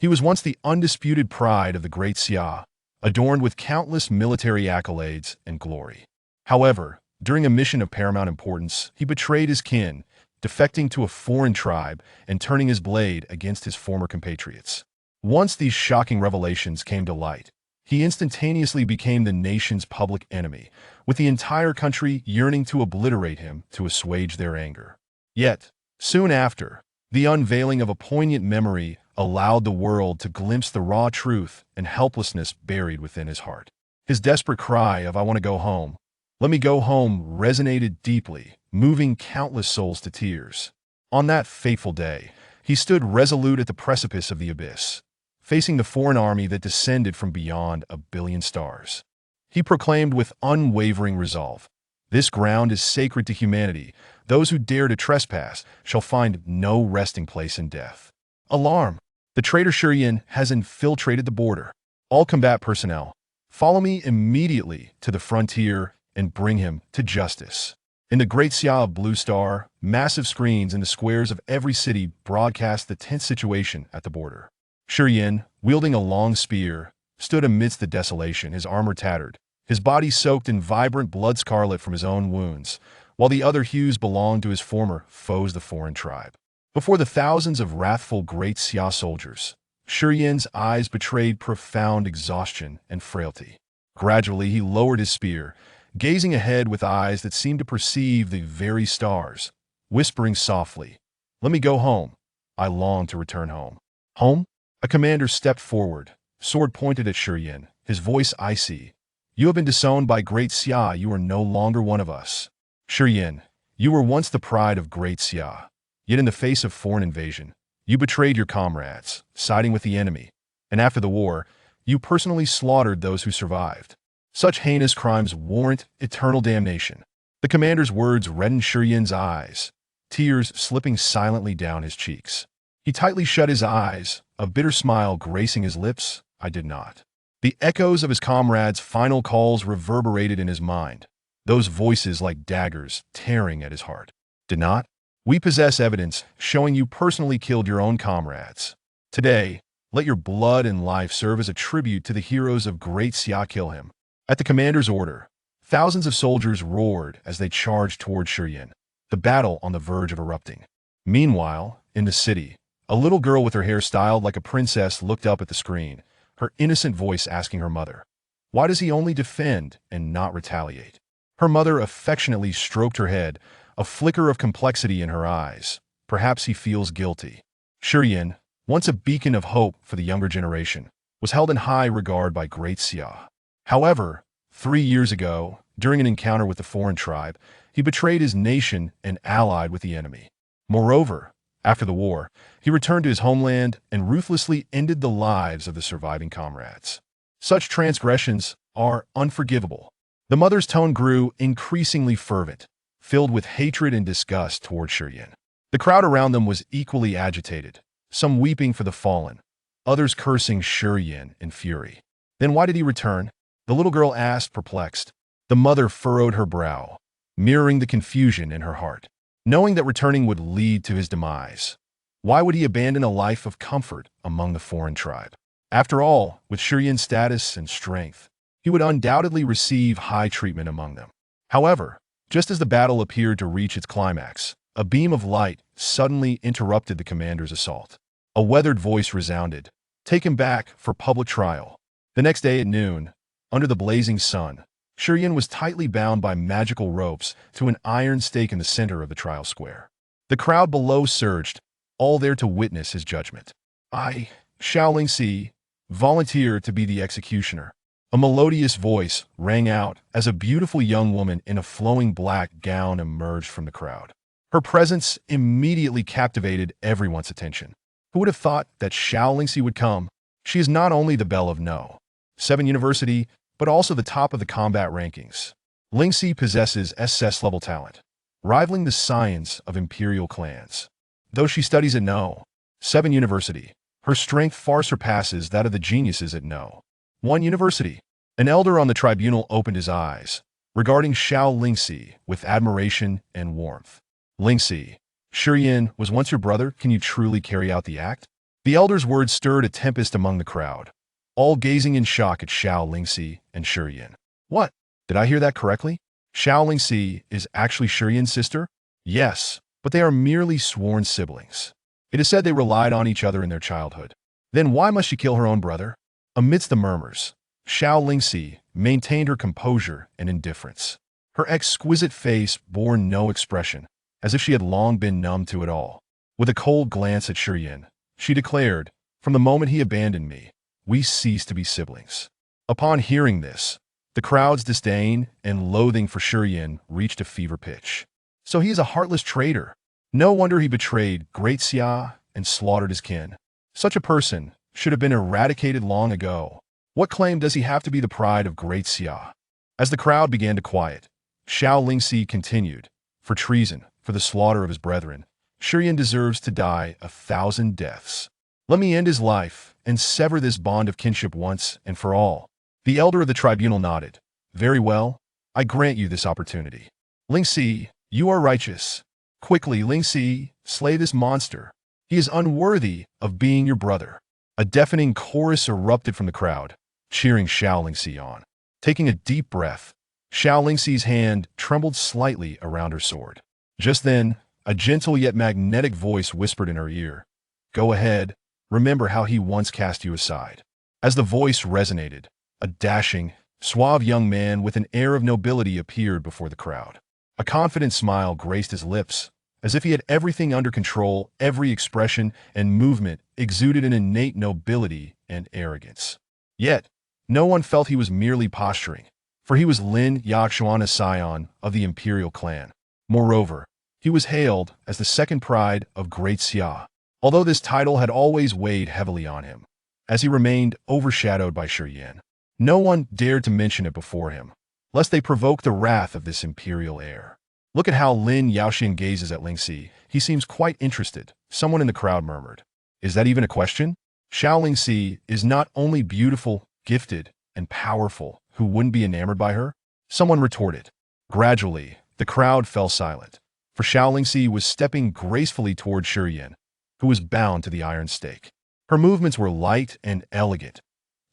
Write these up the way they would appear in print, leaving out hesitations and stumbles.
He was once the undisputed pride of the Great Xia, adorned with countless military accolades and glory. However, during a mission of paramount importance, he betrayed his kin, defecting to a foreign tribe and turning his blade against his former compatriots. Once these shocking revelations came to light, he instantaneously became the nation's public enemy, with the entire country yearning to obliterate him to assuage their anger. Yet, soon after, the unveiling of a poignant memory allowed the world to glimpse the raw truth and helplessness buried within his heart. His desperate cry of "I want to go home, let me go home" resonated deeply, moving countless souls to tears. On that fateful day, he stood resolute at the precipice of the abyss, facing the foreign army that descended from beyond a billion stars. He proclaimed with unwavering resolve, "This ground is sacred to humanity. Those who dare to trespass shall find no resting place in death." Alarm! The traitor Shurian has infiltrated the border. All combat personnel, follow me immediately to the frontier and bring him to justice. In the Great Xia of Blue Star, massive screens in the squares of every city broadcast the tense situation at the border. Shurian, wielding a long spear, stood amidst the desolation, his armor tattered, his body soaked in vibrant blood scarlet from his own wounds, while the other hues belonged to his former foes, the foreign tribe. Before the thousands of wrathful Great Xia soldiers, Shurian's eyes betrayed profound exhaustion and frailty. Gradually, he lowered his spear, gazing ahead with eyes that seemed to perceive the very stars, whispering softly, "Let me go home. I long to return home." Home? A commander stepped forward, sword pointed at Shurian, his voice icy. "You have been disowned by Great Xia. You are no longer one of us. Shurian, you were once the pride of Great Xia. Yet in the face of foreign invasion, you betrayed your comrades, siding with the enemy, and after the war, you personally slaughtered those who survived. Such heinous crimes warrant eternal damnation." The commander's words reddened Shurian's eyes, tears slipping silently down his cheeks. He tightly shut his eyes, a bitter smile gracing his lips. "I did not." The echoes of his comrades' final calls reverberated in his mind, those voices like daggers tearing at his heart. "Did not? We possess evidence showing you personally killed your own comrades. Today, let your blood and life serve as a tribute to the heroes of Great Xia. Kill him." At the commander's order, thousands of soldiers roared as they charged toward Shurian, the battle on the verge of erupting. Meanwhile, in the city, a little girl with her hair styled like a princess looked up at the screen, her innocent voice asking her mother, "Why does he only defend and not retaliate?" Her mother affectionately stroked her head, a flicker of complexity in her eyes. "Perhaps he feels guilty." Shurian, once a beacon of hope for the younger generation, was held in high regard by Great Xia. However, 3 years ago, during an encounter with the foreign tribe, he betrayed his nation and allied with the enemy. Moreover, after the war, he returned to his homeland and ruthlessly ended the lives of the surviving comrades. Such transgressions are unforgivable. The mother's tone grew increasingly fervent, filled with hatred and disgust toward Shurian. The crowd around them was equally agitated, some weeping for the fallen, others cursing Shurian in fury. "Then why did he return?" the little girl asked, perplexed. The mother furrowed her brow, mirroring the confusion in her heart. Knowing that returning would lead to his demise, why would he abandon a life of comfort among the foreign tribe? After all, with Shurian's status and strength, he would undoubtedly receive high treatment among them. However, just as the battle appeared to reach its climax, a beam of light suddenly interrupted the commander's assault. A weathered voice resounded, "Take him back for public trial." The next day at noon, under the blazing sun, Shurian was tightly bound by magical ropes to an iron stake in the center of the trial square. The crowd below surged, all there to witness his judgment. "I, Xiao volunteer to be the executioner." A melodious voice rang out as a beautiful young woman in a flowing black gown emerged from the crowd. Her presence immediately captivated everyone's attention. Who would have thought that Xiao Lingxi would come? She is not only the belle of No. 7 University, but also the top of the combat rankings. Lingxi possesses SS-level talent, rivaling the science of imperial clans. Though she studies at No. 7 University, her strength far surpasses that of the geniuses at No. 1 University. An elder on the tribunal opened his eyes, regarding Xiao Lingxi with admiration and warmth. "Lingxi, Shurian was once your brother. Can you truly carry out the act?" The elder's words stirred a tempest among the crowd, all gazing in shock at Xiao Lingxi and Shiyan. What? Did I hear that correctly? Xiao Lingxi is actually Shiyan's sister? Yes, but they are merely sworn siblings. It is said they relied on each other in their childhood. Then why must she kill her own brother? Amidst the murmurs, Xiao Lingxi maintained her composure and indifference. Her exquisite face bore no expression, as if she had long been numb to it all. With a cold glance at Shiyan, she declared, "From the moment he abandoned me, we ceased to be siblings." Upon hearing this, the crowd's disdain and loathing for Shiyan reached a fever pitch. So he is a heartless traitor. No wonder he betrayed Great Xia and slaughtered his kin. Such a person should have been eradicated long ago. What claim does he have to be the pride of Great Xia? As the crowd began to quiet, Xiao Lingxi continued, "For treason, for the slaughter of his brethren, Shiyan deserves to die 1,000 deaths. Let me end his life and sever this bond of kinship once and for all." The elder of the tribunal nodded. "Very well, I grant you this opportunity. Lingxi, you are righteous. Quickly, Lingxi, slay this monster. He is unworthy of being your brother." A deafening chorus erupted from the crowd, cheering Xiao Lingxi on. Taking a deep breath, Xiao Lingxi's hand trembled slightly around her sword. Just then, a gentle yet magnetic voice whispered in her ear, "Go ahead, remember how he once cast you aside." As the voice resonated, a dashing, suave young man with an air of nobility appeared before the crowd. A confident smile graced his lips, as if he had everything under control. Every expression and movement exuded an innate nobility and arrogance. Yet, no one felt he was merely posturing, for he was Lin Yaxuan's scion of the imperial clan. Moreover, he was hailed as the second pride of Great Xia, although this title had always weighed heavily on him, as he remained overshadowed by Shiyan. No one dared to mention it before him, lest they provoke the wrath of this imperial heir. "Look at how Lin Yaoxian gazes at Lingxi. He seems quite interested," someone in the crowd murmured. "Is that even a question? Xiao Lingxi is not only beautiful, gifted, and powerful. Who wouldn't be enamored by her?" Someone retorted. Gradually, the crowd fell silent, for Xiao Lingxi was stepping gracefully toward Shiyan, who was bound to the iron stake. Her movements were light and elegant,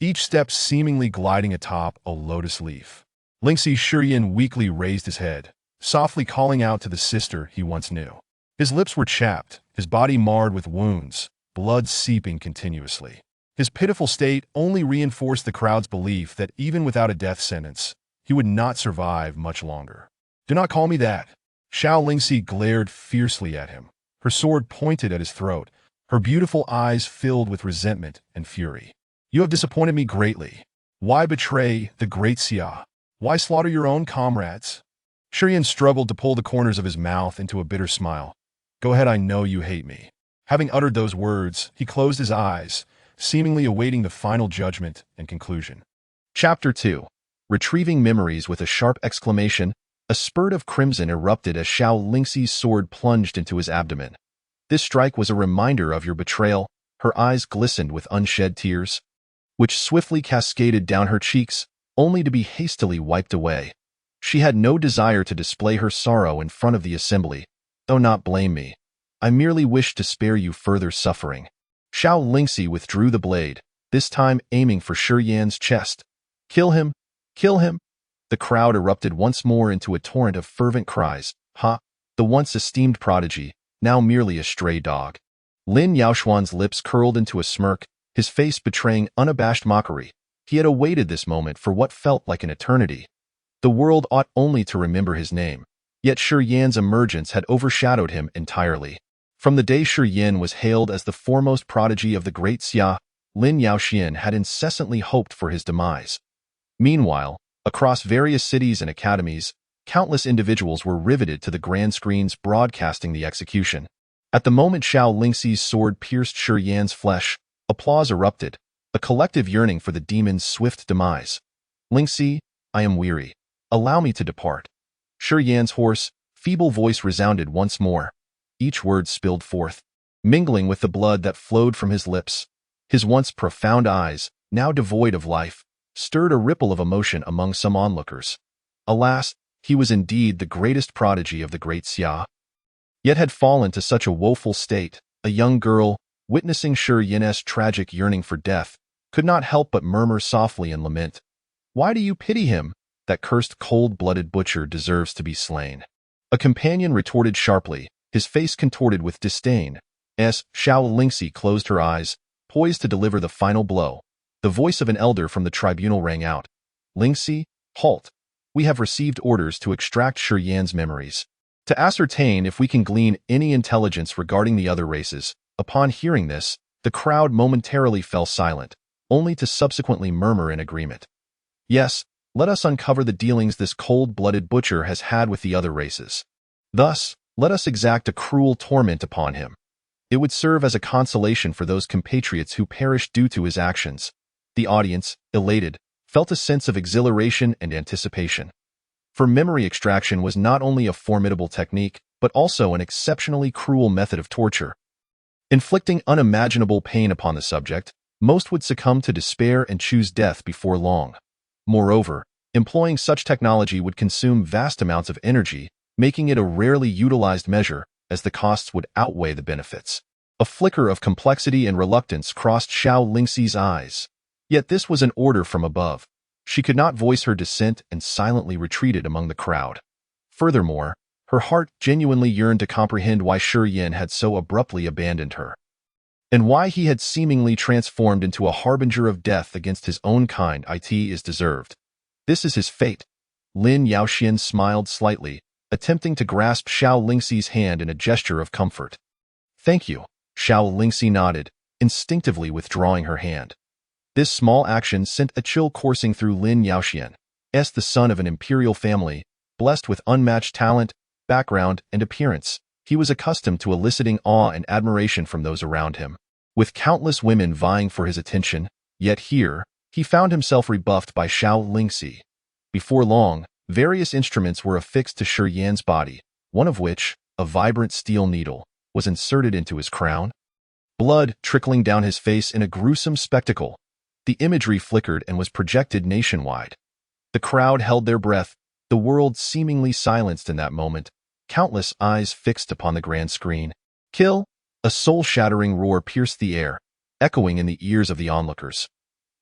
each step seemingly gliding atop a lotus leaf. Lingxi Shiyan weakly raised his head, softly calling out to the sister he once knew. His lips were chapped, his body marred with wounds, blood seeping continuously. His pitiful state only reinforced the crowd's belief that even without a death sentence, he would not survive much longer. "Do not call me that." Xiao Lingxi glared fiercely at him, her sword pointed at his throat, her beautiful eyes filled with resentment and fury. "You have disappointed me greatly. Why betray the Great Xia? Why slaughter your own comrades?" Shiyan struggled to pull the corners of his mouth into a bitter smile. "Go ahead, I know you hate me." Having uttered those words, he closed his eyes, seemingly awaiting the final judgment and conclusion. Chapter 2. Retrieving memories. With a sharp exclamation, a spurt of crimson erupted as Xiao Lingxi's sword plunged into his abdomen. This strike was a reminder of your betrayal. Her eyes glistened with unshed tears, which swiftly cascaded down her cheeks, only to be hastily wiped away. She had no desire to display her sorrow in front of the assembly. "Do not blame me. I merely wished to spare you further suffering." Xiao Lingxi withdrew the blade, this time aiming for Shiyan's chest. "Kill him! Kill him!" The crowd erupted once more into a torrent of fervent cries. "Ha! The once esteemed prodigy, now merely a stray dog." Lin Yaoxuan's lips curled into a smirk, his face betraying unabashed mockery. He had awaited this moment for what felt like an eternity. The world ought only to remember his name, yet Shiyan's emergence had overshadowed him entirely. From the day Shiyan was hailed as the foremost prodigy of the Great Xia, Lin Yaoxian had incessantly hoped for his demise. Meanwhile, across various cities and academies, countless individuals were riveted to the grand screens broadcasting the execution. At the moment Xiao Lingxi's sword pierced Shiyan's flesh, applause erupted, a collective yearning for the demon's swift demise. "Lingxi, I am weary. Allow me to depart." Shiyan's hoarse, feeble voice resounded once more. Each word spilled forth, mingling with the blood that flowed from his lips. His once profound eyes, now devoid of life, stirred a ripple of emotion among some onlookers. Alas, he was indeed the greatest prodigy of the Great Xia, yet had fallen to such a woeful state. A young girl, witnessing Shi Yin's tragic yearning for death, could not help but murmur softly in lament. "Why do you pity him? That cursed cold-blooded butcher deserves to be slain." A companion retorted sharply, his face contorted with disdain. As Xiao Lingxi closed her eyes, poised to deliver the final blow, the voice of an elder from the tribunal rang out. "Lingxi, halt. We have received orders to extract Shi Yan's memories, to ascertain if we can glean any intelligence regarding the other races." Upon hearing this, the crowd momentarily fell silent, only to subsequently murmur in agreement. "Yes, let us uncover the dealings this cold-blooded butcher has had with the other races. Thus, let us exact a cruel torment upon him. It would serve as a consolation for those compatriots who perished due to his actions." The audience, elated, felt a sense of exhilaration and anticipation. For memory extraction was not only a formidable technique, but also an exceptionally cruel method of torture. Inflicting unimaginable pain upon the subject, most would succumb to despair and choose death before long. Moreover, employing such technology would consume vast amounts of energy, making it a rarely utilized measure, as the costs would outweigh the benefits. A flicker of complexity and reluctance crossed Xiao Lingxi's eyes. Yet this was an order from above. She could not voice her dissent and silently retreated among the crowd. Furthermore, her heart genuinely yearned to comprehend why Shi Yin had so abruptly abandoned her, and why he had seemingly transformed into a harbinger of death against his own kind. It is deserved. This is his fate. Lin Yaoxian smiled slightly, attempting to grasp Xiao Lingxi's hand in a gesture of comfort. "Thank you," Xiao Lingxi nodded, instinctively withdrawing her hand. This small action sent a chill coursing through Lin Yaoxian. The son of an imperial family, blessed with unmatched talent, background, and appearance, he was accustomed to eliciting awe and admiration from those around him, with countless women vying for his attention. Yet here, he found himself rebuffed by Xiao Lingxi. Before long, various instruments were affixed to Shi Yan's body, one of which, a vibrant steel needle, was inserted into his crown. Blood trickling down his face in a gruesome spectacle. The imagery flickered and was projected nationwide. The crowd held their breath, the world seemingly silenced in that moment, countless eyes fixed upon the grand screen. "Kill!" A soul-shattering roar pierced the air, echoing in the ears of the onlookers.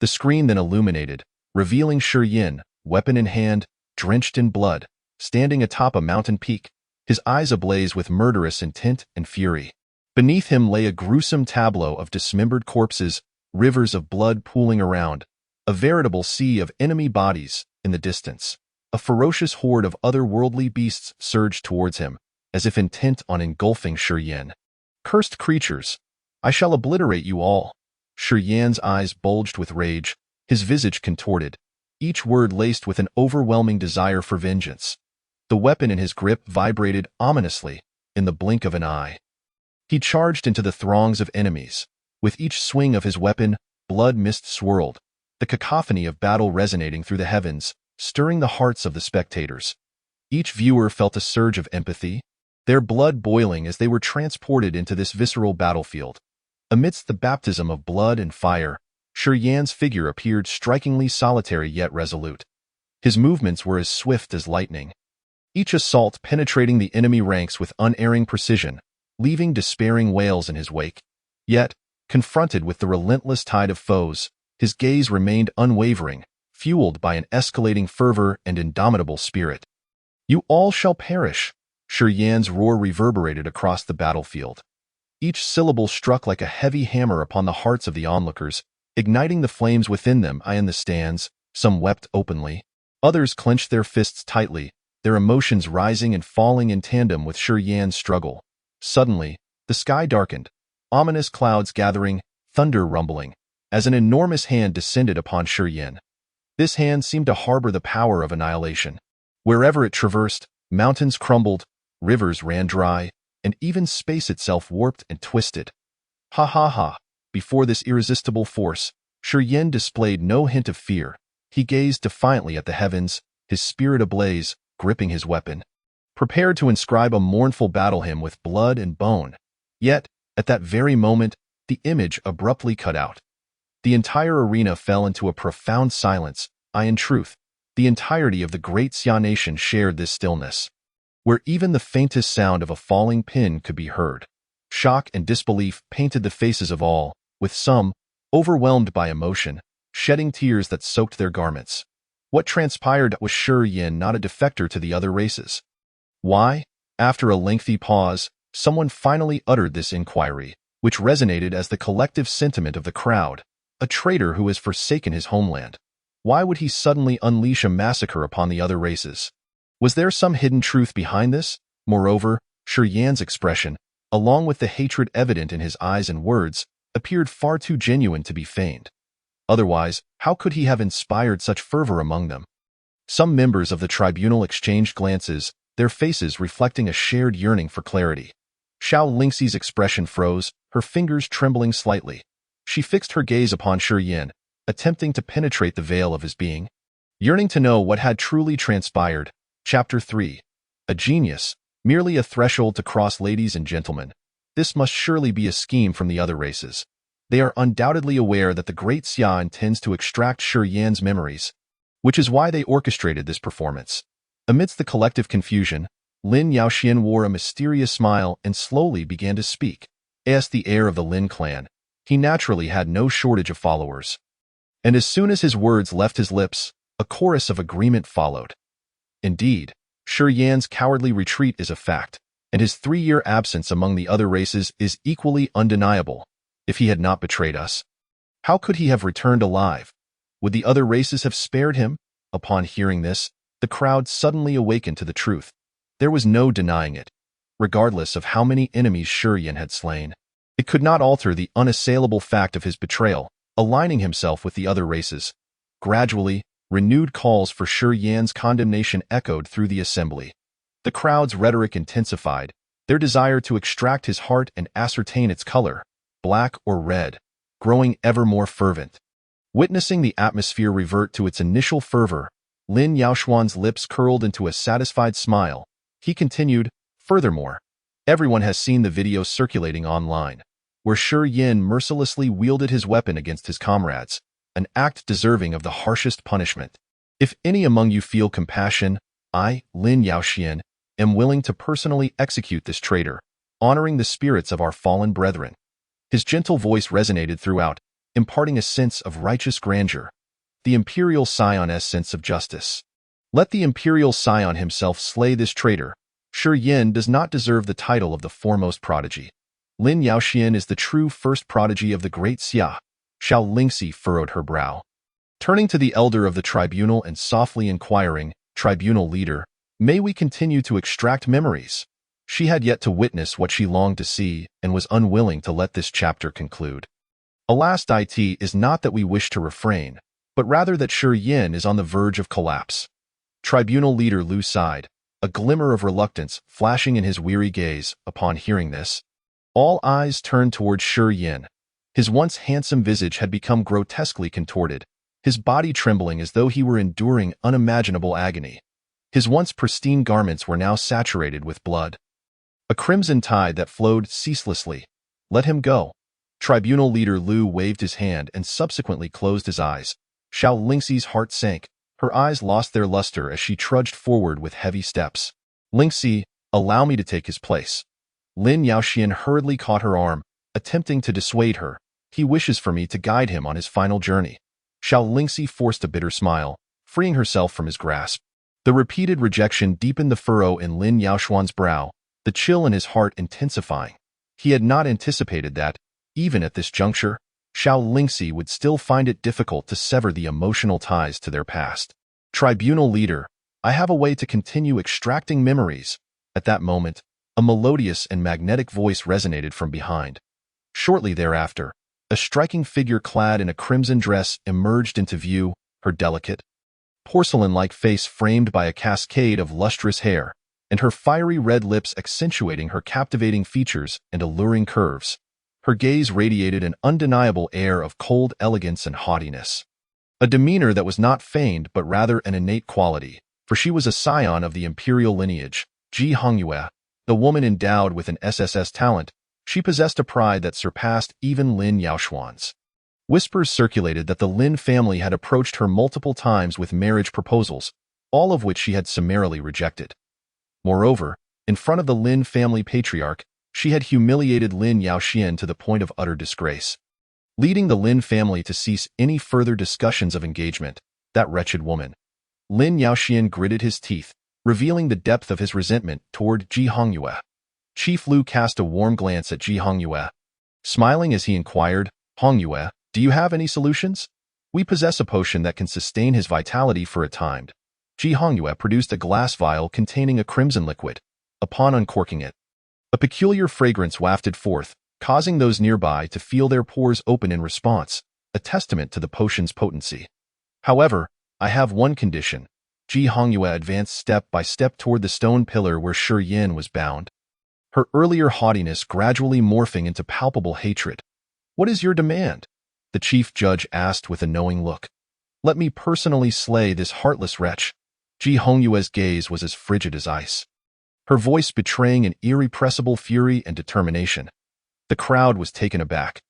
The screen then illuminated, revealing Shi Yin, weapon in hand, drenched in blood, standing atop a mountain peak, his eyes ablaze with murderous intent and fury. Beneath him lay a gruesome tableau of dismembered corpses, rivers of blood pooling around, a veritable sea of enemy bodies. In the distance, a ferocious horde of otherworldly beasts surged towards him, as if intent on engulfing Shi Yin. "Cursed creatures! I shall obliterate you all!" Shi Yan's eyes bulged with rage, his visage contorted, each word laced with an overwhelming desire for vengeance. The weapon in his grip vibrated ominously, in the blink of an eye. He charged into the throngs of enemies. With each swing of his weapon, blood mist swirled, the cacophony of battle resonating through the heavens, stirring the hearts of the spectators. Each viewer felt a surge of empathy, their blood boiling as they were transported into this visceral battlefield. Amidst the baptism of blood and fire, Shi Yan's figure appeared strikingly solitary yet resolute. His movements were as swift as lightning, each assault penetrating the enemy ranks with unerring precision, leaving despairing wails in his wake. Yet, confronted with the relentless tide of foes, his gaze remained unwavering, fueled by an escalating fervor and indomitable spirit. "You all shall perish!" Shi Yan's roar reverberated across the battlefield. Each syllable struck like a heavy hammer upon the hearts of the onlookers, igniting the flames within them. In the stands, some wept openly. Others clenched their fists tightly, their emotions rising and falling in tandem with Shi Yan's struggle. Suddenly, the sky darkened, ominous clouds gathering, thunder rumbling, as an enormous hand descended upon Shi Yan. This hand seemed to harbor the power of annihilation. Wherever it traversed, mountains crumbled, rivers ran dry, and even space itself warped and twisted. Ha ha ha! Before this irresistible force, Shi Yan displayed no hint of fear. He gazed defiantly at the heavens, his spirit ablaze, gripping his weapon, prepared to inscribe a mournful battle hymn with blood and bone. Yet, at that very moment, the image abruptly cut out. The entire arena fell into a profound silence. In truth, the entirety of the great Xia nation shared this stillness, where even the faintest sound of a falling pin could be heard. Shock and disbelief painted the faces of all, with some, overwhelmed by emotion, shedding tears that soaked their garments. What transpired was Yin not a defector to the other races. Why? After a lengthy pause, someone finally uttered this inquiry, which resonated as the collective sentiment of the crowd. A traitor who has forsaken his homeland. Why would he suddenly unleash a massacre upon the other races? Was there some hidden truth behind this? Moreover, Yan's expression, along with the hatred evident in his eyes and words, appeared far too genuine to be feigned. Otherwise, how could he have inspired such fervor among them? Some members of the tribunal exchanged glances, their faces reflecting a shared yearning for clarity. Xiao Lingxi's expression froze, her fingers trembling slightly. She fixed her gaze upon Yin, attempting to penetrate the veil of his being. Yearning to know what had truly transpired. Chapter 3. A genius, merely a threshold to cross, ladies and gentlemen. This must surely be a scheme from the other races. They are undoubtedly aware that the Great Xia intends to extract Yan's memories, which is why they orchestrated this performance. Amidst the collective confusion, Lin Yaoxian wore a mysterious smile and slowly began to speak. As the heir of the Lin clan, he naturally had no shortage of followers. And as soon as his words left his lips, a chorus of agreement followed. Indeed, Yan's cowardly retreat is a fact, and his 3-year absence among the other races is equally undeniable. If he had not betrayed us, how could he have returned alive? Would the other races have spared him? Upon hearing this, the crowd suddenly awakened to the truth. There was no denying it. Regardless of how many enemies Yan had slain, it could not alter the unassailable fact of his betrayal, aligning himself with the other races. Gradually, renewed calls for Yan's condemnation echoed through the assembly. The crowd's rhetoric intensified, their desire to extract his heart and ascertain its color, black or red, growing ever more fervent. Witnessing the atmosphere revert to its initial fervor, Lin Yaoxuan's lips curled into a satisfied smile. He continued, furthermore, everyone has seen the videos circulating online, where Yin mercilessly wielded his weapon against his comrades, an act deserving of the harshest punishment. If any among you feel compassion, I, Lin Yaoxian, am willing to personally execute this traitor, honoring the spirits of our fallen brethren. His gentle voice resonated throughout, imparting a sense of righteous grandeur. The imperial scion's sense of justice. Let the imperial scion himself slay this traitor. Yin does not deserve the title of the foremost prodigy. Lin Yaoxian is the true first prodigy of the Great Xia. Xiao Lingxi furrowed her brow. Turning to the elder of the tribunal and softly inquiring, Tribunal leader, may we continue to extract memories? She had yet to witness what she longed to see and was unwilling to let this chapter conclude. Alas, it is not that we wish to refrain, but rather that Yin is on the verge of collapse. Tribunal leader Lu sighed, a glimmer of reluctance flashing in his weary gaze. Upon hearing this, all eyes turned towards Yin. His once handsome visage had become grotesquely contorted, his body trembling as though he were enduring unimaginable agony. His once pristine garments were now saturated with blood. A crimson tide that flowed ceaselessly. Let him go. Tribunal leader Lu waved his hand and subsequently closed his eyes. Xiao Lingxi's heart sank. Her eyes lost their luster as she trudged forward with heavy steps. Lingxi, allow me to take his place. Lin Yaoxian hurriedly caught her arm, attempting to dissuade her. He wishes for me to guide him on his final journey. Xiao Lingxi forced a bitter smile, freeing herself from his grasp. The repeated rejection deepened the furrow in Lin Yaoxuan's brow, the chill in his heart intensifying. He had not anticipated that, even at this juncture, Xiao Lingxi would still find it difficult to sever the emotional ties to their past. Tribunal leader, I have a way to continue extracting memories. At that moment, a melodious and magnetic voice resonated from behind. Shortly thereafter, a striking figure clad in a crimson dress emerged into view, her delicate, porcelain-like face framed by a cascade of lustrous hair, and her fiery red lips accentuating her captivating features and alluring curves. Her gaze radiated an undeniable air of cold elegance and haughtiness. A demeanor that was not feigned but rather an innate quality, for she was a scion of the imperial lineage, Ji Hongyue, the woman endowed with an SSS talent. She possessed a pride that surpassed even Lin Yaoxuan's. Whispers circulated that the Lin family had approached her multiple times with marriage proposals, all of which she had summarily rejected. Moreover, in front of the Lin family patriarch, She had humiliated Lin Yaoxian to the point of utter disgrace, leading the Lin family to cease any further discussions of engagement. That wretched woman. Lin Yaoxian gritted his teeth, revealing the depth of his resentment toward Ji Hongyue. Chief Lu cast a warm glance at Ji Hongyue, smiling as he inquired, "Hongyue, do you have any solutions? We possess a potion that can sustain his vitality for a time." Ji Hongyue produced a glass vial containing a crimson liquid. Upon uncorking it, a peculiar fragrance wafted forth, causing those nearby to feel their pores open in response, a testament to the potion's potency. "However, I have one condition." Ji Hongyue advanced step by step toward the stone pillar where Shi Yin was bound, her earlier haughtiness gradually morphing into palpable hatred. "What is your demand?" the chief judge asked with a knowing look. "Let me personally slay this heartless wretch." Ji Hongyue's gaze was as frigid as ice, her voice betraying an irrepressible fury and determination. The crowd was taken aback.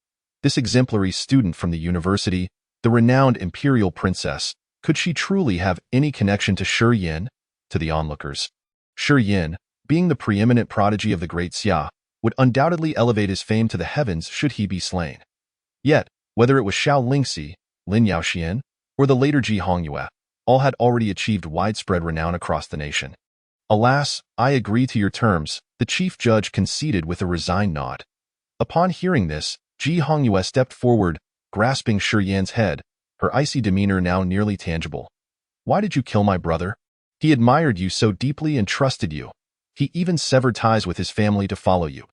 This exemplary student from the university, the renowned imperial princess, could she truly have any connection to Shi Yin? To the onlookers, Shi Yin, being the preeminent prodigy of the great Xia, would undoubtedly elevate his fame to the heavens should he be slain. Yet, whether it was Xiao Lingxi, Lin Yaoxian, or the later Ji Hongyue, all had already achieved widespread renown across the nation. "Alas, I agree to your terms," the chief judge conceded with a resigned nod. Upon hearing this, Ji Hongyue stepped forward, grasping Shi Yan's head, her icy demeanor now nearly tangible. "Why did you kill my brother? He admired you so deeply and trusted you. He even severed ties with his family to follow you."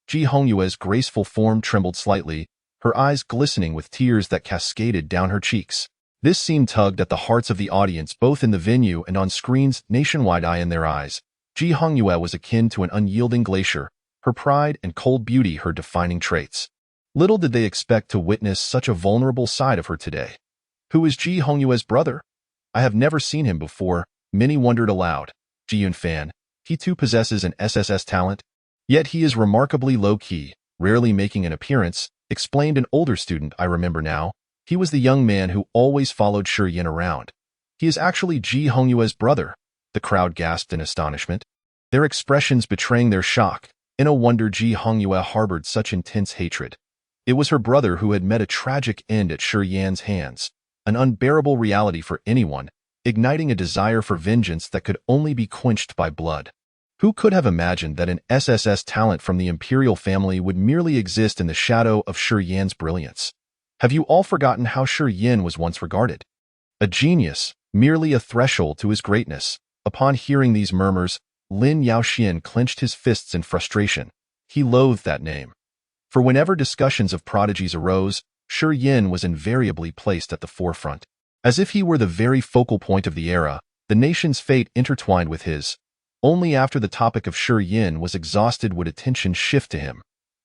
Ji Hongyue's graceful form trembled slightly, her eyes glistening with tears that cascaded down her cheeks. This scene tugged at the hearts of the audience both in the venue and on screens nationwide. Eye in their eyes, Ji Hongyue was akin to an unyielding glacier, her pride and cold beauty her defining traits. Little did they expect to witness such a vulnerable side of her today. "Who is Ji Hongyue's brother? I have never seen him before," many wondered aloud. "Ji Yunfan, he too possesses an SSS talent. Yet he is remarkably low-key, rarely making an appearance," explained an older student. "I remember now. He was the young man who always followed Shi Yin around. He is actually Ji Hongyue's brother." The crowd gasped in astonishment, their expressions betraying their shock. No wonder Ji Hongyue harbored such intense hatred. It was her brother who had met a tragic end at Shi Yan's hands, an unbearable reality for anyone, igniting a desire for vengeance that could only be quenched by blood. Who could have imagined that an SSS talent from the imperial family would merely exist in the shadow of Shi Yan's brilliance? Have you all forgotten how Shi Yin was once regarded? A genius, merely a threshold to his greatness. Upon hearing these murmurs, Lin Yaoxian clenched his fists in frustration. He loathed that name. For whenever discussions of prodigies arose, Shi Yin was invariably placed at the forefront. As if he were the very focal point of the era, the nation's fate intertwined with his. Only after the topic of Shi Yin was exhausted would attention shift to him.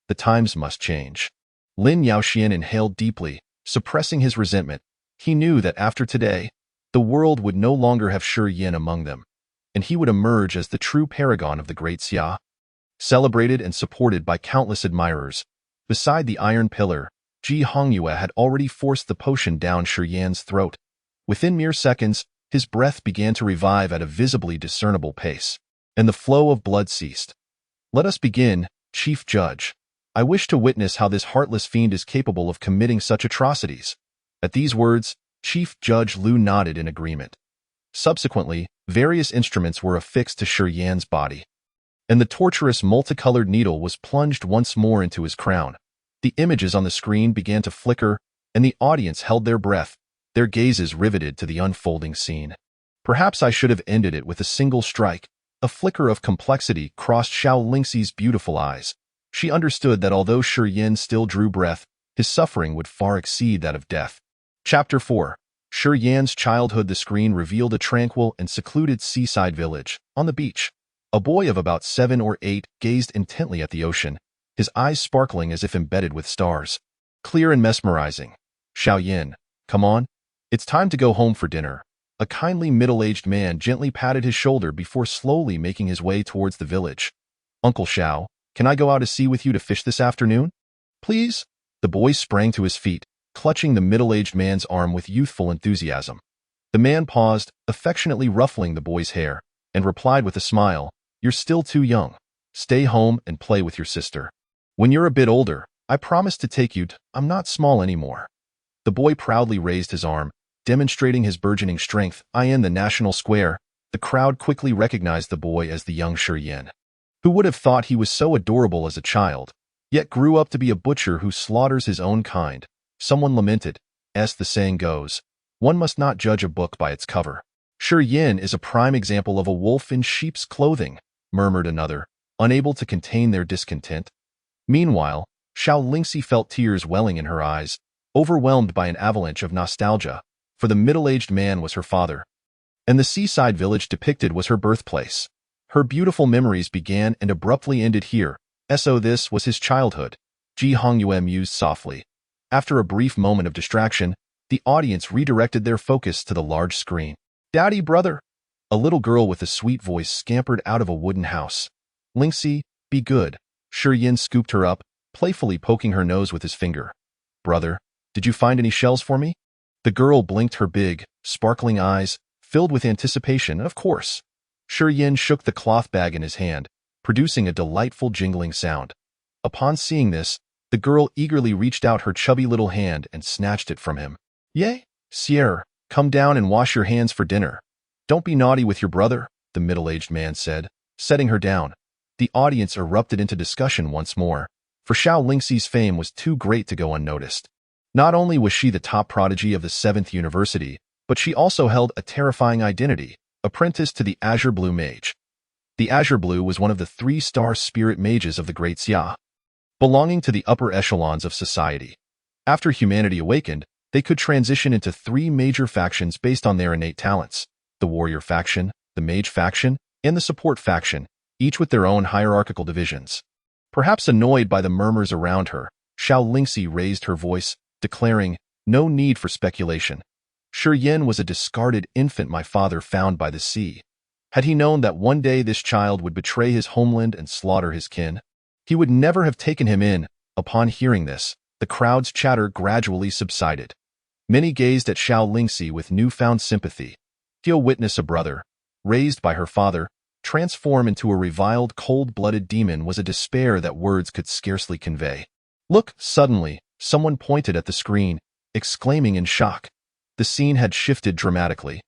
The times must change. Lin Yaoxian inhaled deeply, suppressing his resentment. He knew that after today, the world would no longer have Shi Yin among them, and he would emerge as the true paragon of the great Xia, celebrated and supported by countless admirers. Beside the iron pillar, Ji Hongyue had already forced the potion down Shi Yan's throat. Within mere seconds, his breath began to revive at a visibly discernible pace, and the flow of blood ceased. "Let us begin, Chief Judge. I wish to witness how this heartless fiend is capable of committing such atrocities." At these words, Chief Judge Lu nodded in agreement. Subsequently, various instruments were affixed to Shi Yan's body, and the torturous multicolored needle was plunged once more into his crown. The images on the screen began to flicker, and the audience held their breath, their gazes riveted to the unfolding scene. Perhaps I should have ended it with a single strike. A flicker of complexity crossed Xiao Lingxi's beautiful eyes. She understood that although Shi Yin still drew breath, his suffering would far exceed that of death. Chapter 4. Shi Yan's childhood. The screen revealed a tranquil and secluded seaside village. On the beach, a boy of about 7 or 8 gazed intently at the ocean, his eyes sparkling as if embedded with stars. Clear and mesmerizing. "Xiao Yin, come on. It's time to go home for dinner." A kindly middle-aged man gently patted his shoulder before slowly making his way towards the village. "Uncle Xiao, can I go out to sea with you to fish this afternoon?" "Please?" The boy sprang to his feet, clutching the middle-aged man's arm with youthful enthusiasm. The man paused, affectionately ruffling the boy's hair, and replied with a smile, "You're still too young. Stay home and play with your sister. When you're a bit older, I promise to take you I'm not small anymore." The boy proudly raised his arm, demonstrating his burgeoning strength. In the national square, the crowd quickly recognized the boy as the young Shi Yin. Who would have thought he was so adorable as a child, yet grew up to be a butcher who slaughters his own kind? Someone lamented, as the saying goes, one must not judge a book by its cover. "Shi Yin is a prime example of a wolf in sheep's clothing," murmured another, unable to contain their discontent. Meanwhile, Xiao Lingxi felt tears welling in her eyes, overwhelmed by an avalanche of nostalgia, for the middle-aged man was her father, and the seaside village depicted was her birthplace. Her beautiful memories began and abruptly ended here. So this was his childhood, Ji Hongyue mused softly. After a brief moment of distraction, the audience redirected their focus to the large screen. "Daddy, brother!" A little girl with a sweet voice scampered out of a wooden house. "Lingxi, be good." Shi Yin scooped her up, playfully poking her nose with his finger. "Brother, did you find any shells for me?" The girl blinked her big, sparkling eyes, filled with anticipation. "Of course." Shi Yin shook the cloth bag in his hand, producing a delightful jingling sound. Upon seeing this, the girl eagerly reached out her chubby little hand and snatched it from him. "Yay, Sierra, come down and wash your hands for dinner. Don't be naughty with your brother," the middle-aged man said, setting her down. The audience erupted into discussion once more, for Xiao Lingxi's fame was too great to go unnoticed. Not only was she the top prodigy of the 7th university, but she also held a terrifying identity, apprentice to the Azure Blue Mage. The Azure Blue was one of the 3-star spirit mages of the Great Xia, belonging to the upper echelons of society. After humanity awakened, they could transition into 3 major factions based on their innate talents: the warrior faction, the mage faction, and the support faction, each with their own hierarchical divisions. Perhaps annoyed by the murmurs around her, Xiao Lingxi raised her voice, declaring, "No need for speculation. Shi Yin was a discarded infant my father found by the sea. Had he known that one day this child would betray his homeland and slaughter his kin, he would never have taken him in." Upon hearing this, the crowd's chatter gradually subsided. Many gazed at Xiao Lingxi with newfound sympathy. To witness a brother, raised by her father, transform into a reviled, cold-blooded demon was a despair that words could scarcely convey. "Look!" Suddenly, someone pointed at the screen, exclaiming in shock. The scene had shifted dramatically.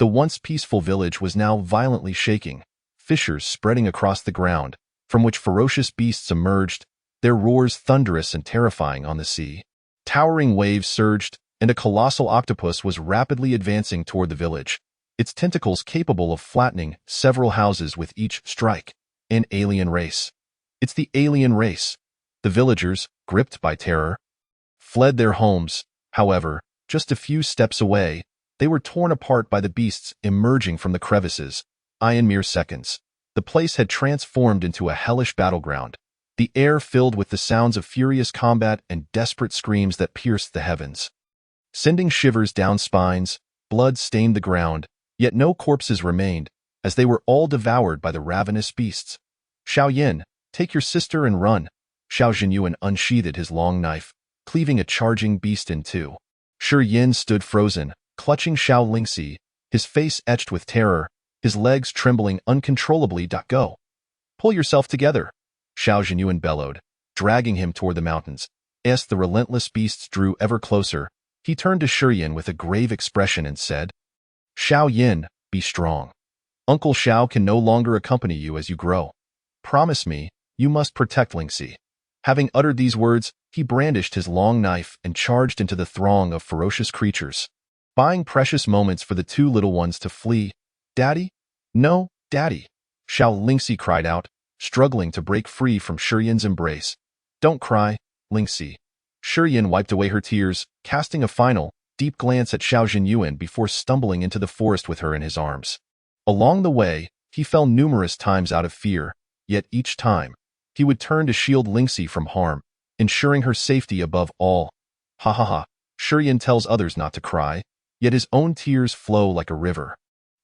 The once peaceful village was now violently shaking, fissures spreading across the ground, from which ferocious beasts emerged, their roars thunderous and terrifying on the sea. Towering waves surged, and a colossal octopus was rapidly advancing toward the village, its tentacles capable of flattening several houses with each strike. An alien race. It's the alien race. The villagers, gripped by terror, fled their homes. However, just a few steps away, they were torn apart by the beasts emerging from the crevices. In mere seconds, the place had transformed into a hellish battleground, the air filled with the sounds of furious combat and desperate screams that pierced the heavens. Sending shivers down spines, blood stained the ground, yet no corpses remained, as they were all devoured by the ravenous beasts. "Xiao Yin, take your sister and run." Xiao Zhenyuan unsheathed his long knife, cleaving a charging beast in two. Shi Yin stood frozen, clutching Xiao Lingxi, his face etched with terror, his legs trembling uncontrollably. "Go! Pull yourself together!" Xiao Zhenyuan bellowed, dragging him toward the mountains. As the relentless beasts drew ever closer, he turned to Shi Yin with a grave expression and said, "Xiao Yin, be strong. Uncle Xiao can no longer accompany you as you grow. Promise me, you must protect Lingxi." Having uttered these words, he brandished his long knife and charged into the throng of ferocious creatures, buying precious moments for the 2 little ones to flee. "Daddy? No, Daddy!" Xiao Lingxi cried out, struggling to break free from Shi Yin's embrace. "Don't cry, Lingxi." Shi Yin wiped away her tears, casting a final, deep glance at Xiao Zhenyuan before stumbling into the forest with her in his arms. Along the way, he fell numerous times out of fear, yet each time, he would turn to shield Lingxi from harm, ensuring her safety above all. Ha ha ha, Shi Yin tells others not to cry, yet his own tears flow like a river.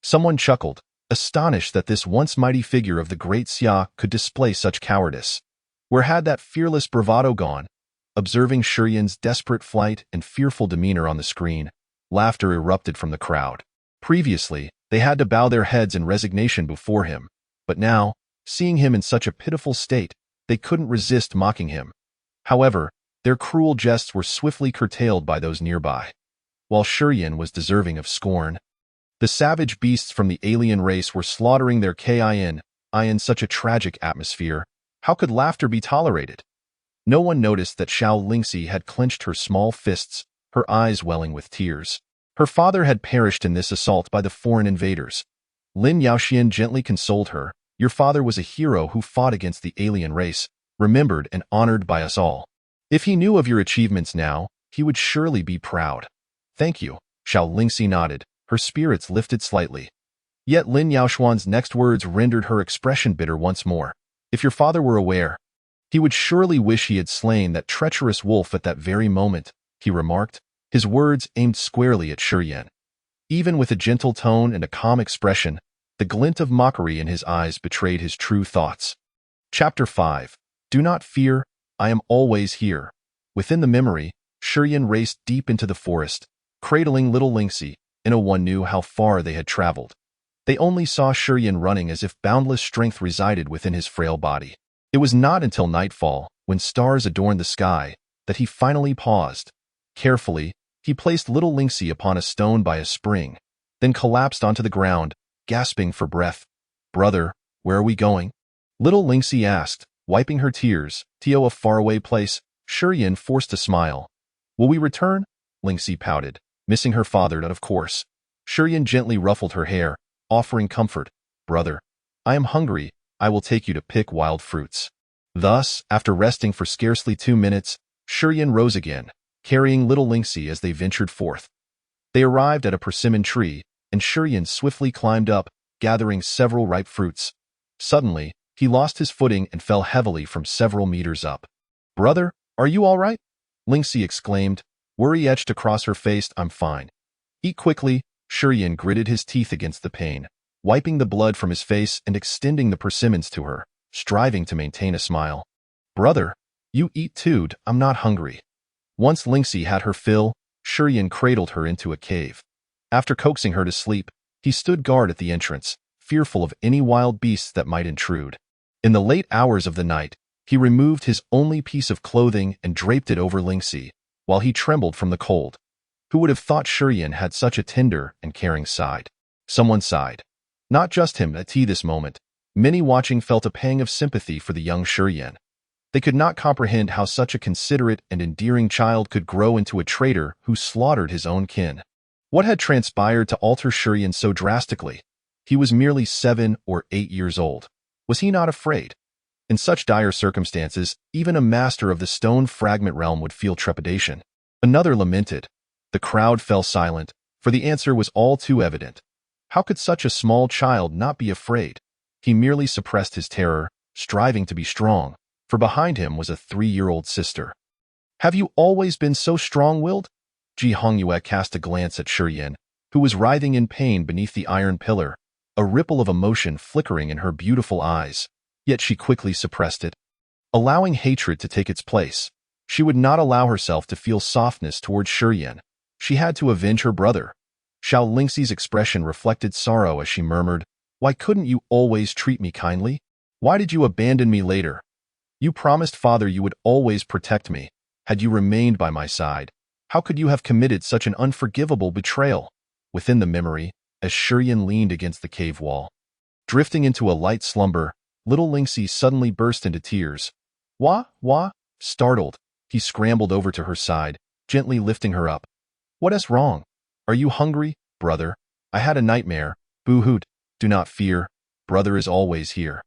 Someone chuckled, astonished that this once mighty figure of the Great Xia could display such cowardice. Where had that fearless bravado gone? Observing Shi Yin's desperate flight and fearful demeanor on the screen, laughter erupted from the crowd. Previously, they had to bow their heads in resignation before him, but now, Seeing him in such a pitiful state, they couldn't resist mocking him. However, their cruel jests were swiftly curtailed by those nearby. While Shurien was deserving of scorn, the savage beasts from the alien race were slaughtering their kin in such a tragic atmosphere. How could laughter be tolerated? No one noticed that Xiao Lingxi had clenched her small fists, her eyes welling with tears. Her father had perished in this assault by the foreign invaders. Lin Yaoxian gently consoled her. Your father was a hero who fought against the alien race, remembered and honored by us all. If he knew of your achievements now, he would surely be proud. Thank you, Xiao Lingxi nodded, her spirits lifted slightly. Yet Lin Yaoxuan's next words rendered her expression bitter once more. If your father were aware, he would surely wish he had slain that treacherous wolf at that very moment, he remarked, his words aimed squarely at Shurien. Even with a gentle tone and a calm expression, the glint of mockery in his eyes betrayed his true thoughts. Chapter 5. Do not fear, I am always here. Within the memory, Shurien raced deep into the forest, cradling little Lingxi, and no one knew how far they had traveled. They only saw Shurien running as if boundless strength resided within his frail body. It was not until nightfall, when stars adorned the sky, that he finally paused. Carefully, he placed little Lingxi upon a stone by a spring, then collapsed onto the ground, gasping for breath. Brother, where are we going? Little Lingxi asked, wiping her tears. To a faraway place. Shurien forced a smile. Will we return? Lingxi pouted, missing her father, of course. Shurien gently ruffled her hair, offering comfort. Brother, I am hungry. I will take you to pick wild fruits. Thus, after resting for scarcely 2 minutes, Shurien rose again, carrying little Lingxi as they ventured forth. They arrived at a persimmon tree, and Shurien swiftly climbed up, gathering several ripe fruits. Suddenly, he lost his footing and fell heavily from several meters up. Brother, are you all right? Lingxi exclaimed, worry etched across her face. I'm fine. Eat quickly. Shurien gritted his teeth against the pain, wiping the blood from his face and extending the persimmons to her, striving to maintain a smile. Brother, you eat too. I'm not hungry. Once Lingxi had her fill, Shurien cradled her into a cave. After coaxing her to sleep, he stood guard at the entrance, fearful of any wild beasts that might intrude. In the late hours of the night, he removed his only piece of clothing and draped it over Lingxi, while he trembled from the cold. Who would have thought Shurien had such a tender and caring side? Someone sighed. Not just him at this moment. Many watching felt a pang of sympathy for the young Shurien. They could not comprehend how such a considerate and endearing child could grow into a traitor who slaughtered his own kin. What had transpired to alter Shurien so drastically? He was merely 7 or 8 years old. Was he not afraid? In such dire circumstances, even a master of the stone fragment realm would feel trepidation. Another lamented. The crowd fell silent, for the answer was all too evident. How could such a small child not be afraid? He merely suppressed his terror, striving to be strong, for behind him was a 3-year-old sister. Have you always been so strong-willed? Ji Hongyue cast a glance at Shurien, who was writhing in pain beneath the iron pillar, a ripple of emotion flickering in her beautiful eyes. Yet she quickly suppressed it. Allowing hatred to take its place, she would not allow herself to feel softness towards Shurien. She had to avenge her brother. Xiao Lingxi's expression reflected sorrow as she murmured, Why couldn't you always treat me kindly? Why did you abandon me later? You promised father you would always protect me. Had you remained by my side, how could you have committed such an unforgivable betrayal? Within the memory, as Shurien leaned against the cave wall, drifting into a light slumber, little Lingxi suddenly burst into tears. Wah? Startled, he scrambled over to her side, gently lifting her up. What is wrong? Are you hungry, brother? I had a nightmare. Boo-hoot. Do not fear. Brother is always here.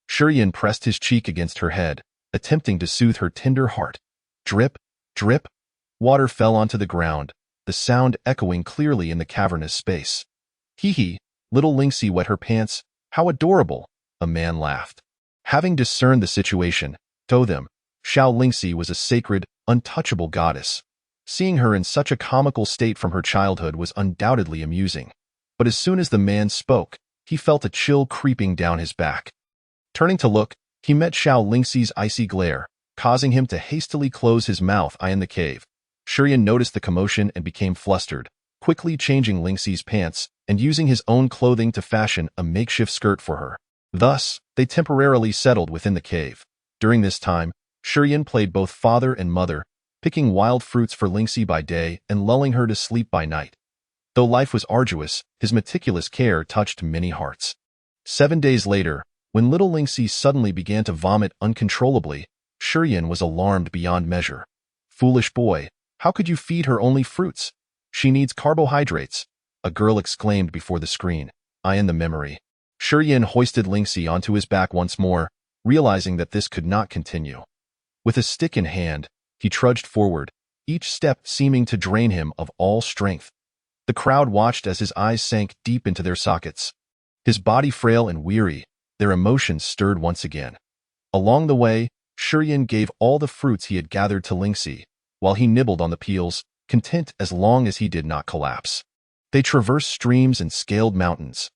Shurien pressed his cheek against her head, attempting to soothe her tender heart. Drip, drip. Water fell onto the ground, the sound echoing clearly in the cavernous space. Hee, little Lingxi wet her pants. How adorable, a man laughed. Having discerned the situation, to them, Xiao Lingxi was a sacred, untouchable goddess. Seeing her in such a comical state from her childhood was undoubtedly amusing. But as soon as the man spoke, he felt a chill creeping down his back. Turning to look, he met Xiao Lingxi's icy glare, causing him to hastily close his mouth in the cave. Shurien noticed the commotion and became flustered, quickly changing Lingxi's pants and using his own clothing to fashion a makeshift skirt for her. Thus, they temporarily settled within the cave. During this time, Shurien played both father and mother, picking wild fruits for Lingxi by day and lulling her to sleep by night. Though life was arduous, his meticulous care touched many hearts. 7 days later, when little Lingxi suddenly began to vomit uncontrollably, Shurien was alarmed beyond measure. "Foolish boy, how could you feed her only fruits? She needs carbohydrates," a girl exclaimed before the screen, eyeing the memory. Shurien hoisted Lingxi onto his back once more, realizing that this could not continue. With a stick in hand, he trudged forward, each step seeming to drain him of all strength. The crowd watched as his eyes sank deep into their sockets. His body frail and weary, their emotions stirred once again. Along the way, Shurien gave all the fruits he had gathered to Lingxi, while he nibbled on the peels, content as long as he did not collapse. They traversed streams and scaled mountains.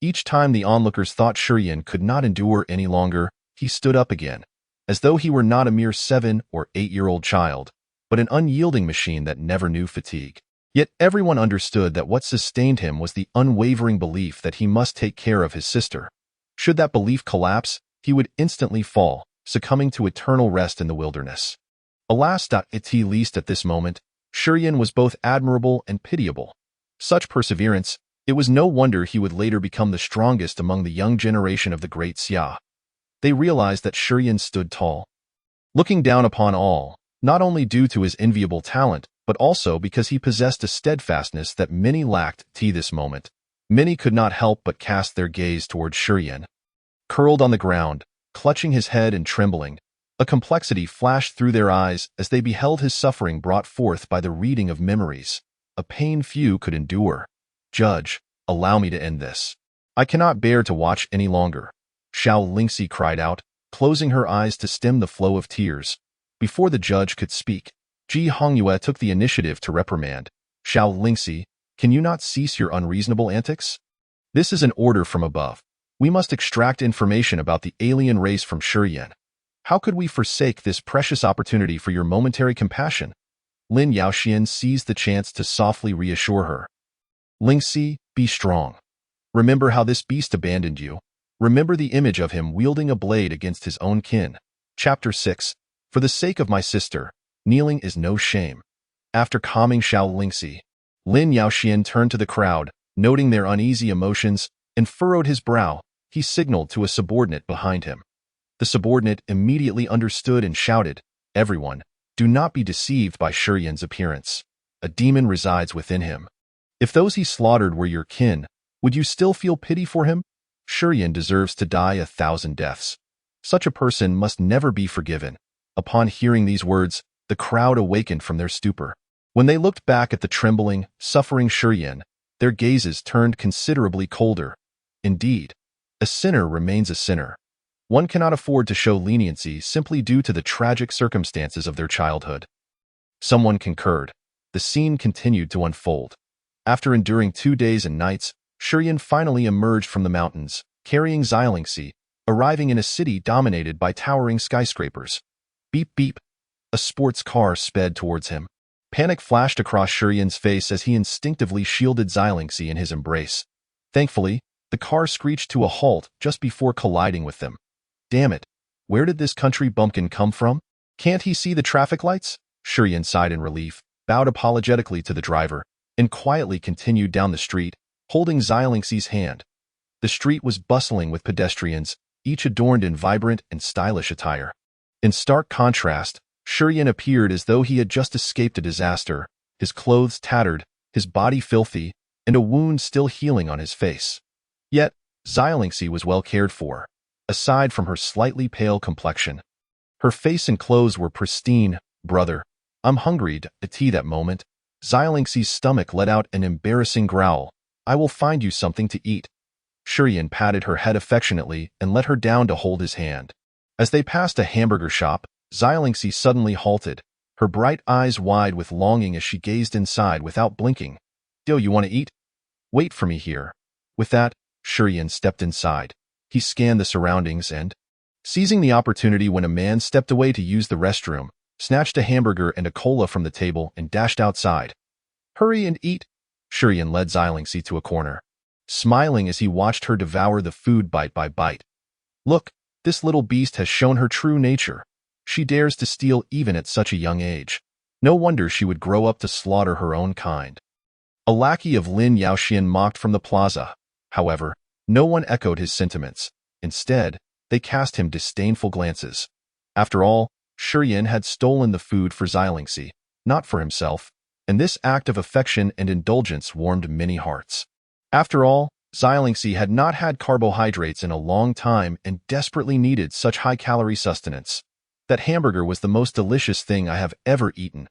Each time the onlookers thought Shurien could not endure any longer, he stood up again, as though he were not a mere 7- or 8-year-old child, but an unyielding machine that never knew fatigue. Yet everyone understood that what sustained him was the unwavering belief that he must take care of his sister. Should that belief collapse, he would instantly fall, succumbing to eternal rest in the wilderness. Alas, at least at this moment, Shurien was both admirable and pitiable. Such perseverance, it was no wonder he would later become the strongest among the young generation of the great Xia. They realized that Shurien stood tall, looking down upon all, not only due to his enviable talent, but also because he possessed a steadfastness that many lacked. This moment, many could not help but cast their gaze toward Shurien. Curled on the ground, clutching his head and trembling, a complexity flashed through their eyes as they beheld his suffering brought forth by the reading of memories, a pain few could endure. "Judge, allow me to end this. I cannot bear to watch any longer," Xiao Lingxi cried out, closing her eyes to stem the flow of tears. Before the judge could speak, Ji Hongyue took the initiative to reprimand. "Xiao Lingxi, can you not cease your unreasonable antics? This is an order from above. We must extract information about the alien race from Shurien. How could we forsake this precious opportunity for your momentary compassion?" Lin Yaoxian seized the chance to softly reassure her. "Lingxi, be strong. Remember how this beast abandoned you. Remember the image of him wielding a blade against his own kin." Chapter 6. For the sake of my sister, kneeling is no shame. After calming Xiao Lingxi, Lin Yaoxian turned to the crowd, noting their uneasy emotions, and furrowed his brow. He signaled to a subordinate behind him. The subordinate immediately understood and shouted, "Everyone, do not be deceived by Shurien's appearance. A demon resides within him. If those he slaughtered were your kin, would you still feel pity for him? Shurien deserves to die 1,000 deaths. Such a person must never be forgiven." Upon hearing these words, the crowd awakened from their stupor. When they looked back at the trembling, suffering Shurien, their gazes turned considerably colder. Indeed, a sinner remains a sinner. One cannot afford to show leniency simply due to the tragic circumstances of their childhood. Someone concurred. The scene continued to unfold. After enduring 2 days and nights, Shurien finally emerged from the mountains, carrying Xialingxi, arriving in a city dominated by towering skyscrapers. Beep beep. A sports car sped towards him. Panic flashed across Shurien's face as he instinctively shielded Xialingxi in his embrace. Thankfully, the car screeched to a halt just before colliding with them. Damn it, where did this country bumpkin come from? Can't he see the traffic lights? Shurien sighed in relief, bowed apologetically to the driver, and quietly continued down the street, holding Xialingxi's hand. The street was bustling with pedestrians, each adorned in vibrant and stylish attire. In stark contrast, Shurien appeared as though he had just escaped a disaster, his clothes tattered, his body filthy, and a wound still healing on his face. Yet, Xialingxi was well cared for, aside from her slightly pale complexion. Her face and clothes were pristine. "Brother, I'm hungry." At that moment, Xialingxi's stomach let out an embarrassing growl. "I will find you something to eat." Shurien patted her head affectionately and let her down to hold his hand. As they passed a hamburger shop, Xialingxi suddenly halted, her bright eyes wide with longing as she gazed inside without blinking. "Do you want to eat? Wait for me here." With that, Shurien stepped inside. He scanned the surroundings and, seizing the opportunity when a man stepped away to use the restroom, snatched a hamburger and a cola from the table and dashed outside. "Hurry and eat." Shurien led Xialingxi to a corner, smiling as he watched her devour the food bite by bite. Look, this little beast has shown her true nature. She dares to steal even at such a young age. No wonder she would grow up to slaughter her own kind. A lackey of Lin Yaoxian mocked from the plaza. However, no one echoed his sentiments. Instead, they cast him disdainful glances. After all, Shiyin had stolen the food for Xilingxi, not for himself, and this act of affection and indulgence warmed many hearts. After all, Xilingxi had not had carbohydrates in a long time and desperately needed such high-calorie sustenance. That hamburger was the most delicious thing I have ever eaten.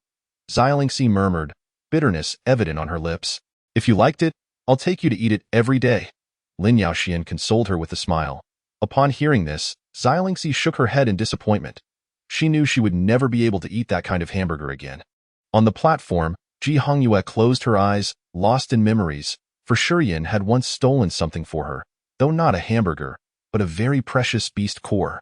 Xilingxi murmured, bitterness evident on her lips. If you liked it, I'll take you to eat it every day. Lin Yaoxian consoled her with a smile. Upon hearing this, Xilingxi shook her head in disappointment. She knew she would never be able to eat that kind of hamburger again. On the platform, Ji Hongyue closed her eyes, lost in memories, for Shiyin had once stolen something for her, though not a hamburger, but a very precious beast core.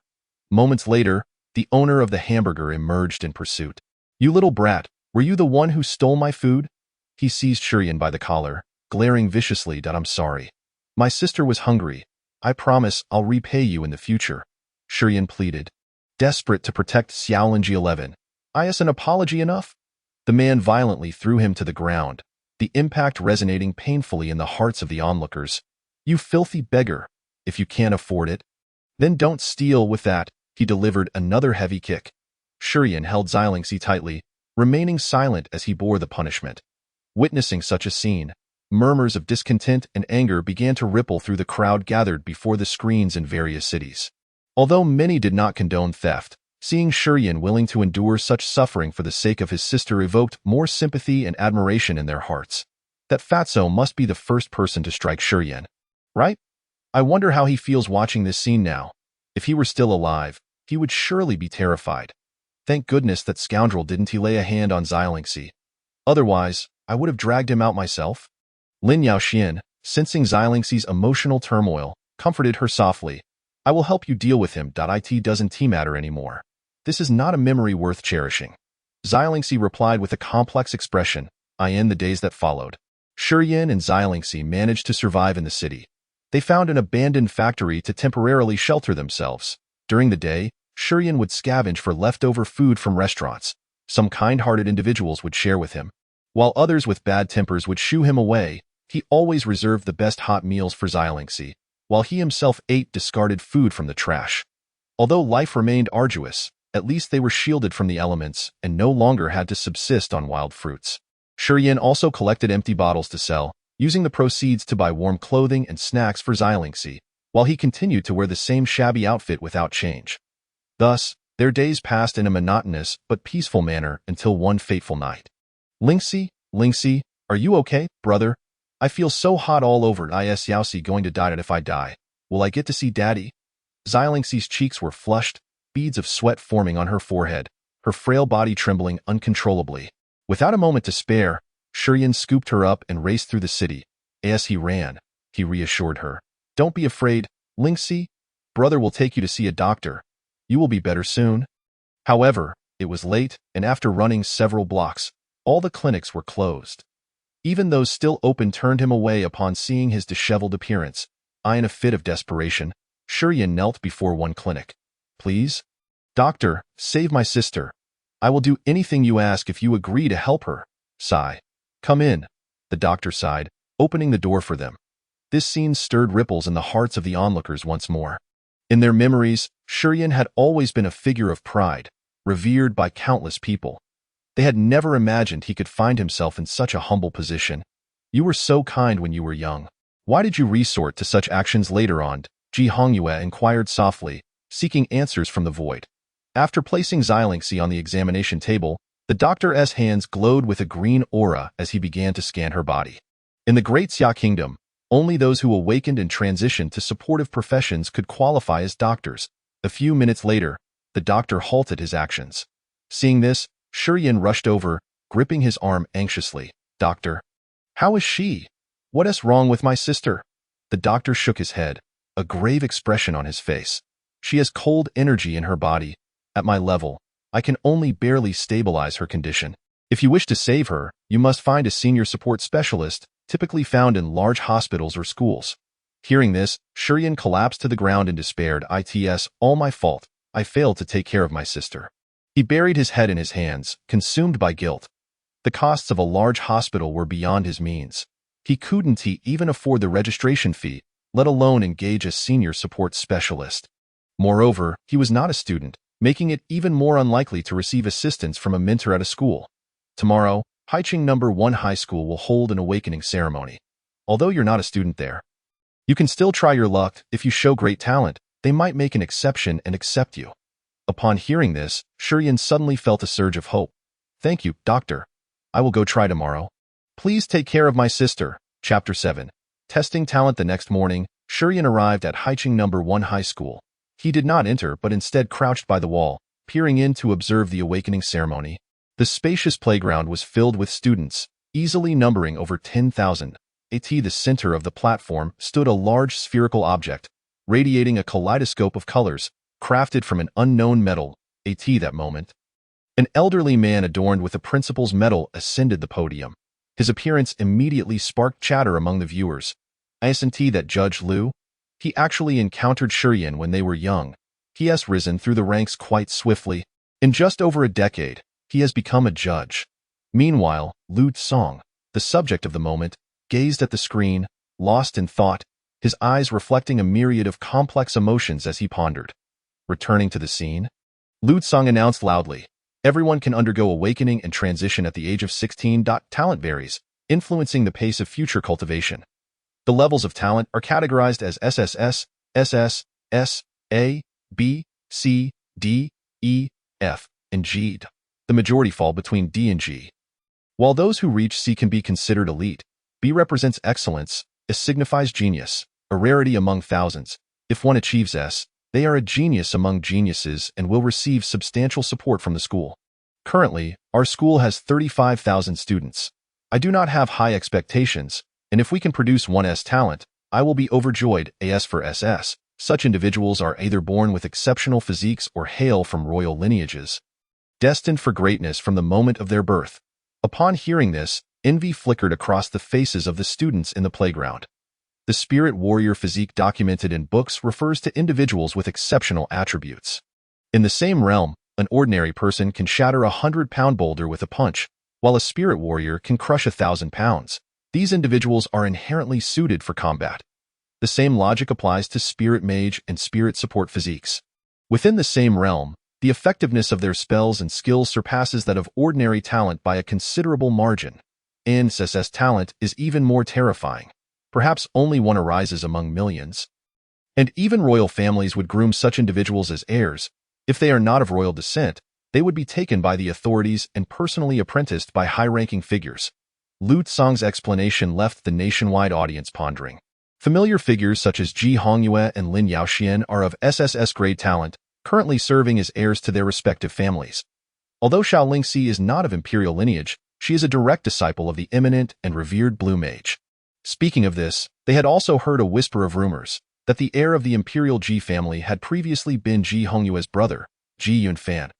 Moments later, the owner of the hamburger emerged in pursuit. You little brat, were you the one who stole my food? He seized Shiyin by the collar, glaring viciously that I'm sorry. My sister was hungry. I promise I'll repay you in the future. Shiyin pleaded. Desperate to protect Xiaolingji 11. Is an apology enough? The man violently threw him to the ground, the impact resonating painfully in the hearts of the onlookers. You filthy beggar. If you can't afford it, then don't steal. With that, he delivered another heavy kick. Shiyin held Xilingxi tightly, remaining silent as he bore the punishment. Witnessing such a scene, murmurs of discontent and anger began to ripple through the crowd gathered before the screens in various cities. Although many did not condone theft, seeing Shiyin willing to endure such suffering for the sake of his sister evoked more sympathy and admiration in their hearts. That fatso must be the first person to strike Shiyin, right? I wonder how he feels watching this scene now. If he were still alive, he would surely be terrified. Thank goodness that scoundrel didn't lay a hand on Xilingxi. Otherwise, I would have dragged him out myself. Lin Yaoxian, sensing Xilingxi's emotional turmoil, comforted her softly. I will help you deal with him. It doesn't matter anymore. This is not a memory worth cherishing. Xilingxi replied with a complex expression. In the days that followed, Shiyin and Xilingxi managed to survive in the city. They found an abandoned factory to temporarily shelter themselves. During the day, Shiyin would scavenge for leftover food from restaurants. Some kind-hearted individuals would share with him, while others with bad tempers would shoo him away. He always reserved the best hot meals for Xilingxi, while he himself ate discarded food from the trash. Although life remained arduous, at least they were shielded from the elements and no longer had to subsist on wild fruits. Shiyin also collected empty bottles to sell, using the proceeds to buy warm clothing and snacks for Xilingxi, while he continued to wear the same shabby outfit without change. Thus, their days passed in a monotonous but peaceful manner until one fateful night. Lingxi, are you okay, brother? I feel so hot all over. Is Yaoxi going to die? If I die, will I get to see Daddy? Xilingxi's cheeks were flushed, beads of sweat forming on her forehead, her frail body trembling uncontrollably. Without a moment to spare, Shiyin scooped her up and raced through the city. As he ran, he reassured her. Don't be afraid, Lingxi. Brother will take you to see a doctor. You will be better soon. However, it was late, and after running several blocks, all the clinics were closed. Even those still open turned him away upon seeing his disheveled appearance. In a fit of desperation, Shiyin knelt before one clinic. Please? Doctor, save my sister. I will do anything you ask if you agree to help her. Sigh. Come in, the doctor sighed, opening the door for them. This scene stirred ripples in the hearts of the onlookers once more. In their memories, Shiyin had always been a figure of pride, revered by countless people. They had never imagined he could find himself in such a humble position. You were so kind when you were young. Why did you resort to such actions later on? Ji Hongyue inquired softly, seeking answers from the void. After placing Xilingxi on the examination table, the doctor's hands glowed with a green aura as he began to scan her body. In the Great Xia Kingdom, only those who awakened and transitioned to supportive professions could qualify as doctors. A few minutes later, the doctor halted his actions. Seeing this, Shiyin rushed over, gripping his arm anxiously. Doctor, how is she? What is wrong with my sister? The doctor shook his head, a grave expression on his face. She has cold energy in her body. At my level, I can only barely stabilize her condition. If you wish to save her, you must find a senior support specialist, typically found in large hospitals or schools. Hearing this, Shurian collapsed to the ground in despair. "It's all my fault. I failed to take care of my sister." He buried his head in his hands, consumed by guilt. The costs of a large hospital were beyond his means. He couldn't even afford the registration fee, let alone engage a senior support specialist. Moreover, he was not a student, making it even more unlikely to receive assistance from a mentor at a school. Tomorrow, Haiching No. 1 High School will hold an awakening ceremony. Although you're not a student there, you can still try your luck. If you show great talent, they might make an exception and accept you. Upon hearing this, Shurian suddenly felt a surge of hope. "Thank you, doctor. I will go try tomorrow. Please take care of my sister." Chapter 7. Testing talent. The next morning, Shurian arrived at Haiching No. 1 High School. He did not enter but instead crouched by the wall, peering in to observe the awakening ceremony. The spacious playground was filled with students, easily numbering over 10,000. At the center of the platform stood a large spherical object, radiating a kaleidoscope of colors, crafted from an unknown metal. At that moment, an elderly man adorned with the principal's medal ascended the podium. His appearance immediately sparked chatter among the viewers. "Isn't that Judge Liu? He actually encountered Shurian when they were young. He has risen through the ranks quite swiftly. In just over a decade, he has become a judge." Meanwhile, Lu Tsong, the subject of the moment, gazed at the screen, lost in thought, his eyes reflecting a myriad of complex emotions as he pondered. Returning to the scene, Lu Tsong announced loudly, "Everyone can undergo awakening and transition at the age of 16. Talent varies, influencing the pace of future cultivation. The levels of talent are categorized as SSS, SS, S, A, B, C, D, E, F, and G. The majority fall between D and G. While those who reach C can be considered elite, B represents excellence, S signifies genius, a rarity among thousands. If one achieves S, they are a genius among geniuses and will receive substantial support from the school. Currently, our school has 35,000 students. I do not have high expectations, and if we can produce one S talent, I will be overjoyed. As for SS, such individuals are either born with exceptional physiques or hail from royal lineages, destined for greatness from the moment of their birth." Upon hearing this, envy flickered across the faces of the students in the playground. The spirit warrior physique documented in books refers to individuals with exceptional attributes. In the same realm, an ordinary person can shatter a 100-pound boulder with a punch, while a spirit warrior can crush 1,000 pounds. These individuals are inherently suited for combat. The same logic applies to spirit mage and spirit support physiques. Within the same realm, the effectiveness of their spells and skills surpasses that of ordinary talent by a considerable margin. SS talent is even more terrifying. Perhaps only one arises among millions. And even royal families would groom such individuals as heirs. If they are not of royal descent, they would be taken by the authorities and personally apprenticed by high-ranking figures. Lu Tsong's explanation left the nationwide audience pondering. Familiar figures such as Ji Hongyue and Lin Yaoxian are of SSS-grade talent, currently serving as heirs to their respective families. Although Xiao Lingxi is not of imperial lineage, she is a direct disciple of the eminent and revered Blue Mage. Speaking of this, they had also heard a whisper of rumors that the heir of the imperial Ji family had previously been Ji Hongyue's brother, Ji Yunfan.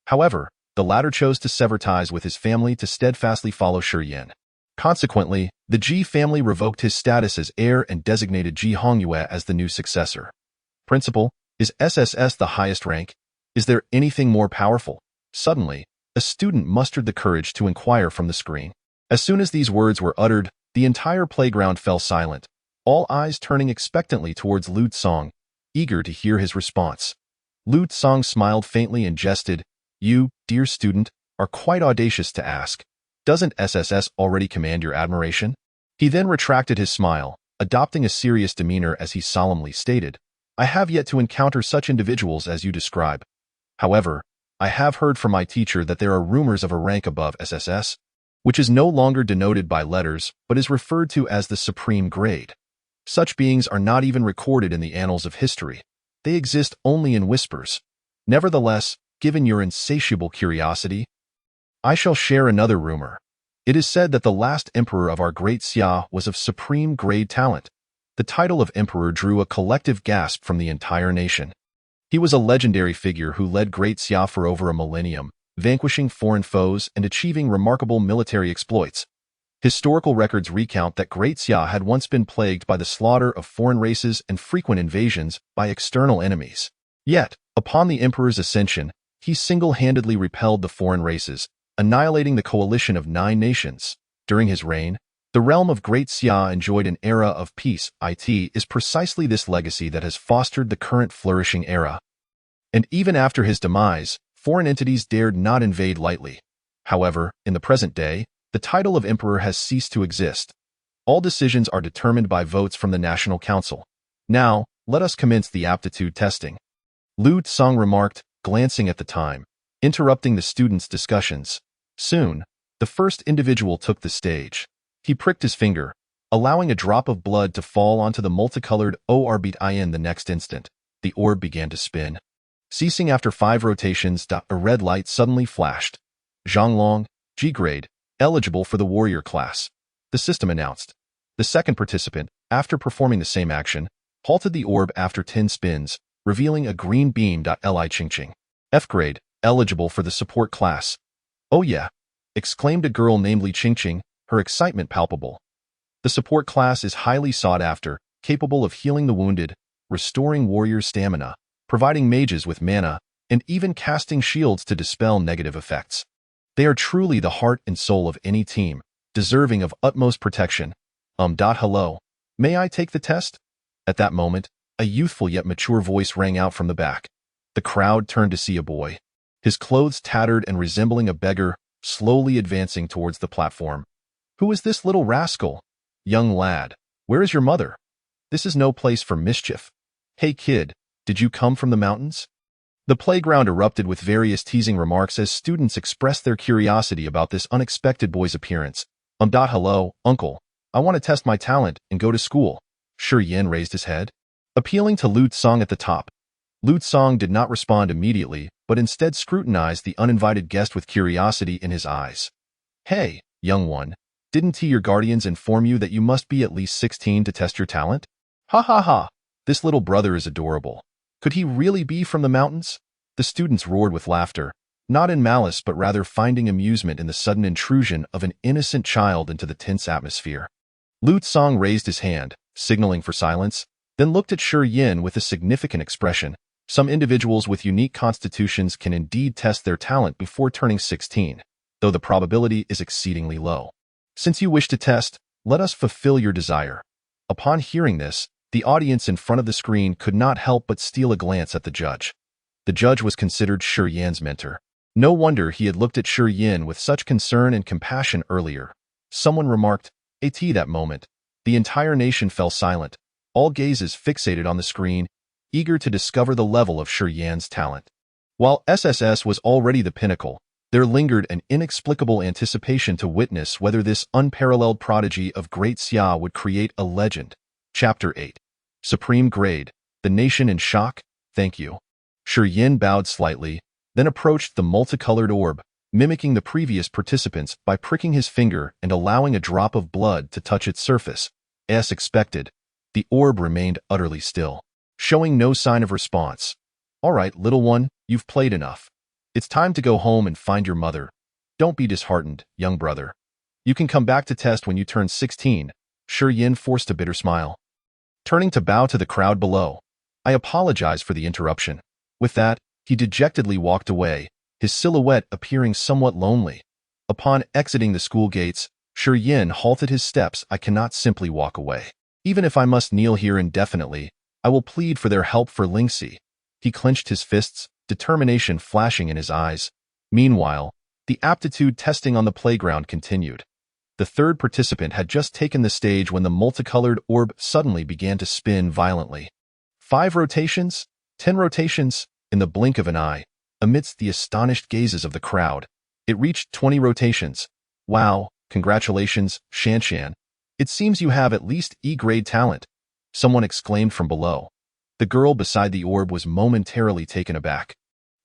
However, the latter chose to sever ties with his family to steadfastly follow Shurian. Consequently, the Ji family revoked his status as heir and designated Ji Hongyue as the new successor. Principal, is SSS the highest rank? Is there anything more powerful? Suddenly, a student mustered the courage to inquire from the screen. As soon as these words were uttered, the entire playground fell silent, all eyes turning expectantly towards Lu Tsong, eager to hear his response. Lu Tsong smiled faintly and jested, "You, dear student, are quite audacious to ask. Doesn't SSS already command your admiration?" He then retracted his smile, adopting a serious demeanor as he solemnly stated, "I have yet to encounter such individuals as you describe. However, I have heard from my teacher that there are rumors of a rank above SSS, which is no longer denoted by letters but is referred to as the supreme grade. Such beings are not even recorded in the annals of history. They exist only in whispers. Nevertheless, given your insatiable curiosity, I shall share another rumor. It is said that the last emperor of our great Xia was of supreme grade talent. The title of emperor drew a collective gasp from the entire nation. He was a legendary figure who led Great Xia for over a millennium, vanquishing foreign foes and achieving remarkable military exploits. Historical records recount that Great Xia had once been plagued by the slaughter of foreign races and frequent invasions by external enemies. Yet, upon the emperor's ascension, he single-handedly repelled the foreign races, annihilating the coalition of 9 nations. During his reign, the realm of Great Xia enjoyed an era of peace. It is precisely this legacy that has fostered the current flourishing era. And even after his demise, foreign entities dared not invade lightly. However, in the present day, the title of emperor has ceased to exist. All decisions are determined by votes from the National Council. Now, let us commence the aptitude testing. Lu Tsang remarked, glancing at the time, interrupting the students' discussions. Soon, the first individual took the stage. He pricked his finger, allowing a drop of blood to fall onto the multicolored orb. In the next instant, the orb began to spin. Ceasing after 5 rotations, a red light suddenly flashed. Zhonglong, G-grade, eligible for the warrior class. The system announced. The second participant, after performing the same action, halted the orb after 10 spins, revealing a green beam. Li Qingqing, F-grade, eligible for the support class. Oh yeah, exclaimed a girl named Li Qingqing, her excitement palpable. The support class is highly sought after, capable of healing the wounded, restoring warriors' stamina, providing mages with mana, and even casting shields to dispel negative effects. They are truly the heart and soul of any team, deserving of utmost protection. Hello. May I take the test? At that moment, a youthful yet mature voice rang out from the back. The crowd turned to see a boy, his clothes tattered and resembling a beggar, slowly advancing towards the platform. Who is this little rascal? Young lad, where is your mother? This is no place for mischief. Hey kid, did you come from the mountains? The playground erupted with various teasing remarks as students expressed their curiosity about this unexpected boy's appearance. Hello, uncle. I want to test my talent and go to school. Shi Yin raised his head, appealing to Lu Tsang at the top. Lu Tsang did not respond immediately, but instead scrutinized the uninvited guest with curiosity in his eyes. Hey, young one, didn't your guardians inform you that you must be at least 16 to test your talent? Ha ha ha, this little brother is adorable. Could he really be from the mountains? The students roared with laughter, not in malice but rather finding amusement in the sudden intrusion of an innocent child into the tense atmosphere. Lu Tsang raised his hand, signaling for silence, then looked at Shi Yin with a significant expression. Some individuals with unique constitutions can indeed test their talent before turning 16, though the probability is exceedingly low. Since you wish to test, let us fulfill your desire. Upon hearing this, the audience in front of the screen could not help but steal a glance at the judge. The judge was considered Shi Yin's mentor. No wonder he had looked at Shi Yin with such concern and compassion earlier. Someone remarked, "At that moment, the entire nation fell silent, all gazes fixated on the screen, eager to discover the level of Shi Yin's talent." While SSS was already the pinnacle, there lingered an inexplicable anticipation to witness whether this unparalleled prodigy of Great Xia would create a legend. Chapter 8. Supreme Grade. The Nation in Shock? Thank you. Shi Yin bowed slightly, then approached the multicolored orb, mimicking the previous participants by pricking his finger and allowing a drop of blood to touch its surface. As expected, the orb remained utterly still, showing no sign of response. All right, little one, you've played enough. It's time to go home and find your mother. Don't be disheartened, young brother. You can come back to test when you turn 16. Shi Yin forced a bitter smile, turning to bow to the crowd below. I apologize for the interruption. With that, he dejectedly walked away, his silhouette appearing somewhat lonely. Upon exiting the school gates, Shi Yin halted his steps. I cannot simply walk away. Even if I must kneel here indefinitely, I will plead for their help for Lingxi. He clenched his fists, determination flashing in his eyes. Meanwhile, the aptitude testing on the playground continued. The third participant had just taken the stage when the multicolored orb suddenly began to spin violently. 5 rotations? 10 rotations? In the blink of an eye, amidst the astonished gazes of the crowd, it reached 20 rotations. Wow, congratulations, Shanshan. It seems you have at least E-grade talent, someone exclaimed from below. The girl beside the orb was momentarily taken aback,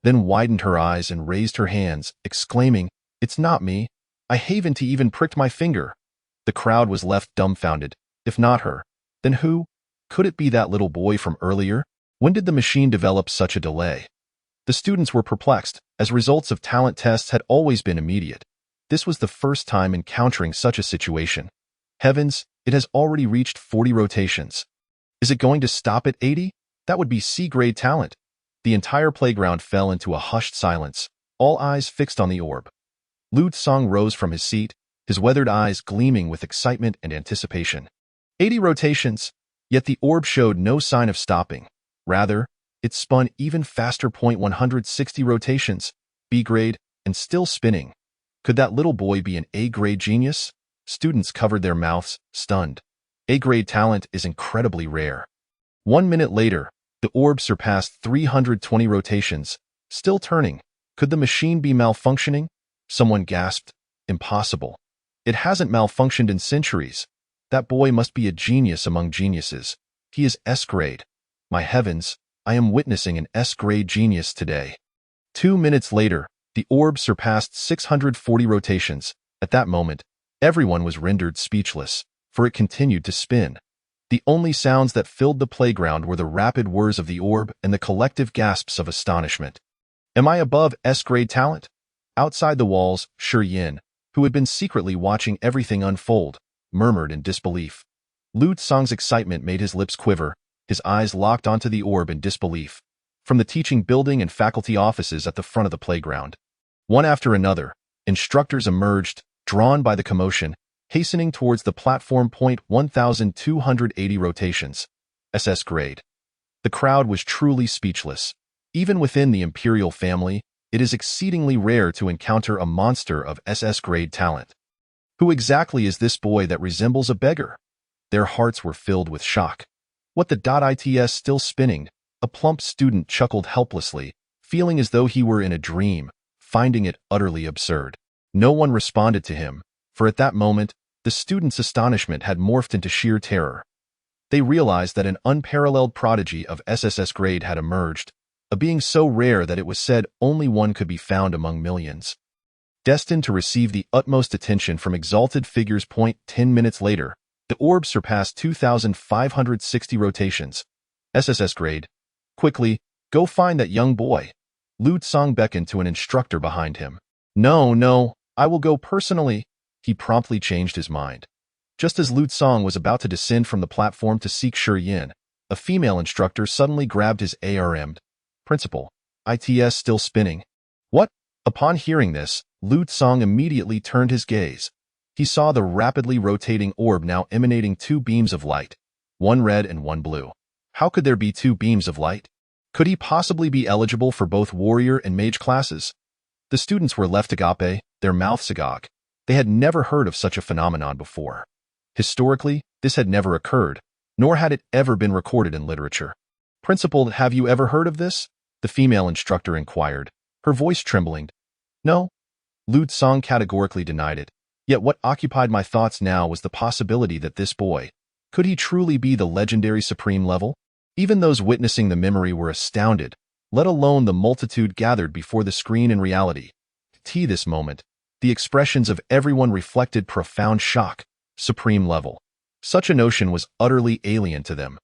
then widened her eyes and raised her hands, exclaiming, "It's not me. I haven't even pricked my finger." The crowd was left dumbfounded. If not her, then who? Could it be that little boy from earlier? When did the machine develop such a delay? The students were perplexed, as results of talent tests had always been immediate. This was the first time encountering such a situation. Heavens, it has already reached 40 rotations. Is it going to stop at 80? That would be C-grade talent. The entire playground fell into a hushed silence, all eyes fixed on the orb. Lu Tsang rose from his seat, his weathered eyes gleaming with excitement and anticipation. 80 rotations, yet the orb showed no sign of stopping. Rather, it spun even faster. 160 rotations, B-grade, and still spinning. Could that little boy be an A-grade genius? Students covered their mouths, stunned. A-grade talent is incredibly rare. 1 minute later, the orb surpassed 320 rotations, still turning. Could the machine be malfunctioning? Someone gasped. Impossible. It hasn't malfunctioned in centuries. That boy must be a genius among geniuses. He is S-grade. My heavens, I am witnessing an S-grade genius today. 2 minutes later, the orb surpassed 640 rotations. At that moment, everyone was rendered speechless, for it continued to spin. The only sounds that filled the playground were the rapid whirs of the orb and the collective gasps of astonishment. Am I above S-grade talent? Outside the walls, Shi Yin, who had been secretly watching everything unfold, murmured in disbelief. Lu Tsang's excitement made his lips quiver, his eyes locked onto the orb in disbelief. From the teaching building and faculty offices at the front of the playground, one after another, instructors emerged, drawn by the commotion, hastening towards the platform. 1,280 rotations. SS grade. The crowd was truly speechless. Even within the imperial family, it is exceedingly rare to encounter a monster of SS grade talent. Who exactly is this boy that resembles a beggar? Their hearts were filled with shock. What the .its still spinning? A plump student chuckled helplessly, feeling as though he were in a dream, finding it utterly absurd. No one responded to him, for at that moment, the students' astonishment had morphed into sheer terror. They realized that an unparalleled prodigy of SSS grade had emerged, a being so rare that it was said only one could be found among millions. Destined to receive the utmost attention from exalted figures. 10 minutes later, the orb surpassed 2,560 rotations. SSS grade. Quickly, go find that young boy. Lu Tsang beckoned to an instructor behind him. No, I will go personally. He promptly changed his mind. Just as Lu Tsang was about to descend from the platform to seek Shi Yin, a female instructor suddenly grabbed his arm. Principal, ITS still spinning. What? Upon hearing this, Lu Tsang immediately turned his gaze. He saw the rapidly rotating orb now emanating two beams of light, one red and one blue. How could there be two beams of light? Could he possibly be eligible for both warrior and mage classes? The students were left agape, their mouths agog. They had never heard of such a phenomenon before. Historically, this had never occurred, nor had it ever been recorded in literature. Principal, have you ever heard of this? The female instructor inquired, her voice trembling. No. Lu Tsang categorically denied it. Yet what occupied my thoughts now was the possibility that this boy, could he truly be the legendary supreme level? Even those witnessing the memory were astounded, let alone the multitude gathered before the screen in reality. This moment, the expressions of everyone reflected profound shock. Supreme level. Such a notion was utterly alien to them.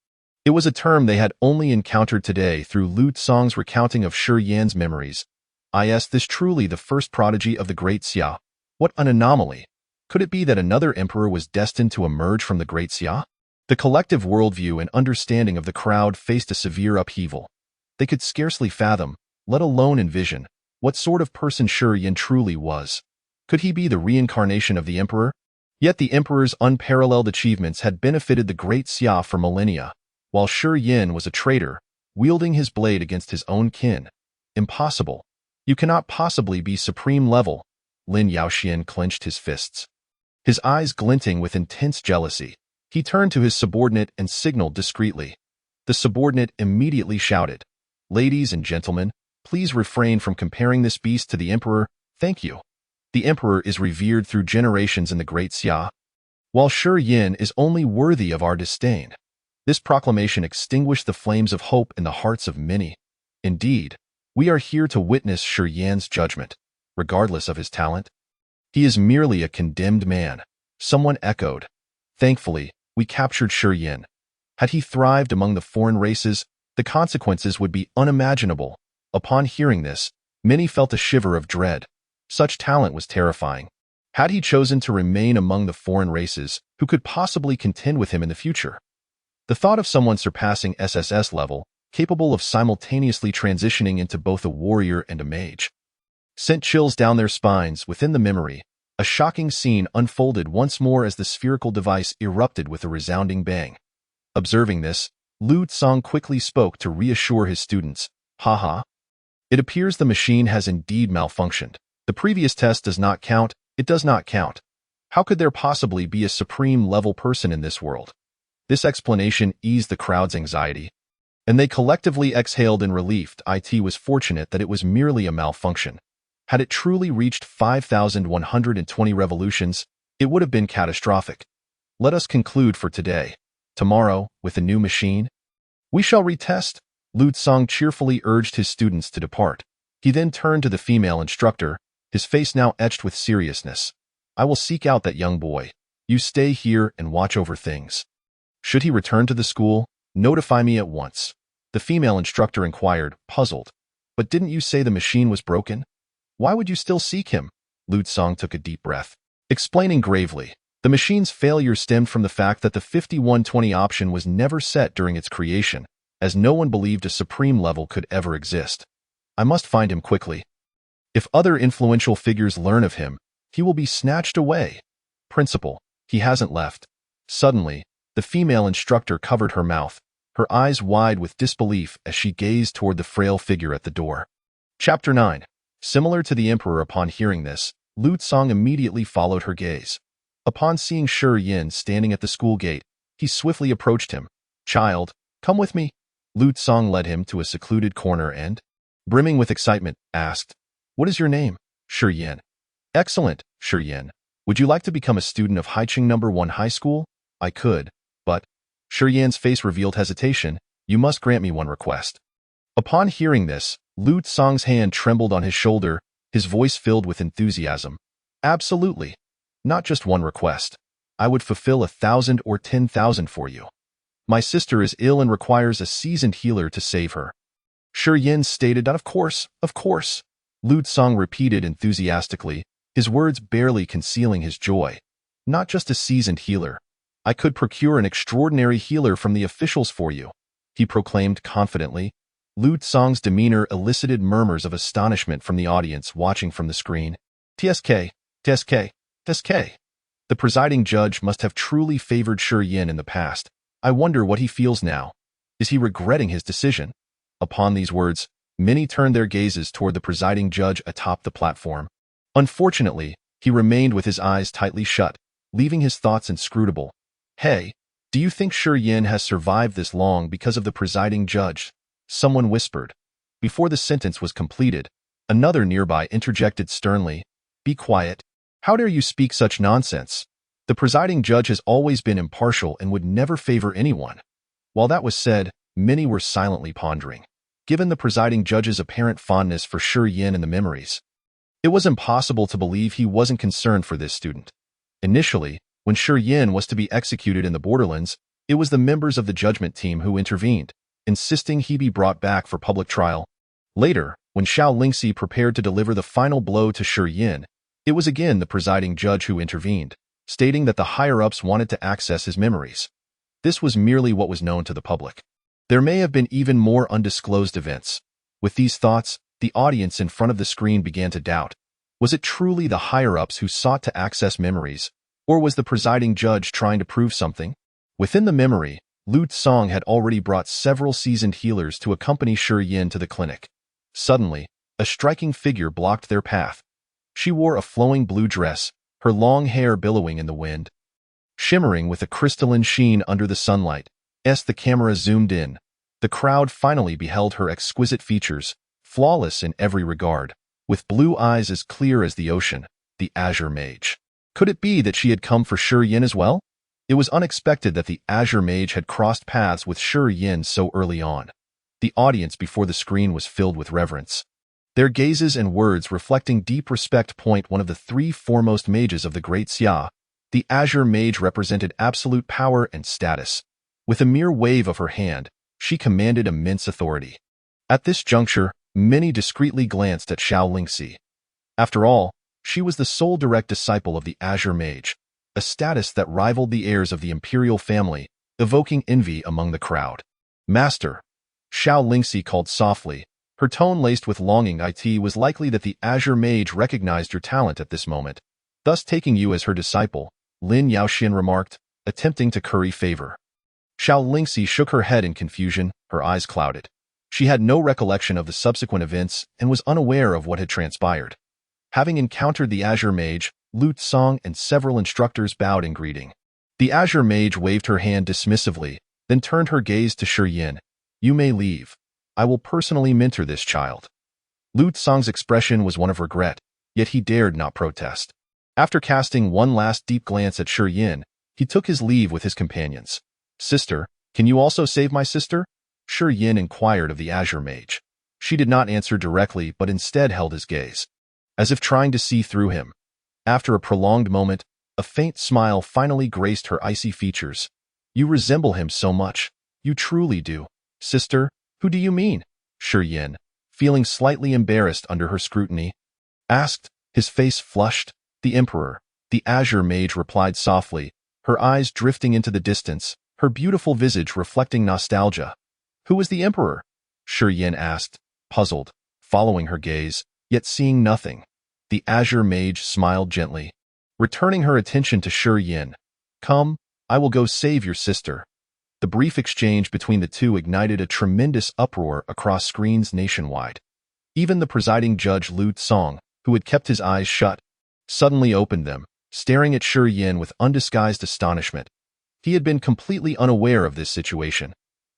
It was a term they had only encountered today through Lu Tsang's recounting of Shi Yan's memories. Is this truly the first prodigy of the Great Xia? What an anomaly! Could it be that another emperor was destined to emerge from the Great Xia? The collective worldview and understanding of the crowd faced a severe upheaval. They could scarcely fathom, let alone envision, what sort of person Shi Yan truly was. Could he be the reincarnation of the emperor? Yet the emperor's unparalleled achievements had benefited the Great Xia for millennia, while Shi Yan was a traitor, wielding his blade against his own kin. Impossible. You cannot possibly be supreme level. Lin Yaoxian clenched his fists. His eyes glinting with intense jealousy, he turned to his subordinate and signaled discreetly. The subordinate immediately shouted, "Ladies and gentlemen, please refrain from comparing this beast to the emperor. Thank you. The emperor is revered through generations in the Great Xia, while Shi Yan is only worthy of our disdain." This proclamation extinguished the flames of hope in the hearts of many. Indeed, we are here to witness Shi Yan's judgment, regardless of his talent. He is merely a condemned man, someone echoed. Thankfully, we captured Shi Yan. Had he thrived among the foreign races, the consequences would be unimaginable. Upon hearing this, many felt a shiver of dread. Such talent was terrifying. Had he chosen to remain among the foreign races who could possibly contend with him in the future? The thought of someone surpassing SSS level, capable of simultaneously transitioning into both a warrior and a mage, sent chills down their spines. Within the memory, a shocking scene unfolded once more as the spherical device erupted with a resounding bang. Observing this, Lu Tsang quickly spoke to reassure his students. Haha. It appears the machine has indeed malfunctioned. The previous test does not count. It does not count. How could there possibly be a supreme-level person in this world? This explanation eased the crowd's anxiety, and they collectively exhaled in relief. It was fortunate that it was merely a malfunction. Had it truly reached 5,120 revolutions, it would have been catastrophic. Let us conclude for today. Tomorrow, with a new machine, we shall retest. Lu Tsang cheerfully urged his students to depart. He then turned to the female instructor, his face now etched with seriousness. I will seek out that young boy. You stay here and watch over things. Should he return to the school, notify me at once. The female instructor inquired, puzzled. But didn't you say the machine was broken? Why would you still seek him? Lu Tsang took a deep breath, explaining gravely. The machine's failure stemmed from the fact that the 5120 option was never set during its creation, as no one believed a supreme level could ever exist. I must find him quickly. If other influential figures learn of him, he will be snatched away. Principal, he hasn't left. Suddenly, the female instructor covered her mouth, her eyes wide with disbelief as she gazed toward the frail figure at the door. Chapter 9. Similar to the emperor, upon hearing this, Lu Tsang immediately followed her gaze. Upon seeing Shi Yin standing at the school gate, he swiftly approached him. Child, come with me. Lu Tsang led him to a secluded corner and, brimming with excitement, asked, What is your name? Shi Yin. Excellent, Shi Yin. Would you like to become a student of Haicheng No. 1 High School? I could, but... Shi Yin's face revealed hesitation. You must grant me one request. Upon hearing this, Lu Tsang's hand trembled on his shoulder, his voice filled with enthusiasm. Absolutely. Not just one request. I would fulfill 1,000 or 10,000 for you. My sister is ill and requires a seasoned healer to save her. Shi Yin stated, Of course. Lu Tsang repeated enthusiastically, his words barely concealing his joy. Not just a seasoned healer. I could procure an extraordinary healer from the officials for you, he proclaimed confidently. Lu Tsang's demeanor elicited murmurs of astonishment from the audience watching from the screen. TSK. The presiding judge must have truly favored Shi Yin in the past. I wonder what he feels now. Is he regretting his decision? Upon these words, many turned their gazes toward the presiding judge atop the platform. Unfortunately, he remained with his eyes tightly shut, leaving his thoughts inscrutable. Hey, do you think Shi Yin has survived this long because of the presiding judge? Someone whispered. Before the sentence was completed, another nearby interjected sternly. Be quiet. How dare you speak such nonsense? The presiding judge has always been impartial and would never favor anyone. While that was said, many were silently pondering. Given the presiding judge's apparent fondness for Shi Yin and the memories, it was impossible to believe he wasn't concerned for this student. Initially, when Shi Yin was to be executed in the borderlands, it was the members of the judgment team who intervened, insisting he be brought back for public trial. Later, when Xiao Lingxi prepared to deliver the final blow to Shi Yin, it was again the presiding judge who intervened, stating that the higher-ups wanted to access his memories. This was merely what was known to the public. There may have been even more undisclosed events. With these thoughts, the audience in front of the screen began to doubt. Was it truly the higher-ups who sought to access memories, or was the presiding judge trying to prove something? Within the memory, Lu Tsang had already brought several seasoned healers to accompany Shi Yin to the clinic. Suddenly, a striking figure blocked their path. She wore a flowing blue dress, her long hair billowing in the wind, shimmering with a crystalline sheen under the sunlight. As the camera zoomed in, the crowd finally beheld her exquisite features, flawless in every regard, with blue eyes as clear as the ocean, the Azure Mage. Could it be that she had come for Shi Yin as well? It was unexpected that the Azure Mage had crossed paths with Shi Yin so early on. The audience before the screen was filled with reverence, their gazes and words reflecting deep respect. One of the three foremost mages of the Great Xia, the Azure Mage represented absolute power and status. With a mere wave of her hand, she commanded immense authority. At this juncture, many discreetly glanced at Xiao Lingxi. After all, She was the sole direct disciple of the Azure Mage, a status that rivaled the heirs of the imperial family, evoking envy among the crowd. "Master," Xiao Lingxi called softly, her tone laced with longing. It was likely that the Azure Mage recognized your talent at this moment, thus taking you as her disciple, Lin Yaoxian remarked, attempting to curry favor. Xiao Lingxi shook her head in confusion, her eyes clouded. She had no recollection of the subsequent events and was unaware of what had transpired. Having encountered the Azure Mage, Lu Tsong and several instructors bowed in greeting. The Azure Mage waved her hand dismissively, then turned her gaze to Shi Yin. "You may leave. I will personally mentor this child." Lu Tsong's expression was one of regret, yet he dared not protest. After casting one last deep glance at Shi Yin, he took his leave with his companions. "Sister, can you also save my sister?" Shi Yin inquired of the Azure Mage. She did not answer directly, but instead held his gaze, as if trying to see through him. After a prolonged moment, a faint smile finally graced her icy features. "You resemble him so much. You truly do." "Sister, who do you mean?" Shi Yin, feeling slightly embarrassed under her scrutiny, asked, his face flushed. "The Emperor," the Azure Mage replied softly, her eyes drifting into the distance, her beautiful visage reflecting nostalgia. "Who is the Emperor?" Shi Yin asked, puzzled, following her gaze, yet seeing nothing. The Azure Mage smiled gently, returning her attention to Shi Yin. "Come, I will go save your sister." The brief exchange between the two ignited a tremendous uproar across screens nationwide. Even the presiding judge Lu Tsong, who had kept his eyes shut, suddenly opened them, staring at Shi Yin with undisguised astonishment. He had been completely unaware of this situation.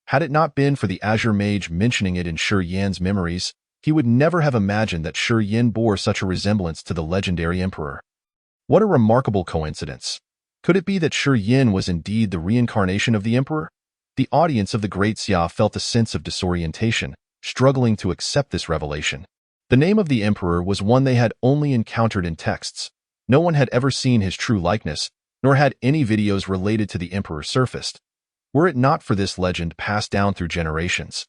Had it not been for the Azure Mage mentioning it in Shi Yin's memories, he would never have imagined that Shi Yin bore such a resemblance to the legendary emperor. What a remarkable coincidence. Could it be that Shi Yin was indeed the reincarnation of the emperor? The audience of the Great Xia felt a sense of disorientation, struggling to accept this revelation. The name of the emperor was one they had only encountered in texts. No one had ever seen his true likeness, nor had any videos related to the emperor surfaced. Were it not for this legend passed down through generations,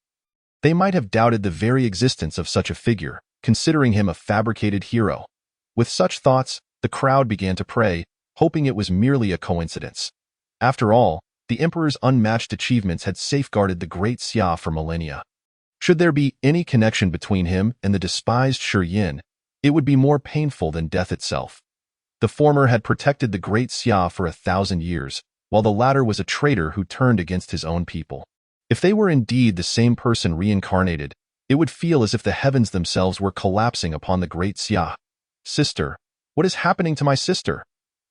they might have doubted the very existence of such a figure, considering him a fabricated hero. With such thoughts, the crowd began to pray, hoping it was merely a coincidence. After all, the emperor's unmatched achievements had safeguarded the Great Xia for millennia. Should there be any connection between him and the despised Shi Yin, it would be more painful than death itself. The former had protected the Great Xia for 1,000 years, while the latter was a traitor who turned against his own people. If they were indeed the same person reincarnated, it would feel as if the heavens themselves were collapsing upon the Great Xia. "Sister, what is happening to my sister?"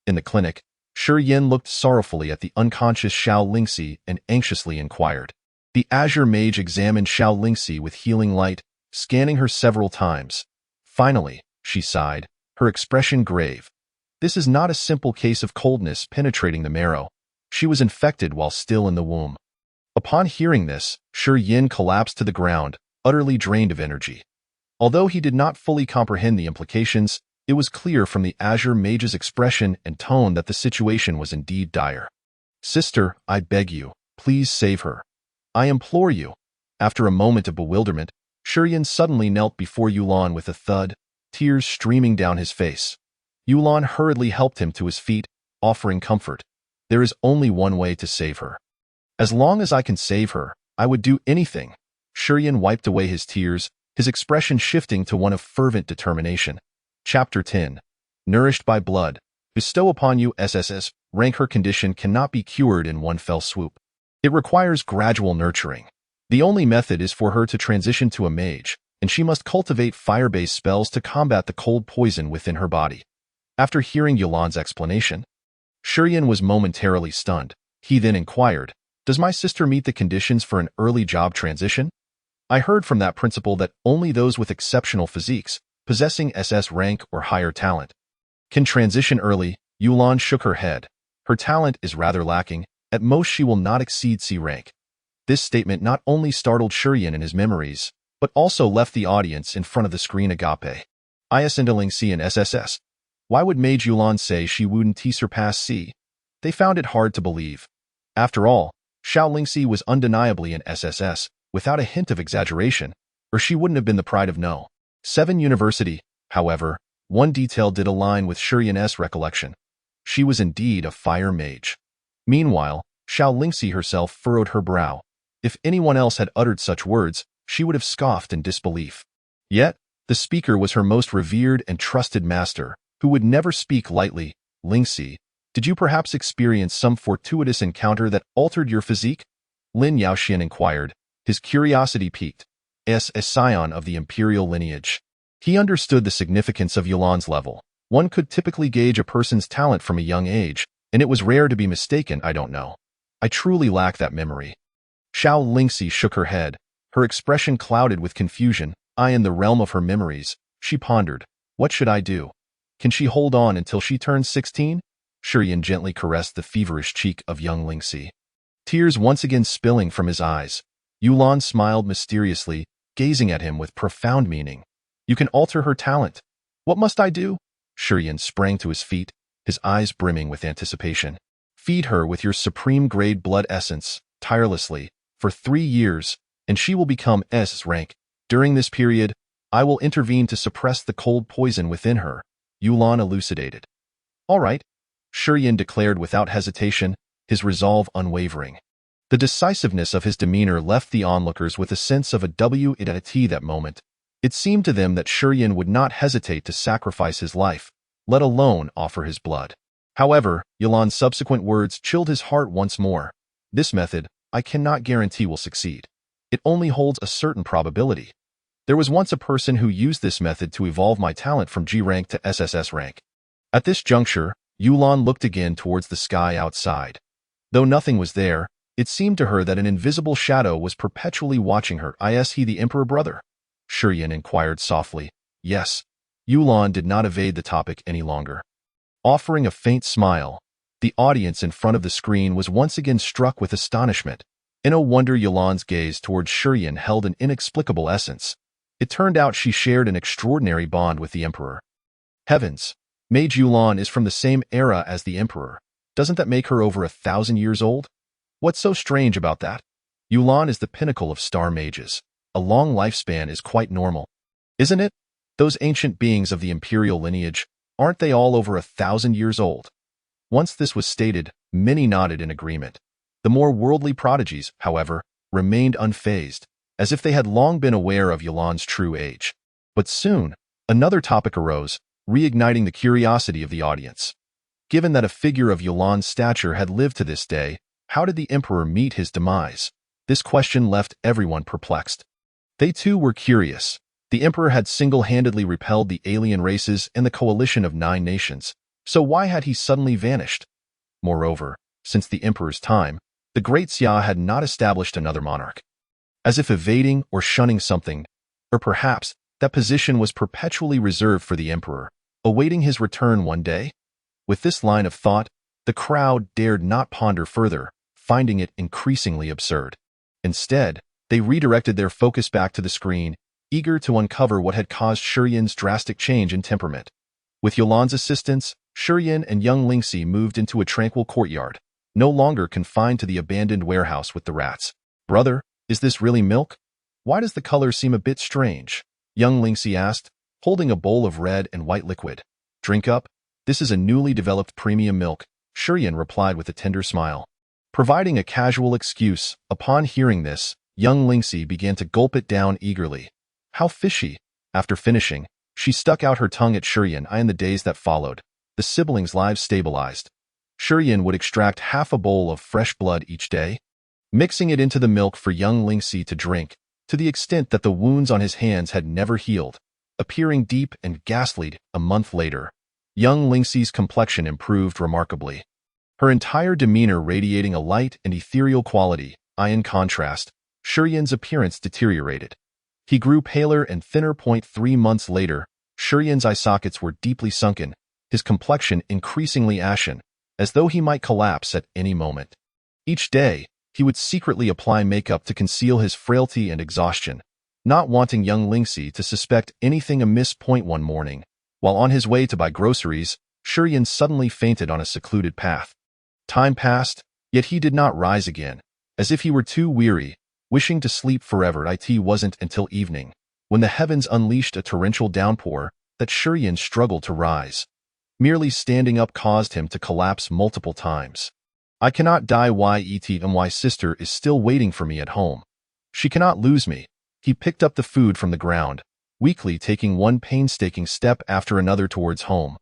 In the clinic, Shi Yin looked sorrowfully at the unconscious Xiao Lingxi and anxiously inquired. The Azure Mage examined Xiao Lingxi with healing light, scanning her several times. Finally, she sighed, her expression grave. "This is not a simple case of coldness penetrating the marrow. She was infected while still in the womb." Upon hearing this, Shi Yin collapsed to the ground, utterly drained of energy. Although he did not fully comprehend the implications, it was clear from the Azure Mage's expression and tone that the situation was indeed dire. "Sister, I beg you, please save her. I implore you." After a moment of bewilderment, Shi Yin suddenly knelt before Yulan with a thud, tears streaming down his face. Yulan hurriedly helped him to his feet, offering comfort. "There is only one way to save her. As long as I can save her, I would do anything." Shi Yin wiped away his tears, his expression shifting to one of fervent determination. Chapter 10. Nourished by blood. Bestow upon you SSS, rank. Her condition cannot be cured in one fell swoop. It requires gradual nurturing. The only method is for her to transition to a mage, and she must cultivate fire-based spells to combat the cold poison within her body. After hearing Yulan's explanation, Shi Yin was momentarily stunned. He then inquired, "Does my sister meet the conditions for an early job transition? I heard from that principal that only those with exceptional physiques, possessing SS rank or higher talent, can transition early." Yulan shook her head. "Her talent is rather lacking. At most she will not exceed C rank." This statement not only startled Shi Yin in his memories, but also left the audience in front of the screen agape. Isindling C and SSS. Why would Mage Yulan say she wouldn't surpass C? They found it hard to believe. After all, Xiao Lingxi was undeniably an SSS, without a hint of exaggeration, or she wouldn't have been the pride of No. 7 University. However, One detail did align with Shurian's recollection. She was indeed a fire mage. Meanwhile, Xiao Lingxi herself furrowed her brow. If anyone else had uttered such words, she would have scoffed in disbelief. Yet, the speaker was her most revered and trusted master, who would never speak lightly. Lingxi, did you perhaps experience some fortuitous encounter that altered your physique? Lin Yaoxian inquired, his curiosity piqued. As a scion of the imperial lineage, he understood the significance of Yulan's level. One could typically gauge a person's talent from a young age, and it was rare to be mistaken. I don't know. I truly lack that memory. Xiao Lingxi shook her head, her expression clouded with confusion. I in the realm of her memories, she pondered. What should I do? Can she hold on until she turns 16? Shurian gently caressed the feverish cheek of young Lingxi. Tears once again spilling from his eyes, Yulan smiled mysteriously, gazing at him with profound meaning. You can alter her talent. What must I do? Shurian sprang to his feet, his eyes brimming with anticipation. Feed her with your supreme-grade blood essence, tirelessly, for 3 years, and she will become S rank. During this period, I will intervene to suppress the cold poison within her, Yulan elucidated. All right, Shurian declared without hesitation, his resolve unwavering. The decisiveness of his demeanor left the onlookers with a sense of a W-it-at-t that moment. It seemed to them that Shurian would not hesitate to sacrifice his life, let alone offer his blood. However, Yulan's subsequent words chilled his heart once more. This method, I cannot guarantee will succeed. It only holds a certain probability. There was once a person who used this method to evolve my talent from G rank to SSS rank. At this juncture, Yulan looked again towards the sky outside. Though nothing was there, it seemed to her that an invisible shadow was perpetually watching her. Is he the Emperor brother? Shurian inquired softly. Yes. Yulan did not evade the topic any longer. Offering a faint smile, the audience in front of the screen was once again struck with astonishment. In no wonder Yulan's gaze towards Shurian held an inexplicable essence. It turned out she shared an extraordinary bond with the Emperor. Heavens! Mage Yulan is from the same era as the Emperor. Doesn't that make her over 1,000 years old? What's so strange about that? Yulan is the pinnacle of star mages. A long lifespan is quite normal. Isn't it? Those ancient beings of the imperial lineage, aren't they all over 1,000 years old? Once this was stated, many nodded in agreement. The more worldly prodigies, however, remained unfazed, as if they had long been aware of Yulan's true age. But soon, another topic arose, reigniting the curiosity of the audience. Given that a figure of Yulan's stature had lived to this day, how did the Emperor meet his demise? This question left everyone perplexed. They too were curious. The Emperor had single-handedly repelled the alien races and the coalition of 9 nations, so why had he suddenly vanished? Moreover, since the Emperor's time, the Great Xia had not established another monarch. As if evading or shunning something, or perhaps that position was perpetually reserved for the Emperor, awaiting his return one day? With this line of thought, the crowd dared not ponder further, finding it increasingly absurd. Instead, they redirected their focus back to the screen, eager to uncover what had caused Shurian's drastic change in temperament. With Yulan's assistance, Shurian and young Lingxi moved into a tranquil courtyard, no longer confined to the abandoned warehouse with the rats. Brother, is this really milk? Why does the color seem a bit strange? Young Lingxi asked, holding a bowl of red and white liquid. Drink up. This is a newly developed premium milk, Shurian replied with a tender smile. Providing a casual excuse, upon hearing this, young Lingxi began to gulp it down eagerly. How fishy! After finishing, she stuck out her tongue at Shurian. In the days that followed, the siblings' lives stabilized. Shurian would extract half a bowl of fresh blood each day, mixing it into the milk for young Lingxi to drink, to the extent that the wounds on his hands had never healed. Appearing deep and ghastly a month later, young Lingxi's complexion improved remarkably. Her entire demeanor radiating a light and ethereal quality. In contrast, Shurian's appearance deteriorated. He grew paler and thinner. 3 months later, Shurian's eye sockets were deeply sunken, his complexion increasingly ashen, as though he might collapse at any moment. Each day, he would secretly apply makeup to conceal his frailty and exhaustion, not wanting young Lingxi to suspect anything amiss. One morning, while on his way to buy groceries, Shurian suddenly fainted on a secluded path. Time passed, yet he did not rise again, as if he were too weary, wishing to sleep forever. It wasn't until evening, when the heavens unleashed a torrential downpour, that Shurian struggled to rise. Merely standing up caused him to collapse multiple times. I cannot die yet and my sister is still waiting for me at home. She cannot lose me. He picked up the food from the ground, weakly taking one painstaking step after another towards home,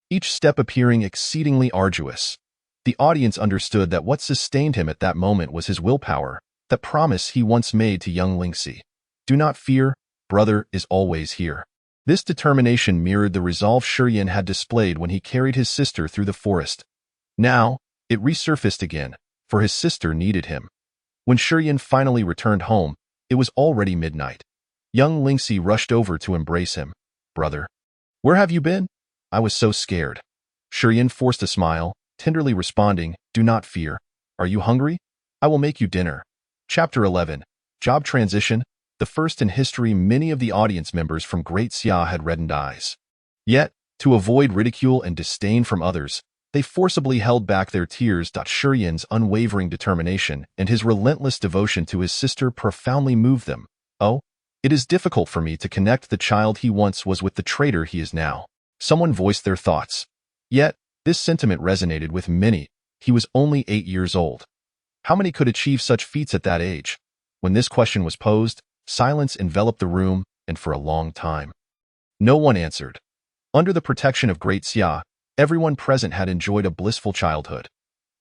each step appearing exceedingly arduous. The audience understood that what sustained him at that moment was his willpower, that promise he once made to young Lingxi. Do not fear, brother is always here. This determination mirrored the resolve Shurian had displayed when he carried his sister through the forest. Now, it resurfaced again, for his sister needed him. When Shurian finally returned home, it was already midnight. Young Lingxi rushed over to embrace him. Brother, where have you been? I was so scared. Shurian forced a smile, tenderly responding, do not fear. Are you hungry? I will make you dinner. Chapter 11. Job Transition. The first in history many of the audience members from Great Xia had reddened eyes. Yet, to avoid ridicule and disdain from others, they forcibly held back their tears. Shurian's unwavering determination and his relentless devotion to his sister profoundly moved them. Oh, it is difficult for me to connect the child he once was with the traitor he is now. Someone voiced their thoughts. Yet, this sentiment resonated with many. He was only 8 years old. How many could achieve such feats at that age? When this question was posed, silence enveloped the room, and for a long time, no one answered. Under the protection of Great Xia, everyone present had enjoyed a blissful childhood.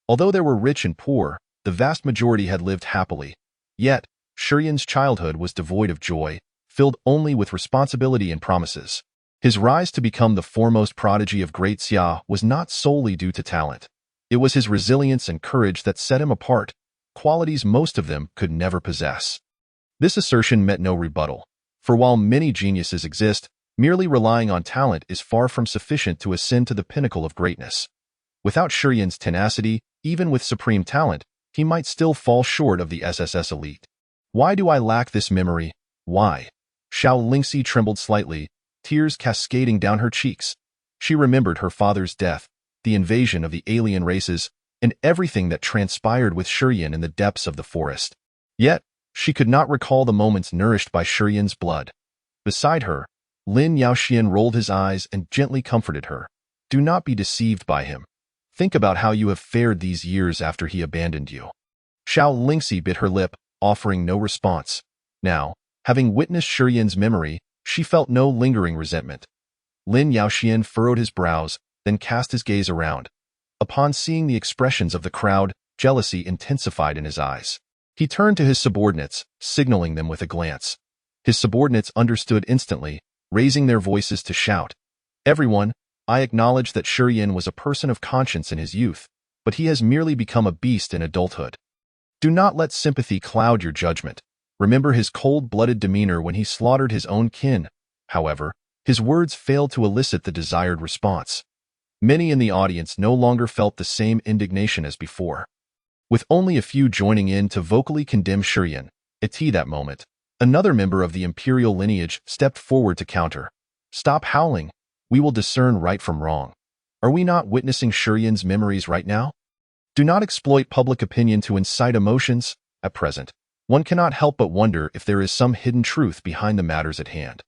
Although there were rich and poor, the vast majority had lived happily. Yet, Shurian's childhood was devoid of joy, filled only with responsibility and promises. His rise to become the foremost prodigy of Great Xia was not solely due to talent. It was his resilience and courage that set him apart, qualities most of them could never possess. This assertion met no rebuttal, for while many geniuses exist, merely relying on talent is far from sufficient to ascend to the pinnacle of greatness. Without Shurian's tenacity, even with supreme talent, he might still fall short of the SSS elite. Why do I lack this memory? Why? Xiao Lingxi trembled slightly, tears cascading down her cheeks. She remembered her father's death, the invasion of the alien races, and everything that transpired with Shurian in the depths of the forest. Yet, she could not recall the moments nourished by Shurian's blood. Beside her, Lin Yaoxian rolled his eyes and gently comforted her. Do not be deceived by him. Think about how you have fared these years after he abandoned you. Xiao Lingxi bit her lip, offering no response. Now, having witnessed Shurian's memory, she felt no lingering resentment. Lin Yaoxian furrowed his brows, then cast his gaze around. Upon seeing the expressions of the crowd, jealousy intensified in his eyes. He turned to his subordinates, signaling them with a glance. His subordinates understood instantly, raising their voices to shout. Everyone, I acknowledge that Shurian was a person of conscience in his youth, but he has merely become a beast in adulthood. Do not let sympathy cloud your judgment. Remember his cold-blooded demeanor when he slaughtered his own kin. However, his words failed to elicit the desired response. Many in the audience no longer felt the same indignation as before. With only a few joining in to vocally condemn Shurian, at that moment, another member of the imperial lineage stepped forward to counter. Stop howling. We will discern right from wrong. Are we not witnessing Shurian's memories right now? Do not exploit public opinion to incite emotions. At present, one cannot help but wonder if there is some hidden truth behind the matters at hand.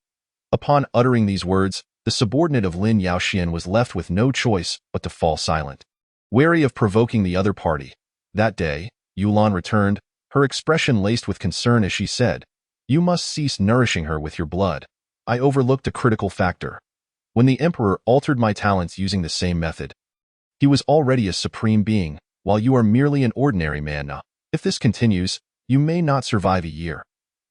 Upon uttering these words, the subordinate of Lin Yaoxian was left with no choice but to fall silent. Wary of provoking the other party, that day, Yulan returned, her expression laced with concern as she said, You must cease nourishing her with your blood. I overlooked a critical factor. When the Emperor altered my talents using the same method, he was already a supreme being, while you are merely an ordinary man now. If this continues, you may not survive a year.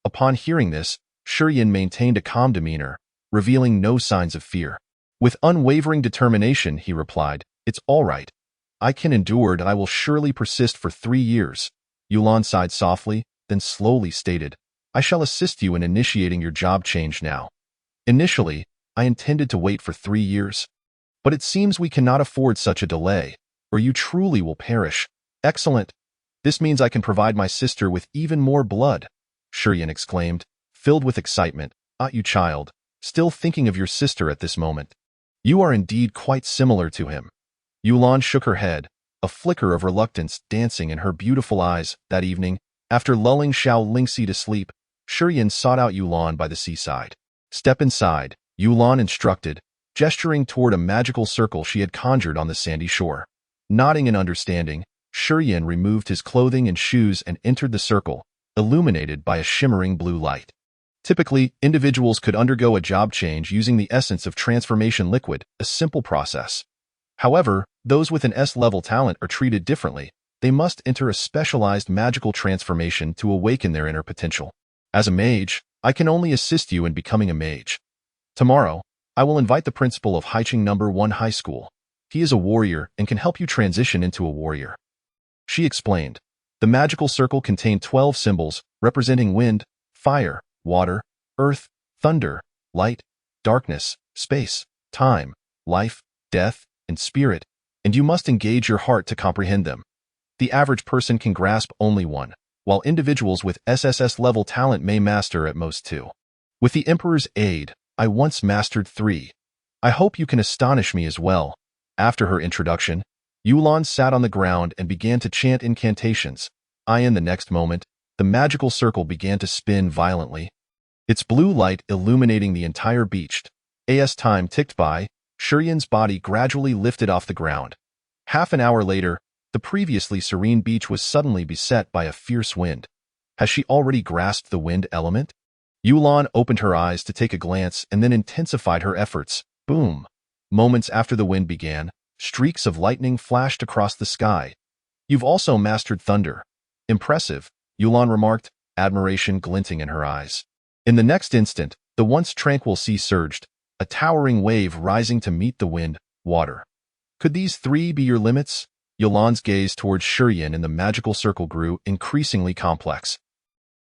Upon hearing this, Shurian maintained a calm demeanor, revealing no signs of fear. With unwavering determination, he replied, It's all right. I can endure and I will surely persist for 3 years. Yulan sighed softly, then slowly stated, I shall assist you in initiating your job change now. Initially, I intended to wait for 3 years. But it seems we cannot afford such a delay, or you truly will perish. Excellent. This means I can provide my sister with even more blood, Shurian exclaimed, filled with excitement. You child, still thinking of your sister at this moment. You are indeed quite similar to him. Yulan shook her head, a flicker of reluctance dancing in her beautiful eyes. That evening, after lulling Xiao Lingxi to sleep, Shurian sought out Yulan by the seaside. Step inside, Yulan instructed, gesturing toward a magical circle she had conjured on the sandy shore. Nodding in understanding, Shuryen removed his clothing and shoes and entered the circle, illuminated by a shimmering blue light. Typically, individuals could undergo a job change using the essence of transformation liquid, a simple process. However, those with an S-level talent are treated differently. They must enter a specialized magical transformation to awaken their inner potential. As a mage, I can only assist you in becoming a mage. Tomorrow, I will invite the principal of Haicheng No. 1 High School. He is a warrior and can help you transition into a warrior. She explained. The magical circle contained 12 symbols representing wind, fire, water, earth, thunder, light, darkness, space, time, life, death, and spirit, and you must engage your heart to comprehend them. The average person can grasp only one, while individuals with SSS-level talent may master at most 2. With the Emperor's aid, I once mastered 3. I hope you can astonish me as well. After her introduction, Yulan sat on the ground and began to chant incantations. In the next moment, the magical circle began to spin violently, its blue light illuminating the entire beach. As time ticked by, Shuryen's body gradually lifted off the ground. Half an hour later, the previously serene beach was suddenly beset by a fierce wind. Has she already grasped the wind element? Yulan opened her eyes to take a glance and then intensified her efforts. Boom! Moments after the wind began, streaks of lightning flashed across the sky. You've also mastered thunder. Impressive, Yulan remarked, admiration glinting in her eyes. In the next instant, the once tranquil sea surged, a towering wave rising to meet the wind, water. Could these 3 be your limits? Yulan's gaze towards Shuryen in the magical circle grew increasingly complex.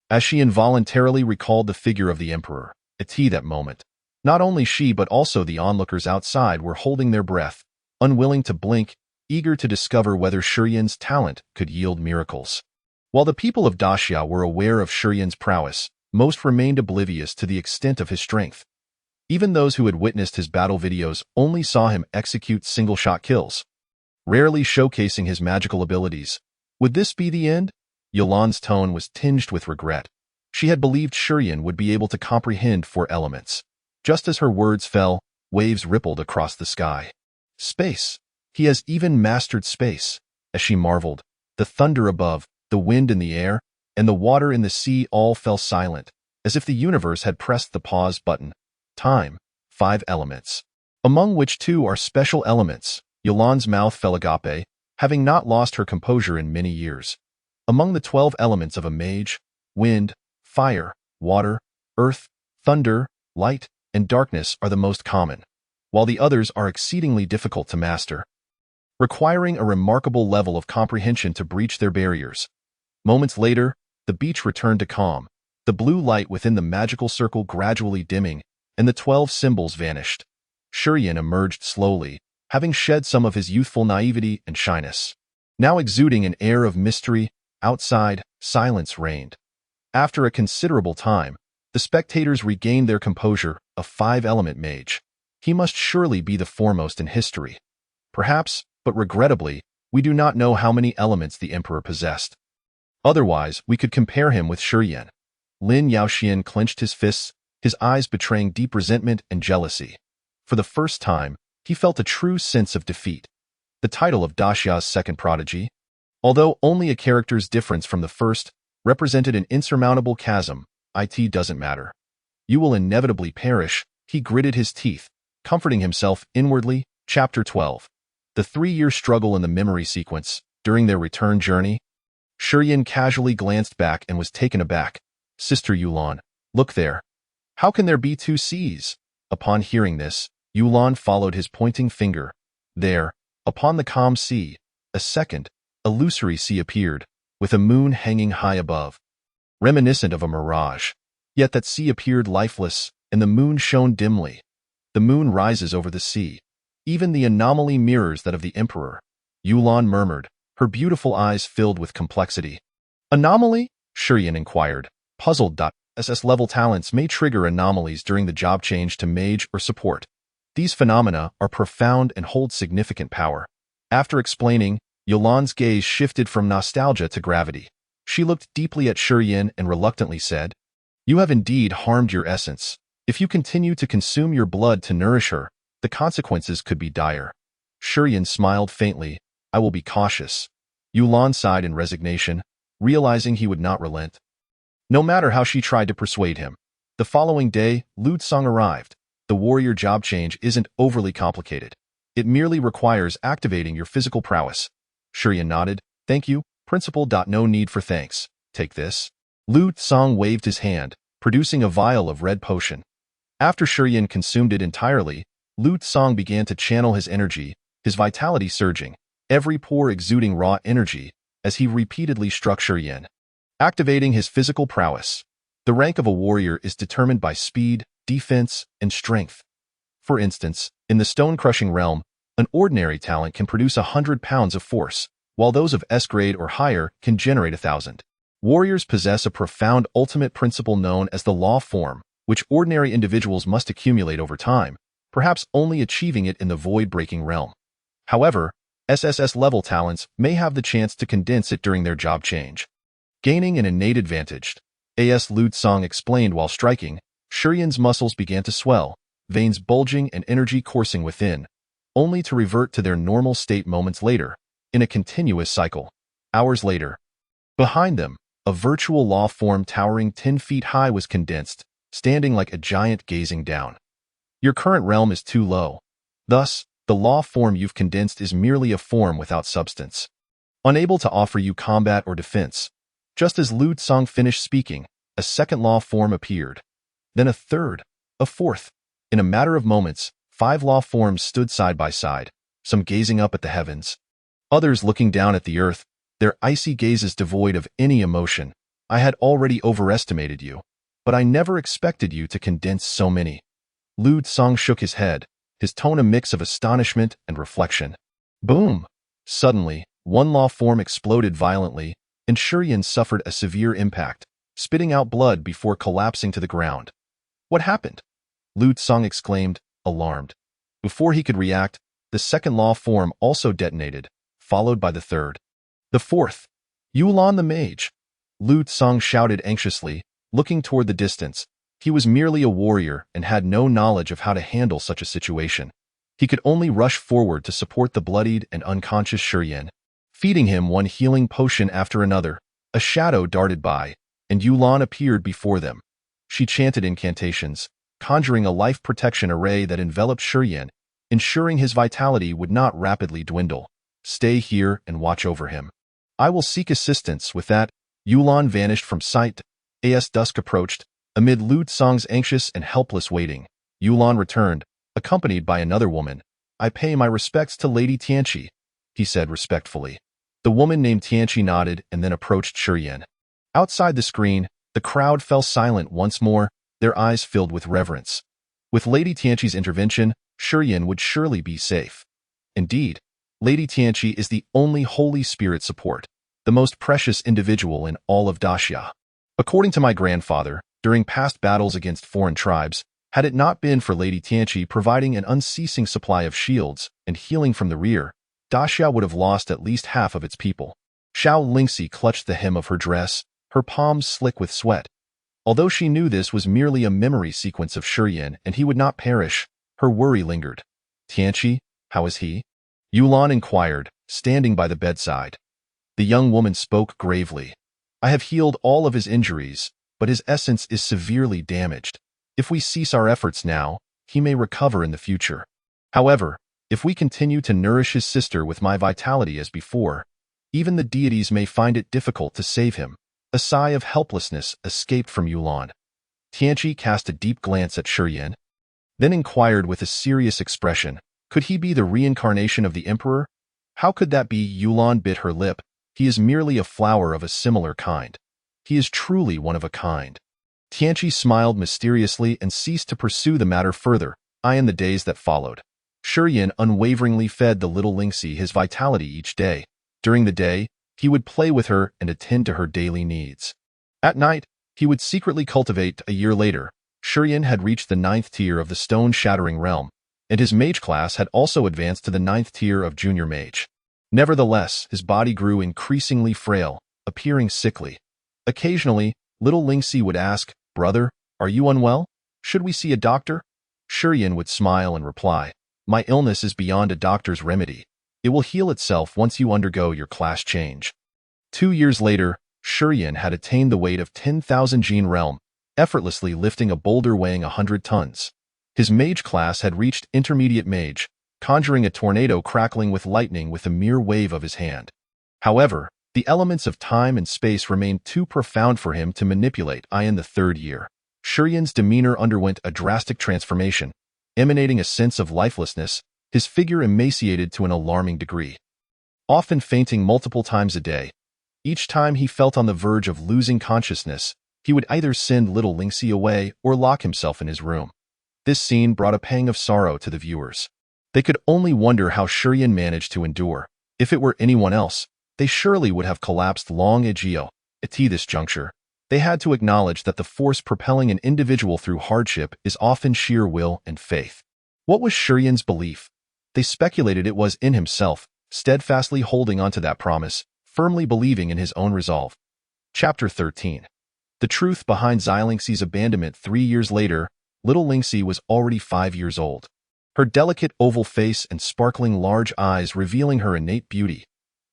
As she involuntarily recalled the figure of the Emperor, at that moment, not only she but also the onlookers outside were holding their breath, unwilling to blink, eager to discover whether Shuryen's talent could yield miracles. While the people of Daxia were aware of Shuryen's prowess, most remained oblivious to the extent of his strength. Even those who had witnessed his battle videos only saw him execute single-shot kills, rarely showcasing his magical abilities. Would this be the end? Yulan's tone was tinged with regret. She had believed Shuryen would be able to comprehend 4 elements. Just as her words fell, waves rippled across the sky. Space. He has even mastered space. As she marveled, the thunder above, the wind in the air, and the water in the sea all fell silent, as if the universe had pressed the pause button. Time. 5 elements, among which 2 are special elements. Yulan's mouth fell agape, having not lost her composure in many years. Among the 12 elements of a mage, wind, fire, water, earth, thunder, light, and darkness are the most common, while the others are exceedingly difficult to master, requiring a remarkable level of comprehension to breach their barriers. Moments later, the beach returned to calm, the blue light within the magical circle gradually dimming, and the 12 symbols vanished. Shuryen emerged slowly, having shed some of his youthful naivety and shyness. Now exuding an air of mystery, outside, silence reigned. After a considerable time, the spectators regained their composure. A 5-element mage. He must surely be the foremost in history. Perhaps, but regrettably, we do not know how many elements the Emperor possessed. Otherwise, we could compare him with Shuryen. Lin Yaoxian clenched his fists, his eyes betraying deep resentment and jealousy. For the first time, he felt a true sense of defeat. The title of Daxia's second prodigy, although only a character's difference from the first, represented an insurmountable chasm. It doesn't matter. You will inevitably perish, he gritted his teeth, comforting himself inwardly. Chapter 12. The 3-year struggle in the memory sequence. During their return journey, Shuryen casually glanced back and was taken aback. Sister Yulan, look there. How can there be 2 seas? Upon hearing this, Yulan followed his pointing finger. There, upon the calm sea, a second, illusory sea appeared, with a moon hanging high above. Reminiscent of a mirage. Yet that sea appeared lifeless, and the moon shone dimly. The moon rises over the sea. Even the anomaly mirrors that of the Emperor. Yulan murmured, her beautiful eyes filled with complexity. Anomaly? Shuryen inquired, puzzled. SS-level talents may trigger anomalies during the job change to mage or support. These phenomena are profound and hold significant power. After explaining, Yulan's gaze shifted from nostalgia to gravity. She looked deeply at Shuryen and reluctantly said, You have indeed harmed your essence. If you continue to consume your blood to nourish her, the consequences could be dire. Shurian smiled faintly. I will be cautious. Yulan sighed in resignation, realizing he would not relent. No matter how she tried to persuade him. The following day, Lu Tsang arrived. The warrior job change isn't overly complicated. It merely requires activating your physical prowess. Shurian nodded. Thank you, Principal. No need for thanks. Take this. Lu Tsang waved his hand, producing a vial of red potion. After Shurian consumed it entirely, Lu Tsang began to channel his energy, his vitality surging, every pore exuding raw energy, as he repeatedly struck Shurian. Activating his physical prowess. The rank of a warrior is determined by speed, defense, and strength. For instance, in the stone-crushing realm, an ordinary talent can produce 100 pounds of force, while those of S-grade or higher can generate 1,000. Warriors possess a profound ultimate principle known as the law form, which ordinary individuals must accumulate over time, perhaps only achieving it in the void-breaking realm. However, SSS-level talents may have the chance to condense it during their job change. Gaining an innate advantage. As Lu Tsang explained while striking, Shurian's muscles began to swell, veins bulging and energy coursing within, only to revert to their normal state moments later, in a continuous cycle. Hours later. Behind them, a virtual law form towering 10 feet high was condensed, standing like a giant gazing down. Your current realm is too low. Thus, the law form you've condensed is merely a form without substance. Unable to offer you combat or defense. Just as Lu Tsang finished speaking, a second law form appeared. Then a third, a fourth. In a matter of moments, 5 law forms stood side by side, some gazing up at the heavens, others looking down at the earth, their icy gazes devoid of any emotion. I had already overestimated you, but I never expected you to condense so many. Lu Tsang shook his head, his tone a mix of astonishment and reflection. Boom! Suddenly, one law form exploded violently, and Shurian suffered a severe impact, spitting out blood before collapsing to the ground. What happened? Lu Tsang exclaimed, alarmed. Before he could react, the second law form also detonated, followed by the third. The fourth. Yulan the mage. Lu Tsang shouted anxiously, looking toward the distance. He was merely a warrior and had no knowledge of how to handle such a situation. He could only rush forward to support the bloodied and unconscious Shurian. Feeding him one healing potion after another, a shadow darted by, and Yulan appeared before them. She chanted incantations, conjuring a life protection array that enveloped Shurian, ensuring his vitality would not rapidly dwindle. Stay here and watch over him. I will seek assistance. With that, Yulan vanished from sight. As dusk approached, amid Lu Tsang's anxious and helpless waiting, Yulan returned, accompanied by another woman. I pay my respects to Lady Tianqi, he said respectfully. The woman named Tianqi nodded and then approached Shurian. Outside the screen, the crowd fell silent once more, their eyes filled with reverence. With Lady Tianqi's intervention, Shurian would surely be safe. Indeed, Lady Tianqi is the only Holy Spirit support, the most precious individual in all of Daxia. According to my grandfather, during past battles against foreign tribes, had it not been for Lady Tianqi providing an unceasing supply of shields and healing from the rear, Daxia would have lost at least half of its people. Xiao Lingxi clutched the hem of her dress, her palms slick with sweat. Although she knew this was merely a memory sequence of Shurian and he would not perish, her worry lingered. Tianqi, how is he? Yulan inquired, standing by the bedside. The young woman spoke gravely. I have healed all of his injuries, but his essence is severely damaged. If we cease our efforts now, he may recover in the future. However, if we continue to nourish his sister with my vitality as before, even the deities may find it difficult to save him. A sigh of helplessness escaped from Yulan. Tianqi cast a deep glance at Shurian, then inquired with a serious expression, could he be the reincarnation of the emperor? How could that be? Yulan bit her lip. He is merely a flower of a similar kind. He is truly one of a kind. Tianqi smiled mysteriously and ceased to pursue the matter further. In the days that followed, Shurian unwaveringly fed the little Lingxi his vitality each day. During the day, he would play with her and attend to her daily needs. At night, he would secretly cultivate. A year later, Shurian had reached the 9th tier of the stone-shattering realm, and his mage class had also advanced to the 9th tier of junior mage. Nevertheless, his body grew increasingly frail, appearing sickly. Occasionally, little Lingxi would ask, Brother, are you unwell? Should we see a doctor? Shurian would smile and reply, my illness is beyond a doctor's remedy. It will heal itself once you undergo your class change. 2 years later, Shurian had attained the weight of 10,000 Gene Realm, effortlessly lifting a boulder weighing 100 tons. His mage class had reached intermediate mage, conjuring a tornado crackling with lightning with a mere wave of his hand. However, the elements of time and space remained too profound for him to manipulate. In the 3rd year, Shurian's demeanor underwent a drastic transformation, emanating a sense of lifelessness, his figure emaciated to an alarming degree. Often fainting multiple times a day, each time he felt on the verge of losing consciousness, he would either send little Lingxi away or lock himself in his room. This scene brought a pang of sorrow to the viewers. They could only wonder how Shurian managed to endure. If it were anyone else, they surely would have collapsed long ago. At this juncture, they had to acknowledge that the force propelling an individual through hardship is often sheer will and faith. What was Shurian's belief? They speculated it was in himself, steadfastly holding onto that promise, firmly believing in his own resolve. Chapter 13. The truth behind Xilinxi's abandonment. 3 years later, little Lingxi was already 5 years old. Her delicate oval face and sparkling large eyes revealing her innate beauty.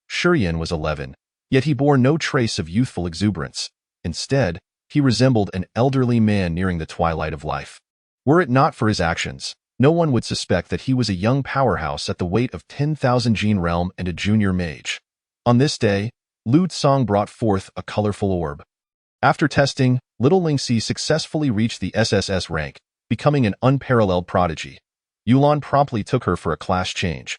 Shurian was 11, yet he bore no trace of youthful exuberance. Instead, he resembled an elderly man nearing the twilight of life. Were it not for his actions, no one would suspect that he was a young powerhouse at the weight of 10,000 Gene Realm and a junior mage. On this day, Lu Tsong brought forth a colorful orb. After testing, little Lingxi successfully reached the SSS rank, becoming an unparalleled prodigy. Yulan promptly took her for a class change.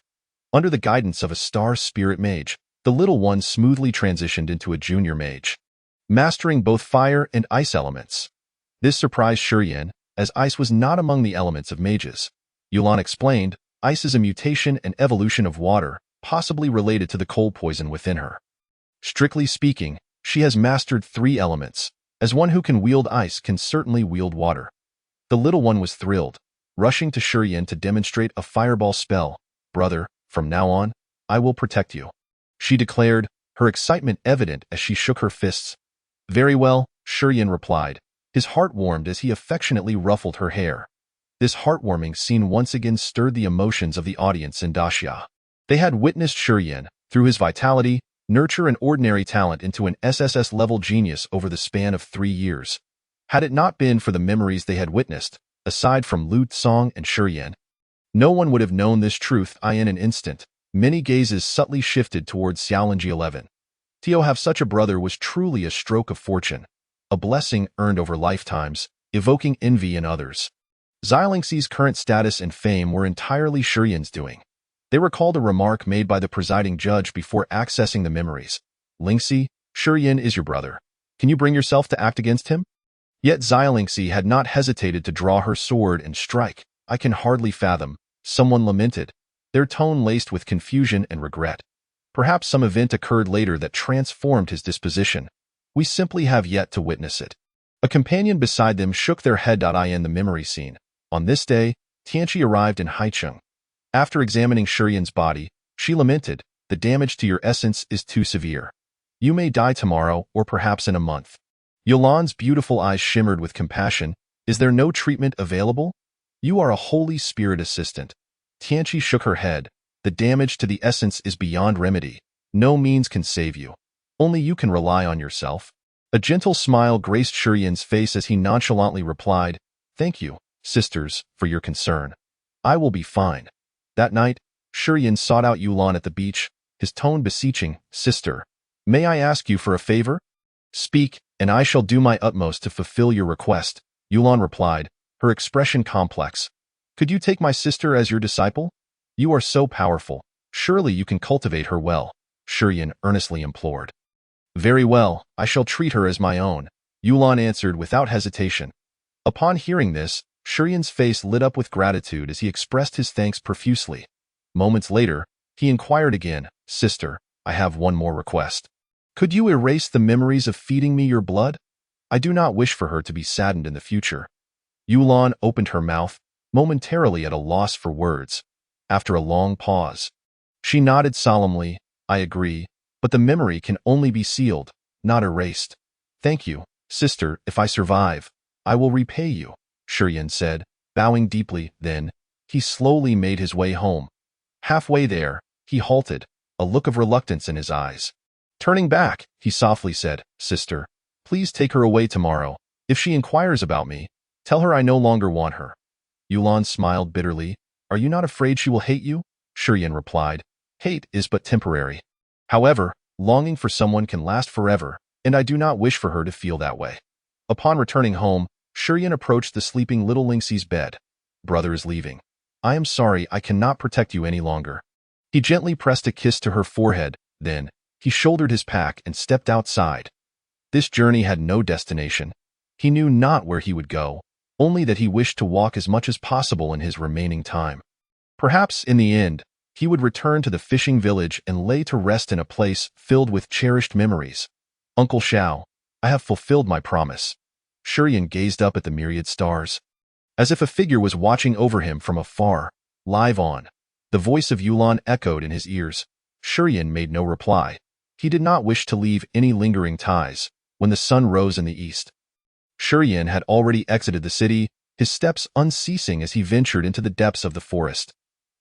Under the guidance of a star spirit mage, the little one smoothly transitioned into a junior mage, mastering both fire and ice elements. This surprised Shurian, as ice was not among the elements of mages. Yulan explained, ice is a mutation and evolution of water, possibly related to the cold poison within her. Strictly speaking, she has mastered 3 elements, as one who can wield ice can certainly wield water. The little one was thrilled, rushing to Shurian to demonstrate a fireball spell. Brother, from now on, I will protect you, she declared, her excitement evident as she shook her fists. Very well, Shurian replied. His heart warmed as he affectionately ruffled her hair. This heartwarming scene once again stirred the emotions of the audience in Daxia. They had witnessed Shurian, through his vitality, nurture an ordinary talent into an SSS-level genius over the span of 3 years. Had it not been for the memories they had witnessed, aside from Lu Tsong and Shurian, no one would have known this truth. In an instant, many gazes subtly shifted towards Xiaolingji 11. To have such a brother was truly a stroke of fortune, a blessing earned over lifetimes, evoking envy in others. Xilinxi's current status and fame were entirely Shurian's doing. They recalled a remark made by the presiding judge before accessing the memories. Lingxi, Shurian is your brother. Can you bring yourself to act against him? Yet Xilinxi had not hesitated to draw her sword and strike. I can hardly fathom, someone lamented, their tone laced with confusion and regret. Perhaps some event occurred later that transformed his disposition. We simply have yet to witness it. A companion beside them shook their head. In the memory scene. On this day, Tianqi arrived in Haicheng. After examining Shurian's body, she lamented, the damage to your essence is too severe. You may die tomorrow or perhaps in a month. Yulan's beautiful eyes shimmered with compassion. Is there no treatment available? You are a Holy Spirit assistant. Tianqi shook her head. The damage to the essence is beyond remedy. No means can save you. Only you can rely on yourself. A gentle smile graced Shurian's face as he nonchalantly replied, thank you, sisters, for your concern. I will be fine. That night, Shurian sought out Yulan at the beach, his tone beseeching, sister, may I ask you for a favor? Speak, and I shall do my utmost to fulfill your request, Yulan replied, her expression complex. Could you take my sister as your disciple? You are so powerful. Surely you can cultivate her well, Shurian earnestly implored. Very well, I shall treat her as my own, Yulan answered without hesitation. Upon hearing this, Shurian's face lit up with gratitude as he expressed his thanks profusely. Moments later, he inquired again, sister, I have one more request. Could you erase the memories of feeding me your blood? I do not wish for her to be saddened in the future. Yulan opened her mouth, momentarily at a loss for words. After a long pause, she nodded solemnly, I agree, but the memory can only be sealed, not erased. Thank you, sister, if I survive, I will repay you. Shuryan said, bowing deeply. Then, he slowly made his way home. Halfway there, he halted, a look of reluctance in his eyes. Turning back, he softly said, Sister, please take her away tomorrow. If she inquires about me, tell her I no longer want her. Yulan smiled bitterly. Are you not afraid she will hate you? Shuryan replied. Hate is but temporary. However, longing for someone can last forever, and I do not wish for her to feel that way. Upon returning home, Shuryan approached the sleeping little Lingxi's bed. Brother is leaving. I am sorry I cannot protect you any longer. He gently pressed a kiss to her forehead, then, he shouldered his pack and stepped outside. This journey had no destination. He knew not where he would go, only that he wished to walk as much as possible in his remaining time. Perhaps, in the end, he would return to the fishing village and lay to rest in a place filled with cherished memories. Uncle Xiao, I have fulfilled my promise. Shuryan gazed up at the myriad stars. As if a figure was watching over him from afar. Live on. The voice of Yulan echoed in his ears. Shuryan made no reply. He did not wish to leave any lingering ties. When the sun rose in the east, Shuryan had already exited the city, his steps unceasing as he ventured into the depths of the forest.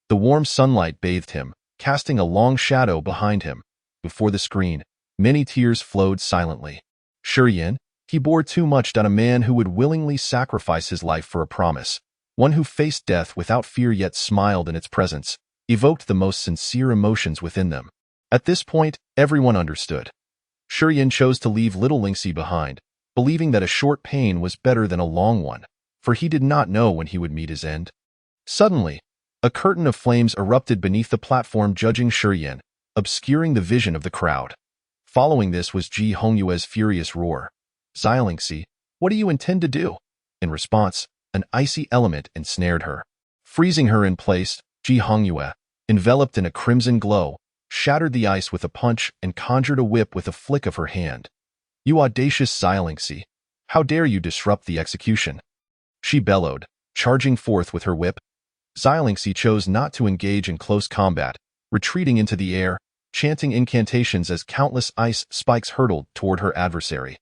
The warm sunlight bathed him, casting a long shadow behind him. Before the screen, many tears flowed silently. Shuryan, he bore too much on a man who would willingly sacrifice his life for a promise. One who faced death without fear yet smiled in its presence, evoked the most sincere emotions within them. At this point, everyone understood. Shuryan chose to leave little Lingxi behind, believing that a short pain was better than a long one, for he did not know when he would meet his end. Suddenly, a curtain of flames erupted beneath the platform judging Shuryan, obscuring the vision of the crowd. Following this was Ji Hongyue's furious roar. Xilingxi, what do you intend to do? In response, an icy element ensnared her. Freezing her in place, Ji Hongyue, enveloped in a crimson glow, shattered the ice with a punch and conjured a whip with a flick of her hand. You audacious Xilingxi, how dare you disrupt the execution? She bellowed, charging forth with her whip. Xilingxi chose not to engage in close combat, retreating into the air, chanting incantations as countless ice spikes hurtled toward her adversary.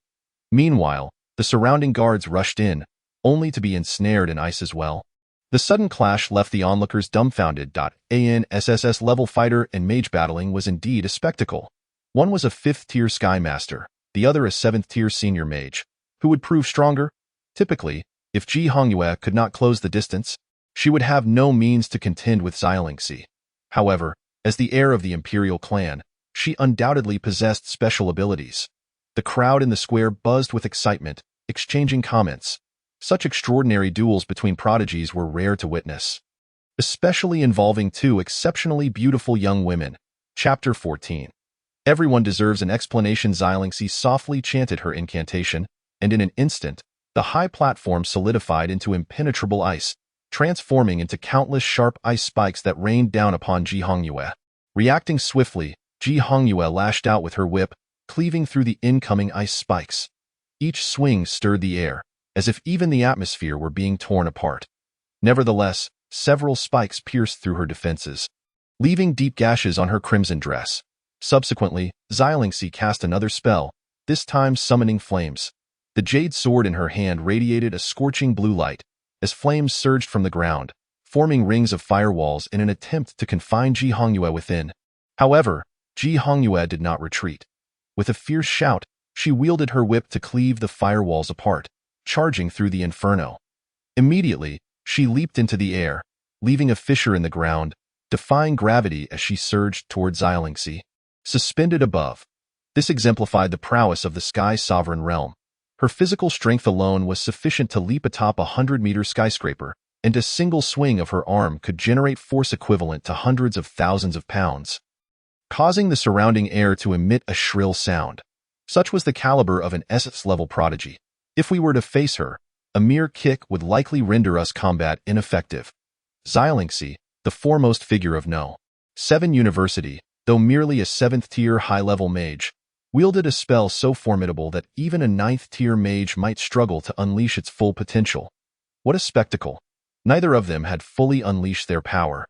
Meanwhile, the surrounding guards rushed in, only to be ensnared in ice as well. The sudden clash left the onlookers dumbfounded. An SSS level fighter and mage battling was indeed a spectacle. One was a 5th-tier Sky Master, the other a 7th-tier senior mage. Who would prove stronger? Typically, if Ji Hongyue could not close the distance, she would have no means to contend with Xilingxi. However, as the heir of the Imperial clan, she undoubtedly possessed special abilities. The crowd in the square buzzed with excitement, exchanging comments. Such extraordinary duels between prodigies were rare to witness, especially involving two exceptionally beautiful young women. Chapter 14. Everyone deserves an explanation. Xilingxi softly chanted her incantation, and in an instant, the high platform solidified into impenetrable ice, transforming into countless sharp ice spikes that rained down upon Ji Hongyue. Reacting swiftly, Ji Hongyue lashed out with her whip, cleaving through the incoming ice spikes. Each swing stirred the air, as if even the atmosphere were being torn apart. Nevertheless, several spikes pierced through her defenses, leaving deep gashes on her crimson dress. Subsequently, Xilingxi cast another spell, this time summoning flames. The jade sword in her hand radiated a scorching blue light, as flames surged from the ground, forming rings of firewalls in an attempt to confine Ji Hongyue within. However, Ji Hongyue did not retreat. With a fierce shout, she wielded her whip to cleave the firewalls apart, charging through the inferno. Immediately, she leaped into the air, leaving a fissure in the ground, defying gravity as she surged toward Xilingxi. Suspended above, this exemplified the prowess of the Sky Sovereign realm. Her physical strength alone was sufficient to leap atop a 100-meter skyscraper, and a single swing of her arm could generate force equivalent to hundreds of thousands of pounds, causing the surrounding air to emit a shrill sound. Such was the caliber of an SS-level prodigy. If we were to face her, a mere kick would likely render us combat ineffective. Xilingxi, the foremost figure of No. 7 University, though merely a 7th-tier high-level mage, wielded a spell so formidable that even a 9th-tier mage might struggle to unleash its full potential. What a spectacle! Neither of them had fully unleashed their power.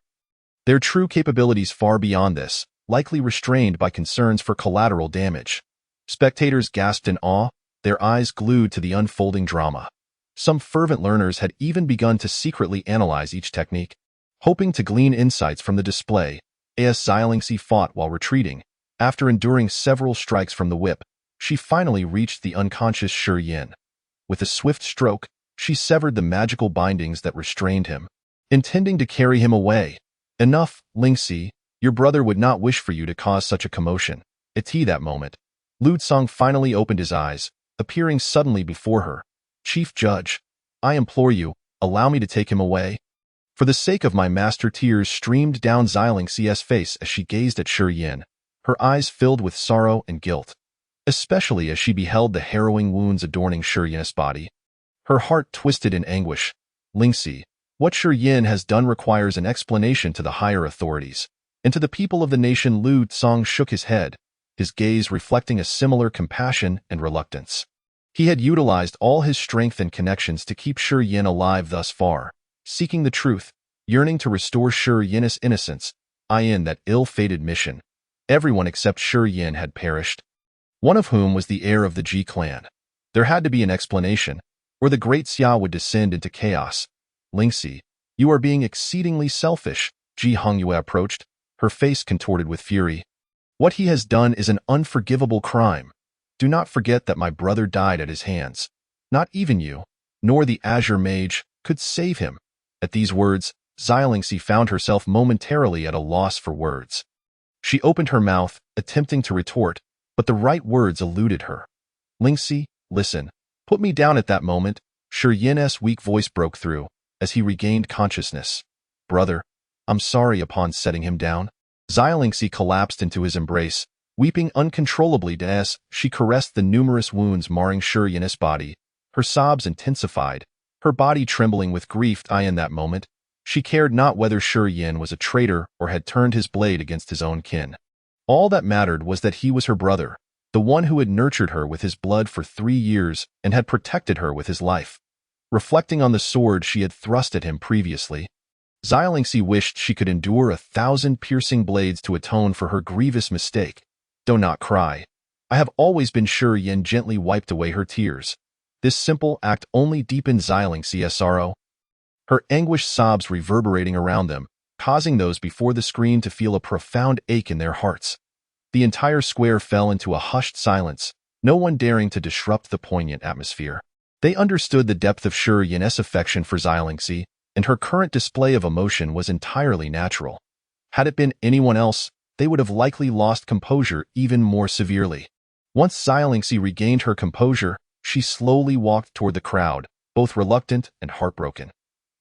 Their true capabilities far beyond this, likely restrained by concerns for collateral damage. Spectators gasped in awe, their eyes glued to the unfolding drama. Some fervent learners had even begun to secretly analyze each technique, hoping to glean insights from the display. As Xiaolingxi fought while retreating, after enduring several strikes from the whip, she finally reached the unconscious Shi Yin. With a swift stroke, she severed the magical bindings that restrained him, intending to carry him away. Enough, Lingxi, your brother would not wish for you to cause such a commotion. At that moment, Lu Tsang finally opened his eyes, appearing suddenly before her. Chief Judge, I implore you, allow me to take him away. For the sake of my master, tears streamed down Xiaolingxi's face as she gazed at Shi Yin, her eyes filled with sorrow and guilt, especially as she beheld the harrowing wounds adorning Shi Yin's body. Her heart twisted in anguish. Lingxi, what Shi Yin has done requires an explanation to the higher authorities. And to the people of the nation. Lu Tsang shook his head, his gaze reflecting a similar compassion and reluctance. He had utilized all his strength and connections to keep Shi Yin alive thus far, seeking the truth, yearning to restore Shi Yin's innocence. In that ill-fated mission, everyone except Shi Yin had perished, one of whom was the heir of the Ji clan. There had to be an explanation, or the great Xia would descend into chaos. Lingxi, you are being exceedingly selfish. Ji Hongyue approached, her face contorted with fury. What he has done is an unforgivable crime. Do not forget that my brother died at his hands. Not even you, nor the Azure Mage, could save him. At these words, Xiaolingxi found herself momentarily at a loss for words. She opened her mouth, attempting to retort, but the right words eluded her. Lingxi, listen. Put me down. At that moment, Shi Yin's weak voice broke through, as he regained consciousness. Brother, I'm sorry. Upon setting him down, Xiaolingxi collapsed into his embrace, weeping uncontrollably as she caressed the numerous wounds marring Shi Yin's body. Her sobs intensified, her body trembling with grief. In that moment, she cared not whether Shi Yin was a traitor or had turned his blade against his own kin. All that mattered was that he was her brother, the one who had nurtured her with his blood for 3 years and had protected her with his life. Reflecting on the sword she had thrust at him previously, Xiaolingxi wished she could endure 1,000 piercing blades to atone for her grievous mistake. Do not cry. I have always been. Shi Yin gently wiped away her tears. This simple act only deepened Xiaolingxi's sorrow, her anguished sobs reverberating around them, causing those before the screen to feel a profound ache in their hearts. The entire square fell into a hushed silence, no one daring to disrupt the poignant atmosphere. They understood the depth of Shi Yin's affection for Xiaolingxi, and her current display of emotion was entirely natural. Had it been anyone else, they would have likely lost composure even more severely. Once Xiaolingxi regained her composure, she slowly walked toward the crowd, both reluctant and heartbroken.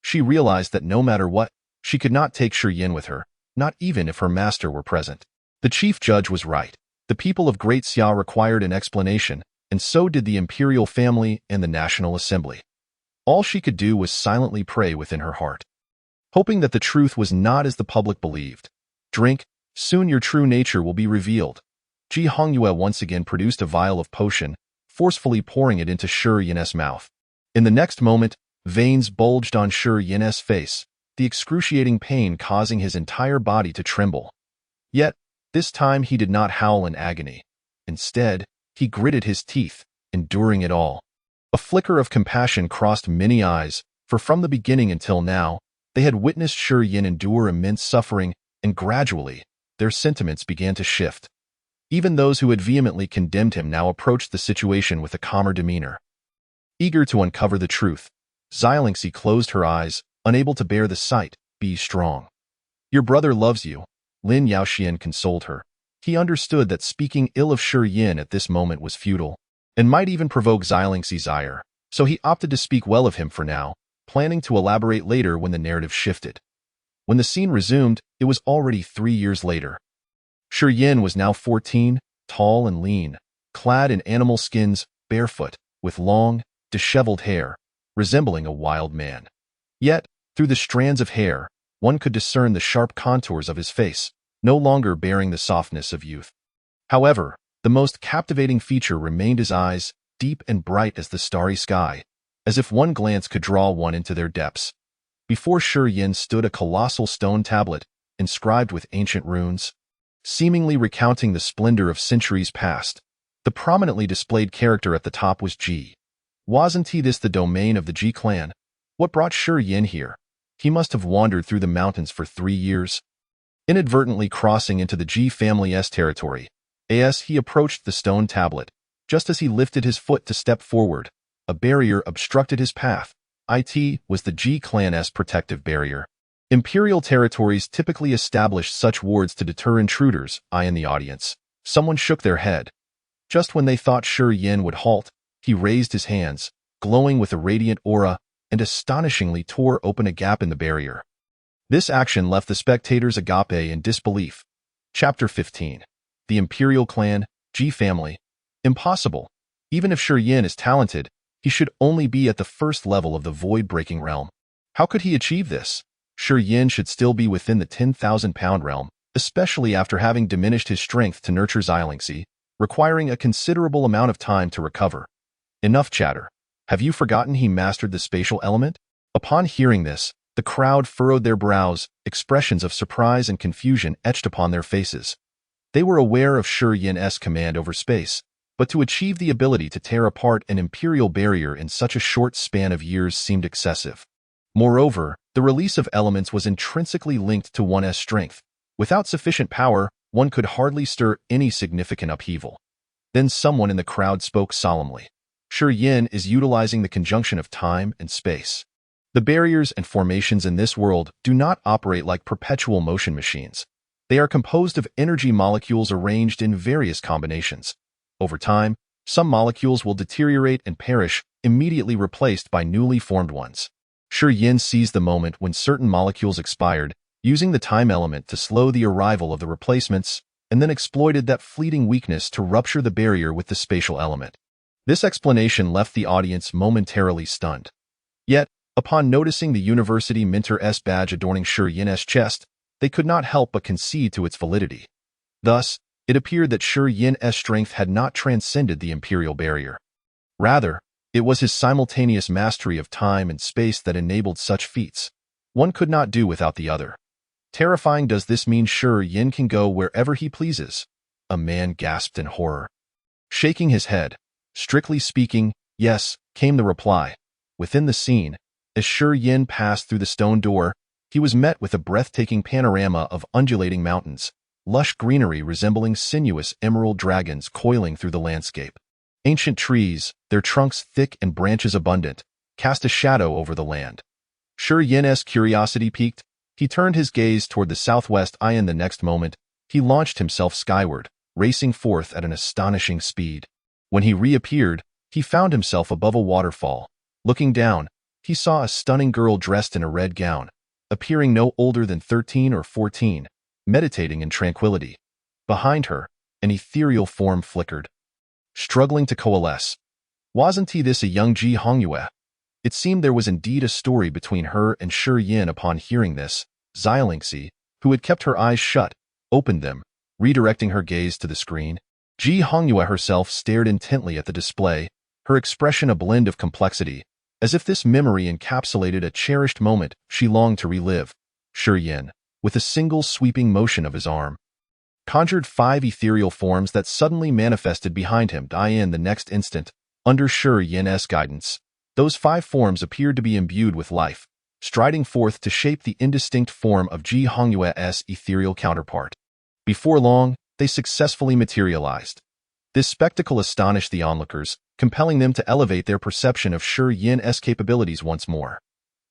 She realized that no matter what, she could not take Shi Yin with her, not even if her master were present. The chief judge was right. The people of Great Xia required an explanation, and so did the imperial family and the National Assembly. All she could do was silently pray within her heart, hoping that the truth was not as the public believed. Drink, soon your true nature will be revealed. Ji Hongyue once again produced a vial of potion, forcefully pouring it into Shi Yin's mouth. In the next moment, veins bulged on Shi Yin's face, the excruciating pain causing his entire body to tremble. Yet, this time he did not howl in agony. Instead, he gritted his teeth, enduring it all. A flicker of compassion crossed many eyes, for from the beginning until now, they had witnessed Shi Yin endure immense suffering, and gradually, their sentiments began to shift. Even those who had vehemently condemned him now approached the situation with a calmer demeanor. Eager to uncover the truth, Xiaolingxi closed her eyes, unable to bear the sight. Be strong. Your brother loves you, Lin Yaoxian consoled her. He understood that speaking ill of Shi Yin at this moment was futile, and might even provoke Xiaolingxi's ire, so he opted to speak well of him for now, planning to elaborate later when the narrative shifted. When the scene resumed, it was already 3 years later. Shi Yin was now 14, tall and lean, clad in animal skins, barefoot, with long, disheveled hair, resembling a wild man. Yet, through the strands of hair, one could discern the sharp contours of his face, no longer bearing the softness of youth. However, the most captivating feature remained his eyes, deep and bright as the starry sky, as if one glance could draw one into their depths. Before Shi Yin stood a colossal stone tablet, inscribed with ancient runes, seemingly recounting the splendor of centuries past. The prominently displayed character at the top was Ji. Wasn't this the domain of the Ji clan? What brought Shi Yin here? He must have wandered through the mountains for 3 years. Inadvertently crossing into the Ji family's territory, as he approached the stone tablet. Just as he lifted his foot to step forward, a barrier obstructed his path. It was the Ji clan's protective barrier. Imperial territories typically establish such wards to deter intruders. In the audience, someone shook their head. Just when they thought Shi Yin would halt, he raised his hands, glowing with a radiant aura, and astonishingly tore open a gap in the barrier. This action left the spectators agape in disbelief. Chapter 15. The Imperial Clan, Ji family. Impossible. Even if Shi Yin is talented, he should only be at the first level of the void-breaking realm. How could he achieve this? Shi Yin should still be within the 10,000-pound realm, especially after having diminished his strength to nurture Xiangxi, requiring a considerable amount of time to recover. Enough chatter. Have you forgotten he mastered the spatial element? Upon hearing this, the crowd furrowed their brows, expressions of surprise and confusion etched upon their faces. They were aware of Shi Yin's command over space, but to achieve the ability to tear apart an imperial barrier in such a short span of years seemed excessive. Moreover, the release of elements was intrinsically linked to one's strength. Without sufficient power, one could hardly stir any significant upheaval. Then someone in the crowd spoke solemnly. Shi Yin is utilizing the conjunction of time and space. The barriers and formations in this world do not operate like perpetual motion machines. They are composed of energy molecules arranged in various combinations. Over time, some molecules will deteriorate and perish, immediately replaced by newly formed ones. Shi Yin seized the moment when certain molecules expired, using the time element to slow the arrival of the replacements, and then exploited that fleeting weakness to rupture the barrier with the spatial element. This explanation left the audience momentarily stunned. Yet, upon noticing the University Minter's badge adorning Shi Yin's chest, they could not help but concede to its validity. Thus, it appeared that Shi Yin's strength had not transcended the imperial barrier. Rather, it was his simultaneous mastery of time and space that enabled such feats. One could not do without the other. Terrifying. Does this mean Shi Yin can go wherever he pleases? A man gasped in horror. Shaking his head, strictly speaking, yes, came the reply. Within the scene, as Shi Yin passed through the stone door, he was met with a breathtaking panorama of undulating mountains, lush greenery resembling sinuous emerald dragons coiling through the landscape. Ancient trees, their trunks thick and branches abundant, cast a shadow over the land. Shi Yin's curiosity piqued. He turned his gaze toward the southwest. In the next moment, he launched himself skyward, racing forth at an astonishing speed. When he reappeared, he found himself above a waterfall. Looking down, he saw a stunning girl dressed in a red gown, appearing no older than 13 or 14, meditating in tranquility. Behind her, an ethereal form flickered, struggling to coalesce. Wasn't this a young Ji Hongyue? It seemed there was indeed a story between her and Shi Yin. Upon hearing this, Xiangxi, who had kept her eyes shut, opened them, redirecting her gaze to the screen. Ji Hongyue herself stared intently at the display, her expression a blend of complexity, as if this memory encapsulated a cherished moment she longed to relive. Shi Yin, with a single sweeping motion of his arm, conjured 5 ethereal forms that suddenly manifested behind him. In the next instant, under Shi Yin's guidance, those 5 forms appeared to be imbued with life, striding forth to shape the indistinct form of Ji Hongyue's ethereal counterpart. Before long, they successfully materialized. This spectacle astonished the onlookers, compelling them to elevate their perception of Shi Yin's capabilities once more.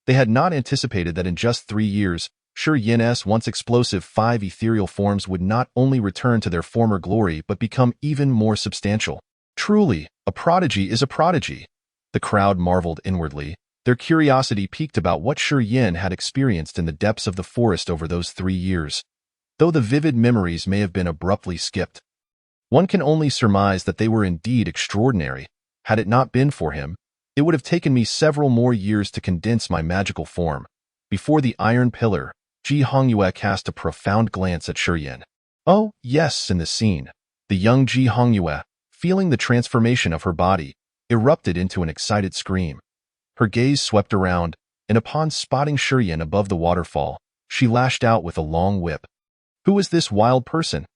They had not anticipated that in just 3 years, Shi Yin's once explosive 5 ethereal forms would not only return to their former glory but become even more substantial. Truly, a prodigy is a prodigy. The crowd marveled inwardly, their curiosity piqued about what Shi Yin had experienced in the depths of the forest over those 3 years. Though the vivid memories may have been abruptly skipped, one can only surmise that they were indeed extraordinary. Had it not been for him, it would have taken me several more years to condense my magical form. Before the iron pillar, Ji Hongyue cast a profound glance at Shi Yin. Oh, yes, in the scene, the young Ji Hongyue, feeling the transformation of her body, erupted into an excited scream. Her gaze swept around, and upon spotting Shi Yin above the waterfall, she lashed out with a long whip. Who is this wild person?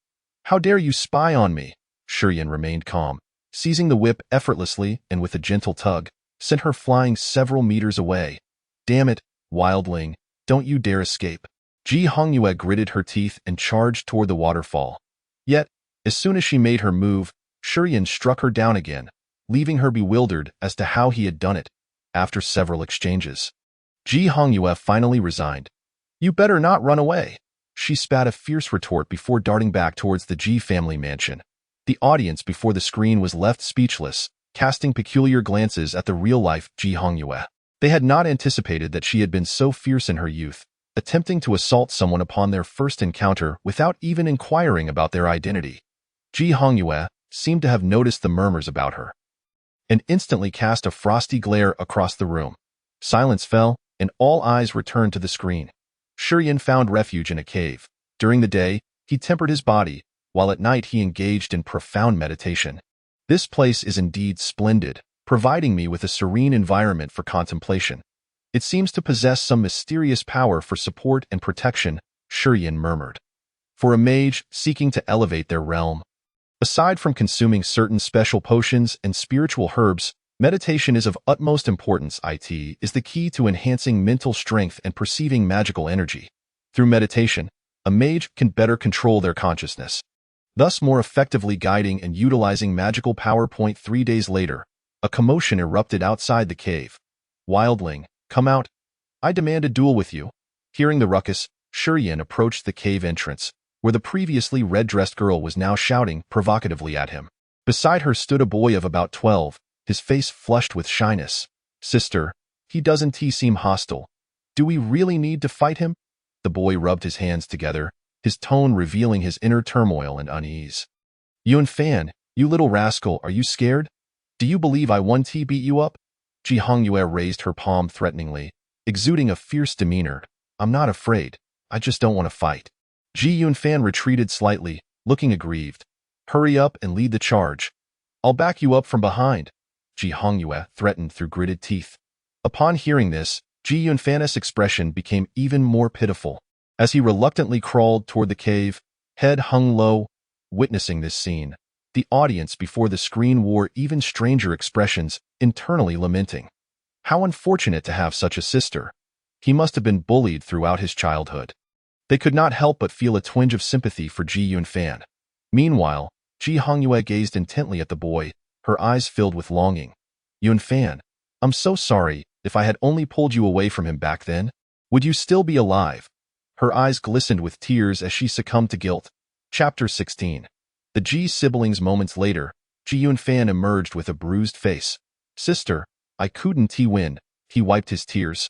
How dare you spy on me? Shi Yin remained calm, seizing the whip effortlessly and with a gentle tug, sent her flying several meters away. Damn it, wildling, don't you dare escape. Ji Hongyue gritted her teeth and charged toward the waterfall. Yet, as soon as she made her move, Shurian struck her down again, leaving her bewildered as to how he had done it. After several exchanges, Ji Hongyue finally resigned. You better not run away. She spat a fierce retort before darting back towards the Ji family mansion. The audience before the screen was left speechless, casting peculiar glances at the real-life Ji Hongyue. They had not anticipated that she had been so fierce in her youth, attempting to assault someone upon their first encounter without even inquiring about their identity. Ji Hongyue seemed to have noticed the murmurs about her, and instantly cast a frosty glare across the room. Silence fell, and all eyes returned to the screen. Shurian found refuge in a cave. During the day, he tempered his body, while at night he engaged in profound meditation. This place is indeed splendid, providing me with a serene environment for contemplation. It seems to possess some mysterious power for support and protection, Shurian murmured. For a mage seeking to elevate their realm, aside from consuming certain special potions and spiritual herbs, meditation is of utmost importance. It is the key to enhancing mental strength and perceiving magical energy. Through meditation, a mage can better control their consciousness, thus more effectively guiding and utilizing magical power. 3 days later, a commotion erupted outside the cave. Wildling, come out. I demand a duel with you. Hearing the ruckus, Shurian approached the cave entrance, where the previously red-dressed girl was now shouting provocatively at him. Beside her stood a boy of about 12, his face flushed with shyness. Sister, he doesn't seem hostile. Do we really need to fight him? The boy rubbed his hands together, his tone revealing his inner turmoil and unease. Yunfan, you little rascal, are you scared? Do you believe I won beat you up? Ji Hongyue raised her palm threateningly, exuding a fierce demeanor. I'm not afraid. I just don't want to fight. Ji Yunfan retreated slightly, looking aggrieved. Hurry up and lead the charge. I'll back you up from behind, Ji Hongyue threatened through gritted teeth. Upon hearing this, Ji Yunfan's expression became even more pitiful. As he reluctantly crawled toward the cave, head hung low. Witnessing this scene, the audience before the screen wore even stranger expressions, internally lamenting. How unfortunate to have such a sister. He must have been bullied throughout his childhood. They could not help but feel a twinge of sympathy for Ji Yunfan. Meanwhile, Ji Hongyue gazed intently at the boy, her eyes filled with longing. Yunfan, I'm so sorry. If I had only pulled you away from him back then, would you still be alive? Her eyes glistened with tears as she succumbed to guilt. Chapter 16. The Ji siblings. Moments later, Ji Yunfan emerged with a bruised face. Sister, I couldn't win. He wiped his tears,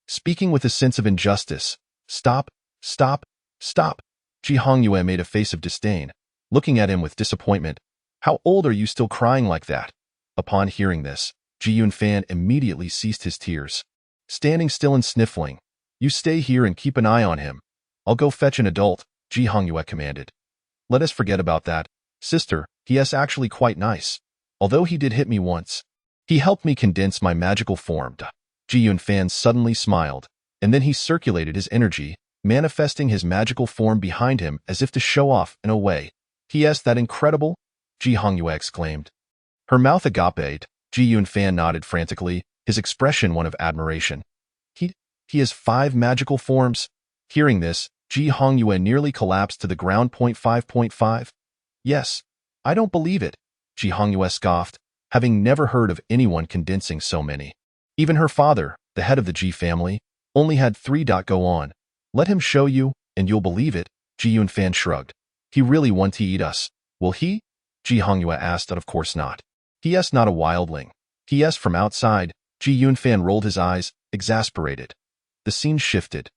speaking with a sense of injustice. Stop, stop, stop. Ji Hongyue made a face of disdain, looking at him with disappointment. How old are you still crying like that? Upon hearing this, Ji Yunfan immediately ceased his tears. Standing still and sniffling. You stay here and keep an eye on him. I'll go fetch an adult, Ji Hongyue commanded. Let us forget about that. Sister, he is actually quite nice. Although he did hit me once, he helped me condense my magical form. Ji Yunfan suddenly smiled, and then he circulated his energy, manifesting his magical form behind him as if to show off in a way. He that incredible? Ji Hongyue exclaimed. Her mouth agaped. Ji Yunfan nodded frantically, his expression one of admiration. He has 5 magical forms. Hearing this, Ji Hongyue nearly collapsed to the ground. 5.5. Yes, I don't believe it, Ji Hongyue scoffed, having never heard of anyone condensing so many. Even her father, the head of the Ji family, only had 3. Go on. Let him show you, and you'll believe it, Ji Yunfan shrugged. He really want to eat us. Will he? Ji Hongyue asked. Of course not. He is not a wildling. He is from outside. Ji Yunfan rolled his eyes, exasperated. The scene shifted.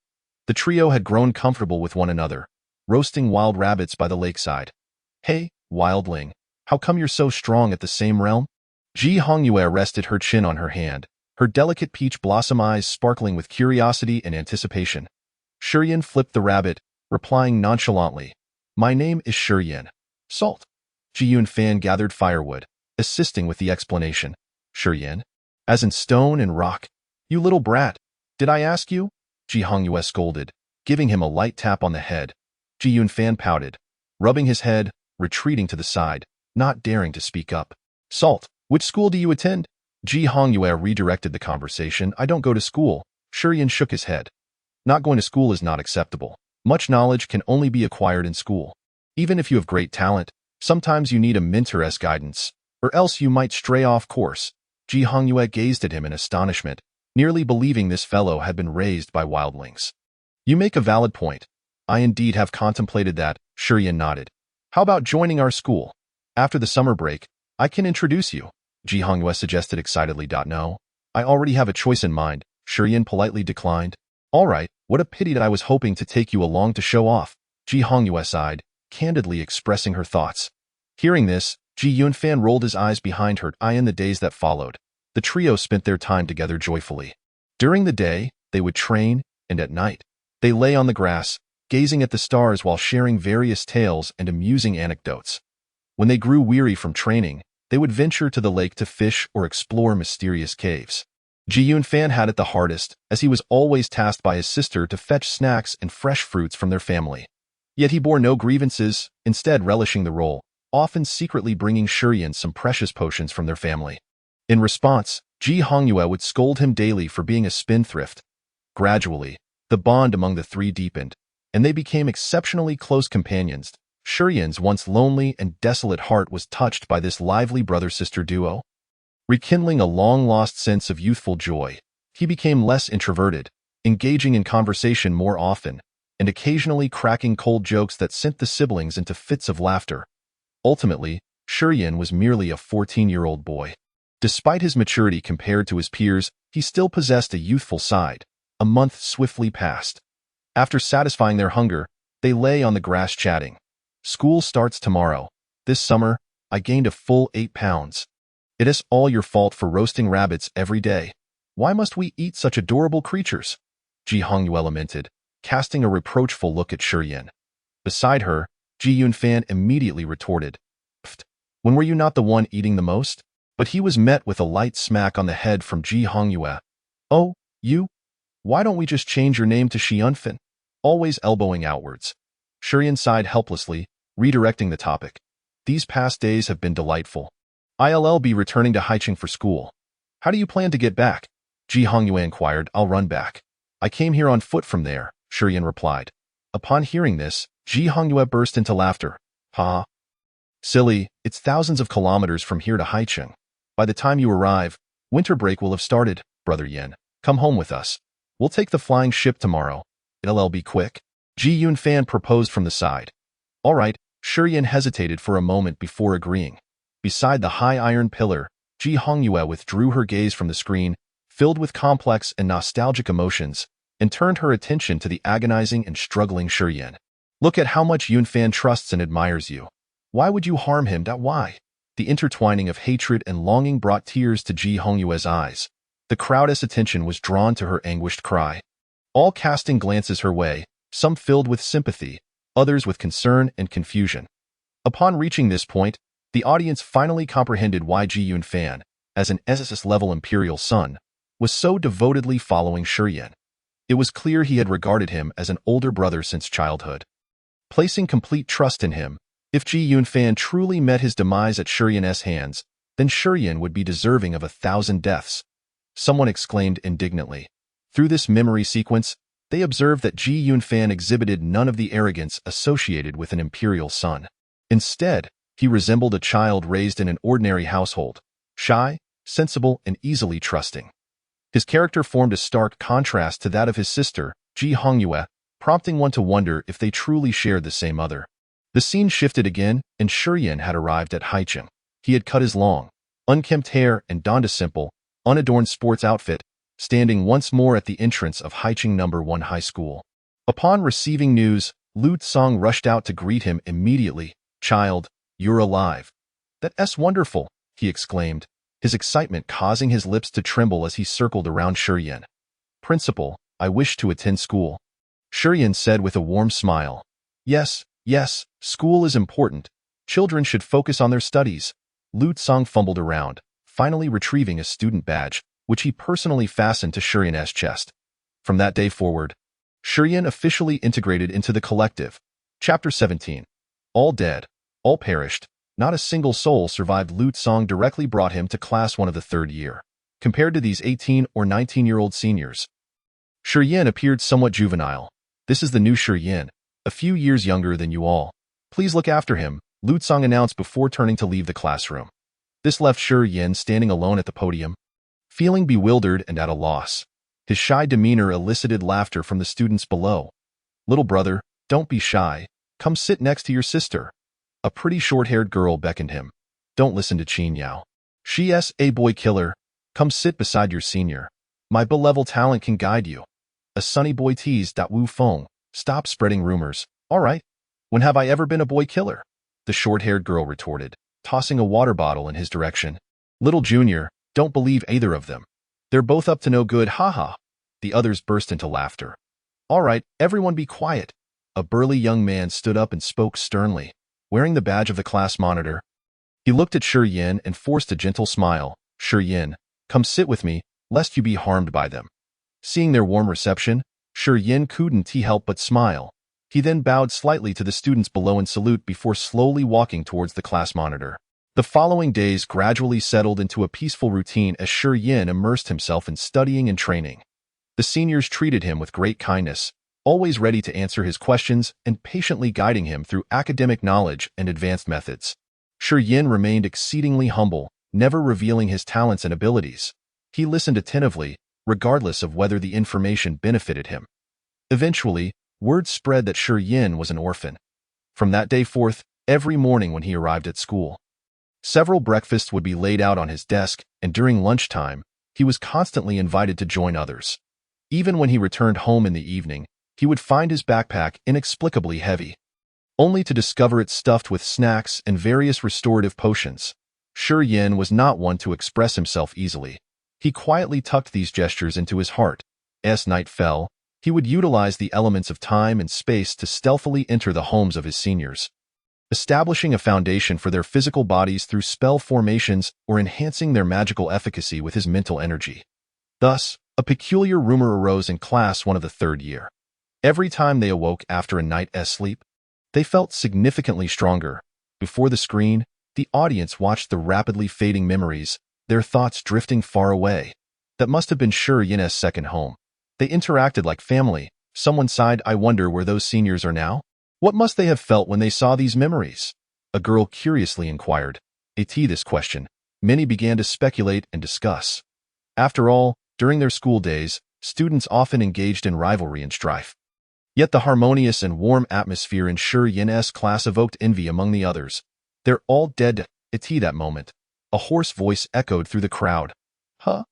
The trio had grown comfortable with one another, roasting wild rabbits by the lakeside. Hey, wildling, how come you're so strong at the same realm? Ji Hongyue rested her chin on her hand, her delicate peach blossom eyes sparkling with curiosity and anticipation. Shurian flipped the rabbit, replying nonchalantly. My name is Shurian. Salt. Ji Yunfan gathered firewood, assisting with the explanation. Shurian? As in stone and rock? You little brat. Did I ask you? Ji Hongyue scolded, giving him a light tap on the head. Ji Yunfan pouted, rubbing his head, retreating to the side, not daring to speak up. Salt, which school do you attend? Ji Hongyue redirected the conversation. I don't go to school. Shurian shook his head. Not going to school is not acceptable. Much knowledge can only be acquired in school. Even if you have great talent, sometimes you need a mentor's guidance, or else you might stray off course. Ji Hongyue gazed at him in astonishment, nearly believing this fellow had been raised by wildlings. You make a valid point. I indeed have contemplated that, Shurian nodded. How about joining our school? After the summer break, I can introduce you, Ji Hongyue suggested excitedly. No, I already have a choice in mind, Shurian politely declined. All right, what a pity that I was hoping to take you along to show off, Ji Hongyue sighed, candidly expressing her thoughts. Hearing this, Ji Yunfan rolled his eyes behind her. In the days that followed, the trio spent their time together joyfully. During the day, they would train, and at night, they lay on the grass, gazing at the stars while sharing various tales and amusing anecdotes. When they grew weary from training, they would venture to the lake to fish or explore mysterious caves. Ji Yunfan had it the hardest, as he was always tasked by his sister to fetch snacks and fresh fruits from their family. Yet he bore no grievances, instead relishing the role, often secretly bringing Shurian some precious potions from their family. In response, Ji Hongyue would scold him daily for being a spendthrift. Gradually, the bond among the three deepened, and they became exceptionally close companions. Shurian's once lonely and desolate heart was touched by this lively brother-sister duo. Rekindling a long-lost sense of youthful joy, he became less introverted, engaging in conversation more often, and occasionally cracking cold jokes that sent the siblings into fits of laughter. Ultimately, Shurian was merely a 14-year-old boy. Despite his maturity compared to his peers, he still possessed a youthful side. A month swiftly passed. After satisfying their hunger, they lay on the grass chatting. School starts tomorrow. This summer, I gained a full 8 pounds. It is all your fault for roasting rabbits every day. Why must we eat such adorable creatures? Ji Hongyue lamented, casting a reproachful look at Shurian. Beside her, Ji Yunfan immediately retorted, Pfft, when were you not the one eating the most? But he was met with a light smack on the head from Ji Hongyue. Oh, you? Why don't we just change your name to Shiyunfan? Always elbowing outwards. Shurian sighed helplessly, redirecting the topic. These past days have been delightful. I'll be returning to Haicheng for school. How do you plan to get back? Ji Hongyue inquired. I'll run back. I came here on foot from there, Shurian replied. Upon hearing this, Ji Hongyue burst into laughter. Ha! Silly, it's thousands of kilometers from here to Haicheng. By the time you arrive, winter break will have started, Brother Yin. Come home with us. We'll take the flying ship tomorrow. It'll be quick. Ji Yunfan proposed from the side. All right, Shurian hesitated for a moment before agreeing. Beside the high iron pillar, Ji Hongyue withdrew her gaze from the screen, filled with complex and nostalgic emotions, and turned her attention to the agonizing and struggling Shurian. Look at how much Yunfan trusts and admires you. Why would you harm him? Why? The intertwining of hatred and longing brought tears to Ji Hongyue's eyes. The crowd's attention was drawn to her anguished cry. All casting glances her way, some filled with sympathy, others with concern and confusion. Upon reaching this point, the audience finally comprehended why Ji Yunfan, as an SS-level imperial son, was so devotedly following Shurian. It was clear he had regarded him as an older brother since childhood. Placing complete trust in him, if Ji Yunfan truly met his demise at Shurian's hands, then Shurian would be deserving of 1,000 deaths. Someone exclaimed indignantly. Through this memory sequence, they observed that Ji Yunfan exhibited none of the arrogance associated with an imperial son. Instead, he resembled a child raised in an ordinary household, shy, sensible, and easily trusting. His character formed a stark contrast to that of his sister, Ji Hongyue, prompting one to wonder if they truly shared the same mother. The scene shifted again, and Shurian had arrived at Haicheng. He had cut his long, unkempt hair and donned a simple, unadorned sports outfit, standing once more at the entrance of Haicheng No. 1 High School. Upon receiving news, Lu Tsong rushed out to greet him immediately. Child, you're alive. That's wonderful, he exclaimed, his excitement causing his lips to tremble as he circled around Shurian. Principal, I wish to attend school. Shurian said with a warm smile. Yes, school is important. Children should focus on their studies. Lu Tsong fumbled around, finally retrieving a student badge, which he personally fastened to Shurian's chest. From that day forward, Shurian officially integrated into the collective. Chapter 17. All dead, all perished, not a single soul survived. Lu Tsong directly brought him to class 1 of the 3rd year. compared to these 18 or 19-year-old seniors. Shi Yin appeared somewhat juvenile. This is the new Shi Yin, a few years younger than you all. Please look after him, Lu Tsang announced before turning to leave the classroom. This left Shi Yin standing alone at the podium, feeling bewildered and at a loss. His shy demeanor elicited laughter from the students below. Little brother, don't be shy. Come sit next to your sister. A pretty short-haired girl beckoned him. Don't listen to Qin Yao. She's a boy killer. Come sit beside your senior. My beloved talent can guide you. A sunny boy teased Wu Feng. Stop spreading rumors. All right. When have I ever been a boy killer? The short-haired girl retorted, tossing a water bottle in his direction. Little Junior, don't believe either of them. They're both up to no good, haha. The others burst into laughter. All right, everyone be quiet. A burly young man stood up and spoke sternly, wearing the badge of the class monitor. He looked at Shi Yin and forced a gentle smile. Shi Yin, come sit with me, lest you be harmed by them. Seeing their warm reception, Shi Yin couldn't help but smile. He then bowed slightly to the students below in salute before slowly walking towards the class monitor. The following days gradually settled into a peaceful routine as Shi Yin immersed himself in studying and training. The seniors treated him with great kindness, always ready to answer his questions and patiently guiding him through academic knowledge and advanced methods. Shi Yin remained exceedingly humble, never revealing his talents and abilities. He listened attentively, regardless of whether the information benefited him. Eventually, word spread that Shi Yin was an orphan. From that day forth, every morning when he arrived at school, several breakfasts would be laid out on his desk, and during lunchtime, he was constantly invited to join others. Even when he returned home in the evening, he would find his backpack inexplicably heavy, only to discover it stuffed with snacks and various restorative potions. Shi Yin was not one to express himself easily. He quietly tucked these gestures into his heart. As night fell, he would utilize the elements of time and space to stealthily enter the homes of his seniors, establishing a foundation for their physical bodies through spell formations or enhancing their magical efficacy with his mental energy. Thus, a peculiar rumor arose in class one of the third year. Every time they awoke after a night's sleep, they felt significantly stronger. Before the screen, the audience watched the rapidly fading memories, their thoughts drifting far away. That must have been Shi Yin's second home. They interacted like family. Someone sighed, I wonder where those seniors are now? What must they have felt when they saw these memories? A girl curiously inquired. This question, many began to speculate and discuss. After all, during their school days, students often engaged in rivalry and strife. Yet the harmonious and warm atmosphere in Shi Yin's class evoked envy among the others. They're all dead. That moment, a hoarse voice echoed through the crowd. Huh?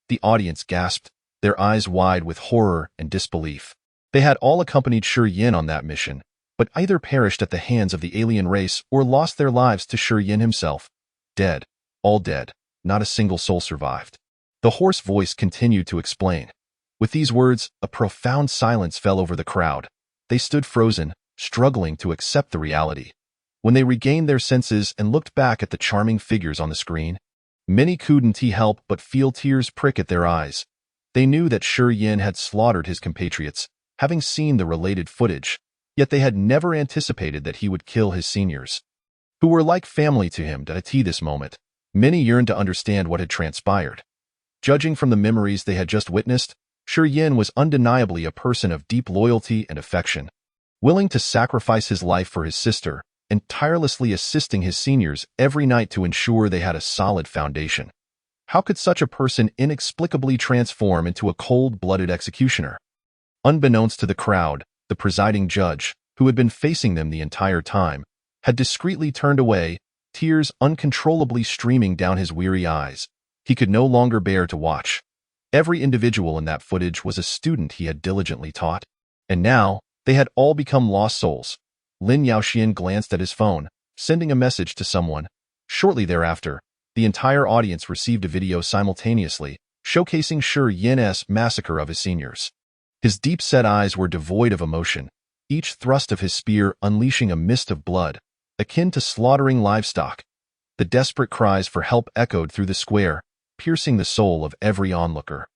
The audience gasped, their eyes wide with horror and disbelief. They had all accompanied Shi Yin on that mission, but either perished at the hands of the alien race or lost their lives to Shi Yin himself. Dead. All dead. Not a single soul survived. The hoarse voice continued to explain. With these words, a profound silence fell over the crowd. They stood frozen, struggling to accept the reality. When they regained their senses and looked back at the charming figures on the screen, many couldn't help but feel tears prick at their eyes. They knew that Shi Yin had slaughtered his compatriots, having seen the related footage. Yet they had never anticipated that he would kill his seniors, who were like family to him. At this moment, many yearned to understand what had transpired. Judging from the memories they had just witnessed, Shi Yin was undeniably a person of deep loyalty and affection, willing to sacrifice his life for his sister, and tirelessly assisting his seniors every night to ensure they had a solid foundation. How could such a person inexplicably transform into a cold-blooded executioner? Unbeknownst to the crowd, the presiding judge, who had been facing them the entire time, had discreetly turned away, tears uncontrollably streaming down his weary eyes. He could no longer bear to watch. Every individual in that footage was a student he had diligently taught, and now they had all become lost souls. Lin Yaoxian glanced at his phone, sending a message to someone. Shortly thereafter, the entire audience received a video simultaneously, showcasing Shi Yin's massacre of his seniors. His deep-set eyes were devoid of emotion, each thrust of his spear unleashing a mist of blood, akin to slaughtering livestock. The desperate cries for help echoed through the square, piercing the soul of every onlooker.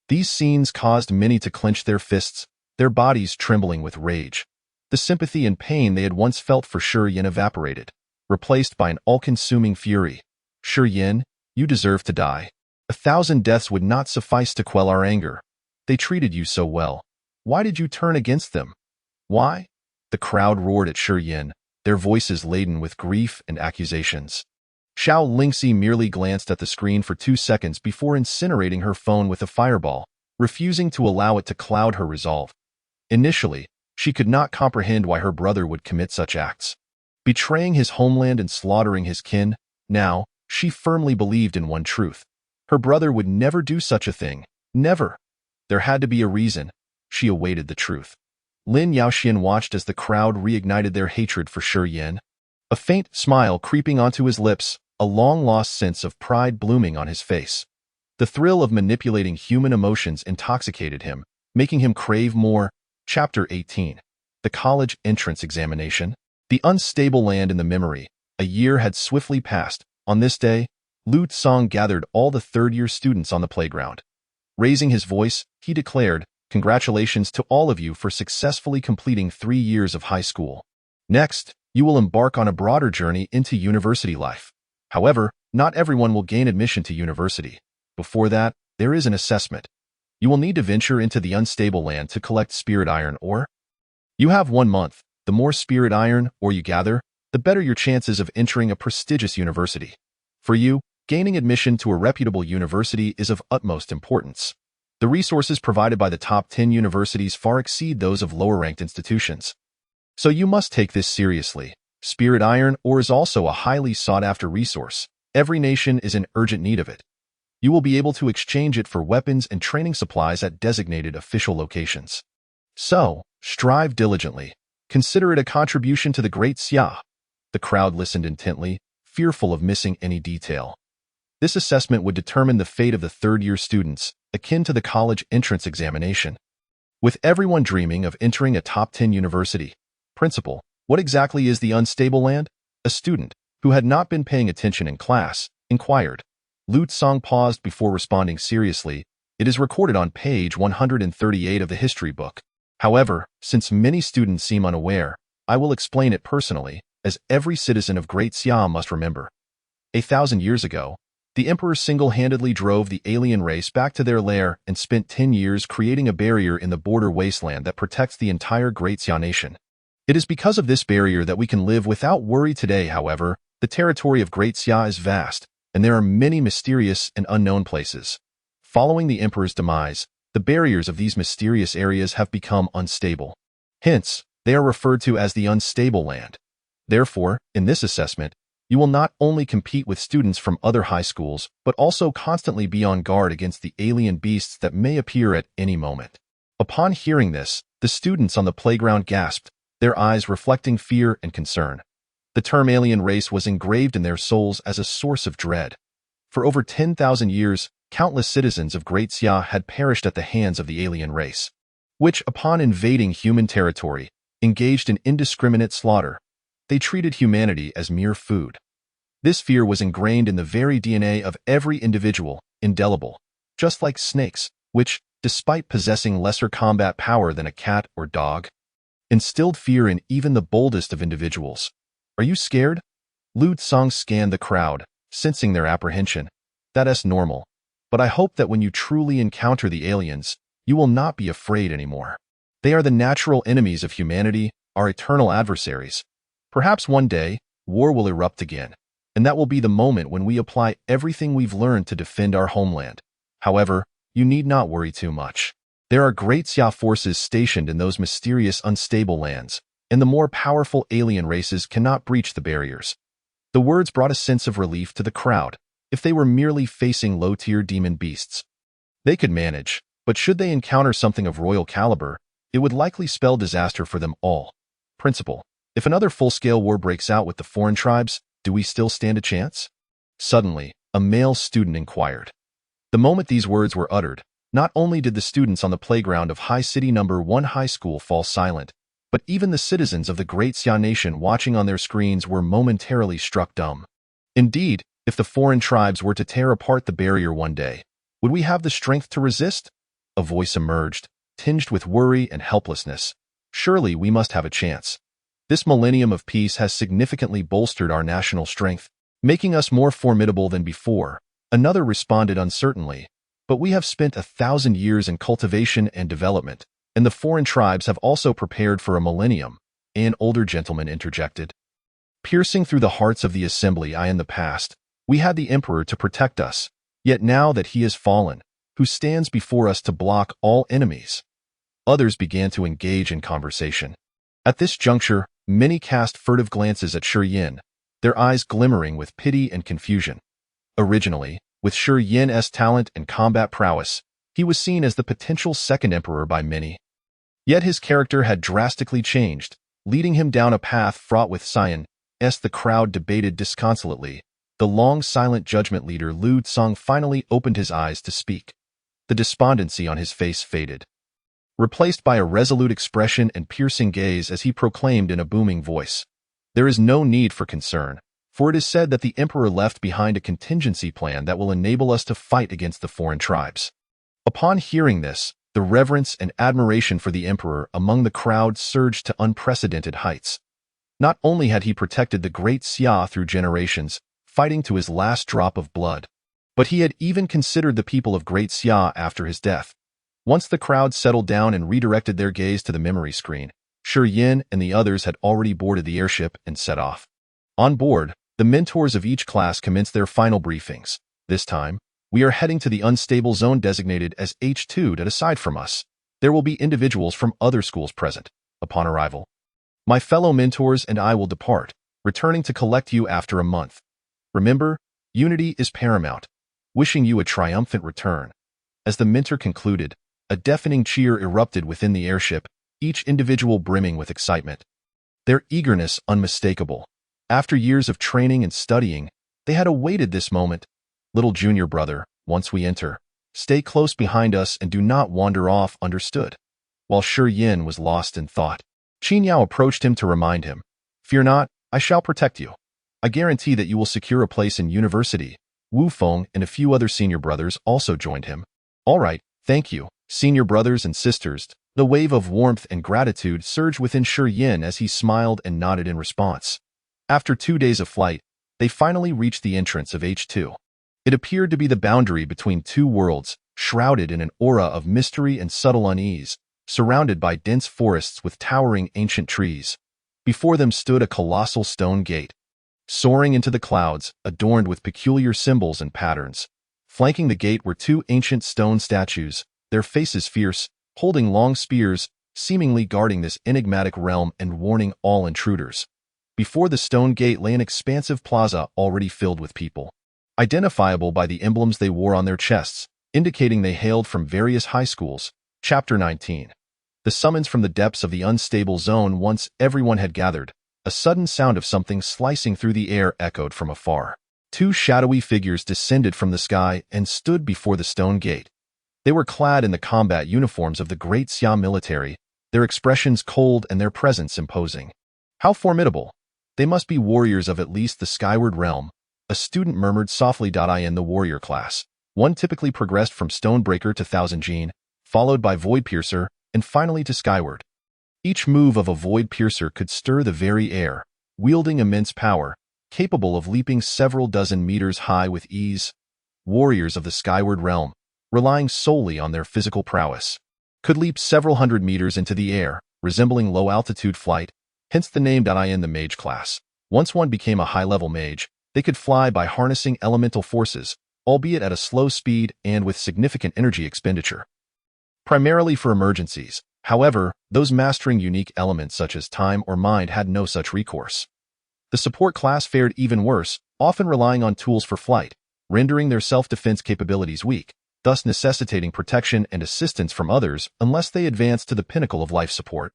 These scenes caused many to clench their fists, their bodies trembling with rage. The sympathy and pain they had once felt for Shi Yin evaporated, replaced by an all-consuming fury. Shi Yin, you deserve to die. 1,000 deaths would not suffice to quell our anger. They treated you so well. Why did you turn against them? Why? The crowd roared at Shi Yin, their voices laden with grief and accusations. Xiao Lingxi merely glanced at the screen for 2 seconds before incinerating her phone with a fireball, refusing to allow it to cloud her resolve. Initially, she could not comprehend why her brother would commit such acts. Betraying his homeland and slaughtering his kin, now, she firmly believed in one truth. Her brother would never do such a thing. Never. There had to be a reason. She awaited the truth. Lin Yaoxian watched as the crowd reignited their hatred for Shi Yin. A faint smile creeping onto his lips, a long-lost sense of pride blooming on his face. The thrill of manipulating human emotions intoxicated him, making him crave more. Chapter 18. The College Entrance Examination. The unstable land in the memory. A year had swiftly passed. On this day, Lu Tsong gathered all the third-year students on the playground. Raising his voice, he declared, "Congratulations to all of you for successfully completing 3 years of high school. Next, you will embark on a broader journey into university life. However, not everyone will gain admission to university. Before that, there is an assessment. You will need to venture into the unstable land to collect spirit iron ore. You have 1 month. The more spirit iron ore you gather, the better your chances of entering a prestigious university. For you, gaining admission to a reputable university is of utmost importance. The resources provided by the top 10 universities far exceed those of lower-ranked institutions. So you must take this seriously. Spirit iron ore is also a highly sought-after resource. Every nation is in urgent need of it. You will be able to exchange it for weapons and training supplies at designated official locations. So, strive diligently. Consider it a contribution to the Great Xia." The crowd listened intently, fearful of missing any detail. This assessment would determine the fate of the third-year students, akin to the college entrance examination. With everyone dreaming of entering a top 10 university. "Principal, what exactly is the unstable land?" A student, who had not been paying attention in class, inquired. Lu Tsong paused before responding seriously. "It is recorded on page 138 of the history book. However, since many students seem unaware, I will explain it personally, as every citizen of Great Xia must remember. 1,000 years ago, the Emperor single-handedly drove the alien race back to their lair and spent 10 years creating a barrier in the border wasteland that protects the entire Great Xia nation. It is because of this barrier that we can live without worry today. However, the territory of Great Xia is vast, and there are many mysterious and unknown places. Following the Emperor's demise, the barriers of these mysterious areas have become unstable. Hence, they are referred to as the unstable land. Therefore, in this assessment, you will not only compete with students from other high schools, but also constantly be on guard against the alien beasts that may appear at any moment." Upon hearing this, the students on the playground gasped, their eyes reflecting fear and concern. The term alien race was engraved in their souls as a source of dread. For over 10,000 years, countless citizens of Great Xia had perished at the hands of the alien race, which, upon invading human territory, engaged in indiscriminate slaughter. They treated humanity as mere food. This fear was ingrained in the very DNA of every individual, indelible, just like snakes, which, despite possessing lesser combat power than a cat or dog, instilled fear in even the boldest of individuals. "Are you scared?" Lu Tsong scanned the crowd, sensing their apprehension. "That's normal. But I hope that when you truly encounter the aliens, you will not be afraid anymore. They are the natural enemies of humanity, our eternal adversaries. Perhaps one day, war will erupt again, and that will be the moment when we apply everything we've learned to defend our homeland. However, you need not worry too much. There are Great Xia forces stationed in those mysterious unstable lands, and the more powerful alien races cannot breach the barriers." The words brought a sense of relief to the crowd. If they were merely facing low-tier demon beasts, they could manage, but should they encounter something of royal caliber, it would likely spell disaster for them all. "Principal, if another full-scale war breaks out with the foreign tribes, do we still stand a chance?" Suddenly, a male student inquired. The moment these words were uttered, not only did the students on the playground of High City No. 1 High School fall silent, but even the citizens of the Great Xia Nation watching on their screens were momentarily struck dumb. Indeed, if the foreign tribes were to tear apart the barrier one day, would we have the strength to resist? A voice emerged, tinged with worry and helplessness. "Surely we must have a chance. This millennium of peace has significantly bolstered our national strength, making us more formidable than before." Another responded uncertainly, "But we have spent 1,000 years in cultivation and development, and the foreign tribes have also prepared for a millennium," an older gentleman interjected. Piercing through the hearts of the assembly, in the past, we had the emperor to protect us, yet now that he has fallen, who stands before us to block all enemies? Others began to engage in conversation. At this juncture, many cast furtive glances at Shi Yin, their eyes glimmering with pity and confusion. Originally, with Shi Yin's talent and combat prowess, he was seen as the potential second emperor by many. Yet his character had drastically changed, leading him down a path fraught with science. The crowd debated disconsolately. The long silent judgment leader Lu Tsang finally opened his eyes to speak. The despondency on his face faded, replaced by a resolute expression and piercing gaze as he proclaimed in a booming voice, "There is no need for concern, for it is said that the emperor left behind a contingency plan that will enable us to fight against the foreign tribes." Upon hearing this, the reverence and admiration for the emperor among the crowd surged to unprecedented heights. Not only had he protected the great Xia through generations, fighting to his last drop of blood, but he had even considered the people of Great Xia after his death. Once the crowd settled down and redirected their gaze to the memory screen, Shi Yin and the others had already boarded the airship and set off. On board, the mentors of each class commenced their final briefings. "This time, we are heading to the unstable zone designated as H2. Aside from us, there will be individuals from other schools present. Upon arrival, my fellow mentors and I will depart, returning to collect you after a month. Remember, unity is paramount. Wishing you a triumphant return." As the mentor concluded, a deafening cheer erupted within the airship, each individual brimming with excitement. Their eagerness unmistakable. After years of training and studying, they had awaited this moment. "Little junior brother, once we enter, stay close behind us and do not wander off, understood?" While Shi Yin was lost in thought, Qin Yao approached him to remind him, "Fear not, I shall protect you. I guarantee that you will secure a place in university." Wu Feng and a few other senior brothers also joined him. "All right, thank you, senior brothers and sisters." The wave of warmth and gratitude surged within Shi Yin as he smiled and nodded in response. After 2 days of flight, they finally reached the entrance of H2. It appeared to be the boundary between two worlds, shrouded in an aura of mystery and subtle unease, surrounded by dense forests with towering ancient trees. Before them stood a colossal stone gate, soaring into the clouds, adorned with peculiar symbols and patterns. Flanking the gate were two ancient stone statues, their faces fierce, holding long spears, seemingly guarding this enigmatic realm and warning all intruders. Before the stone gate lay an expansive plaza already filled with people, identifiable by the emblems they wore on their chests, indicating they hailed from various high schools. Chapter 19. The summons from the depths of the unstable zone. Once everyone had gathered, a sudden sound of something slicing through the air echoed from afar. Two shadowy figures descended from the sky and stood before the stone gate. They were clad in the combat uniforms of the Great Xia military, their expressions cold and their presence imposing. "How formidable! They must be warriors of at least the Skyward Realm," a student murmured softly. In the warrior class, one typically progressed from Stonebreaker to Thousand Gene, followed by Void Piercer, and finally to Skyward. Each move of a Void Piercer could stir the very air, wielding immense power, capable of leaping several dozen meters high with ease. Warriors of the Skyward Realm, relying solely on their physical prowess, could leap several hundred meters into the air, resembling low-altitude flight, hence the name. In the mage class, once one became a high-level mage, they could fly by harnessing elemental forces, albeit at a slow speed and with significant energy expenditure. Primarily for emergencies, however, those mastering unique elements such as time or mind had no such recourse. The support class fared even worse, often relying on tools for flight, rendering their self-defense capabilities weak, thus necessitating protection and assistance from others unless they advanced to the pinnacle of life support.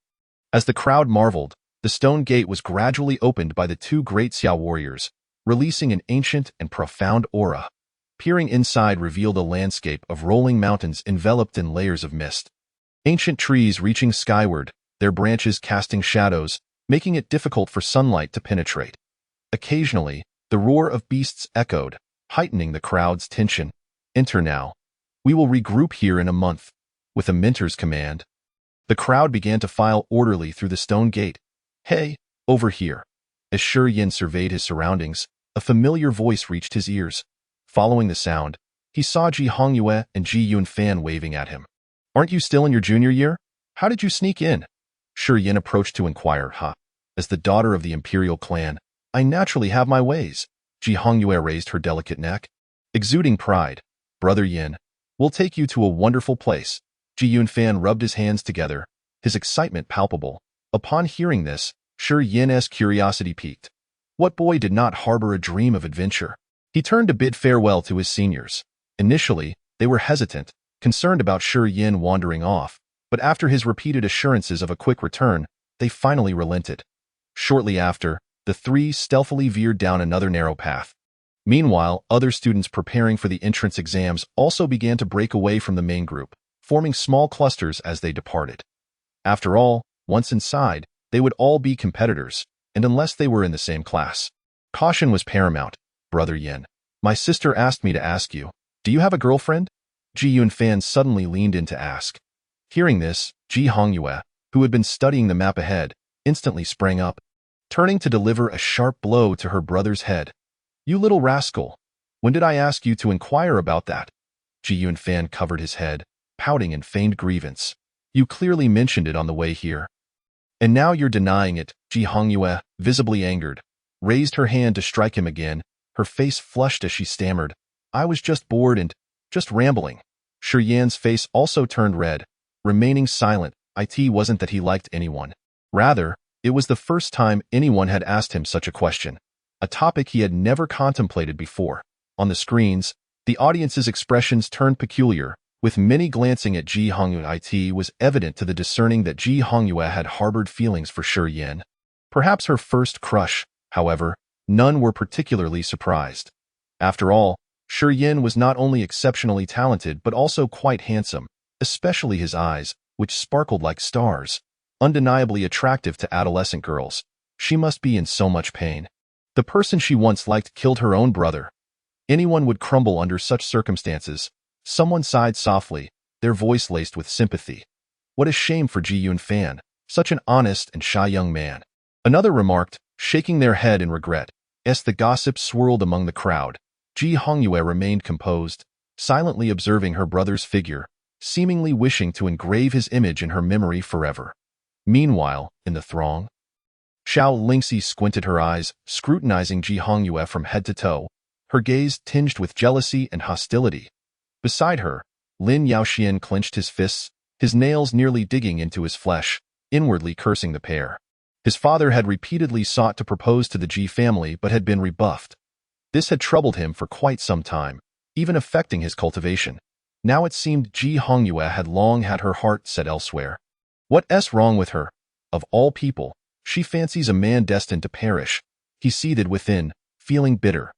As the crowd marveled, the stone gate was gradually opened by the two Great Xia warriors, releasing an ancient and profound aura. Peering inside revealed a landscape of rolling mountains enveloped in layers of mist. Ancient trees reaching skyward, their branches casting shadows, making it difficult for sunlight to penetrate. Occasionally, the roar of beasts echoed, heightening the crowd's tension. "Enter now. We will regroup here in a month." With a mentor's command, the crowd began to file orderly through the stone gate. "Hey, over here." As Shi Yin surveyed his surroundings, a familiar voice reached his ears. Following the sound, he saw Ji Hongyue and Ji Yunfan waving at him. "Aren't you still in your junior year? How did you sneak in?" Shi Yin approached to inquire. As the daughter of the imperial clan, I naturally have my ways." Ji Hongyue raised her delicate neck, exuding pride. "Brother Yin, we'll take you to a wonderful place." Ji Yunfan rubbed his hands together, his excitement palpable. Upon hearing this, Shi Yin's curiosity piqued. What boy did not harbor a dream of adventure? He turned to bid farewell to his seniors. Initially, they were hesitant, concerned about Shi Yin wandering off, but after his repeated assurances of a quick return, they finally relented. Shortly after, the three stealthily veered down another narrow path. Meanwhile, other students preparing for the entrance exams also began to break away from the main group, forming small clusters as they departed. After all, once inside, they would all be competitors, and unless they were in the same class. Caution was paramount. "Brother Yin, my sister asked me to ask you, do you have a girlfriend?" Ji Yunfan suddenly leaned in to ask. Hearing this, Ji Hongyue, who had been studying the map ahead, instantly sprang up, turning to deliver a sharp blow to her brother's head. "You little rascal! When did I ask you to inquire about that?" Ji Yunfan covered his head, pouting in feigned grievance. "You clearly mentioned it on the way here. And now you're denying it." Ji Hongyue, visibly angered, raised her hand to strike him again, her face flushed as she stammered, "I was just bored and just rambling." Shi Yan's face also turned red, remaining silent. It wasn't that he liked anyone. Rather, it was the first time anyone had asked him such a question, a topic he had never contemplated before. On the screens, the audience's expressions turned peculiar, with many glancing at Ji Hongyue. It was evident to the discerning that Ji Hongyue had harbored feelings for Shi Yin. Perhaps her first crush, however, none were particularly surprised. After all, Shi Yin was not only exceptionally talented but also quite handsome, especially his eyes, which sparkled like stars. Undeniably attractive to adolescent girls, she must be in so much pain. The person she once liked killed her own brother. Anyone would crumble under such circumstances. Someone sighed softly, their voice laced with sympathy. What a shame for Ji Yunfan, such an honest and shy young man. Another remarked, shaking their head in regret. As the gossip swirled among the crowd, Ji Hongyue remained composed, silently observing her brother's figure, seemingly wishing to engrave his image in her memory forever. Meanwhile, in the throng, Xiao Lingxi squinted her eyes, scrutinizing Ji Hongyue from head to toe, her gaze tinged with jealousy and hostility. Beside her, Lin Yaoxian clenched his fists, his nails nearly digging into his flesh, inwardly cursing the pair. His father had repeatedly sought to propose to the Ji family but had been rebuffed. This had troubled him for quite some time, even affecting his cultivation. Now it seemed Ji Hongyue had long had her heart set elsewhere. What's wrong with her? Of all people, she fancies a man destined to perish. He seethed within, feeling bitter.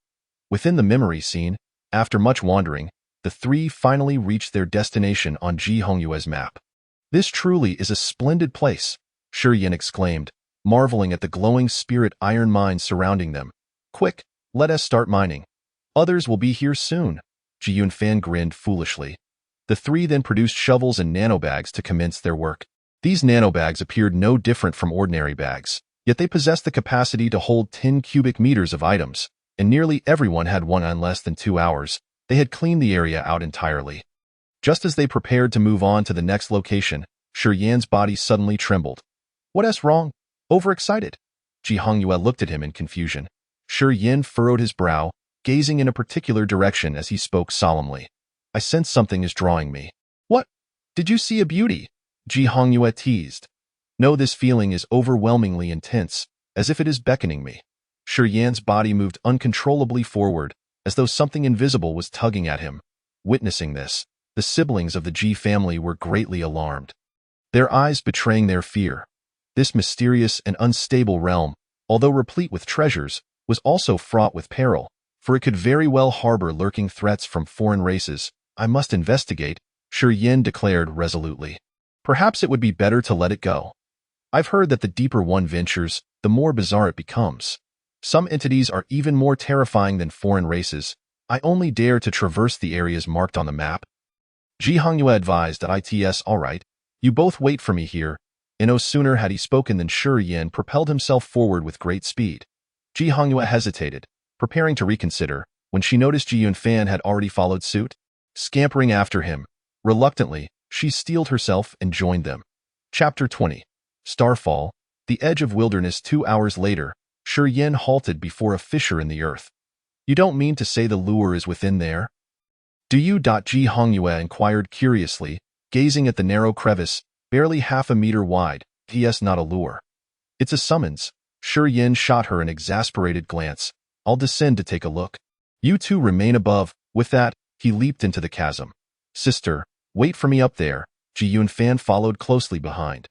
Within the memory scene, after much wandering, the three finally reached their destination on Ji Hongyue's map. "This truly is a splendid place," Shi Yin exclaimed, marveling at the glowing spirit iron mines surrounding them. "Quick, let us start mining. Others will be here soon." Ji Yunfan grinned foolishly. The three then produced shovels and nanobags to commence their work. These nanobags appeared no different from ordinary bags, yet they possessed the capacity to hold 10 cubic meters of items, and nearly everyone had one in less than 2 hours. They had cleaned the area out entirely. Just as they prepared to move on to the next location, Shi Yan's body suddenly trembled. "What's wrong? Overexcited?" Ji Hongyue looked at him in confusion. Shi Yin furrowed his brow, gazing in a particular direction as he spoke solemnly. "I sense something is drawing me." "What? Did you see a beauty?" Ji Hongyue teased. "No, this feeling is overwhelmingly intense, as if it is beckoning me." Shi Yan's body moved uncontrollably forward, as though something invisible was tugging at him. Witnessing this, the siblings of the Ji family were greatly alarmed, their eyes betraying their fear. This mysterious and unstable realm, although replete with treasures, was also fraught with peril, for it could very well harbor lurking threats from foreign races. "I must investigate," Shi Yin declared resolutely. "Perhaps it would be better to let it go. I've heard that the deeper one ventures, the more bizarre it becomes. Some entities are even more terrifying than foreign races. I only dare to traverse the areas marked on the map." Ji Hongyue advised that it's all right. "You both wait for me here." And no sooner had he spoken than Shi Yin propelled himself forward with great speed. Ji Hongyue hesitated, preparing to reconsider, when she noticed Ji Yunfan had already followed suit. Scampering after him, reluctantly, she steeled herself and joined them. Chapter 20. Starfall. The edge of wilderness. 2 hours later, Shi Yin halted before a fissure in the earth. "You don't mean to say the lure is within there?" "Do you?" Ji Hongyue inquired curiously, gazing at the narrow crevice, barely half a meter wide. "Yes, not a lure. It's a summons." Shi Yin shot her an exasperated glance. "I'll descend to take a look. You two remain above." With that, he leaped into the chasm. "Sister, wait for me up there." Ji Yunfan followed closely behind.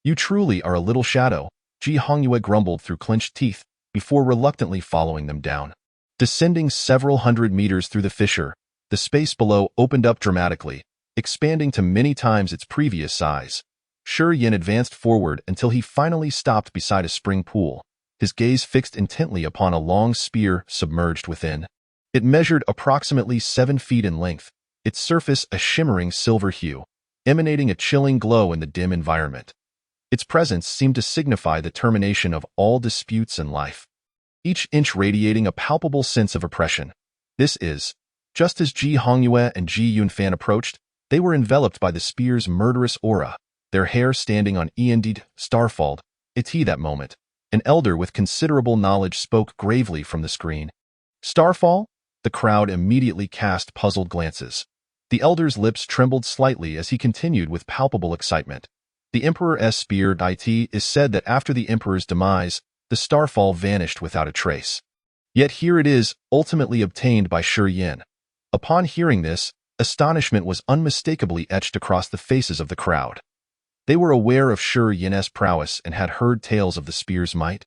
"You truly are a little shadow," Ji Hongyue grumbled through clenched teeth, before reluctantly following them down. Descending several hundred meters through the fissure, the space below opened up dramatically, expanding to many times its previous size. Shi Yin advanced forward until he finally stopped beside a spring pool, his gaze fixed intently upon a long spear submerged within. It measured approximately 7 feet in length, its surface a shimmering silver hue, emanating a chilling glow in the dim environment. Its presence seemed to signify the termination of all disputes in life, each inch radiating a palpable sense of oppression. Just as Ji Hongyue and Ji Yunfan approached, they were enveloped by the spear's murderous aura, their hair standing on end. Starfall. That moment, an elder with considerable knowledge spoke gravely from the screen. "Starfall?" The crowd immediately cast puzzled glances. The elder's lips trembled slightly as he continued with palpable excitement. "The Emperor's spear. It is said that after the Emperor's demise, the Starfall vanished without a trace. Yet here it is, ultimately obtained by Shi Yin." Upon hearing this, astonishment was unmistakably etched across the faces of the crowd. They were aware of Shi Yin's prowess and had heard tales of the spear's might,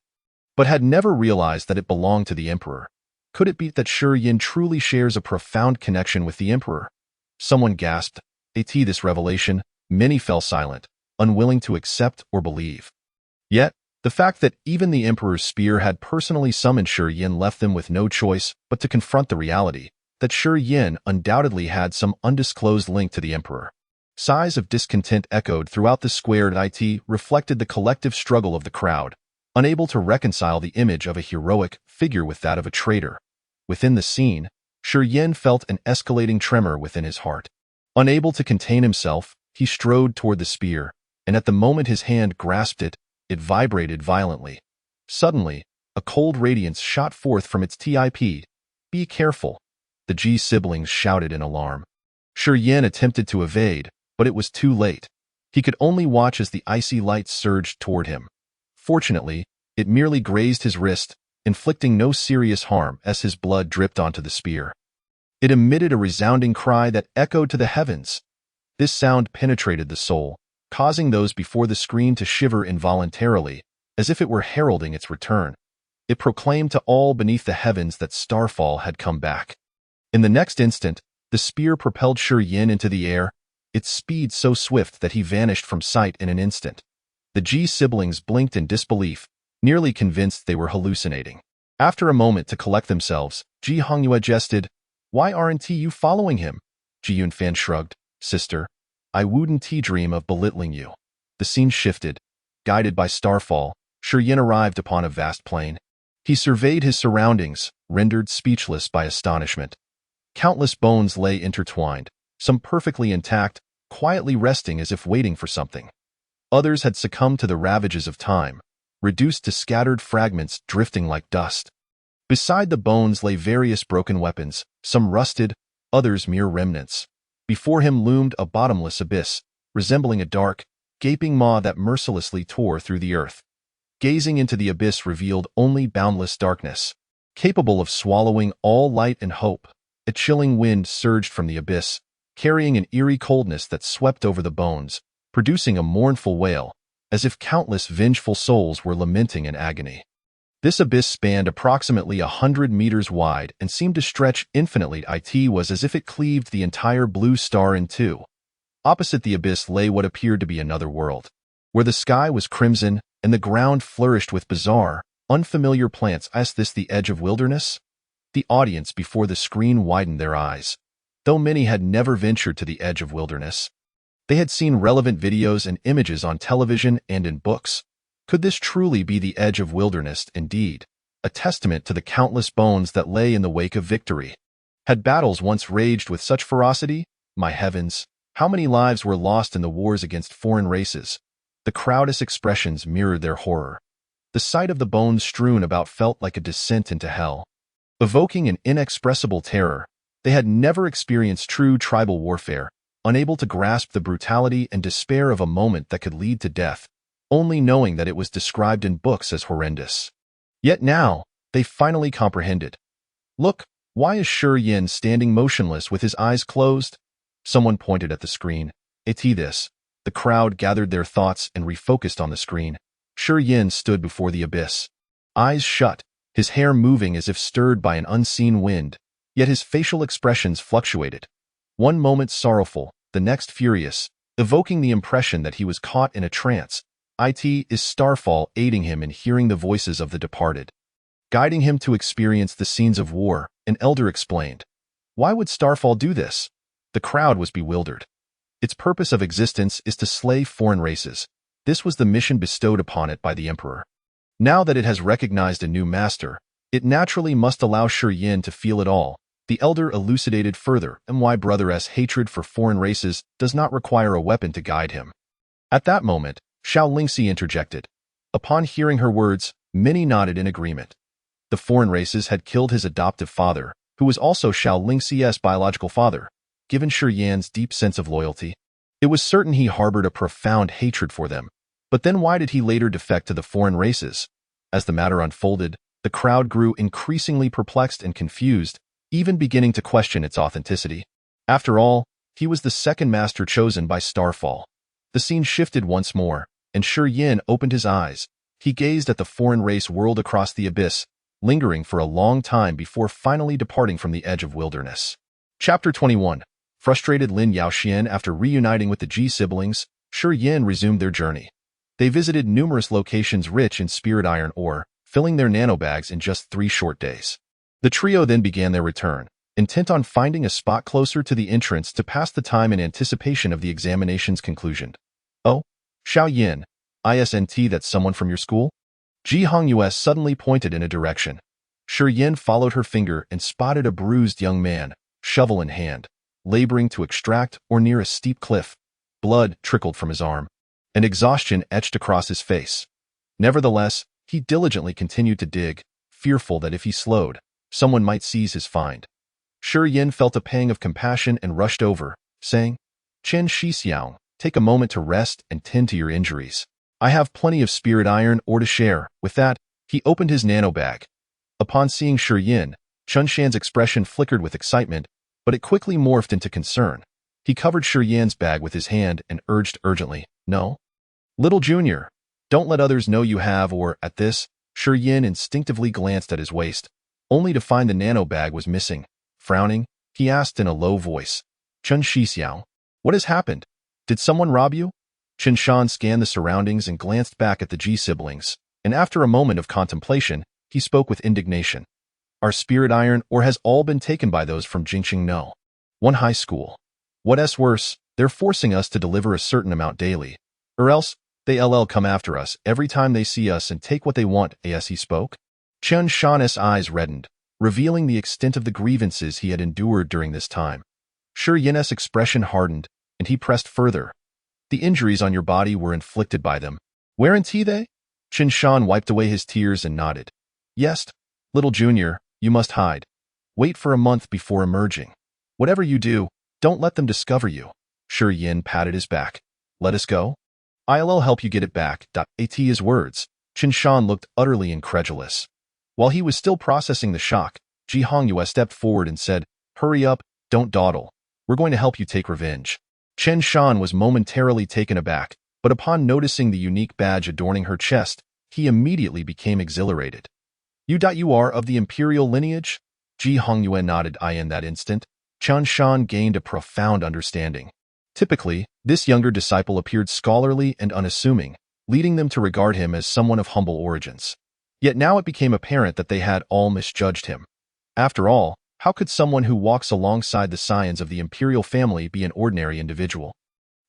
but had never realized that it belonged to the Emperor. Could it be that Shi Yin truly shares a profound connection with the Emperor? Someone gasped. This revelation, many fell silent, unwilling to accept or believe. Yet, the fact that even the Emperor's spear had personally summoned Shi Yin left them with no choice but to confront the reality that Shi Yin undoubtedly had some undisclosed link to the Emperor. Sighs of discontent echoed throughout the square. It reflected the collective struggle of the crowd, unable to reconcile the image of a heroic figure with that of a traitor. Within the scene, Shi Yin felt an escalating tremor within his heart. Unable to contain himself, he strode toward the spear, and at the moment his hand grasped it, it vibrated violently. Suddenly, a cold radiance shot forth from its tip. "Be careful," the Ji siblings shouted in alarm. Shi Yin attempted to evade, but it was too late. He could only watch as the icy light surged toward him. Fortunately, it merely grazed his wrist, inflicting no serious harm as his blood dripped onto the spear. It emitted a resounding cry that echoed to the heavens. This sound penetrated the soul, causing those before the screen to shiver involuntarily, as if it were heralding its return. It proclaimed to all beneath the heavens that Starfall had come back. In the next instant, the spear propelled Shi Yin into the air, its speed so swift that he vanished from sight in an instant. The Ji siblings blinked in disbelief, nearly convinced they were hallucinating. After a moment to collect themselves, Ji Hongyue jested, "Why aren't you following him?" Ji Yunfan shrugged. "Sister, I wouldn't dream of belittling you." The scene shifted. Guided by Starfall, Shi Yin arrived upon a vast plain. He surveyed his surroundings, rendered speechless by astonishment. Countless bones lay intertwined, some perfectly intact, quietly resting as if waiting for something. Others had succumbed to the ravages of time, reduced to scattered fragments drifting like dust. Beside the bones lay various broken weapons, some rusted, others mere remnants. Before him loomed a bottomless abyss, resembling a dark, gaping maw that mercilessly tore through the earth. Gazing into the abyss revealed only boundless darkness, capable of swallowing all light and hope. A chilling wind surged from the abyss, carrying an eerie coldness that swept over the bones, producing a mournful wail, as if countless vengeful souls were lamenting in agony. This abyss spanned approximately 100 meters wide and seemed to stretch infinitely. It was as if it cleaved the entire blue star in two. Opposite the abyss lay what appeared to be another world, where the sky was crimson and the ground flourished with bizarre, unfamiliar plants. Is this the edge of wilderness? The audience before the screen widened their eyes. Though many had never ventured to the edge of wilderness, they had seen relevant videos and images on television and in books. Could this truly be the edge of wilderness indeed? a testament to the countless bones that lay in the wake of victory. Had battles once raged with such ferocity? My heavens, how many lives were lost in the wars against foreign races? The crowd's expressions mirrored their horror. The sight of the bones strewn about felt like a descent into hell. Evoking an inexpressible terror, they had never experienced true tribal warfare, unable to grasp the brutality and despair of a moment that could lead to death, only knowing that it was described in books as horrendous. Yet now, they finally comprehended. Look, why is Shi Yin standing motionless with his eyes closed? Someone pointed at the screen. It's this. The crowd gathered their thoughts and refocused on the screen. Shi Yin stood before the abyss. Eyes shut, his hair moving as if stirred by an unseen wind, yet his facial expressions fluctuated. One moment sorrowful, the next furious, evoking the impression that he was caught in a trance. It is Starfall aiding him in hearing the voices of the departed. Guiding him to experience the scenes of war, an elder explained. Why would Starfall do this? The crowd was bewildered. Its purpose of existence is to slay foreign races. This was the mission bestowed upon it by the Emperor. Now that it has recognized a new master, it naturally must allow Shi Yin to feel it all. The elder elucidated further and why Brother S' hatred for foreign races does not require a weapon to guide him. At that moment, Xiao Lingxi interjected. Upon hearing her words, many nodded in agreement. The foreign races had killed his adoptive father, who was also Xiao Lingxi's biological father. Given Shi Yan's deep sense of loyalty, it was certain he harbored a profound hatred for them. But then why did he later defect to the foreign races? As the matter unfolded, the crowd grew increasingly perplexed and confused, even beginning to question its authenticity. After all, he was the second master chosen by Starfall. The scene shifted once more, and Shi Yin opened his eyes. He gazed at the foreign race world across the abyss, lingering for a long time before finally departing from the edge of wilderness. Chapter 21. Frustrated Lin Yaoxian after reuniting with the Ji siblings, Shi Yin resumed their journey. They visited numerous locations rich in spirit iron ore, filling their nanobags in just 3 short days. The trio then began their return, intent on finding a spot closer to the entrance to pass the time in anticipation of the examination's conclusion. Oh, Xiao Yin, isn't that someone from your school? Ji Hongyue suddenly pointed in a direction. Shi Yin followed her finger and spotted a bruised young man, shovel in hand, laboring to extract or near a steep cliff. Blood trickled from his arm, and exhaustion etched across his face. Nevertheless, he diligently continued to dig, fearful that if he slowed, someone might seize his find. Shi Yin felt a pang of compassion and rushed over, saying, Chen Shixiang, take a moment to rest and tend to your injuries. I have plenty of spirit iron ore to share. With that, he opened his nanobag. Upon seeing Shi Yin, Chun Shan's expression flickered with excitement, but it quickly morphed into concern. He covered Shi Yan's bag with his hand and urged urgently, No. Little Junior, don't let others know you have or, at this, Shi Yin instinctively glanced at his waist, only to find the nanobag was missing. Frowning, he asked in a low voice, Chen Shixiao, what has happened? Did someone rob you? Chen Shan scanned the surroundings and glanced back at the Ji siblings, and after a moment of contemplation, he spoke with indignation. Our spirit iron ore has all been taken by those from Jingxing No. One high school. What's worse, they're forcing us to deliver a certain amount daily, or else they'll come after us every time they see us and take what they want, as he spoke. Chen Shan's eyes reddened, revealing the extent of the grievances he had endured during this time. Shi Yin's expression hardened, and he pressed further. The injuries on your body were inflicted by them. Weren't they? Chen Shan wiped away his tears and nodded. Yes, little Junior, you must hide. Wait for a month before emerging. Whatever you do, don't let them discover you. Shi Yin patted his back. Let us go. I'll help you get it back. At his words, Chen Shan looked utterly incredulous. While he was still processing the shock, Ji Hongyue stepped forward and said, Hurry up, don't dawdle. We're going to help you take revenge. Chen Shan was momentarily taken aback, but upon noticing the unique badge adorning her chest, he immediately became exhilarated. You are of the imperial lineage? Ji Hongyue nodded. In that instant, Chen Shan gained a profound understanding. Typically, this younger disciple appeared scholarly and unassuming, leading them to regard him as someone of humble origins. Yet now it became apparent that they had all misjudged him. After all, how could someone who walks alongside the scions of the imperial family be an ordinary individual?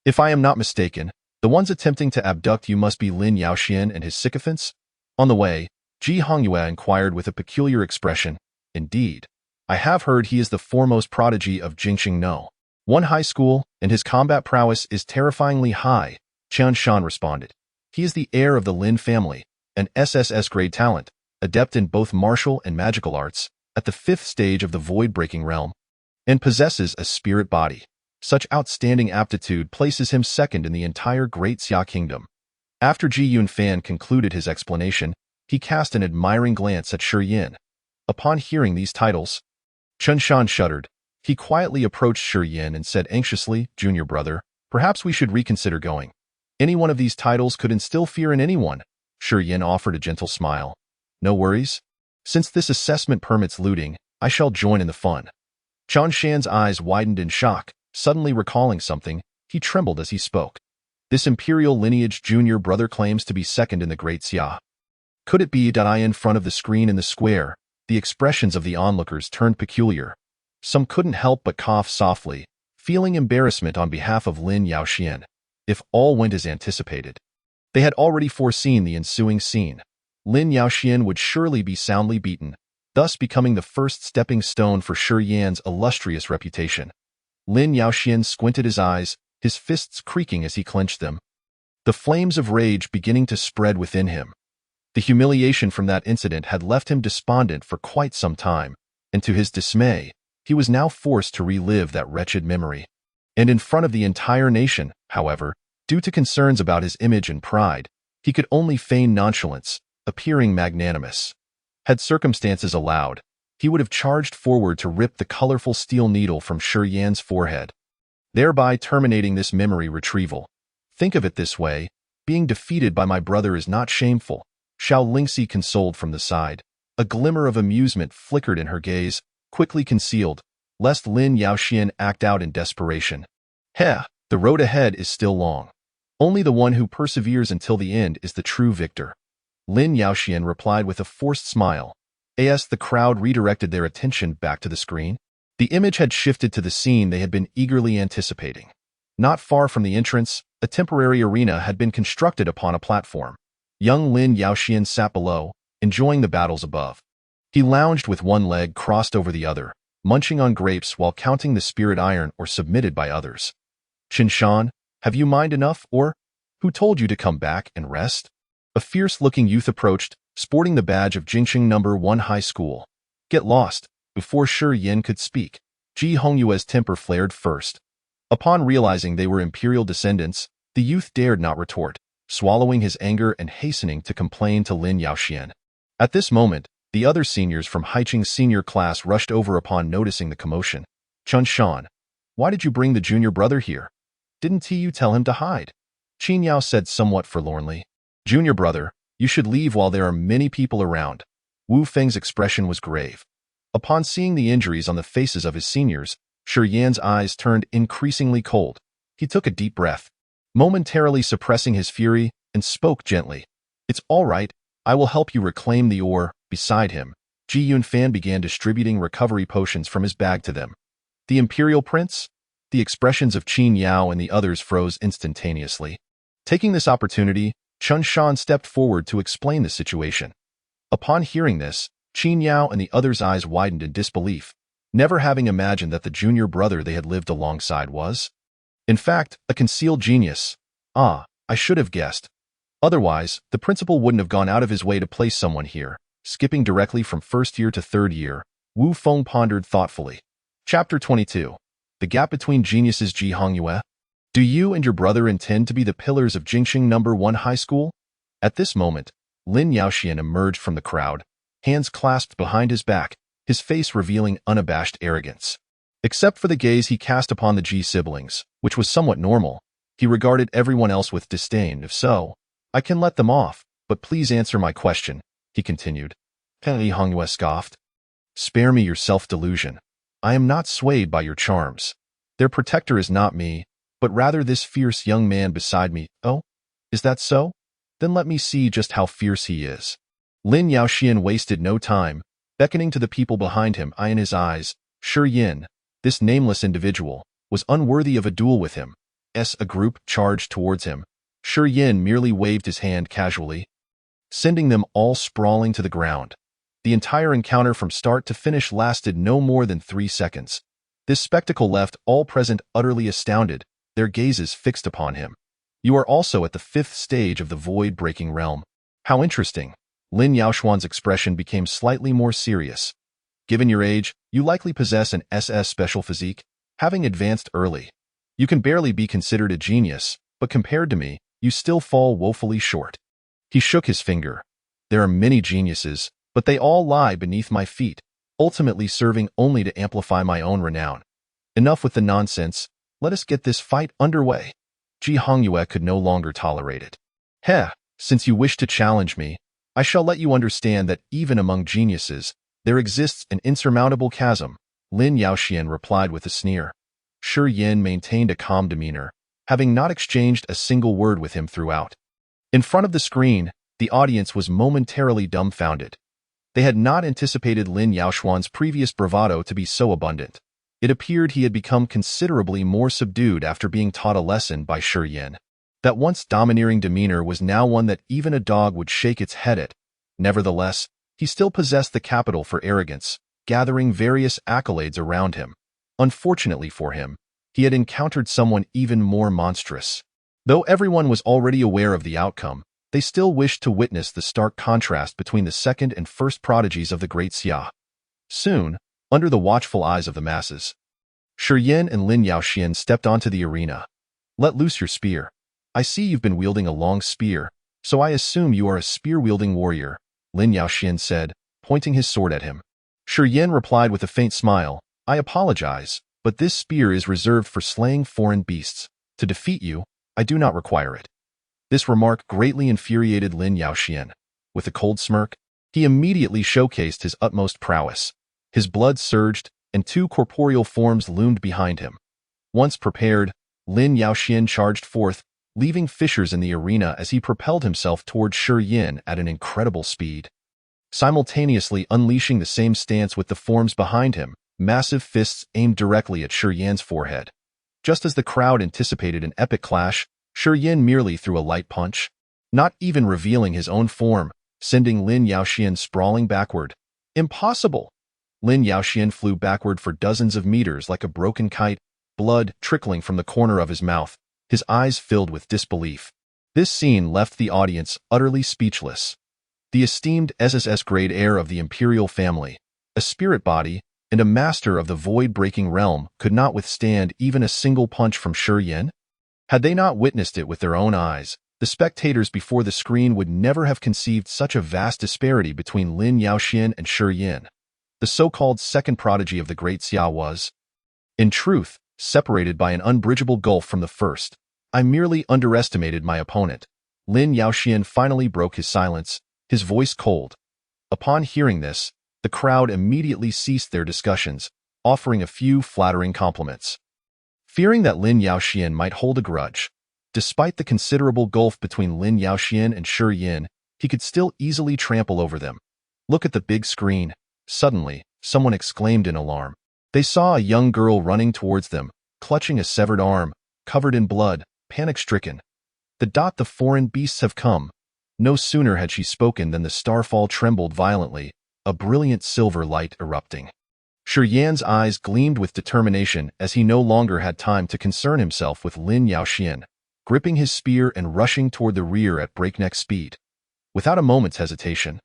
If I am not mistaken, the ones attempting to abduct you must be Lin Yaoxian and his sycophants? On the way, Ji Hongyue inquired with a peculiar expression. Indeed, I have heard he is the foremost prodigy of Jingxing No. One high school, and his combat prowess is terrifyingly high, Qian Shan responded. He is the heir of the Lin family, an SSS-grade talent, adept in both martial and magical arts, at the 5th stage of the void-breaking realm, and possesses a spirit body. Such outstanding aptitude places him second in the entire Great Xia Kingdom. After Ji Yunfan concluded his explanation, he cast an admiring glance at Shi Yin. Upon hearing these titles, Chen Shan shuddered. He quietly approached Shi Yin and said anxiously, "Junior brother, perhaps we should reconsider going. Any one of these titles could instill fear in anyone." Shi Yin offered a gentle smile. "No worries. Since this assessment permits looting, I shall join in the fun." Chen Shan's eyes widened in shock. Suddenly recalling something, he trembled as he spoke. This imperial lineage junior brother claims to be second in the Great Xia. Could it be that in front of the screen in the square, the expressions of the onlookers turned peculiar? Some couldn't help but cough softly, feeling embarrassment on behalf of Lin Yaoxian. If all went as anticipated, they had already foreseen the ensuing scene. Lin Yaoxian would surely be soundly beaten, thus becoming the first stepping stone for Shi Yan's illustrious reputation. Lin Yaoxian squinted his eyes, his fists creaking as he clenched them, the flames of rage beginning to spread within him. The humiliation from that incident had left him despondent for quite some time, and to his dismay, he was now forced to relive that wretched memory. And in front of the entire nation, however, due to concerns about his image and pride, he could only feign nonchalance, appearing magnanimous. Had circumstances allowed, he would have charged forward to rip the colorful steel needle from Shi Yan's forehead, thereby terminating this memory retrieval. Think of it this way, being defeated by my brother is not shameful, Xiao Lingxi consoled from the side. A glimmer of amusement flickered in her gaze, quickly concealed, lest Lin Yaoxian act out in desperation. Heh, the road ahead is still long. Only the one who perseveres until the end is the true victor. Lin Yaoxian replied with a forced smile. As the crowd redirected their attention back to the screen, the image had shifted to the scene they had been eagerly anticipating. Not far from the entrance, a temporary arena had been constructed upon a platform. Young Lin Yaoxian sat below, enjoying the battles above. He lounged with one leg crossed over the other, munching on grapes while counting the spirit iron or submitted by others. Chen Shan, have you mind enough, or who told you to come back and rest? A fierce-looking youth approached, sporting the badge of Jingxing No. 1 High School. Get lost. Before Shi Yin could speak, Ji Hongyue's temper flared first. Upon realizing they were imperial descendants, the youth dared not retort, swallowing his anger and hastening to complain to Lin Yaoxian. At this moment, the other seniors from Haiqing's senior class rushed over upon noticing the commotion. Chen Shan, why did you bring the junior brother here? Didn't you tell him to hide? Qin Yao said somewhat forlornly. Junior brother, you should leave while there are many people around. Wu Feng's expression was grave. Upon seeing the injuries on the faces of his seniors, Shi Yan's eyes turned increasingly cold. He took a deep breath, momentarily suppressing his fury, and spoke gently. It's all right, I will help you reclaim the ore. Beside him, Ji Yunfan began distributing recovery potions from his bag to them. The Imperial Prince? The expressions of Qin Yao and the others froze instantaneously. Taking this opportunity, Chen Shan stepped forward to explain the situation. Upon hearing this, Qin Yao and the others' eyes widened in disbelief, never having imagined that the junior brother they had lived alongside was, in fact, a concealed genius. Ah, I should have guessed. Otherwise, the principal wouldn't have gone out of his way to place someone here. Skipping directly from first year to third year, Wu Feng pondered thoughtfully. Chapter 22. The Gap Between Geniuses. Ji Hongyue. Do you and your brother intend to be the pillars of Jingxing No. 1 High School? At this moment, Lin Yaoxian emerged from the crowd, hands clasped behind his back, his face revealing unabashed arrogance. Except for the gaze he cast upon the Ji siblings, which was somewhat normal, he regarded everyone else with disdain. If so, I can let them off, but please answer my question, he continued. Li Hongyue scoffed. Spare me your self-delusion. I am not swayed by your charms. Their protector is not me, but rather this fierce young man beside me. Oh, is that so? Then let me see just how fierce he is. Lin Yaoxian wasted no time, beckoning to the people behind him. In his eyes, Shi Yin, this nameless individual, was unworthy of a duel with him. A group charged towards him. Shi Yin merely waved his hand casually. sending them all sprawling to the ground. The entire encounter from start to finish lasted no more than 3 seconds. This spectacle left all present utterly astounded, their gazes fixed upon him. You are also at the 5th stage of the void-breaking realm. How interesting. Lin Yaoxuan's expression became slightly more serious. Given your age, you likely possess an SS special physique, having advanced early. You can barely be considered a genius, but compared to me, you still fall woefully short. He shook his finger. There are many geniuses, but they all lie beneath my feet, ultimately serving only to amplify my own renown. Enough with the nonsense, let us get this fight underway. Ji Hongyue could no longer tolerate it. Heh, since you wish to challenge me, I shall let you understand that even among geniuses, there exists an insurmountable chasm, Lin Yaoxian replied with a sneer. Shi Yin maintained a calm demeanor, having not exchanged a single word with him throughout. In front of the screen, the audience was momentarily dumbfounded. They had not anticipated Lin Yaoxuan's previous bravado to be so abundant. It appeared he had become considerably more subdued after being taught a lesson by Shi Yin. That once domineering demeanor was now one that even a dog would shake its head at. Nevertheless, he still possessed the capital for arrogance, gathering various accolades around him. Unfortunately for him, he had encountered someone even more monstrous. Though everyone was already aware of the outcome, they still wished to witness the stark contrast between the second and first prodigies of the Great Xia. Soon, under the watchful eyes of the masses, Shi Yin and Lin Yaoxian stepped onto the arena. Let loose your spear. I see you've been wielding a long spear, so I assume you are a spear-wielding warrior, Lin Yaoxian said, pointing his sword at him. Shi Yin replied with a faint smile, I apologize, but this spear is reserved for slaying foreign beasts. To defeat you, I do not require it. This remark greatly infuriated Lin Yaoxian. With a cold smirk, he immediately showcased his utmost prowess. His blood surged, and 2 corporeal forms loomed behind him. Once prepared, Lin Yaoxian charged forth, leaving fissures in the arena as he propelled himself toward Shi Yin at an incredible speed. Simultaneously unleashing the same stance with the forms behind him, massive fists aimed directly at Shi Yin's forehead. Just as the crowd anticipated an epic clash, Shi Yin merely threw a light punch, not even revealing his own form, sending Lin Yaoxian sprawling backward. Impossible! Lin Yaoxian flew backward for dozens of meters like a broken kite, blood trickling from the corner of his mouth, his eyes filled with disbelief. This scene left the audience utterly speechless. The esteemed SSS-grade heir of the imperial family, a spirit body, and a master of the void-breaking realm could not withstand even a single punch from Shi Yin? Had they not witnessed it with their own eyes, the spectators before the screen would never have conceived such a vast disparity between Lin Yaoxian and Shi Yin. The so-called second prodigy of the Great Xia was, in truth, separated by an unbridgeable gulf from the first. I merely underestimated my opponent. Lin Yaoxian finally broke his silence, his voice cold. Upon hearing this, the crowd immediately ceased their discussions, offering a few flattering compliments. Fearing that Lin Yaoxian might hold a grudge, despite the considerable gulf between Lin Yaoxian and Shi Yin, he could still easily trample over them. Look at the big screen. Suddenly, someone exclaimed in alarm. They saw a young girl running towards them, clutching a severed arm, covered in blood, panic-stricken. The foreign beasts have come. No sooner had she spoken than the starfall trembled violently, a brilliant silver light erupting. Shi Yan's eyes gleamed with determination as he no longer had time to concern himself with Lin Yaoxian, gripping his spear and rushing toward the rear at breakneck speed. Without a moment's hesitation,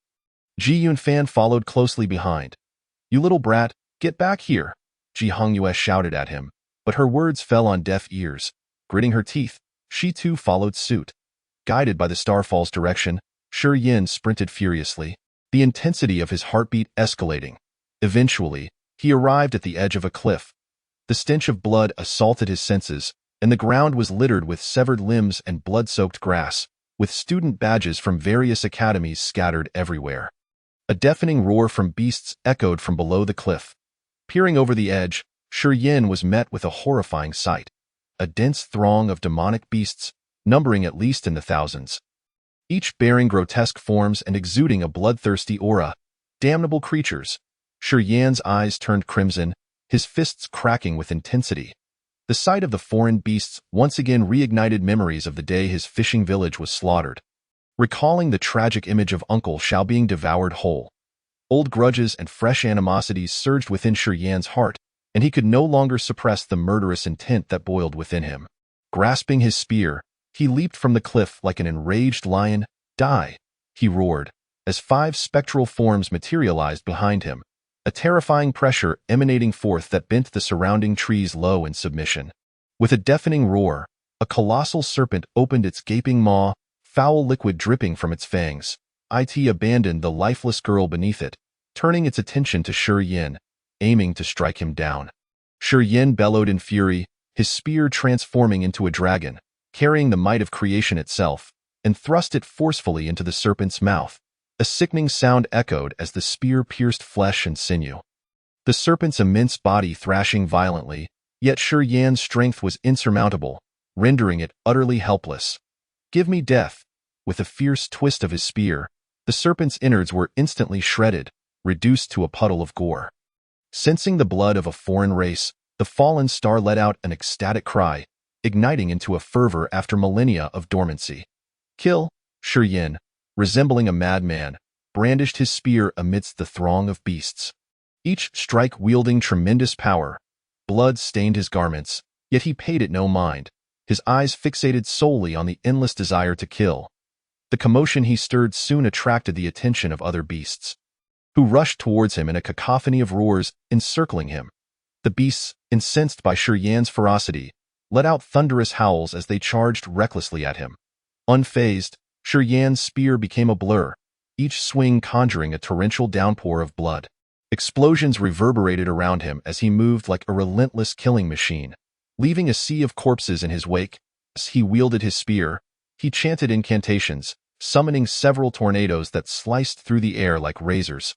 Ji Yunfan followed closely behind. You little brat, get back here, Ji Hongyue shouted at him, but her words fell on deaf ears. Gritting her teeth, she too followed suit. Guided by the starfall's direction, Shi Yin sprinted furiously, the intensity of his heartbeat escalating. Eventually, he arrived at the edge of a cliff. The stench of blood assaulted his senses, and the ground was littered with severed limbs and blood-soaked grass, with student badges from various academies scattered everywhere. A deafening roar from beasts echoed from below the cliff. Peering over the edge, Shi Yin was met with a horrifying sight. A dense throng of demonic beasts, numbering at least in the thousands. Each bearing grotesque forms and exuding a bloodthirsty aura. Damnable creatures. Shi Yan's eyes turned crimson, his fists cracking with intensity. The sight of the foreign beasts once again reignited memories of the day his fishing village was slaughtered. recalling the tragic image of Uncle Shao being devoured whole. Old grudges and fresh animosities surged within Shi Yan's heart, and he could no longer suppress the murderous intent that boiled within him. Grasping his spear, he leaped from the cliff like an enraged lion. "Die!" he roared, as 5 spectral forms materialized behind him, a terrifying pressure emanating forth that bent the surrounding trees low in submission. With a deafening roar, a colossal serpent opened its gaping maw, foul liquid dripping from its fangs. It abandoned the lifeless girl beneath it, turning its attention to Shi Yan, aiming to strike him down. Shi Yan bellowed in fury, his spear transforming into a dragon, carrying the might of creation itself, and thrust it forcefully into the serpent's mouth. A sickening sound echoed as the spear pierced flesh and sinew. The serpent's immense body thrashing violently, yet Shi Yan's strength was insurmountable, rendering it utterly helpless. "Give me death!" With a fierce twist of his spear, the serpent's innards were instantly shredded, reduced to a puddle of gore. Sensing the blood of a foreign race, the fallen star let out an ecstatic cry, igniting into a fervor after millennia of dormancy. "Kill!" Shi Yan, resembling a madman, brandished his spear amidst the throng of beasts. Each strike wielding tremendous power. Blood stained his garments, yet he paid it no mind, his eyes fixated solely on the endless desire to kill. The commotion he stirred soon attracted the attention of other beasts, who rushed towards him in a cacophony of roars, encircling him. The beasts, incensed by Shi Yan's ferocity, let out thunderous howls as they charged recklessly at him. Unfazed, Shi Yan's spear became a blur, each swing conjuring a torrential downpour of blood. Explosions reverberated around him as he moved like a relentless killing machine, leaving a sea of corpses in his wake. As he wielded his spear, he chanted incantations, summoning several tornadoes that sliced through the air like razors,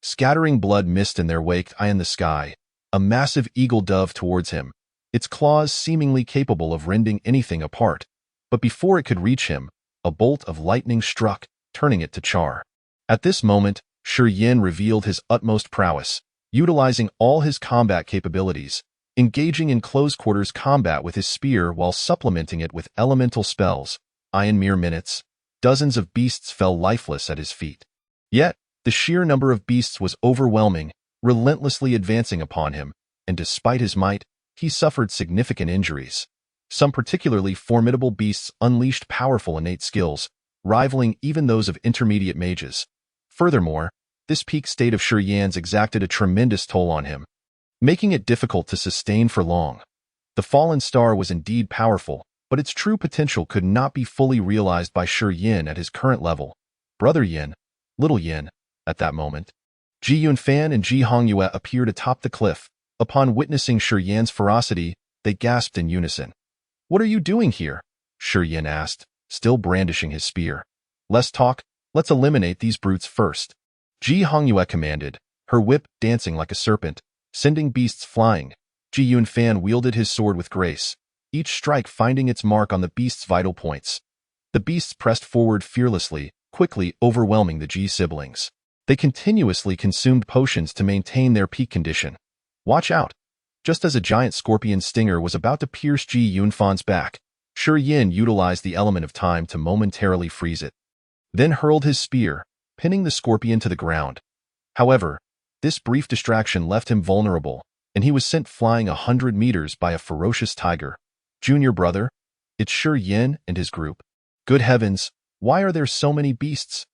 scattering blood mist in their wake. Eye in the sky, a massive eagle dove towards him, its claws seemingly capable of rending anything apart. But before it could reach him, a bolt of lightning struck, turning it to char. At this moment, Shi Yan revealed his utmost prowess, utilizing all his combat capabilities, engaging in close-quarters combat with his spear while supplementing it with elemental spells. In mere minutes, dozens of beasts fell lifeless at his feet. Yet, the sheer number of beasts was overwhelming, relentlessly advancing upon him, and despite his might, he suffered significant injuries. Some particularly formidable beasts unleashed powerful innate skills, rivaling even those of intermediate mages. Furthermore, this peak state of Shi Yan's exacted a tremendous toll on him, making it difficult to sustain for long. The fallen star was indeed powerful, but its true potential could not be fully realized by Shi Yan at his current level. Brother Yin, little Yin, at that moment, Ji Yunfan and Ji Hongyue appeared atop the cliff. Upon witnessing Shi Yan's ferocity, they gasped in unison. "What are you doing here?" Shi Yan asked, still brandishing his spear. "Less talk, let's eliminate these brutes first," Ji Hongyue commanded, her whip dancing like a serpent, sending beasts flying. Ji Yunfan wielded his sword with grace, each strike finding its mark on the beast's vital points. The beasts pressed forward fearlessly, quickly overwhelming the Ji siblings. They continuously consumed potions to maintain their peak condition. "Watch out!" Just as a giant scorpion stinger was about to pierce Ji Yunfan's back, Shi Yan utilized the element of time to momentarily freeze it, then hurled his spear, pinning the scorpion to the ground. However, this brief distraction left him vulnerable, and he was sent flying 100 meters by a ferocious tiger. "Junior brother, it's Shi Yan and his group. Good heavens, why are there so many beasts?"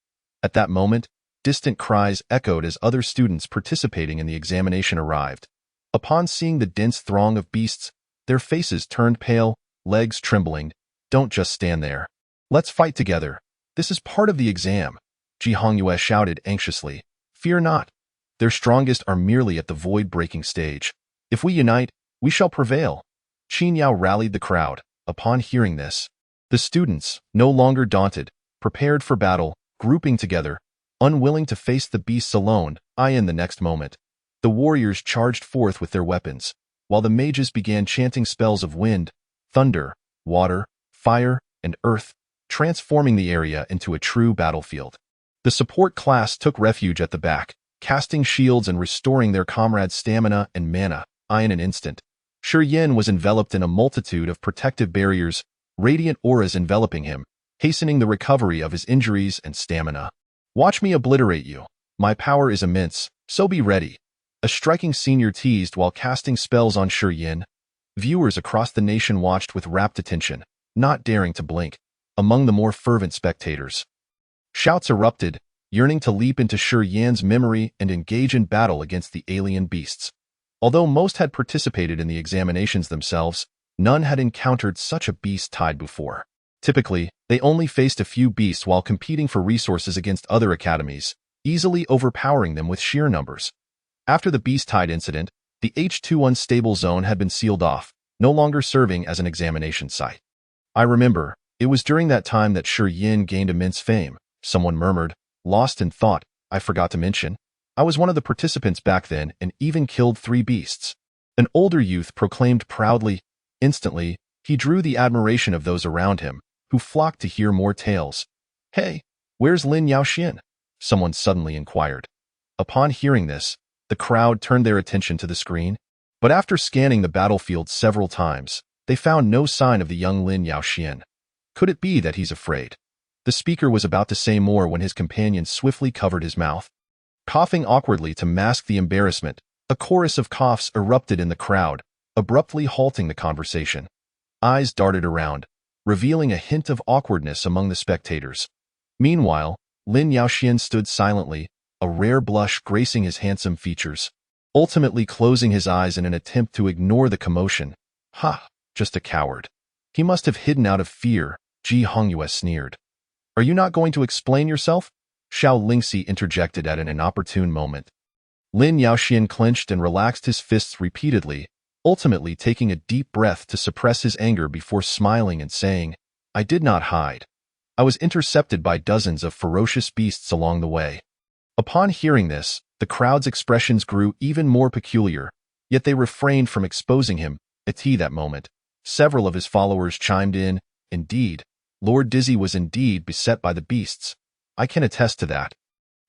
At that moment, distant cries echoed as other students participating in the examination arrived. Upon seeing the dense throng of beasts, their faces turned pale, legs trembling. "Don't just stand there. Let's fight together. This is part of the exam," Ji Hongyue shouted anxiously. "Fear not. Their strongest are merely at the void-breaking stage. If we unite, we shall prevail." Qin Yao rallied the crowd. Upon hearing this, the students, no longer daunted, prepared for battle, grouping together, unwilling to face the beasts alone. In the next moment, the warriors charged forth with their weapons, while the mages began chanting spells of wind, thunder, water, fire, and earth, transforming the area into a true battlefield. The support class took refuge at the back, casting shields and restoring their comrades' stamina and mana. In an instant, Shi Yan was enveloped in a multitude of protective barriers, radiant auras enveloping him, hastening the recovery of his injuries and stamina. Watch me obliterate you. My power is immense, so be ready. A striking senior teased while casting spells on Shi Yin. Viewers across the nation watched with rapt attention, not daring to blink. Among the more fervent spectators, shouts erupted, yearning to leap into Shi Yan's memory and engage in battle against the alien beasts. Although most had participated in the examinations themselves, none had encountered such a beast-tide before. Typically, they only faced a few beasts while competing for resources against other academies, easily overpowering them with sheer numbers. After the beast-tide incident, the H2 unstable zone had been sealed off, no longer serving as an examination site. I remember, it was during that time that Shi Yin gained immense fame, someone murmured, lost in thought. I forgot to mention, I was one of the participants back then and even killed 3 beasts. An older youth proclaimed proudly. Instantly, he drew the admiration of those around him, who flocked to hear more tales. Hey, where's Lin Yaoxian? Someone suddenly inquired. Upon hearing this, the crowd turned their attention to the screen, but after scanning the battlefield several times, they found no sign of the young Lin Yaoxian. Could it be that he's afraid? The speaker was about to say more when his companion swiftly covered his mouth. Coughing awkwardly to mask the embarrassment, a chorus of coughs erupted in the crowd, abruptly halting the conversation. Eyes darted around, revealing a hint of awkwardness among the spectators. Meanwhile, Lin Yaoxian stood silently, a rare blush gracing his handsome features, ultimately closing his eyes in an attempt to ignore the commotion. Ha, just a coward. He must have hidden out of fear, Ji Hongyue sneered. Are you not going to explain yourself? Xiao Lingxi interjected at an inopportune moment. Lin Yaoxian clenched and relaxed his fists repeatedly, ultimately taking a deep breath to suppress his anger before smiling and saying, I did not hide. I was intercepted by dozens of ferocious beasts along the way. Upon hearing this, the crowd's expressions grew even more peculiar, yet they refrained from exposing him. At that moment, several of his followers chimed in. Indeed, Lord Dizzy was indeed beset by the beasts. I can attest to that.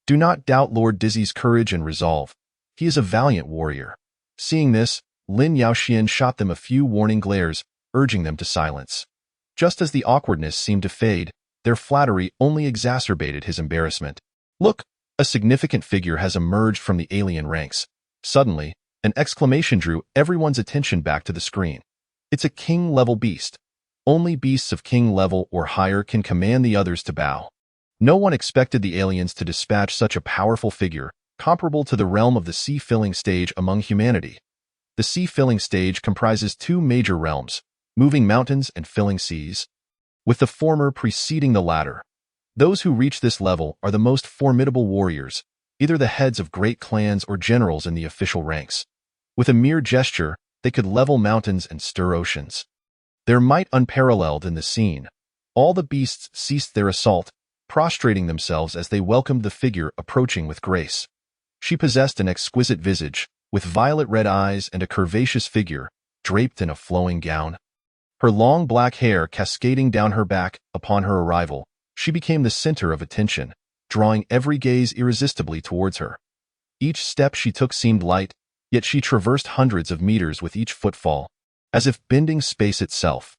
Do not doubt Lord Dizzy's courage and resolve. He is a valiant warrior. Seeing this, Lin Yaoxian shot them a few warning glares, urging them to silence. Just as the awkwardness seemed to fade, their flattery only exacerbated his embarrassment. Look, a significant figure has emerged from the alien ranks. Suddenly, an exclamation drew everyone's attention back to the screen. It's a king-level beast. Only beasts of king level or higher can command the others to bow. No one expected the aliens to dispatch such a powerful figure, comparable to the realm of the sea-filling stage among humanity. The sea-filling stage comprises 2 major realms, moving mountains and filling seas, with the former preceding the latter. Those who reach this level are the most formidable warriors, either the heads of great clans or generals in the official ranks. With a mere gesture, they could level mountains and stir oceans. Their might unparalleled in the scene. All the beasts ceased their assault, prostrating themselves as they welcomed the figure approaching with grace. She possessed an exquisite visage, with violet red eyes and a curvaceous figure, draped in a flowing gown. Her long black hair cascading down her back. Upon her arrival, she became the center of attention, drawing every gaze irresistibly towards her. Each step she took seemed light, yet she traversed hundreds of meters with each footfall, as if bending space itself.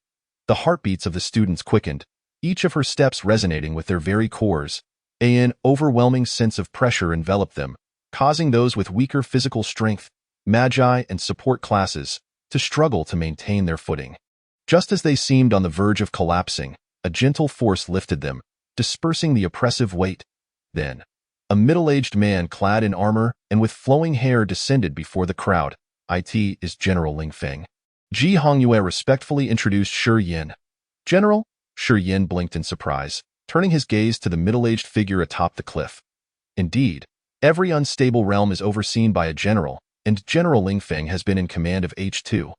The heartbeats of the students quickened, each of her steps resonating with their very cores. An overwhelming sense of pressure enveloped them, causing those with weaker physical strength, magi and support classes, to struggle to maintain their footing. Just as they seemed on the verge of collapsing, a gentle force lifted them, dispersing the oppressive weight. Then, a middle-aged man clad in armor and with flowing hair descended before the crowd. It is General Ling Feng. Ji Hongyue respectfully introduced Shi Yin. General? Shi Yin blinked in surprise, turning his gaze to the middle-aged figure atop the cliff. Indeed, every unstable realm is overseen by a general, and General Ling Feng has been in command of H2.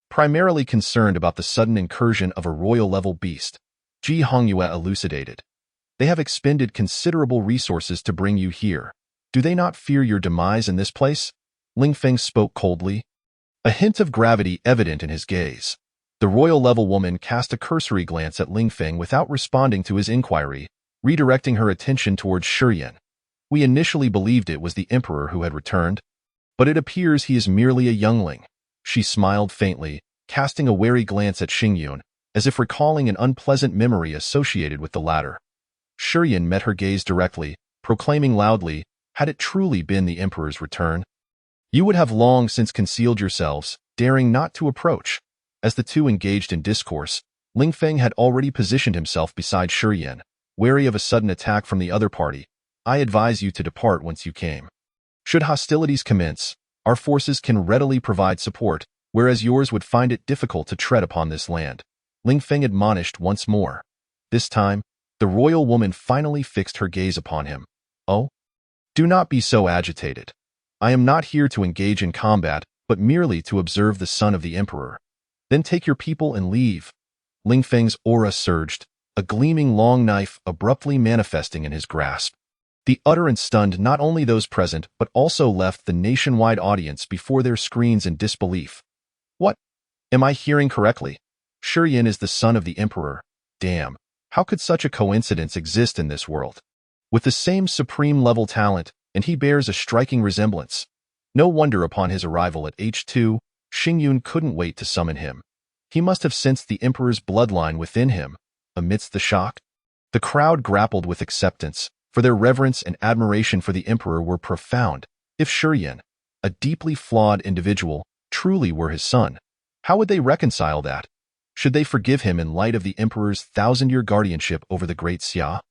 Primarily concerned about the sudden incursion of a royal-level beast, Ji Hongyue elucidated. They have expended considerable resources to bring you here. Do they not fear your demise in this place? Ling Feng spoke coldly, a hint of gravity evident in his gaze. The royal-level woman cast a cursory glance at Ling Feng without responding to his inquiry, redirecting her attention towards Shi Yin. We initially believed it was the emperor who had returned, but it appears he is merely a youngling. She smiled faintly, casting a wary glance at Xingyun, as if recalling an unpleasant memory associated with the latter. Shurien met her gaze directly, proclaiming loudly, had it truly been the Emperor's return, you would have long since concealed yourselves, daring not to approach. As the two engaged in discourse, Ling Feng had already positioned himself beside Shurien, wary of a sudden attack from the other party. I advise you to depart once you came. Should hostilities commence, our forces can readily provide support, whereas yours would find it difficult to tread upon this land. Ling Feng admonished once more. This time, the royal woman finally fixed her gaze upon him. Oh? Do not be so agitated. I am not here to engage in combat, but merely to observe the son of the Emperor. Then take your people and leave. Ling Feng's aura surged, a gleaming long knife abruptly manifesting in his grasp. The utterance stunned not only those present but also left the nationwide audience before their screens in disbelief. What? Am I hearing correctly? Shurien is the son of the Emperor. Damn, how could such a coincidence exist in this world? With the same supreme-level talent, and he bears a striking resemblance. No wonder upon his arrival at H2, Xingyun couldn't wait to summon him. He must have sensed the Emperor's bloodline within him. Amidst the shock, the crowd grappled with acceptance, for their reverence and admiration for the Emperor were profound. If Shurien, a deeply flawed individual, truly were his son, how would they reconcile that? Should they forgive him in light of the Emperor's thousand-year guardianship over the great Xia?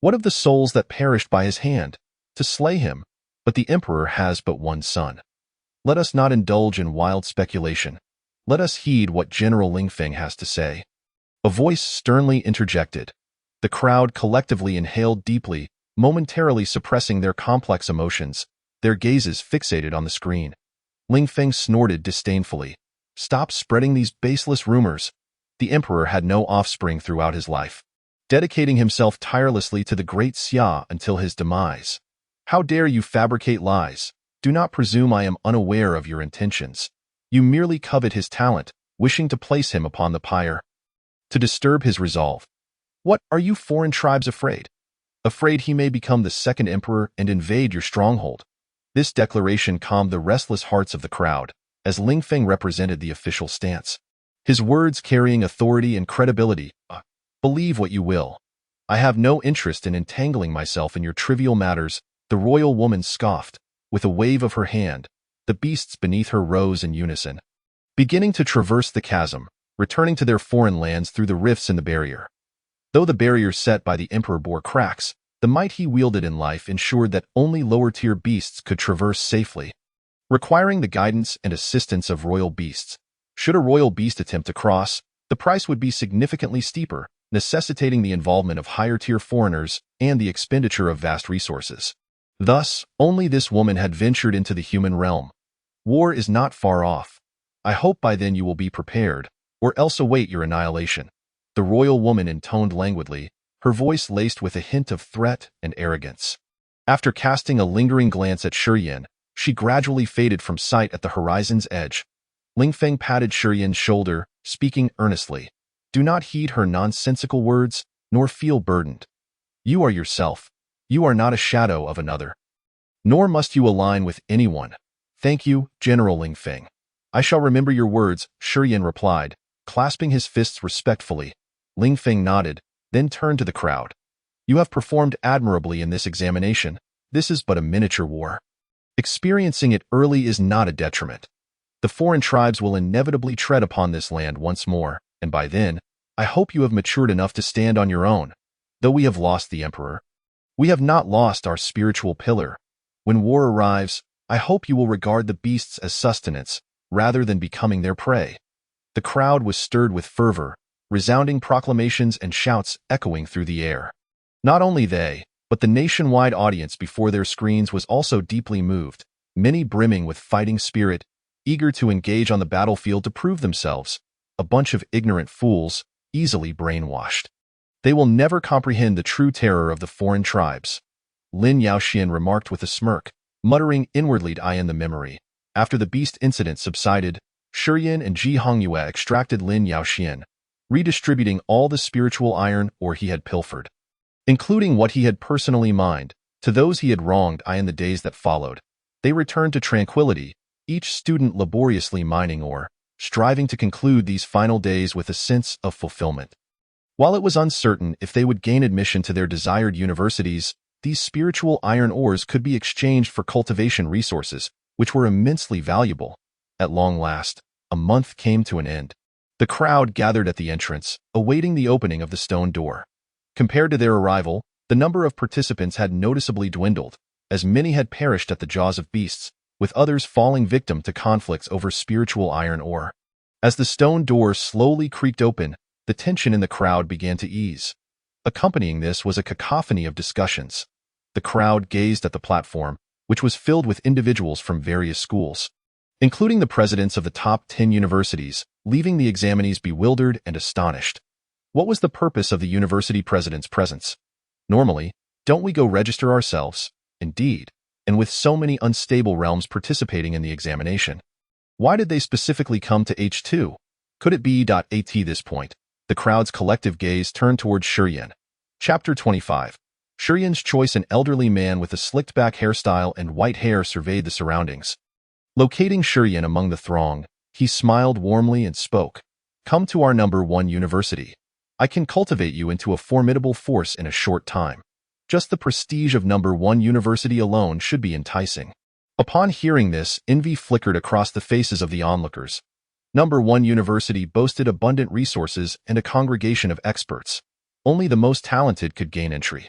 What of the souls that perished by his hand? To slay him, but the Emperor has but one son. Let us not indulge in wild speculation. Let us heed what General Ling Feng has to say. A voice sternly interjected. The crowd collectively inhaled deeply, momentarily suppressing their complex emotions, their gazes fixated on the screen. Ling Feng snorted disdainfully. Stop spreading these baseless rumors. The Emperor had no offspring throughout his life, dedicating himself tirelessly to the great Xia until his demise. How dare you fabricate lies? Do not presume I am unaware of your intentions. You merely covet his talent, wishing to place him upon the pyre, to disturb his resolve. What are you foreign tribes afraid? Afraid he may become the second emperor and invade your stronghold? This declaration calmed the restless hearts of the crowd, as Ling Feng represented the official stance. His words carrying authority and credibility. Believe what you will. I have no interest in entangling myself in your trivial matters, the royal woman scoffed. With a wave of her hand, the beasts beneath her rose in unison, beginning to traverse the chasm, returning to their foreign lands through the rifts in the barrier. Though the barrier set by the Emperor bore cracks, the might he wielded in life ensured that only lower-tier beasts could traverse safely, requiring the guidance and assistance of royal beasts. Should a royal beast attempt to cross, the price would be significantly steeper, necessitating the involvement of higher-tier foreigners and the expenditure of vast resources. Thus, only this woman had ventured into the human realm. War is not far off. I hope by then you will be prepared, or else await your annihilation. The royal woman intoned languidly, her voice laced with a hint of threat and arrogance. After casting a lingering glance at Shurien, she gradually faded from sight at the horizon's edge. Ling Feng patted Shurien's shoulder, speaking earnestly. Do not heed her nonsensical words, nor feel burdened. You are yourself. You are not a shadow of another. Nor must you align with anyone. Thank you, General Ling Feng. I shall remember your words, Shurien replied, clasping his fists respectfully. Ling Feng nodded, then turned to the crowd. You have performed admirably in this examination. This is but a miniature war. Experiencing it early is not a detriment. The foreign tribes will inevitably tread upon this land once more, and by then, I hope you have matured enough to stand on your own. Though we have lost the Emperor, we have not lost our spiritual pillar. When war arrives, I hope you will regard the beasts as sustenance, rather than becoming their prey. The crowd was stirred with fervor, resounding proclamations and shouts echoing through the air. Not only they, but the nationwide audience before their screens was also deeply moved, many brimming with fighting spirit, eager to engage on the battlefield to prove themselves. A bunch of ignorant fools, easily brainwashed. They will never comprehend the true terror of the foreign tribes. Lin Yaoxian remarked with a smirk, muttering inwardly to in the memory. After the beast incident subsided, Shurien and Ji Hongyue extracted Lin Yaoxian, redistributing all the spiritual iron ore he had pilfered, including what he had personally mined, to those he had wronged in the days that followed. They returned to tranquility, each student laboriously mining ore, striving to conclude these final days with a sense of fulfillment. While it was uncertain if they would gain admission to their desired universities, these spiritual iron ores could be exchanged for cultivation resources, which were immensely valuable. At long last, a month came to an end. The crowd gathered at the entrance, awaiting the opening of the stone door. Compared to their arrival, the number of participants had noticeably dwindled, as many had perished at the jaws of beasts, with others falling victim to conflicts over spiritual iron ore. As the stone door slowly creaked open, the tension in the crowd began to ease. Accompanying this was a cacophony of discussions. The crowd gazed at the platform, which was filled with individuals from various schools, including the presidents of the top 10 universities, leaving the examinees bewildered and astonished. What was the purpose of the university president's presence? Normally, don't we go register ourselves? Indeed, and with so many unstable realms participating in the examination. Why did they specifically come to H2? Could it be at this point? The crowd's collective gaze turned towards Shuryen. Chapter 25. Shuryen's choice. An elderly man with a slicked-back hairstyle and white hair surveyed the surroundings. Locating Shuryen among the throng, he smiled warmly and spoke. Come to our number 1 university. I can cultivate you into a formidable force in a short time. Just the prestige of number 1 university alone should be enticing. Upon hearing this, envy flickered across the faces of the onlookers. Number 1 university boasted abundant resources and a congregation of experts. Only the most talented could gain entry.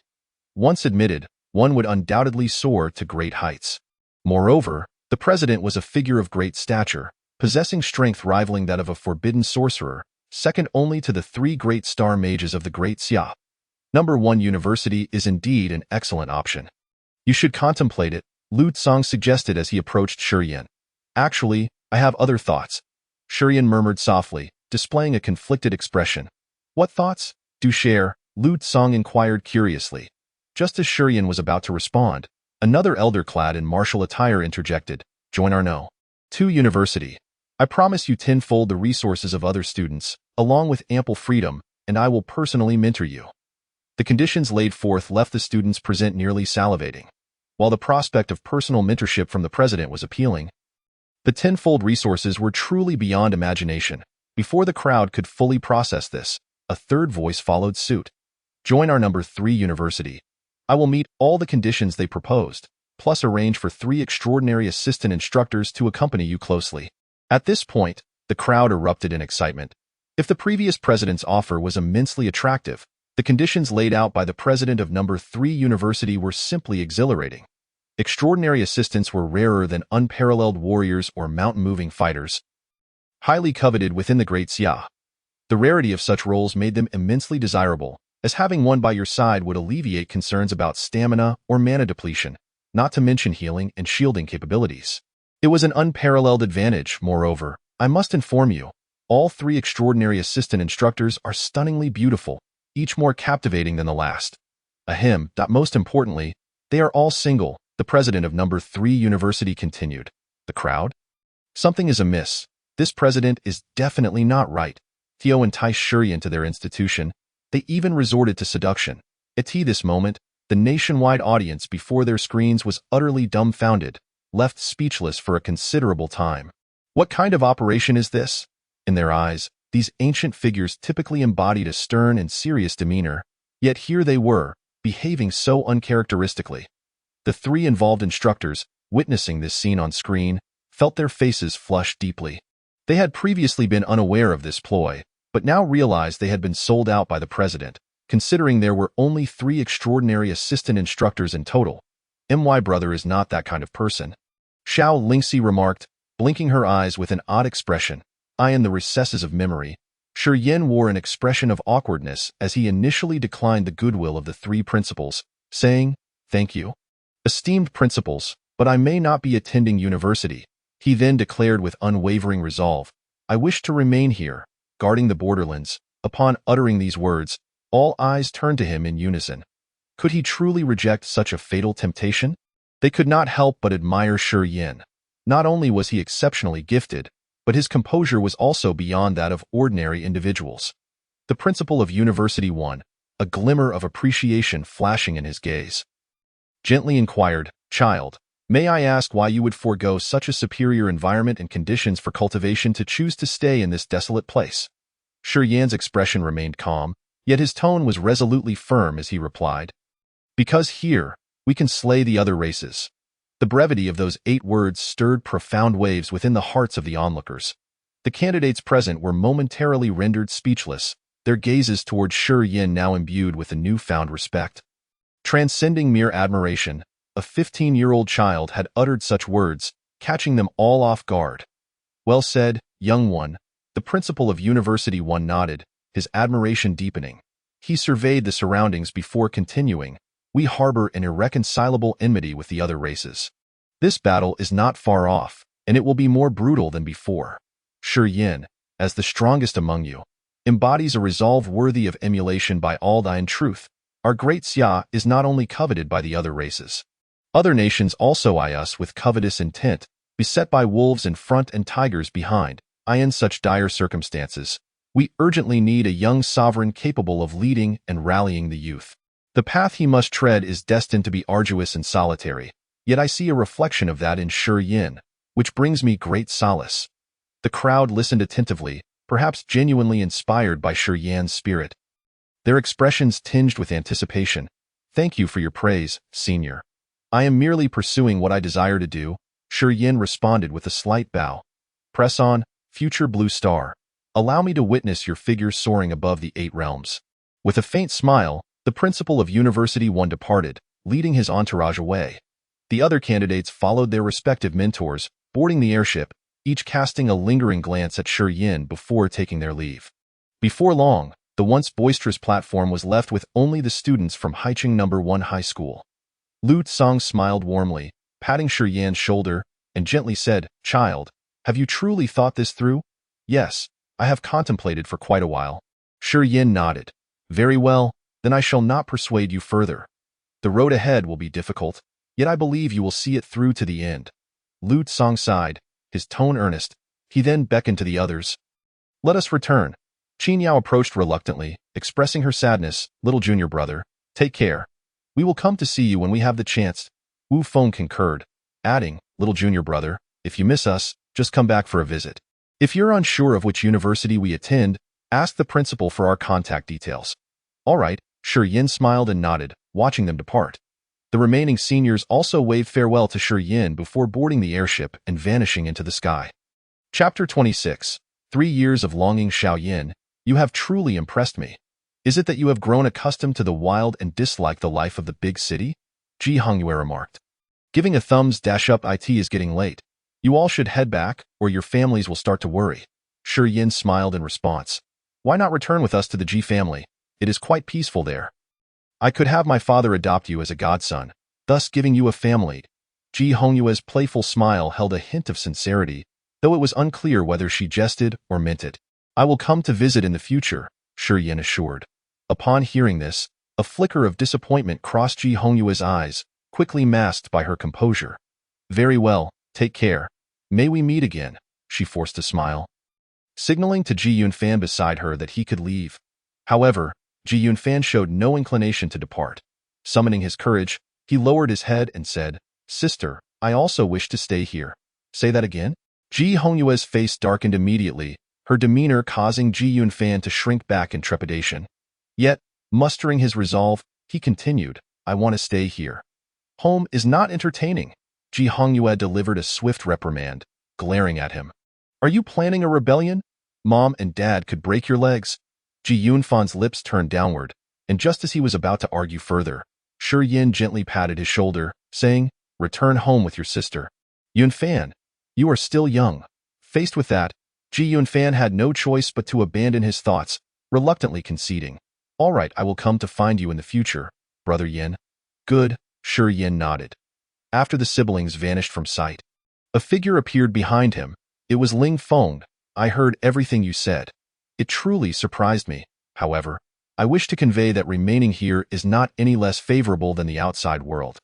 Once admitted, one would undoubtedly soar to great heights. Moreover, the president was a figure of great stature, possessing strength rivaling that of a forbidden sorcerer, second only to the 3 great star mages of the Great Xia. Number 1 university is indeed an excellent option. You should contemplate it, Lu Tsang suggested as he approached Shuryen. Actually, I have other thoughts. Shuryen murmured softly, displaying a conflicted expression. What thoughts? Do share, Lu Tsang inquired curiously. Just as Shuryen was about to respond, another elder clad in martial attire interjected. Join our No. 2 university. I promise you tenfold the resources of other students, along with ample freedom, and I will personally mentor you. The conditions laid forth left the students present nearly salivating. While the prospect of personal mentorship from the president was appealing, the tenfold resources were truly beyond imagination. Before the crowd could fully process this, a third voice followed suit. Join our number 3 university. I will meet all the conditions they proposed, plus arrange for 3 extraordinary assistant instructors to accompany you closely. At this point, the crowd erupted in excitement. If the previous president's offer was immensely attractive, the conditions laid out by the president of number 3 university were simply exhilarating. Extraordinary assistants were rarer than unparalleled warriors or mountain-moving fighters, highly coveted within the Great Xia. The rarity of such roles made them immensely desirable, as having one by your side would alleviate concerns about stamina or mana depletion, not to mention healing and shielding capabilities. It was an unparalleled advantage. Moreover, I must inform you, all 3 extraordinary assistant instructors are stunningly beautiful, each more captivating than the last. Ahem. Most importantly, they are all single, the president of number 3 university continued. The crowd? Something is amiss. This president is definitely not right. Theo enticed Shuryen to their institution. They even resorted to seduction. At this moment, the nationwide audience before their screens was utterly dumbfounded, left speechless for a considerable time. What kind of operation is this? In their eyes, these ancient figures typically embodied a stern and serious demeanor, yet here they were, behaving so uncharacteristically. The 3 involved instructors, witnessing this scene on screen, felt their faces flush deeply. They had previously been unaware of this ploy, but now realized they had been sold out by the president, considering there were only 3 extraordinary assistant instructors in total. My brother is not that kind of person. Xiao Lingxi remarked, blinking her eyes with an odd expression. I in the recesses of memory. Shuryen wore an expression of awkwardness as he initially declined the goodwill of the 3 principals, saying, Thank you. Esteemed principals, but I may not be attending university. He then declared with unwavering resolve, I wish to remain here, guarding the borderlands. Upon uttering these words, all eyes turned to him in unison. Could he truly reject such a fatal temptation? They could not help but admire Shuryen. Not only was he exceptionally gifted, but his composure was also beyond that of ordinary individuals. The principal of University 1, a glimmer of appreciation flashing in his gaze, gently inquired, Child, May I ask why you would forego such a superior environment and conditions for cultivation to choose to stay in this desolate place? Shi Yan's expression remained calm, yet his tone was resolutely firm as he replied, "Because here, we can slay the other races." The brevity of those 8 words stirred profound waves within the hearts of the onlookers. The candidates present were momentarily rendered speechless, their gazes toward Shi Yan now imbued with a newfound respect. Transcending mere admiration, a 15-year-old child had uttered such words, catching them all off guard. "Well said, young one," the principal of University 1 nodded, his admiration deepening. He surveyed the surroundings before continuing, "We harbor an irreconcilable enmity with the other races. This battle is not far off, and it will be more brutal than before. Shi Yan, as the strongest among you, embodies a resolve worthy of emulation by all thy in truth. Our great Xia is not only coveted by the other races. Other nations also eye us with covetous intent, beset by wolves in front and tigers behind. In such dire circumstances, we urgently need a young sovereign capable of leading and rallying the youth. The path he must tread is destined to be arduous and solitary, yet I see a reflection of that in Shi Yan, which brings me great solace." The crowd listened attentively, perhaps genuinely inspired by Shi Yan's spirit. Their expressions tinged with anticipation. "Thank you for your praise, senior. I am merely pursuing what I desire to do," Shi Yan responded with a slight bow. "Press on, future blue star. Allow me to witness your figure soaring above the 8 realms." With a faint smile, the principal of University 1 departed, leading his entourage away. The other candidates followed their respective mentors, boarding the airship, each casting a lingering glance at Shi Yan before taking their leave. Before long, the once boisterous platform was left with only the students from Haicheng No. 1 High School. Lu Tsang smiled warmly, patting Shi Yan's shoulder, and gently said, "Child, have you truly thought this through?" "Yes, I have contemplated for quite a while." Shi Yan nodded. "Very well, then I shall not persuade you further. The road ahead will be difficult, yet I believe you will see it through to the end." Lu Tsang sighed, his tone earnest. He then beckoned to the others. "Let us return." Qin Yao approached reluctantly, expressing her sadness. "Little junior brother, take care. We will come to see you when we have the chance." Wu Feng concurred, adding, "Little junior brother, if you miss us, just come back for a visit. If you're unsure of which university we attend, ask the principal for our contact details." "All right," Shi Yan smiled and nodded, watching them depart. The remaining seniors also waved farewell to Shi Yan before boarding the airship and vanishing into the sky. Chapter 26. 3 years of longing. Xiao Yan, you have truly impressed me. Is it that you have grown accustomed to the wild and dislike the life of the big city? Ji Hongyue remarked. Giving a thumbs up. It is getting late. You all should head back, or your families will start to worry. Shi Yan smiled in response. Why not return with us to the Ji family? It is quite peaceful there. I could have my father adopt you as a godson, thus giving you a family. Ji Hongyue's playful smile held a hint of sincerity, though it was unclear whether she jested or meant it. I will come to visit in the future, Shi Yan assured. Upon hearing this, a flicker of disappointment crossed Ji Hongyue's eyes, quickly masked by her composure. Very well, take care. May we meet again, she forced a smile, signaling to Ji Yunfan beside her that he could leave. However, Ji Yunfan showed no inclination to depart. Summoning his courage, he lowered his head and said, Sister, I also wish to stay here. Say that again? Ji Hongyue's face darkened immediately, her demeanor causing Ji Yunfan to shrink back in trepidation. Yet, mustering his resolve, he continued, I want to stay here. Home is not entertaining. Ji Hongyue delivered a swift reprimand, glaring at him. Are you planning a rebellion? Mom and Dad could break your legs. Ji Yunfan's lips turned downward, and just as he was about to argue further, Shi Yan gently patted his shoulder, saying, Return home with your sister. Yunfan, you are still young. Faced with that, Ji Yunfan had no choice but to abandon his thoughts, reluctantly conceding. All right, I will come to find you in the future, Brother Yin. Good, Shi Yan nodded. After the siblings vanished from sight, a figure appeared behind him. It was Ling Feng. I heard everything you said. It truly surprised me. However, I wish to convey that remaining here is not any less favorable than the outside world.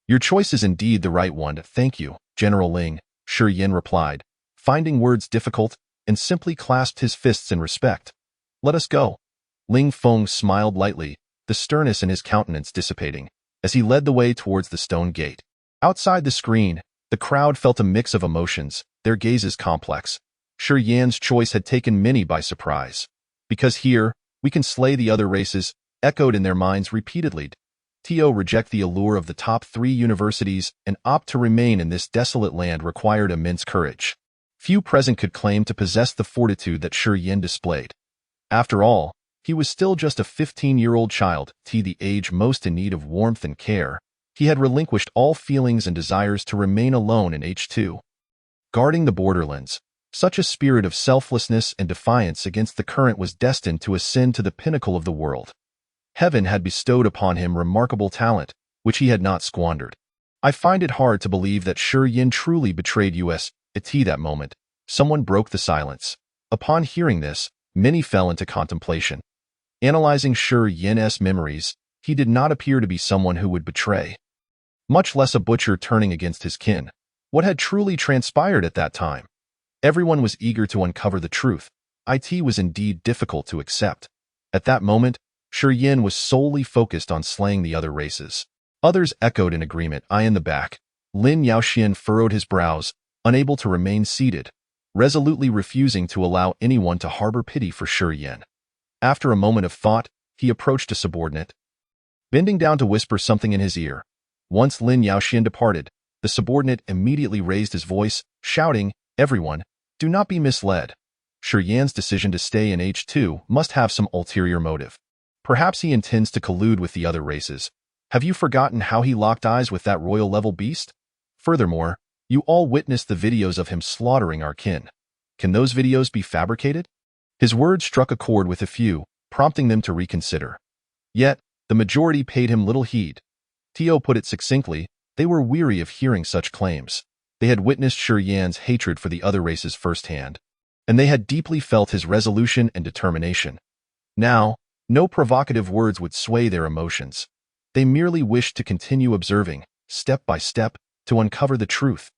Your choice is indeed the right one. Thank you, General Ling, Shi Yan replied, finding words difficult, and simply clasped his fists in respect. Let us go. Ling Feng smiled lightly, the sternness in his countenance dissipating, as he led the way towards the stone gate. Outside the screen, the crowd felt a mix of emotions, their gazes complex. Shi Yan's choice had taken many by surprise. Because here, we can slay the other races, echoed in their minds repeatedly. To reject the allure of the top 3 universities and opt to remain in this desolate land required immense courage. Few present could claim to possess the fortitude that Shi Yan displayed. After all, he was still just a 15-year-old child, the age most in need of warmth and care. He had relinquished all feelings and desires to remain alone in H2. Guarding the borderlands, such a spirit of selflessness and defiance against the current was destined to ascend to the pinnacle of the world. Heaven had bestowed upon him remarkable talent, which he had not squandered. I find it hard to believe that Shi Yan truly betrayed us. At that moment, someone broke the silence. Upon hearing this, many fell into contemplation. Analyzing Shi Yan's memories, he did not appear to be someone who would betray, much less a butcher turning against his kin. What had truly transpired at that time? Everyone was eager to uncover the truth. It was indeed difficult to accept. At that moment, Shi Yan was solely focused on slaying the other races. Others echoed in agreement. In the back, Lin Yaoxian furrowed his brows, unable to remain seated, resolutely refusing to allow anyone to harbor pity for Shi Yan. After a moment of thought, he approached a subordinate, bending down to whisper something in his ear. Once Lin Yaoxian departed, the subordinate immediately raised his voice, shouting, "Everyone, do not be misled. Shi Yan's decision to stay in H2 must have some ulterior motive. Perhaps he intends to collude with the other races. Have you forgotten how he locked eyes with that royal-level beast? Furthermore, you all witnessed the videos of him slaughtering our kin. Can those videos be fabricated?" His words struck a chord with a few, prompting them to reconsider. Yet, the majority paid him little heed. To put it succinctly, they were weary of hearing such claims. They had witnessed Shi Yan's hatred for the other races firsthand, and they had deeply felt his resolution and determination. Now, no provocative words would sway their emotions. They merely wished to continue observing, step by step, to uncover the truth.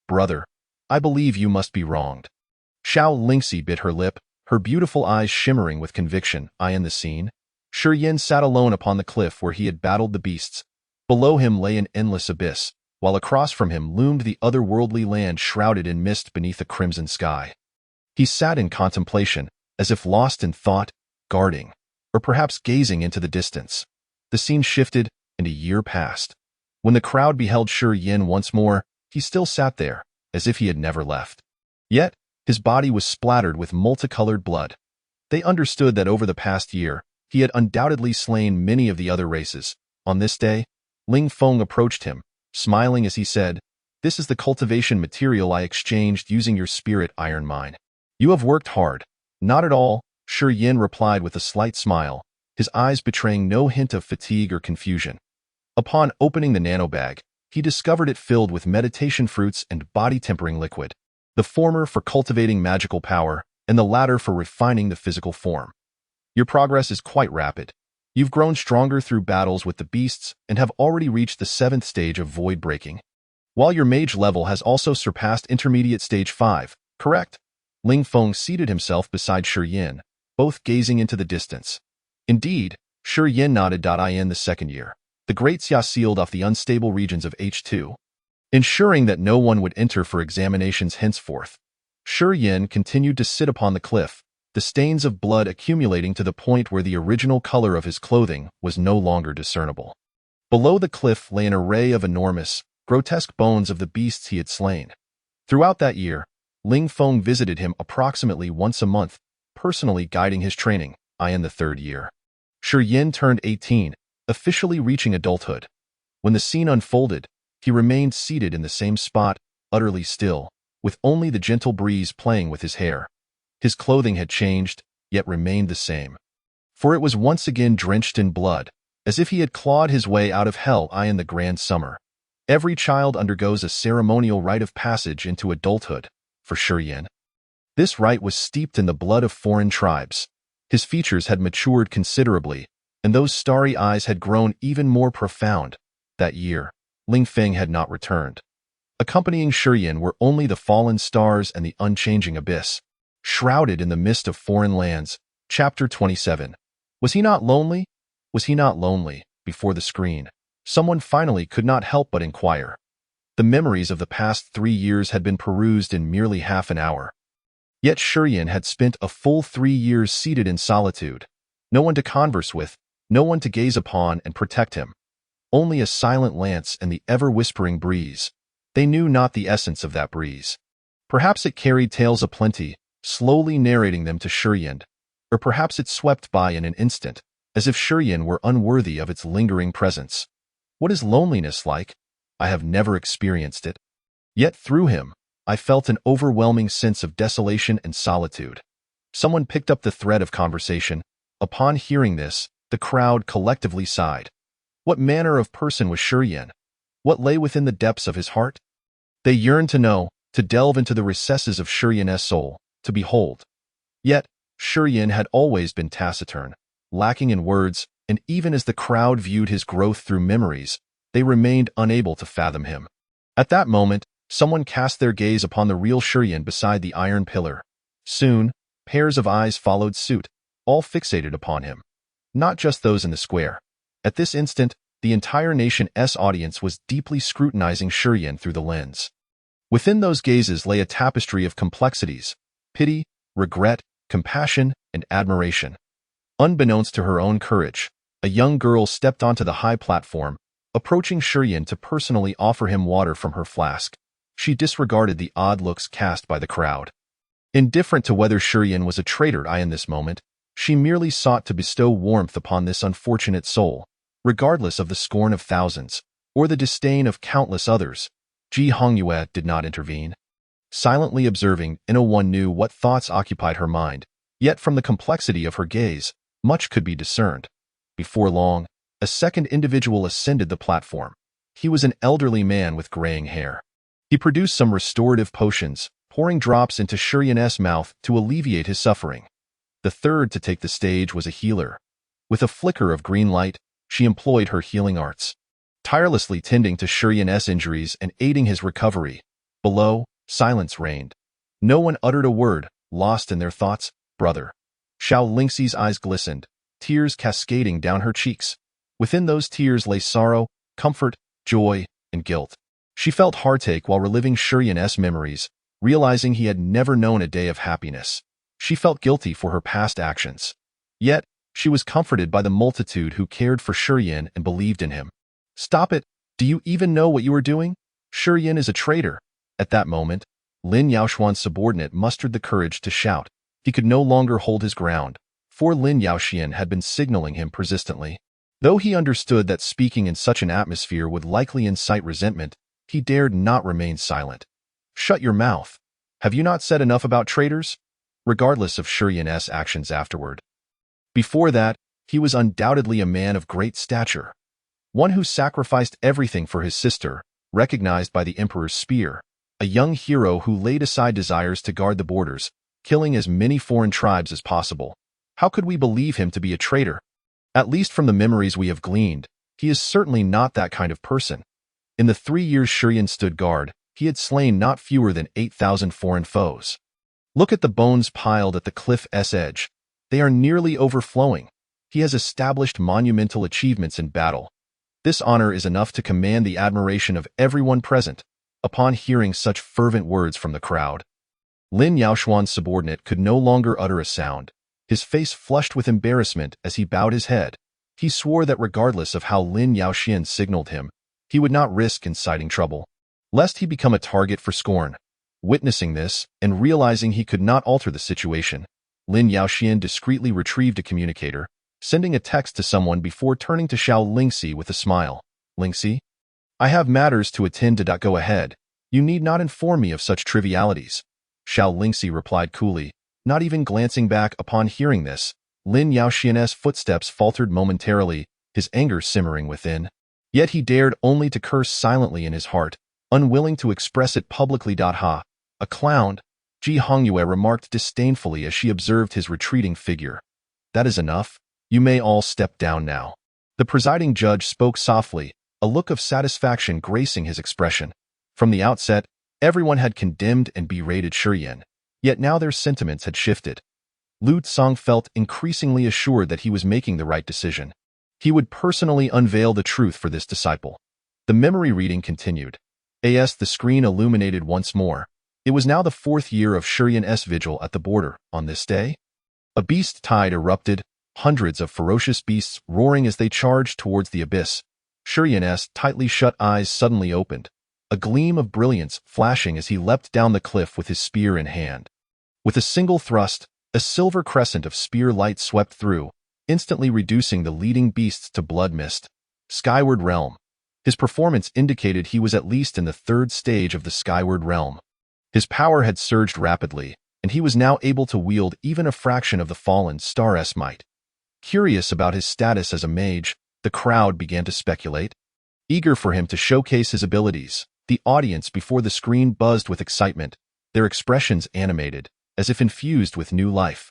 "Brother, I believe you must be wronged." Xiao Lingxi bit her lip, her beautiful eyes shimmering with conviction. In the scene, Shi Yan sat alone upon the cliff where he had battled the beasts. Below him lay an endless abyss, while across from him loomed the otherworldly land shrouded in mist beneath a crimson sky. He sat in contemplation, as if lost in thought, guarding, or perhaps gazing into the distance. The scene shifted, and a year passed. When the crowd beheld Shi Yan once more, he still sat there, as if he had never left. Yet, his body was splattered with multicolored blood. They understood that over the past year, he had undoubtedly slain many of the other races. On this day, Ling Feng approached him, smiling as he said, "This is the cultivation material I exchanged using your spirit iron mine. You have worked hard." "Not at all," Shi Yan replied with a slight smile, his eyes betraying no hint of fatigue or confusion. Upon opening the nanobag, he discovered it filled with meditation fruits and body-tempering liquid, the former for cultivating magical power, and the latter for refining the physical form. "Your progress is quite rapid. You've grown stronger through battles with the beasts and have already reached the 7th stage of void breaking. While your mage level has also surpassed intermediate stage 5, correct?" Ling Feng seated himself beside Shi Yan, both gazing into the distance. "Indeed," Shi Yan nodded. In the 2nd year, the Great Xia sealed off the unstable regions of H2, ensuring that no one would enter for examinations henceforth. Shi Yan continued to sit upon the cliff, the stains of blood accumulating to the point where the original color of his clothing was no longer discernible. Below the cliff lay an array of enormous, grotesque bones of the beasts he had slain. Throughout that year, Ling Feng visited him approximately once a month, personally guiding his training. In the 3rd year, Shi Yan turned 18, officially reaching adulthood. When the scene unfolded, he remained seated in the same spot, utterly still, with only the gentle breeze playing with his hair. His clothing had changed, yet remained the same, for it was once again drenched in blood, as if he had clawed his way out of hell. In the grand summer, every child undergoes a ceremonial rite of passage into adulthood. For Shi Yan, this rite was steeped in the blood of foreign tribes. His features had matured considerably, and those starry eyes had grown even more profound. That year, Ling Feng had not returned. Accompanying Shi Yan were only the fallen stars and the unchanging abyss. Shrouded in the mist of foreign lands. Chapter 27. Was he not lonely? Was he not lonely? Before the screen, someone finally could not help but inquire. The memories of the past 3 years had been perused in merely half an hour. Yet Shurien had spent a full 3 years seated in solitude. No one to converse with, no one to gaze upon and protect him. Only a silent lance and the ever-whispering breeze. They knew not the essence of that breeze. Perhaps it carried tales aplenty, slowly narrating them to Shurien, or perhaps it swept by in an instant, as if Shurien were unworthy of its lingering presence. What is loneliness like? I have never experienced it. Yet through him, I felt an overwhelming sense of desolation and solitude. Someone picked up the thread of conversation. Upon hearing this, the crowd collectively sighed. What manner of person was Shurien? What lay within the depths of his heart? They yearned to know, to delve into the recesses of Shurien's soul, to behold. Yet, Shurien had always been taciturn, lacking in words, and even as the crowd viewed his growth through memories, they remained unable to fathom him. At that moment, someone cast their gaze upon the real Shurien beside the iron pillar. Soon, pairs of eyes followed suit, all fixated upon him. Not just those in the square. At this instant, the entire nation's audience was deeply scrutinizing Shurien through the lens. Within those gazes lay a tapestry of complexities: pity, regret, compassion, and admiration. Unbeknownst to her own courage, a young girl stepped onto the high platform, approaching Shurien to personally offer him water from her flask. She disregarded the odd looks cast by the crowd. Indifferent to whether Shurien was a traitor in this moment, she merely sought to bestow warmth upon this unfortunate soul, regardless of the scorn of thousands, or the disdain of countless others. Ji Hongyue did not intervene. Silently observing, no one knew what thoughts occupied her mind, yet from the complexity of her gaze, much could be discerned. Before long, a second individual ascended the platform. He was an elderly man with graying hair. He produced some restorative potions, pouring drops into Shurien's mouth to alleviate his suffering. The third to take the stage was a healer. With a flicker of green light, she employed her healing arts, tirelessly tending to Shurien's injuries and aiding his recovery. Below, silence reigned. No one uttered a word, lost in their thoughts. Brother. Xiao Lingxi's eyes glistened, tears cascading down her cheeks. Within those tears lay sorrow, comfort, joy, and guilt. She felt heartache while reliving Shurien's memories, realizing he had never known a day of happiness. She felt guilty for her past actions. Yet, she was comforted by the multitude who cared for Shurien and believed in him. Stop it! Do you even know what you are doing? Shurien is a traitor. At that moment, Lin Yaoxuan's subordinate mustered the courage to shout. He could no longer hold his ground, for Lin Yaoxian had been signaling him persistently. Though he understood that speaking in such an atmosphere would likely incite resentment, he dared not remain silent. Shut your mouth. Have you not said enough about traitors? Regardless of Shurien's actions afterward. Before that, he was undoubtedly a man of great stature. One who sacrificed everything for his sister, recognized by the emperor's spear. A young hero who laid aside desires to guard the borders, killing as many foreign tribes as possible. How could we believe him to be a traitor? At least from the memories we have gleaned, he is certainly not that kind of person. In the 3 years Shurien stood guard, he had slain not fewer than 8,000 foreign foes. Look at the bones piled at the cliff's edge. They are nearly overflowing. He has established monumental achievements in battle. This honor is enough to command the admiration of everyone present. Upon hearing such fervent words from the crowd, Lin Yaoxuan's subordinate could no longer utter a sound. His face flushed with embarrassment as he bowed his head. He swore that regardless of how Lin Yaoxian signaled him, he would not risk inciting trouble, lest he become a target for scorn. Witnessing this, and realizing he could not alter the situation, Lin Yaoxian discreetly retrieved a communicator, sending a text to someone before turning to Xiao Lingxi with a smile. Lingxi? I have matters to attend to. Go ahead. You need not inform me of such trivialities. Xiao Lingxi replied coolly, not even glancing back. Upon hearing this, Lin Yaoxian's footsteps faltered momentarily, his anger simmering within. Yet he dared only to curse silently in his heart, unwilling to express it publicly. Ha! A clown, Ji Hongyue remarked disdainfully as she observed his retreating figure. That is enough. You may all step down now. The presiding judge spoke softly, a look of satisfaction gracing his expression. From the outset, everyone had condemned and berated Shurien, yet now their sentiments had shifted. Lu Tsang felt increasingly assured that he was making the right decision. He would personally unveil the truth for this disciple. The memory reading continued. As the screen illuminated once more. It was now the 4th year of Shurian's vigil at the border. On this day, a beast tide erupted, hundreds of ferocious beasts roaring as they charged towards the abyss. Shurian's tightly shut eyes suddenly opened, a gleam of brilliance flashing as he leapt down the cliff with his spear in hand. With a single thrust, a silver crescent of spear light swept through, instantly reducing the leading beasts to blood mist. Skyward Realm. His performance indicated he was at least in the 3rd stage of the Skyward Realm. His power had surged rapidly, and he was now able to wield even a fraction of the fallen star's might. Curious about his status as a mage, the crowd began to speculate. Eager for him to showcase his abilities, the audience before the screen buzzed with excitement, their expressions animated, as if infused with new life.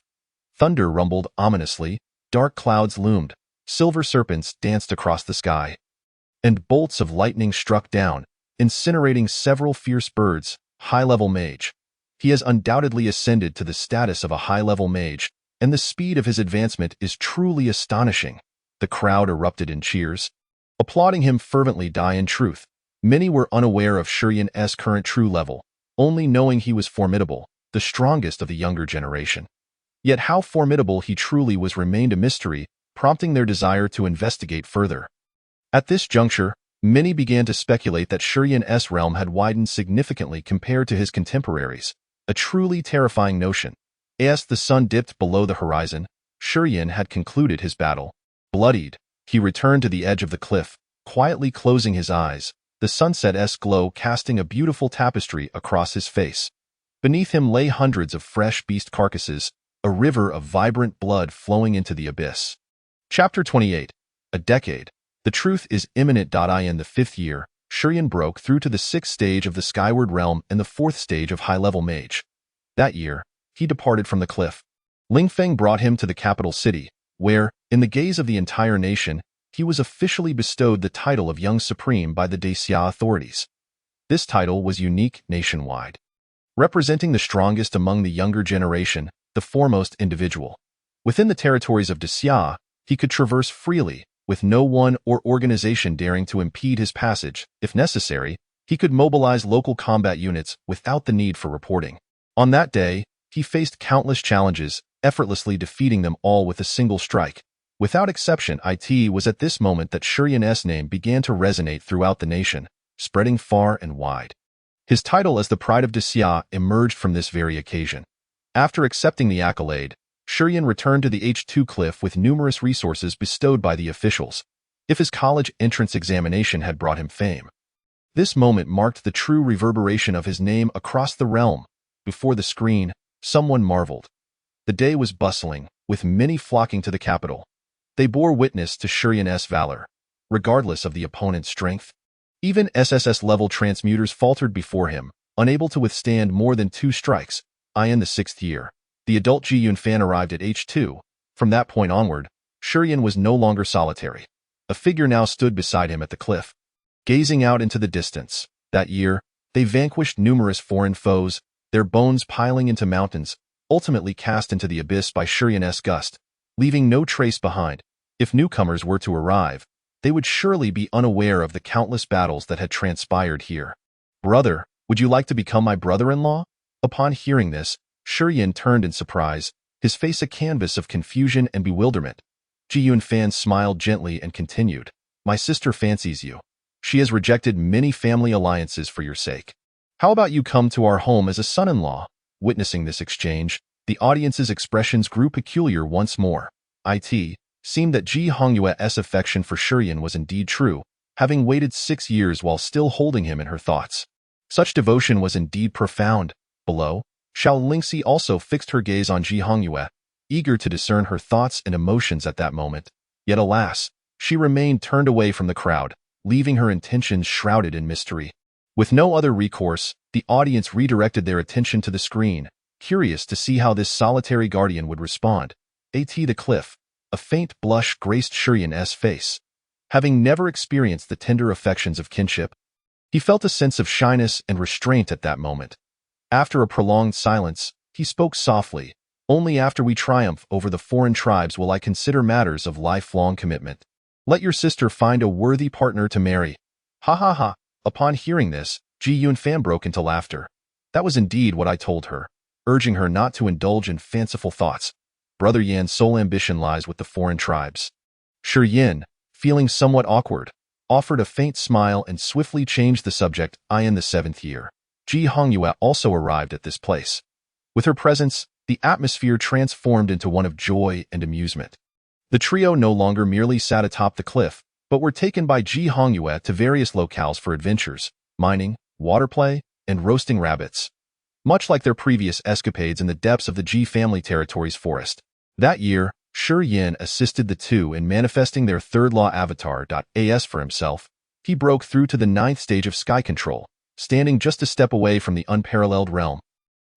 Thunder rumbled ominously, dark clouds loomed, silver serpents danced across the sky, and bolts of lightning struck down, incinerating several fierce birds. High-level mage. He has undoubtedly ascended to the status of a high-level mage, and the speed of his advancement is truly astonishing. The crowd erupted in cheers, applauding him fervently. In truth, many were unaware of Shurian's current true level, only knowing he was formidable, the strongest of the younger generation. Yet how formidable he truly was remained a mystery, prompting their desire to investigate further. At this juncture, many began to speculate that Shurian's realm had widened significantly compared to his contemporaries, a truly terrifying notion. As the sun dipped below the horizon, Shurian had concluded his battle. Bloodied, he returned to the edge of the cliff, quietly closing his eyes, the sunset's glow casting a beautiful tapestry across his face. Beneath him lay hundreds of fresh beast carcasses, a river of vibrant blood flowing into the abyss. Chapter 28. A Decade. The truth is imminent. In the 5th year, Shurian broke through to the 6th stage of the Skyward Realm and the 4th stage of high-level mage. That year, he departed from the cliff. Lingfeng brought him to the capital city, where, in the gaze of the entire nation, he was officially bestowed the title of Young Supreme by the Daxia authorities. This title was unique nationwide, representing the strongest among the younger generation, the foremost individual. Within the territories of Daxia, he could traverse freely, with no one or organization daring to impede his passage. If necessary, he could mobilize local combat units without the need for reporting. On that day, he faced countless challenges, effortlessly defeating them all with a single strike. Without exception, it was at this moment that Shurian's name began to resonate throughout the nation, spreading far and wide. His title as the Pride of Daxia emerged from this very occasion. After accepting the accolade, Shurian returned to the H2 cliff with numerous resources bestowed by the officials. If his college entrance examination had brought him fame, this moment marked the true reverberation of his name across the realm. Before the screen, someone marveled. The day was bustling, with many flocking to the capital. They bore witness to Shurian's valor, regardless of the opponent's strength. Even SSS-level transmuters faltered before him, unable to withstand more than 2 strikes. In the 6th year, the adult Ji Yunfan arrived at H2. From that point onward, Shurian was no longer solitary. A figure now stood beside him at the cliff, gazing out into the distance. That year, they vanquished numerous foreign foes, their bones piling into mountains, ultimately cast into the abyss by Shurian's gust, leaving no trace behind. If newcomers were to arrive, they would surely be unaware of the countless battles that had transpired here. "Brother, would you like to become my brother-in-law?" Upon hearing this, Shurian turned in surprise, his face a canvas of confusion and bewilderment. Ji Yunfan smiled gently and continued, "My sister fancies you. She has rejected many family alliances for your sake. How about you come to our home as a son-in-law?" Witnessing this exchange, the audience's expressions grew peculiar once more. It seemed that Ji Hongyue's affection for Shurian was indeed true, having waited 6 years while still holding him in her thoughts. Such devotion was indeed profound. Below, Xiao Lingxi also fixed her gaze on Ji Hongyue, eager to discern her thoughts and emotions at that moment. Yet alas, she remained turned away from the crowd, leaving her intentions shrouded in mystery. With no other recourse, the audience redirected their attention to the screen, curious to see how this solitary guardian would respond. The cliff, a faint blush graced Shurian's face. Having never experienced the tender affections of kinship, he felt a sense of shyness and restraint at that moment. After a prolonged silence, he spoke softly, "Only after we triumph over the foreign tribes will I consider matters of lifelong commitment. Let your sister find a worthy partner to marry." Ha ha ha. Upon hearing this, Ji Yunfan broke into laughter. That was indeed what I told her, urging her not to indulge in fanciful thoughts. Brother Yan's sole ambition lies with the foreign tribes. Shi Yin, feeling somewhat awkward, offered a faint smile and swiftly changed the subject. I in the 7th year. Ji Hongyue also arrived at this place. With her presence, the atmosphere transformed into one of joy and amusement. The trio no longer merely sat atop the cliff, but were taken by Ji Hongyue to various locales for adventures, mining, water play, and roasting rabbits. Much like their previous escapades in the depths of the Ji family territory's forest. That year, Shi Yin assisted the two in manifesting their third law avatar. As for himself, he broke through to the 9th stage of sky control, standing just a step away from the unparalleled realm.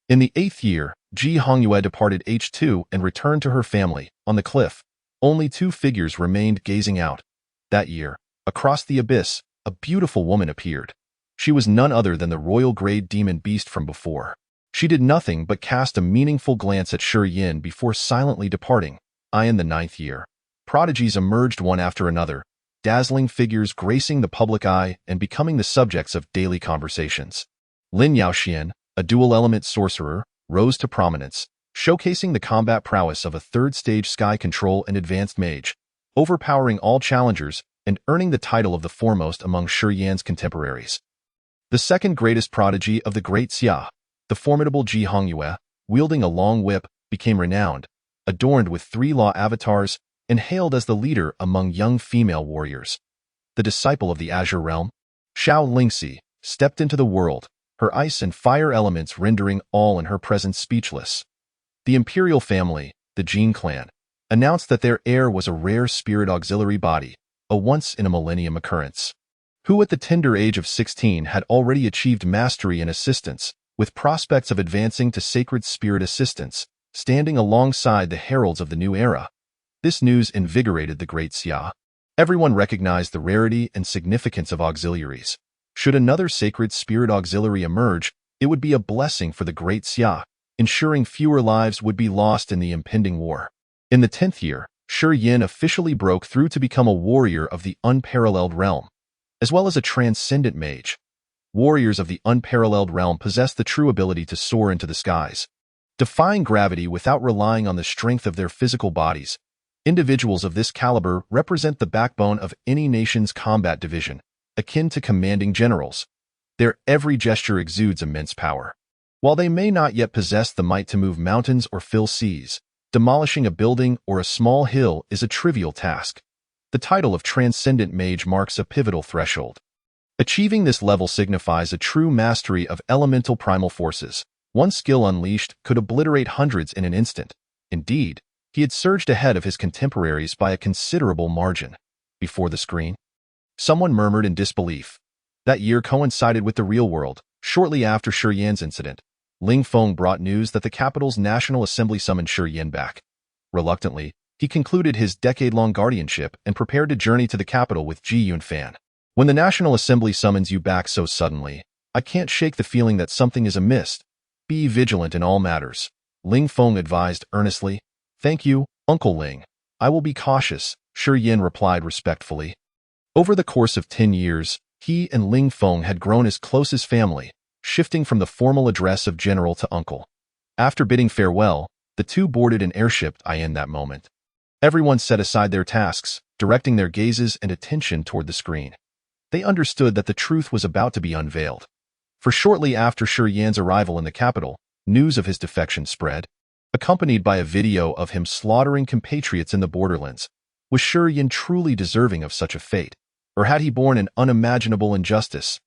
In the 8th year, Ji Hongyue departed H2 and returned to her family. On the cliff, only 2 figures remained gazing out. That year, across the abyss, a beautiful woman appeared. She was none other than the royal-grade demon beast from before. She did nothing but cast a meaningful glance at Shi Yin before silently departing. In the 9th year, prodigies emerged one after another, dazzling figures gracing the public eye and becoming the subjects of daily conversations. Lin Yaoxian, a dual-element sorcerer, rose to prominence, showcasing the combat prowess of a 3rd-stage sky control and advanced mage, overpowering all challengers and earning the title of the foremost among Shi Yan's contemporaries. The second greatest prodigy of the Great Xia, the formidable Ji Hongyue, wielding a long whip, became renowned, adorned with 3 law avatars, and hailed as the leader among young female warriors. The disciple of the Azure Realm, Xiao Lingxi, stepped into the world, her ice and fire elements rendering all in her presence speechless. The imperial family, the Jin clan, announced that their heir was a rare spirit auxiliary body, a once-in-a-millennium occurrence, who at the tender age of 16 had already achieved mastery in assistance, with prospects of advancing to sacred spirit assistance, standing alongside the heralds of the new era. This news invigorated the Great Xia. Everyone recognized the rarity and significance of auxiliaries. Should another sacred spirit auxiliary emerge, it would be a blessing for the Great Xia, ensuring fewer lives would be lost in the impending war. In the 10th year, Shi Yin officially broke through to become a warrior of the unparalleled realm, as well as a transcendent mage. Warriors of the unparalleled realm possess the true ability to soar into the skies, defying gravity without relying on the strength of their physical bodies. Individuals of this caliber represent the backbone of any nation's combat division, akin to commanding generals. Their every gesture exudes immense power. While they may not yet possess the might to move mountains or fill seas, demolishing a building or a small hill is a trivial task. The title of Transcendent Mage marks a pivotal threshold. Achieving this level signifies a true mastery of elemental primal forces. One skill unleashed could obliterate hundreds in an instant. Indeed, he had surged ahead of his contemporaries by a considerable margin. Before the screen, someone murmured in disbelief. That year coincided with the real world. Shortly after Shi Yan's incident, Ling Feng brought news that the capital's National Assembly summoned Shi Yan back. Reluctantly, he concluded his decade-long guardianship and prepared to journey to the capital with Ji Yunfan. When the National Assembly summons you back so suddenly, I can't shake the feeling that something is amiss. Be vigilant in all matters, Ling Feng advised earnestly. Thank you, Uncle Ling. I will be cautious, Shi Yan replied respectfully. Over the course of 10 years, he and Ling Feng had grown as close as family, shifting from the formal address of general to uncle. After bidding farewell, the two boarded an airship. In that moment, everyone set aside their tasks, directing their gazes and attention toward the screen. They understood that the truth was about to be unveiled. For shortly after Shi Yan's arrival in the capital, news of his defection spread, accompanied by a video of him slaughtering compatriots in the borderlands. Was Shi Yan truly deserving of such a fate, or had he borne an unimaginable injustice?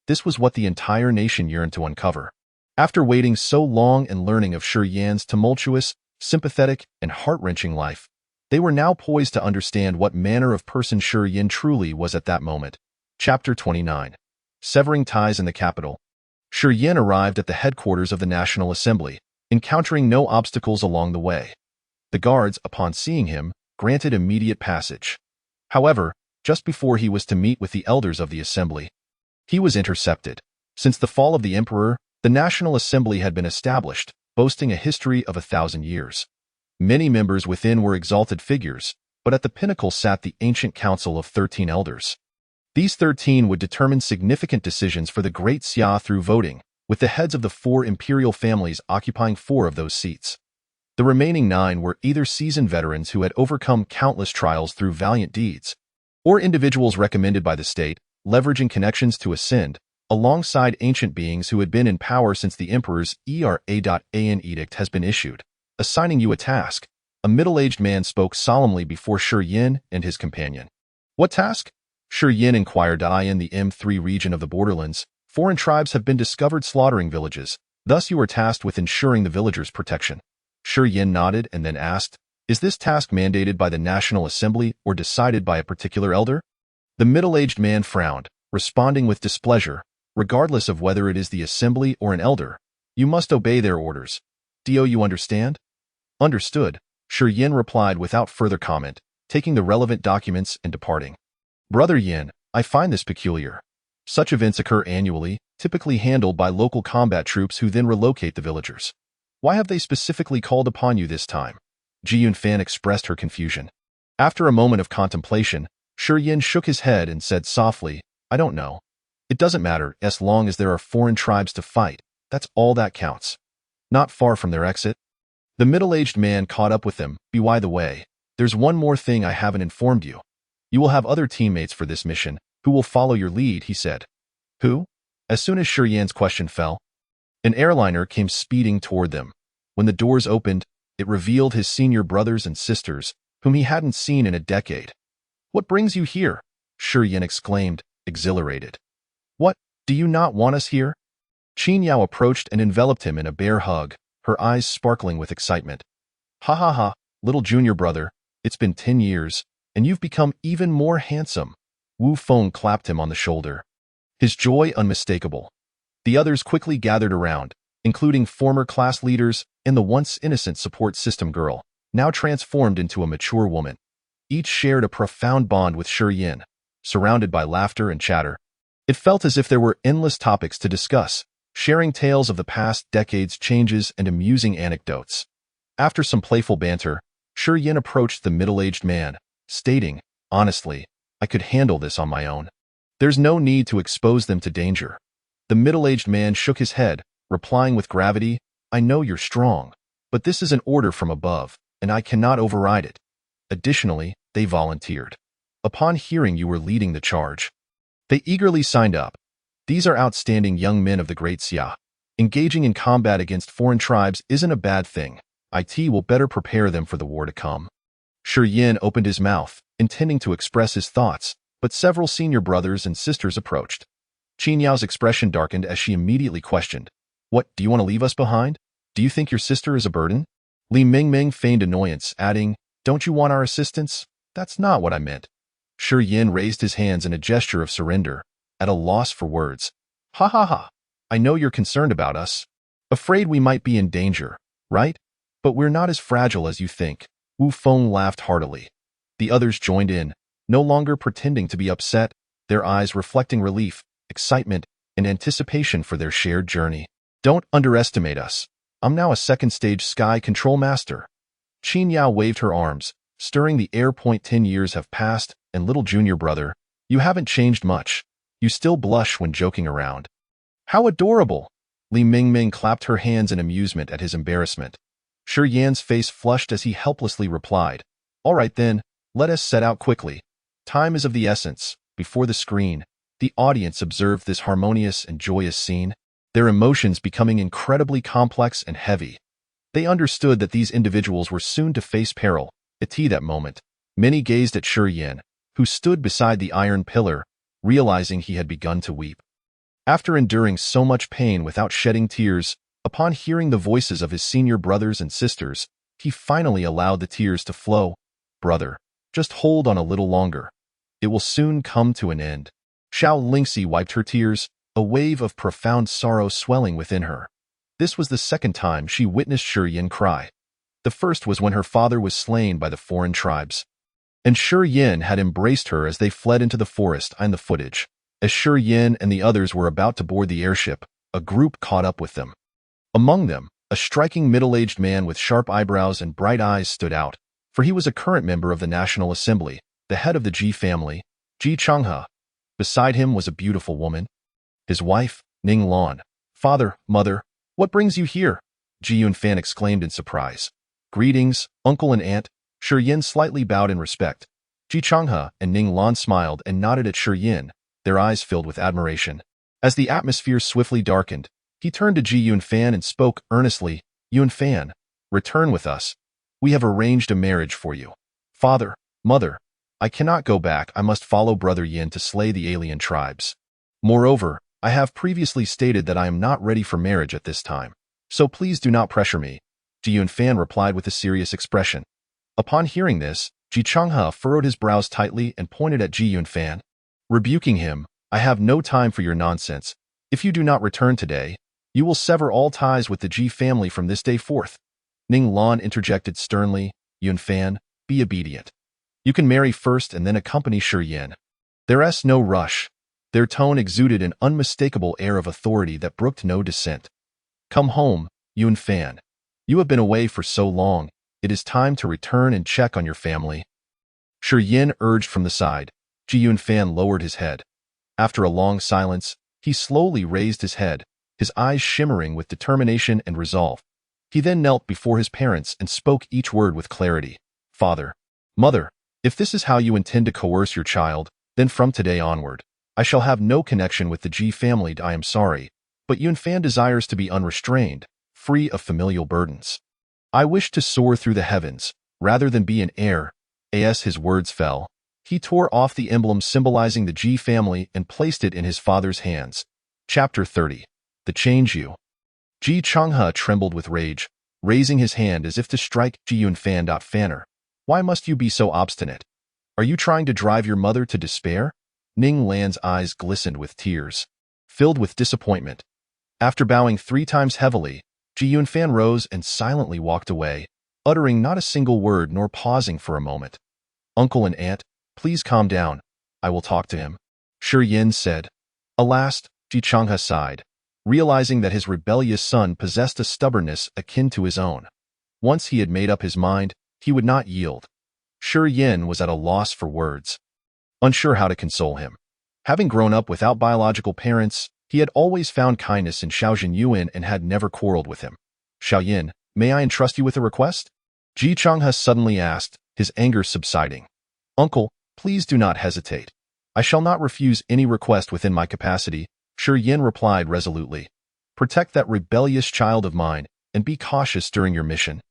This was what the entire nation yearned to uncover. After waiting so long and learning of Shi Yan's tumultuous, sympathetic, and heart-wrenching life, they were now poised to understand what manner of person Shi Yan truly was at that moment. Chapter 29. Severing ties in the capital. Shi Yan arrived at the headquarters of the National Assembly, encountering no obstacles along the way. The guards, upon seeing him, granted immediate passage. However, just before he was to meet with the elders of the assembly, he was intercepted. Since the fall of the emperor, the National Assembly had been established, boasting a history of 1,000 years. Many members within were exalted figures, but at the pinnacle sat the ancient council of 13 elders. These 13 would determine significant decisions for the Great Xia through voting, with the heads of the 4 imperial families occupying 4 of those seats. The remaining 9 were either seasoned veterans who had overcome countless trials through valiant deeds, or individuals recommended by the state, leveraging connections to ascend, alongside ancient beings who had been in power since the Emperor's ERA.AN edict has been issued, assigning you a task. A middle-aged man spoke solemnly before Shi Yin and his companion. What task? Shi Yin inquired. In the M3 region of the borderlands, foreign tribes have been discovered slaughtering villages. Thus you are tasked with ensuring the villagers' protection. Shi Yin nodded and then asked, is this task mandated by the National Assembly or decided by a particular elder? The middle-aged man frowned, responding with displeasure. Regardless of whether it is the assembly or an elder, you must obey their orders. Do you understand? Understood, Shi Yin replied without further comment, taking the relevant documents and departing. Brother Yin, I find this peculiar. Such events occur annually, typically handled by local combat troops who then relocate the villagers. Why have they specifically called upon you this time? Ji Yunfan expressed her confusion. After a moment of contemplation, Shi Yin shook his head and said softly, I don't know. It doesn't matter as long as there are foreign tribes to fight. That's all that counts. Not far from their exit, the middle-aged man caught up with them. By the way, there's one more thing I haven't informed you. You will have other teammates for this mission, who will follow your lead, he said. Who? As soon as Shi Yan's question fell, an airliner came speeding toward them. When the doors opened, it revealed his senior brothers and sisters, whom he hadn't seen in a decade. What brings you here? Shi Yan exclaimed, exhilarated. What, do you not want us here? Qin Yao approached and enveloped him in a bear hug, her eyes sparkling with excitement. Ha ha ha, little junior brother, it's been 10 years, and you've become even more handsome. Wu Feng clapped him on the shoulder, his joy unmistakable. The others quickly gathered around, including former class leaders and the once innocent support system girl, now transformed into a mature woman. Each shared a profound bond with Shi Yin, surrounded by laughter and chatter. It felt as if there were endless topics to discuss, sharing tales of the past decade's changes and amusing anecdotes. After some playful banter, Shi Yin approached the middle-aged man, stating, honestly, I could handle this on my own. There's no need to expose them to danger. The middle-aged man shook his head, replying with gravity, I know you're strong, but this is an order from above, and I cannot override it. Additionally, they volunteered. Upon hearing you were leading the charge, they eagerly signed up. These are outstanding young men of the Great Xia. Engaging in combat against foreign tribes isn't a bad thing. IT will better prepare them for the war to come. Shi Yin opened his mouth, intending to express his thoughts, but several senior brothers and sisters approached. Qin Yao's expression darkened as she immediately questioned, What, do you want to leave us behind? Do you think your sister is a burden? Li Mingming feigned annoyance, adding, Don't you want our assistance? That's not what I meant. Shi Yin raised his hands in a gesture of surrender, at a loss for words. Ha ha ha. I know you're concerned about us. Afraid we might be in danger, right? But we're not as fragile as you think. Wu Feng laughed heartily. The others joined in, no longer pretending to be upset, their eyes reflecting relief, excitement, and anticipation for their shared journey. Don't underestimate us. I'm now a second-stage sky control master. Qin Yao waved her arms, stirring the air. 10 years have passed, and little junior brother, you haven't changed much. You still blush when joking around. How adorable! Li Mingming clapped her hands in amusement at his embarrassment. Shi Yan's face flushed as he helplessly replied, All right then, let us set out quickly. Time is of the essence. Before the screen, the audience observed this harmonious and joyous scene, their emotions becoming incredibly complex and heavy. They understood that these individuals were soon to face peril. At that moment, many gazed at Shi Yin, who stood beside the iron pillar, realizing he had begun to weep. After enduring so much pain without shedding tears, upon hearing the voices of his senior brothers and sisters, he finally allowed the tears to flow. Brother, just hold on a little longer. It will soon come to an end. Xiao Lingxi wiped her tears, a wave of profound sorrow swelling within her. This was the second time she witnessed Shi Yin cry. The first was when her father was slain by the foreign tribes, and Shi Yin had embraced her as they fled into the forest. In the footage, as Shi Yin and the others were about to board the airship, a group caught up with them. Among them, a striking middle-aged man with sharp eyebrows and bright eyes stood out, for he was a current member of the National Assembly, the head of the Ji family, Ji Changhe. Beside him was a beautiful woman, his wife, Ning Lan. "Father, mother, what brings you here?" Ji Yunfan exclaimed in surprise. "Greetings, uncle and aunt." Shi Yin slightly bowed in respect. Ji Changhe and Ning Lan smiled and nodded at Shi Yin, their eyes filled with admiration. As the atmosphere swiftly darkened, he turned to Ji Yunfan and spoke earnestly. "Yunfan, return with us. We have arranged a marriage for you." "Father, mother, I cannot go back. I must follow Brother Yin to slay the alien tribes. Moreover, I have previously stated that I am not ready for marriage at this time, so please do not pressure me," Ji Yunfan replied with a serious expression. Upon hearing this, Ji Changhe furrowed his brows tightly and pointed at Ji Yunfan, rebuking him. "I have no time for your nonsense. If you do not return today, you will sever all ties with the Ji family from this day forth." Ning Lan interjected sternly, "Yunfan, be obedient. You can marry first and then accompany Shi Yin. There's no rush." Their tone exuded an unmistakable air of authority that brooked no dissent. "Come home, Yunfan. You have been away for so long. It is time to return and check on your family." Shi Yin urged from the side. Ji Yunfan lowered his head. After a long silence, he slowly raised his head, his eyes shimmering with determination and resolve. He then knelt before his parents and spoke each word with clarity. "Father, mother, if this is how you intend to coerce your child, then from today onward, I shall have no connection with the Ji family. I am sorry, but Yunfan desires to be unrestrained, free of familial burdens. I wish to soar through the heavens, rather than be an heir." As his words fell, he tore off the emblem symbolizing the Ji family and placed it in his father's hands. Chapter 30. The Change You. Ji Changhe trembled with rage, raising his hand as if to strike Ji Yunfan. "Fanner, why must you be so obstinate? Are you trying to drive your mother to despair?" Ning Lan's eyes glistened with tears, filled with disappointment. After bowing 3 times heavily, Ji Yunfan rose and silently walked away, uttering not a single word nor pausing for a moment. "Uncle and aunt, please calm down. I will talk to him," Shi Yin said. Alas, Ji Changhe sighed, realizing that his rebellious son possessed a stubbornness akin to his own. Once he had made up his mind, he would not yield. Shi Yin was at a loss for words, unsure how to console him. Having grown up without biological parents, he had always found kindness in Xiao Yuan and had never quarreled with him. "Xiaoyin, may I entrust you with a request?" Ji Changhe suddenly asked, his anger subsiding. "Uncle, please do not hesitate. I shall not refuse any request within my capacity," Shi Yin replied resolutely. "Protect that rebellious child of mine, and be cautious during your mission."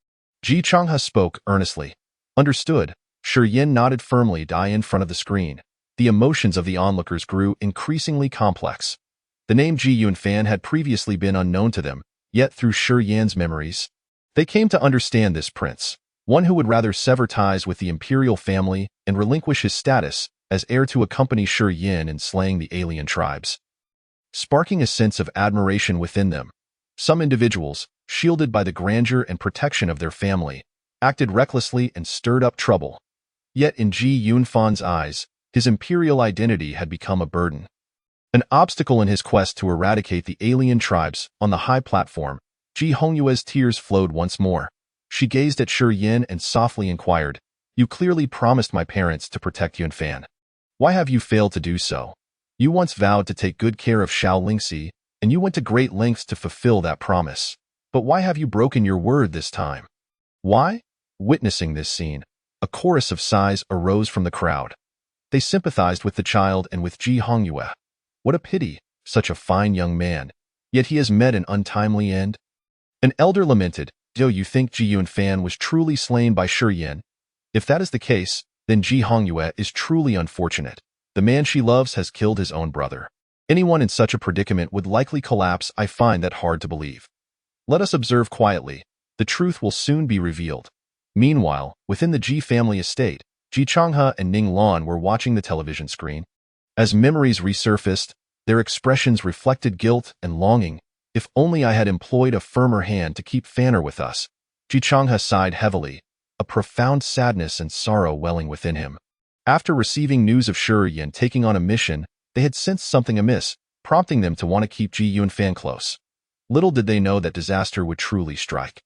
Ji Changhe spoke earnestly. "Understood." Shi Yin nodded firmly. In front of the screen, the emotions of the onlookers grew increasingly complex. The name Ji Yunfan had previously been unknown to them, yet through Shi Yin's memories, they came to understand this prince, one who would rather sever ties with the imperial family and relinquish his status as heir to accompany Shi Yin in slaying the alien tribes. Sparking a sense of admiration within them, some individuals, shielded by the grandeur and protection of their family, acted recklessly and stirred up trouble. Yet in Ji Yunfan's eyes, his imperial identity had become a burden, an obstacle in his quest to eradicate the alien tribes. On the high platform, Ji Hongyue's tears flowed once more. She gazed at Shi Yin and softly inquired, "You clearly promised my parents to protect Yunfan. Why have you failed to do so? You once vowed to take good care of Xiao Lingxi, and you went to great lengths to fulfill that promise. But why have you broken your word this time?" "Why?" Witnessing this scene, a chorus of sighs arose from the crowd. They sympathized with the child and with Ji Hongyue. What a pity, such a fine young man, yet he has met an untimely end. An elder lamented, "Do you think Ji Yunfan was truly slain by Shi Yin? If that is the case, then Ji Hongyue is truly unfortunate. The man she loves has killed his own brother. Anyone in such a predicament would likely collapse. I find that hard to believe. Let us observe quietly. The truth will soon be revealed." Meanwhile, within the Ji family estate, Ji Changhe and Ning Lan were watching the television screen. As memories resurfaced, their expressions reflected guilt and longing. "If only I had employed a firmer hand to keep Fanner with us." Ji Changhe sighed heavily, a profound sadness and sorrow welling within him. After receiving news of Shi Yin taking on a mission, they had sensed something amiss, prompting them to want to keep Ji Yunfan close. Little did they know that disaster would truly strike.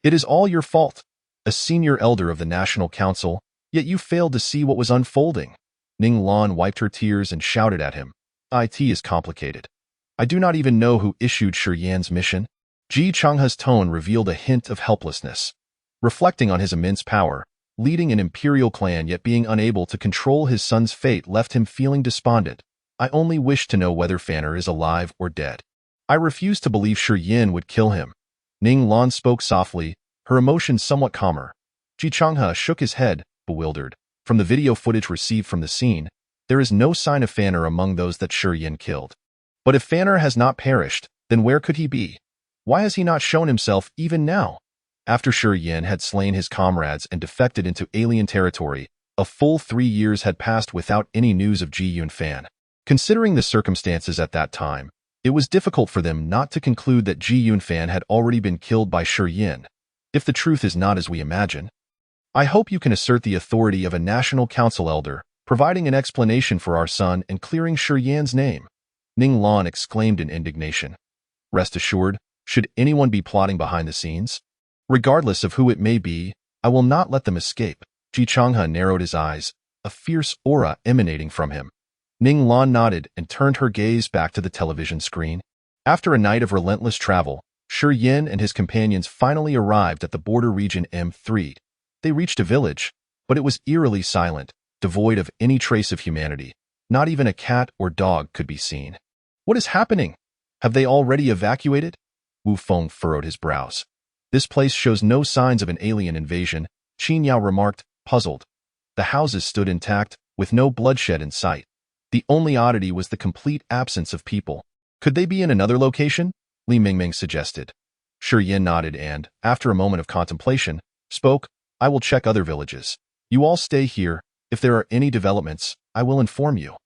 "It is all your fault, a senior elder of the National Council, yet you failed to see what was unfolding." Ning Lan wiped her tears and shouted at him. It is complicated. I do not even know who issued Shi Yan's mission. Ji Changhe's tone revealed a hint of helplessness. Reflecting on his immense power, leading an imperial clan yet being unable to control his son's fate left him feeling despondent. I only wish to know whether Fanner is alive or dead. I refuse to believe Shi Yan would kill him. Ning Lan spoke softly, her emotions somewhat calmer. Ji Changhe shook his head, bewildered. From the video footage received from the scene, there is no sign of Fanner among those that Shi Yan killed. But if Fanner has not perished, then where could he be? Why has he not shown himself even now? After Shi Yan had slain his comrades and defected into alien territory, a full 3 years had passed without any news of Ji Yunfan. Considering the circumstances at that time, it was difficult for them not to conclude that Ji Yunfan had already been killed by Shi Yan. If the truth is not as we imagine, I hope you can assert the authority of a national council elder, providing an explanation for our son and clearing Shi Yan's name. Ning Lan exclaimed in indignation. Rest assured, should anyone be plotting behind the scenes, regardless of who it may be, I will not let them escape. Ji Changhe narrowed his eyes, a fierce aura emanating from him. Ning Lan nodded and turned her gaze back to the television screen. After a night of relentless travel, Shi Yan and his companions finally arrived at the border region M3. They reached a village, but it was eerily silent, devoid of any trace of humanity. Not even a cat or dog could be seen. What is happening? Have they already evacuated? Wu Feng furrowed his brows. This place shows no signs of an alien invasion, Qin Yao remarked, puzzled. The houses stood intact, with no bloodshed in sight. The only oddity was the complete absence of people. Could they be in another location? Li Mingming suggested. Shi Yan nodded and, after a moment of contemplation, spoke, I will check other villages. You all stay here. If there are any developments, I will inform you.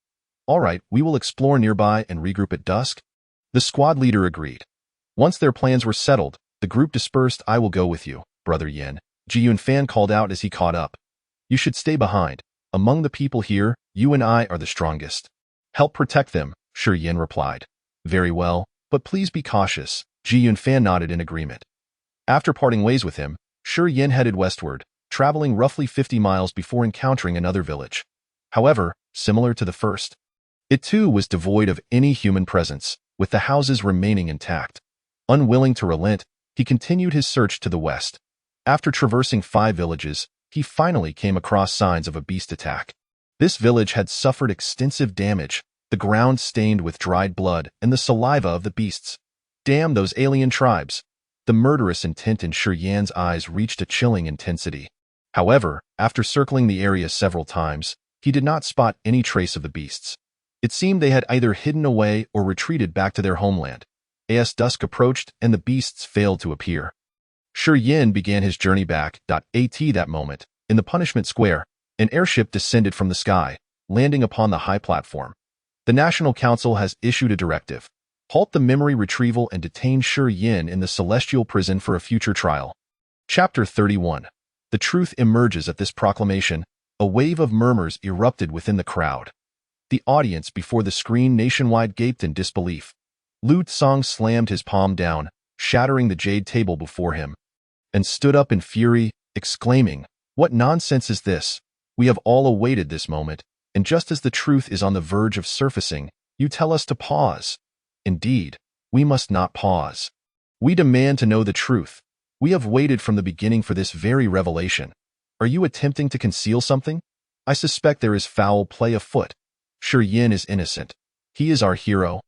All right, we will explore nearby and regroup at dusk. The squad leader agreed. Once their plans were settled, the group dispersed. I will go with you, Brother Yin, Ji Yunfan called out as he caught up. You should stay behind. Among the people here, you and I are the strongest. Help protect them, Shi Yan replied. Very well, but please be cautious. Ji Yunfan nodded in agreement. After parting ways with him, Shi Yan headed westward, traveling roughly 50 miles before encountering another village. However, similar to the first, it too was devoid of any human presence, with the houses remaining intact. Unwilling to relent, he continued his search to the west. After traversing 5 villages, he finally came across signs of a beast attack. This village had suffered extensive damage, the ground stained with dried blood and the saliva of the beasts. Damn those alien tribes! The murderous intent in Shi Yan's eyes reached a chilling intensity. However, after circling the area several times, he did not spot any trace of the beasts. It seemed they had either hidden away or retreated back to their homeland. As dusk approached and the beasts failed to appear, Shi Yan began his journey back. At that moment, in the punishment square, an airship descended from the sky, landing upon the high platform. The National Council has issued a directive. Halt the memory retrieval and detain Shi Yan in the celestial prison for a future trial. Chapter 31. The truth emerges at this proclamation. A wave of murmurs erupted within the crowd. The audience before the screen nationwide gaped in disbelief. Lu Tsang slammed his palm down, shattering the jade table before him, and stood up in fury, exclaiming, What nonsense is this? We have all awaited this moment, and just as the truth is on the verge of surfacing, you tell us to pause. Indeed, we must not pause. We demand to know the truth. We have waited from the beginning for this very revelation. Are you attempting to conceal something? I suspect there is foul play afoot. Shi Yan is innocent. He is our hero.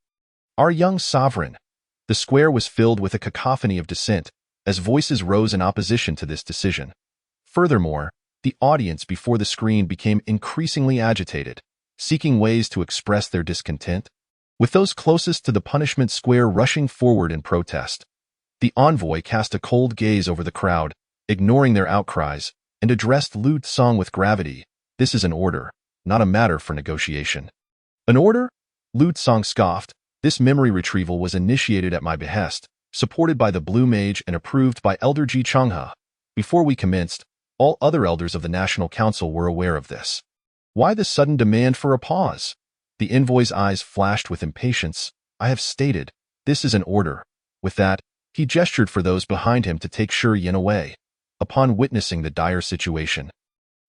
Our young sovereign. The square was filled with a cacophony of dissent, as voices rose in opposition to this decision. Furthermore, the audience before the screen became increasingly agitated, seeking ways to express their discontent, with those closest to the punishment square rushing forward in protest. The envoy cast a cold gaze over the crowd, ignoring their outcries, and addressed Lu Tsang with gravity. This is an order, not a matter for negotiation. An order? Lu Tsang scoffed. This memory retrieval was initiated at my behest, supported by the Blue Mage and approved by Elder Ji Changhe. Before we commenced, all other elders of the National Council were aware of this. Why the sudden demand for a pause? The envoy's eyes flashed with impatience. I have stated, this is an order. With that, he gestured for those behind him to take Shi Yan away. Upon witnessing the dire situation,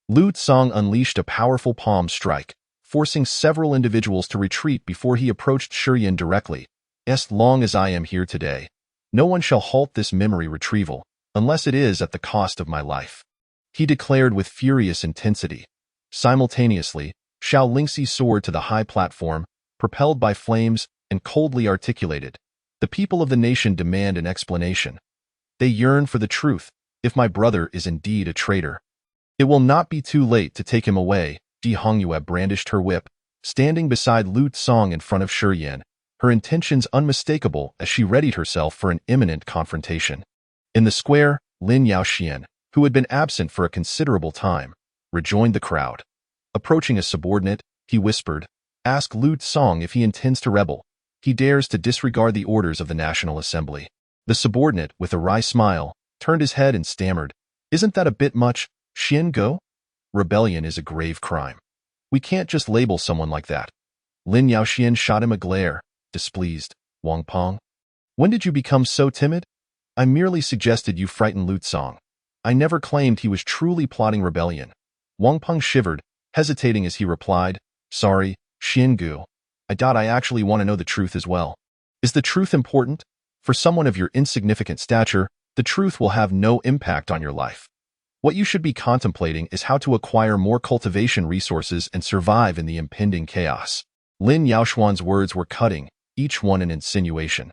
Lu Tsang unleashed a powerful palm strike, forcing several individuals to retreat before he approached Shuryan directly. As long as I am here today, no one shall halt this memory retrieval, unless it is at the cost of my life, he declared with furious intensity. Simultaneously, Xiao Lingxi soared to the high platform, propelled by flames, and coldly articulated, "The people of the nation demand an explanation. They yearn for the truth. If my brother is indeed a traitor, it will not be too late to take him away." Ji Hongyue brandished her whip, standing beside Lu Tsong in front of Shuryan, her intentions unmistakable as she readied herself for an imminent confrontation. In the square, Lin Yaoxian, who had been absent for a considerable time, rejoined the crowd. Approaching a subordinate, he whispered, "Ask Lu Tsong if he intends to rebel. He dares to disregard the orders of the National Assembly." The subordinate, with a wry smile, turned his head and stammered, "Isn't that a bit much, Xian Go? Rebellion is a grave crime. We can't just label someone like that." Lin Yaoxian shot him a glare, displeased. "Wang Peng, when did you become so timid? I merely suggested you frighten Lu Tsong. I never claimed he was truly plotting rebellion." Wang Peng shivered, hesitating as he replied, "Sorry, Xian Gu. I actually want to know the truth as well." "Is the truth important? For someone of your insignificant stature, the truth will have no impact on your life. What you should be contemplating is how to acquire more cultivation resources and survive in the impending chaos." Lin Yaoxuan's words were cutting, each one an insinuation.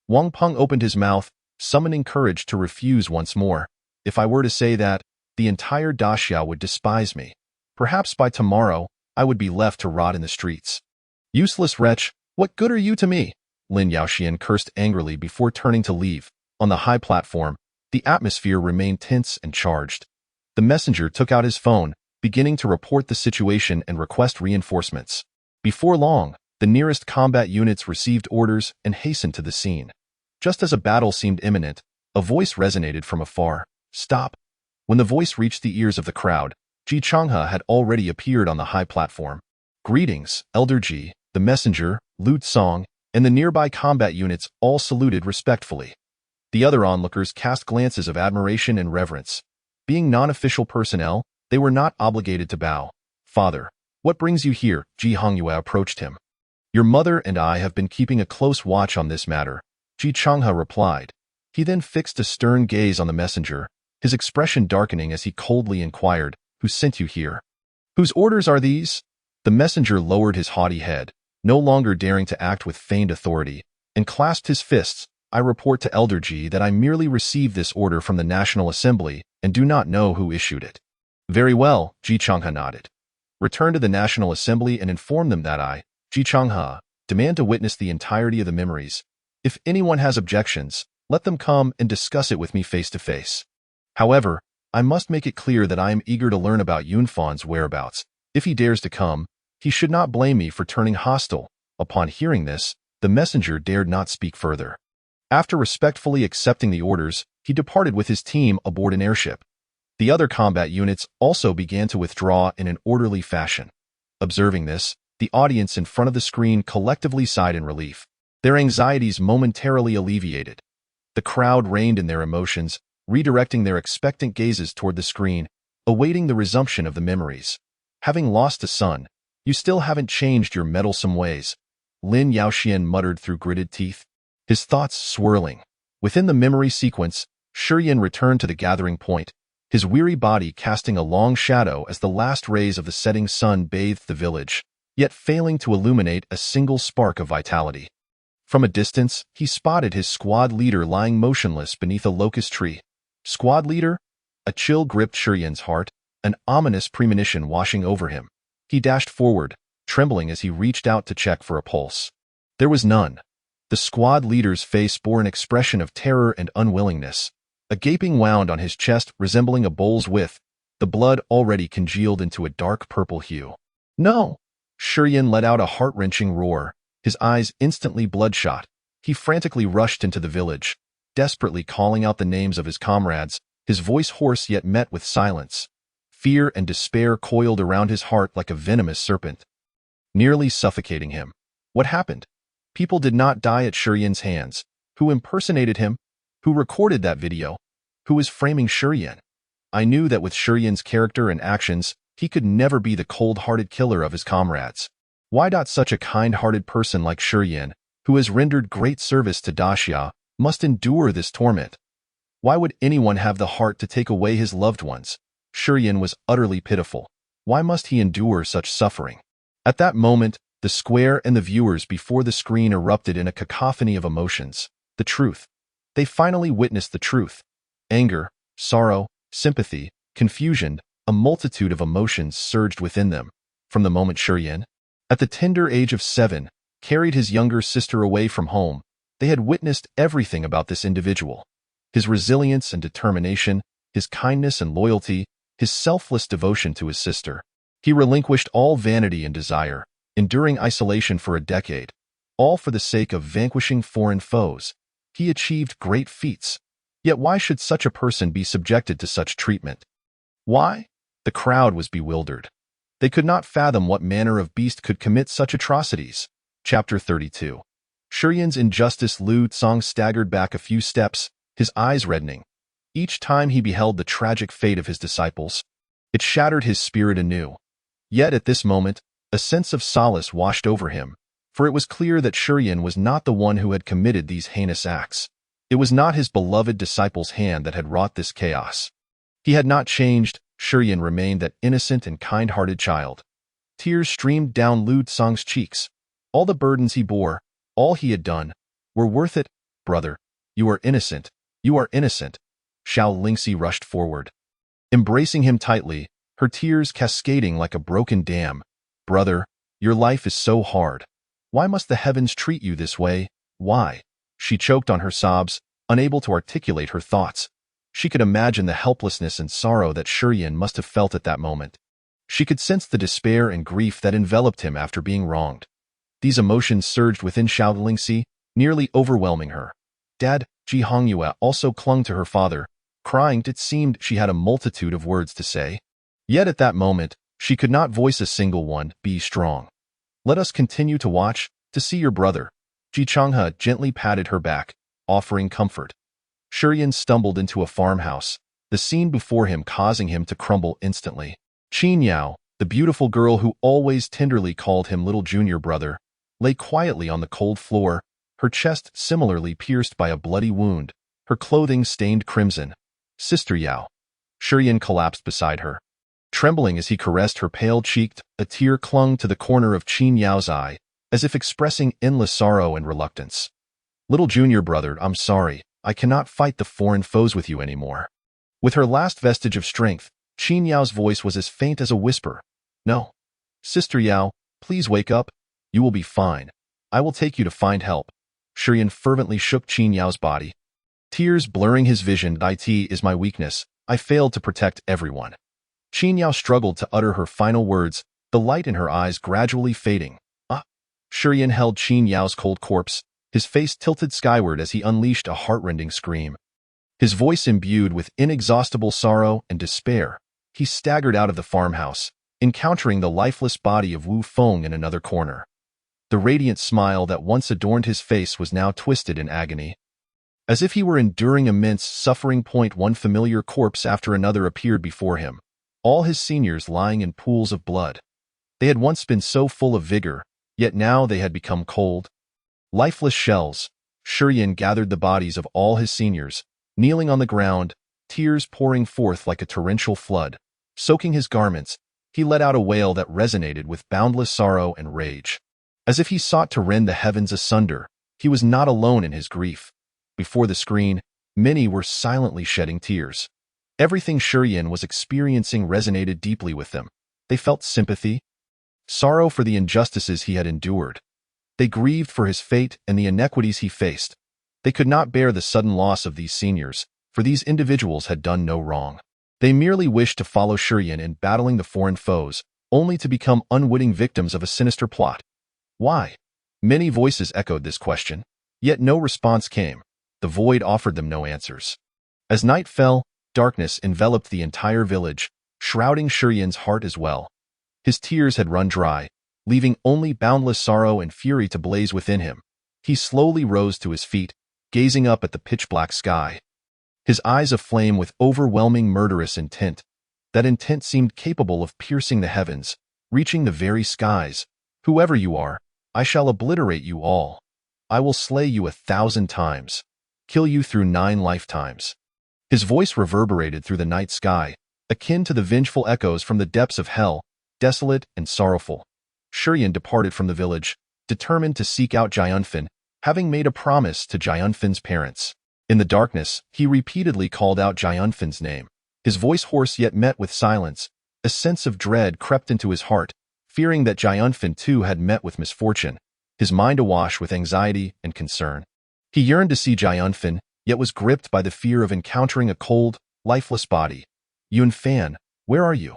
Wang Peng opened his mouth, summoning courage to refuse once more. "If I were to say that, the entire Daxia would despise me. Perhaps by tomorrow, I would be left to rot in the streets." "Useless wretch, what good are you to me?" Lin Yaoxian cursed angrily before turning to leave. On the high platform, the atmosphere remained tense and charged. The messenger took out his phone, beginning to report the situation and request reinforcements. Before long, the nearest combat units received orders and hastened to the scene. Just as a battle seemed imminent, a voice resonated from afar, "Stop." When the voice reached the ears of the crowd, Ji Changhe had already appeared on the high platform. "Greetings, Elder Ji." The messenger, Lu Tsong, and the nearby combat units all saluted respectfully. The other onlookers cast glances of admiration and reverence. Being non-official personnel, they were not obligated to bow. "Father, what brings you here?" Ji Hongyue approached him. "Your mother and I have been keeping a close watch on this matter," Ji Changhe replied. He then fixed a stern gaze on the messenger, his expression darkening as he coldly inquired, "Who sent you here? Whose orders are these?" The messenger lowered his haughty head, no longer daring to act with feigned authority, and clasped his fists. "I report to Elder Ji that I merely received this order from the National Assembly and do not know who issued it." "Very well," Ji Changhe nodded. "Return to the National Assembly and inform them that I, Ji Changhe, demand to witness the entirety of the memories. If anyone has objections, let them come and discuss it with me face to face. However, I must make it clear that I am eager to learn about Yunfan's whereabouts. If he dares to come, he should not blame me for turning hostile." Upon hearing this, the messenger dared not speak further. After respectfully accepting the orders, he departed with his team aboard an airship. The other combat units also began to withdraw in an orderly fashion. Observing this, the audience in front of the screen collectively sighed in relief, their anxieties momentarily alleviated. The crowd reined in their emotions, redirecting their expectant gazes toward the screen, awaiting the resumption of the memories. "Having lost a son, you still haven't changed your meddlesome ways," Lin Yaoxian muttered through gritted teeth, his thoughts swirling. Within the memory sequence, Shuryan returned to the gathering point, his weary body casting a long shadow as the last rays of the setting sun bathed the village, yet failing to illuminate a single spark of vitality. From a distance, he spotted his squad leader lying motionless beneath a locust tree. "Squad leader?" A chill gripped Shuryan's heart, an ominous premonition washing over him. He dashed forward, trembling as he reached out to check for a pulse. There was none. The squad leader's face bore an expression of terror and unwillingness, a gaping wound on his chest resembling a bull's width, the blood already congealed into a dark purple hue. "No!" Shuryan let out a heart-wrenching roar, his eyes instantly bloodshot. He frantically rushed into the village, desperately calling out the names of his comrades, his voice hoarse yet met with silence. Fear and despair coiled around his heart like a venomous serpent, nearly suffocating him. What happened? People did not die at Shuryan's hands. Who impersonated him? Who recorded that video? Who was framing Shuryan? I knew that with Shuryan's character and actions, He could never be the cold-hearted killer of his comrades. Why such a kind-hearted person like Shiyin, who has rendered great service to Daxia, must endure this torment? Why would anyone have the heart to take away his loved ones? Shiyin was utterly pitiful. Why must he endure such suffering? At that moment, the square and the viewers before the screen erupted in a cacophony of emotions. The truth. They finally witnessed the truth. Anger, sorrow, sympathy, confusion, a multitude of emotions surged within them. From the moment Shiyin, at the tender age of 7, carried his younger sister away from home, they had witnessed everything about this individual. His resilience and determination, his kindness and loyalty, his selfless devotion to his sister. He relinquished all vanity and desire, enduring isolation for a decade, all for the sake of vanquishing foreign foes. He achieved great feats. Yet why should such a person be subjected to such treatment? Why? The crowd was bewildered. They could not fathom what manner of beast could commit such atrocities. Chapter 32. Shiyin's injustice. Lu Tsong staggered back a few steps, his eyes reddening. Each time he beheld the tragic fate of his disciples, it shattered his spirit anew. Yet at this moment, a sense of solace washed over him, for it was clear that Shiyin was not the one who had committed these heinous acts. It was not his beloved disciple's hand that had wrought this chaos. He had not changed. Shiyin remained that innocent and kind-hearted child. Tears streamed down Lu Tsong's cheeks. All the burdens he bore, all he had done, were worth it. Brother, you are innocent. You are innocent. Xiao Lingxi rushed forward, embracing him tightly, her tears cascading like a broken dam. Brother, your life is so hard. Why must the heavens treat you this way? Why? She choked on her sobs, unable to articulate her thoughts. She could imagine the helplessness and sorrow that Shiyin must have felt at that moment. She could sense the despair and grief that enveloped him after being wronged. These emotions surged within Xiao Lingxi, nearly overwhelming her. Dad, Ji Hongyue also clung to her father, crying. It seemed she had a multitude of words to say. Yet at that moment, she could not voice a single one. Be strong. Let us continue to watch, to see your brother. Ji Changhe gently patted her back, offering comfort. Shiyin stumbled into a farmhouse, the scene before him causing him to crumble instantly. Qin Yao, the beautiful girl who always tenderly called him little junior brother, lay quietly on the cold floor, her chest similarly pierced by a bloody wound, her clothing stained crimson. Sister Yao. Shiyin collapsed beside her. Trembling as he caressed her pale cheek, a tear clung to the corner of Qin Yao's eye, as if expressing endless sorrow and reluctance. Little junior brother, I'm sorry, I cannot fight the foreign foes with you anymore. With her last vestige of strength, Qin Yao's voice was as faint as a whisper. No. Sister Yao, please wake up. You will be fine. I will take you to find help. Shiyin fervently shook Qin Yao's body. Tears blurring his vision. It is my weakness. I failed to protect everyone. Qin Yao struggled to utter her final words, the light in her eyes gradually fading. Shiyin held Qin Yao's cold corpse, his face tilted skyward as he unleashed a heartrending scream. His voice imbued with inexhaustible sorrow and despair, he staggered out of the farmhouse, encountering the lifeless body of Wu Feng in another corner. The radiant smile that once adorned his face was now twisted in agony. As if he were enduring immense suffering. One familiar corpse after another appeared before him, all his seniors lying in pools of blood. They had once been so full of vigor, yet now they had become cold, lifeless shells. Shiyin gathered the bodies of all his seniors, kneeling on the ground, tears pouring forth like a torrential flood. Soaking his garments, he let out a wail that resonated with boundless sorrow and rage. As if he sought to rend the heavens asunder, he was not alone in his grief. Before the screen, many were silently shedding tears. Everything Shiyin was experiencing resonated deeply with them. They felt sympathy, sorrow for the injustices he had endured. They grieved for his fate and the inequities he faced. They could not bear the sudden loss of these seniors, for these individuals had done no wrong. They merely wished to follow Shiyin in battling the foreign foes, only to become unwitting victims of a sinister plot. Why? Many voices echoed this question, yet no response came. The void offered them no answers. As night fell, darkness enveloped the entire village, shrouding Shiyin's heart as well. His tears had run dry, leaving only boundless sorrow and fury to blaze within him. He slowly rose to his feet, gazing up at the pitch-black sky. His eyes aflame with overwhelming murderous intent. That intent seemed capable of piercing the heavens, reaching the very skies. Whoever you are, I shall obliterate you all. I will slay you 1,000 times, kill you through 9 lifetimes. His voice reverberated through the night sky, akin to the vengeful echoes from the depths of hell, desolate and sorrowful. Shurien departed from the village, determined to seek out Jianfen, having made a promise to Jianfen's parents. In the darkness, he repeatedly called out Jianfen's name. His voice hoarse yet met with silence. A sense of dread crept into his heart, fearing that Jianfen too had met with misfortune, his mind awash with anxiety and concern. He yearned to see Jianfen, yet was gripped by the fear of encountering a cold, lifeless body. Yunfan, where are you?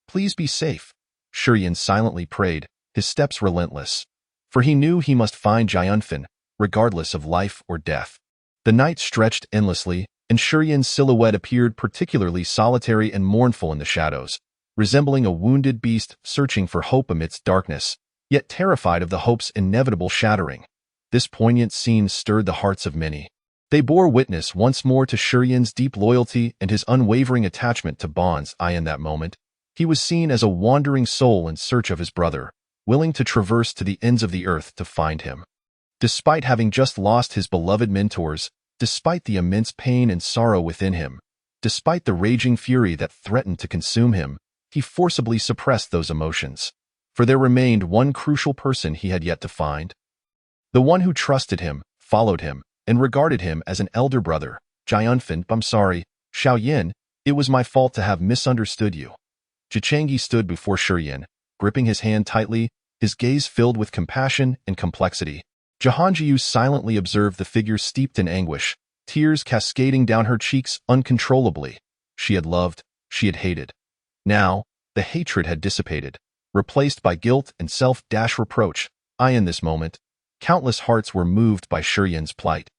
Please be safe. Shurien silently prayed, his steps relentless. For he knew he must find Jianfen, regardless of life or death. The night stretched endlessly, and Shurien's silhouette appeared particularly solitary and mournful in the shadows, resembling a wounded beast searching for hope amidst darkness, yet terrified of the hope's inevitable shattering. This poignant scene stirred the hearts of many. They bore witness once more to Shurien's deep loyalty and his unwavering attachment to bonds. In that moment, he was seen as a wandering soul in search of his brother, willing to traverse to the ends of the earth to find him. Despite having just lost his beloved mentors, despite the immense pain and sorrow within him, despite the raging fury that threatened to consume him, he forcibly suppressed those emotions. For there remained one crucial person he had yet to find. The one who trusted him, followed him, and regarded him as an elder brother. Jianfen, I'm sorry, Xiaoyin, it was my fault to have misunderstood you. Jichangyi stood before Shurien, gripping his hand tightly, his gaze filled with compassion and complexity. Jahangjiu silently observed the figure steeped in anguish, tears cascading down her cheeks uncontrollably. She had loved, she had hated. Now, the hatred had dissipated, replaced by guilt and self-reproach. In this moment, countless hearts were moved by Shurien's plight,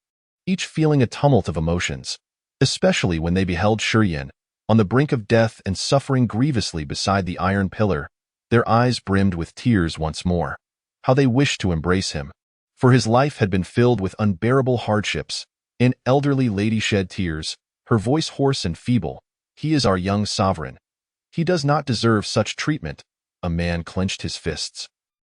each feeling a tumult of emotions, especially when they beheld Shurien, on the brink of death and suffering grievously beside the iron pillar. Their eyes brimmed with tears once more. How they wished to embrace him. For his life had been filled with unbearable hardships. An elderly lady shed tears, her voice hoarse and feeble. He is our young sovereign. He does not deserve such treatment. A man clenched his fists,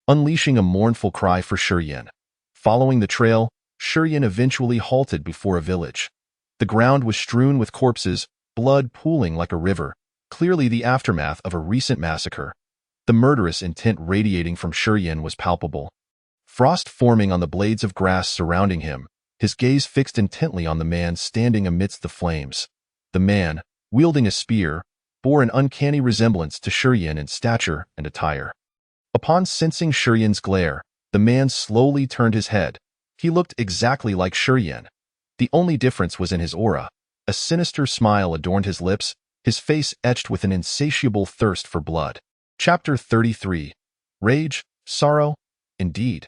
unleashing a mournful cry for Shurien. Following the trail, Shurien eventually halted before a village. The ground was strewn with corpses, blood pooling like a river, clearly the aftermath of a recent massacre. The murderous intent radiating from Shurien was palpable. Frost forming on the blades of grass surrounding him, his gaze fixed intently on the man standing amidst the flames. The man, wielding a spear, bore an uncanny resemblance to Shurien in stature and attire. Upon sensing Shurien's glare, the man slowly turned his head. He looked exactly like Shurien. The only difference was in his aura. A sinister smile adorned his lips, his face etched with an insatiable thirst for blood. Chapter 33. Rage, sorrow, indeed.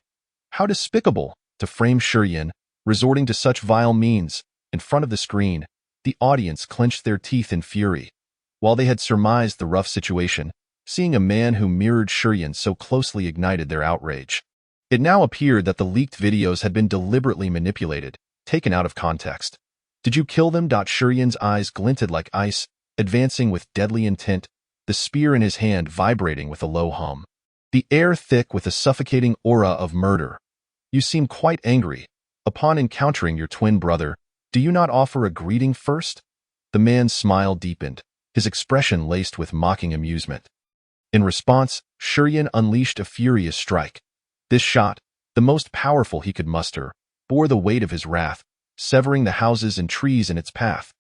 How despicable, to frame Shurien, resorting to such vile means. In front of the screen, the audience clenched their teeth in fury. While they had surmised the rough situation, seeing a man who mirrored Shurien so closely ignited their outrage. It now appeared that the leaked videos had been deliberately manipulated, taken out of context. Did you kill them? Shurien's eyes glinted like ice, advancing with deadly intent, the spear in his hand vibrating with a low hum. The air thick with a suffocating aura of murder. You seem quite angry. Upon encountering your twin brother, do you not offer a greeting first? The man's smile deepened, his expression laced with mocking amusement. In response, Shurien unleashed a furious strike. This shot, the most powerful he could muster, bore the weight of his wrath, severing the houses and trees in its path.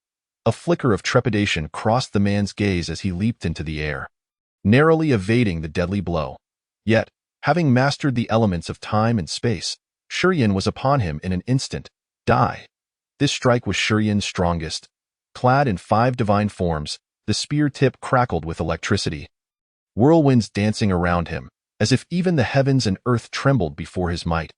A flicker of trepidation crossed the man's gaze as he leaped into the air, narrowly evading the deadly blow. Yet, having mastered the elements of time and space, Shurien was upon him in an instant. Die. This strike was Shurien's strongest. Clad in 5 divine forms, the spear tip crackled with electricity. Whirlwinds dancing around him, as if even the heavens and earth trembled before his might.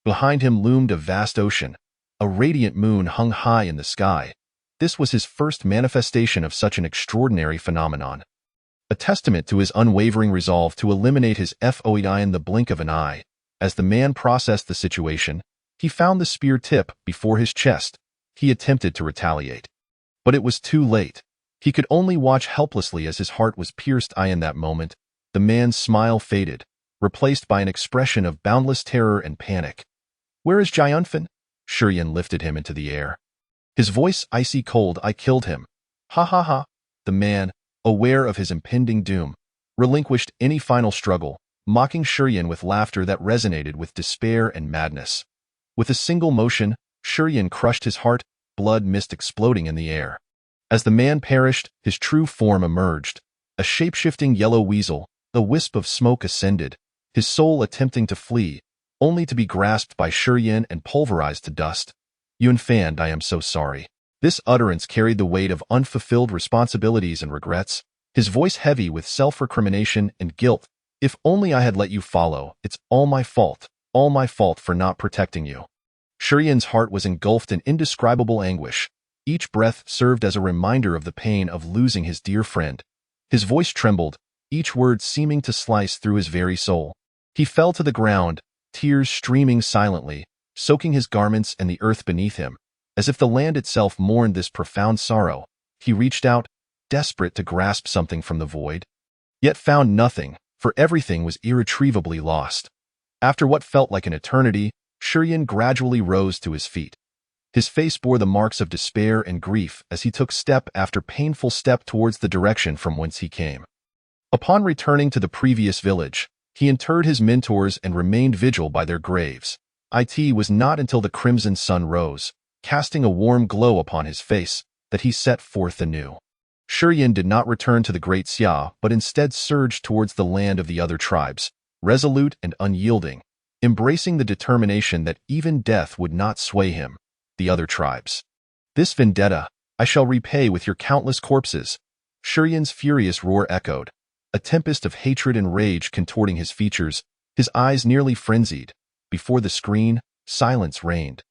Behind him loomed a vast ocean. A radiant moon hung high in the sky. This was his first manifestation of such an extraordinary phenomenon. A testament to his unwavering resolve to eliminate his foe in the blink of an eye. As the man processed the situation, he found the spear tip before his chest. He attempted to retaliate. But it was too late. He could only watch helplessly as his heart was pierced. In that moment, the man's smile faded, replaced by an expression of boundless terror and panic. "Where is Jianfen?" Shurian lifted him into the air. His voice icy cold. "I killed him." "Ha ha ha." The man, aware of his impending doom, relinquished any final struggle, mocking Shurian with laughter that resonated with despair and madness. With a single motion, Shurian crushed his heart, blood mist exploding in the air. As the man perished, his true form emerged. A shape-shifting yellow weasel, a wisp of smoke ascended, his soul attempting to flee, only to be grasped by Shurian and pulverized to dust. "Yunfan, I am so sorry." This utterance carried the weight of unfulfilled responsibilities and regrets, his voice heavy with self-recrimination and guilt. "If only I had let you follow. It's all my fault for not protecting you." Shurian's heart was engulfed in indescribable anguish. Each breath served as a reminder of the pain of losing his dear friend. His voice trembled, each word seeming to slice through his very soul. He fell to the ground, tears streaming silently, soaking his garments and the earth beneath him. As if the land itself mourned this profound sorrow, he reached out, desperate to grasp something from the void, yet found nothing, for everything was irretrievably lost. After what felt like an eternity, Shurian gradually rose to his feet. His face bore the marks of despair and grief as he took step after painful step towards the direction from whence he came. Upon returning to the previous village, he interred his mentors and remained vigil by their graves. It was not until the crimson sun rose, casting a warm glow upon his face, that he set forth anew. Shurian did not return to the Great Xia, but instead surged towards the land of the other tribes, resolute and unyielding, embracing the determination that even death would not sway him. The other tribes. "This vendetta I shall repay with your countless corpses." Shurian's furious roar echoed, a tempest of hatred and rage contorting his features, his eyes nearly frenzied. Before the screen, silence reigned.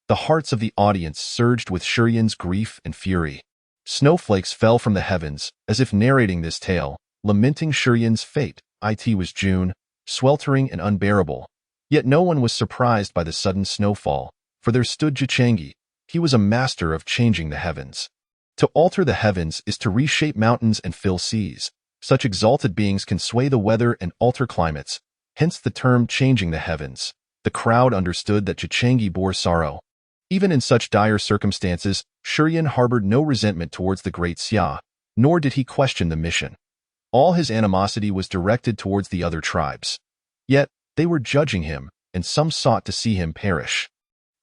The hearts of the audience surged with Shurian's grief and fury. Snowflakes fell from the heavens, as if narrating this tale, lamenting Shurian's fate. It was June, sweltering and unbearable. Yet no one was surprised by the sudden snowfall, for there stood Jichangyi. He was a master of changing the heavens. To alter the heavens is to reshape mountains and fill seas. Such exalted beings can sway the weather and alter climates, hence the term changing the heavens. The crowd understood that Jichangyi bore sorrow. Even in such dire circumstances, Shurian harbored no resentment towards the Great Xia, nor did he question the mission. All his animosity was directed towards the other tribes. Yet, they were judging him, and some sought to see him perish.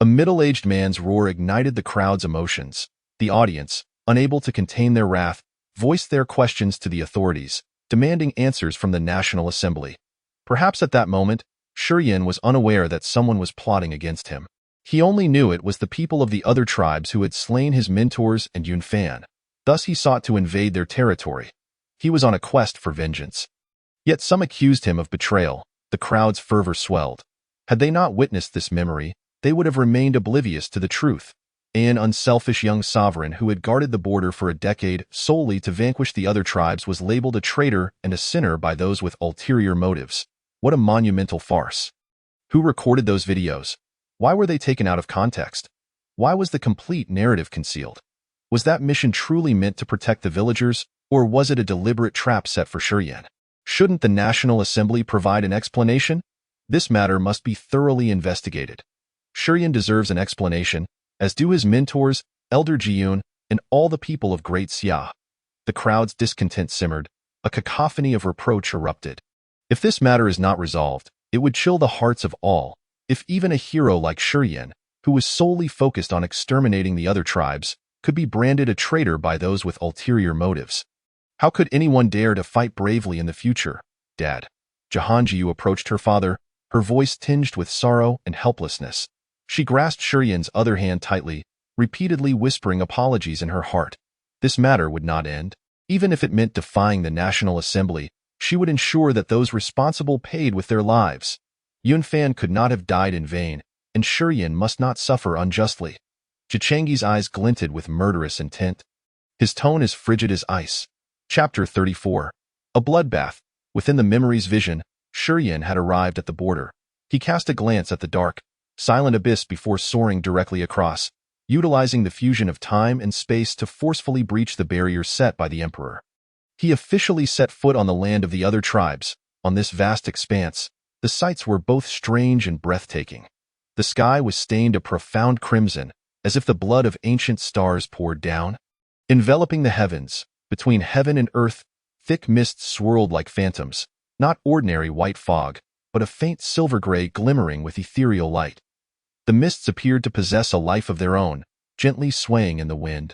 A middle-aged man's roar ignited the crowd's emotions. The audience, unable to contain their wrath, voiced their questions to the authorities, demanding answers from the National Assembly. Perhaps at that moment, Shurian was unaware that someone was plotting against him. He only knew it was the people of the other tribes who had slain his mentors and Yunfan. Thus he sought to invade their territory. He was on a quest for vengeance. Yet some accused him of betrayal. The crowd's fervor swelled. Had they not witnessed this memory, they would have remained oblivious to the truth. An unselfish young sovereign who had guarded the border for a decade solely to vanquish the other tribes was labeled a traitor and a sinner by those with ulterior motives. What a monumental farce. Who recorded those videos? Why were they taken out of context? Why was the complete narrative concealed? Was that mission truly meant to protect the villagers, or was it a deliberate trap set for Shurian? Shouldn't the National Assembly provide an explanation? This matter must be thoroughly investigated. Shurian deserves an explanation, as do his mentors, Elder Jiyun, and all the people of Great Xia. The crowd's discontent simmered. A cacophony of reproach erupted. If this matter is not resolved, it would chill the hearts of all. If even a hero like Shurian, who was solely focused on exterminating the other tribes, could be branded a traitor by those with ulterior motives. How could anyone dare to fight bravely in the future? Dad. Jianjiu approached her father, her voice tinged with sorrow and helplessness. She grasped Shurian's other hand tightly, repeatedly whispering apologies in her heart. This matter would not end. Even if it meant defying the National Assembly, she would ensure that those responsible paid with their lives. Yunfan could not have died in vain, and Shurian must not suffer unjustly. Jichangyi's eyes glinted with murderous intent. His tone as frigid as ice. Chapter 34. A bloodbath. Within the memory's vision, Shurian had arrived at the border. He cast a glance at the dark, silent abyss before soaring directly across. utilizing the fusion of time and space to forcefully breach the barriers set by the emperor. He officially set foot on the land of the other tribes. On this vast expanse, the sights were both strange and breathtaking. The sky was stained a profound crimson, as if the blood of ancient stars poured down. Enveloping the heavens, between heaven and earth, thick mists swirled like phantoms, not ordinary white fog, but a faint silver-gray glimmering with ethereal light. The mists appeared to possess a life of their own, gently swaying in the wind,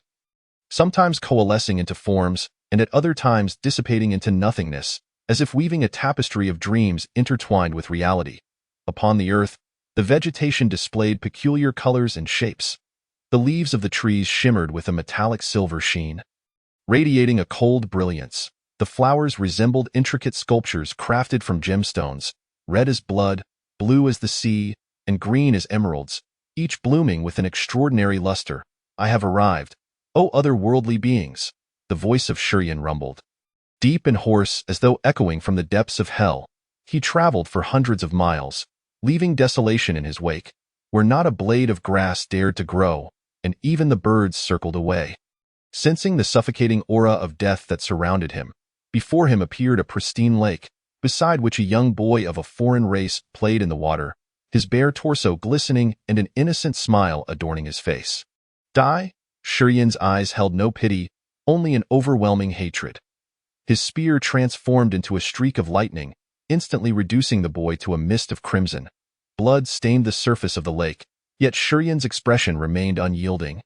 sometimes coalescing into forms, and at other times dissipating into nothingness, as if weaving a tapestry of dreams intertwined with reality. Upon the earth, the vegetation displayed peculiar colors and shapes. The leaves of the trees shimmered with a metallic silver sheen, radiating a cold brilliance. The flowers resembled intricate sculptures crafted from gemstones, red as blood, blue as the sea, and green as emeralds, each blooming with an extraordinary luster. "I have arrived, O otherworldly beings," the voice of Shurien rumbled. Deep and hoarse, as though echoing from the depths of hell, he traveled for hundreds of miles, leaving desolation in his wake, where not a blade of grass dared to grow, and even the birds circled away. Sensing the suffocating aura of death that surrounded him, before him appeared a pristine lake, beside which a young boy of a foreign race played in the water, his bare torso glistening and an innocent smile adorning his face. "Die?" Shurien's eyes held no pity, only an overwhelming hatred. His spear transformed into a streak of lightning, instantly reducing the boy to a mist of crimson. Blood stained the surface of the lake, yet Shurien's expression remained unyielding,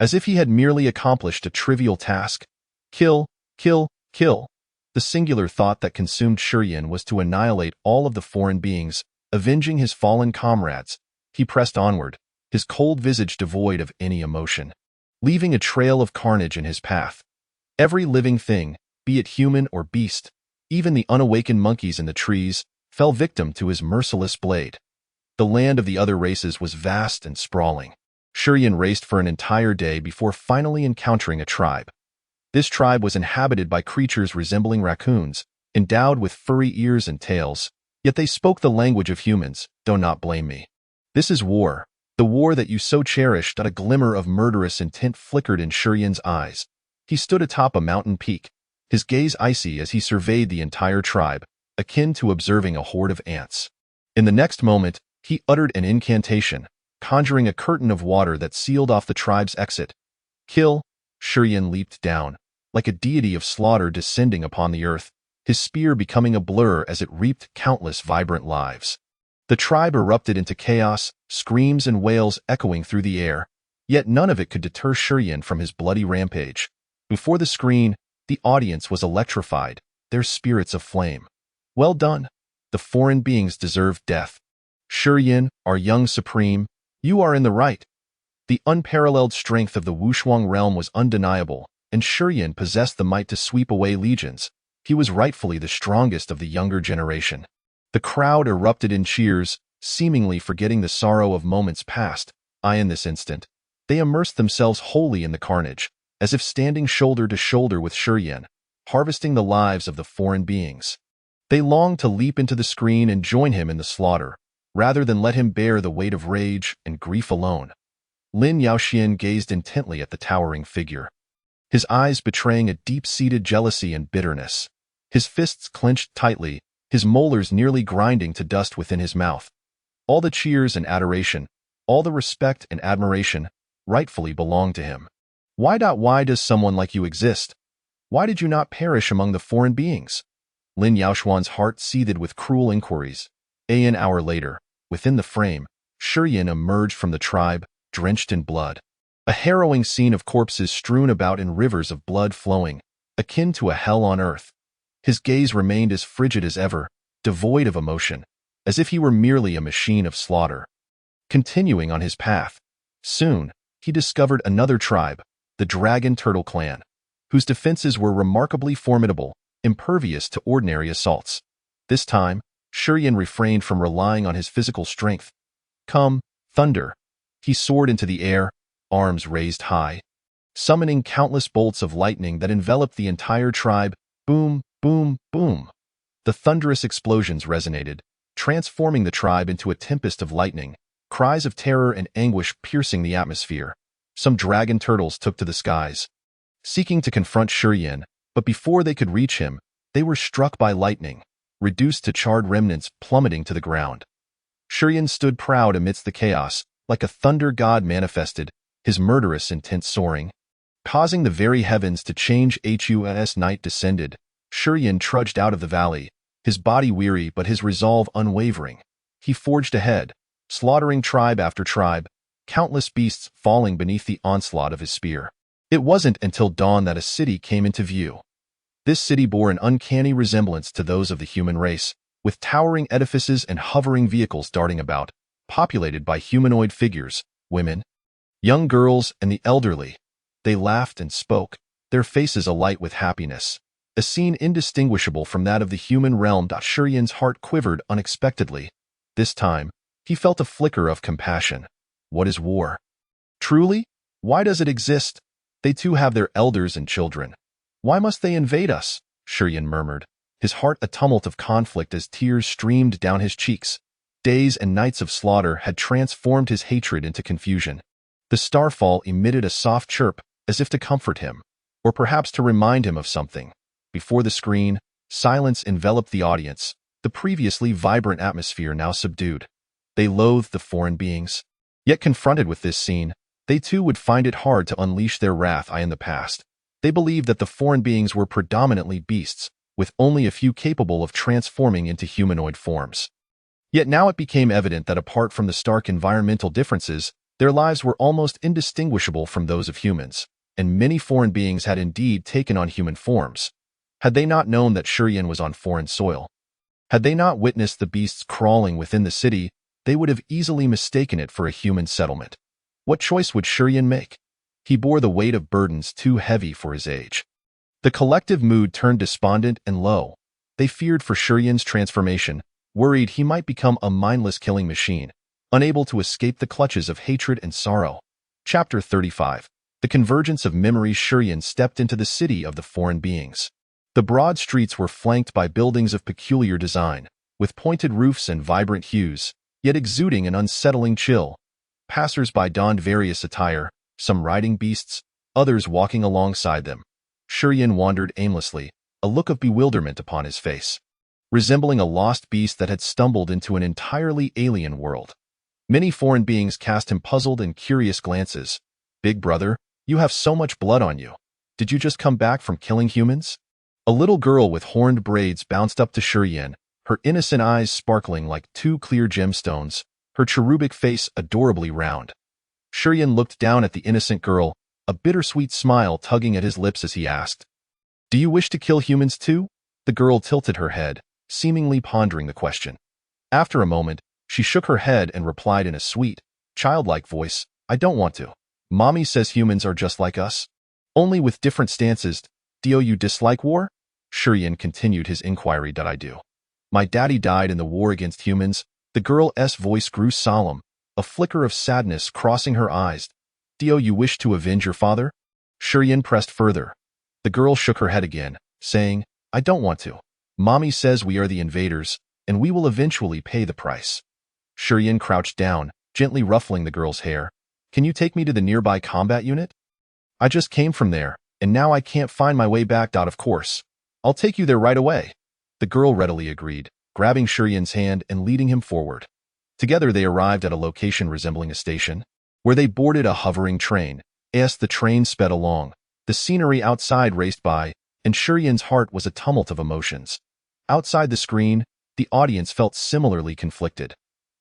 as if he had merely accomplished a trivial task. Kill, kill, kill. The singular thought that consumed Shurien was to annihilate all of the foreign beings, avenging his fallen comrades. He pressed onward, his cold visage devoid of any emotion, leaving a trail of carnage in his path. Every living thing, be it human or beast, even the unawakened monkeys in the trees, fell victim to his merciless blade. The land of the other races was vast and sprawling. Shurien raced for an entire day before finally encountering a tribe. This tribe was inhabited by creatures resembling raccoons, endowed with furry ears and tails, yet they spoke the language of humans. "Do not blame me. This is war, the war that you so cherished." A glimmer of murderous intent flickered in Shurien's eyes. He stood atop a mountain peak, his gaze icy as he surveyed the entire tribe, akin to observing a horde of ants. In the next moment, he uttered an incantation, conjuring a curtain of water that sealed off the tribe's exit. "Kill!" Shurien leaped down, like a deity of slaughter descending upon the earth, his spear becoming a blur as it reaped countless vibrant lives. The tribe erupted into chaos, screams and wails echoing through the air, yet none of it could deter Shurien from his bloody rampage. Before the screen, the audience was electrified, their spirits aflame. "Well done. The foreign beings deserve death. Shurien, our young supreme, you are in the right." The unparalleled strength of the Wushuang realm was undeniable, and Shurien possessed the might to sweep away legions. He was rightfully the strongest of the younger generation. The crowd erupted in cheers, seemingly forgetting the sorrow of moments past. In this instant, they immersed themselves wholly in the carnage, as if standing shoulder to shoulder with Shurien, harvesting the lives of the foreign beings. They longed to leap into the screen and join him in the slaughter, rather than let him bear the weight of rage and grief alone. Lin Yaoxian gazed intently at the towering figure, his eyes betraying a deep-seated jealousy and bitterness. His fists clenched tightly, his molars nearly grinding to dust within his mouth. All the cheers and adoration, all the respect and admiration, rightfully belonged to him. Why does someone like you exist? Why did you not perish among the foreign beings?" Lin Yaoxuan's heart seethed with cruel inquiries. An hour later, within the frame, Shurien emerged from the tribe, drenched in blood. A harrowing scene of corpses strewn about in rivers of blood flowing, akin to a hell on earth. His gaze remained as frigid as ever, devoid of emotion, as if he were merely a machine of slaughter. Continuing on his path, soon, he discovered another tribe, the Dragon Turtle Clan, whose defenses were remarkably formidable, impervious to ordinary assaults. This time, Shurien refrained from relying on his physical strength. "Come, thunder!" He soared into the air, arms raised high, summoning countless bolts of lightning that enveloped the entire tribe. Boom, boom, boom. The thunderous explosions resonated, transforming the tribe into a tempest of lightning, cries of terror and anguish piercing the atmosphere. some dragon turtles took to the skies, seeking to confront Shurian, but before they could reach him, they were struck by lightning, reduced to charred remnants plummeting to the ground. Shurian stood proud amidst the chaos, like a thunder god manifested, his murderous intent soaring, causing the very heavens to change. As night descended, Shurian trudged out of the valley, his body weary but his resolve unwavering. He forged ahead, slaughtering tribe after tribe, countless beasts falling beneath the onslaught of his spear. It wasn't until dawn that a city came into view. This city bore an uncanny resemblance to those of the human race, with towering edifices and hovering vehicles darting about, populated by humanoid figures, women, young girls, and the elderly. They laughed and spoke, their faces alight with happiness, a scene indistinguishable from that of the human realm. Shurian's heart quivered unexpectedly. This time, he felt a flicker of compassion. What is war? Truly? Why does it exist? They too have their elders and children. Why must they invade us? Shurian murmured, his heart a tumult of conflict as tears streamed down his cheeks. Days and nights of slaughter had transformed his hatred into confusion. The starfall emitted a soft chirp, as if to comfort him, or perhaps to remind him of something. Before the screen, silence enveloped the audience, the previously vibrant atmosphere now subdued. They loathed the foreign beings. Yet confronted with this scene, they too would find it hard to unleash their wrath. In the past, they believed that the foreign beings were predominantly beasts, with only a few capable of transforming into humanoid forms. Yet now it became evident that apart from the stark environmental differences, their lives were almost indistinguishable from those of humans, and many foreign beings had indeed taken on human forms. Had they not known that Shurian was on foreign soil, had they not witnessed the beasts crawling within the city, they would have easily mistaken it for a human settlement. What choice would Shurian make? He bore the weight of burdens too heavy for his age. The collective mood turned despondent and low. They feared for Shurian's transformation, worried he might become a mindless killing machine, unable to escape the clutches of hatred and sorrow. Chapter 35. The convergence of memories. Shurian stepped into the city of the foreign beings. The broad streets were flanked by buildings of peculiar design, with pointed roofs and vibrant hues, yet exuding an unsettling chill. Passers-by donned various attire, some riding beasts, others walking alongside them. Shurian wandered aimlessly, a look of bewilderment upon his face, resembling a lost beast that had stumbled into an entirely alien world. Many foreign beings cast him puzzled and curious glances. "Big brother, you have so much blood on you. Did you just come back from killing humans?" A little girl with horned braids bounced up to Shurian, her innocent eyes sparkling like two clear gemstones, her cherubic face adorably round. Shurian looked down at the innocent girl, a bittersweet smile tugging at his lips as he asked, "Do you wish to kill humans too?" The girl tilted her head, seemingly pondering the question. After a moment, she shook her head and replied in a sweet, childlike voice, "I don't want to. Mommy says humans are just like us, only with different stances. Do you dislike war?" Shurian continued his inquiry. "I do. My daddy died in the war against humans." The girl's voice grew solemn, a flicker of sadness crossing her eyes. "Do you wish to avenge your father?" Shurian pressed further. The girl shook her head again, saying, "I don't want to. Mommy says we are the invaders, and we will eventually pay the price." Shurian crouched down, gently ruffling the girl's hair. "Can you take me to the nearby combat unit? I just came from there, and now I can't find my way back. Of course. I'll take you there right away." The girl readily agreed, grabbing Shurian's hand and leading him forward. Together they arrived at a location resembling a station, where they boarded a hovering train. As the train sped along, the scenery outside raced by, and Shurian's heart was a tumult of emotions. Outside the screen, the audience felt similarly conflicted.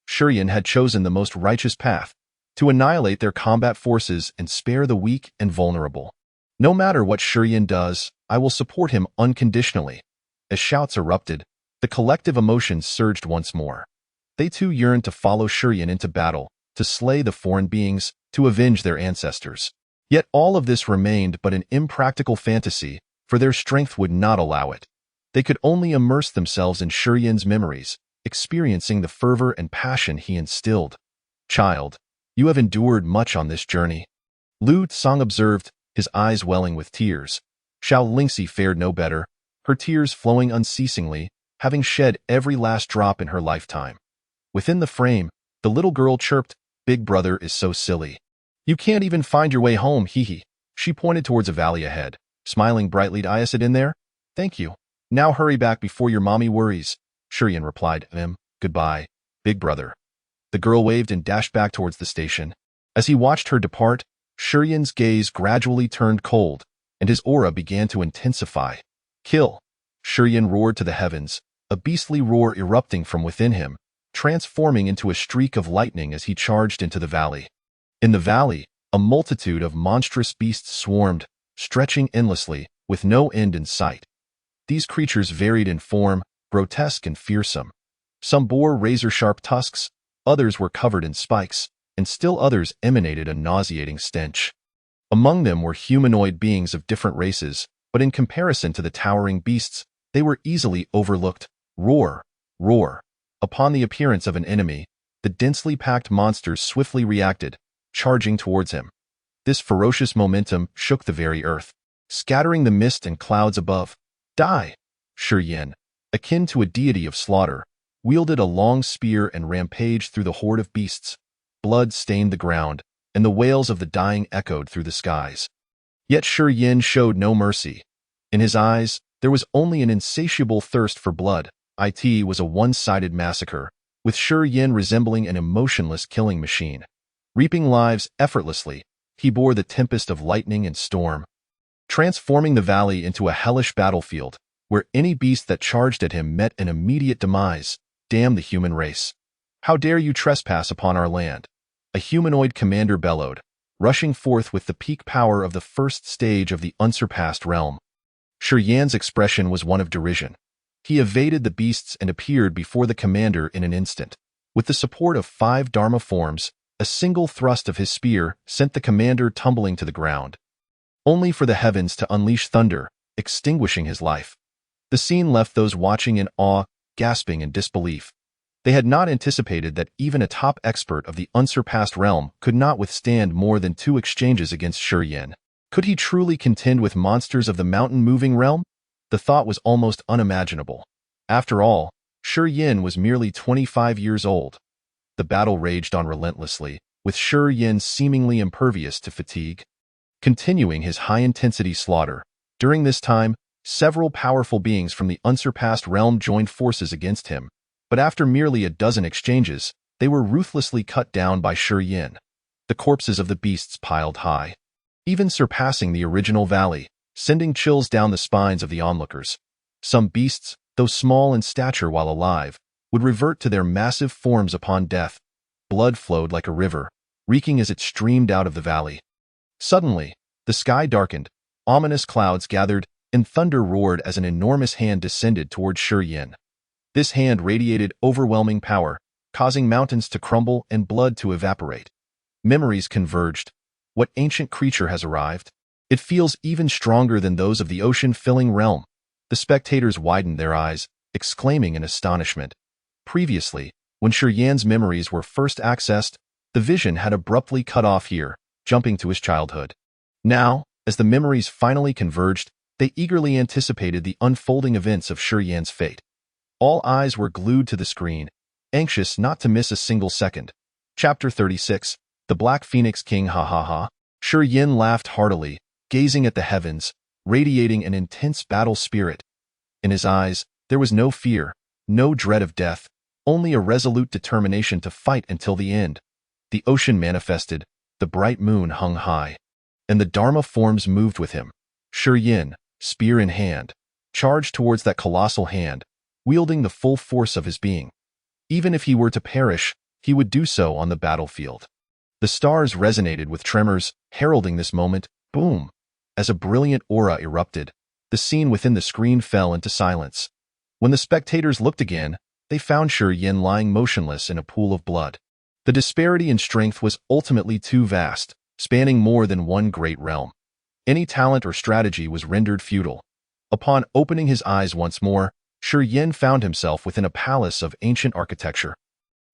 Shurian had chosen the most righteous path, to annihilate their combat forces and spare the weak and vulnerable. "No matter what Shurian does, I will support him unconditionally." As shouts erupted, the collective emotions surged once more. They too yearned to follow Shurian into battle, to slay the foreign beings, to avenge their ancestors. Yet all of this remained but an impractical fantasy, for their strength would not allow it. They could only immerse themselves in Shurian's memories, experiencing the fervor and passion he instilled. "Child, you have endured much on this journey," Lu Tsang observed, his eyes welling with tears. Xiao Lingxi fared no better, her tears flowing unceasingly, having shed every last drop in her lifetime. Within the frame, the little girl chirped, "Big brother is so silly. You can't even find your way home, hee. She pointed towards a valley ahead, smiling brightly. Is it in there? Thank you. Now hurry back before your mommy worries. Shurian replied, Goodbye, big brother. The girl waved and dashed back towards the station. As he watched her depart, Shurian's gaze gradually turned cold, and his aura began to intensify. Kill! Shurian roared to the heavens, a beastly roar erupting from within him, transforming into a streak of lightning as he charged into the valley. In the valley, a multitude of monstrous beasts swarmed, stretching endlessly, with no end in sight. These creatures varied in form, grotesque and fearsome. Some bore razor-sharp tusks, others were covered in spikes, and still others emanated a nauseating stench. Among them were humanoid beings of different races, but in comparison to the towering beasts, they were easily overlooked. Roar! Roar! Upon the appearance of an enemy, the densely packed monsters swiftly reacted, charging towards him. This ferocious momentum shook the very earth, scattering the mist and clouds above. Die! Shurian, akin to a deity of slaughter, wielded a long spear and rampaged through the horde of beasts. Blood stained the ground, and the wails of the dying echoed through the skies. Yet Shurian showed no mercy. In his eyes, there was only an insatiable thirst for blood. It was a one-sided massacre, with Shurian resembling an emotionless killing machine. Reaping lives effortlessly, he bore the tempest of lightning and storm, transforming the valley into a hellish battlefield, where any beast that charged at him met an immediate demise. Damn the human race! How dare you trespass upon our land? A humanoid commander bellowed, rushing forth with the peak power of the first stage of the unsurpassed realm. Shurian's expression was one of derision. He evaded the beasts and appeared before the commander in an instant. With the support of 5 Dharma forms, a single thrust of his spear sent the commander tumbling to the ground, only for the heavens to unleash thunder, extinguishing his life. The scene left those watching in awe, gasping in disbelief. They had not anticipated that even a top expert of the unsurpassed realm could not withstand more than 2 exchanges against Shurian. Could he truly contend with monsters of the mountain-moving realm? The thought was almost unimaginable. After all, Shurian was merely 25 years old. The battle raged on relentlessly, with Shurian seemingly impervious to fatigue, continuing his high-intensity slaughter. During this time, several powerful beings from the unsurpassed realm joined forces against him, but after merely a dozen exchanges, they were ruthlessly cut down by Shurian. The corpses of the beasts piled high, even surpassing the original valley, sending chills down the spines of the onlookers. Some beasts, though small in stature while alive, would revert to their massive forms upon death. Blood flowed like a river, reeking as it streamed out of the valley. Suddenly, the sky darkened, ominous clouds gathered, and thunder roared as an enormous hand descended toward Shurian. This hand radiated overwhelming power, causing mountains to crumble and blood to evaporate. Memories converged. What ancient creature has arrived? It feels even stronger than those of the ocean-filling realm. The spectators widened their eyes, exclaiming in astonishment. Previously, when Shurian's memories were first accessed, the vision had abruptly cut off here, jumping to his childhood. Now, as the memories finally converged, they eagerly anticipated the unfolding events of Shurian's fate. All eyes were glued to the screen, anxious not to miss a single second. Chapter 36, The Black Phoenix King. Ha ha ha. Shurian laughed heartily, gazing at the heavens, radiating an intense battle spirit. In his eyes, there was no fear, no dread of death, only a resolute determination to fight until the end. The ocean manifested, the bright moon hung high, and the Dharma forms moved with him. Shurian, spear in hand, charged towards that colossal hand, wielding the full force of his being. Even if he were to perish, he would do so on the battlefield. The stars resonated with tremors, heralding this moment. Boom! As a brilliant aura erupted, the scene within the screen fell into silence. When the spectators looked again, they found Shurian lying motionless in a pool of blood. The disparity in strength was ultimately too vast, spanning more than one great realm. Any talent or strategy was rendered futile. Upon opening his eyes once more, Shurian found himself within a palace of ancient architecture,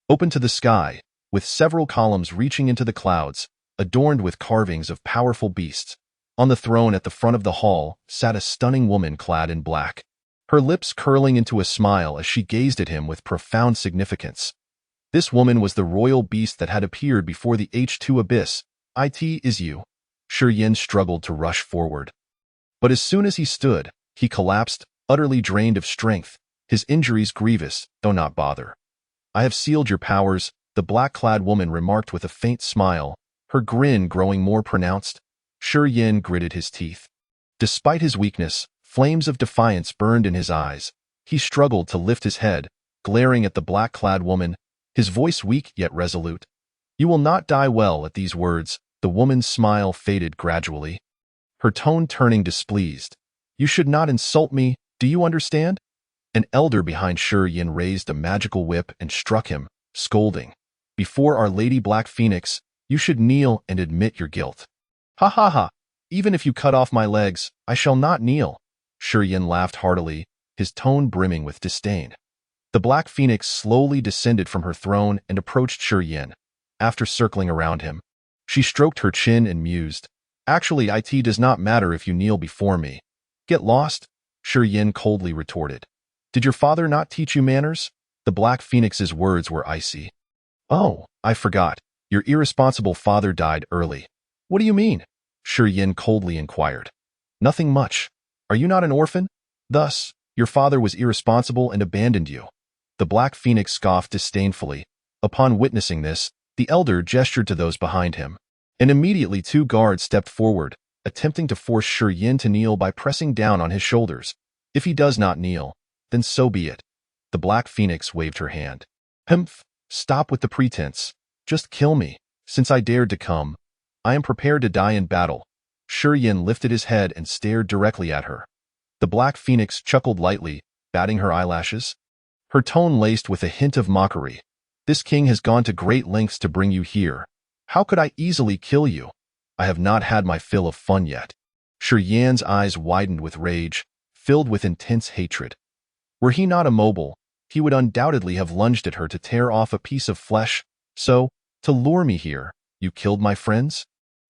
open to the sky, with several columns reaching into the clouds, adorned with carvings of powerful beasts. On the throne at the front of the hall sat a stunning woman clad in black, her lips curling into a smile as she gazed at him with profound significance. This woman was the royal beast that had appeared before the H2 abyss. It is you. Shi Yin struggled to rush forward. But as soon as he stood, he collapsed, utterly drained of strength, his injuries grievous, though not bother. I have sealed your powers, the black-clad woman remarked with a faint smile, her grin growing more pronounced. Shi Yin gritted his teeth. Despite his weakness, flames of defiance burned in his eyes. He struggled to lift his head, glaring at the black-clad woman, his voice weak yet resolute. You will not die well. At these words, the woman's smile faded gradually, her tone turning displeased. You should not insult me, do you understand? An elder behind Shi Yin raised a magical whip and struck him, scolding. Before Our Lady Black Phoenix, you should kneel and admit your guilt. Ha ha ha! Even if you cut off my legs, I shall not kneel. Shi Yin laughed heartily, his tone brimming with disdain. The Black Phoenix slowly descended from her throne and approached Shi Yin. After circling around him, she stroked her chin and mused. Actually, it does not matter if you kneel before me. Get lost? Shi Yin coldly retorted. Did your father not teach you manners? The Black Phoenix's words were icy. Oh, I forgot. Your irresponsible father died early. What do you mean? Shi Yin coldly inquired. Nothing much. Are you not an orphan? Thus, your father was irresponsible and abandoned you. The Black Phoenix scoffed disdainfully. Upon witnessing this, the elder gestured to those behind him, and immediately 2 guards stepped forward, attempting to force Shi Yin to kneel by pressing down on his shoulders. If he does not kneel, then so be it. The Black Phoenix waved her hand. Humph, stop with the pretense. Just kill me, since I dared to come. I am prepared to die in battle. Shi Yin lifted his head and stared directly at her. The Black Phoenix chuckled lightly, batting her eyelashes, her tone laced with a hint of mockery. This king has gone to great lengths to bring you here. How could I easily kill you? I have not had my fill of fun yet. Shi Yin's eyes widened with rage, filled with intense hatred. Were he not immobile, he would undoubtedly have lunged at her to tear off a piece of flesh. So, to lure me here, you killed my friends?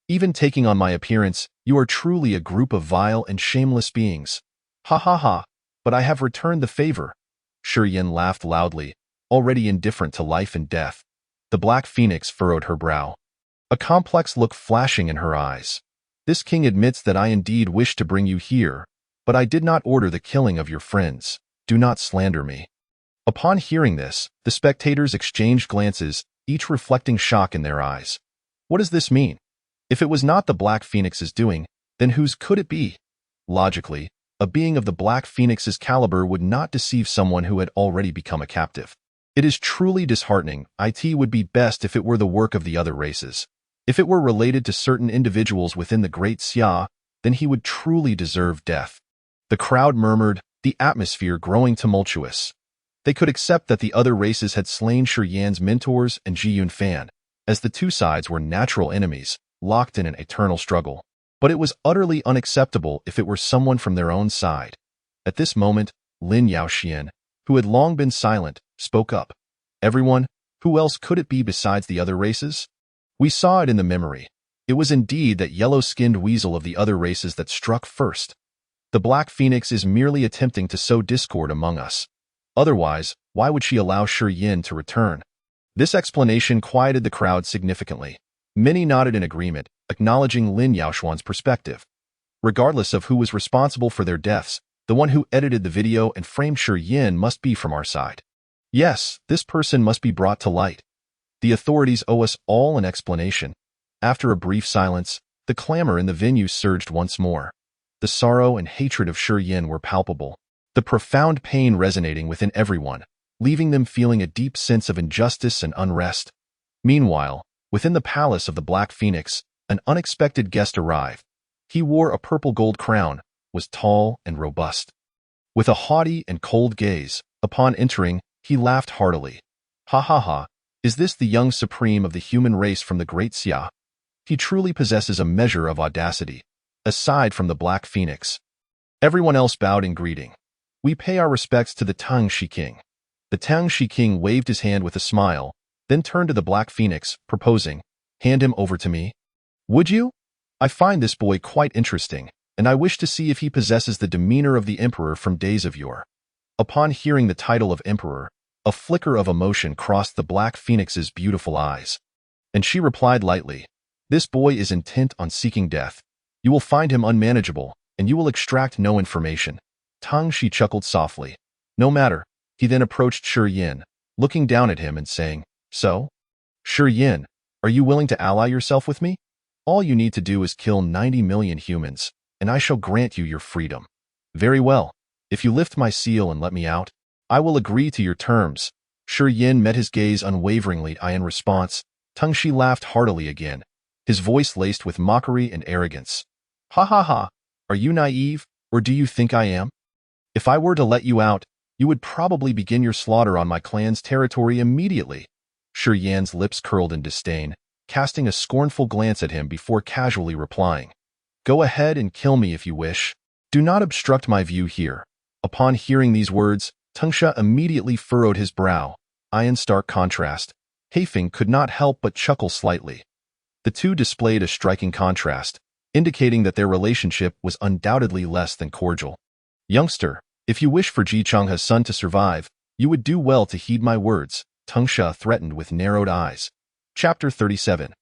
Even taking on my appearance, you are truly a group of vile and shameless beings. Ha ha ha, but I have returned the favor. Shi Yin laughed loudly, already indifferent to life and death. The Black Phoenix furrowed her brow, a complex look flashing in her eyes. This king admits that I indeed wish to bring you here, but I did not order the killing of your friends. Do not slander me. Upon hearing this, the spectators exchanged glances, each reflecting shock in their eyes. What does this mean? If it was not the Black Phoenix's doing, then whose could it be? Logically, a being of the Black Phoenix's caliber would not deceive someone who had already become a captive. It is truly disheartening. It would be best if it were the work of the other races. If it were related to certain individuals within the Great Xia, then he would truly deserve death. The crowd murmured, the atmosphere growing tumultuous. They could accept that the other races had slain Shi Yan's mentors and Ji Yunfan, as the two sides were natural enemies, locked in an eternal struggle. But it was utterly unacceptable if it were someone from their own side. At this moment, Lin Yaoxian, who had long been silent, spoke up. Everyone, who else could it be besides the other races? We saw it in the memory. It was indeed that yellow-skinned weasel of the other races that struck first. The Black Phoenix is merely attempting to sow discord among us. Otherwise, why would she allow Shi Yin to return? This explanation quieted the crowd significantly. Many nodded in agreement, acknowledging Lin Yaoxuan's perspective. Regardless of who was responsible for their deaths, the one who edited the video and framed Shi Yin must be from our side. Yes, this person must be brought to light. The authorities owe us all an explanation. After a brief silence, the clamor in the venue surged once more. The sorrow and hatred of Shi Yin were palpable, the profound pain resonating within everyone, leaving them feeling a deep sense of injustice and unrest. Meanwhile, within the palace of the Black Phoenix, an unexpected guest arrived. He wore a purple gold crown, was tall and robust. With a haughty and cold gaze, upon entering, he laughed heartily. Ha ha ha, is this the young supreme of the human race from the Great Xia? He truly possesses a measure of audacity, aside from the Black Phoenix. Everyone else bowed in greeting. We pay our respects to the Tangxi King. The Tangxi King waved his hand with a smile, then turned to the Black Phoenix, proposing, hand him over to me. Would you? I find this boy quite interesting, and I wish to see if he possesses the demeanor of the emperor from days of yore. Upon hearing the title of emperor, a flicker of emotion crossed the Black Phoenix's beautiful eyes, and she replied lightly, This boy is intent on seeking death. You will find him unmanageable, and you will extract no information." Tang Shi chuckled softly. "No matter." He then approached Shi Yin, looking down at him and saying, "So? Shi Yin, are you willing to ally yourself with me? All you need to do is kill 90 million humans, and I shall grant you your freedom." "Very well. If you lift my seal and let me out, I will agree to your terms." Shi Yin met his gaze unwaveringly. In response, Tang Shi laughed heartily again, his voice laced with mockery and arrogance. "Ha ha ha! Are you naive, or do you think I am? If I were to let you out, you would probably begin your slaughter on my clan's territory immediately." Shi Yan's lips curled in disdain, casting a scornful glance at him before casually replying, "Go ahead and kill me if you wish. Do not obstruct my view here." Upon hearing these words, Tang Shi immediately furrowed his brow. In stark contrast, Heifeng could not help but chuckle slightly. The two displayed a striking contrast, indicating that their relationship was undoubtedly less than cordial. "Youngster, if you wish for Ji Changhe's son to survive, you would do well to heed my words," Tang Shi threatened with narrowed eyes. Chapter 37.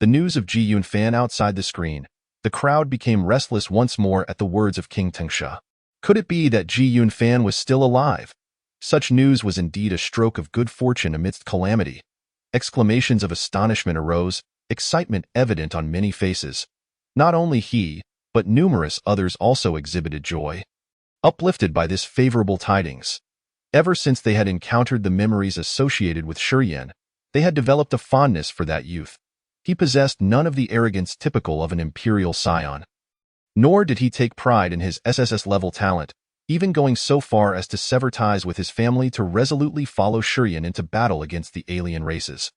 The news of Ji Yunfan outside the screen. The crowd became restless once more at the words of King Tang Shi. Could it be that Ji Yunfan was still alive? Such news was indeed a stroke of good fortune amidst calamity. Exclamations of astonishment arose, excitement evident on many faces. Not only he, but numerous others also exhibited joy, uplifted by this favorable tidings. Ever since they had encountered the memories associated with Shi Yan, they had developed a fondness for that youth. He possessed none of the arrogance typical of an imperial scion. Nor did he take pride in his SSS-level talent, even going so far as to sever ties with his family to resolutely follow Shi Yan into battle against the alien races.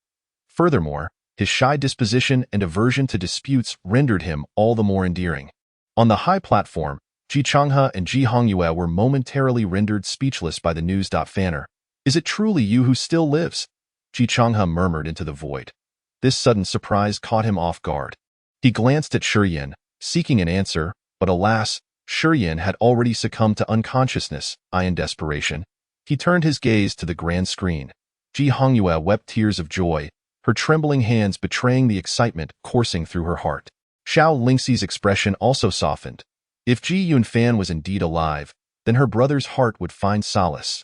Furthermore, his shy disposition and aversion to disputes rendered him all the more endearing. On the high platform, Ji Changhe and Ji Hongyue were momentarily rendered speechless by the news. "Fanner, is it truly you who still lives?" Ji Changhe murmured into the void. This sudden surprise caught him off guard. He glanced at Shi Yan, seeking an answer, but alas, Shi Yan had already succumbed to unconsciousness. In desperation, he turned his gaze to the grand screen. Ji Hongyue wept tears of joy, her trembling hands betraying the excitement coursing through her heart. Xiao Lingxi's expression also softened. If Ji Yunfan was indeed alive, then her brother's heart would find solace.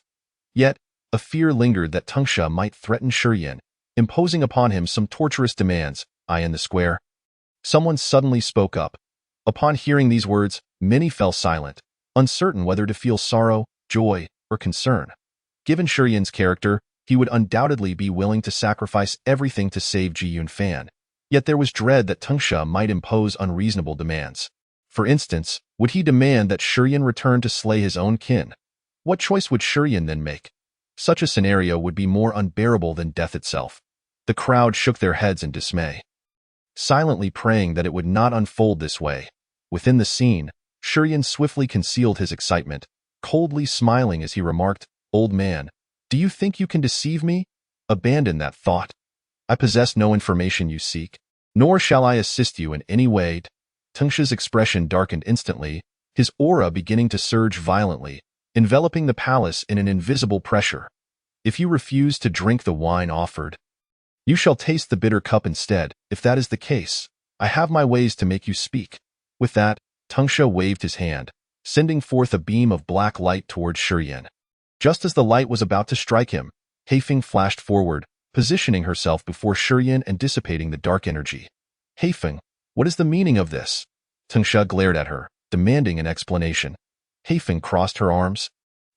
Yet, a fear lingered that Tang Shi might threaten Shi Yan, imposing upon him some torturous demands. In the square, someone suddenly spoke up. Upon hearing these words, many fell silent, uncertain whether to feel sorrow, joy, or concern. Given Shi Yan's character, he would undoubtedly be willing to sacrifice everything to save Ji Yunfan. Yet there was dread that Tang Shi might impose unreasonable demands. For instance, would he demand that Shi Yan return to slay his own kin? What choice would Shi Yan then make? Such a scenario would be more unbearable than death itself. The crowd shook their heads in dismay, silently praying that it would not unfold this way. Within the scene, Shi Yan swiftly concealed his excitement, coldly smiling as he remarked, "Old man, do you think you can deceive me? Abandon that thought. I possess no information you seek, nor shall I assist you in any way." Tang Shi's expression darkened instantly, his aura beginning to surge violently, enveloping the palace in an invisible pressure. "If you refuse to drink the wine offered, you shall taste the bitter cup instead. If that is the case, I have my ways to make you speak." With that, Tang Shi waved his hand, sending forth a beam of black light towards Shi Yan. Just as the light was about to strike him, Heifeng flashed forward, positioning herself before Shi Yan and dissipating the dark energy. "Heifeng, what is the meaning of this?" Tang Shi glared at her, demanding an explanation. Heifeng crossed her arms,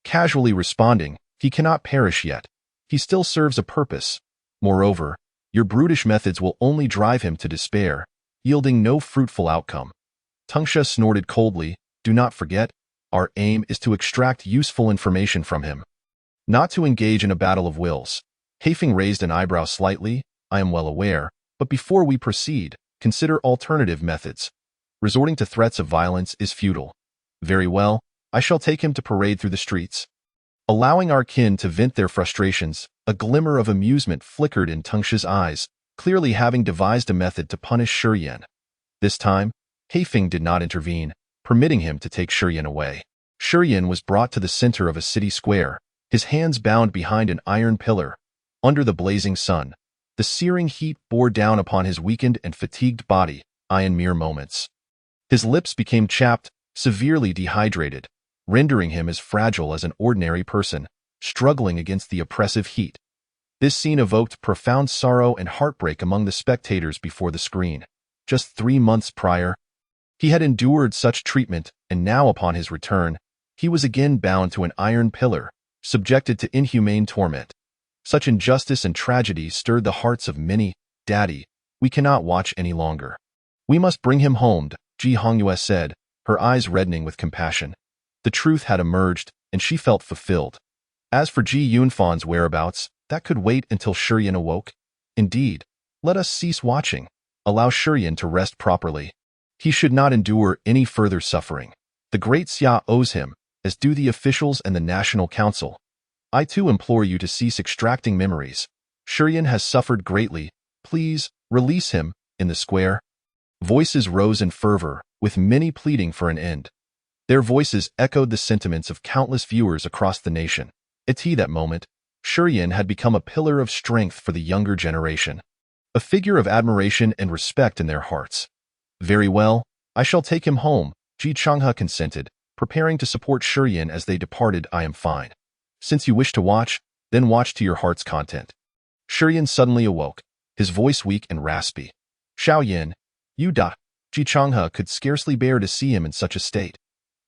casually responding, "He cannot perish yet. He still serves a purpose. Moreover, your brutish methods will only drive him to despair, yielding no fruitful outcome." Tang Shi snorted coldly, "Do not forget, our aim is to extract useful information from him, not to engage in a battle of wills." Heifeng raised an eyebrow slightly. "I am well aware, but before we proceed, consider alternative methods. Resorting to threats of violence is futile." "Very well, I shall take him to parade through the streets." Allowing our kin to vent their frustrations, a glimmer of amusement flickered in Tang Shi's eyes, clearly having devised a method to punish Shi Yan. This time, Heifeng did not intervene, permitting him to take Shi Yan away. Shi Yan was brought to the center of a city square, his hands bound behind an iron pillar. Under the blazing sun, The searing heat bore down upon his weakened and fatigued body in mere moments. His lips became chapped, severely dehydrated, rendering him as fragile as an ordinary person, struggling against the oppressive heat. This scene evoked profound sorrow and heartbreak among the spectators before the screen. Just 3 months prior, he had endured such treatment, and now upon his return, he was again bound to an iron pillar, subjected to inhumane torment. Such injustice and tragedy stirred the hearts of many. "Daddy, we cannot watch any longer. We must bring him home," Ji Hongyue said, her eyes reddening with compassion. The truth had emerged, and she felt fulfilled. As for Ji Yunfan's whereabouts, that could wait until Shuryan awoke. Indeed, let us cease watching. Allow Shuryan to rest properly. He should not endure any further suffering. The Great Xia owes him, as do the officials and the National Council. I too implore you to cease extracting memories. Shuryan has suffered greatly. Please, release him. In the square, voices rose in fervor, with many pleading for an end. Their voices echoed the sentiments of countless viewers across the nation. At that moment, Shuryan had become a pillar of strength for the younger generation, a figure of admiration and respect in their hearts. "Very well, I shall take him home," Ji Changhe consented, preparing to support Shuryan as they departed. "I am fine. Since you wish to watch, then watch to your heart's content." Shuryan suddenly awoke, his voice weak and raspy. "Xiaoyan, you da." Ji Changhe could scarcely bear to see him in such a state.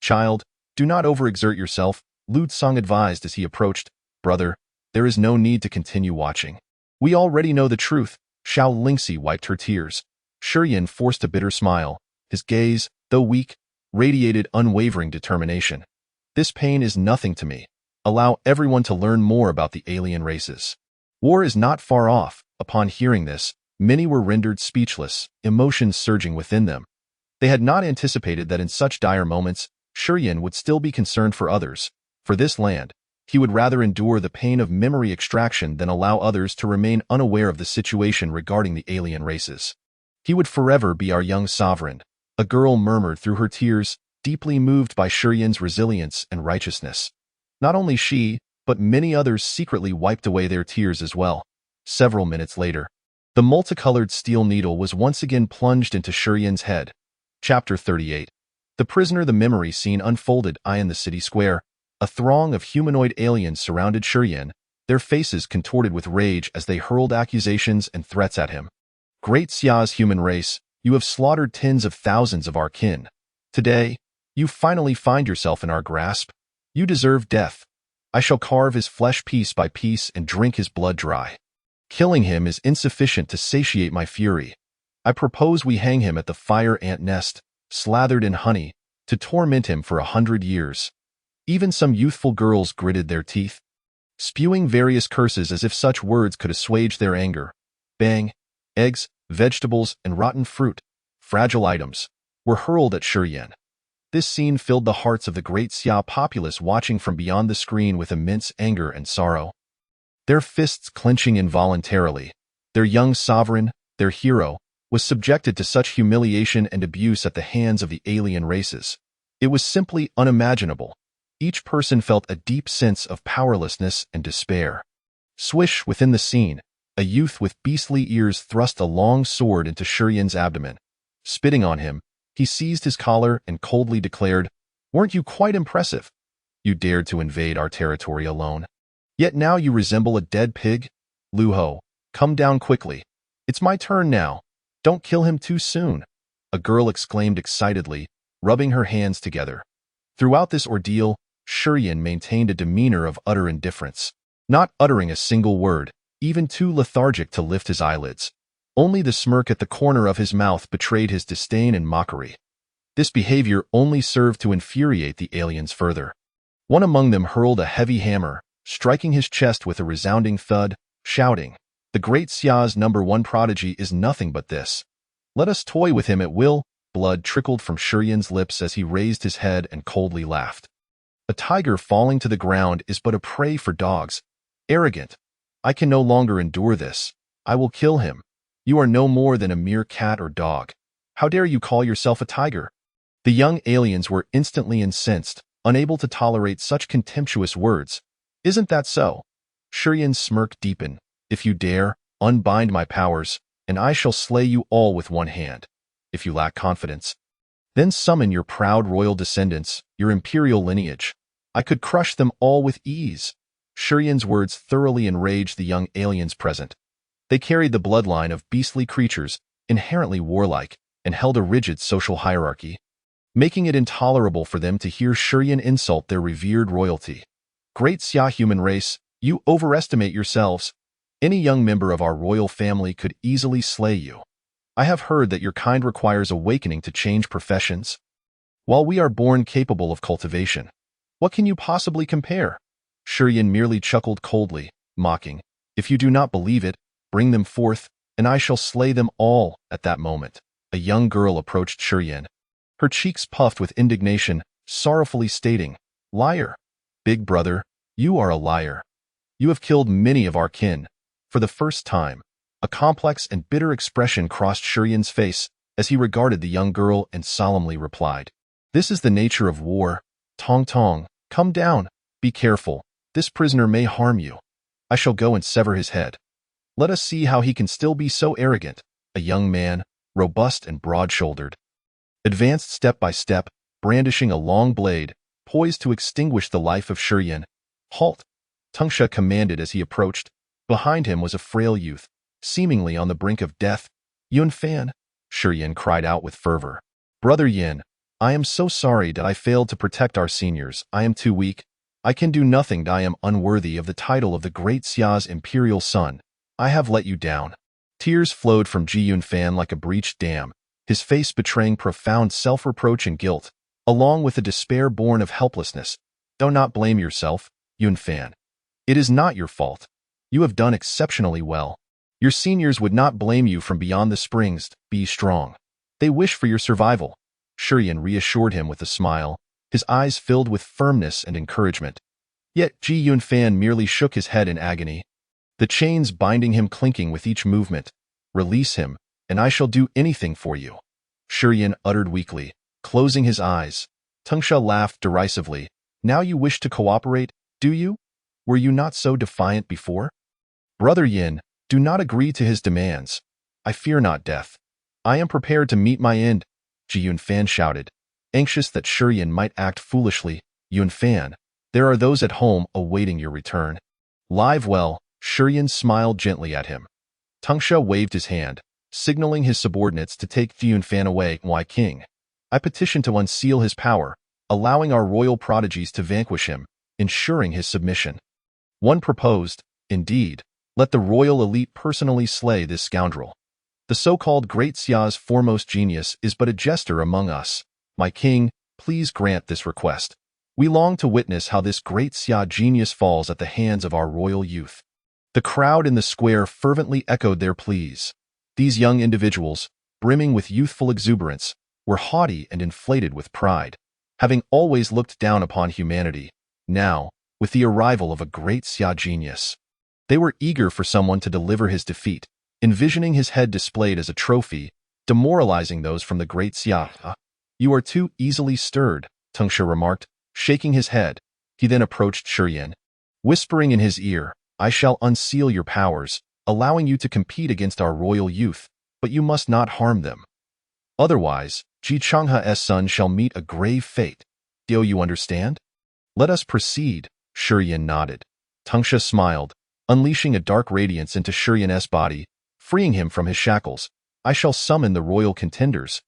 "Child, do not overexert yourself," Lu Tsang advised as he approached. "Brother, there is no need to continue watching. We already know the truth." Xiao Lingxi wiped her tears. Shuryan forced a bitter smile. His gaze, though weak, radiated unwavering determination. "This pain is nothing to me. Allow everyone to learn more about the alien races. War is not far off." Upon hearing this, many were rendered speechless, emotions surging within them. They had not anticipated that in such dire moments, Shuryan would still be concerned for others. For this land, he would rather endure the pain of memory extraction than allow others to remain unaware of the situation regarding the alien races. "He would forever be our young sovereign," a girl murmured through her tears, deeply moved by Shuryan's resilience and righteousness. Not only she, but many others secretly wiped away their tears as well. Several minutes later, the multicolored steel needle was once again plunged into Shuryan's head. Chapter 38. The prisoner. The memory scene unfolded in the city square. A throng of humanoid aliens surrounded Shuryan, their faces contorted with rage as they hurled accusations and threats at him. "Great Xia's human race, you have slaughtered tens of thousands of our kin. Today, you finally find yourself in our grasp. You deserve death. I shall carve his flesh piece by piece and drink his blood dry. Killing him is insufficient to satiate my fury. I propose we hang him at the fire ant nest, slathered in honey, to torment him for 100 years. Even some youthful girls gritted their teeth, spewing various curses as if such words could assuage their anger. Bang! Eggs, vegetables, and rotten fruit, fragile items, were hurled at Shuryan. This scene filled the hearts of the Great Xia populace watching from beyond the screen with immense anger and sorrow. Their fists clenching involuntarily, their young sovereign, their hero, was subjected to such humiliation and abuse at the hands of the alien races. It was simply unimaginable. Each person felt a deep sense of powerlessness and despair. Swish, within the scene, a youth with beastly ears thrust a long sword into Shuryan's abdomen. Spitting on him, he seized his collar and coldly declared, "Weren't you quite impressive? You dared to invade our territory alone. Yet now you resemble a dead pig? Lu Ho, come down quickly. It's my turn now. Don't kill him too soon," a girl exclaimed excitedly, rubbing her hands together. Throughout this ordeal, Shuryan maintained a demeanor of utter indifference, not uttering a single word, even too lethargic to lift his eyelids. Only the smirk at the corner of his mouth betrayed his disdain and mockery. This behavior only served to infuriate the aliens further. One among them hurled a heavy hammer, striking his chest with a resounding thud, shouting, "The Great Xia's #1 prodigy is nothing but this. Let us toy with him at will." Blood trickled from Shuryan's lips as he raised his head and coldly laughed. "A tiger falling to the ground is but a prey for dogs. Arrogant. I can no longer endure this. I will kill him. You are no more than a mere cat or dog. How dare you call yourself a tiger?" The young aliens were instantly incensed, unable to tolerate such contemptuous words. "Isn't that so?" Shuryan's smirk deepened. "If you dare, Unbind my powers, and I shall slay you all with one hand. If you lack confidence, then summon your proud royal descendants, your imperial lineage. I could crush them all with ease." Shurian's words thoroughly enraged the young aliens present. They carried the bloodline of beastly creatures, inherently warlike, and held a rigid social hierarchy, making it intolerable for them to hear Shurian insult their revered royalty. "Great Xia human race, you overestimate yourselves. Any young member of our royal family could easily slay you. I have heard that your kind requires awakening to change professions. While we are born capable of cultivation, what can you possibly compare?" Shurian merely chuckled coldly, mocking, "If you do not believe it, bring them forth, and I shall slay them all." At that moment, a young girl approached Shurian, her cheeks puffed with indignation, sorrowfully stating, "Liar! Big brother, you are a liar. You have killed many of our kin." For the first time, a complex and bitter expression crossed Shurian's face as he regarded the young girl and solemnly replied, "This is the nature of war. Tong Tong, come down. Be careful. This prisoner may harm you. I shall go and sever his head. Let us see how he can still be so arrogant." A young man, robust and broad-shouldered, advanced step by step, brandishing a long blade, poised to extinguish the life of Shurian. "Halt!" Tangsha commanded as he approached. Behind him was a frail youth, seemingly on the brink of death. "Yun Fan," Shurian cried out with fervor. "Brother Yin, I am so sorry that I failed to protect our seniors. I am too weak. I can do nothing. I am unworthy of the title of the great Xia's imperial son. I have let you down." Tears flowed from Ji Yun Fan like a breached dam, his face betraying profound self-reproach and guilt, along with a despair born of helplessness. "Do not blame yourself, Yun Fan. It is not your fault. You have done exceptionally well. Your seniors would not blame you from beyond the springs. Be strong. They wish for your survival." Shurian reassured him with a smile, his eyes filled with firmness and encouragement. Yet Ji Yun Fan merely shook his head in agony, the chains binding him clinking with each movement. "Release him, and I shall do anything for you," Shurian uttered weakly, closing his eyes. Tangsha laughed derisively. "Now you wish to cooperate, do you? Were you not so defiant before?" "Brother Yin, do not agree to his demands. I fear not death. I am prepared to meet my end," Ji Yun Fan shouted, anxious that Shurian might act foolishly. "Yun Fan, there are those at home awaiting your return." "Live well," Shurian smiled gently at him. Tangsha waved his hand, signaling his subordinates to take Ji Yun Fan away. "Why, King? I petition to unseal his power, allowing our royal prodigies to vanquish him, ensuring his submission." One proposed, "Indeed, let the royal elite personally slay this scoundrel. The so-called Great Xia's foremost genius is but a jester among us. My king, please grant this request. We long to witness how this Great Xia genius falls at the hands of our royal youth." The crowd in the square fervently echoed their pleas. These young individuals, brimming with youthful exuberance, were haughty and inflated with pride, having always looked down upon humanity. Now, with the arrival of a Great Xia genius, they were eager for someone to deliver his defeat, envisioning his head displayed as a trophy, demoralizing those from the Great Xia. "You are too easily stirred," Tangsha remarked, shaking his head. He then approached Shurian, whispering in his ear, "I shall unseal your powers, allowing you to compete against our royal youth, but you must not harm them. Otherwise, Ji Changha's son shall meet a grave fate. Do you understand?" "Let us proceed," Shurian nodded. Tangsha smiled, unleashing a dark radiance into Shurian's body, freeing him from his shackles. "I shall summon the royal contenders.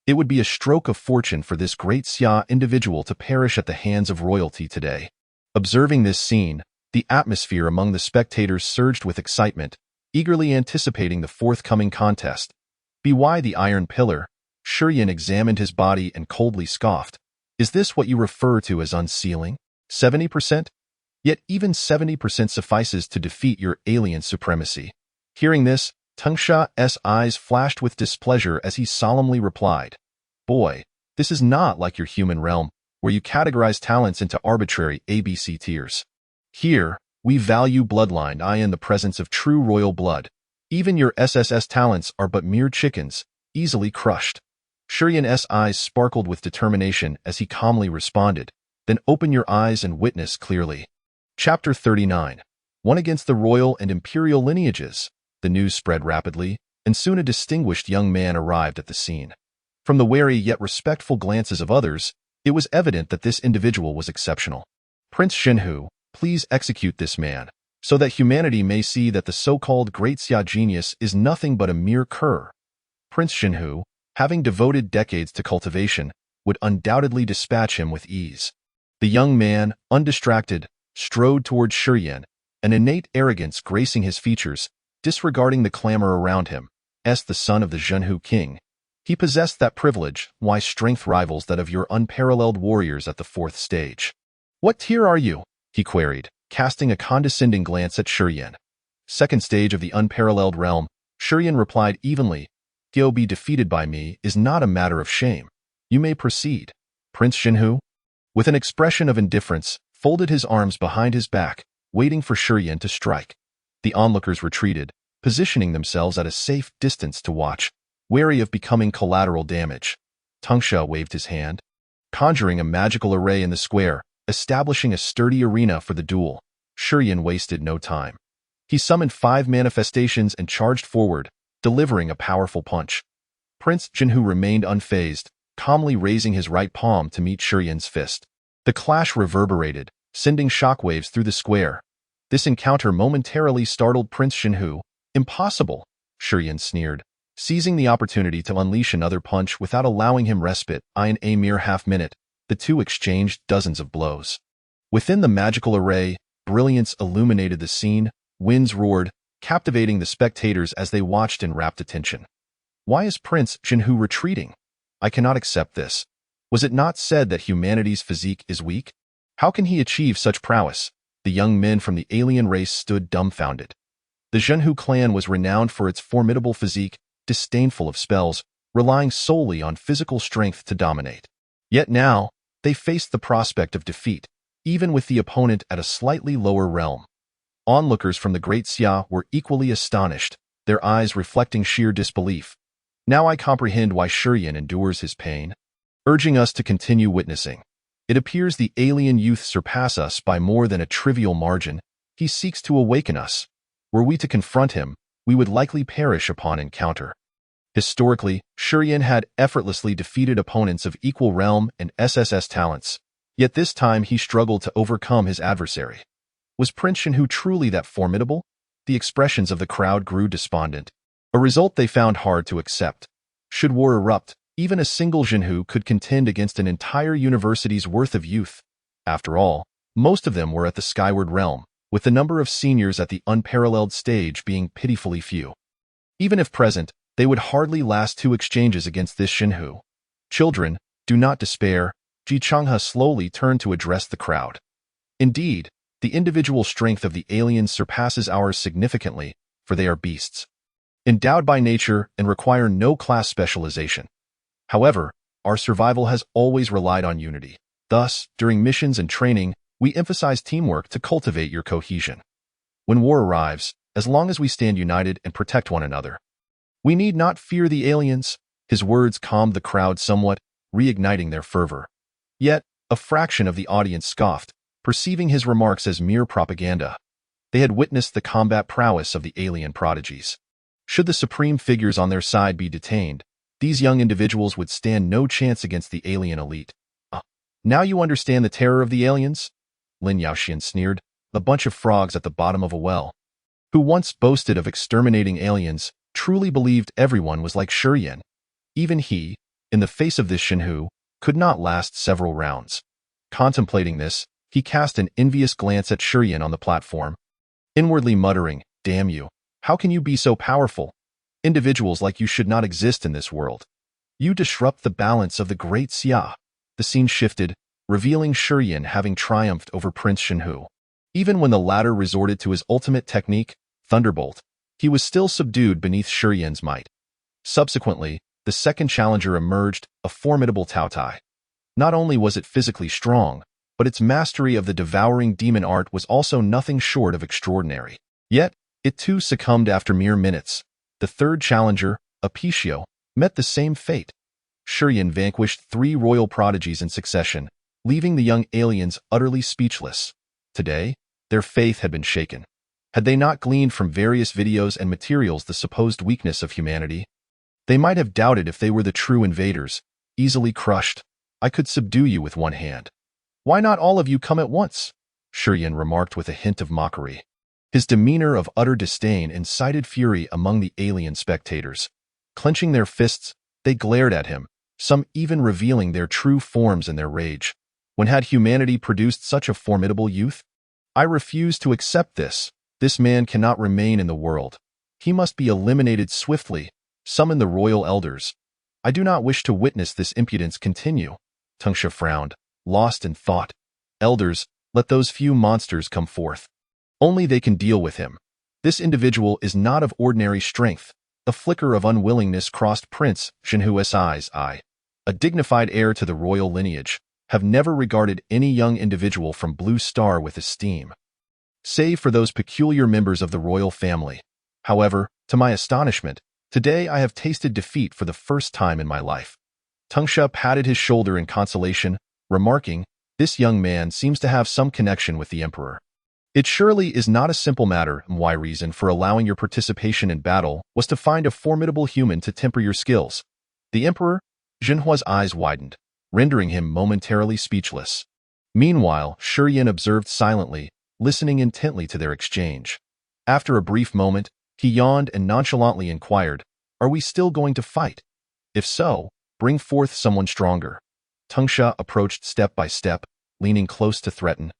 It would be a stroke of fortune for this Great Xia individual to perish at the hands of royalty today." Observing this scene, the atmosphere among the spectators surged with excitement, eagerly anticipating the forthcoming contest. "By the Iron Pillar," Shurian examined his body and coldly scoffed. "Is this what you refer to as unsealing? 70%? Yet even 70% suffices to defeat your alien supremacy." Hearing this, Tangsha's eyes flashed with displeasure as he solemnly replied, "Boy, this is not like your human realm, where you categorize talents into arbitrary ABC tiers. Here, we value bloodline in the presence of true royal blood. Even your SSS talents are but mere chickens, easily crushed." Shurian's eyes sparkled with determination as he calmly responded, "Then open your eyes and witness clearly." Chapter 39. One against the royal and imperial lineages. The news spread rapidly, and soon a distinguished young man arrived at the scene. From the wary yet respectful glances of others, it was evident that this individual was exceptional. Prince Xinhu, please execute this man, so that humanity may see that the so-called Great Xia genius is nothing but a mere cur. Prince Xinhu, having devoted decades to cultivation, would undoubtedly dispatch him with ease. The young man, undistracted, strode toward Shiyan, an innate arrogance gracing his features, disregarding the clamor around him. As the son of the Zhenhu king, he possessed that privilege, why strength rivals that of your unparalleled warriors at the fourth stage. What tier are you? He queried, casting a condescending glance at Shiyan. Second stage of the unparalleled realm, Shiyan replied evenly. To be defeated by me is not a matter of shame. You may proceed. Prince Xinhu, with an expression of indifference, folded his arms behind his back, waiting for Shiyan to strike. The onlookers retreated, positioning themselves at a safe distance to watch, wary of becoming collateral damage. Tangsha waved his hand, conjuring a magical array in the square, establishing a sturdy arena for the duel. Shiyan wasted no time. He summoned 5 manifestations and charged forward, delivering a powerful punch. Prince Xinhu remained unfazed, calmly raising his right palm to meet Shiyan's fist. The clash reverberated, sending shockwaves through the square. This encounter momentarily startled Prince Xinhu. Impossible, Shiyan sneered, seizing the opportunity to unleash another punch without allowing him respite. In a mere half-minute, the two exchanged dozens of blows. Within the magical array, brilliance illuminated the scene, winds roared, captivating the spectators as they watched in rapt attention. Why is Prince Xinhu retreating? I cannot accept this. Was it not said that humanity's physique is weak? How can he achieve such prowess? The young men from the alien race stood dumbfounded. The Zhenhu clan was renowned for its formidable physique, disdainful of spells, relying solely on physical strength to dominate. Yet now, they faced the prospect of defeat, even with the opponent at a slightly lower realm. Onlookers from the Great Xia were equally astonished, their eyes reflecting sheer disbelief. Now I comprehend why Shiyan endures his pain, urging us to continue witnessing. It appears the alien youth surpass us by more than a trivial margin. He seeks to awaken us. Were we to confront him, we would likely perish upon encounter. Historically, Shiyan had effortlessly defeated opponents of equal realm and SSS talents, yet this time he struggled to overcome his adversary. Was Prince Xinhu truly that formidable? The expressions of the crowd grew despondent, a result they found hard to accept. Should war erupt, even a single Xinhu could contend against an entire university's worth of youth. After all, most of them were at the skyward realm, with the number of seniors at the unparalleled stage being pitifully few. Even if present, they would hardly last 2 exchanges against this Xinhu. Children, do not despair. Ji Changhe slowly turned to address the crowd. Indeed, the individual strength of the aliens surpasses ours significantly, for they are beasts, endowed by nature and require no class specialization. However, our survival has always relied on unity. Thus, during missions and training, we emphasize teamwork to cultivate your cohesion. When war arrives, as long as we stand united and protect one another, we need not fear the aliens. His words calmed the crowd somewhat, reigniting their fervor. Yet, a fraction of the audience scoffed, perceiving his remarks as mere propaganda. They had witnessed the combat prowess of the alien prodigies. Should the supreme figures on their side be detained, these young individuals would stand no chance against the alien elite. Now you understand the terror of the aliens? Lin Yaoxian sneered, a bunch of frogs at the bottom of a well. Who once boasted of exterminating aliens, truly believed everyone was like Shiyan. Even he, in the face of this Xinhu, could not last several rounds. Contemplating this, he cast an envious glance at Shiyan on the platform, inwardly muttering, "Damn you, how can you be so powerful? Individuals like you should not exist in this world. You disrupt the balance of the Great Xia." The scene shifted, revealing Shiyan having triumphed over Prince Xinhu. Even when the latter resorted to his ultimate technique, Thunderbolt, he was still subdued beneath Shiyan's might. Subsequently, the second challenger emerged, a formidable Taotai. Not only was it physically strong, but its mastery of the devouring demon art was also nothing short of extraordinary. Yet, it too succumbed after mere minutes. The third challenger, Apiccio, met the same fate. Shiyan vanquished 3 royal prodigies in succession, leaving the young aliens utterly speechless. Today, their faith had been shaken. Had they not gleaned from various videos and materials the supposed weakness of humanity? They might have doubted if they were the true invaders, easily crushed. I could subdue you with one hand. Why not all of you come at once? Shurien remarked with a hint of mockery. His demeanor of utter disdain incited fury among the alien spectators. Clenching their fists, they glared at him, some even revealing their true forms in their rage. When had humanity produced such a formidable youth? I refuse to accept this. This man cannot remain in the world. He must be eliminated swiftly. Summon the royal elders. I do not wish to witness this impudence continue. Daxia frowned, lost in thought. Elders, let those few monsters come forth. Only they can deal with him. This individual is not of ordinary strength. A flicker of unwillingness crossed Prince Zhenhua's eyes. I, a dignified heir to the royal lineage, have never regarded any young individual from Blue Star with esteem, save for those peculiar members of the royal family. However, to my astonishment, today I have tasted defeat for the first time in my life. Daxia patted his shoulder in consolation, remarking, "This young man seems to have some connection with the Emperor. It surely is not a simple matter. My reason for allowing your participation in battle was to find a formidable human to temper your skills." The Emperor? Zhenhua's eyes widened, rendering him momentarily speechless. Meanwhile, Shurien observed silently, listening intently to their exchange. After a brief moment, he yawned and nonchalantly inquired, "Are we still going to fight? If so, bring forth someone stronger." Daxia approached step by step, leaning close to threaten.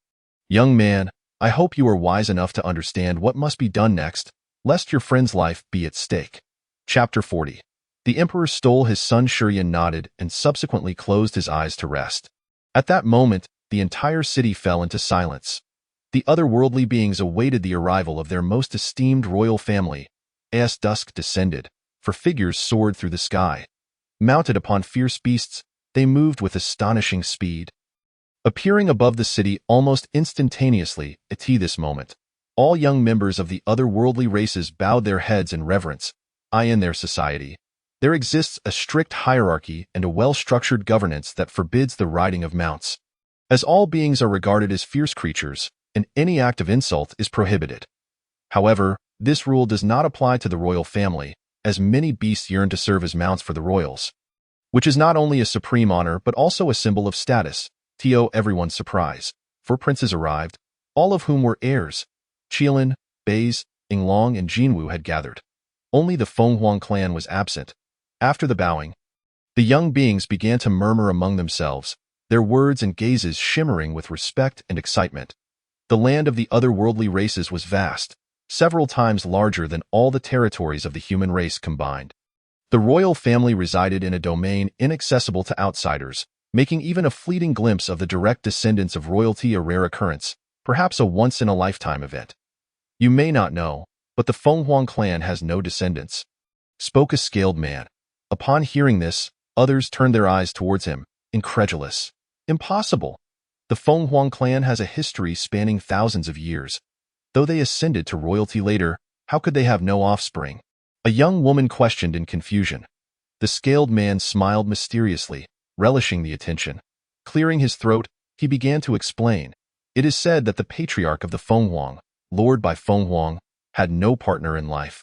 "Young man, I hope you are wise enough to understand what must be done next, lest your friend's life be at stake." Chapter 40. The Emperor stole his son. Shurien nodded and subsequently closed his eyes to rest. At that moment, the entire city fell into silence. The otherworldly beings awaited the arrival of their most esteemed royal family. As dusk descended, for figures soared through the sky. Mounted upon fierce beasts, they moved with astonishing speed. Appearing above the city almost instantaneously, at this moment, all young members of the otherworldly races bowed their heads in reverence. In their society, there exists a strict hierarchy and a well-structured governance that forbids the riding of mounts. As all beings are regarded as fierce creatures, and any act of insult is prohibited. However, this rule does not apply to the royal family, as many beasts yearn to serve as mounts for the royals, which is not only a supreme honor but also a symbol of status. To everyone's surprise, 4 princes arrived, all of whom were heirs. Qilin, Baize, Yinglong, and Jinwu had gathered. Only the Fenghuang clan was absent. After the bowing, the young beings began to murmur among themselves, their words and gazes shimmering with respect and excitement. The land of the otherworldly races was vast, several times larger than all the territories of the human race combined. The royal family resided in a domain inaccessible to outsiders, making even a fleeting glimpse of the direct descendants of royalty a rare occurrence, perhaps a once-in-a-lifetime event. "You may not know, but the Fenghuang clan has no descendants," spoke a scaled man. Upon hearing this, others turned their eyes towards him, incredulous. "Impossible! The Fenghuang clan has a history spanning thousands of years. Though they ascended to royalty later, how could they have no offspring?" A young woman questioned in confusion. The scaled man smiled mysteriously, relishing the attention. Clearing his throat, he began to explain. "It is said that the patriarch of the Fenghuang, Lord Bai Fenghuang, had no partner in life.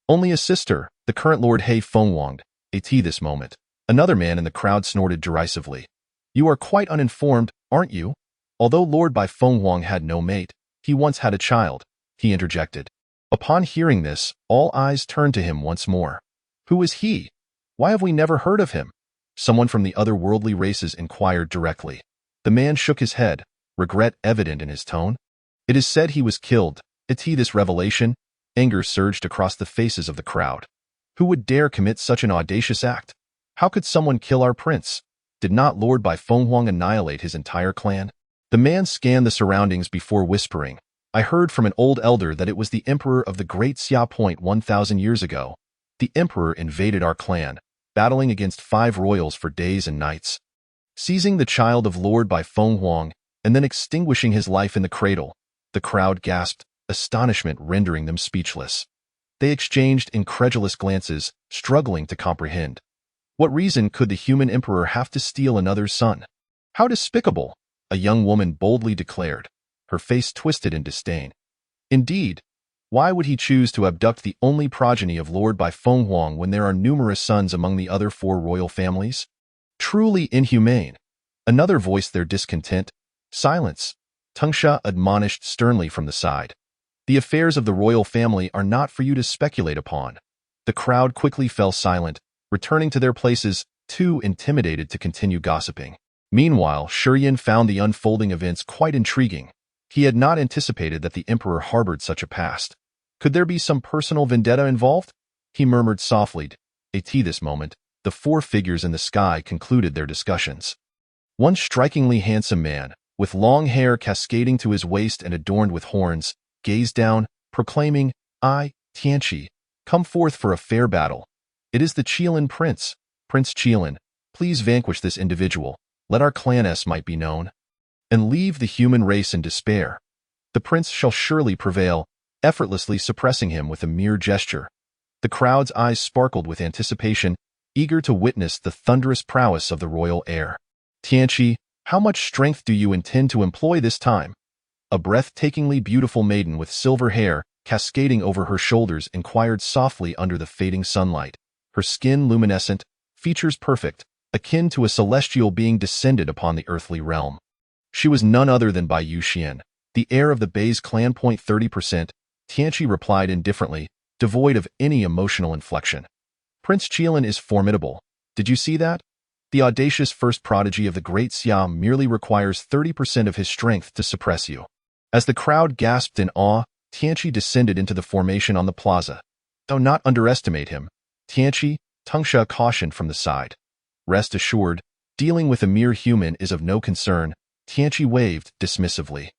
Only a sister, the current Lord He Fenghuang, at this moment." Another man in the crowd snorted derisively. "You are quite uninformed, aren't you? Although Lord Bai Fenghuang had no mate, he once had a child," he interjected. Upon hearing this, all eyes turned to him once more. "Who is he? Why have we never heard of him?" Someone from the otherworldly races inquired directly. The man shook his head, regret evident in his tone. "It is said he was killed." At this revelation, anger surged across the faces of the crowd. Who would dare commit such an audacious act? How could someone kill our prince? Did not Lord Bai Fenghuang annihilate his entire clan? The man scanned the surroundings before whispering. "I heard from an old elder that it was the emperor of the Great Xia Point 1,000 years ago. The emperor invaded our clan, battling against 5 royals for days and nights, seizing the child of Lord Bai Fenghuang and then extinguishing his life in the cradle." The crowd gasped, astonishment rendering them speechless. They exchanged incredulous glances, struggling to comprehend. What reason could the human emperor have to steal another's son? "How despicable!" a young woman boldly declared, her face twisted in disdain. "Indeed, Why would he choose to abduct the only progeny of Lord Bai Fenghuang when there are numerous sons among the other 4 royal families? Truly inhumane. Another voiced their discontent. Silence, Tangsha admonished sternly from the side. The affairs of the royal family are not for you to speculate upon. The crowd quickly fell silent, returning to their places, too intimidated to continue gossiping. Meanwhile, Shiyan found the unfolding events quite intriguing. He had not anticipated that the emperor harbored such a past. Could there be some personal vendetta involved? He murmured softly. At this moment, the 4 figures in the sky concluded their discussions. One strikingly handsome man, with long hair cascading to his waist and adorned with horns, gazed down, proclaiming, "I, Tianqi, come forth for a fair battle. It is the Qilin Prince. Prince Qilin, please vanquish this individual. Let our clan might be known, and leave the human race in despair. The prince shall surely prevail," effortlessly suppressing him with a mere gesture. The crowd's eyes sparkled with anticipation, eager to witness the thunderous prowess of the royal heir. "Tianqi, how much strength do you intend to employ this time?" A breathtakingly beautiful maiden with silver hair, cascading over her shoulders, inquired softly under the fading sunlight. Her skin luminescent, features perfect, akin to a celestial being descended upon the earthly realm. She was none other than Bai Yuxian, the heir of the Bai's clan. 30%, Tianqi replied indifferently, devoid of any emotional inflection. "Prince Qilin is formidable. Did you see that? The audacious first prodigy of the great Xia merely requires 30% of his strength to suppress you." As the crowd gasped in awe, Tianqi descended into the formation on the plaza. "Do not underestimate him, Tianqi," Tangsha cautioned from the side. "Rest assured, dealing with a mere human is of no concern," Tianqi waved dismissively.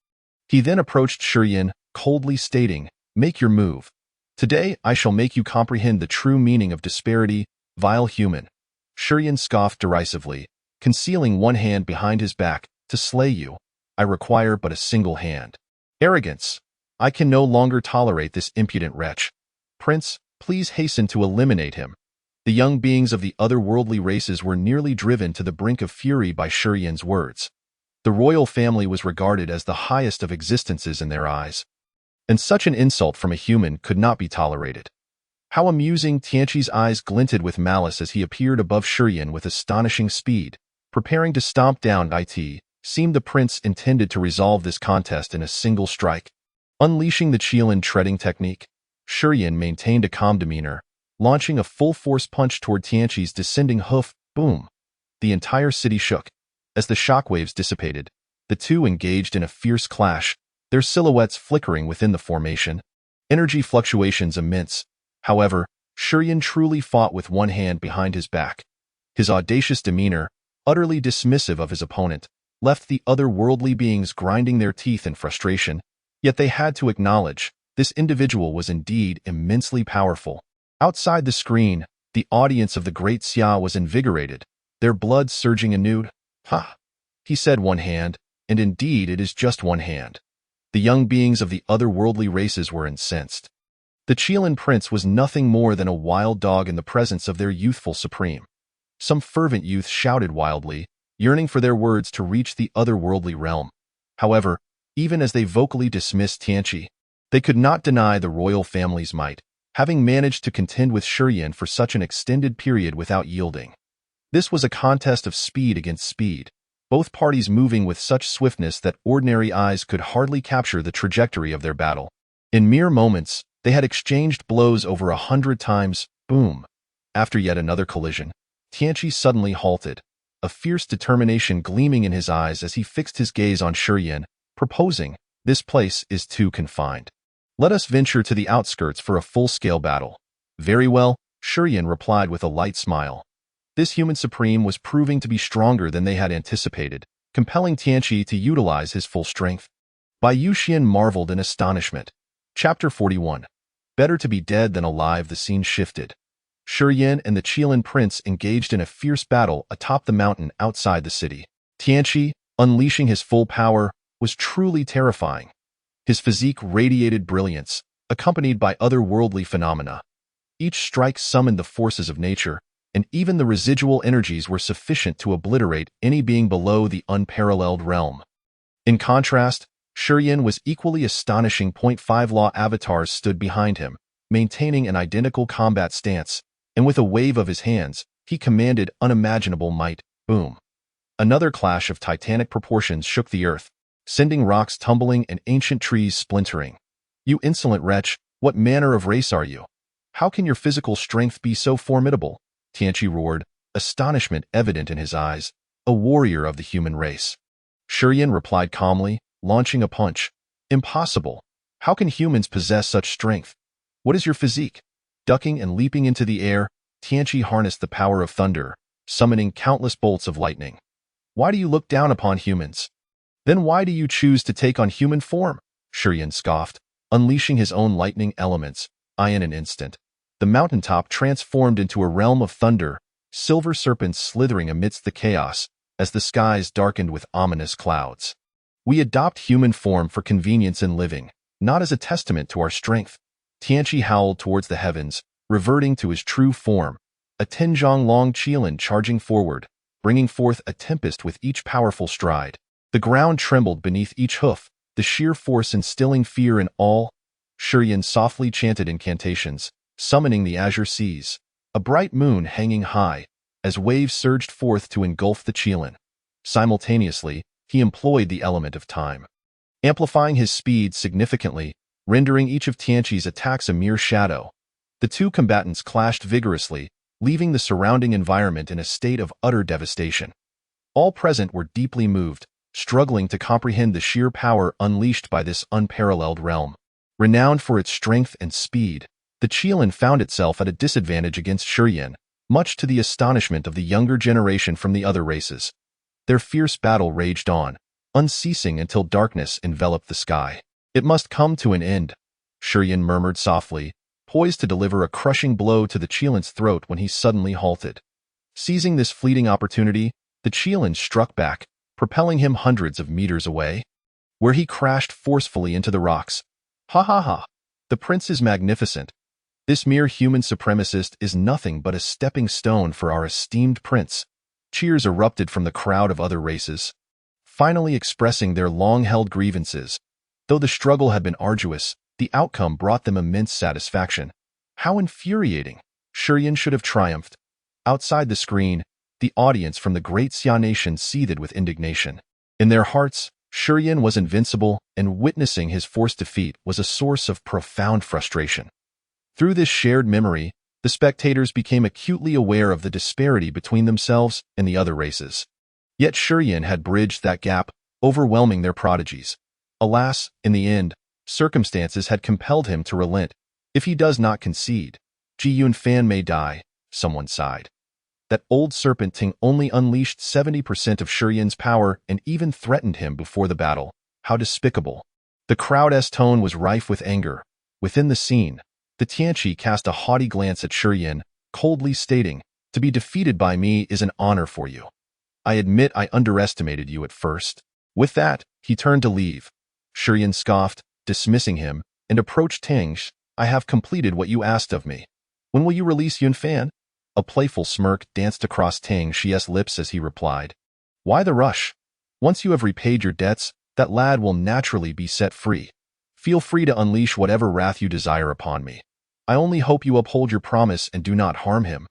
He then approached Shiyan, coldly stating, "Make your move. Today I shall make you comprehend the true meaning of disparity, vile human." Shiyan scoffed derisively, concealing one hand behind his back. "To slay you, I require but a single hand. Arrogance! I can no longer tolerate this impudent wretch. Prince, please hasten to eliminate him." The young beings of the otherworldly races were nearly driven to the brink of fury by Shiyan's words. The royal family was regarded as the highest of existences in their eyes, and such an insult from a human could not be tolerated. How amusing! Tianqi's eyes glinted with malice as he appeared above Shiyan with astonishing speed, preparing to stomp down it. Seemed the prince intended to resolve this contest in a single strike. Unleashing the Qilin treading technique, Shiyan maintained a calm demeanor, launching a full-force punch toward Tianqi's descending hoof. Boom! The entire city shook. As the shockwaves dissipated, the two engaged in a fierce clash, their silhouettes flickering within the formation. Energy fluctuations immense. However, Shiyan truly fought with one hand behind his back. His audacious demeanor, utterly dismissive of his opponent, left the otherworldly beings grinding their teeth in frustration, yet they had to acknowledge this individual was indeed immensely powerful. Outside the screen, the audience of the Great Xia was invigorated, their blood surging anew. "Ha!" he said, "one hand, and indeed it is just one hand." The young beings of the otherworldly races were incensed. The Qilin prince was nothing more than a wild dog in the presence of their youthful supreme. Some fervent youth shouted wildly, yearning for their words to reach the otherworldly realm. However, even as they vocally dismissed Tianqi, they could not deny the royal family's might, having managed to contend with Shiyan for such an extended period without yielding. This was a contest of speed against speed, both parties moving with such swiftness that ordinary eyes could hardly capture the trajectory of their battle. In mere moments, they had exchanged blows over 100 times. Boom! After yet another collision, Tianqi suddenly halted, a fierce determination gleaming in his eyes as he fixed his gaze on Shiyan, proposing, "This place is too confined. Let us venture to the outskirts for a full-scale battle." "Very well," Shiyan replied with a light smile. This human supreme was proving to be stronger than they had anticipated, compelling Tianqi to utilize his full strength. Bai Yuxian marveled in astonishment. Chapter 41. Better to be dead than alive. The scene shifted. Shiyan and the Qilin prince engaged in a fierce battle atop the mountain outside the city. Tianqi, unleashing his full power, was truly terrifying. His physique radiated brilliance, accompanied by otherworldly phenomena. Each strike summoned the forces of nature, and even the residual energies were sufficient to obliterate any being below the unparalleled realm. In contrast, Shurien was equally astonishing. 5 Law avatars stood behind him, maintaining an identical combat stance, and with a wave of his hands, he commanded unimaginable might. Boom. Another clash of titanic proportions shook the earth, sending rocks tumbling and ancient trees splintering. You insolent wretch, what manner of race are you? How can your physical strength be so formidable? Tianqi roared, astonishment evident in his eyes. A warrior of the human race. Shurien replied calmly, launching a punch. Impossible. How can humans possess such strength? What is your physique? Ducking and leaping into the air, Tianqi harnessed the power of thunder, summoning countless bolts of lightning. Why do you look down upon humans? Then why do you choose to take on human form? Shurien scoffed, unleashing his own lightning elements. In an instant, the mountaintop transformed into a realm of thunder, silver serpents slithering amidst the chaos, as the skies darkened with ominous clouds. We adopt human form for convenience in living, not as a testament to our strength. Tianqi howled towards the heavens, reverting to his true form, a 10-zhong-long qilin charging forward, bringing forth a tempest with each powerful stride. The ground trembled beneath each hoof, the sheer force instilling fear in all. Shurien softly chanted incantations, summoning the azure seas, a bright moon hanging high, as waves surged forth to engulf the qilin. Simultaneously, he employed the element of time, amplifying his speed significantly, rendering each of Tianqi's attacks a mere shadow. The two combatants clashed vigorously, leaving the surrounding environment in a state of utter devastation. All present were deeply moved, struggling to comprehend the sheer power unleashed by this unparalleled realm. Renowned for its strength and speed, the qilin found itself at a disadvantage against Shurien, much to the astonishment of the younger generation from the other races. Their fierce battle raged on, unceasing until darkness enveloped the sky. It must come to an end, Shurien murmured softly, poised to deliver a crushing blow to the qilin's throat when he suddenly halted. Seizing this fleeting opportunity, the qilin struck back, propelling him hundreds of meters away, where he crashed forcefully into the rocks. Ha ha ha! The prince is magnificent. This mere human supremacist is nothing but a stepping stone for our esteemed prince. Cheers erupted from the crowd of other races, finally expressing their long-held grievances. Though the struggle had been arduous, the outcome brought them immense satisfaction. How infuriating! Shurien should have triumphed. Outside the screen, the audience from the great Xia nation seethed with indignation. In their hearts, Shurien was invincible, and witnessing his forced defeat was a source of profound frustration. Through this shared memory, the spectators became acutely aware of the disparity between themselves and the other races. Yet Shurien had bridged that gap, overwhelming their prodigies. Alas, in the end, circumstances had compelled him to relent. If he does not concede, Ji Yunfan may die, someone sighed. That old serpent Ting only unleashed 70% of Shurien's power and even threatened him before the battle. How despicable. The crowd's tone was rife with anger. Within the scene, the Tianqi cast a haughty glance at Shurien, coldly stating, "To be defeated by me is an honor for you. I admit I underestimated you at first." With that, he turned to leave. Shurien scoffed, dismissing him, and approached Ting. "I have completed what you asked of me. When will you release Yunfan?" A playful smirk danced across Ting Shi's lips as he replied, "Why the rush? Once you have repaid your debts, that lad will naturally be set free. Feel free to unleash whatever wrath you desire upon me. I only hope you uphold your promise and do not harm him,"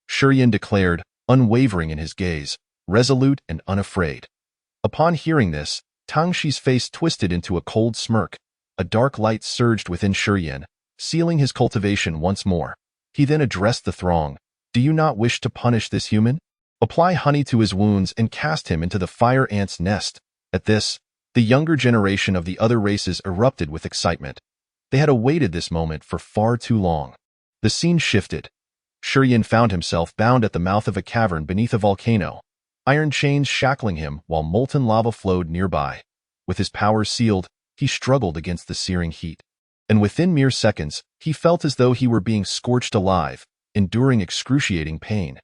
Shurien declared, unwavering in his gaze, resolute and unafraid. Upon hearing this, Tang Shi's face twisted into a cold smirk. A dark light surged within Shurien, sealing his cultivation once more. He then addressed the throng. "Do you not wish to punish this human? Apply honey to his wounds and cast him into the fire ant's nest." At this, the younger generation of the other races erupted with excitement. They had awaited this moment for far too long. The scene shifted. Shurien found himself bound at the mouth of a cavern beneath a volcano, iron chains shackling him while molten lava flowed nearby. With his powers sealed, he struggled against the searing heat. And within mere seconds, he felt as though he were being scorched alive, enduring excruciating pain.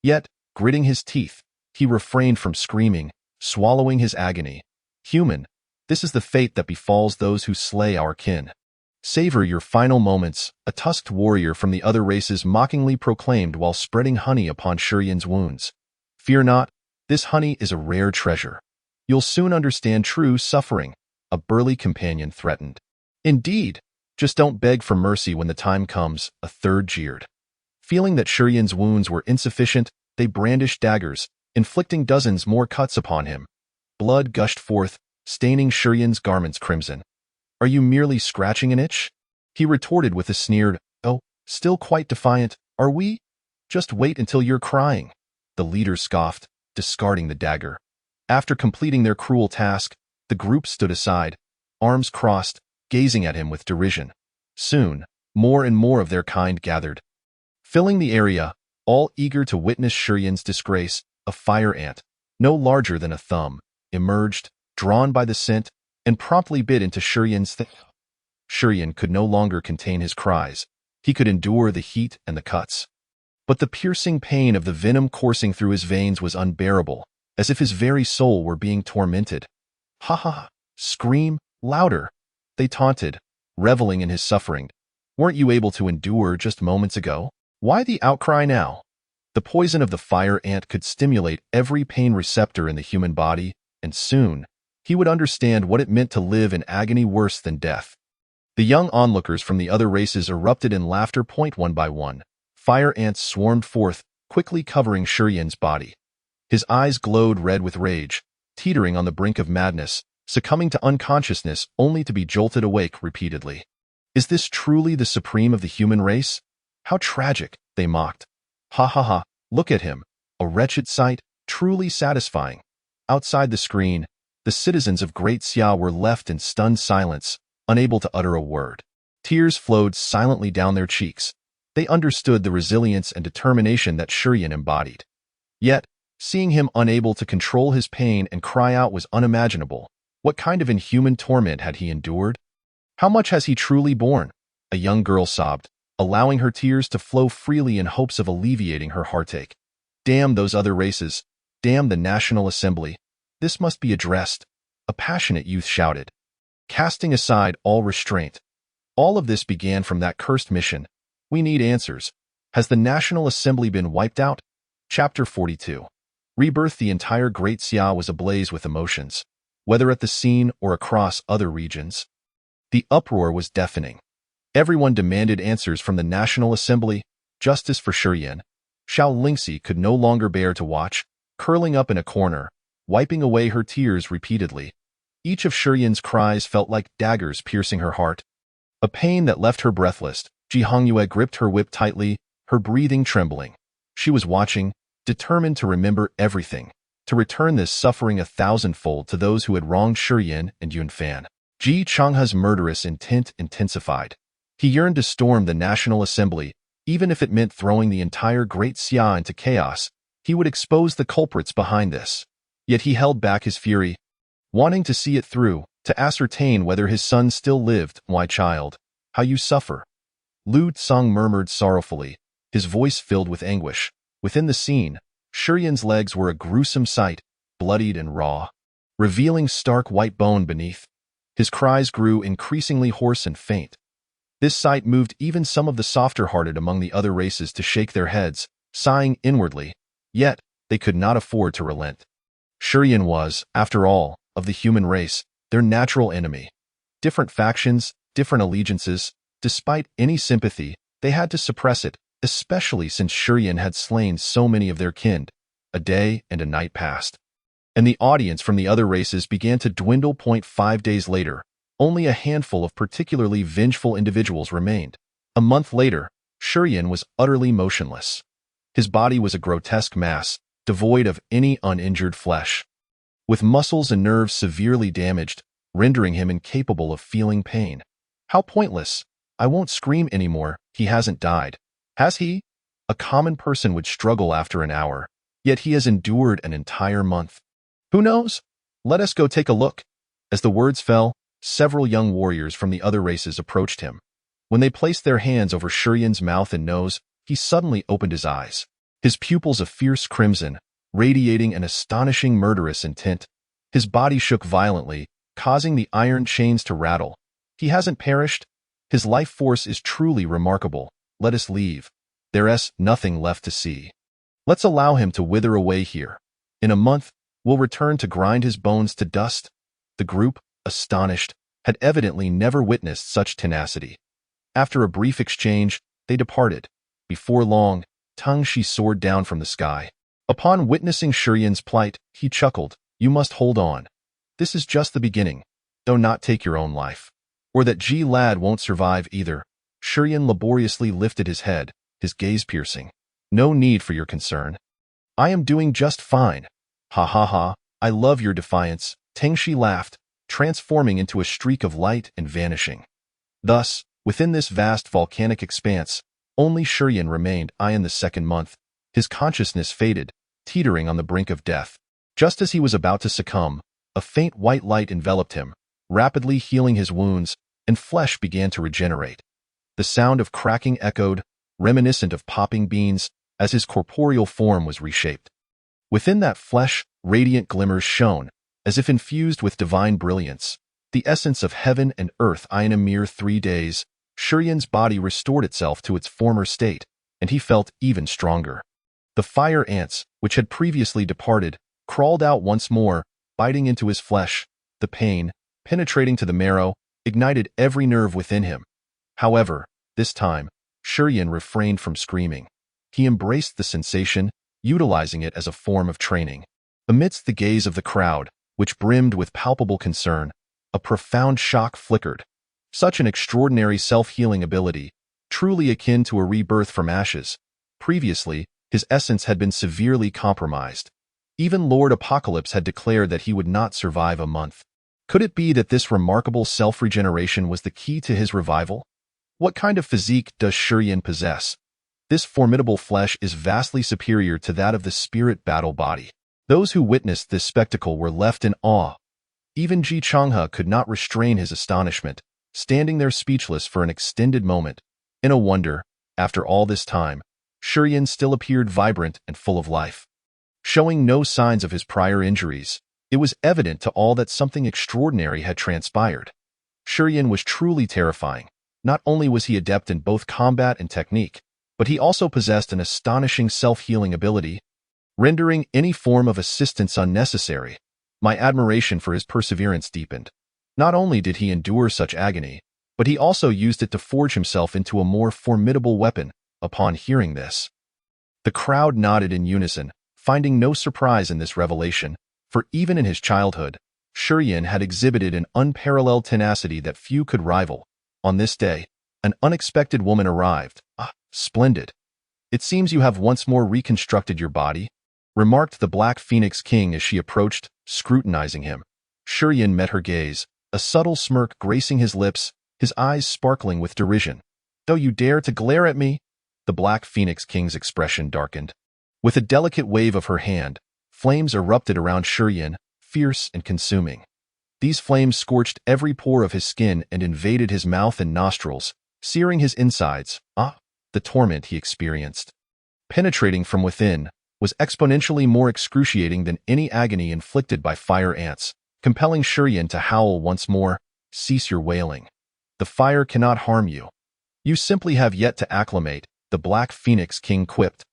Yet, gritting his teeth, he refrained from screaming, swallowing his agony. "Human, this is the fate that befalls those who slay our kin. Savor your final moments," a tusked warrior from the other races mockingly proclaimed while spreading honey upon Shurien's wounds. "Fear not, this honey is a rare treasure. You'll soon understand true suffering." a burly companion threatened. Indeed, just don't beg for mercy when the time comes, a third jeered. Feeling that Shurian's wounds were insufficient, they brandished daggers, inflicting dozens more cuts upon him. Blood gushed forth, staining Shurian's garments crimson. Are you merely scratching an itch? He retorted with a sneered, oh, still quite defiant, are we? Just wait until you're crying. The leader scoffed, discarding the dagger. After completing their cruel task, the group stood aside, arms crossed, gazing at him with derision. Soon, more and more of their kind gathered. Filling the area, all eager to witness Shurian's disgrace, a fire ant, no larger than a thumb, emerged, drawn by the scent, and promptly bit into Shurian's thigh. Shurian could no longer contain his cries. He could endure the heat and the cuts. But the piercing pain of the venom coursing through his veins was unbearable, as if his very soul were being tormented. Ha ha! Scream, louder! They taunted, reveling in his suffering. Weren't you able to endure just moments ago? Why the outcry now? The poison of the fire ant could stimulate every pain receptor in the human body, and soon, he would understand what it meant to live in agony worse than death. The young onlookers from the other races erupted in laughter. One by one, fire ants swarmed forth, quickly covering Shurian's body. His eyes glowed red with rage, teetering on the brink of madness, succumbing to unconsciousness only to be jolted awake repeatedly. Is this truly the supreme of the human race? How tragic, they mocked. Ha ha ha, look at him, a wretched sight, truly satisfying. Outside the screen, the citizens of Great Xia were left in stunned silence, unable to utter a word. Tears flowed silently down their cheeks. They understood the resilience and determination that Shurian embodied. Yet, seeing him unable to control his pain and cry out was unimaginable. What kind of inhuman torment had he endured? How much has he truly borne? A young girl sobbed, allowing her tears to flow freely in hopes of alleviating her heartache. Damn those other races. Damn the National Assembly. This must be addressed, a passionate youth shouted, casting aside all restraint. All of this began from that cursed mission. We need answers. Has the National Assembly been wiped out? Chapter 42. Rebirth. The entire Great Xia was ablaze with emotions, whether at the scene or across other regions. The uproar was deafening. Everyone demanded answers from the National Assembly, justice for Shurian. Xiao Lingxi could no longer bear to watch, curling up in a corner, wiping away her tears repeatedly. Each of Shurian's cries felt like daggers piercing her heart. A pain that left her breathless. Ji Hongyue gripped her whip tightly, her breathing trembling. She was watching, determined to remember everything, to return this suffering 1,000-fold to those who had wronged Shurian and Yunfan. Ji Changhe's murderous intent intensified. He yearned to storm the National Assembly, even if it meant throwing the entire Great Xia into chaos. He would expose the culprits behind this. Yet he held back his fury, wanting to see it through, to ascertain whether his son still lived. My child, how you suffer. Lu Tsang murmured sorrowfully, his voice filled with anguish. Within the scene, Shurian's legs were a gruesome sight, bloodied and raw, revealing stark white bone beneath. His cries grew increasingly hoarse and faint. This sight moved even some of the softer-hearted among the other races to shake their heads, sighing inwardly. Yet, they could not afford to relent. Shurian was, after all, of the human race, their natural enemy. Different factions, different allegiances. Despite any sympathy, they had to suppress it, especially since Shurian had slain so many of their kin. A day and a night passed, and the audience from the other races began to dwindle. 5 days later, only a handful of particularly vengeful individuals remained. A month later, Shurian was utterly motionless. His body was a grotesque mass, devoid of any uninjured flesh, with muscles and nerves severely damaged, rendering him incapable of feeling pain. How pointless! I won't scream anymore. He hasn't died. Has he? A common person would struggle after an hour, yet he has endured an entire month. Who knows? Let us go take a look. As the words fell, several young warriors from the other races approached him. When they placed their hands over Shurian's mouth and nose, he suddenly opened his eyes, his pupils a fierce crimson, radiating an astonishing murderous intent. His body shook violently, causing the iron chains to rattle. He hasn't perished. His life force is truly remarkable. Let us leave. There's nothing left to see. Let's allow him to wither away here. In a month, we'll return to grind his bones to dust. The group, astonished, had evidently never witnessed such tenacity. After a brief exchange, they departed. Before long, Tangxi soared down from the sky. Upon witnessing Shiyan's plight, he chuckled, "You must hold on. This is just the beginning. Though not take your own life. Or that Ji lad won't survive either." Shiyan laboriously lifted his head, his gaze piercing. "No need for your concern. I am doing just fine." "Ha ha ha, I love your defiance," Tangxi laughed, transforming into a streak of light and vanishing. Thus, within this vast volcanic expanse, only Shiyan remained. In the second month, his consciousness faded, teetering on the brink of death. Just as he was about to succumb, a faint white light enveloped him, rapidly healing his wounds, and flesh began to regenerate. The sound of cracking echoed, reminiscent of popping beans, as his corporeal form was reshaped. Within that flesh, radiant glimmers shone, as if infused with divine brilliance, the essence of heaven and earth. In a mere 3 days, Shiyan's body restored itself to its former state, and he felt even stronger. The fire ants, which had previously departed, crawled out once more, biting into his flesh. The pain, penetrating to the marrow, ignited every nerve within him. However, this time, Shiyan refrained from screaming. He embraced the sensation, utilizing it as a form of training. Amidst the gaze of the crowd, which brimmed with palpable concern, a profound shock flickered. Such an extraordinary self-healing ability, truly akin to a rebirth from ashes. Previously, his essence had been severely compromised. Even Lord Apocalypse had declared that he would not survive a month. Could it be that this remarkable self-regeneration was the key to his revival? What kind of physique does Shiyan possess? This formidable flesh is vastly superior to that of the spirit battle body. Those who witnessed this spectacle were left in awe. Even Ji Changhe could not restrain his astonishment, standing there speechless for an extended moment. In a wonder, after all this time, Shiyan still appeared vibrant and full of life. Showing no signs of his prior injuries, it was evident to all that something extraordinary had transpired. Shiyan was truly terrifying. Not only was he adept in both combat and technique, but he also possessed an astonishing self-healing ability, rendering any form of assistance unnecessary. My admiration for his perseverance deepened. Not only did he endure such agony, but he also used it to forge himself into a more formidable weapon. Upon hearing this, the crowd nodded in unison, finding no surprise in this revelation, for even in his childhood, Shiyan had exhibited an unparalleled tenacity that few could rival. On this day, an unexpected woman arrived. "Ah, splendid. It seems you have once more reconstructed your body," remarked the Black Phoenix King as she approached, scrutinizing him. Shiyan met her gaze, a subtle smirk gracing his lips, his eyes sparkling with derision. "Though you dare to glare at me?" The Black Phoenix King's expression darkened. With a delicate wave of her hand, flames erupted around Shiyan, fierce and consuming. These flames scorched every pore of his skin and invaded his mouth and nostrils, searing his insides. The torment he experienced, penetrating from within, was exponentially more excruciating than any agony inflicted by fire ants, compelling Shiyan to howl once more, "Cease your wailing. The fire cannot harm you. You simply have yet to acclimate," the Black Phoenix King quipped,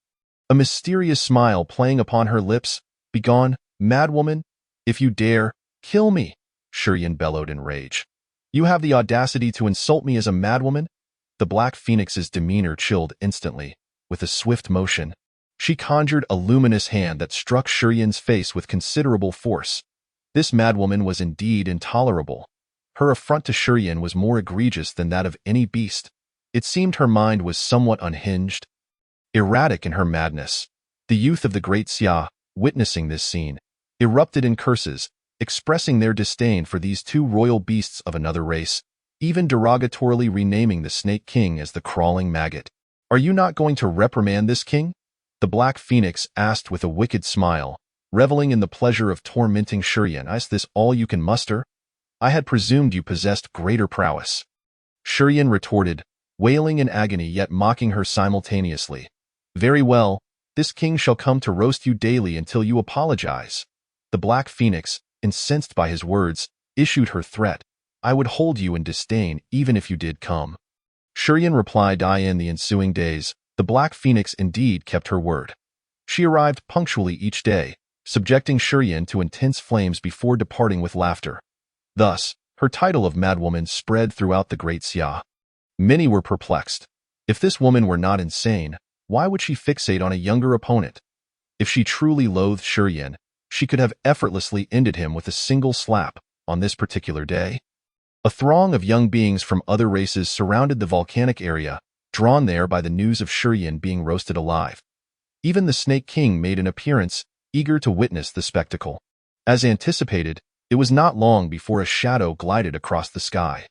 a mysterious smile playing upon her lips. "Begone, madwoman! If you dare, kill me!" Shiyan bellowed in rage. "You have the audacity to insult me as a madwoman?" The Black Phoenix's demeanor chilled instantly. With a swift motion, she conjured a luminous hand that struck Shiyan's face with considerable force. This madwoman was indeed intolerable. Her affront to Shiyan was more egregious than that of any beast. It seemed her mind was somewhat unhinged, erratic in her madness. The youth of the Great Xia, witnessing this scene, erupted in curses, expressing their disdain for these two royal beasts of another race, even derogatorily renaming the Snake King as the crawling maggot. "Are you not going to reprimand this king?" the Black Phoenix asked with a wicked smile, reveling in the pleasure of tormenting Shiyan. "Is this all you can muster? I had presumed you possessed greater prowess." Shiyan retorted, wailing in agony yet mocking her simultaneously. "Very well, this king shall come to roast you daily until you apologize." The Black Phoenix, incensed by his words, issued her threat. "I would hold you in disdain even if you did come." Shiyan replied. In the ensuing days, the Black Phoenix indeed kept her word. She arrived punctually each day, subjecting Shiyan to intense flames before departing with laughter. Thus, Her title of madwoman spread throughout the Great Xia. Many were perplexed. If this woman were not insane, why would she fixate on a younger opponent? If she truly loathed Shiyan, she could have effortlessly ended him with a single slap on this particular day. A throng of young beings from other races surrounded the volcanic area, drawn there by the news of Shiyan being roasted alive. Even the Snake King made an appearance, eager to witness the spectacle. As anticipated, it was not long before a shadow glided across the sky.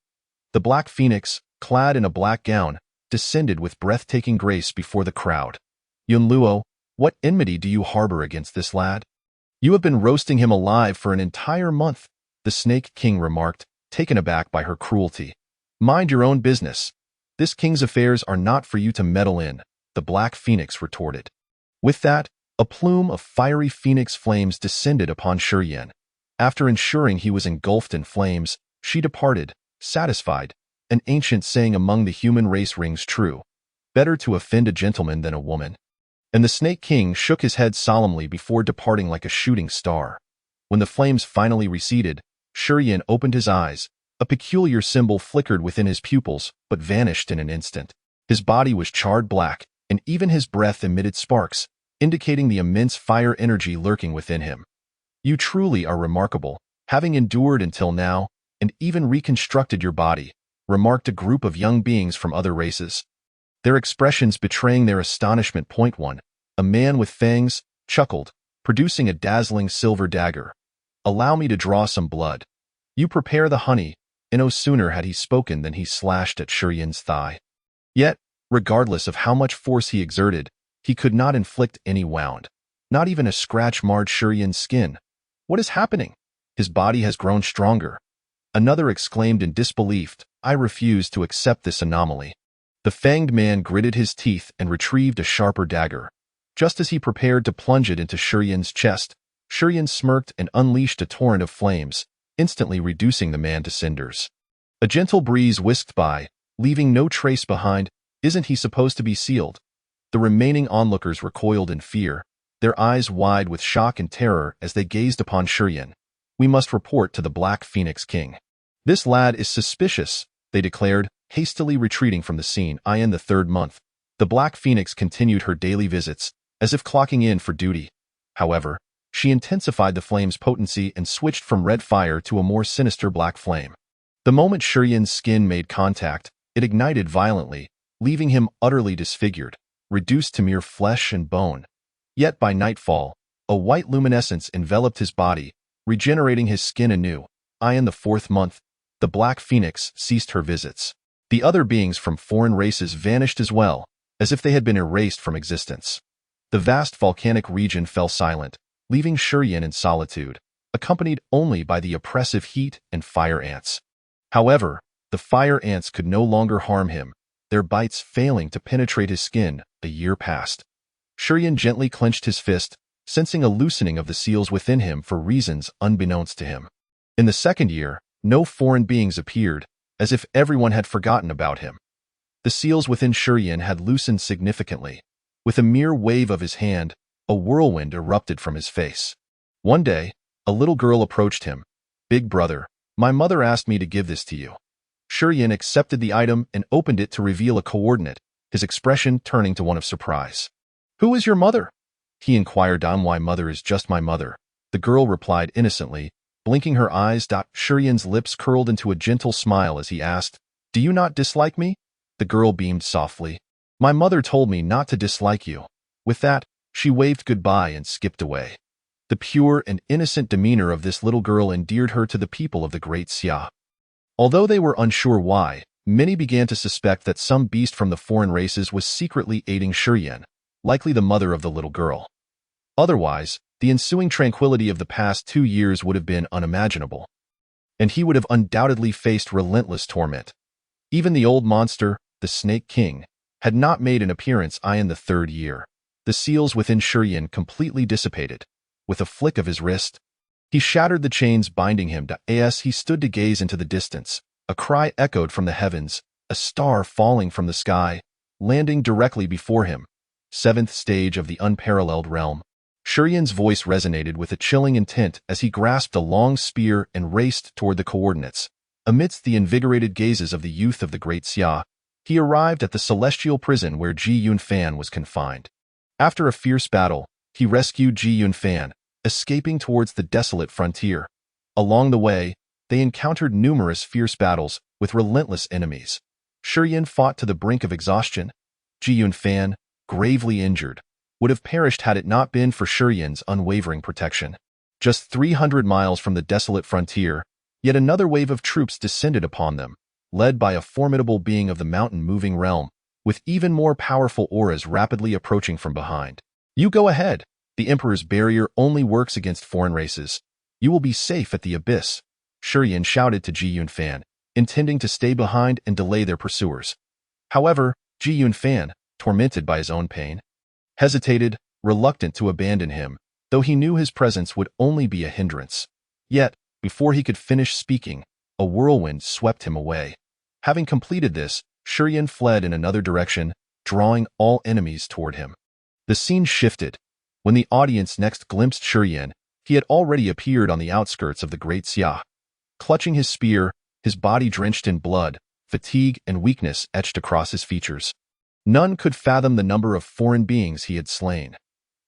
The Black Phoenix, clad in a black gown, descended with breathtaking grace before the crowd. Yunluo, what enmity do you harbor against this lad? You have been roasting him alive for an entire month, the Snake King remarked, taken aback by her cruelty. Mind your own business. This king's affairs are not for you to meddle in, the Black Phoenix retorted. With that, a plume of fiery phoenix flames descended upon Shiyan. After ensuring he was engulfed in flames, she departed, satisfied. An ancient saying among the human race rings true. Better to offend a gentleman than a woman. And the Snake King shook his head solemnly before departing like a shooting star. When the flames finally receded, Shiyan opened his eyes. A peculiar symbol flickered within his pupils, but vanished in an instant. His body was charred black, and even his breath emitted sparks, indicating the immense fire energy lurking within him. You truly are remarkable, having endured until now, and even reconstructed your body, remarked a group of young beings from other races. Their expressions betraying their astonishment. Point one, a man with fangs, chuckled, producing a dazzling silver dagger. Allow me to draw some blood. You prepare the honey, and no sooner had he spoken than he slashed at Shiyan's thigh. Yet, regardless of how much force he exerted, he could not inflict any wound. Not even a scratch marred Shiyan's skin. What is happening? His body has grown stronger. Another exclaimed in disbelief, I refuse to accept this anomaly. The fanged man gritted his teeth and retrieved a sharper dagger. Just as he prepared to plunge it into Shiyan's chest, Shiyan smirked and unleashed a torrent of flames, instantly reducing the man to cinders. A gentle breeze whisked by, leaving no trace behind. Isn't he supposed to be sealed? The remaining onlookers recoiled in fear, their eyes wide with shock and terror as they gazed upon Shiyan. We must report to the Black Phoenix King. This lad is suspicious, they declared, hastily retreating from the scene. In the third month, the Black Phoenix continued her daily visits, as if clocking in for duty. However, she intensified the flame's potency and switched from red fire to a more sinister black flame. The moment Shiyan's skin made contact, it ignited violently, leaving him utterly disfigured, reduced to mere flesh and bone. Yet by nightfall, a white luminescence enveloped his body, regenerating his skin anew. In the fourth month, the Black Phoenix ceased her visits. The other beings from foreign races vanished as well, as if they had been erased from existence. The vast volcanic region fell silent, leaving Shiyan in solitude, accompanied only by the oppressive heat and fire ants. However, the fire ants could no longer harm him, their bites failing to penetrate his skin. A year passed. Shiyan gently clenched his fist, sensing a loosening of the seals within him for reasons unbeknownst to him. In the second year, no foreign beings appeared, as if everyone had forgotten about him. The seals within Shiyan had loosened significantly. With a mere wave of his hand, a whirlwind erupted from his face. One day, a little girl approached him. Big brother, my mother asked me to give this to you. Shiyan accepted the item and opened it to reveal a coordinate, his expression turning to one of surprise. Who is your mother? He inquired. My mother is just my mother, the girl replied innocently, blinking her eyes. Shiyan's lips curled into a gentle smile as he asked, Do you not dislike me? The girl beamed softly. My mother told me not to dislike you. With that, she waved goodbye and skipped away. The pure and innocent demeanor of this little girl endeared her to the people of the Great Xia. Although they were unsure why, many began to suspect that some beast from the foreign races was secretly aiding Shiyan, likely the mother of the little girl. Otherwise, the ensuing tranquility of the past 2 years would have been unimaginable, and he would have undoubtedly faced relentless torment. Even the old monster, the Snake King, had not made an appearance in the third year. The seals within Shiyan completely dissipated. With a flick of his wrist, he shattered the chains binding him. As he stood to gaze into the distance, a cry echoed from the heavens, a star falling from the sky, landing directly before him. Seventh stage of the unparalleled realm. Shiyan's voice resonated with a chilling intent as he grasped a long spear and raced toward the coordinates. Amidst the invigorated gazes of the youth of the great Xia, he arrived at the celestial prison where Ji Yunfan was confined. After a fierce battle, he rescued Ji Yunfan, escaping towards the desolate frontier. Along the way, they encountered numerous fierce battles with relentless enemies. Shiyan fought to the brink of exhaustion. Ji Yunfan, gravely injured, would have perished had it not been for Shiyan's unwavering protection. Just 300 miles from the desolate frontier, yet another wave of troops descended upon them, led by a formidable being of the mountain-moving realm, with even more powerful auras rapidly approaching from behind. "You go ahead. The Emperor's barrier only works against foreign races. You will be safe at the abyss," Shiyan shouted to Ji Yunfan, intending to stay behind and delay their pursuers. However, Ji Yunfan, tormented by his own pain, hesitated, reluctant to abandon him, though he knew his presence would only be a hindrance. Yet, before he could finish speaking, a whirlwind swept him away. Having completed this, Shiyan fled in another direction, drawing all enemies toward him. The scene shifted. When the audience next glimpsed Shiyan, he had already appeared on the outskirts of the great Xia. Clutching his spear, his body drenched in blood, fatigue and weakness etched across his features. None could fathom the number of foreign beings he had slain.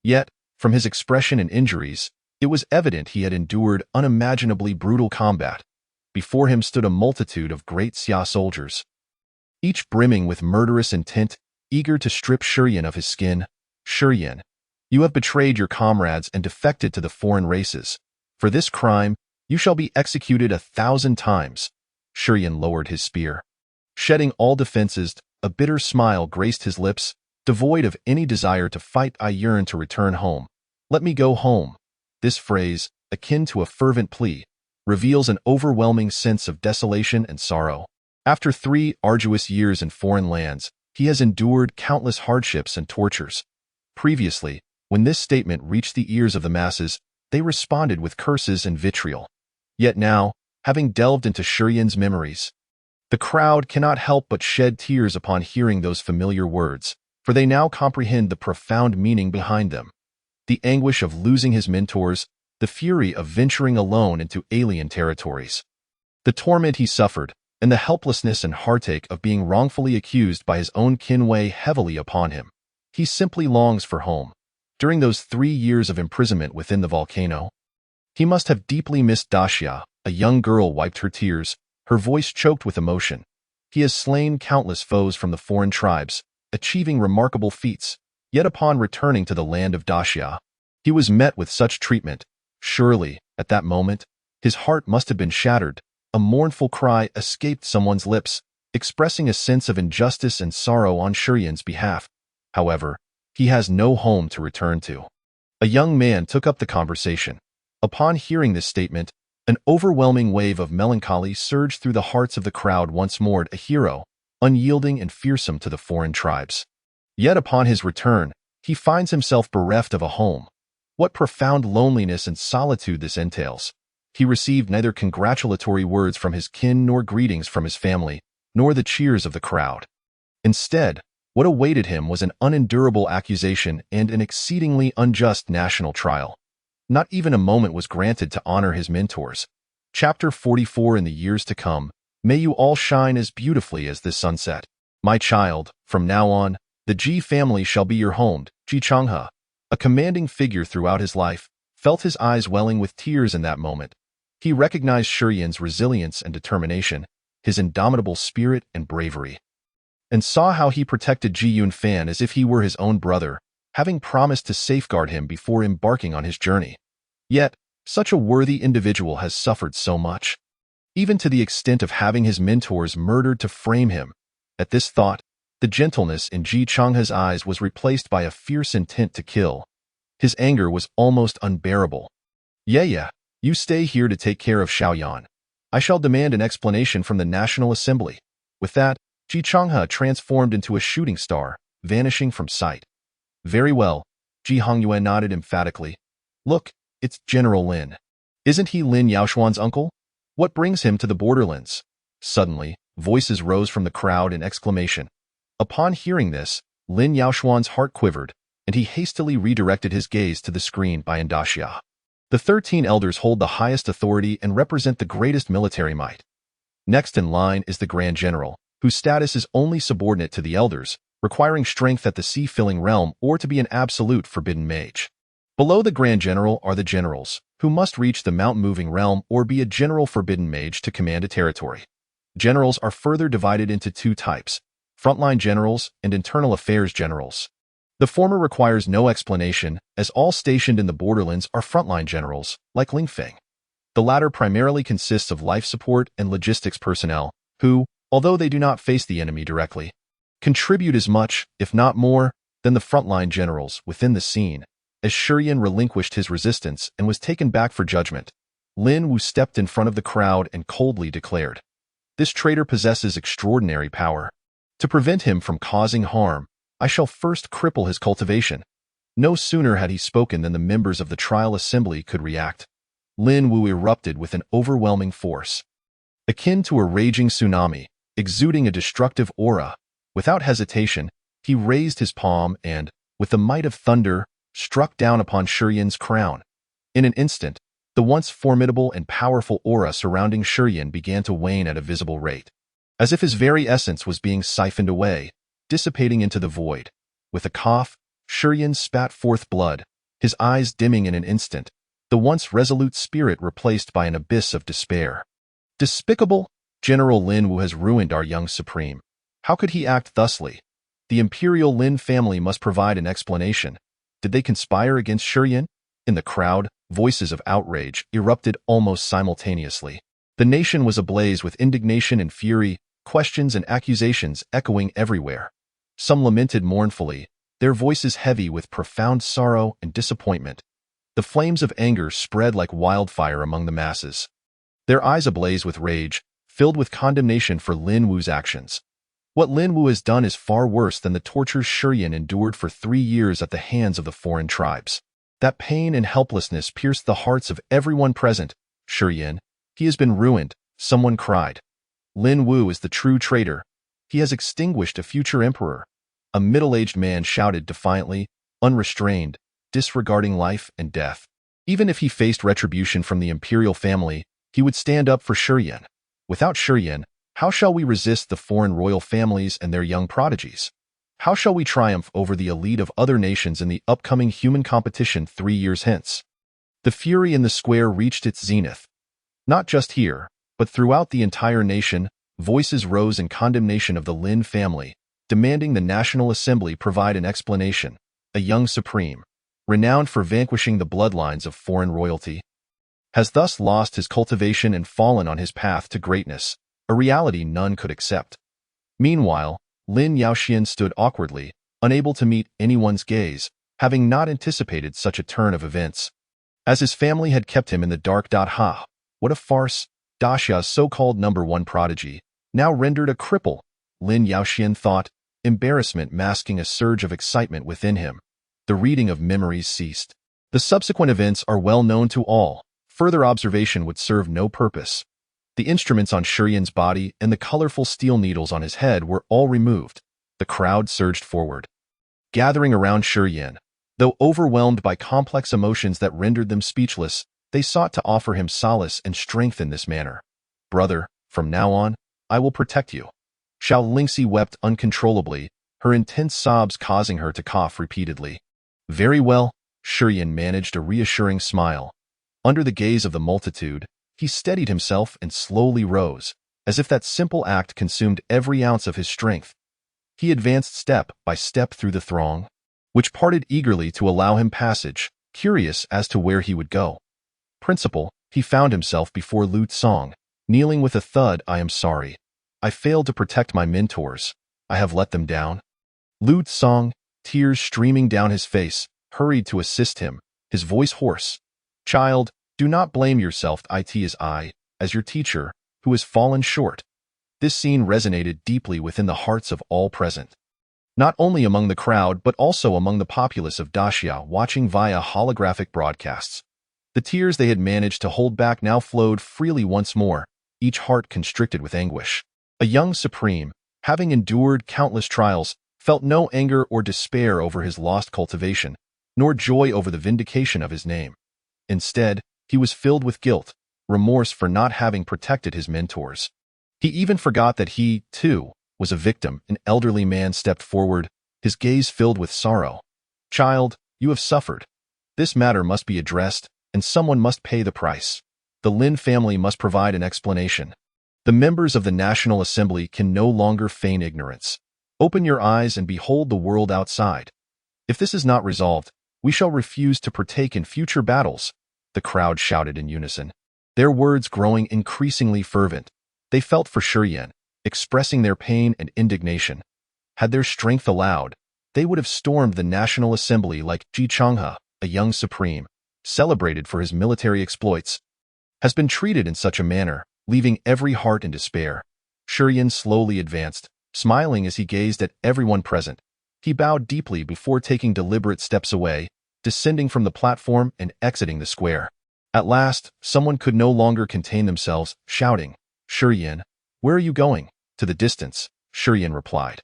Yet, from his expression and injuries, it was evident he had endured unimaginably brutal combat. Before him stood a multitude of great Xia soldiers, each brimming with murderous intent, eager to strip Shiyan of his skin. "Shiyan, you have betrayed your comrades and defected to the foreign races. For this crime, you shall be executed 1,000 times." Shiyan lowered his spear. Shedding all defenses, a bitter smile graced his lips. "Devoid of any desire to fight, I yearn to return home. Let me go home." This phrase, akin to a fervent plea, reveals an overwhelming sense of desolation and sorrow. After 3 arduous years in foreign lands, he has endured countless hardships and tortures. Previously, when this statement reached the ears of the masses, they responded with curses and vitriol. Yet now, having delved into Shiyan's memories, the crowd cannot help but shed tears upon hearing those familiar words, for they now comprehend the profound meaning behind them. The anguish of losing his mentors, the fury of venturing alone into alien territories, the torment he suffered, and the helplessness and heartache of being wrongfully accused by his own kin weigh heavily upon him. He simply longs for home. During those 3 years of imprisonment within the volcano, he must have deeply missed Daxia. A young girl wiped her tears, her voice choked with emotion. He has slain countless foes from the foreign tribes, achieving remarkable feats. Yet upon returning to the land of Daxia, he was met with such treatment. Surely, at that moment, his heart must have been shattered. A mournful cry escaped someone's lips, expressing a sense of injustice and sorrow on Shiyan's behalf. However, he has no home to return to. A young man took up the conversation. Upon hearing this statement, an overwhelming wave of melancholy surged through the hearts of the crowd. Once more a hero, unyielding and fearsome to the foreign tribes. Yet upon his return, he finds himself bereft of a home. What profound loneliness and solitude this entails. He received neither congratulatory words from his kin nor greetings from his family, nor the cheers of the crowd. Instead, what awaited him was an unendurable accusation and an exceedingly unjust national trial. Not even a moment was granted to honor his mentors. Chapter 44. In the years to come, may you all shine as beautifully as this sunset. My child, from now on, the Ji family shall be your home. Ji Changhe, a commanding figure throughout his life, felt his eyes welling with tears in that moment. He recognized Shiyan's resilience and determination, his indomitable spirit and bravery, and saw how he protected Ji Yunfan as if he were his own brother, having promised to safeguard him before embarking on his journey. Yet, such a worthy individual has suffered so much, even to the extent of having his mentors murdered to frame him. At this thought, the gentleness in Ji Changhe's eyes was replaced by a fierce intent to kill. His anger was almost unbearable. Yeah, you stay here to take care of Xiaoyan. I shall demand an explanation from the National Assembly." With that, Ji Changhe transformed into a shooting star, vanishing from sight. "Very well," Ji Hongyuan nodded emphatically. "Look, it's General Lin. Isn't he Lin Yaoshuan's uncle? What brings him to the borderlands?" Suddenly, voices rose from the crowd in exclamation. Upon hearing this, Lin Yaoshuan's heart quivered, and he hastily redirected his gaze to the screen by Daxia. The 13 elders hold the highest authority and represent the greatest military might. Next in line is the Grand General, whose status is only subordinate to the elders, requiring strength at the sea-filling realm or to be an absolute forbidden mage. Below the Grand General are the generals, who must reach the mountain-moving realm or be a general forbidden mage to command a territory. Generals are further divided into two types: frontline generals and internal affairs generals. The former requires no explanation, as all stationed in the borderlands are frontline generals, like Lingfeng. The latter primarily consists of life support and logistics personnel, who, although they do not face the enemy directly, contribute as much, if not more, than the frontline generals within the scene. As Shurian relinquished his resistance and was taken back for judgment, Lin Wu stepped in front of the crowd and coldly declared, "This traitor possesses extraordinary power. To prevent him from causing harm, I shall first cripple his cultivation." No sooner had he spoken than the members of the trial assembly could react. Lin Wu erupted with an overwhelming force, akin to a raging tsunami, exuding a destructive aura. Without hesitation, he raised his palm and, with the might of thunder, struck down upon Shurian's crown. In an instant, the once formidable and powerful aura surrounding Shurian began to wane at a visible rate, as if his very essence was being siphoned away, dissipating into the void. With a cough, Shurian spat forth blood, his eyes dimming in an instant, the once resolute spirit replaced by an abyss of despair. Despicable! General Lin Wu has ruined our young supreme. How could he act thusly? The Imperial Lin family must provide an explanation. Did they conspire against Shurian? In the crowd, voices of outrage erupted almost simultaneously. The nation was ablaze with indignation and fury, questions and accusations echoing everywhere. Some lamented mournfully, their voices heavy with profound sorrow and disappointment. The flames of anger spread like wildfire among the masses, their eyes ablaze with rage, filled with condemnation for Lin Wu's actions. What Lin Wu has done is far worse than the tortures Shurian endured for 3 years at the hands of the foreign tribes. That pain and helplessness pierced the hearts of everyone present. "Shurian, he has been ruined," someone cried. "Lin Wu is the true traitor. He has extinguished a future emperor." A middle-aged man shouted defiantly, unrestrained, disregarding life and death. Even if he faced retribution from the imperial family, he would stand up for Shurian. Without Shurian, how shall we resist the foreign royal families and their young prodigies? How shall we triumph over the elite of other nations in the upcoming human competition 3 years hence? The fury in the square reached its zenith. Not just here, but throughout the entire nation, voices rose in condemnation of the Lin family, demanding the National Assembly provide an explanation. A young supreme, renowned for vanquishing the bloodlines of foreign royalty, has thus lost his cultivation and fallen on his path to greatness, a reality none could accept. Meanwhile, Lin Yaoxian stood awkwardly, unable to meet anyone's gaze, having not anticipated such a turn of events. As his family had kept him in the dark. Ha! What a farce! Daxia's so-called #1 prodigy, now rendered a cripple, Lin Yaoxian thought, embarrassment masking a surge of excitement within him. The reading of memories ceased. The subsequent events are well known to all. Further observation would serve no purpose. The instruments on Shurian's body and the colorful steel needles on his head were all removed. The crowd surged forward, gathering around Shurian. Though overwhelmed by complex emotions that rendered them speechless, they sought to offer him solace and strength in this manner. "Brother, from now on, I will protect you." Xiao Lingxi wept uncontrollably, her intense sobs causing her to cough repeatedly. "Very well," Shurian managed a reassuring smile. Under the gaze of the multitude, he steadied himself and slowly rose, as if that simple act consumed every ounce of his strength. He advanced step by step through the throng, which parted eagerly to allow him passage, curious as to where he would go. Principal, he found himself before Lu Tsong, kneeling with a thud. "I am sorry. I failed to protect my mentors. I have let them down." Lu Tsong, tears streaming down his face, hurried to assist him, his voice hoarse. "Child, do not blame yourself. It is I, as your teacher, who has fallen short." This scene resonated deeply within the hearts of all present, not only among the crowd but also among the populace of Daxia watching via holographic broadcasts. The tears they had managed to hold back now flowed freely once more, each heart constricted with anguish. A young supreme, having endured countless trials, felt no anger or despair over his lost cultivation, nor joy over the vindication of his name. Instead, he was filled with guilt, remorse for not having protected his mentors. He even forgot that he, too, was a victim. An elderly man stepped forward, his gaze filled with sorrow. Child, you have suffered. This matter must be addressed, and someone must pay the price. The Lin family must provide an explanation. The members of the National Assembly can no longer feign ignorance. Open your eyes and behold the world outside. If this is not resolved, we shall refuse to partake in future battles, the crowd shouted in unison. Their words growing increasingly fervent. They felt for Shiyan, expressing their pain and indignation. Had their strength allowed, they would have stormed the National Assembly like Ji Changhe, a young supreme, celebrated for his military exploits, has been treated in such a manner, leaving every heart in despair. Shiyan slowly advanced, smiling as he gazed at everyone present. He bowed deeply before taking deliberate steps away, descending from the platform and exiting the square. At last, someone could no longer contain themselves, shouting, Shiyan, where are you going? To the distance, Shiyan replied.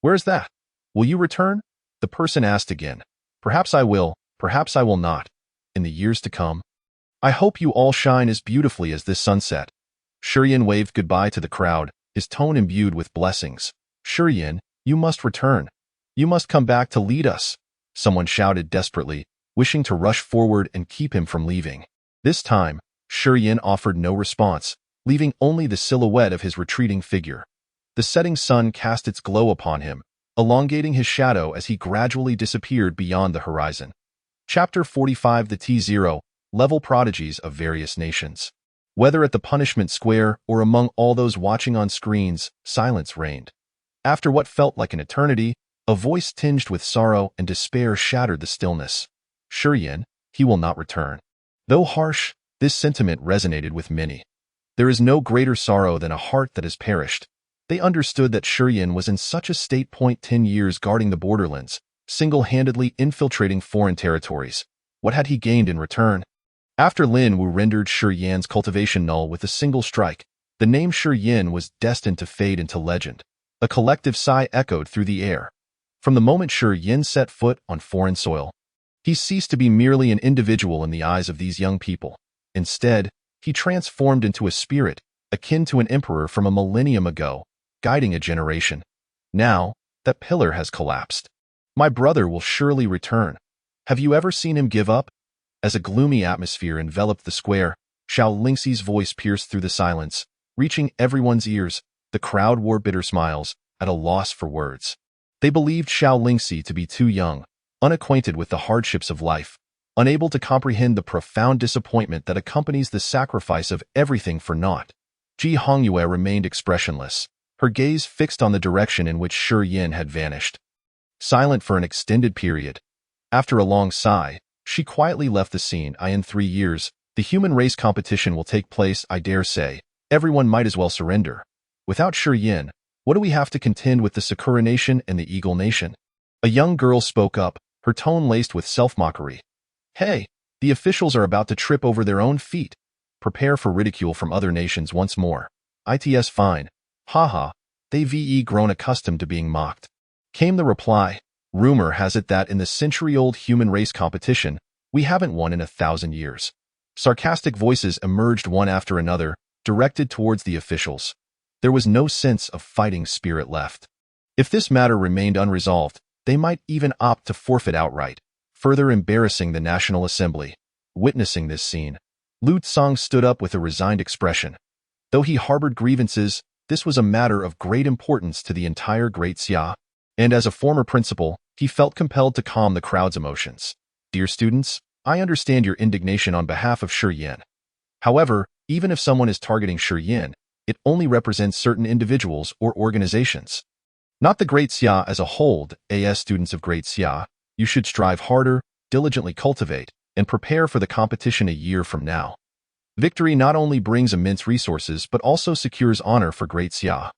Where's that? Will you return? The person asked again. Perhaps I will, perhaps I will not. In the years to come, I hope you all shine as beautifully as this sunset. Shiyan waved goodbye to the crowd, his tone imbued with blessings. Shiyan, you must return. You must come back to lead us. Someone shouted desperately, wishing to rush forward and keep him from leaving. This time, Shiyan offered no response, leaving only the silhouette of his retreating figure. The setting sun cast its glow upon him, elongating his shadow as he gradually disappeared beyond the horizon. Chapter 45 The T0 Level Prodigies of Various Nations. Whether at the punishment square or among all those watching on screens, silence reigned. After what felt like an eternity, a voice tinged with sorrow and despair shattered the stillness. Shiyan, he will not return. Though harsh, this sentiment resonated with many. There is no greater sorrow than a heart that has perished. They understood that Shiyan was in such a state. 10 years guarding the borderlands, single-handedly infiltrating foreign territories. What had he gained in return? After Lin Wu rendered Shiyan's cultivation null with a single strike, the name Shiyan was destined to fade into legend. A collective sigh echoed through the air. From the moment Shiyan set foot on foreign soil, he ceased to be merely an individual in the eyes of these young people. Instead, he transformed into a spirit, akin to an emperor from a millennium ago, guiding a generation. Now, that pillar has collapsed. My brother will surely return. Have you ever seen him give up? As a gloomy atmosphere enveloped the square, Xiao Lingxi's voice pierced through the silence, reaching everyone's ears. The crowd wore bitter smiles, at a loss for words. They believed Xiao Lingxi to be too young, unacquainted with the hardships of life, unable to comprehend the profound disappointment that accompanies the sacrifice of everything for naught. Ji Hongyue remained expressionless, her gaze fixed on the direction in which Shiyan had vanished. Silent for an extended period. After a long sigh, she quietly left the scene. In 3 years, the human race competition will take place. I dare say, everyone might as well surrender. Without Shiyan, what do we have to contend with the Sakura Nation and the Eagle Nation? A young girl spoke up, her tone laced with self-mockery. Hey, the officials are about to trip over their own feet. Prepare for ridicule from other nations once more. It's fine. Haha, they've grown accustomed to being mocked. Came the reply. Rumor has it that in the century-old human race competition, we haven't won in 1,000 years. Sarcastic voices emerged one after another, directed towards the officials. There was no sense of fighting spirit left. If this matter remained unresolved, they might even opt to forfeit outright, further embarrassing the National Assembly. Witnessing this scene, Lu Tsang stood up with a resigned expression. Though he harbored grievances, this was a matter of great importance to the entire Great Xia, and as a former principal, he felt compelled to calm the crowd's emotions. Dear students, I understand your indignation on behalf of Shiyan. However, even if someone is targeting Shiyan, it only represents certain individuals or organizations. Not the Great Xia as a whole. As students of Great Xia, you should strive harder, diligently cultivate, and prepare for the competition a year from now. Victory not only brings immense resources but also secures honor for Great Xia.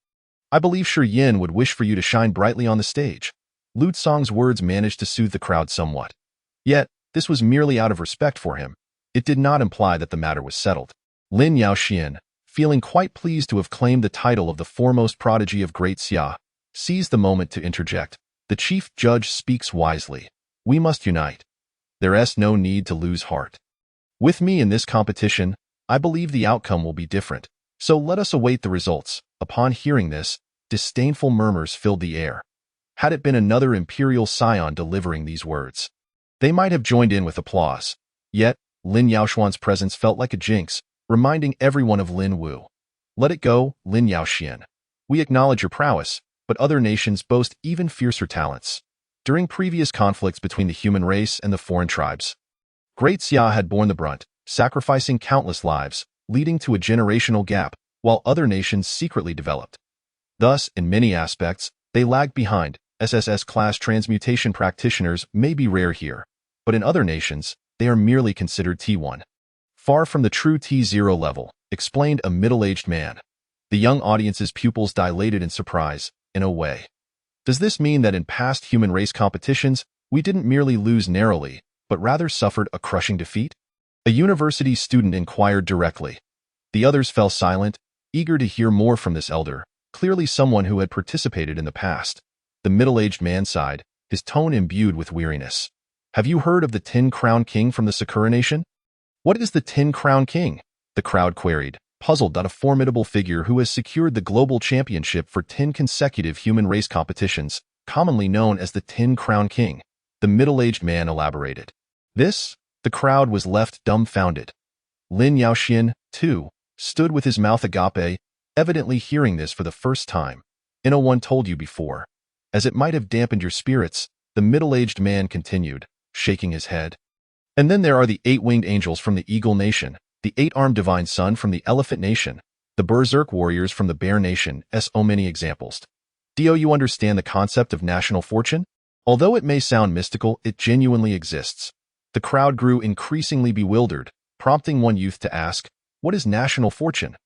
I believe Shiyan would wish for you to shine brightly on the stage. Lu Tsang's words managed to soothe the crowd somewhat. Yet, this was merely out of respect for him. It did not imply that the matter was settled. Lin Yaoxian, feeling quite pleased to have claimed the title of the foremost prodigy of Great Xia, seized the moment to interject. The chief judge speaks wisely. We must unite. There's no need to lose heart. With me in this competition, I believe the outcome will be different, so let us await the results. Upon hearing this, disdainful murmurs filled the air. Had it been another imperial scion delivering these words, they might have joined in with applause. Yet, Lin Yaoxuan's presence felt like a jinx, reminding everyone of Lin Wu. Let it go, Lin Yaoxian. We acknowledge your prowess, but other nations boast even fiercer talents. During previous conflicts between the human race and the foreign tribes, Great Xia had borne the brunt, sacrificing countless lives, leading to a generational gap, while other nations secretly developed. Thus, in many aspects, they lagged behind. SSS-class transmutation practitioners may be rare here, but in other nations, they are merely considered T1. Far from the true T0 level, explained a middle-aged man. The young audience's pupils dilated in surprise, in a way. Does this mean that in past human race competitions, we didn't merely lose narrowly, but rather suffered a crushing defeat? A university student inquired directly. The others fell silent, eager to hear more from this elder, clearly someone who had participated in the past. The middle-aged man sighed, his tone imbued with weariness. Have you heard of the Tin Crown King from the Sakura Nation? What is the Tin Crown King? The crowd queried, puzzled at a formidable figure who has secured the global championship for 10 consecutive human race competitions, commonly known as the Tin Crown King. The middle-aged man elaborated. This? The crowd was left dumbfounded. Lin Yaoxian, too, stood with his mouth agape, evidently hearing this for the first time. No one told you before. As it might have dampened your spirits, the middle-aged man continued, shaking his head. And then there are the 8-winged angels from the Eagle Nation, the 8-armed divine sun from the Elephant Nation, the Berserk warriors from the Bear Nation, so many examples. Do you understand the concept of national fortune? Although it may sound mystical, it genuinely exists. The crowd grew increasingly bewildered, prompting one youth to ask, what is national fortune?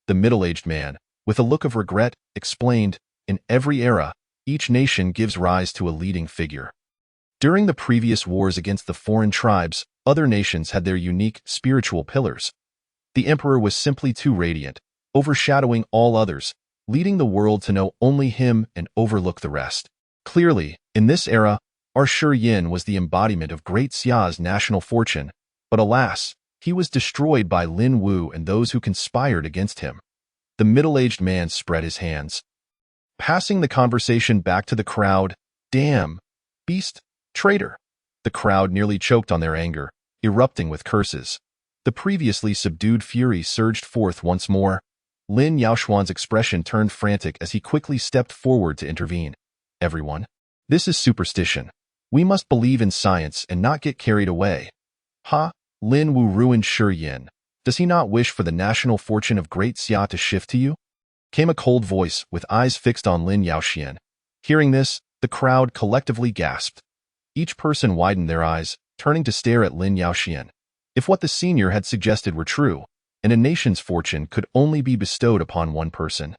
The middle-aged man, with a look of regret, explained, in every era, each nation gives rise to a leading figure. During the previous wars against the foreign tribes, other nations had their unique spiritual pillars. The emperor was simply too radiant, overshadowing all others, leading the world to know only him and overlook the rest. Clearly, in this era, Shi Yin was the embodiment of Great Xia's national fortune, but alas, he was destroyed by Lin Wu and those who conspired against him. The middle-aged man spread his hands, passing the conversation back to the crowd. Damn! Beast! Traitor! The crowd nearly choked on their anger, erupting with curses. The previously subdued fury surged forth once more. Lin Yaoxuan's expression turned frantic as he quickly stepped forward to intervene. Everyone, this is superstition. We must believe in science and not get carried away. Ha! Lin Wu ruined Shi Yin. Does he not wish for the national fortune of Great Xia to shift to you? Came a cold voice, with eyes fixed on Lin Yaoxian. Hearing this, the crowd collectively gasped. Each person widened their eyes, turning to stare at Lin Yaoxian. If what the senior had suggested were true, and a nation's fortune could only be bestowed upon one person,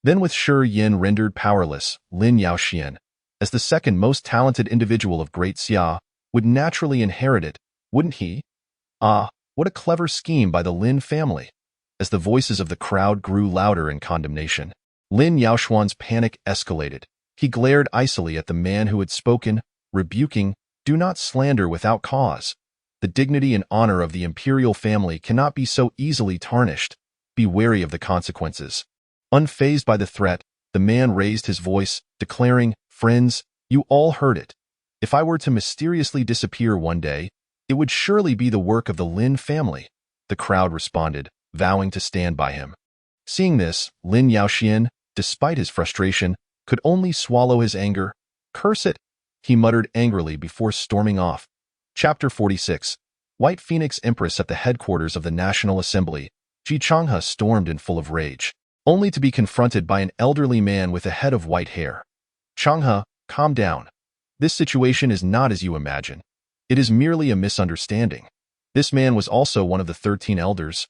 then with Shi Yin rendered powerless, Lin Yaoxian, as the second most talented individual of Great Xia, would naturally inherit it, wouldn't he? Ah, what a clever scheme by the Lin family! As the voices of the crowd grew louder in condemnation, Lin Yaoxuan's panic escalated. He glared icily at the man who had spoken, rebuking, "Do not slander without cause. The dignity and honor of the imperial family cannot be so easily tarnished. Be wary of the consequences." Unfazed by the threat, the man raised his voice, declaring, "Friends, you all heard it. If I were to mysteriously disappear one day, it would surely be the work of the Lin family." The crowd responded, vowing to stand by him. Seeing this, Lin Yaoxian, despite his frustration, could only swallow his anger. "Curse it!" he muttered angrily before storming off. Chapter 46. White Phoenix Empress at the headquarters of the National Assembly. Ji Changhe stormed in full of rage, only to be confronted by an elderly man with a head of white hair. "Changhe, calm down. This situation is not as you imagine. It is merely a misunderstanding." This man was also one of the 13 elders,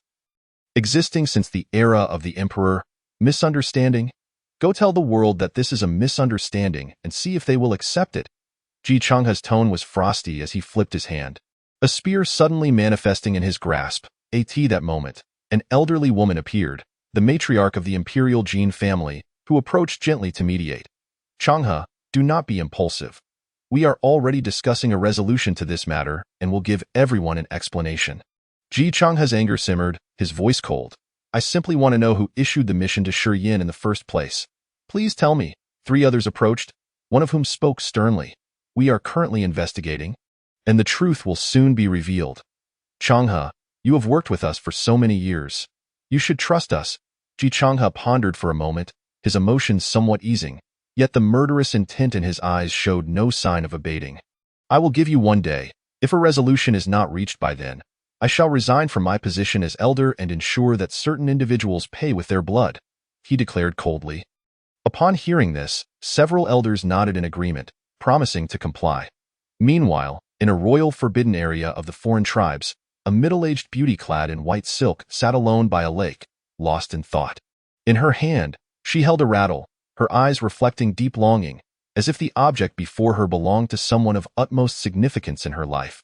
existing since the era of the emperor. Misunderstanding? Go tell the world that this is a misunderstanding and see if they will accept it. Ji Changhe's tone was frosty as he flipped his hand, a spear suddenly manifesting in his grasp. At that moment, an elderly woman appeared, the matriarch of the imperial Jin family, who approached gently to mediate. "Changhe, do not be impulsive. We are already discussing a resolution to this matter and will give everyone an explanation." Ji Changhe's anger simmered, his voice cold. I simply want to know who issued the mission to Shi Yin in the first place. Please tell me. 3 others approached, one of whom spoke sternly. We are currently investigating, and the truth will soon be revealed. Changhe, you have worked with us for so many years. You should trust us. Ji Changhe pondered for a moment, his emotions somewhat easing, yet the murderous intent in his eyes showed no sign of abating. I will give you 1 day. If a resolution is not reached by then, I shall resign from my position as elder and ensure that certain individuals pay with their blood, he declared coldly. Upon hearing this, several elders nodded in agreement, promising to comply. Meanwhile, in a royal forbidden area of the foreign tribes, a middle-aged beauty clad in white silk sat alone by a lake, lost in thought. In her hand, she held a rattle, her eyes reflecting deep longing, as if the object before her belonged to someone of utmost significance in her life.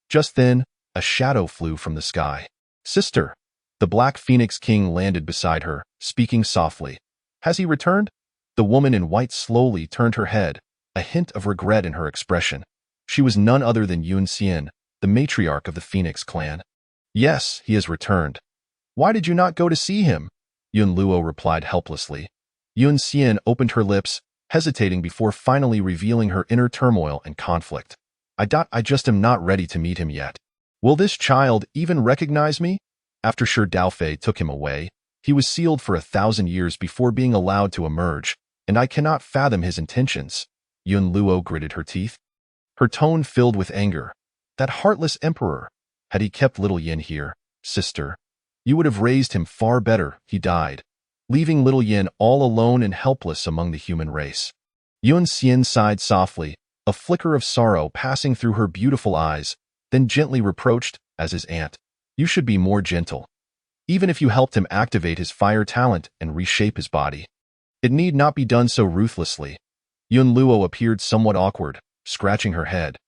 Just then, a shadow flew from the sky. Sister! The Black Phoenix King landed beside her, speaking softly. Has he returned? The woman in white slowly turned her head, a hint of regret in her expression. She was none other than Yun Xian, the matriarch of the Phoenix clan. Yes, he has returned. Why did you not go to see him? Yun Luo replied helplessly. Yun Xian opened her lips, hesitating before finally revealing her inner turmoil and conflict. I just am not ready to meet him yet. Will this child even recognize me? After Shi Daofei took him away, he was sealed for 1,000 years before being allowed to emerge, and I cannot fathom his intentions. Yun Luo gritted her teeth. Her tone filled with anger. That heartless emperor. Had he kept little Yin here, sister, you would have raised him far better. He died, leaving little Yin all alone and helpless among the human race. Yun Xian sighed softly, a flicker of sorrow passing through her beautiful eyes, then gently reproached, as his aunt, you should be more gentle. Even if you helped him activate his fire talent and reshape his body, it need not be done so ruthlessly. Yun Luo appeared somewhat awkward, scratching her head.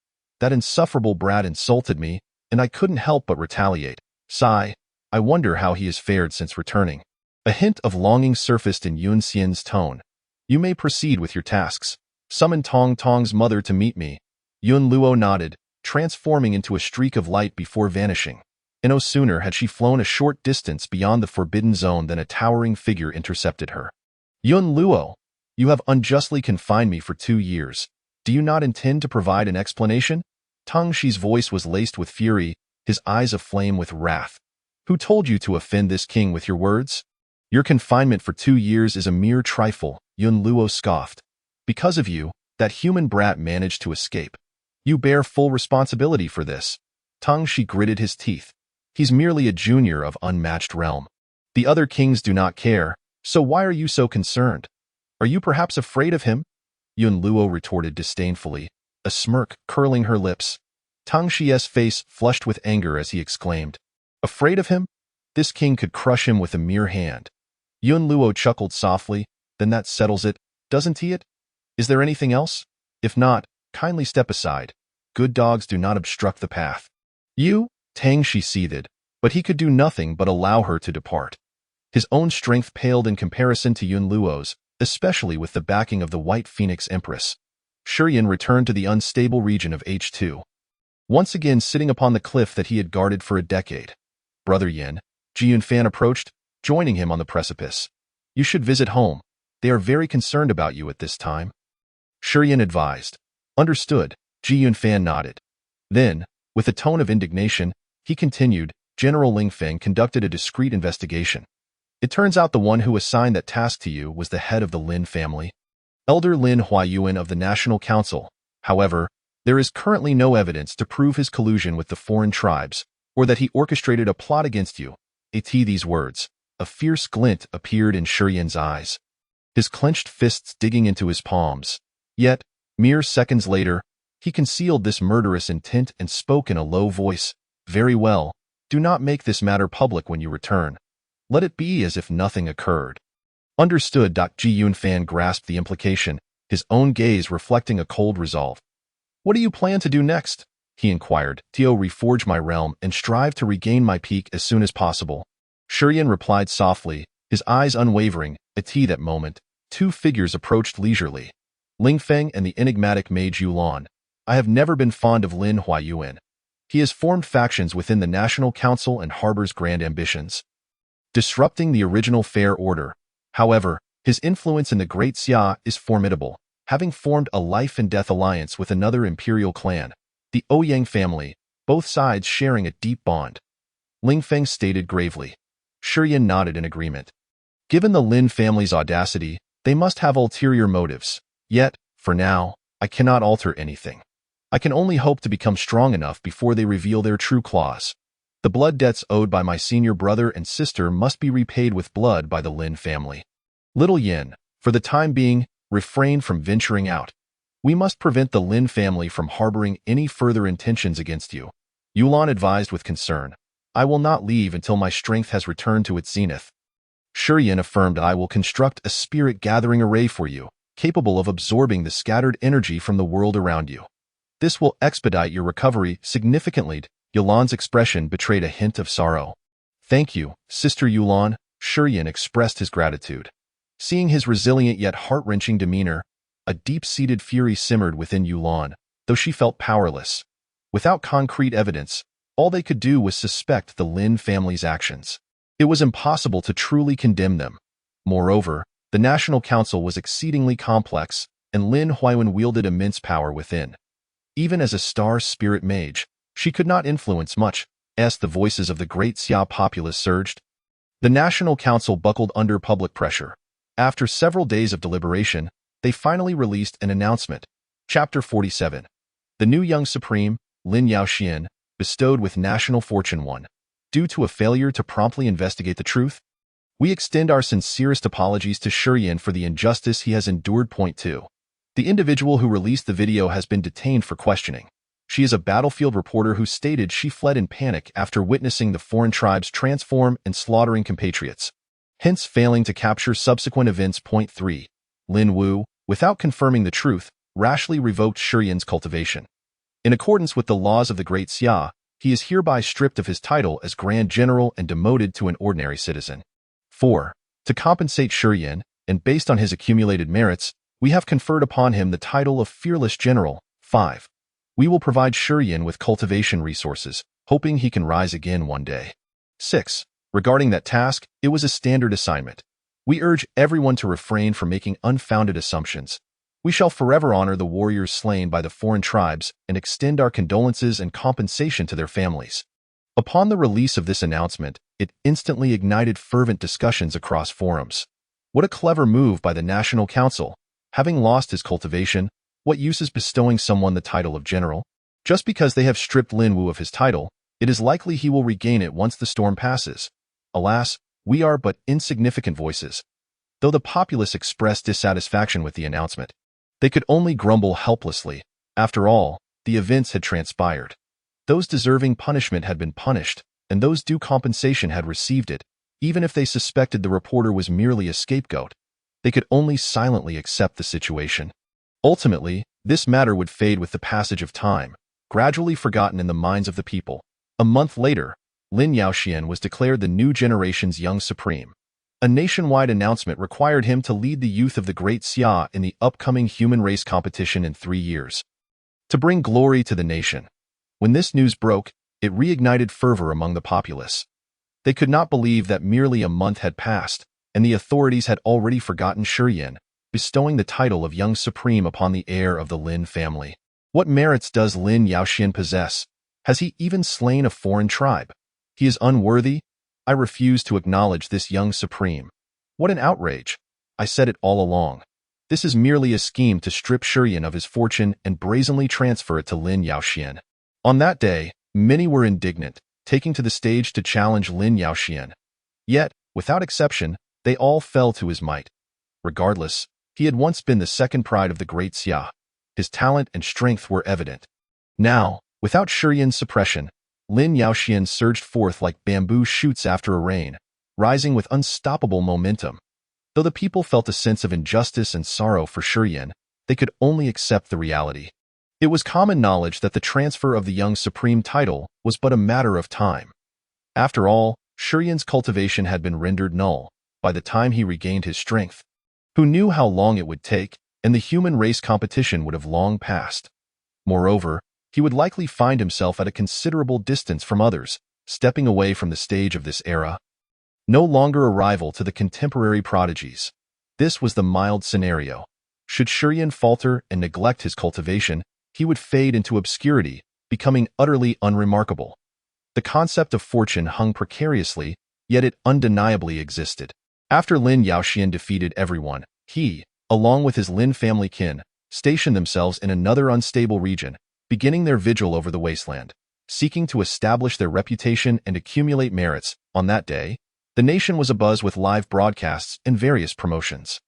That insufferable brat insulted me, and I couldn't help but retaliate. Sigh, I wonder how he has fared since returning. A hint of longing surfaced in Yun Xian's tone. You may proceed with your tasks. Summon Tong Tong's mother to meet me. Yun Luo nodded, transforming into a streak of light before vanishing. And no sooner had she flown a short distance beyond the forbidden zone than a towering figure intercepted her. Yun Luo, you have unjustly confined me for 2 years. Do you not intend to provide an explanation? Tang Shi's voice was laced with fury, his eyes aflame with wrath. Who told you to offend this king with your words? Your confinement for 2 years is a mere trifle, Yun Luo scoffed. Because of you, that human brat managed to escape. You bear full responsibility for this. Tang Shi gritted his teeth. He's merely a junior of unmatched realm. The other kings do not care, so why are you so concerned? Are you perhaps afraid of him? Yun Luo retorted disdainfully, a smirk curling her lips. Tang Shi's face flushed with anger as he exclaimed, afraid of him? This king could crush him with a mere hand. Yun Luo chuckled softly, then that settles it, doesn't he it? Is there anything else? If not, kindly step aside. Good dogs do not obstruct the path. You? Tang Shi seethed, but he could do nothing but allow her to depart. His own strength paled in comparison to Yun Luo's, especially with the backing of the White Phoenix Empress. Shi Yin returned to the unstable region of H2, once again sitting upon the cliff that he had guarded for a decade. Brother Yin, Ji Yunfan approached, joining him on the precipice. You should visit home. They are very concerned about you at this time. Shi Yin advised. Understood, Ji Yunfan nodded. Then, with a tone of indignation, he continued, General Ling Feng conducted a discreet investigation. It turns out the one who assigned that task to you was the head of the Lin family, Elder Lin Huayuan of the National Council. However, there is currently no evidence to prove his collusion with the foreign tribes, or that he orchestrated a plot against you. At these words, a fierce glint appeared in Shi Yin's eyes, his clenched fists digging into his palms. Yet, mere seconds later, he concealed this murderous intent and spoke in a low voice. Very well, do not make this matter public when you return. Let it be as if nothing occurred. Understood. Ji Yunfan grasped the implication, his own gaze reflecting a cold resolve. What do you plan to do next? He inquired. To reforge my realm and strive to regain my peak as soon as possible. Shi Yin replied softly, his eyes unwavering. At that moment, 2 figures approached leisurely. Ling Feng and the enigmatic mage Yulan. I have never been fond of Lin Huayuan. He has formed factions within the National Council and harbors grand ambitions. disrupting the original fair order. However, his influence in the Great Xia is formidable, having formed a life-and-death alliance with another imperial clan, the Ouyang family, both sides sharing a deep bond. Ling Feng stated gravely. Shiyan nodded in agreement. Given the Lin family's audacity, they must have ulterior motives. Yet, for now, I cannot alter anything. I can only hope to become strong enough before they reveal their true claws. The blood debts owed by my senior brother and sister must be repaid with blood by the Lin family. Little Yin, for the time being, refrain from venturing out. We must prevent the Lin family from harboring any further intentions against you. Yulan advised with concern. I will not leave until my strength has returned to its zenith. Shiyan affirmed I will construct a spirit-gathering array for you, capable of absorbing the scattered energy from the world around you. This will expedite your recovery significantly. Yulan's expression betrayed a hint of sorrow. Thank you, Sister Yulan, Shiyan expressed his gratitude. Seeing his resilient yet heart-wrenching demeanor, a deep-seated fury simmered within Yulan, though she felt powerless. Without concrete evidence, all they could do was suspect the Lin family's actions. It was impossible to truly condemn them. Moreover, the National Council was exceedingly complex, and Lin Huiwen wielded immense power within. Even as a star spirit mage, she could not influence much, as the voices of the Great Xia populace surged. The National Council buckled under public pressure. After several days of deliberation, they finally released an announcement. Chapter 47. The new young supreme, Lin Yaoxian, bestowed with national fortune 1. Due to a failure to promptly investigate the truth, we extend our sincerest apologies to Shiyan for the injustice he has endured. Point 2. The individual who released the video has been detained for questioning. She is a battlefield reporter who stated she fled in panic after witnessing the foreign tribes transform and slaughtering compatriots, hence failing to capture subsequent events. Point 3. Lin Wu, without confirming the truth, rashly revoked Shiyan's cultivation. In accordance with the laws of the Great Xia, he is hereby stripped of his title as Grand General and demoted to an ordinary citizen. 4. To compensate Shiyan, and based on his accumulated merits, we have conferred upon him the title of Fearless General. 5. We will provide Shiyan with cultivation resources, hoping he can rise again one day. 6. Regarding that task, it was a standard assignment. We urge everyone to refrain from making unfounded assumptions. We shall forever honor the warriors slain by the foreign tribes and extend our condolences and compensation to their families. Upon the release of this announcement, it instantly ignited fervent discussions across forums. What a clever move by the National Council. Having lost his cultivation, what use is bestowing someone the title of general? Just because they have stripped Lin Wu of his title, it is likely he will regain it once the storm passes. Alas, we are but insignificant voices. Though the populace expressed dissatisfaction with the announcement, they could only grumble helplessly. After all, the events had transpired. Those deserving punishment had been punished, and those due compensation had received it, even if they suspected the reporter was merely a scapegoat. They could only silently accept the situation. Ultimately, this matter would fade with the passage of time, gradually forgotten in the minds of the people. A month later, Lin Yaoxian was declared the new generation's young supreme. A nationwide announcement required him to lead the youth of the Great Xia in the upcoming human race competition in 3 years, to bring glory to the nation. When this news broke, it reignited fervor among the populace. They could not believe that merely a month had passed, and the authorities had already forgotten Shiyan, bestowing the title of young supreme upon the heir of the Lin family. What merits does Lin Yaoxian possess? Has he even slain a foreign tribe? He is unworthy. I refuse to acknowledge this young supreme. What an outrage! I said it all along. This is merely a scheme to strip Shiyan of his fortune and brazenly transfer it to Lin Yaoxian. On that day, many were indignant, taking to the stage to challenge Lin Yaoxian. Yet, without exception, they all fell to his might. Regardless, he had once been the second pride of the Great Xia. His talent and strength were evident. Now, without Shiyan's suppression, Lin Yaoxian surged forth like bamboo shoots after a rain, rising with unstoppable momentum. Though the people felt a sense of injustice and sorrow for Shiyan, they could only accept the reality. It was common knowledge that the transfer of the young supreme title was but a matter of time. After all, Shiyan's cultivation had been rendered null by the time he regained his strength. Who knew how long it would take, and the human race competition would have long passed. Moreover, he would likely find himself at a considerable distance from others, stepping away from the stage of this era. no longer a rival to the contemporary prodigies. This was the mild scenario. Should Shurien falter and neglect his cultivation, he would fade into obscurity, becoming utterly unremarkable. The concept of fortune hung precariously, yet it undeniably existed. After Lin Yaoxian defeated everyone, he, along with his Lin family kin, stationed themselves in another unstable region, beginning their vigil over the wasteland. Seeking to establish their reputation and accumulate merits, on that day, the nation was abuzz with live broadcasts and various promotions.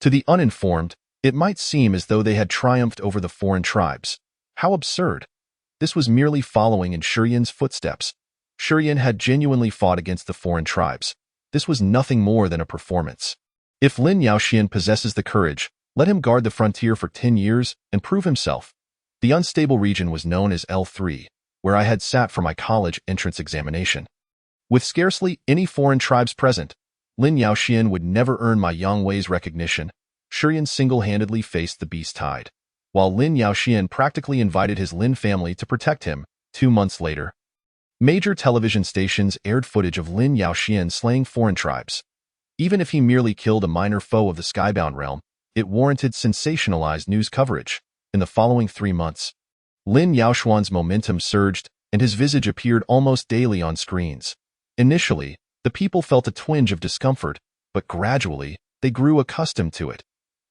To the uninformed, it might seem as though they had triumphed over the foreign tribes. How absurd! This was merely following in Shurien's footsteps. Shurien had genuinely fought against the foreign tribes. This was nothing more than a performance. If Lin Yaoxian possesses the courage, let him guard the frontier for 10 years and prove himself. The unstable region was known as L3, where I had sat for my college entrance examination. With scarcely any foreign tribes present, Lin Yaoxian would never earn my Yang Wei's recognition. Shurien single-handedly faced the beast tide, while Lin Yaoxian practically invited his Lin family to protect him. 2 months later, major television stations aired footage of Lin Yaoxian slaying foreign tribes. Even if he merely killed a minor foe of the skybound realm, it warranted sensationalized news coverage. In the following 3 months, Lin Yaoxian's momentum surged, and his visage appeared almost daily on screens. Initially, the people felt a twinge of discomfort, but gradually, they grew accustomed to it.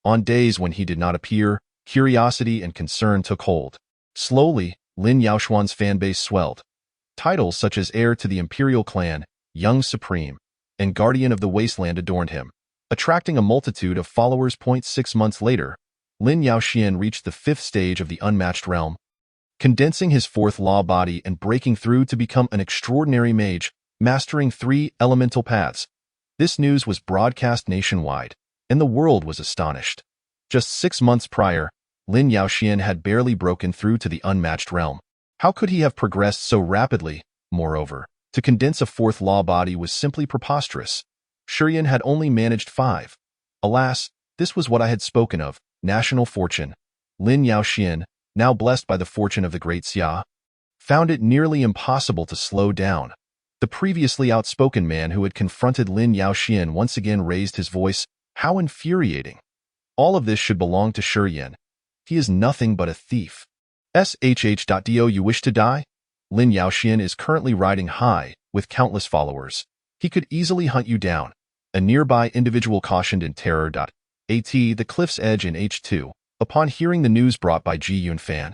On days when he did not appear, curiosity and concern took hold. Slowly, Lin Yaoxian's fanbase swelled. Titles such as heir to the imperial clan, young supreme, and guardian of the wasteland adorned him, attracting a multitude of followers. 6 months later, Lin Yaoxian reached the 5th stage of the unmatched realm, condensing his 4th law body and breaking through to become an extraordinary mage, mastering 3 elemental paths. This news was broadcast nationwide, and the world was astonished. Just 6 months prior, Lin Yaoxian had barely broken through to the unmatched realm. How could he have progressed so rapidly? Moreover, to condense a 4th law body was simply preposterous. Shurien had only managed 5. Alas, this was what I had spoken of, national fortune. Lin Yaoxian, now blessed by the fortune of the great Xia, found it nearly impossible to slow down. The previously outspoken man who had confronted Lin Yaoxian once again raised his voice. How infuriating! All of this should belong to Shurien. He is nothing but a thief. SHH.do You wish to die? Lin Yaoxian is currently riding high, with countless followers. He could easily hunt you down. A nearby individual cautioned in terror.at the cliff's edge in H2, upon hearing the news brought by Ji Yunfan.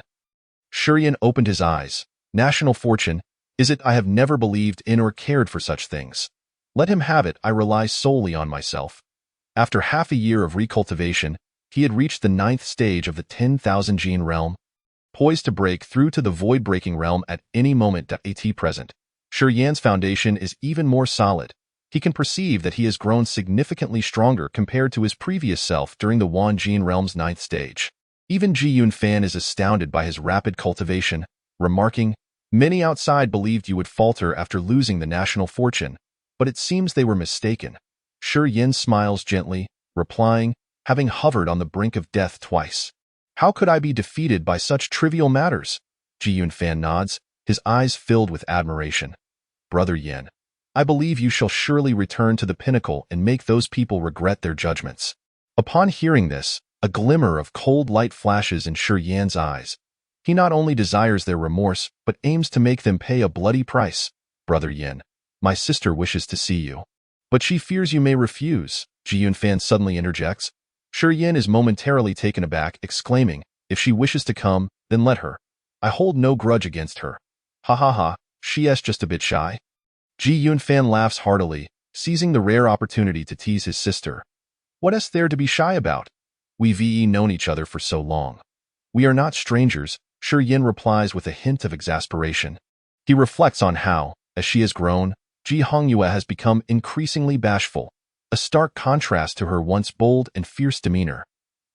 Shurien opened his eyes. National fortune, is it? I have never believed in or cared for such things. Let him have it. I rely solely on myself. After half a year of recultivation, he had reached the 9th stage of the 10,000 gene realm, poised to break through to the void-breaking realm at any moment. At present, Shurien's foundation is even more solid. He can perceive that he has grown significantly stronger compared to his previous self during the Wan Gene realm's 9th stage. Even Ji Yunfan is astounded by his rapid cultivation, remarking, "Many outside believed you would falter after losing the national fortune, but it seems they were mistaken." Shurien smiles gently, replying, "Having hovered on the brink of death twice, how could I be defeated by such trivial matters?" Ji Yunfan nods, his eyes filled with admiration. "Brother Yen, I believe you shall surely return to the pinnacle and make those people regret their judgments." Upon hearing this, a glimmer of cold light flashes in Shurien's eyes. He not only desires their remorse, but aims to make them pay a bloody price. "Brother Yen, my sister wishes to see you, but she fears you may refuse," Ji Yunfan suddenly interjects. Shurien is momentarily taken aback, exclaiming, "If she wishes to come, then let her. I hold no grudge against her. Ha ha ha, she's just a bit shy." Ji Yunfan laughs heartily, seizing the rare opportunity to tease his sister. "What is there to be shy about? We've known each other for so long. We are not strangers," Shurien replies with a hint of exasperation. He reflects on how, as she has grown, Ji Hongyue has become increasingly bashful, a stark contrast to her once bold and fierce demeanor.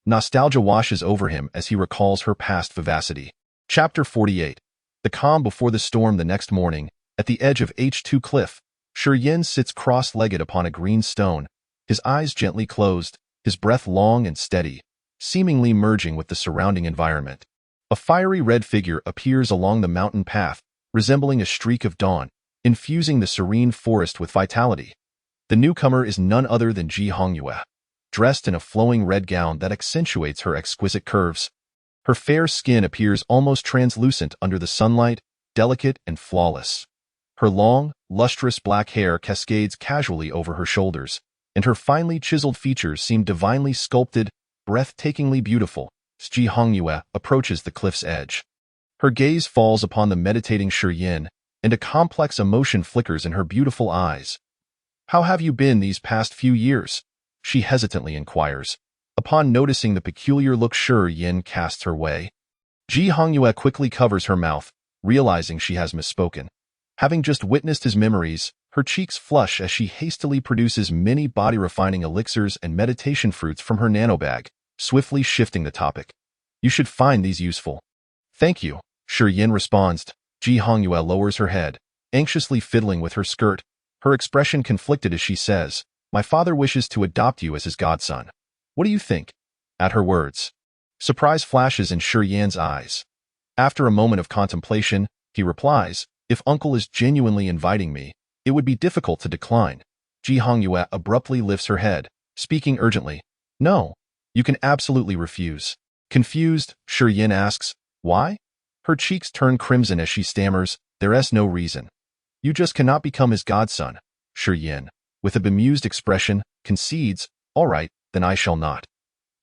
Nostalgia washes over him as he recalls her past vivacity. Chapter 48. The calm before the storm. The next morning, at the edge of H2 cliff, Shurien sits cross-legged upon a green stone, his eyes gently closed, his breath long and steady, seemingly merging with the surrounding environment. A fiery red figure appears along the mountain path, resembling a streak of dawn, infusing the serene forest with vitality. The newcomer is none other than Ji Hongyue, dressed in a flowing red gown that accentuates her exquisite curves. Her fair skin appears almost translucent under the sunlight, delicate and flawless. Her long, lustrous black hair cascades casually over her shoulders, and her finely chiseled features seem divinely sculpted, breathtakingly beautiful. As Ji Hongyue approaches the cliff's edge, her gaze falls upon the meditating Shi Yin, and a complex emotion flickers in her beautiful eyes. "How have you been these past few years?" she hesitantly inquires, upon noticing the peculiar look Shi Yin casts her way. Ji Hongyue quickly covers her mouth, realizing she has misspoken. Having just witnessed his memories, her cheeks flush as she hastily produces many body-refining elixirs and meditation fruits from her nanobag, swiftly shifting the topic. "You should find these useful." "Thank you," Shi Yin responds. Ji Hongyue lowers her head, anxiously fiddling with her skirt, her expression conflicted as she says, "My father wishes to adopt you as his godson. What do you think?" At her words, surprise flashes in Shi Yin's eyes. After a moment of contemplation, he replies, "If uncle is genuinely inviting me, it would be difficult to decline." Ji Hongyue abruptly lifts her head, speaking urgently. "No, you can absolutely refuse." Confused, Shi Yin asks, "Why?" Her cheeks turn crimson as she stammers, "There's no reason." "You just cannot become his godson." Shi Yin, with a bemused expression, concedes, "All right, then I shall not."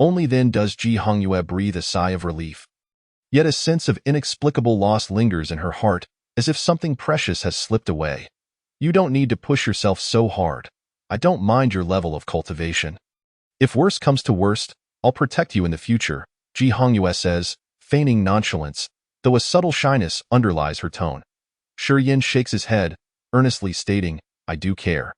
Only then does Ji Hongyue breathe a sigh of relief. Yet a sense of inexplicable loss lingers in her heart, as if something precious has slipped away. "You don't need to push yourself so hard. I don't mind your level of cultivation. If worst comes to worst, I'll protect you in the future," Ji Hongyue says, feigning nonchalance, though a subtle shyness underlies her tone. Shi Yin shakes his head, earnestly stating, "I do care.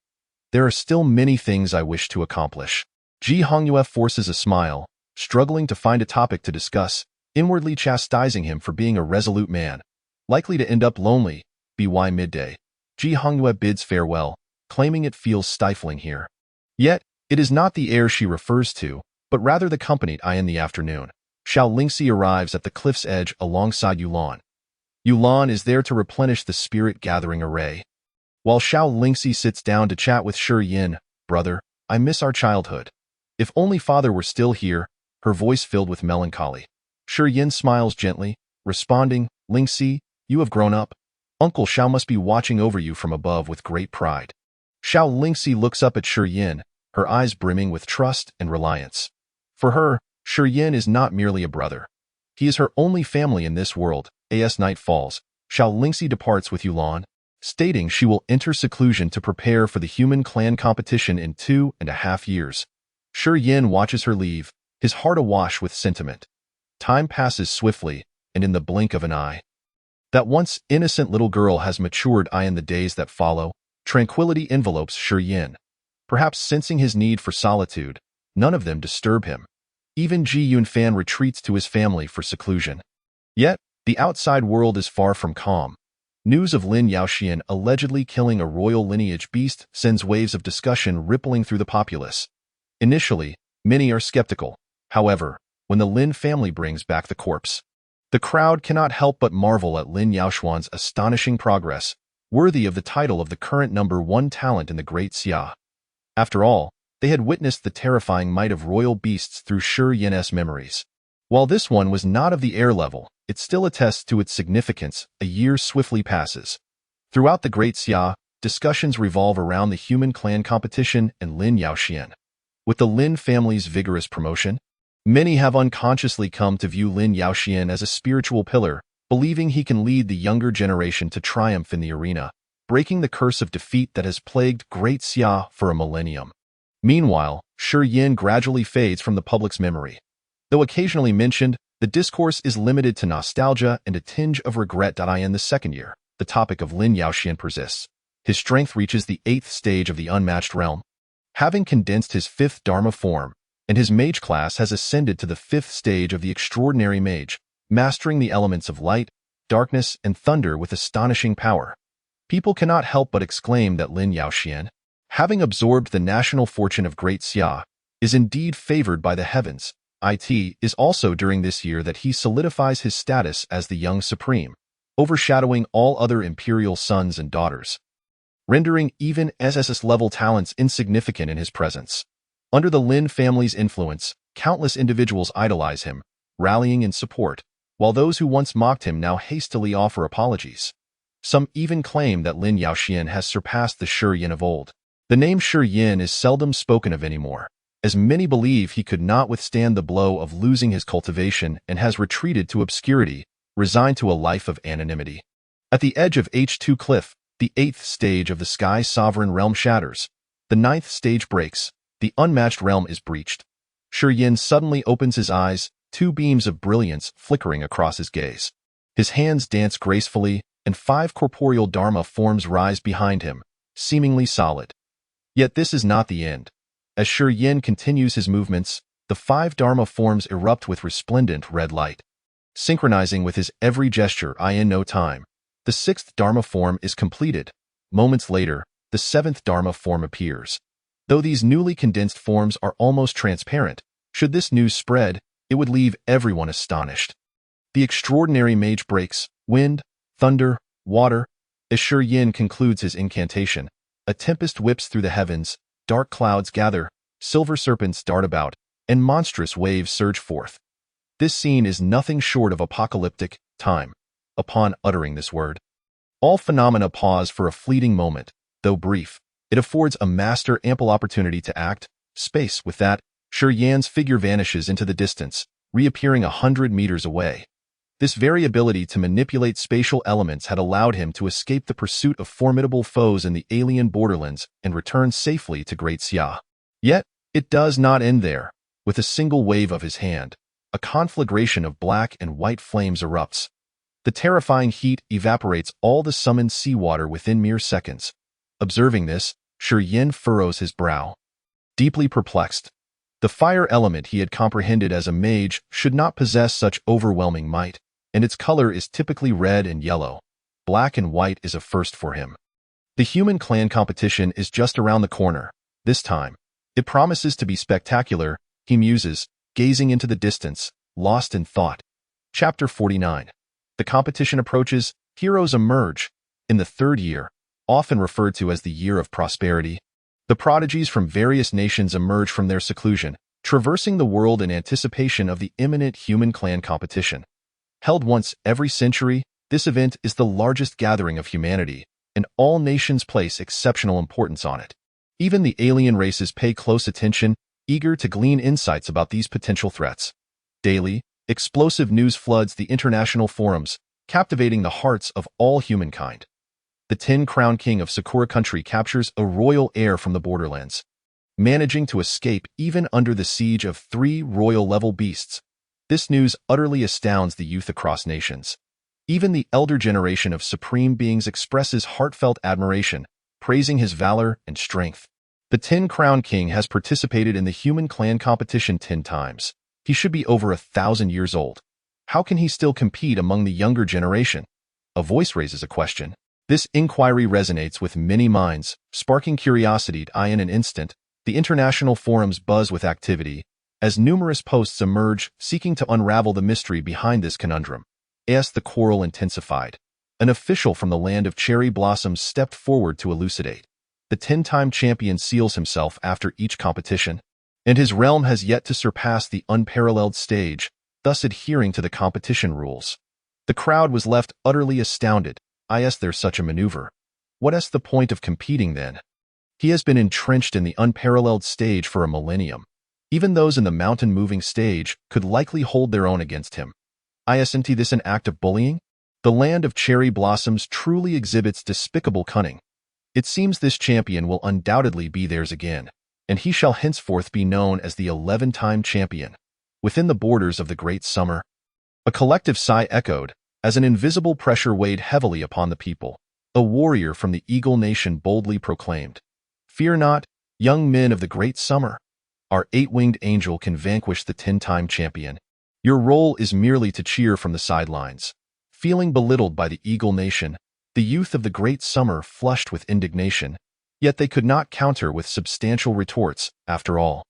There are still many things I wish to accomplish." Ji Hongyue forces a smile, struggling to find a topic to discuss, inwardly chastising him for being a resolute man, likely to end up lonely. By midday, Ji Hongyue bids farewell, claiming it feels stifling here. Yet, it is not the air she refers to, but rather the company in the afternoon. Xiao Lingxi arrives at the cliff's edge alongside Yulan. Yulan is there to replenish the spirit-gathering array. While Xiao Lingxi sits down to chat with Shi Yin, "Brother, I miss our childhood. If only father were still here," her voice filled with melancholy. Shi Yin smiles gently, responding, "Lingxi, you have grown up. Uncle Xiao must be watching over you from above with great pride." Xiao Lingxi looks up at Shi Yin, her eyes brimming with trust and reliance. For her, Shi Yin is not merely a brother. He is her only family in this world. As night falls, Xiao Lingxi departs with Yulan, stating she will enter seclusion to prepare for the human clan competition in 2.5 years. Shi Yin watches her leave, his heart awash with sentiment. Time passes swiftly, and in the blink of an eye. That once innocent little girl has matured. In the days that follow, tranquility envelopes Shi Yin. Perhaps sensing his need for solitude, none of them disturb him. Even Ji Yunfan retreats to his family for seclusion. Yet, the outside world is far from calm. News of Lin Yaoxian allegedly killing a royal lineage beast sends waves of discussion rippling through the populace. Initially, many are skeptical. However, when the Lin family brings back the corpse, the crowd cannot help but marvel at Lin Yaoxuan's astonishing progress, worthy of the title of the current #1 talent in the Great Xia. After all, they had witnessed the terrifying might of royal beasts through Shi Yin's memories. While this one was not of the air level, it still attests to its significance. A year swiftly passes. Throughout the Great Xia, discussions revolve around the human clan competition and Lin Yaoxian. With the Lin family's vigorous promotion, many have unconsciously come to view Lin Yaoxian as a spiritual pillar, believing he can lead the younger generation to triumph in the arena, breaking the curse of defeat that has plagued Great Xia for a millennium. Meanwhile, Shi Yin gradually fades from the public's memory. Though occasionally mentioned, the discourse is limited to nostalgia and a tinge of regret. In the second year, the topic of Lin Yaoxian persists. His strength reaches the 8th stage of the unmatched realm. Having condensed his 5th Dharma form, and his mage class has ascended to the 5th stage of the extraordinary mage, mastering the elements of light, darkness, and thunder with astonishing power. People cannot help but exclaim that Lin Yaoxian, having absorbed the national fortune of Great Xia, is indeed favored by the heavens. It is also during this year that he solidifies his status as the young supreme, overshadowing all other imperial sons and daughters. rendering even SS-level talents insignificant in his presence. Under the Lin family's influence, countless individuals idolize him, rallying in support, while those who once mocked him now hastily offer apologies. Some even claim that Lin Yaoxian has surpassed the Shi Yin of old. The name Shi Yin is seldom spoken of anymore, as many believe he could not withstand the blow of losing his cultivation and has retreated to obscurity, resigned to a life of anonymity. At the edge of H2 Cliff, the 8th stage of the Sky Sovereign realm shatters. The 9th stage breaks. The unmatched realm is breached. Shi Yin suddenly opens his eyes, two beams of brilliance flickering across his gaze. His hands dance gracefully, and 5 corporeal Dharma forms rise behind him, seemingly solid. Yet this is not the end. As Shi Yin continues his movements, the 5 Dharma forms erupt with resplendent red light. Synchronizing with his every gesture in no time, the 6th Dharma form is completed. Moments later, the 7th Dharma form appears. Though these newly condensed forms are almost transparent, should this news spread, it would leave everyone astonished. The extraordinary mage breaks wind, thunder, water. As Shi Yin concludes his incantation, a tempest whips through the heavens, dark clouds gather, silver serpents dart about, and monstrous waves surge forth. This scene is nothing short of apocalyptic. Time. Upon uttering this word, all phenomena pause for a fleeting moment, though brief. It affords a master ample opportunity to act. Space. With that, Shi Yin's figure vanishes into the distance, reappearing 100 meters away. This very ability to manipulate spatial elements had allowed him to escape the pursuit of formidable foes in the alien borderlands and return safely to Great Xia. Yet, it does not end there. With a single wave of his hand, a conflagration of black and white flames erupts. The terrifying heat evaporates all the summoned seawater within mere seconds. Observing this, Shi Yin furrows his brow. Deeply perplexed, the fire element he had comprehended as a mage should not possess such overwhelming might, and its color is typically red and yellow. Black and white is a first for him. The human clan competition is just around the corner. This time, it promises to be spectacular, he muses, gazing into the distance, lost in thought. Chapter 49. The competition approaches, heroes emerge. In the 3rd year, often referred to as the Year of Prosperity, the prodigies from various nations emerge from their seclusion, traversing the world in anticipation of the imminent human clan competition. Held once every century, this event is the largest gathering of humanity, and all nations place exceptional importance on it. Even the alien races pay close attention, eager to glean insights about these potential threats. Daily, explosive news floods the international forums, captivating the hearts of all humankind. The 10-crown king of Sakura country captures a royal heir from the borderlands, managing to escape even under the siege of 3 royal-level beasts. This news utterly astounds the youth across nations. Even the elder generation of supreme beings expresses heartfelt admiration, praising his valor and strength. The 10-crown king has participated in the human clan competition 10 times. He should be over 1,000 years old. How can he still compete among the younger generation? A voice raises a question. This inquiry resonates with many minds, sparking curiosity. In an instant, the international forums buzz with activity, as numerous posts emerge seeking to unravel the mystery behind this conundrum. As the quarrel intensified, an official from the land of cherry blossoms stepped forward to elucidate. The 10-time champion seals himself after each competition, and his realm has yet to surpass the unparalleled stage, thus adhering to the competition rules. The crowd was left utterly astounded. There's such a maneuver. What's the point of competing then? He has been entrenched in the unparalleled stage for a millennium. Even those in the mountain-moving stage could likely hold their own against him. Isn't this an act of bullying? The land of cherry blossoms truly exhibits despicable cunning. It seems this champion will undoubtedly be theirs again, and he shall henceforth be known as the 11-time champion. Within the borders of the great summer, a collective sigh echoed, as an invisible pressure weighed heavily upon the people. A warrior from the Eagle Nation boldly proclaimed, "Fear not, young men of the great summer. Our 8-winged angel can vanquish the 10-time champion. Your role is merely to cheer from the sidelines." Feeling belittled by the Eagle Nation, the youth of the great summer flushed with indignation, yet they could not counter with substantial retorts. After all,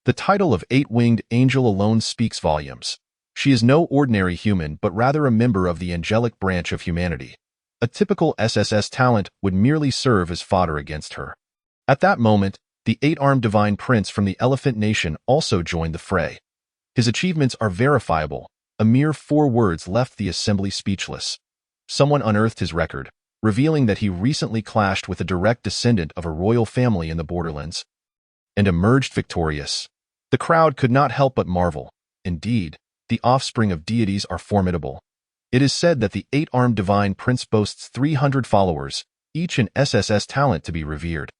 the title of 8-winged angel alone speaks volumes. She is no ordinary human but rather a member of the angelic branch of humanity. A typical SSS talent would merely serve as fodder against her. At that moment, the eight-armed divine prince from the Elephant Nation also joined the fray. His achievements are verifiable. A mere 4 words left the assembly speechless. Someone unearthed his record, revealing that he recently clashed with a direct descendant of a royal family in the borderlands, and emerged victorious. The crowd could not help but marvel. Indeed, the offspring of deities are formidable. It is said that the eight-armed divine prince boasts 300 followers, each an SSS talent to be revered.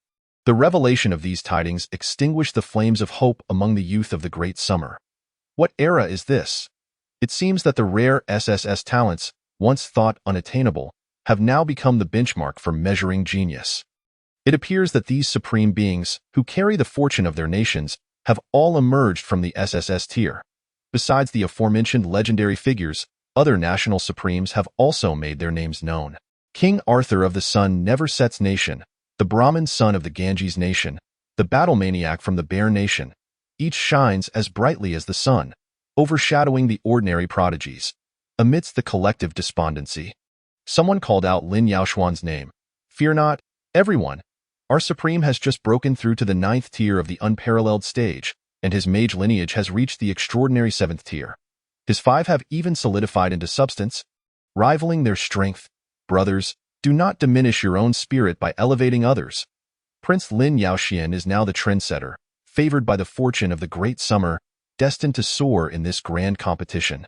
The revelation of these tidings extinguished the flames of hope among the youth of the Great Summer. What era is this? It seems that the rare SSS talents, once thought unattainable, have now become the benchmark for measuring genius. It appears that these supreme beings, who carry the fortune of their nations, have all emerged from the SSS tier. Besides the aforementioned legendary figures, other national supremes have also made their names known. King Arthur of the Sun Never Sets Nation, the Brahmin son of the Ganges Nation, the battle maniac from the Bear Nation. Each shines as brightly as the sun, overshadowing the ordinary prodigies. Amidst the collective despondency, someone called out Lin Yaoxuan's name. Fear not, everyone. Our Supreme has just broken through to the 9th tier of the unparalleled stage, and his mage lineage has reached the extraordinary 7th tier. His 5 have even solidified into substance, rivaling their strength. Brothers, do not diminish your own spirit by elevating others. Prince Lin Yaoxian is now the trendsetter, favored by the fortune of the Great Summer, destined to soar in this grand competition.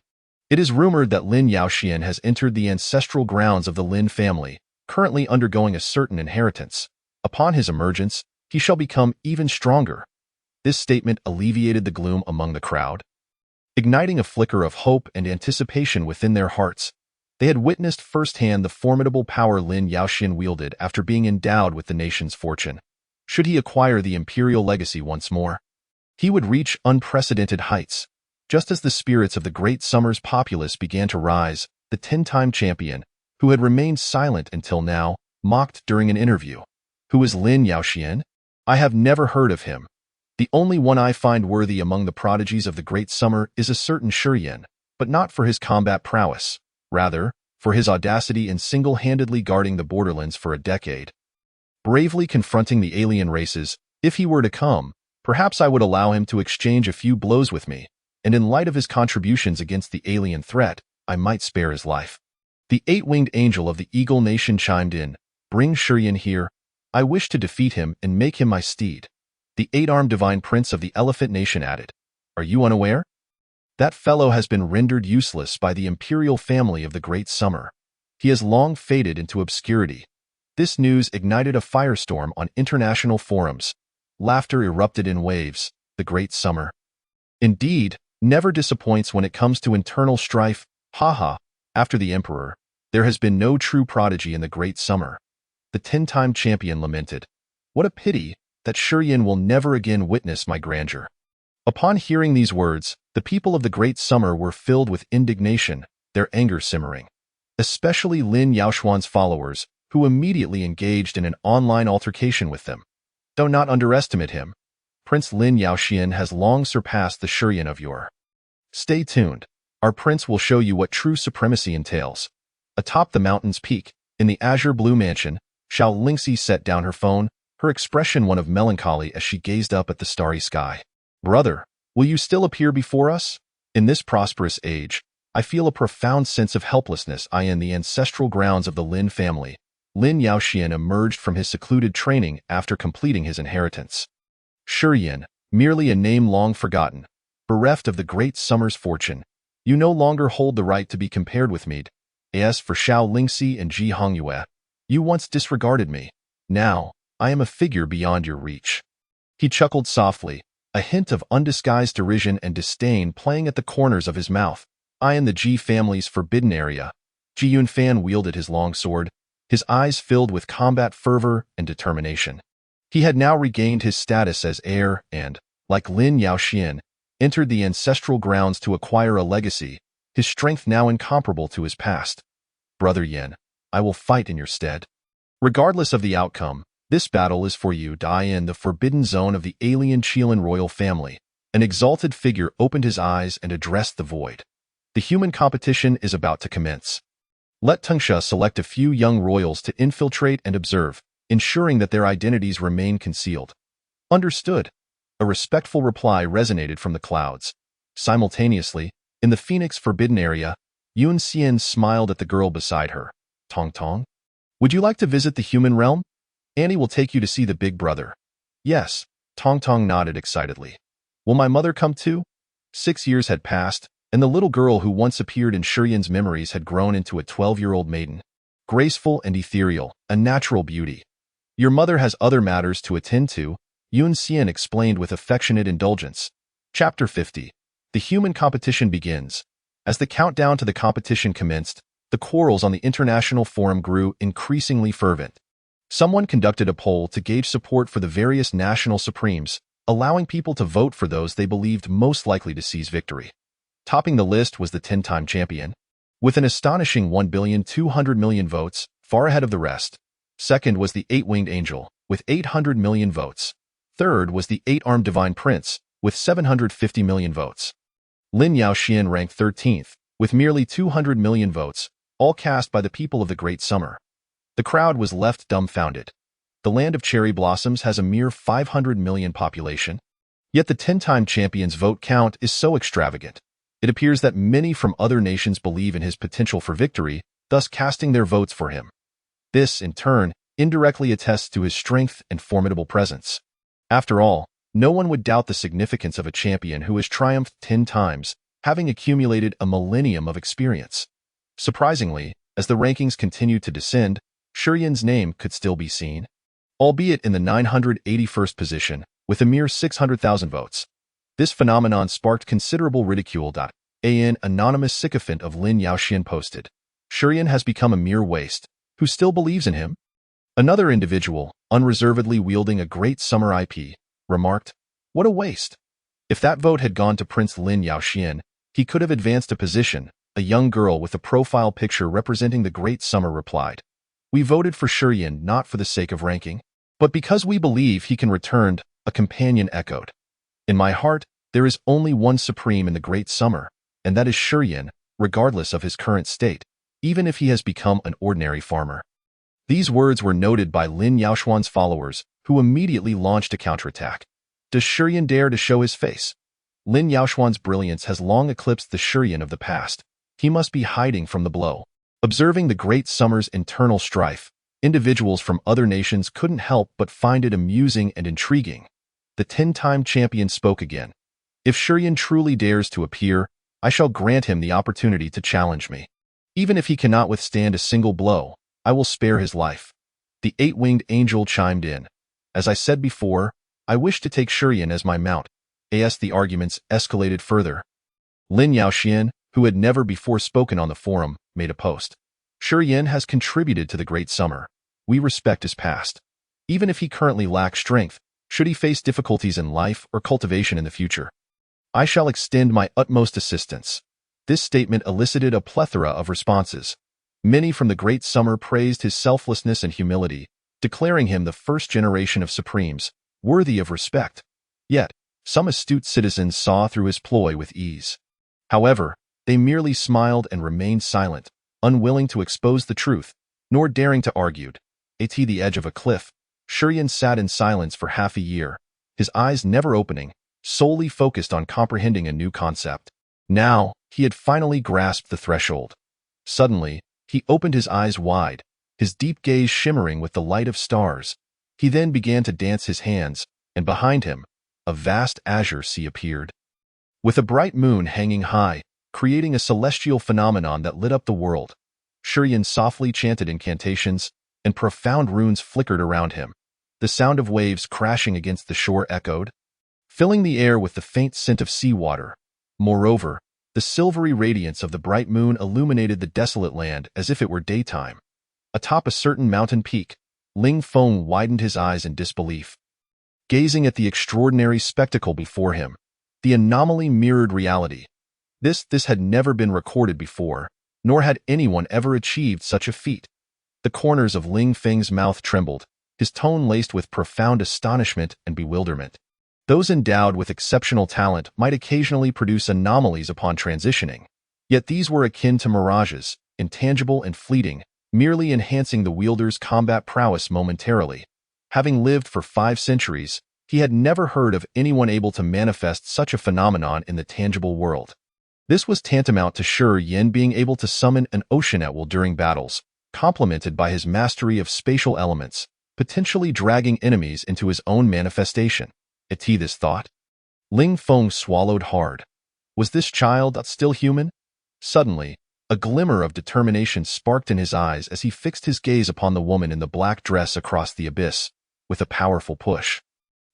It is rumored that Lin Yaoxian has entered the ancestral grounds of the Lin family, currently undergoing a certain inheritance. Upon his emergence, he shall become even stronger. This statement alleviated the gloom among the crowd, igniting a flicker of hope and anticipation within their hearts. They had witnessed firsthand the formidable power Lin Yaoxian wielded after being endowed with the nation's fortune. Should he acquire the imperial legacy once more, he would reach unprecedented heights. Just as the spirits of the Great Summer's populace began to rise, the 10-time champion, who had remained silent until now, mocked during an interview. Who is Lin Yaoxian? I have never heard of him. The only one I find worthy among the prodigies of the Great Summer is a certain Shiyin, but not for his combat prowess, rather, for his audacity in single-handedly guarding the borderlands for a decade. Bravely confronting the alien races, if he were to come, perhaps I would allow him to exchange a few blows with me, and in light of his contributions against the alien threat, I might spare his life. The 8-winged angel of the Eagle Nation chimed in. Bring Shiyin here. I wish to defeat him and make him my steed. The 8-armed divine prince of the Elephant Nation added. Are you unaware? That fellow has been rendered useless by the imperial family of the Great Summer. He has long faded into obscurity. This news ignited a firestorm on international forums. Laughter erupted in waves. The Great Summer, indeed, never disappoints when it comes to internal strife. Haha, after the Emperor, there has been no true prodigy in the Great Summer. The 10-time champion lamented. What a pity that Shiyin will never again witness my grandeur. Upon hearing these words, the people of the Great Summer were filled with indignation, their anger simmering. Especially Lin Yaoxuan's followers, who immediately engaged in an online altercation with them. Do not underestimate him. Prince Lin Yaoxian has long surpassed the Shiyin of yore. Stay tuned. Our prince will show you what true supremacy entails. Atop the mountain's peak, in the azure blue mansion, Xiao Lingxi set down her phone, her expression one of melancholy as she gazed up at the starry sky. Brother, will you still appear before us? In this prosperous age, I feel a profound sense of helplessness. In the ancestral grounds of the Lin family, Lin Yaoxian emerged from his secluded training after completing his inheritance. Shiyin, merely a name long forgotten, bereft of the Great Summer's fortune, you no longer hold the right to be compared with me. As for Xiao Lingxi and Ji Hongyue, you once disregarded me. Now, I am a figure beyond your reach. He chuckled softly, a hint of undisguised derision and disdain playing at the corners of his mouth. I am the Ji family's forbidden area. Ji Yunfan wielded his long sword, his eyes filled with combat fervor and determination. He had now regained his status as heir and, like Lin Yaoxian, entered the ancestral grounds to acquire a legacy, his strength now incomparable to his past. Brother Yin, I will fight in your stead. Regardless of the outcome, this battle is for you. In the forbidden zone of the alien Qilin royal family, an exalted figure opened his eyes and addressed the void. The human competition is about to commence. Let Daxia select a few young royals to infiltrate and observe, ensuring that their identities remain concealed. Understood. A respectful reply resonated from the clouds. Simultaneously, in the Phoenix Forbidden area, Yun Xian smiled at the girl beside her. Tong Tong? Would you like to visit the human realm? Annie will take you to see the big brother. Yes, Tong Tong nodded excitedly. Will my mother come too? 6 years had passed, and the little girl who once appeared in Shurian's memories had grown into a 12-year-old maiden. Graceful and ethereal, a natural beauty. Your mother has other matters to attend to, Yun Xian explained with affectionate indulgence. Chapter 50. The human competition begins. As the countdown to the competition commenced, the quarrels on the international forum grew increasingly fervent. Someone conducted a poll to gauge support for the various national supremes, allowing people to vote for those they believed most likely to seize victory. Topping the list was the 10-time champion, with an astonishing 1,200,000,000 votes, far ahead of the rest. Second was the 8-winged angel, with 800,000,000 votes. Third was the 8-armed divine prince, with 750,000,000 votes. Lin Yaoxian ranked 13th, with merely 200,000,000 votes, all cast by the people of the Great Summer. The crowd was left dumbfounded. The land of cherry blossoms has a mere 500,000,000 population. Yet the 10-time champion's vote count is so extravagant. It appears that many from other nations believe in his potential for victory, thus casting their votes for him. This, in turn, indirectly attests to his strength and formidable presence. After all, no one would doubt the significance of a champion who has triumphed 10 times, having accumulated a millennium of experience. Surprisingly, as the rankings continued to descend, Shurian's name could still be seen, albeit in the 981st position, with a mere 600,000 votes. This phenomenon sparked considerable ridicule. An anonymous sycophant of Lin Yaoxian posted, "Shurian has become a mere waste. Who still believes in him?" Another individual, unreservedly wielding a great summer IP, remarked, "What a waste. If that vote had gone to Prince Lin Yaoxian, he could have advanced a position." A young girl with a profile picture representing the Great Summer replied, "We voted for Shurian not for the sake of ranking, but because we believe he can return." A companion echoed, "In my heart, there is only one supreme in the Great Summer, and that is Shurian, regardless of his current state, even if he has become an ordinary farmer." These words were noted by Lin Yaoxian's followers, who immediately launched a counterattack. Does Shurian dare to show his face? Lin Yaoxian's brilliance has long eclipsed the Shurian of the past. He must be hiding from the blow. Observing the Great Summer's internal strife, individuals from other nations couldn't help but find it amusing and intriguing. The 10-time champion spoke again. "If Shurian truly dares to appear, I shall grant him the opportunity to challenge me. Even if he cannot withstand a single blow, I will spare his life." The 8-winged angel chimed in. "As I said before, I wish to take Shurian as my mount." As the arguments escalated further, Lin Yaoxian, who had never before spoken on the forum, made a post. "Shurian has contributed to the Great Summer. We respect his past. Even if he currently lacks strength, should he face difficulties in life or cultivation in the future, I shall extend my utmost assistance." This statement elicited a plethora of responses. Many from the Great Summer praised his selflessness and humility, declaring him the first generation of supremes, worthy of respect. Yet, some astute citizens saw through his ploy with ease. However, they merely smiled and remained silent, unwilling to expose the truth, nor daring to argue. At the edge of a cliff, Shurian sat in silence for half a year, his eyes never opening, solely focused on comprehending a new concept. Now, he had finally grasped the threshold. Suddenly, he opened his eyes wide, his deep gaze shimmering with the light of stars. He then began to dance his hands, and behind him, a vast azure sea appeared, with a bright moon hanging high, creating a celestial phenomenon that lit up the world. Shurian softly chanted incantations, and profound runes flickered around him. The sound of waves crashing against the shore echoed, filling the air with the faint scent of seawater. Moreover, the silvery radiance of the bright moon illuminated the desolate land as if it were daytime. Atop a certain mountain peak, Ling Feng widened his eyes in disbelief. Gazing at the extraordinary spectacle before him, the anomaly mirrored reality. This had never been recorded before, nor had anyone ever achieved such a feat. The corners of Ling Feng's mouth trembled, his tone laced with profound astonishment and bewilderment. Those endowed with exceptional talent might occasionally produce anomalies upon transitioning, yet these were akin to mirages, intangible and fleeting, merely enhancing the wielder's combat prowess momentarily. Having lived for 5 centuries, he had never heard of anyone able to manifest such a phenomenon in the tangible world. This was tantamount to Shi Yin being able to summon an ocean at will during battles, complemented by his mastery of spatial elements, potentially dragging enemies into his own manifestation. This thought? Ling Feng swallowed hard. Was this child still human? Suddenly, a glimmer of determination sparked in his eyes as he fixed his gaze upon the woman in the black dress across the abyss. With a powerful push,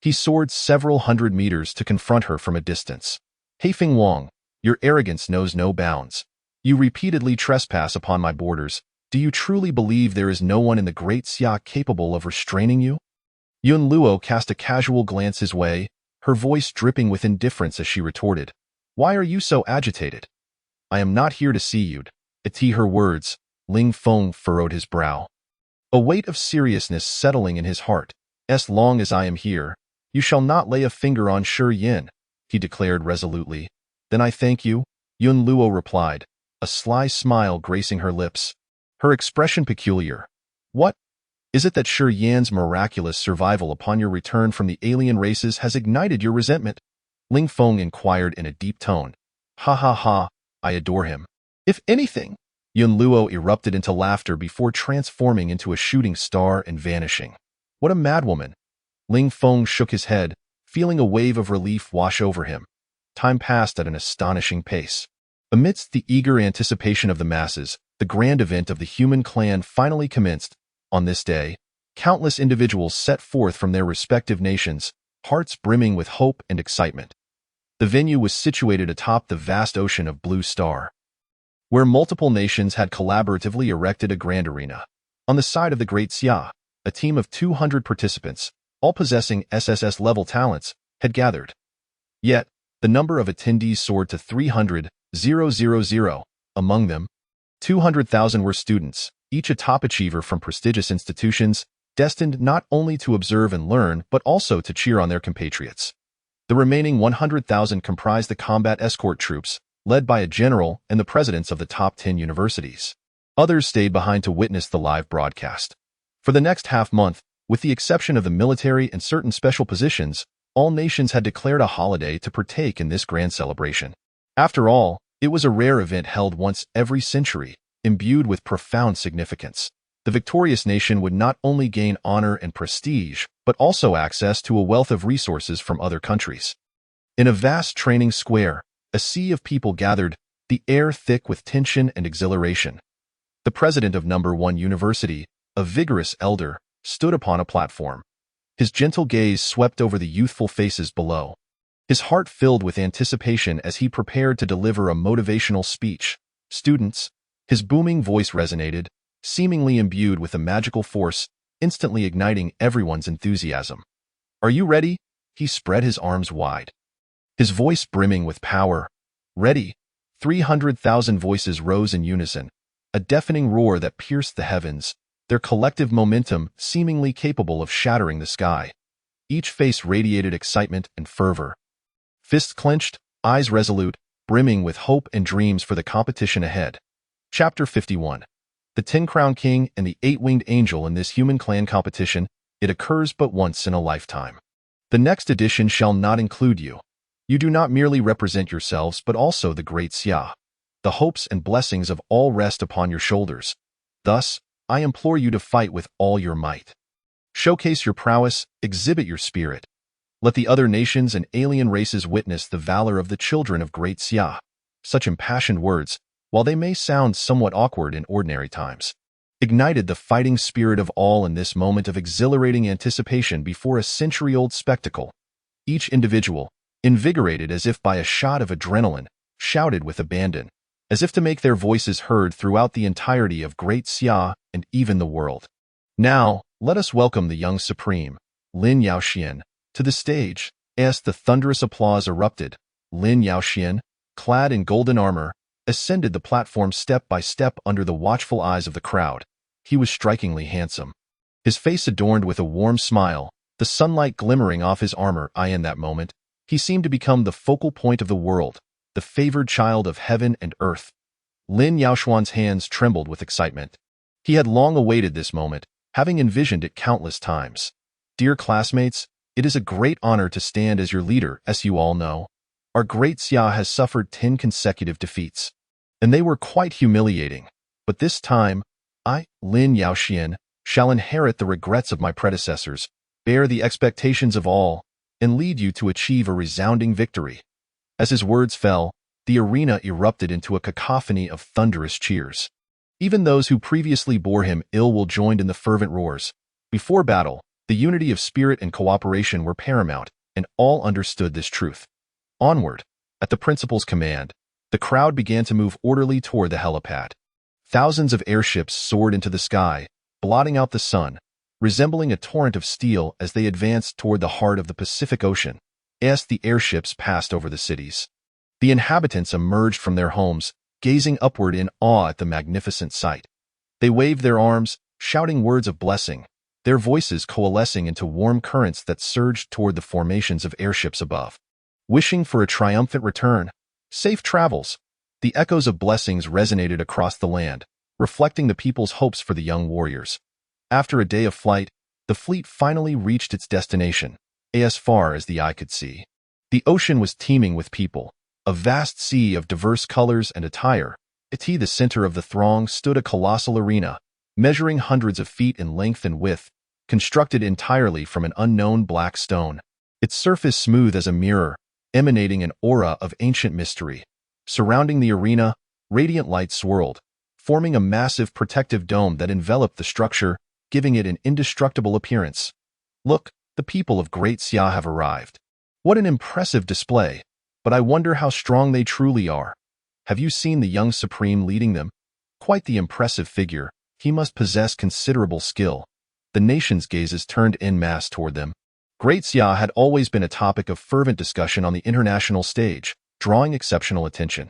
he soared several hundred meters to confront her from a distance. Haifeng Wang, your arrogance knows no bounds. You repeatedly trespass upon my borders. Do you truly believe there is no one in the Great Xia capable of restraining you? Yun Luo cast a casual glance his way, her voice dripping with indifference as she retorted, "Why are you so agitated? I am not here to see you." At her words, Ling Feng furrowed his brow. A weight of seriousness settling in his heart. "As long as I am here, you shall not lay a finger on Shi Yin," he declared resolutely. "Then I thank you," Yun Luo replied, a sly smile gracing her lips. Her expression peculiar. "What? Is it that Shi Yan's miraculous survival upon your return from the alien races has ignited your resentment?" Ling Feng inquired in a deep tone. "Ha ha ha, I adore him." "If anything," Yun Luo erupted into laughter before transforming into a shooting star and vanishing. "What a madwoman!" Ling Feng shook his head, feeling a wave of relief wash over him. Time passed at an astonishing pace. Amidst the eager anticipation of the masses, the grand event of the human clan finally commenced. On this day, countless individuals set forth from their respective nations, hearts brimming with hope and excitement. The venue was situated atop the vast ocean of Blue Star, where multiple nations had collaboratively erected a grand arena. On the side of the Great Xia, a team of 200 participants, all possessing SSS-level talents, had gathered. Yet, the number of attendees soared to 300,000. Among them, 200,000 were students, each a top achiever from prestigious institutions, destined not only to observe and learn but also to cheer on their compatriots. The remaining 100,000 comprised the combat escort troops, led by a general and the presidents of the top 10 universities. Others stayed behind to witness the live broadcast. For the next half-month, with the exception of the military and certain special positions, all nations had declared a holiday to partake in this grand celebration. After all, it was a rare event held once every century, imbued with profound significance. The victorious nation would not only gain honor and prestige, but also access to a wealth of resources from other countries. In a vast training square, a sea of people gathered, the air thick with tension and exhilaration. The president of No. 1 University, a vigorous elder, stood upon a platform. His gentle gaze swept over the youthful faces below. His heart filled with anticipation as he prepared to deliver a motivational speech. "Students," his booming voice resonated, seemingly imbued with a magical force, instantly igniting everyone's enthusiasm. "Are you ready?" He spread his arms wide, his voice brimming with power. "Ready!" 300,000 voices rose in unison, a deafening roar that pierced the heavens, their collective momentum seemingly capable of shattering the sky. Each face radiated excitement and fervor. Fists clenched, eyes resolute, brimming with hope and dreams for the competition ahead. Chapter 51. The 10-Crown King and the 8-Winged Angel in this human clan competition, it occurs but once in a lifetime. The next edition shall not include you. You do not merely represent yourselves but also the Great Xia. The hopes and blessings of all rest upon your shoulders. Thus, I implore you to fight with all your might. Showcase your prowess, exhibit your spirit. Let the other nations and alien races witness the valor of the children of Great Xia. Such impassioned words, while they may sound somewhat awkward in ordinary times, ignited the fighting spirit of all in this moment of exhilarating anticipation before a century-old spectacle. Each individual, invigorated as if by a shot of adrenaline, shouted with abandon, as if to make their voices heard throughout the entirety of Great Xia and even the world. "Now, let us welcome the young supreme, Lin Yaoxian, to the stage." As the thunderous applause erupted, Lin Yaoxian, clad in golden armor, ascended the platform step by step under the watchful eyes of the crowd. He was strikingly handsome, his face adorned with a warm smile, the sunlight glimmering off his armor. In that moment, he seemed to become the focal point of the world, the favored child of heaven and earth. Lin Yaoshuan's hands trembled with excitement. He had long awaited this moment, having envisioned it countless times. Dear classmates, it is a great honor to stand as your leader, as you all know. Our great Xia has suffered 10 consecutive defeats, and they were quite humiliating. But this time, I, Lin Yaoxian, shall inherit the regrets of my predecessors, bear the expectations of all, and lead you to achieve a resounding victory. As his words fell, the arena erupted into a cacophony of thunderous cheers. Even those who previously bore him ill will joined in the fervent roars. Before battle, the unity of spirit and cooperation were paramount, and all understood this truth. Onward, at the principal's command, the crowd began to move orderly toward the helipad. Thousands of airships soared into the sky, blotting out the sun, resembling a torrent of steel as they advanced toward the heart of the Pacific Ocean. As the airships passed over the cities, the inhabitants emerged from their homes, gazing upward in awe at the magnificent sight. They waved their arms, shouting words of blessing, their voices coalescing into warm currents that surged toward the formations of airships above. Wishing for a triumphant return, safe travels, the echoes of blessings resonated across the land, reflecting the people's hopes for the young warriors. After a day of flight, the fleet finally reached its destination, as far as the eye could see. The ocean was teeming with people, a vast sea of diverse colors and attire. At the center of the throng stood a colossal arena, measuring hundreds of feet in length and width, constructed entirely from an unknown black stone. Its surface smooth as a mirror, emanating an aura of ancient mystery. Surrounding the arena, radiant light swirled, forming a massive protective dome that enveloped the structure, giving it an indestructible appearance. Look, the people of Great Xia have arrived. What an impressive display, but I wonder how strong they truly are. Have you seen the young Supreme leading them? Quite the impressive figure, he must possess considerable skill. The nation's gazes turned en masse toward them. Great Xia had always been a topic of fervent discussion on the international stage, drawing exceptional attention.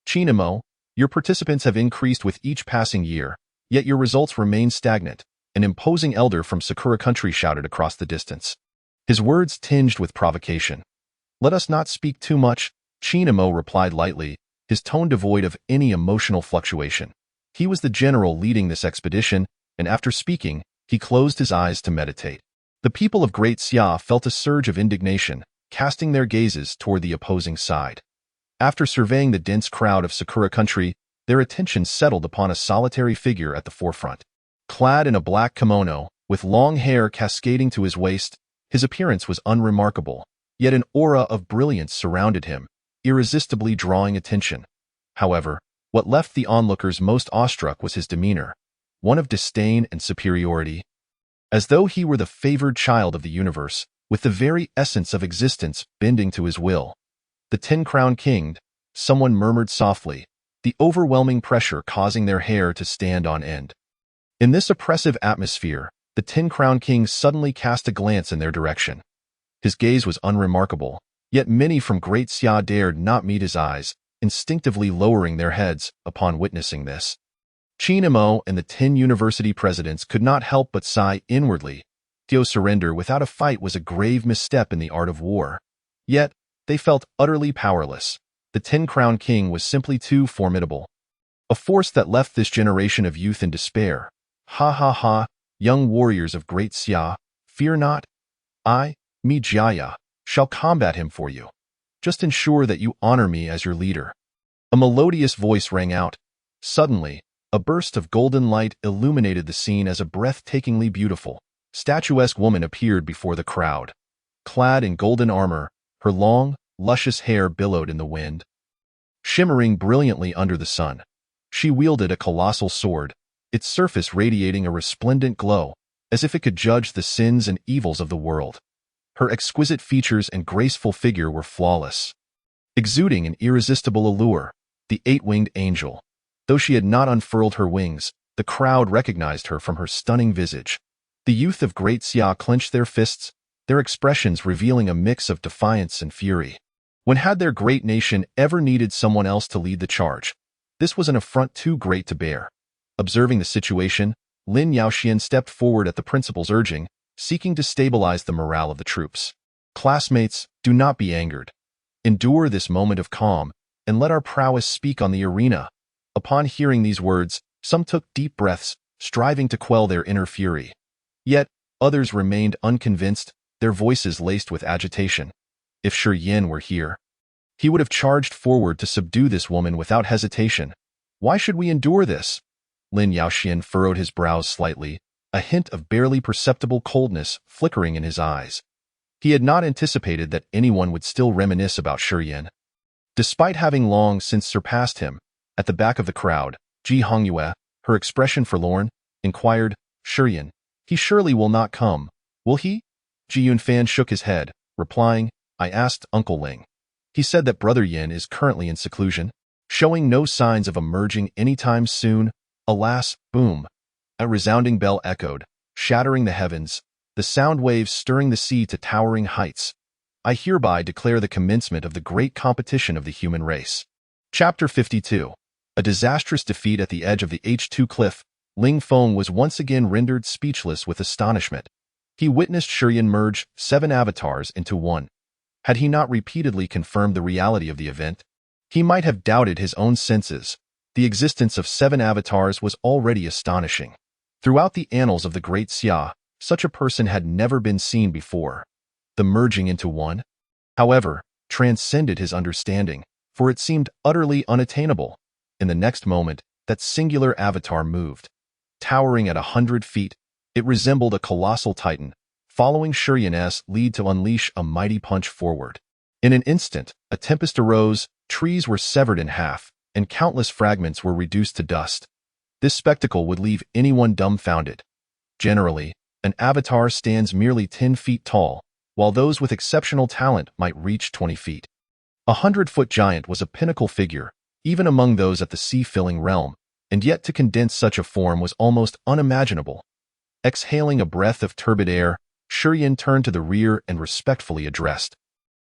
Chinamo, your participants have increased with each passing year, yet your results remain stagnant, an imposing elder from Sakura country shouted across the distance. His words tinged with provocation. Let us not speak too much, Chinamo replied lightly, his tone devoid of any emotional fluctuation. He was the general leading this expedition, and after speaking, he closed his eyes to meditate. The people of Great Xia felt a surge of indignation, casting their gazes toward the opposing side. After surveying the dense crowd of Sakura country, their attention settled upon a solitary figure at the forefront. Clad in a black kimono, with long hair cascading to his waist, his appearance was unremarkable, yet an aura of brilliance surrounded him, irresistibly drawing attention. However, what left the onlookers most awestruck was his demeanor, one of disdain and superiority. As though he were the favored child of the universe, with the very essence of existence bending to his will. The 10-crown king, someone murmured softly, the overwhelming pressure causing their hair to stand on end. In this oppressive atmosphere, the 10-crown king suddenly cast a glance in their direction. His gaze was unremarkable, yet many from Great Xia dared not meet his eyes, instinctively lowering their heads upon witnessing this. Chinamo and the 10 university presidents could not help but sigh inwardly. To surrender without a fight was a grave misstep in the art of war. Yet, they felt utterly powerless. The 10-crown king was simply too formidable. A force that left this generation of youth in despair. Ha ha ha, young warriors of Great Xia, fear not. I, Jaya, shall combat him for you. Just ensure that you honor me as your leader. A melodious voice rang out. Suddenly, a burst of golden light illuminated the scene as a breathtakingly beautiful, statuesque woman appeared before the crowd. Clad in golden armor, her long, luscious hair billowed in the wind, shimmering brilliantly under the sun. She wielded a colossal sword, its surface radiating a resplendent glow, as if it could judge the sins and evils of the world. Her exquisite features and graceful figure were flawless. Exuding an irresistible allure, the 8-winged angel. Though she had not unfurled her wings, the crowd recognized her from her stunning visage. The youth of Great Xia clenched their fists, their expressions revealing a mix of defiance and fury. When had their great nation ever needed someone else to lead the charge? This was an affront too great to bear. Observing the situation, Lin Yaoxian stepped forward at the principal's urging, seeking to stabilize the morale of the troops. Classmates, do not be angered. Endure this moment of calm, and let our prowess speak on the arena. Upon hearing these words, some took deep breaths, striving to quell their inner fury. Yet, others remained unconvinced, their voices laced with agitation. If Shi Yin were here, he would have charged forward to subdue this woman without hesitation. Why should we endure this? Lin Yaoxian furrowed his brows slightly, a hint of barely perceptible coldness flickering in his eyes. He had not anticipated that anyone would still reminisce about Shi Yin. Despite having long since surpassed him, at the back of the crowd, Ji Hongyue, her expression forlorn, inquired, Shi Yin, he surely will not come, will he? Ji Yunfan shook his head, replying, I asked Uncle Ling. He said that Brother Yin is currently in seclusion, showing no signs of emerging anytime soon. Alas, boom! A resounding bell echoed, shattering the heavens, the sound waves stirring the sea to towering heights. I hereby declare the commencement of the great competition of the human race. Chapter 52. A disastrous defeat at the edge of the H2 cliff. Ling Feng was once again rendered speechless with astonishment. He witnessed Shi Yin merge 7 avatars into one. Had he not repeatedly confirmed the reality of the event, he might have doubted his own senses. The existence of 7 avatars was already astonishing. Throughout the annals of the Great Xia, such a person had never been seen before. The merging into one, however, transcended his understanding, for it seemed utterly unattainable. In the next moment, that singular avatar moved. Towering at 100 feet, it resembled a colossal titan, following Shi Yin's lead to unleash a mighty punch forward. In an instant, a tempest arose, trees were severed in half, and countless fragments were reduced to dust. This spectacle would leave anyone dumbfounded. Generally, an avatar stands merely 10 feet tall, while those with exceptional talent might reach 20 feet. A 100-foot giant was a pinnacle figure, even among those at the sea-filling realm, and yet to condense such a form was almost unimaginable. Exhaling a breath of turbid air, Shi Yin turned to the rear and respectfully addressed.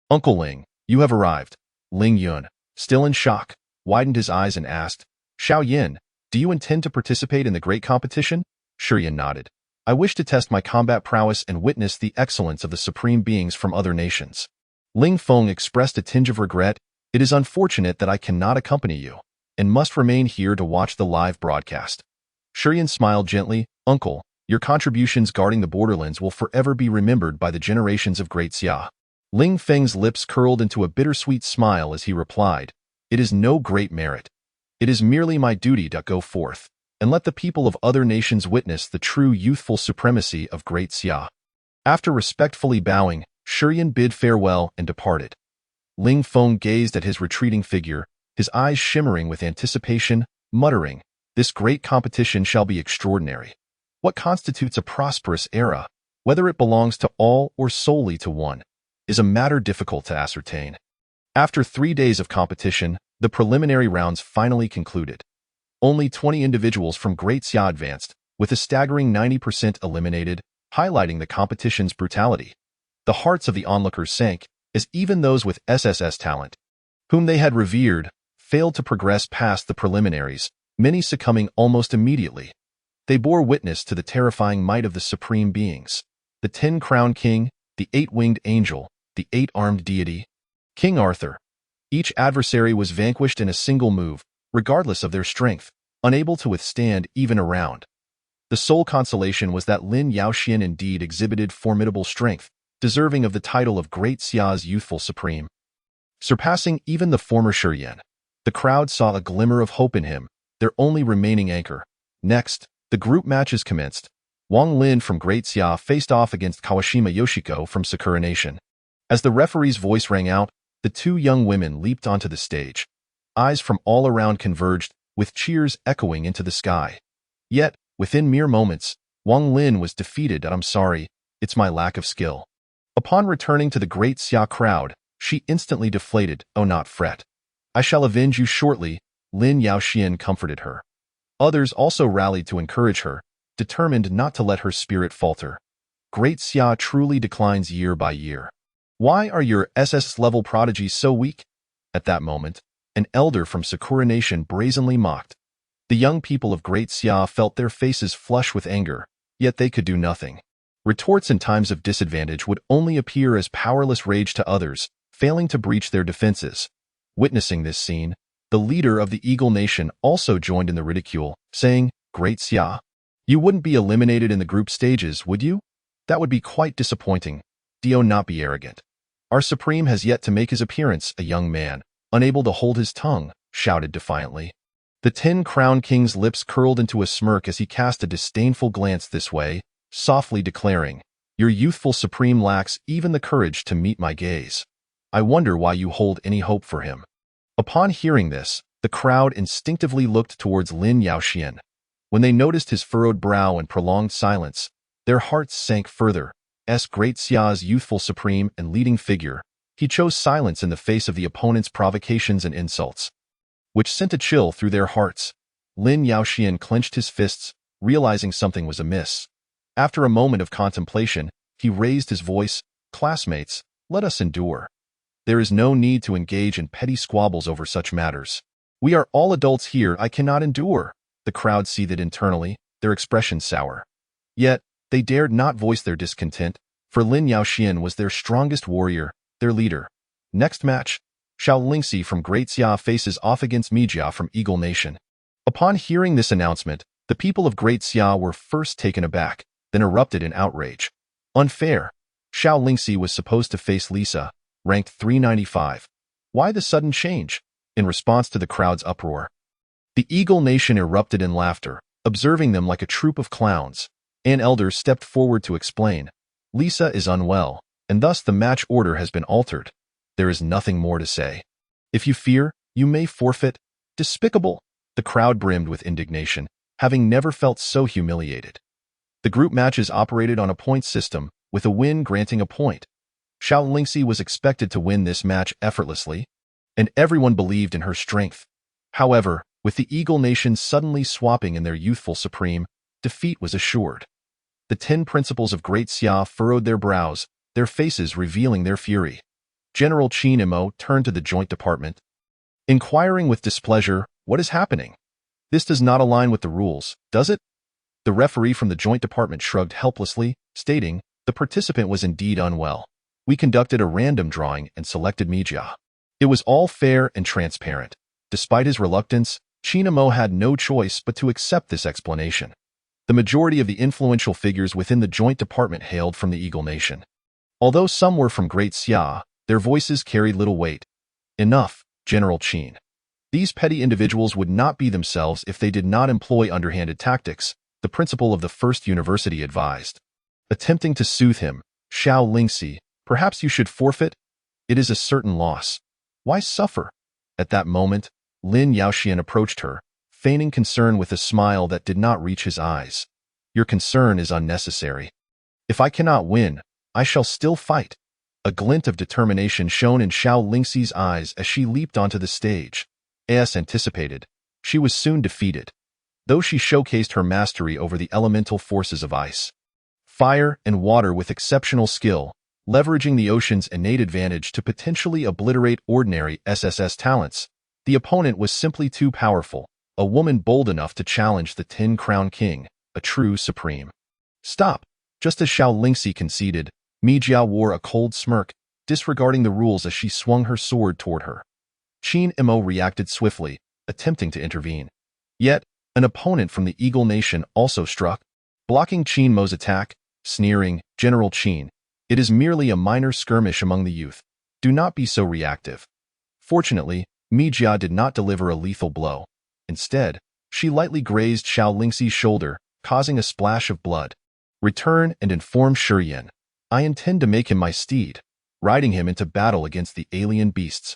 Uncle Ling, you have arrived. Ling Yun, still in shock, widened his eyes and asked, Xiao Yin, do you intend to participate in the great competition? Shi Yin nodded. I wish to test my combat prowess and witness the excellence of the supreme beings from other nations. Ling Feng expressed a tinge of regret. It is unfortunate that I cannot accompany you, and must remain here to watch the live broadcast. Shi Yin smiled gently. Uncle, your contributions guarding the borderlands will forever be remembered by the generations of Great Xia. Ling Feng's lips curled into a bittersweet smile as he replied, It is no great merit. It is merely my duty to go forth, and let the people of other nations witness the true youthful supremacy of Great Xia. After respectfully bowing, Shi Yin bid farewell and departed. Ling Feng gazed at his retreating figure, his eyes shimmering with anticipation, muttering, This great competition shall be extraordinary. What constitutes a prosperous era, whether it belongs to all or solely to one, is a matter difficult to ascertain. After 3 days of competition, the preliminary rounds finally concluded. Only 20 individuals from Great Xia advanced, with a staggering 90% eliminated, highlighting the competition's brutality. The hearts of the onlookers sank, as even those with SSS talent, whom they had revered, failed to progress past the preliminaries, many succumbing almost immediately. They bore witness to the terrifying might of the supreme beings, the 10-crowned king, the 8-winged angel, the 8-armed deity, King Arthur. Each adversary was vanquished in a single move, regardless of their strength, unable to withstand even a round. The sole consolation was that Lin Yaoxian indeed exhibited formidable strength, deserving of the title of Great Xia's youthful supreme. Surpassing even the former Shi Yin, the crowd saw a glimmer of hope in him, their only remaining anchor. Next, the group matches commenced. Wang Lin from Great Xia faced off against Kawashima Yoshiko from Sakura Nation. As the referee's voice rang out, the 2 young women leaped onto the stage. Eyes from all around converged, with cheers echoing into the sky. Yet, within mere moments, Wang Lin was defeated. I'm sorry, it's my lack of skill. Upon returning to the Great Xia crowd, she instantly deflated. Oh, not fret. I shall avenge you shortly, Lin Yaoxian comforted her. Others also rallied to encourage her, determined not to let her spirit falter. Great Xia truly declines year by year. Why are your SS-level prodigies so weak? At that moment, an elder from Sakura Nation brazenly mocked. The young people of Great Xia felt their faces flush with anger, yet they could do nothing. Retorts in times of disadvantage would only appear as powerless rage to others, failing to breach their defenses. Witnessing this scene, The leader of the Eagle Nation also joined in the ridicule, saying, "Great Xia, you wouldn't be eliminated in the group stages, would you? That would be quite disappointing. Do not be arrogant. Our Supreme has yet to make his appearance." A young man, unable to hold his tongue, shouted defiantly. The 10 Crown King's lips curled into a smirk as he cast a disdainful glance this way, softly declaring, "Your youthful Supreme lacks even the courage to meet my gaze. I wonder why you hold any hope for him." Upon hearing this, the crowd instinctively looked towards Lin Yaoxian. When they noticed his furrowed brow and prolonged silence, their hearts sank further. Great Xia's youthful Supreme and leading figure, he chose silence in the face of the opponent's provocations and insults, which sent a chill through their hearts. Lin Yaoxian clenched his fists, realizing something was amiss. After a moment of contemplation, he raised his voice, "Classmates, let us endure. There is no need to engage in petty squabbles over such matters. We are all adults here. I cannot endure." The crowd seethed internally, their expressions sour. Yet, they dared not voice their discontent, for Lin Yaoxian was their strongest warrior, their leader. Next match, Xiao Lingxi from Great Xia faces off against Mijia from Eagle Nation. Upon hearing this announcement, the people of Great Xia were first taken aback, then erupted in outrage. Unfair. Xiao Lingxi was supposed to face Lisa, ranked 395. Why the sudden change? In response to the crowd's uproar, the Eagle Nation erupted in laughter, observing them like a troop of clowns. An elder stepped forward to explain, "Lisa is unwell, and thus the match order has been altered. There is nothing more to say. If you fear, you may forfeit." Despicable! The crowd brimmed with indignation, having never felt so humiliated. The group matches operated on a point system, with a win granting a point. Xiao Lingxi was expected to win this match effortlessly, and everyone believed in her strength. However, with the Eagle Nation suddenly swapping in their youthful Supreme, defeat was assured. The 10 principals of Great Xia furrowed their brows, their faces revealing their fury. General Qin Imo turned to the Joint Department, inquiring with displeasure, "What is happening? This does not align with the rules, does it?" The referee from the Joint Department shrugged helplessly, stating, "The participant was indeed unwell. We conducted a random drawing and selected Mijia. It was all fair and transparent." Despite his reluctance, Qin Imo had no choice but to accept this explanation. The majority of the influential figures within the Joint Department hailed from the Eagle Nation. Although some were from Great Xia, their voices carried little weight. "Enough, General Qin. These petty individuals would not be themselves if they did not employ underhanded tactics," the principal of the First University advised. Attempting to soothe him, "Xiao Lingxi, perhaps you should forfeit? It is a certain loss. Why suffer?" At that moment, Lin Yaoxian approached her, feigning concern with a smile that did not reach his eyes. "Your concern is unnecessary. If I cannot win, I shall still fight." A glint of determination shone in Xiao Lingxi's eyes as she leaped onto the stage. As anticipated, she was soon defeated, though she showcased her mastery over the elemental forces of ice, fire, and water with exceptional skill, leveraging the ocean's innate advantage to potentially obliterate ordinary SSS talents. The opponent was simply too powerful, a woman bold enough to challenge the 10 Crown King, a true Supreme. "Stop!" Just as Xiao Lingxi conceded, Mijia wore a cold smirk, disregarding the rules as she swung her sword toward her. Qin Imo reacted swiftly, attempting to intervene. Yet, an opponent from the Eagle Nation also struck, blocking Qin Mo's attack, sneering, "General Qin, it is merely a minor skirmish among the youth. Do not be so reactive." Fortunately, Mijia did not deliver a lethal blow. Instead, she lightly grazed Xiao Lingxi's shoulder, causing a splash of blood. "Return and inform Shiyan. I intend to make him my steed, riding him into battle against the alien beasts."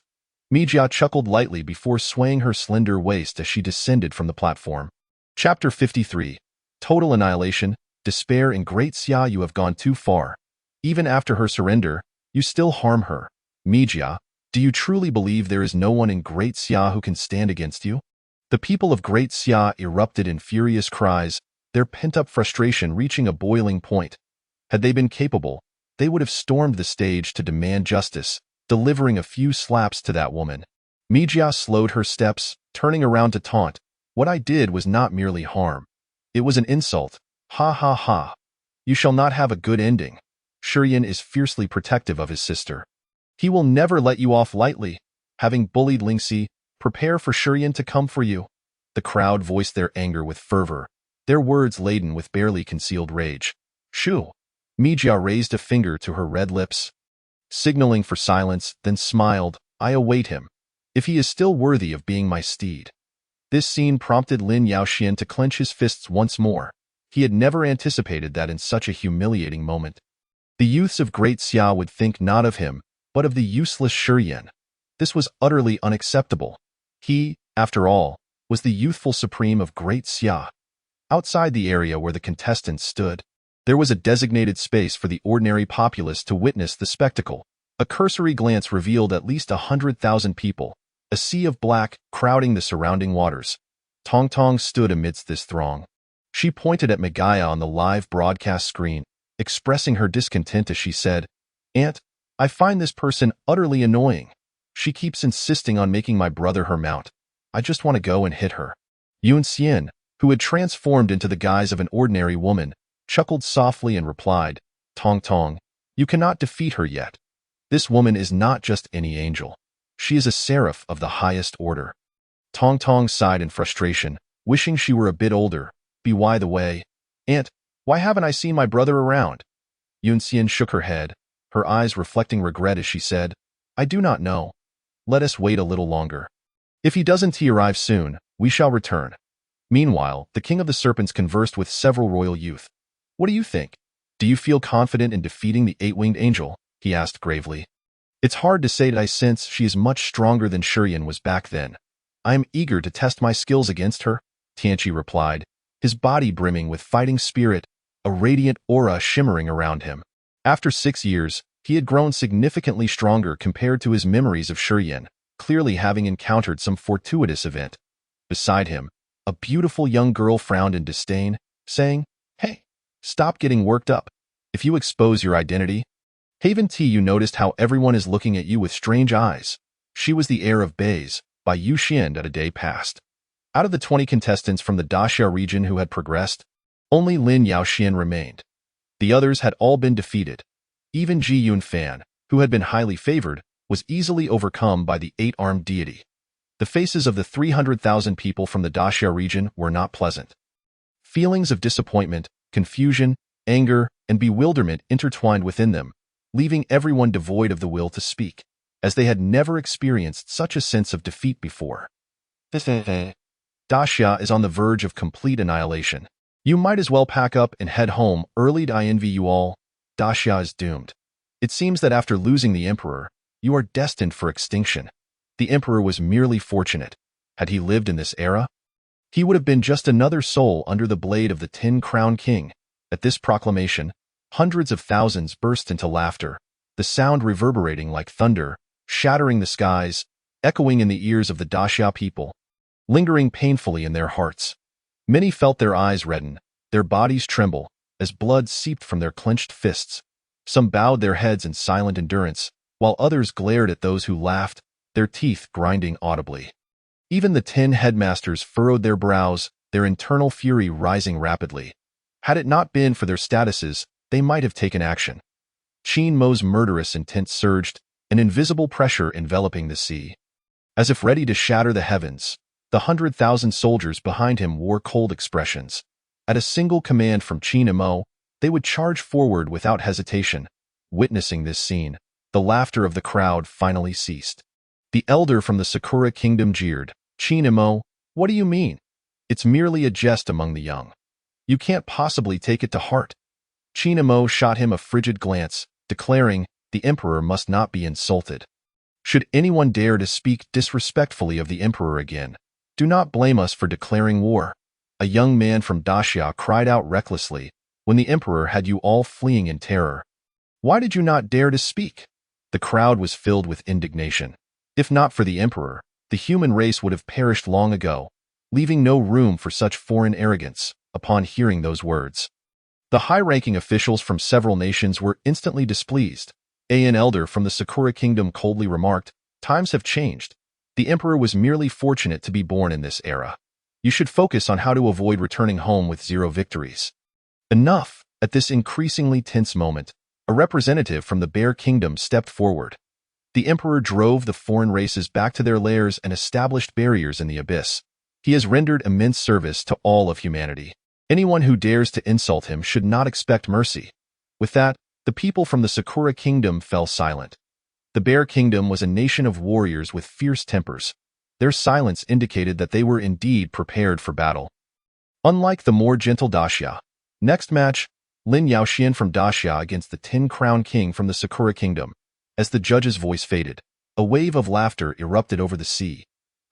Mijia chuckled lightly before swaying her slender waist as she descended from the platform. Chapter 53. Total Annihilation. Despair in Great Xia. You have gone too far. Even after her surrender, you still harm her. Mijia, do you truly believe there is no one in Great Xia who can stand against you? The people of Great Xia erupted in furious cries, their pent-up frustration reaching a boiling point. Had they been capable, they would have stormed the stage to demand justice, delivering a few slaps to that woman. Mijia slowed her steps, turning around to taunt. "What I did was not merely harm. It was an insult. Ha ha ha. You shall not have a good ending." Shiyan is fiercely protective of his sister. He will never let you off lightly. Having bullied Lingxi, Prepare for Shurian to come for you." The crowd voiced their anger with fervor, their words laden with barely concealed rage. "Shu." Mijia raised a finger to her red lips, signaling for silence, then smiled. "I await him, if he is still worthy of being my steed." This scene prompted Lin Yaoxian to clench his fists once more. He had never anticipated that in such a humiliating moment. The youths of Great Xia would think not of him, but of the useless Shurian. This was utterly unacceptable. He, after all, was the youthful supreme of Great Xia. Outside the area where the contestants stood, there was a designated space for the ordinary populace to witness the spectacle. A cursory glance revealed at least 100,000 people, a sea of black crowding the surrounding waters. Tong Tong stood amidst this throng. She pointed at Megaya on the live broadcast screen, expressing her discontent as she said, "Aunt, I find this person utterly annoying. She keeps insisting on making my brother her mount. I just want to go and hit her." Yun Xian, who had transformed into the guise of an ordinary woman, chuckled softly and replied, "Tong Tong, you cannot defeat her yet. This woman is not just any angel. She is a seraph of the highest order." Tong Tong sighed in frustration, wishing she were a bit older. By the way, "Aunt, why haven't I seen my brother around?" Yun Xian shook her head, her eyes reflecting regret as she said, "I do not know. Let us wait a little longer. If he doesn't arrive soon, we shall return." Meanwhile, the King of the Serpents conversed with several royal youth. "What do you think? Do you feel confident in defeating the eight-winged angel?" he asked gravely. "It's hard to say that since she is much stronger than Shurian was back then. I am eager to test my skills against her," Tianqi replied, his body brimming with fighting spirit, a radiant aura shimmering around him. After 6 years, he had grown significantly stronger compared to his memories of Shurian, clearly having encountered some fortuitous event. Beside him, a beautiful young girl frowned in disdain, saying, "Hey, stop getting worked up. If you expose your identity..." Haven T, you noticed how everyone is looking at you with strange eyes. She was the heir of Bei's, by Yu Xian at a day past. Out of the 20 contestants from the Daxia region who had progressed, only Lin Yaoxian remained. The others had all been defeated. Even Ji Yun Fan, who had been highly favored, was easily overcome by the 8-armed deity. The faces of the 300,000 people from the Daxia region were not pleasant. Feelings of disappointment, confusion, anger, and bewilderment intertwined within them, leaving everyone devoid of the will to speak, as they had never experienced such a sense of defeat before. Daxia is on the verge of complete annihilation. You might as well pack up and head home early. I envy you all. Daxia is doomed. It seems that after losing the Emperor, you are destined for extinction. The Emperor was merely fortunate. Had he lived in this era, he would have been just another soul under the blade of the 10-crown king. At this proclamation, hundreds of thousands burst into laughter, the sound reverberating like thunder, shattering the skies, echoing in the ears of the Daxia people, lingering painfully in their hearts. Many felt their eyes redden, their bodies tremble, as blood seeped from their clenched fists. Some bowed their heads in silent endurance, while others glared at those who laughed, their teeth grinding audibly. Even the 10 headmasters furrowed their brows, their internal fury rising rapidly. Had it not been for their statuses, they might have taken action. Qin Mo's murderous intent surged, an invisible pressure enveloping the sea. As if ready to shatter the heavens, the 100,000 soldiers behind him wore cold expressions. At a single command from Qin Mo, they would charge forward without hesitation. Witnessing this scene, the laughter of the crowd finally ceased. The elder from the Sakura Kingdom jeered, "Qin Mo, what do you mean? It's merely a jest among the young. You can't possibly take it to heart." Qin Mo shot him a frigid glance, declaring, "The Emperor must not be insulted. Should anyone dare to speak disrespectfully of the Emperor again, do not blame us for declaring war." A young man from Daxia cried out recklessly, when the Emperor had you all fleeing in terror. "Why did you not dare to speak?" The crowd was filled with indignation. If not for the Emperor, the human race would have perished long ago, leaving no room for such foreign arrogance. Upon hearing those words, the high-ranking officials from several nations were instantly displeased. An elder from the Sakura Kingdom coldly remarked, "Times have changed. The Emperor was merely fortunate to be born in this era. You should focus on how to avoid returning home with 0 victories." Enough! At this increasingly tense moment, a representative from the Bear Kingdom stepped forward. The emperor drove the foreign races back to their lairs and established barriers in the abyss. He has rendered immense service to all of humanity. Anyone who dares to insult him should not expect mercy. With that, the people from the Sakura Kingdom fell silent. The Bear Kingdom was a nation of warriors with fierce tempers. Their silence indicated that they were indeed prepared for battle. Unlike the more gentle Daxia. Next match, Lin Yaoxian from Daxia against the Tin Crown King from the Sakura Kingdom. As the judge's voice faded, a wave of laughter erupted over the sea.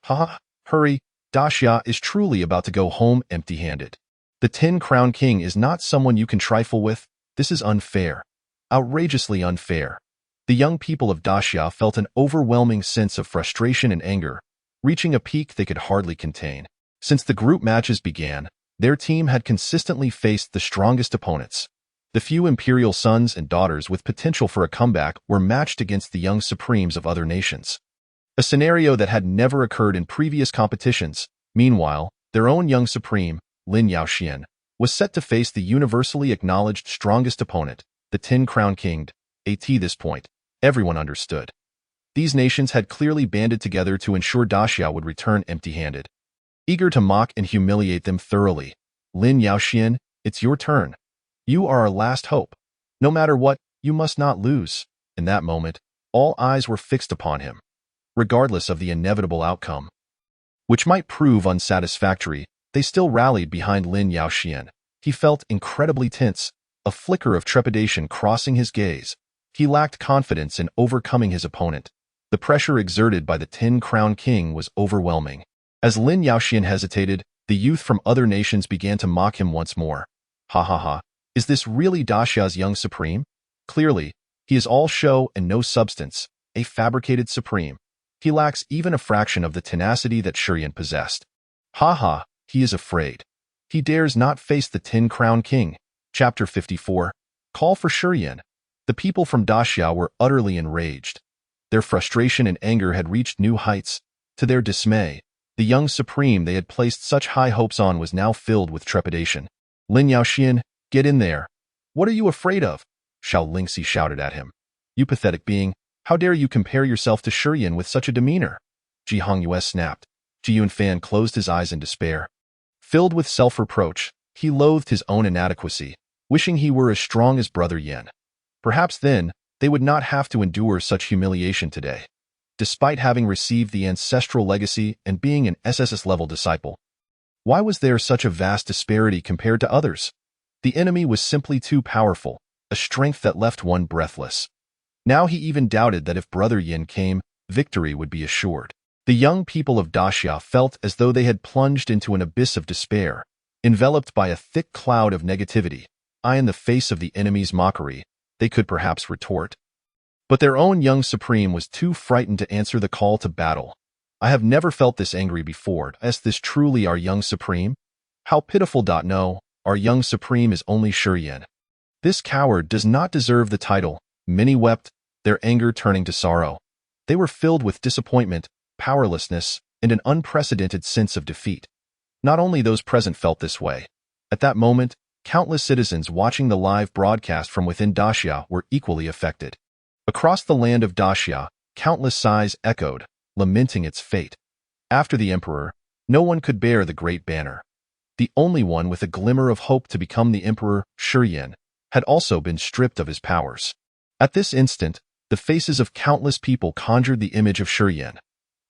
Ha! Hurry, Daxia is truly about to go home empty-handed. The Tin Crown King is not someone you can trifle with. This is unfair. Outrageously unfair. The young people of Daxia felt an overwhelming sense of frustration and anger, reaching a peak they could hardly contain. Since the group matches began, their team had consistently faced the strongest opponents. The few imperial sons and daughters with potential for a comeback were matched against the young supremes of other nations. A scenario that had never occurred in previous competitions. Meanwhile, their own young supreme, Lin Yaoxian, was set to face the universally acknowledged strongest opponent, the Tin Crown King. At this point, everyone understood. These nations had clearly banded together to ensure Daxia would return empty-handed. Eager to mock and humiliate them thoroughly, Lin Yaoxian, it's your turn. You are our last hope. No matter what, you must not lose. In that moment, all eyes were fixed upon him. Regardless of the inevitable outcome, which might prove unsatisfactory, they still rallied behind Lin Yaoxian. He felt incredibly tense, a flicker of trepidation crossing his gaze. He lacked confidence in overcoming his opponent. The pressure exerted by the Tin Crown King was overwhelming. As Lin Yaoxian hesitated, the youth from other nations began to mock him once more. Ha ha ha. Is this really Daxia's young supreme? Clearly, he is all show and no substance, a fabricated supreme. He lacks even a fraction of the tenacity that Shurian possessed. Ha ha, he is afraid. He dares not face the Tin Crown King. Chapter 54. Call for Shurian. The people from Daxia were utterly enraged. Their frustration and anger had reached new heights. To their dismay, the young supreme they had placed such high hopes on was now filled with trepidation. Lin Yaoxian, get in there. What are you afraid of? Xiao Lingxi shouted at him. You pathetic being, how dare you compare yourself to Shurian with such a demeanor? Ji Hongyue snapped. Ji Yunfan closed his eyes in despair. Filled with self-reproach, he loathed his own inadequacy, wishing he were as strong as Brother Yin. Perhaps then, they would not have to endure such humiliation today. Despite having received the ancestral legacy and being an SSS-level disciple, why was there such a vast disparity compared to others? The enemy was simply too powerful, a strength that left one breathless. Now he even doubted that if Brother Yin came, victory would be assured. The young people of Daxia felt as though they had plunged into an abyss of despair, enveloped by a thick cloud of negativity. In the face of the enemy's mockery, they could perhaps retort. But their own young supreme was too frightened to answer the call to battle. I have never felt this angry before. Is this truly our young supreme? How pitiful. No, our young supreme is only Shurian. This coward does not deserve the title. Many wept, their anger turning to sorrow. They were filled with disappointment, powerlessness, and an unprecedented sense of defeat. Not only those present felt this way. At that moment, countless citizens watching the live broadcast from within Daxia were equally affected. Across the land of Daxia, countless sighs echoed, lamenting its fate. After the emperor, no one could bear the great banner. The only one with a glimmer of hope to become the emperor, Shurian, had also been stripped of his powers. At this instant, the faces of countless people conjured the image of Shurian,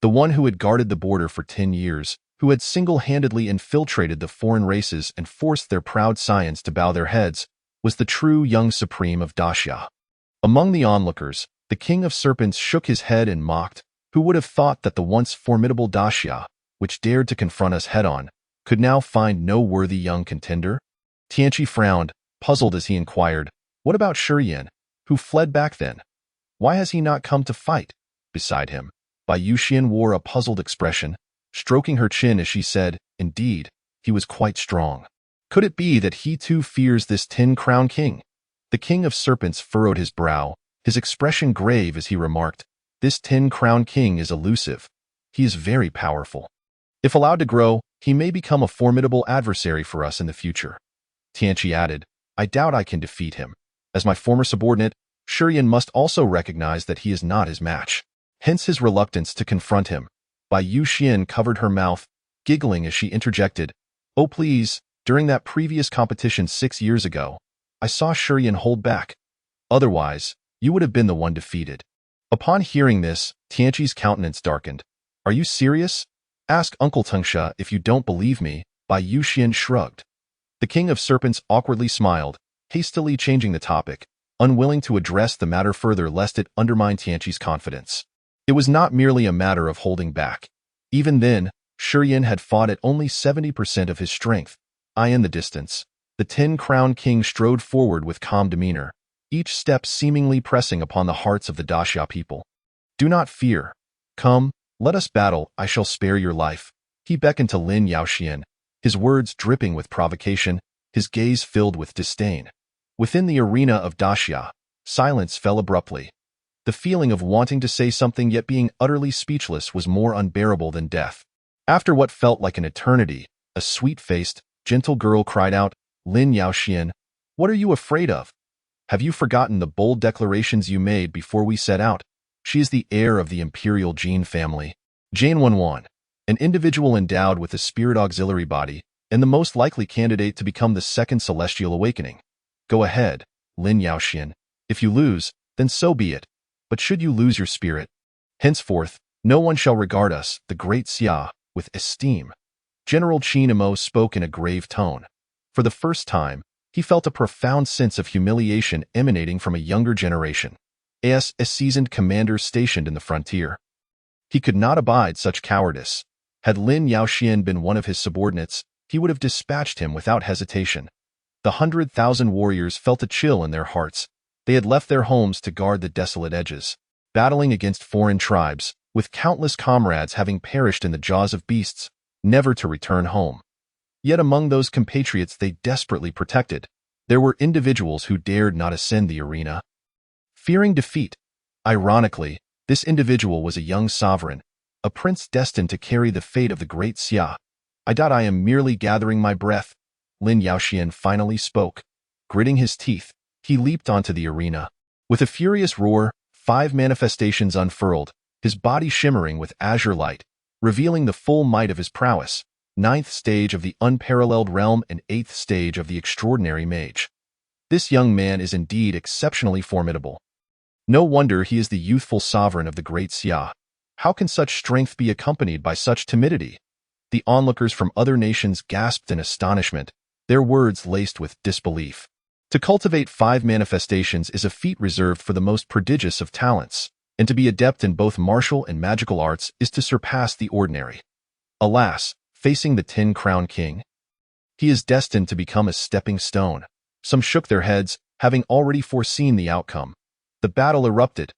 the one who had guarded the border for 10 years, who had single-handedly infiltrated the foreign races and forced their proud scions to bow their heads, was the true young supreme of Daxia. Among the onlookers, the king of serpents shook his head and mocked. Who would have thought that the once formidable Daxia, which dared to confront us head-on, could now find no worthy young contender? Tianqi frowned, puzzled as he inquired, what about Shurian, who fled back then? Why has he not come to fight? Beside him, Bai Yuxian wore a puzzled expression, stroking her chin as she said, indeed, he was quite strong. Could it be that he too fears this Tin Crown King? The king of serpents furrowed his brow, his expression grave as he remarked, this Tin Crown King is elusive. He is very powerful. If allowed to grow, he may become a formidable adversary for us in the future. Tianqi added, I doubt I can defeat him. As my former subordinate, Shurian must also recognize that he is not his match. Hence his reluctance to confront him. Bai Yuxian covered her mouth, giggling as she interjected, "Oh please, during that previous competition 6 years ago, I saw Shurian hold back. Otherwise, you would have been the one defeated." Upon hearing this, Tianqi's countenance darkened. "Are you serious? Ask Uncle Tengsha if you don't believe me." Bai Yuxian shrugged. The King of Serpents awkwardly smiled, hastily changing the topic, unwilling to address the matter further lest it undermine Tianqi's confidence. It was not merely a matter of holding back. Even then, Shurian had fought at only 70% of his strength. In the distance, the 10-crowned king strode forward with calm demeanor, each step seemingly pressing upon the hearts of the Daxia people. "Do not fear. Come, let us battle. I shall spare your life." He beckoned to Lin Yaoxian, his words dripping with provocation, his gaze filled with disdain. Within the arena of Daxia, silence fell abruptly. The feeling of wanting to say something yet being utterly speechless was more unbearable than death. After what felt like an eternity, a sweet-faced, gentle girl cried out, "Lin Yaoxian, what are you afraid of? Have you forgotten the bold declarations you made before we set out? She is the heir of the imperial Jin family. Jane Wanwan, an individual endowed with a spirit auxiliary body, and the most likely candidate to become the second celestial awakening. Go ahead, Lin Yaoxian. If you lose, then so be it. But should you lose your spirit, henceforth, no one shall regard us, the great Xia, with esteem." General Qin Imo spoke in a grave tone. For the first time, he felt a profound sense of humiliation emanating from a younger generation, as a seasoned commander stationed in the frontier. He could not abide such cowardice. Had Lin Yaoxian been one of his subordinates, he would have dispatched him without hesitation. The 100,000 warriors felt a chill in their hearts. They had left their homes to guard the desolate edges, battling against foreign tribes, with countless comrades having perished in the jaws of beasts, never to return home. Yet among those compatriots they desperately protected, there were individuals who dared not ascend the arena, fearing defeat. Ironically, this individual was a young sovereign, a prince destined to carry the fate of the great Xia. I am merely gathering my breath," Lin Yaoxian finally spoke. Gritting his teeth, he leaped onto the arena. With a furious roar, 5 manifestations unfurled, his body shimmering with azure light, revealing the full might of his prowess, 9th stage of the unparalleled realm and 8th stage of the extraordinary mage. This young man is indeed exceptionally formidable. No wonder he is the youthful sovereign of the great Xia. How can such strength be accompanied by such timidity? The onlookers from other nations gasped in astonishment, their words laced with disbelief. To cultivate 5 manifestations is a feat reserved for the most prodigious of talents, and to be adept in both martial and magical arts is to surpass the ordinary. Alas, facing the 10-crowned king, he is destined to become a stepping stone. Some shook their heads, having already foreseen the outcome. The battle erupted.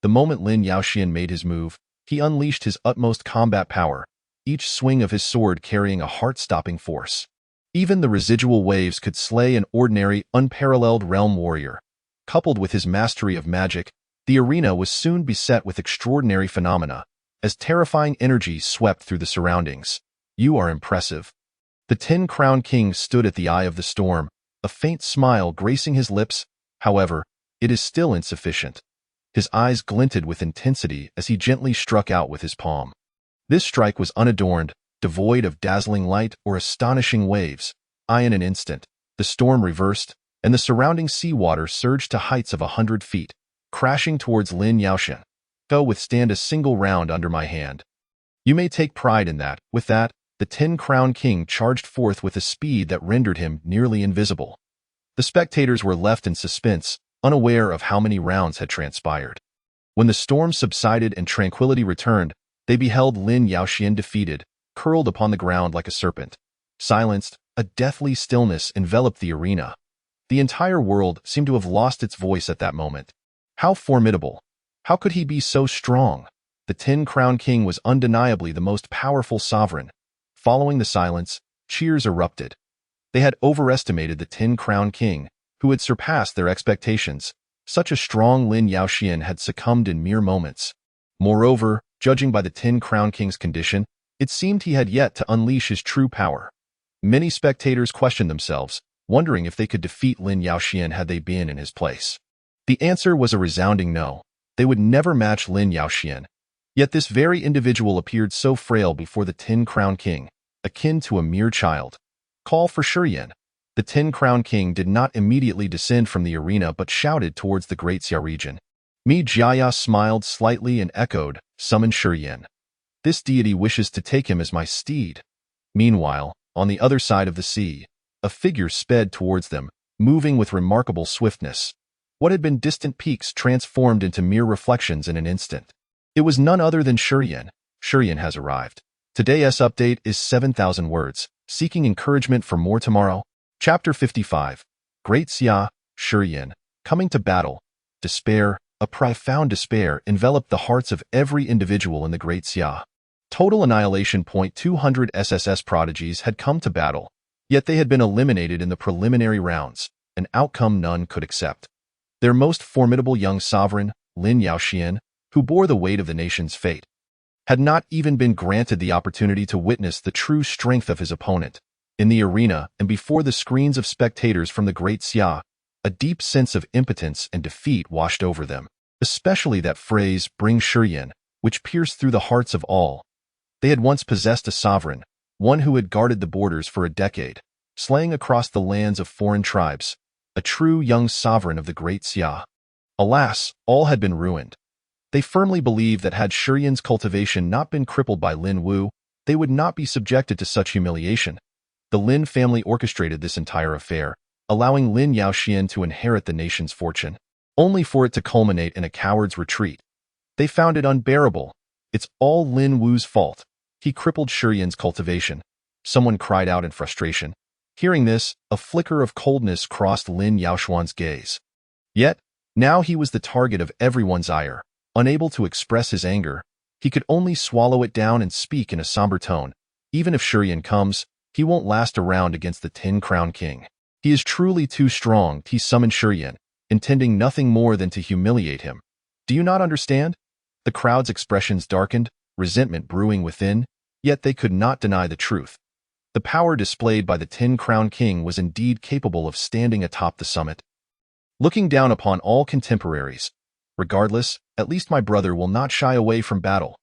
The moment Lin Yaoxian made his move, he unleashed his utmost combat power, each swing of his sword carrying a heart-stopping force. Even the residual waves could slay an ordinary, unparalleled realm warrior. Coupled with his mastery of magic, the arena was soon beset with extraordinary phenomena, as terrifying energy swept through the surroundings. "You are impressive." The 10-crowned king stood at the eye of the storm, a faint smile gracing his lips. However, it is still insufficient. His eyes glinted with intensity as he gently struck out with his palm. This strike was unadorned, devoid of dazzling light or astonishing waves. In an instant, the storm reversed, and the surrounding seawater surged to heights of 100 feet, crashing towards Lin Yaoxian. "Go withstand a single round under my hand. You may take pride in that." With that, the 10-crowned king charged forth with a speed that rendered him nearly invisible. The spectators were left in suspense, unaware of how many rounds had transpired. When the storm subsided and tranquility returned, they beheld Lin Yaoxian defeated, curled upon the ground like a serpent. Silenced, a deathly stillness enveloped the arena. The entire world seemed to have lost its voice at that moment. How formidable! How could he be so strong? The 10-crowned king was undeniably the most powerful sovereign. Following the silence, cheers erupted. They had overestimated the 10-crowned king, who had surpassed their expectations. Such a strong Lin Yaoxian had succumbed in mere moments. Moreover, judging by the 10-crowned king's condition, it seemed he had yet to unleash his true power. Many spectators questioned themselves, wondering if they could defeat Lin Yaoxian had they been in his place. The answer was a resounding no. They would never match Lin Yaoxian. Yet this very individual appeared so frail before the Tin Crown King, akin to a mere child. Call for Shiyan. The Tin Crown King did not immediately descend from the arena but shouted towards the Great Xia region. Mi Jiaya smiled slightly and echoed, summon Shiyan. This deity wishes to take him as my steed. Meanwhile, on the other side of the sea, a figure sped towards them, moving with remarkable swiftness. What had been distant peaks transformed into mere reflections in an instant. It was none other than Shiyan. Shiyan has arrived. Today's update is 7,000 words, seeking encouragement for more tomorrow. Chapter 55. Great Xia, Shiyan, coming to battle. Despair, a profound despair, enveloped the hearts of every individual in the Great Xia. Total annihilation. 200 SSS prodigies had come to battle, yet they had been eliminated in the preliminary rounds, an outcome none could accept. Their most formidable young sovereign, Lin Yaoxian, who bore the weight of the nation's fate, had not even been granted the opportunity to witness the true strength of his opponent. In the arena and before the screens of spectators from the Great Xia, a deep sense of impotence and defeat washed over them, especially that phrase, bring Shiyan, which pierced through the hearts of all. They had once possessed a sovereign, one who had guarded the borders for a decade, slaying across the lands of foreign tribes, a true young sovereign of the Great Xia. Alas, all had been ruined. They firmly believed that had Shiyan's cultivation not been crippled by Lin Wu, they would not be subjected to such humiliation. The Lin family orchestrated this entire affair, allowing Lin Yaoxian to inherit the nation's fortune, only for it to culminate in a coward's retreat. They found it unbearable. It's all Lin Wu's fault. He crippled Shiyan's cultivation. Someone cried out in frustration. Hearing this, a flicker of coldness crossed Lin Yaoxian's gaze. Yet, now he was the target of everyone's ire. Unable to express his anger, he could only swallow it down and speak in a somber tone. Even if Shiyan comes, he won't last around against the Tin Crown King. He is truly too strong. He summoned Shiyan, intending nothing more than to humiliate him. Do you not understand? The crowd's expressions darkened, resentment brewing within, yet they could not deny the truth. The power displayed by the Tin Crown King was indeed capable of standing atop the summit, looking down upon all contemporaries. Regardless, at least my brother will not shy away from battle.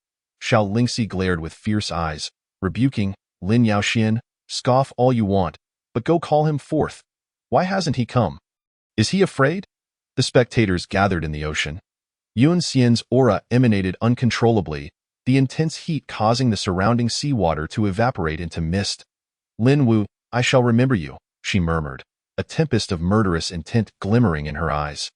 Xiao Lingxi glared with fierce eyes, rebuking, Lin Yaoxian, scoff all you want, but go call him forth. Why hasn't he come? Is he afraid? The spectators gathered in the ocean. Yun Xian's aura emanated uncontrollably, the intense heat causing the surrounding seawater to evaporate into mist. Lin Wu, I shall remember you, she murmured, a tempest of murderous intent glimmering in her eyes.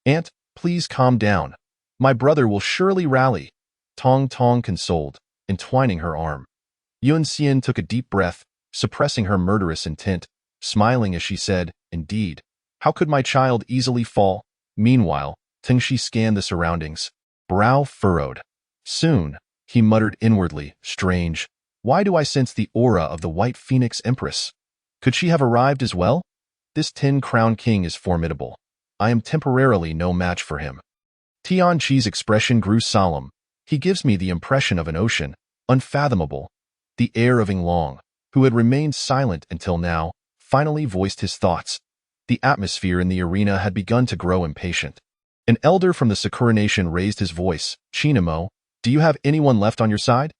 Aunt, please calm down. My brother will surely rally. Tong Tong consoled, entwining her arm. Yun Xian took a deep breath, suppressing her murderous intent, smiling as she said, Indeed. How could my child easily fall? Meanwhile, Tengxi scanned the surroundings, brow furrowed. Soon, he muttered inwardly, strange. Why do I sense the aura of the White Phoenix Empress? Could she have arrived as well? This Tin Crown King is formidable. I am temporarily no match for him. Tianqi's expression grew solemn. He gives me the impression of an ocean, unfathomable. The heir of Yinglong, who had remained silent until now, finally voiced his thoughts. The atmosphere in the arena had begun to grow impatient. An elder from the Sakura Nation raised his voice. Chinamo, do you have anyone left on your side?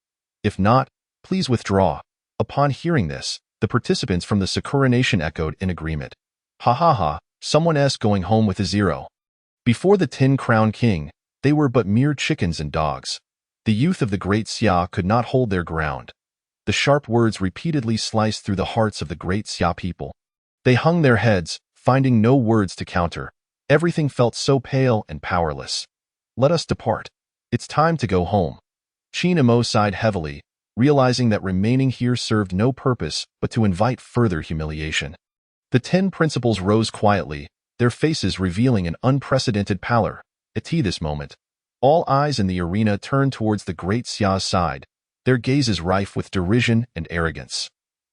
If not, please withdraw. Upon hearing this, the participants from the Sakura Nation echoed in agreement. Ha ha ha, someone going home with a zero. Before the Tin Crown King, they were but mere chickens and dogs. The youth of the Great Xia could not hold their ground. The sharp words repeatedly sliced through the hearts of the Great Xia people. They hung their heads, finding no words to counter. Everything felt so pale and powerless. Let us depart. It's time to go home. Chinamo sighed heavily, realizing that remaining here served no purpose but to invite further humiliation. The 10 principals rose quietly, their faces revealing an unprecedented pallor. At this moment, all eyes in the arena turned towards the Great Xia's side, their gazes rife with derision and arrogance.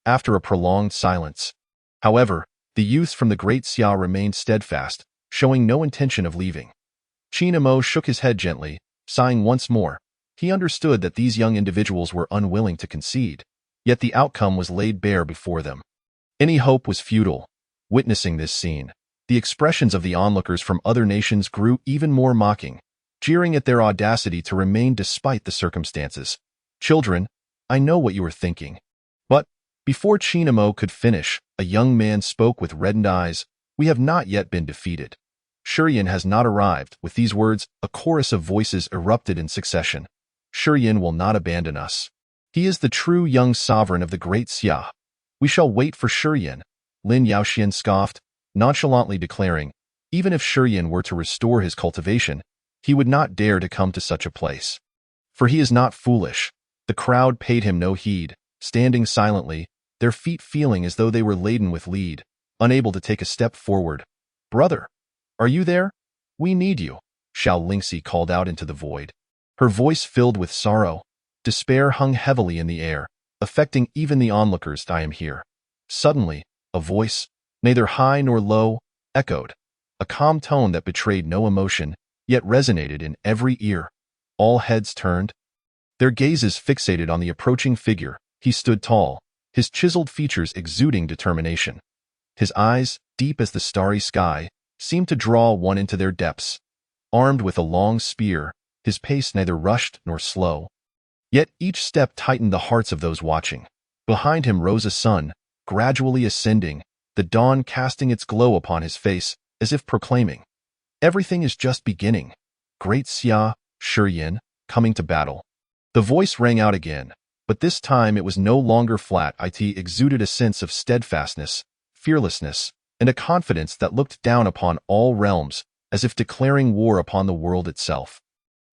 After a prolonged silence, however, the youths from the Great Xia remained steadfast, showing no intention of leaving. Chinamo shook his head gently, sighing once more. He understood that these young individuals were unwilling to concede, yet the outcome was laid bare before them. Any hope was futile. Witnessing this scene, The expressions of the onlookers from other nations grew even more mocking, jeering at their audacity to remain despite the circumstances. "Children, I know what you are thinking." But before Chinamo could finish, a young man spoke with reddened eyes. "We have not yet been defeated. Shurien has not arrived." With these words, a chorus of voices erupted in succession. "Shurien will not abandon us. He is the true young sovereign of the Great Xia. We shall wait for Shurien." Lin Yaoxian scoffed, nonchalantly declaring, even if Shurien were to restore his cultivation, he would not dare to come to such a place. For he is not foolish. The crowd paid him no heed, standing silently, their feet feeling as though they were laden with lead, unable to take a step forward. "Brother, are you there? We need you," Xiao Lingxi called out into the void. Her voice filled with sorrow. Despair hung heavily in the air, affecting even the onlookers. "I am here." Suddenly, a voice, neither high nor low, echoed, a calm tone that betrayed no emotion, yet resonated in every ear. All heads turned, their gazes fixated on the approaching figure. He stood tall, his chiseled features exuding determination. His eyes, deep as the starry sky, seemed to draw one into their depths. Armed with a long spear, his pace neither rushed nor slow. Yet each step tightened the hearts of those watching. Behind him rose a sun, gradually ascending, the dawn casting its glow upon his face, as if proclaiming, "Everything is just beginning. Great Xia, Shurien, coming to battle." The voice rang out again, but this time it was no longer flat. It exuded a sense of steadfastness, fearlessness, and a confidence that looked down upon all realms, as if declaring war upon the world itself.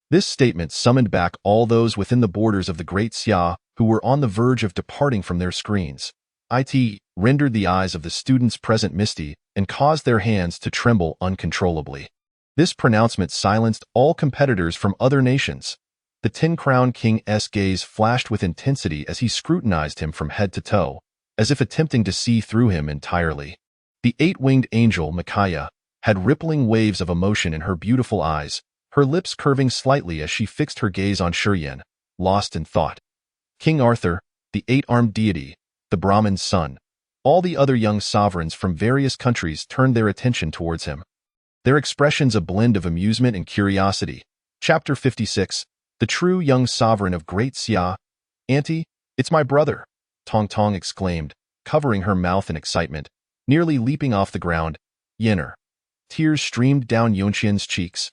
This statement summoned back all those within the borders of the Great Xia who were on the verge of departing from their screens. It rendered the eyes of the students present misty and caused their hands to tremble uncontrollably. This pronouncement silenced all competitors from other nations. The Tin-Crown King's gaze flashed with intensity as he scrutinized him from head to toe, as if attempting to see through him entirely. The eight-winged angel, Micaiah, had rippling waves of emotion in her beautiful eyes, her lips curving slightly as she fixed her gaze on Shurien, lost in thought. King Arthur, the eight-armed deity, the Brahmin's son, all the other young sovereigns from various countries turned their attention towards him. Their expressions a blend of amusement and curiosity. Chapter 56, The True Young Sovereign of Great Xia. "Auntie, it's my brother," Tong Tong exclaimed, covering her mouth in excitement, nearly leaping off the ground. "Yenner." Tears streamed down Yunqian's cheeks.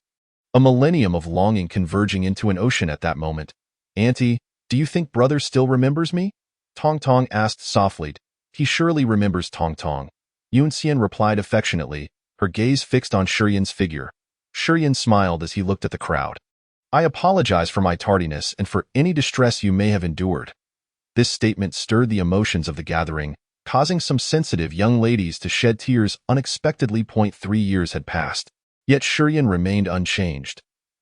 A millennium of longing converging into an ocean at that moment. "Auntie, do you think brother still remembers me?" Tong Tong asked softly. "He surely remembers, Tong Tong." Yunxian replied affectionately, her gaze fixed on Shurien's figure. Shurien smiled as he looked at the crowd. "I apologize for my tardiness and for any distress you may have endured." This statement stirred the emotions of the gathering, causing some sensitive young ladies to shed tears unexpectedly. 3 years had passed, yet Shurien remained unchanged.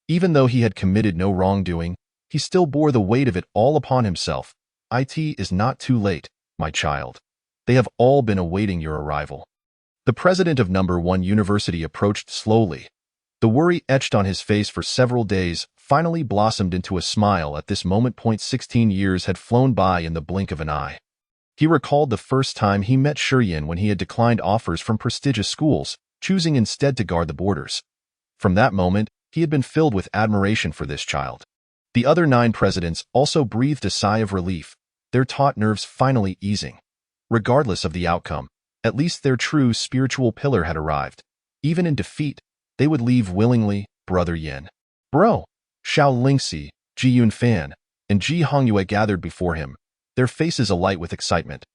Even though he had committed no wrongdoing, he still bore the weight of it all upon himself. "It is not too late, my child. They have all been awaiting your arrival." The president of No. 1 University approached slowly. The worry etched on his face for several days finally blossomed into a smile at this moment. 16 years had flown by in the blink of an eye. He recalled the first time he met Shurien when he had declined offers from prestigious schools, choosing instead to guard the borders. From that moment, he had been filled with admiration for this child. The other 9 presidents also breathed a sigh of relief, their taut nerves finally easing. Regardless of the outcome, at least their true spiritual pillar had arrived. Even in defeat, they would leave willingly. Brother Yin, "Bro!" Xiao Lingxi, Ji Yunfan, and Ji Hongyue gathered before him, their faces alight with excitement.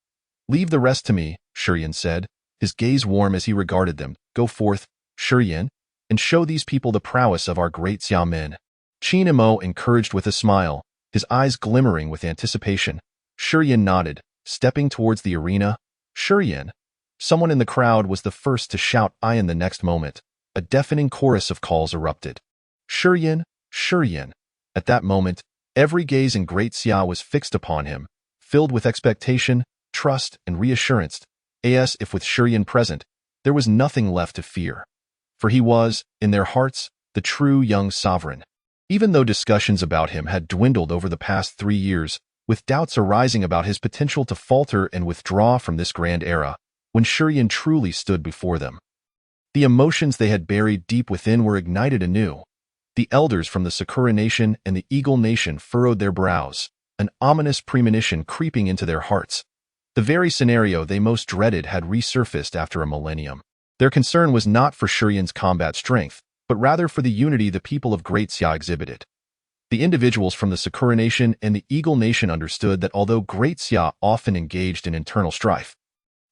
"Leave the rest to me," Shurien said, his gaze warm as he regarded them. "Go forth, Shurien, and show these people the prowess of our great Xia men." Qin Imo encouraged with a smile, his eyes glimmering with anticipation. Shurien nodded, stepping towards the arena. "Shurien!" Someone in the crowd was the first to shout "Ian." The next moment, a deafening chorus of calls erupted. "Shurien! Shurien!" At that moment, every gaze in Great Xia was fixed upon him, filled with expectation, trust, and reassurance. As if with Shurien present, there was nothing left to fear. For he was, in their hearts, the true young sovereign. Even though discussions about him had dwindled over the past 3 years, with doubts arising about his potential to falter and withdraw from this grand era, when Shurien truly stood before them, The emotions they had buried deep within were ignited anew. The elders from the Sakura Nation and the Eagle Nation furrowed their brows, an ominous premonition creeping into their hearts. The very scenario they most dreaded had resurfaced after a millennium. Their concern was not for Shurian's combat strength, but rather for the unity the people of Great Xia exhibited. The individuals from the Sakura Nation and the Eagle Nation understood that although Great Xia often engaged in internal strife,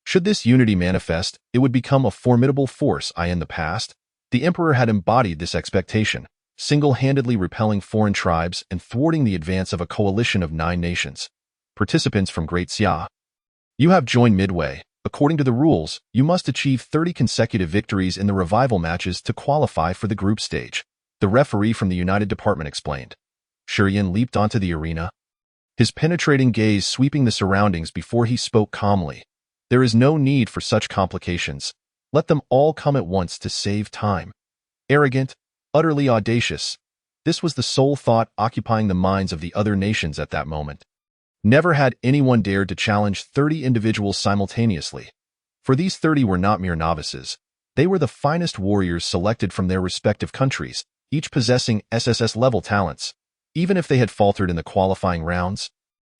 should this unity manifest, it would become a formidable force. In the past, the Emperor had embodied this expectation, single-handedly repelling foreign tribes and thwarting the advance of a coalition of 9 nations. Participants from Great Xia. You have joined midway. According to the rules, you must achieve 30 consecutive victories in the revival matches to qualify for the group stage, the referee from the United Department explained. Shurian leaped onto the arena, his penetrating gaze sweeping the surroundings before he spoke calmly. There is no need for such complications. Let them all come at once to save time. Arrogant, utterly audacious. This was the sole thought occupying the minds of the other nations at that moment. Never had anyone dared to challenge 30 individuals simultaneously. For these 30 were not mere novices. They were the finest warriors selected from their respective countries, each possessing SSS-level talents. Even if they had faltered in the qualifying rounds,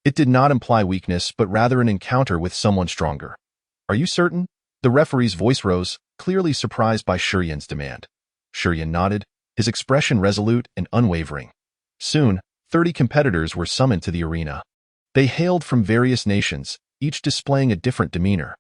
it did not imply weakness but rather an encounter with someone stronger. Are you certain? The referee's voice rose, clearly surprised by Shurian's demand. Shurian nodded, his expression resolute and unwavering. Soon, 30 competitors were summoned to the arena. They hailed from various nations, each displaying a different demeanor.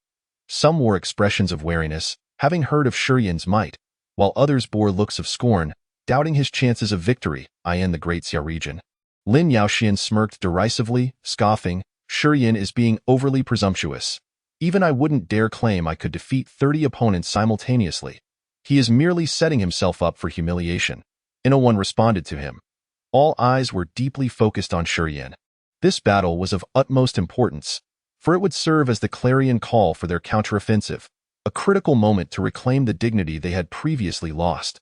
Some wore expressions of wariness, having heard of Shurian's might, while others bore looks of scorn, doubting his chances of victory, in the Great Xia region. Lin Yaoxian smirked derisively, scoffing, Shurian is being overly presumptuous. Even I wouldn't dare claim I could defeat 30 opponents simultaneously. He is merely setting himself up for humiliation. No one responded to him. All eyes were deeply focused on Shurian. This battle was of utmost importance, for it would serve as the clarion call for their counteroffensive, a critical moment to reclaim the dignity they had previously lost.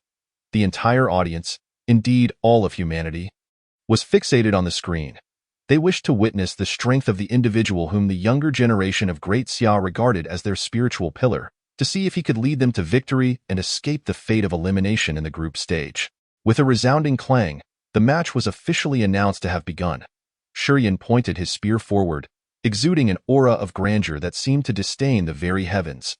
The entire audience, indeed all of humanity, was fixated on the screen. They wished to witness the strength of the individual whom the younger generation of Great Xia regarded as their spiritual pillar, to see if he could lead them to victory and escape the fate of elimination in the group stage. With a resounding clang, the match was officially announced to have begun. Shurian pointed his spear forward, exuding an aura of grandeur that seemed to disdain the very heavens.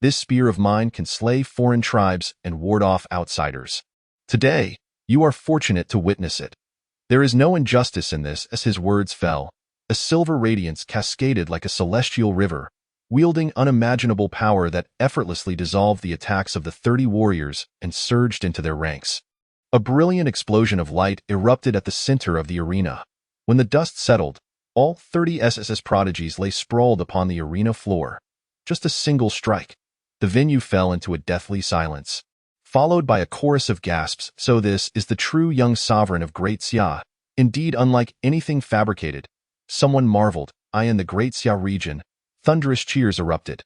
This spear of mine can slay foreign tribes and ward off outsiders. Today, you are fortunate to witness it. There is no injustice in this. As his words fell, a silver radiance cascaded like a celestial river, wielding unimaginable power that effortlessly dissolved the attacks of the 30 warriors and surged into their ranks. A brilliant explosion of light erupted at the center of the arena. When the dust settled, all 30 SSS prodigies lay sprawled upon the arena floor. Just a single strike. The venue fell into a deathly silence, followed by a chorus of gasps. So this is the true young sovereign of Great Xia, indeed unlike anything fabricated. Someone marveled. In the Great Xia region, thunderous cheers erupted.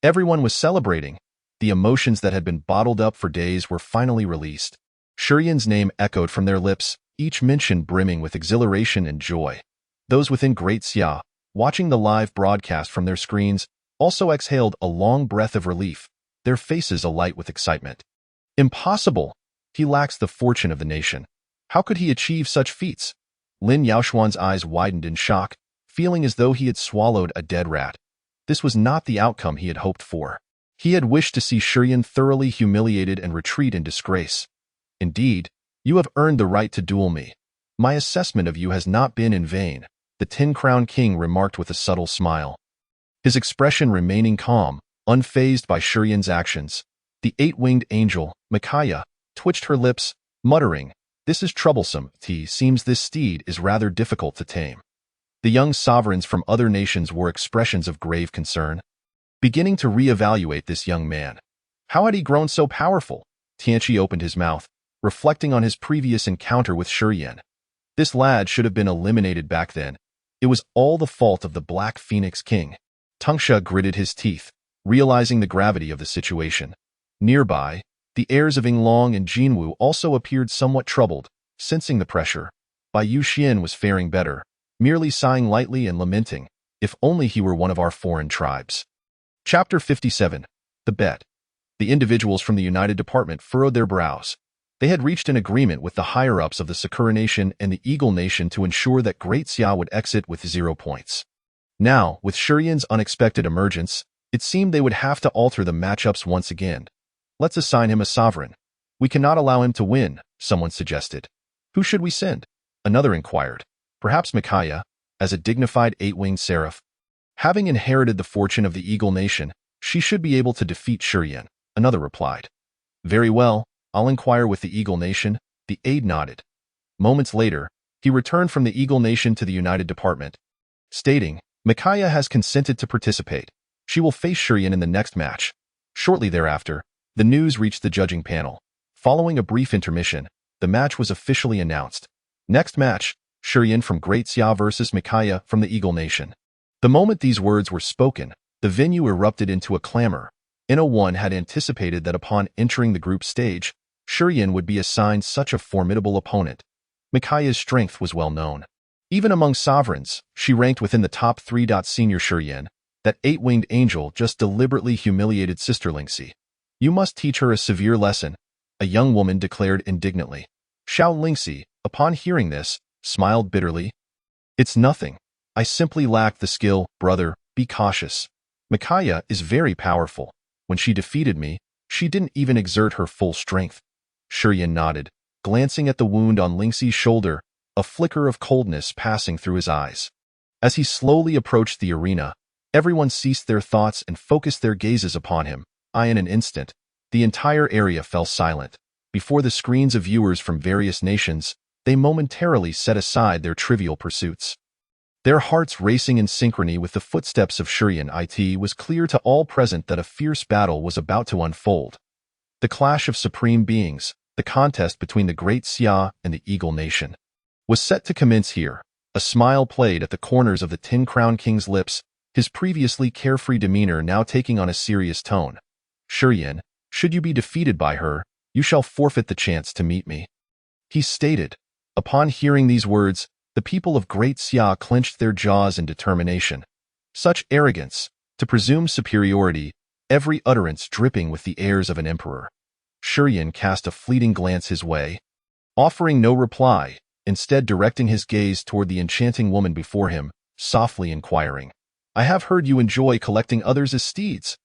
Everyone was celebrating. The emotions that had been bottled up for days were finally released. Shurian's name echoed from their lips, each mention brimming with exhilaration and joy. Those within Great Xia, watching the live broadcast from their screens, also exhaled a long breath of relief, their faces alight with excitement. Impossible! He lacks the fortune of the nation. How could he achieve such feats? Lin Yaoxuan's eyes widened in shock, feeling as though he had swallowed a dead rat. This was not the outcome he had hoped for. He had wished to see Shurian thoroughly humiliated and retreat in disgrace. Indeed, you have earned the right to duel me. My assessment of you has not been in vain, the Ten-Crown King remarked with a subtle smile. His expression remaining calm, unfazed by Shurian's actions. The 8-winged angel, Micaiah, twitched her lips, muttering, "This is troublesome. Seems this steed is rather difficult to tame." The young sovereigns from other nations wore expressions of grave concern, beginning to re-evaluate this young man. How had he grown so powerful? Tianqi opened his mouth, reflecting on his previous encounter with Shurian. This lad should have been eliminated back then. It was all the fault of the Black Phoenix King. Tangsha gritted his teeth, realizing the gravity of the situation. Nearby, the heirs of Yinglong and Jinwu also appeared somewhat troubled, sensing the pressure. Bai Yuxian was faring better, merely sighing lightly and lamenting, "If only he were one of our foreign tribes." Chapter 57. The Bet. The individuals from the United Department furrowed their brows. They had reached an agreement with the higher-ups of the Sakura Nation and the Eagle Nation to ensure that Great Xia would exit with 0 points. Now, with Shurian's unexpected emergence, it seemed they would have to alter the matchups once again. Let's assign him a sovereign. We cannot allow him to win, someone suggested. Who should we send? Another inquired. Perhaps Micaiah, as a dignified 8-winged seraph. Having inherited the fortune of the Eagle Nation, she should be able to defeat Shurian, another replied. Very well, I'll inquire with the Eagle Nation, the aide nodded. Moments later, he returned from the Eagle Nation to the United Department, stating, Micaiah has consented to participate. She will face Shurian in the next match. Shortly thereafter, the news reached the judging panel. Following a brief intermission, the match was officially announced. Next match, Shurian from Great Xia versus Micaiah from the Eagle Nation. The moment these words were spoken, the venue erupted into a clamor. No-one had anticipated that upon entering the group stage, Shurian would be assigned such a formidable opponent. Micaiah's strength was well known. Even among sovereigns, she ranked within the top 3. Senior Shurian, that 8-winged angel, just deliberately humiliated Sister Lingxi. You must teach her a severe lesson, a young woman declared indignantly. Xiao Lingxi, upon hearing this, smiled bitterly. It's nothing. I simply lack the skill, brother, be cautious. Micaiah is very powerful. When she defeated me, she didn't even exert her full strength. Shurian nodded, glancing at the wound on Lingxi's shoulder, a flicker of coldness passing through his eyes. As he slowly approached the arena, everyone ceased their thoughts and focused their gazes upon him. In an instant, the entire area fell silent. Before the screens of viewers from various nations, they momentarily set aside their trivial pursuits. Their hearts racing in synchrony with the footsteps of Shurian. It was clear to all present that a fierce battle was about to unfold. The clash of supreme beings, the contest between the Great Xia and the Eagle Nation, was set to commence here. A smile played at the corners of the Tin Crown King's lips, his previously carefree demeanor now taking on a serious tone. Shurian, should you be defeated by her, you shall forfeit the chance to meet me, he stated. Upon hearing these words, the people of Great Xia clenched their jaws in determination. Such arrogance, to presume superiority, every utterance dripping with the airs of an emperor. Shurian cast a fleeting glance his way, offering no reply, instead directing his gaze toward the enchanting woman before him, softly inquiring. I have heard you enjoy collecting others as steeds.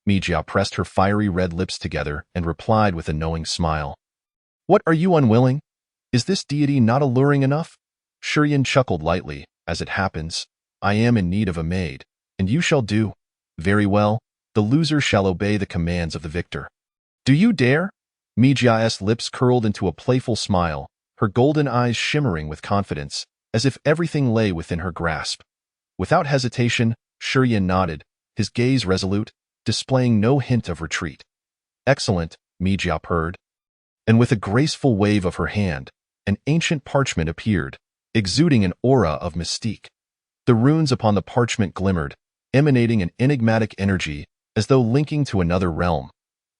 Mijia pressed her fiery red lips together and replied with a knowing smile. What, are you unwilling? Is this deity not alluring enough? Shurian chuckled lightly. As it happens, I am in need of a maid, and you shall do. Very well, the loser shall obey the commands of the victor. Do you dare? Mijia's lips curled into a playful smile, her golden eyes shimmering with confidence, as if everything lay within her grasp. Without hesitation, Shurian nodded, his gaze resolute, displaying no hint of retreat. Excellent, Mijia purred. And with a graceful wave of her hand, an ancient parchment appeared, exuding an aura of mystique. The runes upon the parchment glimmered, emanating an enigmatic energy, as though linking to another realm.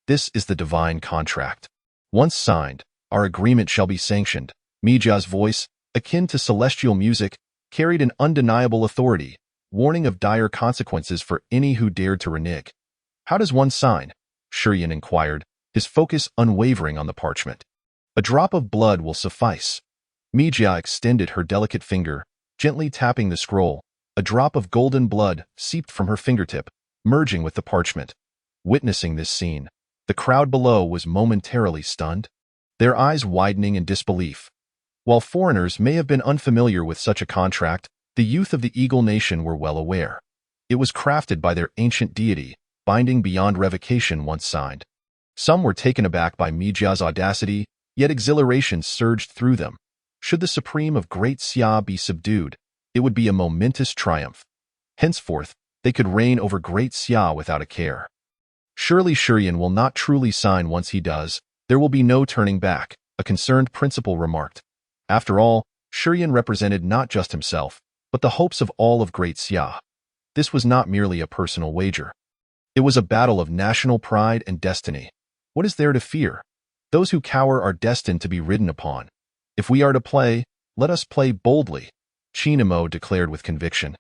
This is the divine contract. Once signed, our agreement shall be sanctioned. Mijia's voice, akin to celestial music, carried an undeniable authority, warning of dire consequences for any who dared to renege. How does one sign? Shurian inquired, his focus unwavering on the parchment. A drop of blood will suffice. Mijia extended her delicate finger, gently tapping the scroll. A drop of golden blood seeped from her fingertip, merging with the parchment. Witnessing this scene, the crowd below was momentarily stunned, their eyes widening in disbelief. While foreigners may have been unfamiliar with such a contract, the youth of the Eagle Nation were well aware. It was crafted by their ancient deity, binding beyond revocation once signed. Some were taken aback by Mijia's audacity, yet exhilaration surged through them. Should the Supreme of Great Xia be subdued, it would be a momentous triumph. Henceforth, they could reign over Great Xia without a care. Surely Shurian will not truly sign. Once he does, there will be no turning back, a concerned principal remarked. After all, Shurian represented not just himself, but the hopes of all of Great Xia. This was not merely a personal wager. It was a battle of national pride and destiny. What is there to fear? Those who cower are destined to be ridden upon. If we are to play, let us play boldly, Chinamo declared with conviction.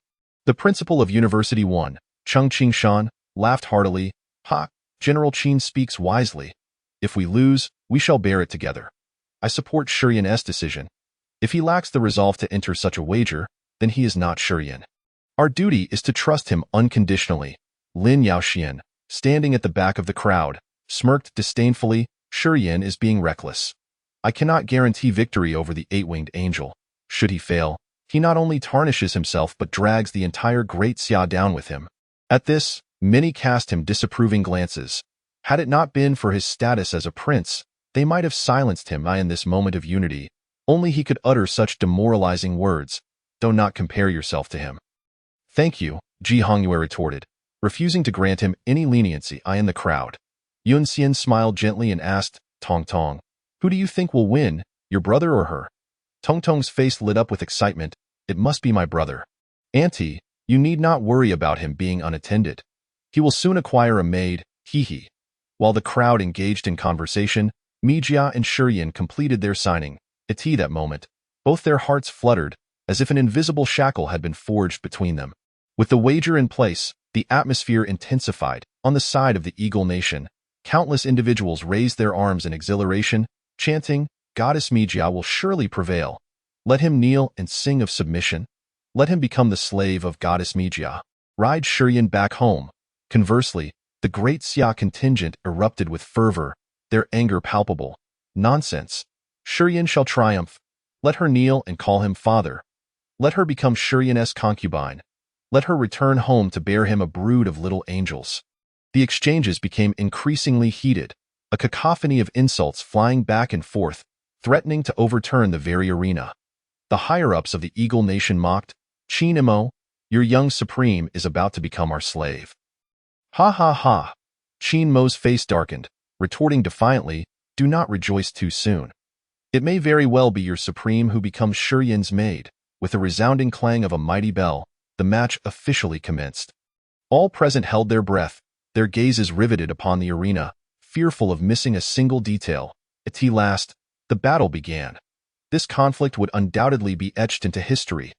The principal of University 1, Chung Qingshan, laughed heartily. Ha, General Qin speaks wisely. If we lose, we shall bear it together. I support Shurian's decision. If he lacks the resolve to enter such a wager, then he is not Shurian. Our duty is to trust him unconditionally. Lin Yaoxian, standing at the back of the crowd, smirked disdainfully. Shurian is being reckless. I cannot guarantee victory over the eight-winged angel. Should he fail, he not only tarnishes himself but drags the entire Great Xia down with him. At this, many cast him disapproving glances. Had it not been for his status as a prince, they might have silenced him. In this moment of unity, only he could utter such demoralizing words. Do not compare yourself to him. Thank you, Ji Hongyue retorted, refusing to grant him any leniency. In the crowd, Yun Xian smiled gently and asked, Tong Tong, who do you think will win, your brother or her? Tong Tong's face lit up with excitement. It must be my brother. Auntie, you need not worry about him being unattended. He will soon acquire a maid, hee. While the crowd engaged in conversation, Mijia and Shurian completed their signing. At that moment, both their hearts fluttered, as if an invisible shackle had been forged between them. With the wager in place, the atmosphere intensified. On the side of the Eagle Nation, countless individuals raised their arms in exhilaration, chanting, Goddess Mijia will surely prevail. Let him kneel and sing of submission. Let him become the slave of Goddess Mijia. Ride Shurian back home. Conversely, the Great Xia contingent erupted with fervor, their anger palpable. Nonsense. Shurian shall triumph. Let her kneel and call him father. Let her become Shurian's concubine. Let her return home to bear him a brood of little angels. The exchanges became increasingly heated, a cacophony of insults flying back and forth, threatening to overturn the very arena. The higher-ups of the Eagle Nation mocked, Qin Imo, your young supreme is about to become our slave. Ha ha ha. Qin Mo's face darkened, retorting defiantly, do not rejoice too soon. It may very well be your supreme who becomes Shurian's maid. With a resounding clang of a mighty bell, the match officially commenced. All present held their breath, their gazes riveted upon the arena, fearful of missing a single detail. At last, the battle began. This conflict would undoubtedly be etched into history.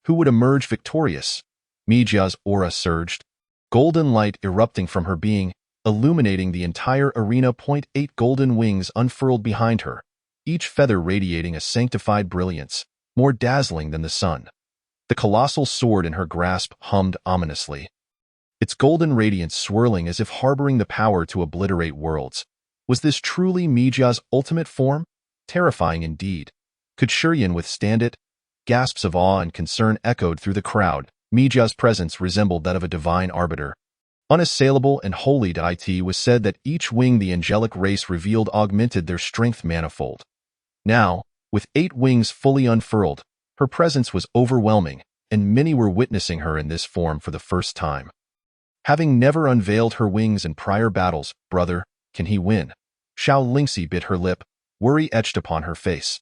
Who would emerge victorious? Mijia's aura surged, golden light erupting from her being, illuminating the entire arena. 8 golden wings unfurled behind her, each feather radiating a sanctified brilliance, more dazzling than the sun. The colossal sword in her grasp hummed ominously, its golden radiance swirling as if harboring the power to obliterate worlds. Was this truly Mijia's ultimate form? Terrifying indeed. Could Shurian withstand it? Gasps of awe and concern echoed through the crowd. Mijia's presence resembled that of a divine arbiter. Unassailable and holy. It was said that each wing the angelic race revealed augmented their strength manifold. Now, with 8 wings fully unfurled, her presence was overwhelming, and many were witnessing her in this form for the first time. Having never unveiled her wings in prior battles, brother, can he win? Xiao Lingxi bit her lip, worry etched upon her face.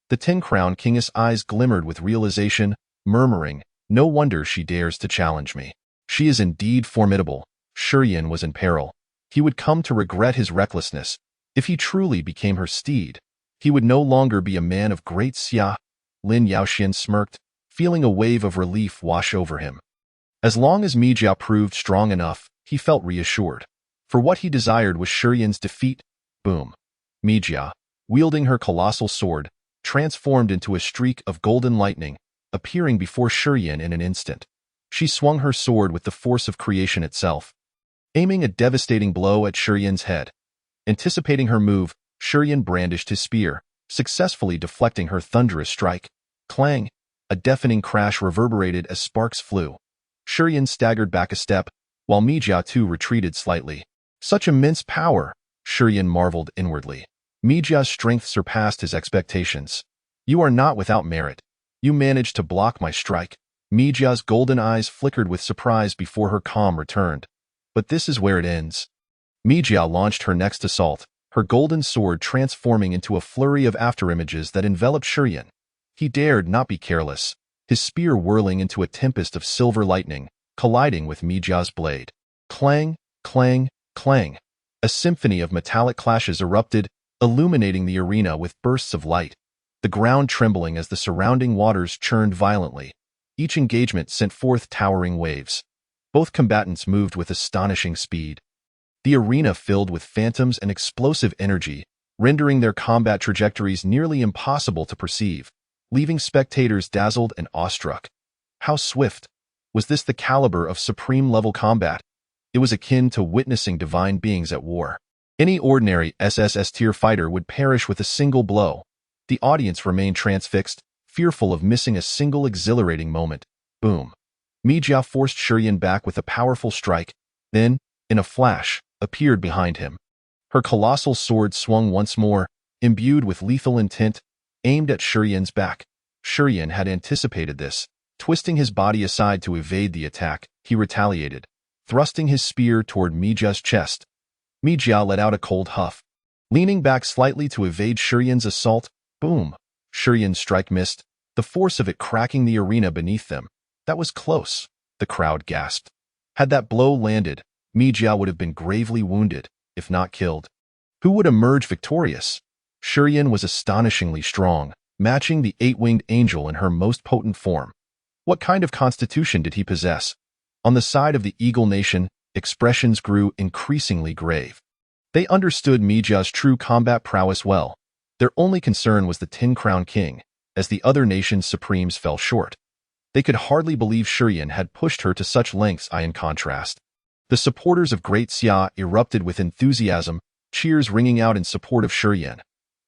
The 10-crown kingess eyes glimmered with realization, murmuring, no wonder she dares to challenge me. She is indeed formidable. Shurian was in peril. He would come to regret his recklessness. If he truly became her steed, he would no longer be a man of Great Xia. Lin Yaoxian smirked, feeling a wave of relief wash over him. As long as Mijia proved strong enough, he felt reassured. For what he desired was Shurian's defeat. Boom. Mijia, wielding her colossal sword, transformed into a streak of golden lightning, appearing before Shurian in an instant. She swung her sword with the force of creation itself, aiming a devastating blow at Shurian's head. Anticipating her move, Shurian brandished his spear, successfully deflecting her thunderous strike. Clang! A deafening crash reverberated as sparks flew. Shurian staggered back a step, while Mijia too retreated slightly. Such immense power! Shurian marveled inwardly. Mijia's strength surpassed his expectations. You are not without merit. You managed to block my strike. Mijia's golden eyes flickered with surprise before her calm returned. But this is where it ends. Mijia launched her next assault, her golden sword transforming into a flurry of afterimages that enveloped Shurian. He dared not be careless, his spear whirling into a tempest of silver lightning, colliding with Mijia's blade. Clang, clang, clang. A symphony of metallic clashes erupted, illuminating the arena with bursts of light, the ground trembling as the surrounding waters churned violently. Each engagement sent forth towering waves. Both combatants moved with astonishing speed. The arena filled with phantoms and explosive energy, rendering their combat trajectories nearly impossible to perceive, leaving spectators dazzled and awestruck. How swift! Was this the caliber of supreme-level combat? It was akin to witnessing divine beings at war. Any ordinary SSS-tier fighter would perish with a single blow. The audience remained transfixed, fearful of missing a single exhilarating moment. Boom. Mijia forced Shurian back with a powerful strike, then, in a flash, appeared behind him. Her colossal sword swung once more, imbued with lethal intent, aimed at Shurian's back. Shurian had anticipated this. Twisting his body aside to evade the attack, he retaliated, thrusting his spear toward Mijia's chest. Mijia let out a cold huff. Leaning back slightly to evade Shurian's assault, boom! Shurian's strike missed, the force of it cracking the arena beneath them. That was close, the crowd gasped. Had that blow landed, Mijia would have been gravely wounded, if not killed. Who would emerge victorious? Shurian was astonishingly strong, matching the eight-winged angel in her most potent form. What kind of constitution did he possess? On the side of the Eagle Nation, expressions grew increasingly grave. They understood Mijia's true combat prowess well. Their only concern was the Tin Crown King, as the other nation's supremes fell short. They could hardly believe Shurian had pushed her to such lengths. In contrast, the supporters of Great Xia erupted with enthusiasm, cheers ringing out in support of Shurian.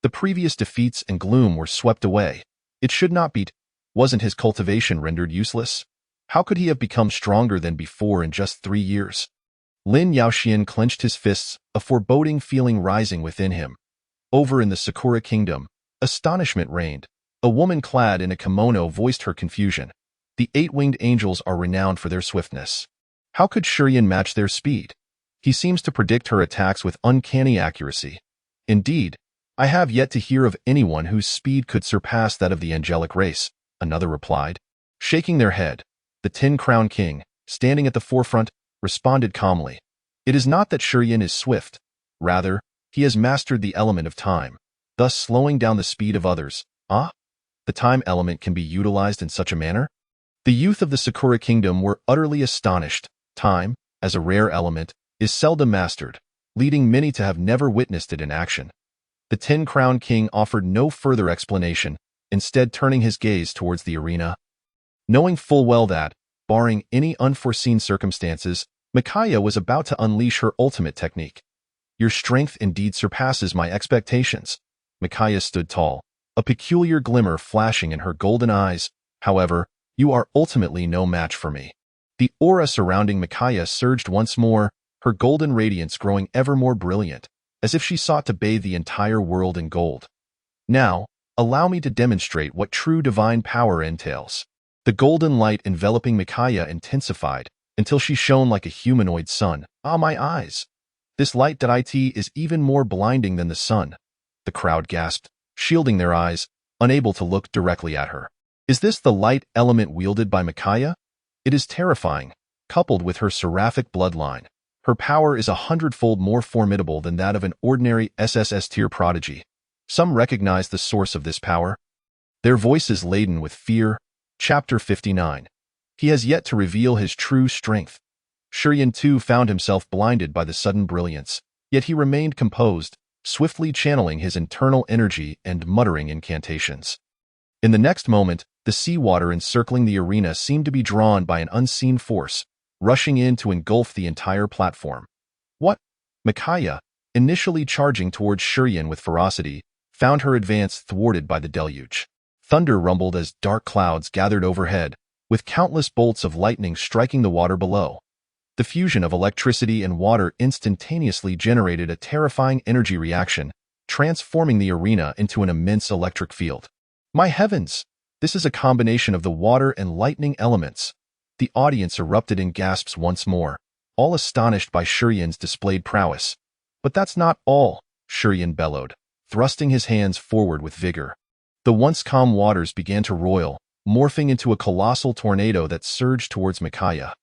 The previous defeats and gloom were swept away. It should not be. Wasn't his cultivation rendered useless? How could he have become stronger than before in just 3 years? Lin Yaoxian clenched his fists, a foreboding feeling rising within him. Over in the Sakura Kingdom, astonishment reigned. A woman clad in a kimono voiced her confusion. The eight-winged angels are renowned for their swiftness. How could Shurian match their speed? He seems to predict her attacks with uncanny accuracy. Indeed, I have yet to hear of anyone whose speed could surpass that of the angelic race, another replied. Shaking their head, the Tin Crown King, standing at the forefront, responded calmly. It is not that Shurian is swift. Rather, he has mastered the element of time, thus slowing down the speed of others. Ah? The time element can be utilized in such a manner? The youth of the Sakura Kingdom were utterly astonished. Time, as a rare element, is seldom mastered, leading many to have never witnessed it in action. The Tin Crown King offered no further explanation, instead turning his gaze towards the arena. Knowing full well that, barring any unforeseen circumstances, Micaiah was about to unleash her ultimate technique. Your strength indeed surpasses my expectations. Micaiah stood tall, a peculiar glimmer flashing in her golden eyes. However, you are ultimately no match for me. The aura surrounding Micaiah surged once more, her golden radiance growing ever more brilliant, as if she sought to bathe the entire world in gold. Now, allow me to demonstrate what true divine power entails. The golden light enveloping Micaiah intensified, until she shone like a humanoid sun. Ah, my eyes! This light that is even more blinding than the sun. The crowd gasped, shielding their eyes, unable to look directly at her. Is this the light element wielded by Micaiah? It is terrifying, coupled with her seraphic bloodline. Her power is 100-fold more formidable than that of an ordinary SSS-tier prodigy. Some recognize the source of this power. Their voices laden with fear. Chapter 59. He has yet to reveal his true strength. Shurian too found himself blinded by the sudden brilliance, yet he remained composed, swiftly channeling his internal energy and muttering incantations. In the next moment, the seawater encircling the arena seemed to be drawn by an unseen force, rushing in to engulf the entire platform. What? Micaiah, initially charging towards Shurian with ferocity, found her advance thwarted by the deluge. Thunder rumbled as dark clouds gathered overhead, with countless bolts of lightning striking the water below. The fusion of electricity and water instantaneously generated a terrifying energy reaction, transforming the arena into an immense electric field. My heavens! This is a combination of the water and lightning elements. The audience erupted in gasps once more, all astonished by Shurian's displayed prowess. But that's not all, Shurian bellowed, thrusting his hands forward with vigor. The once calm waters began to roil, morphing into a colossal tornado that surged towards Micaiah.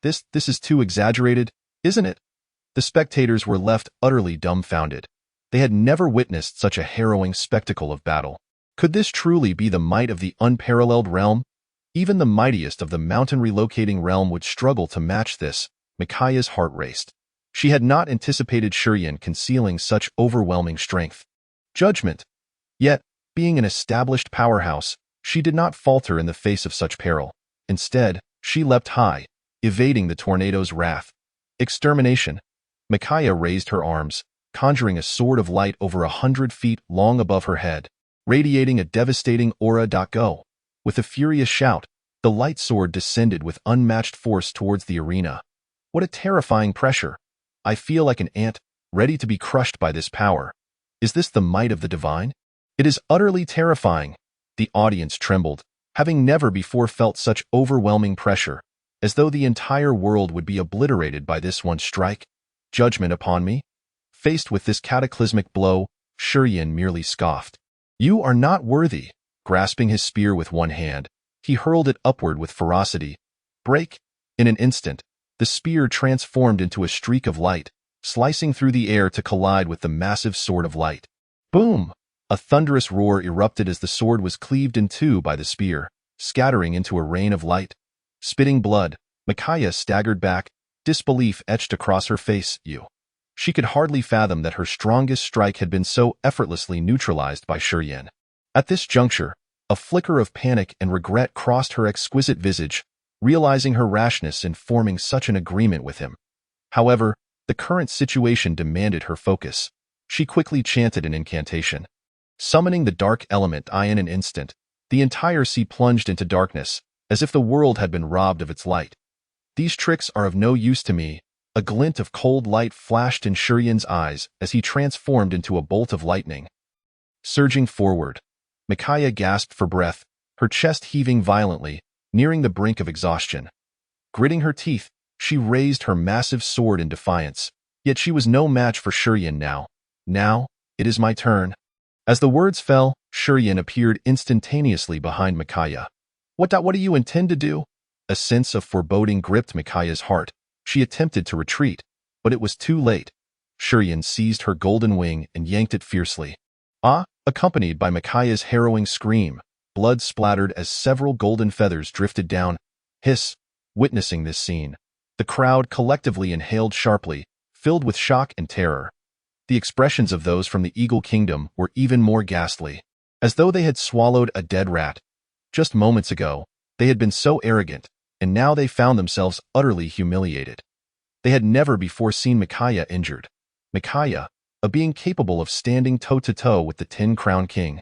This is too exaggerated, isn't it? The spectators were left utterly dumbfounded. They had never witnessed such a harrowing spectacle of battle. Could this truly be the might of the unparalleled realm? Even the mightiest of the mountain-relocating realm would struggle to match this. Micaiah's heart raced. She had not anticipated Shurian concealing such overwhelming strength. Judgment. Yet, being an established powerhouse, she did not falter in the face of such peril. Instead, she leapt high, evading the tornado's wrath. Extermination. Micaiah raised her arms, conjuring a sword of light over 100 feet long above her head, radiating a devastating aura. Go. With a furious shout, the light sword descended with unmatched force towards the arena. What a terrifying pressure! I feel like an ant, ready to be crushed by this power. Is this the might of the divine? It is utterly terrifying. The audience trembled, having never before felt such overwhelming pressure, as though the entire world would be obliterated by this one strike. Judgment upon me? Faced with this cataclysmic blow, Shurian merely scoffed. You are not worthy. Grasping his spear with one hand, he hurled it upward with ferocity. Break! In an instant, the spear transformed into a streak of light, slicing through the air to collide with the massive sword of light. Boom! A thunderous roar erupted as the sword was cleaved in two by the spear, scattering into a rain of light. Spitting blood, Micaiah staggered back, disbelief etched across her face. She could hardly fathom that her strongest strike had been so effortlessly neutralized by Shurian. At this juncture, a flicker of panic and regret crossed her exquisite visage, realizing her rashness in forming such an agreement with him. However, the current situation demanded her focus. She quickly chanted an incantation. Summoning the dark element in an instant, the entire sea plunged into darkness, as if the world had been robbed of its light. These tricks are of no use to me. A glint of cold light flashed in Shurian's eyes as he transformed into a bolt of lightning. Surging forward, Micaiah gasped for breath, her chest heaving violently, nearing the brink of exhaustion. Gritting her teeth, she raised her massive sword in defiance. Yet she was no match for Shurian now. Now, it is my turn. As the words fell, Shurian appeared instantaneously behind Micaiah. What do you intend to do? A sense of foreboding gripped Micaiah's heart. She attempted to retreat, but it was too late. Shurian seized her golden wing and yanked it fiercely. Accompanied by Micaiah's harrowing scream, blood splattered as several golden feathers drifted down. Hiss! Witnessing this scene, the crowd collectively inhaled sharply, filled with shock and terror. The expressions of those from the Eagle Kingdom were even more ghastly, as though they had swallowed a dead rat. Just moments ago, they had been so arrogant, and now they found themselves utterly humiliated. They had never before seen Micaiah injured. Micaiah, a being capable of standing toe-to-toe with the Tin Crown King.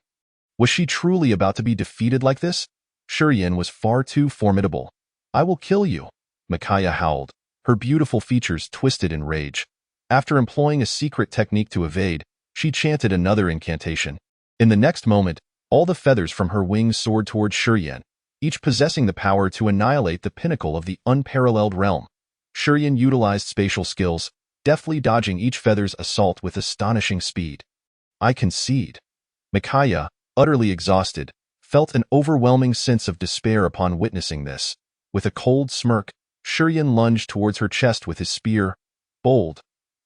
Was she truly about to be defeated like this? Shurian was far too formidable. I will kill you, Micaiah howled, her beautiful features twisted in rage. After employing a secret technique to evade, she chanted another incantation. In the next moment, all the feathers from her wings soared toward Shurian, each possessing the power to annihilate the pinnacle of the unparalleled realm. Shurian utilized spatial skills, deftly dodging each feather's assault with astonishing speed. I concede. Micaiah, utterly exhausted, felt an overwhelming sense of despair upon witnessing this. With a cold smirk, Shurian lunged towards her chest with his spear. Bold.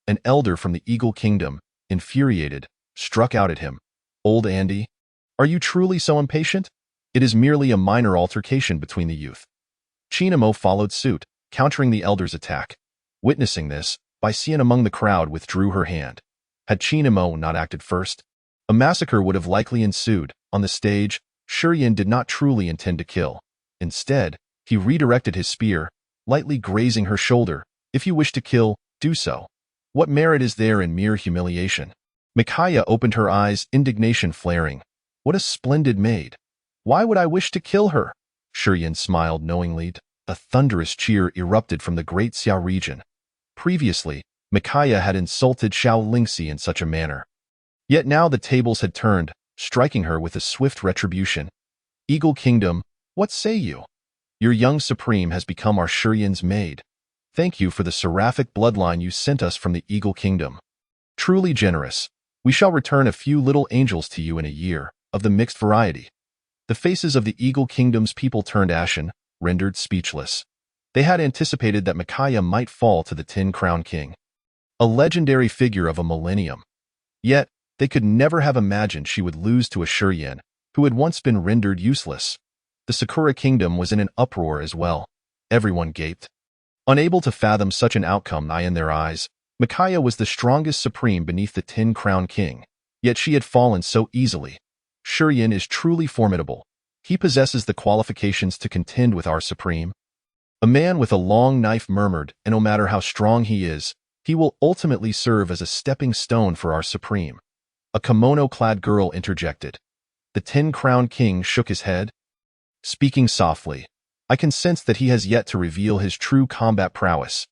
An elder from the Eagle Kingdom, infuriated, struck out at him. Old Andy, are you truly so impatient? It is merely a minor altercation between the youth. Chinamo followed suit, countering the elder's attack. Witnessing this, Baisian among the crowd withdrew her hand. Had Chinamo not acted first, a massacre would have likely ensued. On the stage, Shurian did not truly intend to kill. Instead, he redirected his spear, lightly grazing her shoulder. If you wish to kill, do so. What merit is there in mere humiliation? Micaiah opened her eyes, indignation flaring. What a splendid maid. Why would I wish to kill her? Shurian smiled knowingly. A thunderous cheer erupted from the Great Xia region. Previously, Micaiah had insulted Xiao Lingxi in such a manner. Yet now the tables had turned, striking her with a swift retribution. Eagle Kingdom, what say you? Your young supreme has become our Shurian's maid. Thank you for the seraphic bloodline you sent us from the Eagle Kingdom. Truly generous. We shall return a few little angels to you in a year, of the mixed variety. The faces of the Eagle Kingdom's people turned ashen, rendered speechless. They had anticipated that Micaiah might fall to the Tin Crown King, a legendary figure of a millennium. Yet, they could never have imagined she would lose to a Shurian, who had once been rendered useless. The Sakura Kingdom was in an uproar as well. Everyone gaped, unable to fathom such an outcome in their eyes. Micaiah was the strongest supreme beneath the 10-crown king, yet she had fallen so easily. Shurian is truly formidable. He possesses the qualifications to contend with our supreme. A man with a long knife murmured, and no matter how strong he is, he will ultimately serve as a stepping stone for our supreme. A kimono-clad girl interjected. The 10-crown king shook his head, speaking softly. I can sense that he has yet to reveal his true combat prowess.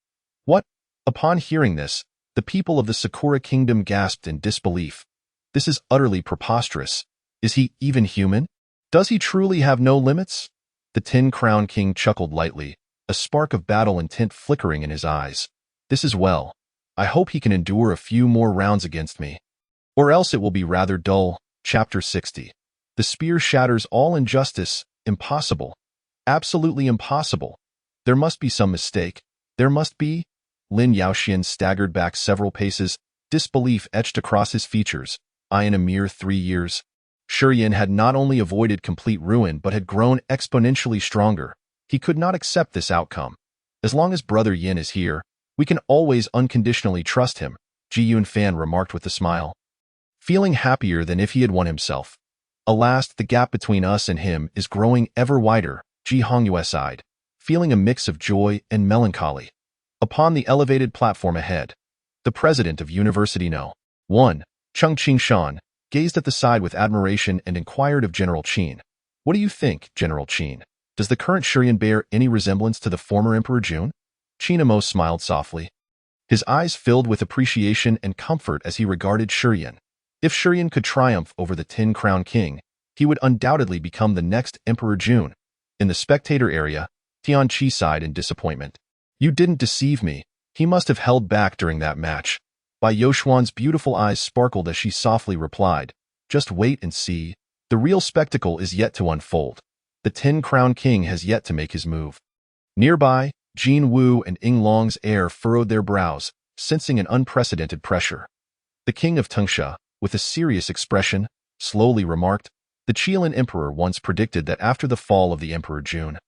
What? Upon hearing this, the people of the Sakura kingdom gasped in disbelief. This is utterly preposterous. Is he even human? Does he truly have no limits? The 10-crown king chuckled lightly, a spark of battle intent flickering in his eyes. This is well. I hope he can endure a few more rounds against me. Or else it will be rather dull. Chapter 60. The spear shatters all injustice. Impossible. Absolutely impossible. There must be some mistake. There must be. Lin Yaoxian staggered back several paces, disbelief etched across his features. In a mere 3 years, Shurian had not only avoided complete ruin but had grown exponentially stronger. He could not accept this outcome. As long as Brother Yin is here, we can always unconditionally trust him, Ji Yunfan remarked with a smile, feeling happier than if he had won himself. Alas, the gap between us and him is growing ever wider, Ji Hongyue sighed, feeling a mix of joy and melancholy. Upon the elevated platform ahead, the president of University No. 1, Chung Qingshan, gazed at the side with admiration and inquired of General Qin. What do you think, General Qin? Does the current Shurian bear any resemblance to the former Emperor Jun? Qinamo smiled softly. His eyes filled with appreciation and comfort as he regarded Shurian. If Shurian could triumph over the 10-crown king, he would undoubtedly become the next Emperor Jun. In the spectator area, Tian Qi sighed in disappointment. You didn't deceive me. He must have held back during that match. Bai Youxuan's beautiful eyes sparkled as she softly replied, just wait and see. The real spectacle is yet to unfold. The 10-crown king has yet to make his move. Nearby, Jin Wu and Ying Long's heir furrowed their brows, sensing an unprecedented pressure. The king of Tengsha, with a serious expression, slowly remarked, the Qilin emperor once predicted that after the fall of the Emperor Jun,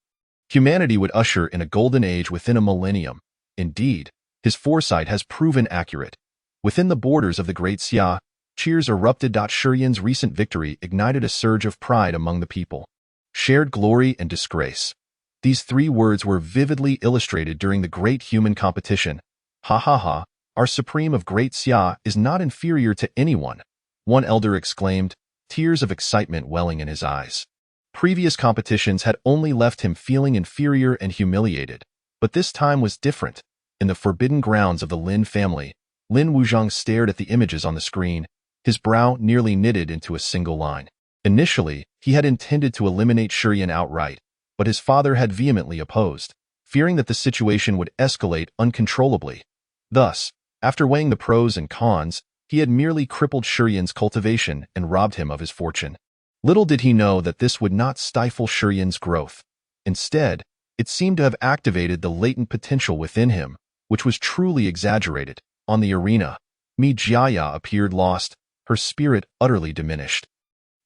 humanity would usher in a golden age within a millennium. Indeed, his foresight has proven accurate. Within the borders of the Great Xia, cheers erupted. Shurian's recent victory ignited a surge of pride among the people. Shared glory and disgrace. These 3 words were vividly illustrated during the great human competition. Ha ha ha, our supreme of Great Xia is not inferior to anyone, one elder exclaimed, tears of excitement welling in his eyes. Previous competitions had only left him feeling inferior and humiliated, but this time was different. In the forbidden grounds of the Lin family, Lin Wuzhang stared at the images on the screen, his brow nearly knitted into a single line. Initially, he had intended to eliminate Shurian outright, but his father had vehemently opposed, fearing that the situation would escalate uncontrollably. Thus, after weighing the pros and cons, he had merely crippled Shurian's cultivation and robbed him of his fortune. Little did he know that this would not stifle Shurian's growth. Instead, it seemed to have activated the latent potential within him, which was truly exaggerated. On the arena, Mi Jiaya appeared lost, her spirit utterly diminished.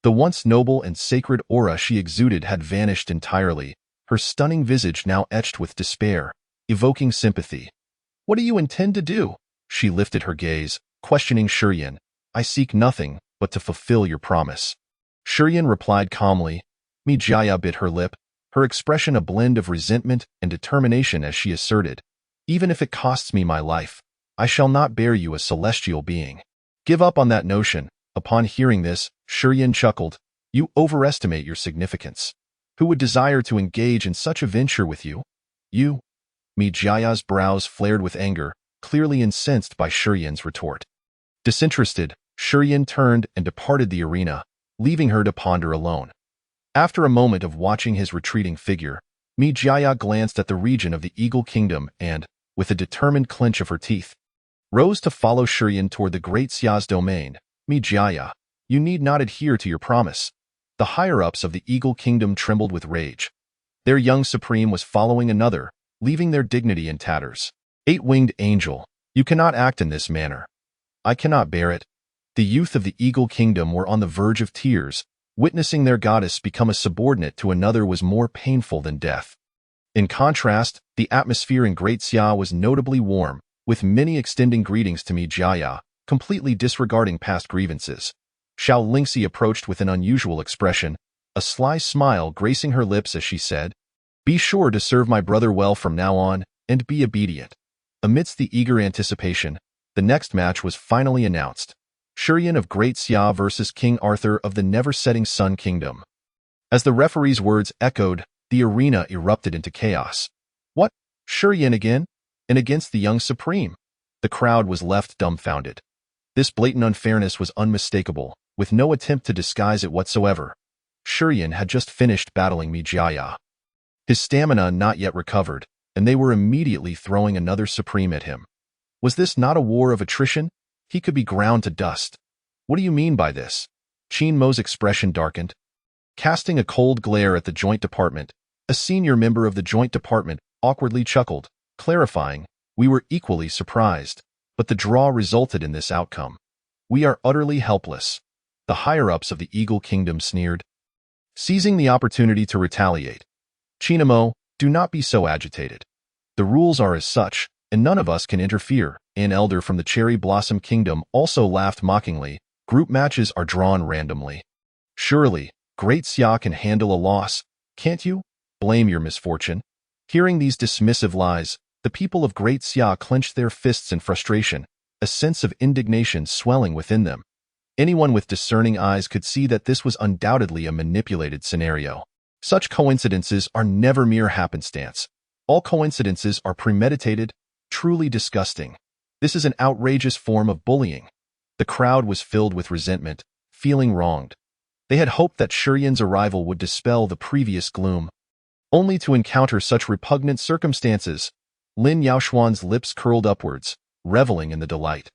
The once noble and sacred aura she exuded had vanished entirely, her stunning visage now etched with despair, evoking sympathy. What do you intend to do? She lifted her gaze, questioning Shurian. I seek nothing but to fulfill your promise. Shurian replied calmly. Mi Jiaya bit her lip, her expression a blend of resentment and determination as she asserted, even if it costs me my life, I shall not bear you a celestial being. Give up on that notion. Upon hearing this, Shurian chuckled. You overestimate your significance. Who would desire to engage in such a venture with you? You? Mi Jiaya's brows flared with anger, clearly incensed by Shurian's retort. Disinterested, Shurian turned and departed the arena, leaving her to ponder alone. After a moment of watching his retreating figure, Mi Jiaya glanced at the region of the Eagle Kingdom and, with a determined clench of her teeth, rose to follow Shurian toward the Great Xia's domain. Mi Jiaya, you need not adhere to your promise. The higher-ups of the Eagle Kingdom trembled with rage. Their young supreme was following another, leaving their dignity in tatters. Eight-winged angel, you cannot act in this manner. I cannot bear it. The youth of the Eagle Kingdom were on the verge of tears. Witnessing their goddess become a subordinate to another was more painful than death. In contrast, the atmosphere in Great Xia was notably warm, with many extending greetings to me Jia, completely disregarding past grievances. Xiao Lingxi approached with an unusual expression, a sly smile gracing her lips as she said, "Be sure to serve my brother well from now on, and be obedient." Amidst the eager anticipation, the next match was finally announced. Shurian of Great Xia versus King Arthur of the Never-Setting Sun Kingdom. As the referee's words echoed, the arena erupted into chaos. What? Shurian again? And against the young Supreme? The crowd was left dumbfounded. This blatant unfairness was unmistakable, with no attempt to disguise it whatsoever. Shurian had just finished battling Mi Jiaya. His stamina not yet recovered, and they were immediately throwing another Supreme at him. Was this not a war of attrition? He could be ground to dust. What do you mean by this? Qin Mo's expression darkened. Casting a cold glare at the Joint Department, a senior member of the Joint Department awkwardly chuckled, clarifying, "We were equally surprised, but the draw resulted in this outcome. We are utterly helpless." The higher-ups of the Eagle Kingdom sneered. Seizing the opportunity to retaliate, "Qin Mo, do not be so agitated. The rules are as such, and none of us can interfere." An elder from the Cherry Blossom Kingdom also laughed mockingly. "Group matches are drawn randomly. Surely, Great Xia can handle a loss, can't you? Blame your misfortune." Hearing these dismissive lies, the people of Great Xia clenched their fists in frustration, a sense of indignation swelling within them. Anyone with discerning eyes could see that this was undoubtedly a manipulated scenario. Such coincidences are never mere happenstance. All coincidences are premeditated, truly disgusting. This is an outrageous form of bullying. The crowd was filled with resentment, feeling wronged. They had hoped that Shurian's arrival would dispel the previous gloom, only to encounter such repugnant circumstances. Lin Yaoshuan's lips curled upwards, reveling in the delight.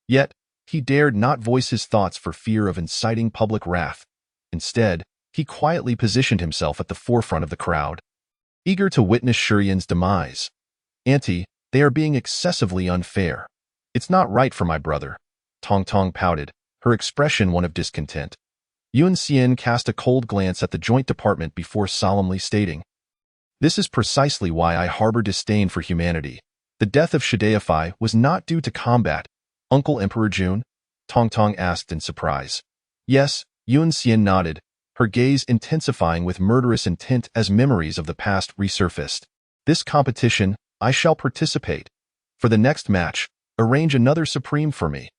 Yet, he dared not voice his thoughts for fear of inciting public wrath. Instead, he quietly positioned himself at the forefront of the crowd, eager to witness Shurian's demise. "Auntie, they are being excessively unfair. It's not right for my brother." Tong Tong pouted, her expression one of discontent. Yun Xian cast a cold glance at the Joint Department before solemnly stating, "This is precisely why I harbor disdain for humanity. The death of Shideifai was not due to combat." "Uncle Emperor Jun?" Tong Tong asked in surprise. "Yes," Yun Xian nodded, her gaze intensifying with murderous intent as memories of the past resurfaced. "This competition, I shall participate. For the next match, arrange another Supreme for me."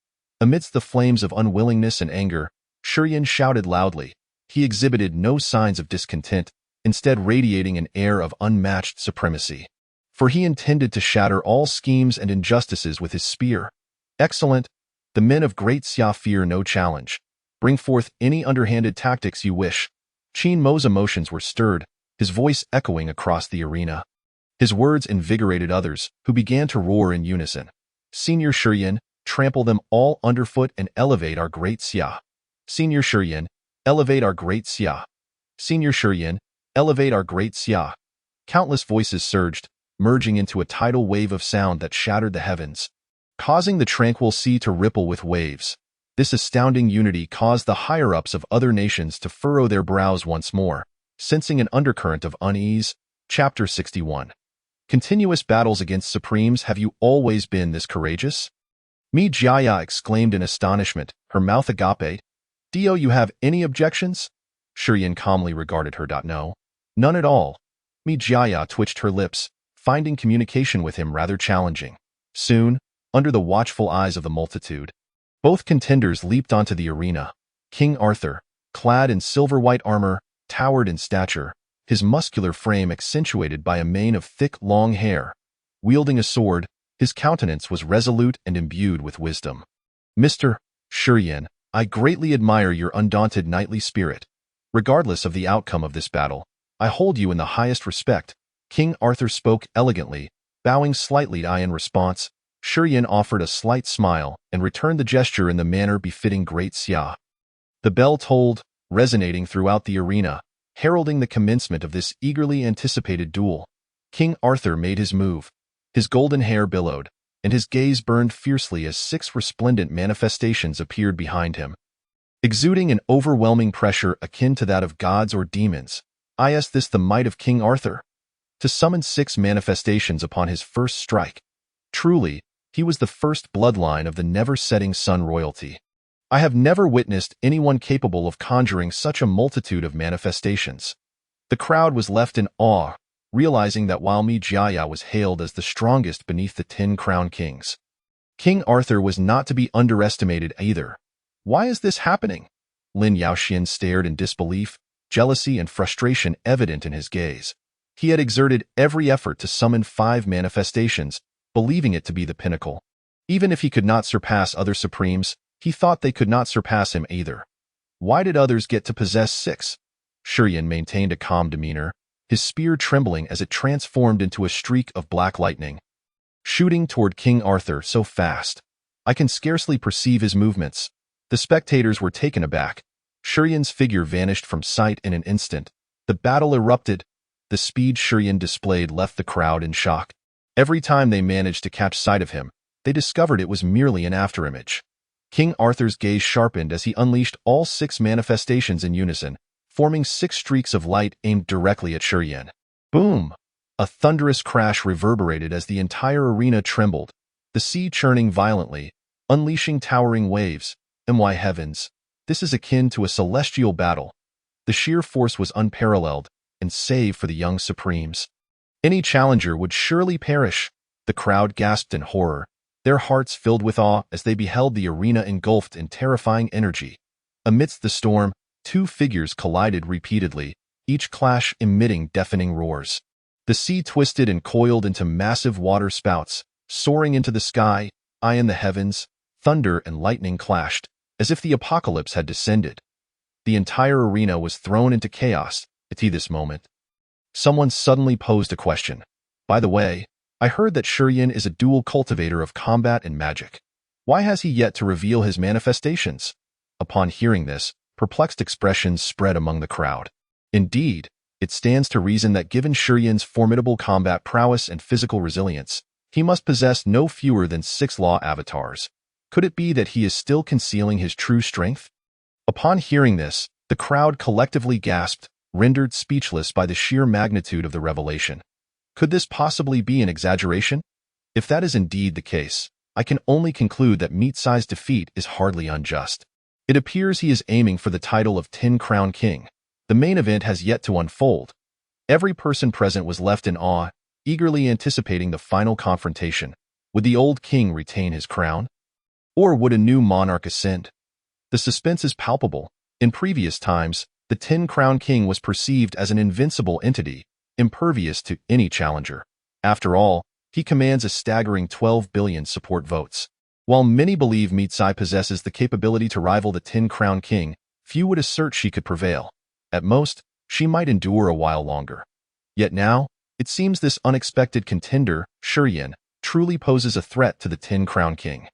Amidst the flames of unwillingness and anger, Shurian shouted loudly. He exhibited no signs of discontent, instead radiating an air of unmatched supremacy. For he intended to shatter all schemes and injustices with his spear. "Excellent. The men of Great Xia fear no challenge. Bring forth any underhanded tactics you wish." Qin Mo's emotions were stirred, his voice echoing across the arena. His words invigorated others, who began to roar in unison. "Senior Shurian, trample them all underfoot and elevate our Great Xia. Senior Shurian, elevate our Great Xia. Senior Shurian, elevate our Great Xia." Countless voices surged, merging into a tidal wave of sound that shattered the heavens, causing the tranquil sea to ripple with waves. This astounding unity caused the higher-ups of other nations to furrow their brows once more, sensing an undercurrent of unease. Chapter 61. Continuous battles against Supremes. Have you always been this courageous? Mi Jiaya exclaimed in astonishment, her mouth agape. "Do you have any objections?" Shurian calmly regarded her. "No. None at all." Mi Jiaya twitched her lips, finding communication with him rather challenging. Soon, under the watchful eyes of the multitude, both contenders leaped onto the arena. King Arthur, clad in silver-white armor, towered in stature, his muscular frame accentuated by a mane of thick, long hair. Wielding a sword, his countenance was resolute and imbued with wisdom. "Mr. Shurian, I greatly admire your undaunted knightly spirit. Regardless of the outcome of this battle, I hold you in the highest respect." King Arthur spoke elegantly, bowing slightly to I in response. Shurian offered a slight smile and returned the gesture in the manner befitting Great Xia. The bell tolled, resonating throughout the arena, heralding the commencement of this eagerly anticipated duel. King Arthur made his move. His golden hair billowed, and his gaze burned fiercely as 6 resplendent manifestations appeared behind him. Exuding an overwhelming pressure akin to that of gods or demons, is this the might of King Arthur? To summon 6 manifestations upon his first strike. Truly, He was the first bloodline of the never-setting sun royalty. I have never witnessed anyone capable of conjuring such a multitude of manifestations. The crowd was left in awe, realizing that while Daxia was hailed as the strongest beneath the 10 crown kings, King Arthur was not to be underestimated either. Why is this happening? Lin Yaoxian stared in disbelief, jealousy and frustration evident in his gaze. He had exerted every effort to summon 5 manifestations, believing it to be the pinnacle. Even if he could not surpass other supremes, he thought they could not surpass him either. Why did others get to possess 6? Shurian maintained a calm demeanor, his spear trembling as it transformed into a streak of black lightning, shooting toward King Arthur so fast. I can scarcely perceive his movements. The spectators were taken aback. Shurian's figure vanished from sight in an instant. The battle erupted. The speed Shurian displayed left the crowd in shock. Every time they managed to catch sight of him, they discovered it was merely an afterimage. King Arthur's gaze sharpened as he unleashed all 6 manifestations in unison, forming 6 streaks of light aimed directly at Shurian. Boom! A thunderous crash reverberated as the entire arena trembled, the sea churning violently, unleashing towering waves. My heavens, this is akin to a celestial battle. The sheer force was unparalleled, and save for the young supremes, any challenger would surely perish. The crowd gasped in horror, their hearts filled with awe as they beheld the arena engulfed in terrifying energy. Amidst the storm, 2 figures collided repeatedly, each clash emitting deafening roars. The sea twisted and coiled into massive water spouts, soaring into the sky. Eye in the heavens, thunder and lightning clashed, as if the apocalypse had descended. The entire arena was thrown into chaos. At this moment, someone suddenly posed a question. By the way, I heard that Shurian is a dual cultivator of combat and magic. Why has he yet to reveal his manifestations? Upon hearing this, perplexed expressions spread among the crowd. Indeed, it stands to reason that given Shurian's formidable combat prowess and physical resilience, he must possess no fewer than 6 law avatars. Could it be that he is still concealing his true strength? Upon hearing this, the crowd collectively gasped, rendered speechless by the sheer magnitude of the revelation. Could this possibly be an exaggeration? If that is indeed the case, I can only conclude that Meat-Sai's defeat is hardly unjust. It appears he is aiming for the title of 10 Crown King. The main event has yet to unfold. Every person present was left in awe, eagerly anticipating the final confrontation. Would the old king retain his crown? Or would a new monarch ascend? The suspense is palpable. In previous times, the 10 Crown King was perceived as an invincible entity, impervious to any challenger. After all, he commands a staggering 12 billion support votes. While many believe Meat-Sai possesses the capability to rival the 10 Crown King, few would assert she could prevail. At most, she might endure a while longer. Yet now, it seems this unexpected contender, Shurian, truly poses a threat to the 10 Crown King.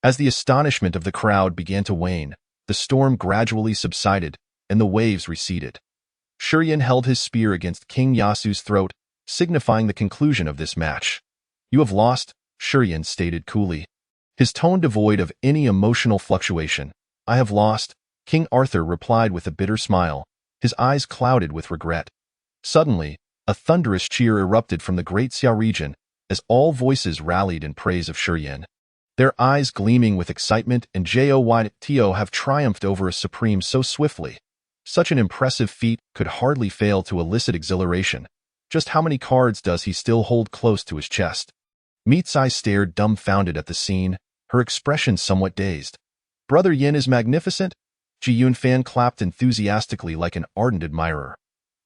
As the astonishment of the crowd began to wane, the storm gradually subsided, and the waves receded. Shurian held his spear against King Yasu's throat, signifying the conclusion of this match. You have lost, Shurian stated coolly, his tone devoid of any emotional fluctuation. I have lost, King Arthur replied with a bitter smile, his eyes clouded with regret. Suddenly, a thunderous cheer erupted from the Great Xia region, as all voices rallied in praise of Shurian. Their eyes gleaming with excitement and Joyto have triumphed over a supreme so swiftly. Such an impressive feat could hardly fail to elicit exhilaration. Just how many cards does he still hold close to his chest? Meat-Sai stared dumbfounded at the scene, her expression somewhat dazed. Brother Yin is magnificent? Ji Yunfan clapped enthusiastically like an ardent admirer.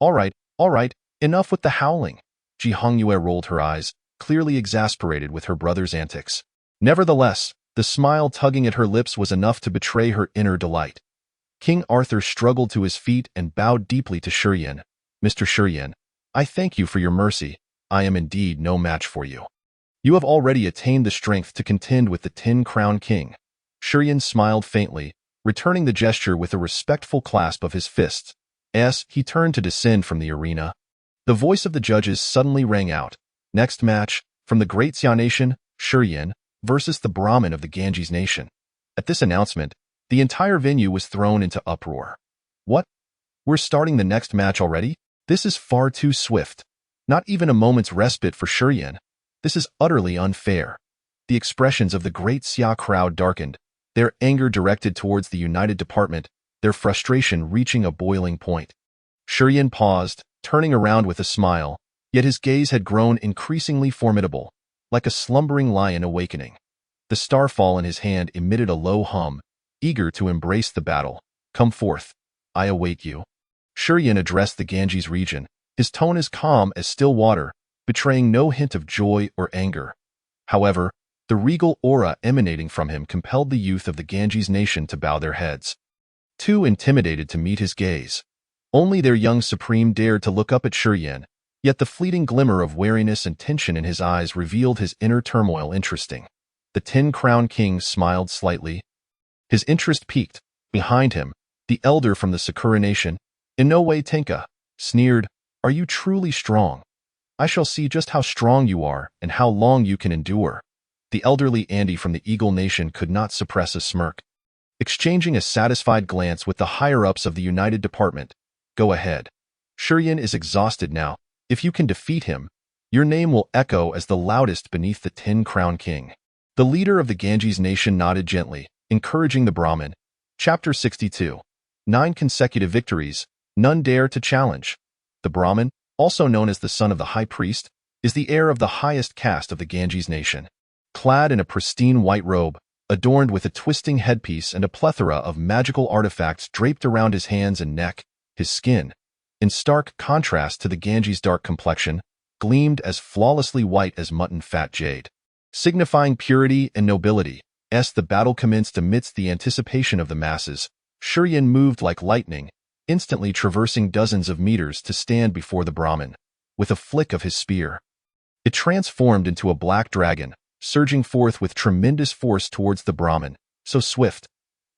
All right, enough with the howling. Ji Hongyue rolled her eyes, clearly exasperated with her brother's antics. Nevertheless, the smile tugging at her lips was enough to betray her inner delight. King Arthur struggled to his feet and bowed deeply to Shurian. Mr. Shurian, I thank you for your mercy. I am indeed no match for you. You have already attained the strength to contend with the 10 Crown King. Shurian smiled faintly, returning the gesture with a respectful clasp of his fists. As he turned to descend from the arena, the voice of the judges suddenly rang out. Next match, from the Great Xia Nation, Shurian versus the Brahmin of the Ganges Nation. At this announcement, the entire venue was thrown into uproar. What? We're starting the next match already? This is far too swift. Not even a moment's respite for Shurian. This is utterly unfair. the expressions of the great Xia crowd darkened, their anger directed towards the United Department, their frustration reaching a boiling point. Shiyan paused, turning around with a smile, yet his gaze had grown increasingly formidable, like a slumbering lion awakening. The starfall in his hand emitted a low hum, eager to embrace the battle. "Come forth. I await you." Shiyan addressed the Ganges region, his tone as calm as still water, betraying no hint of joy or anger. However, the regal aura emanating from him compelled the youth of the Ganges nation to bow their heads. Too intimidated to meet his gaze, only their young supreme dared to look up at Shiyan, yet the fleeting glimmer of wariness and tension in his eyes revealed his inner turmoil. Interesting. The 10-crown king smiled slightly. His interest peaked. Behind him, the elder from the Sakura nation, "In no way Tenka," sneered, "Are you truly strong? I shall see just how strong you are and how long you can endure." The elderly Andy from the Eagle nation could not suppress a smirk. Exchanging a satisfied glance with the higher-ups of the United Department, "Go ahead. Shiyan is exhausted now. If you can defeat him, your name will echo as the loudest beneath the 10-crown king." The leader of the Ganges nation nodded gently, encouraging the Brahmin. Chapter 62. 9 consecutive victories, none dare to challenge. The Brahmin, also known as the son of the high priest, is the heir of the highest caste of the Ganges nation. Clad in a pristine white robe, adorned with a twisting headpiece and a plethora of magical artifacts draped around his hands and neck, his skin, in stark contrast to the Ganges' dark complexion, gleamed as flawlessly white as mutton fat jade. Signifying purity and nobility, as the battle commenced amidst the anticipation of the masses, Shiyan moved like lightning, instantly traversing dozens of meters to stand before the Brahmin. With a flick of his spear, it transformed into a black dragon, surging forth with tremendous force towards the Brahmin, so swift.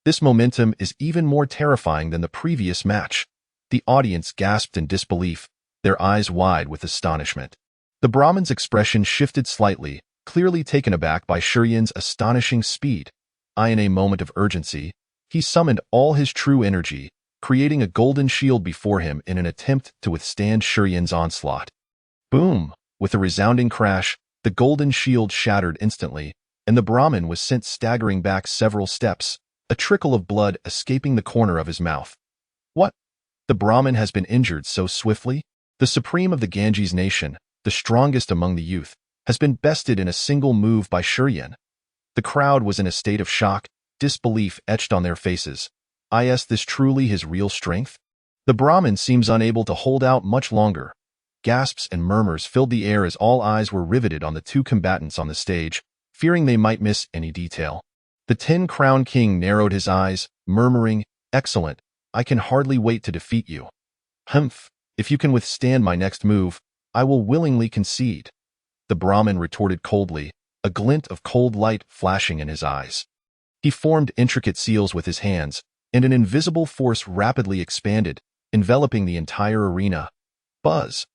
This momentum is even more terrifying than the previous match. The audience gasped in disbelief, their eyes wide with astonishment. The Brahmin's expression shifted slightly, clearly taken aback by Shiyan's astonishing speed. In a moment of urgency, he summoned all his true energy, creating a golden shield before him in an attempt to withstand Shiyan's onslaught. Boom! With a resounding crash, the golden shield shattered instantly, and the Brahmin was sent staggering back several steps, a trickle of blood escaping the corner of his mouth. What? The Brahmin has been injured so swiftly? The supreme of the Ganges nation, the strongest among the youth, has been bested in a single move by Shiyan. The crowd was in a state of shock, disbelief etched on their faces. Is this truly his real strength? The Brahmin seems unable to hold out much longer. Gasps and murmurs filled the air as all eyes were riveted on the two combatants on the stage, fearing they might miss any detail. The 10-crown king narrowed his eyes, murmuring, "Excellent, I can hardly wait to defeat you." "Humph, if you can withstand my next move, I will willingly concede." The Brahmin retorted coldly, a glint of cold light flashing in his eyes. He formed intricate seals with his hands, and an invisible force rapidly expanded, enveloping the entire arena. Buzz!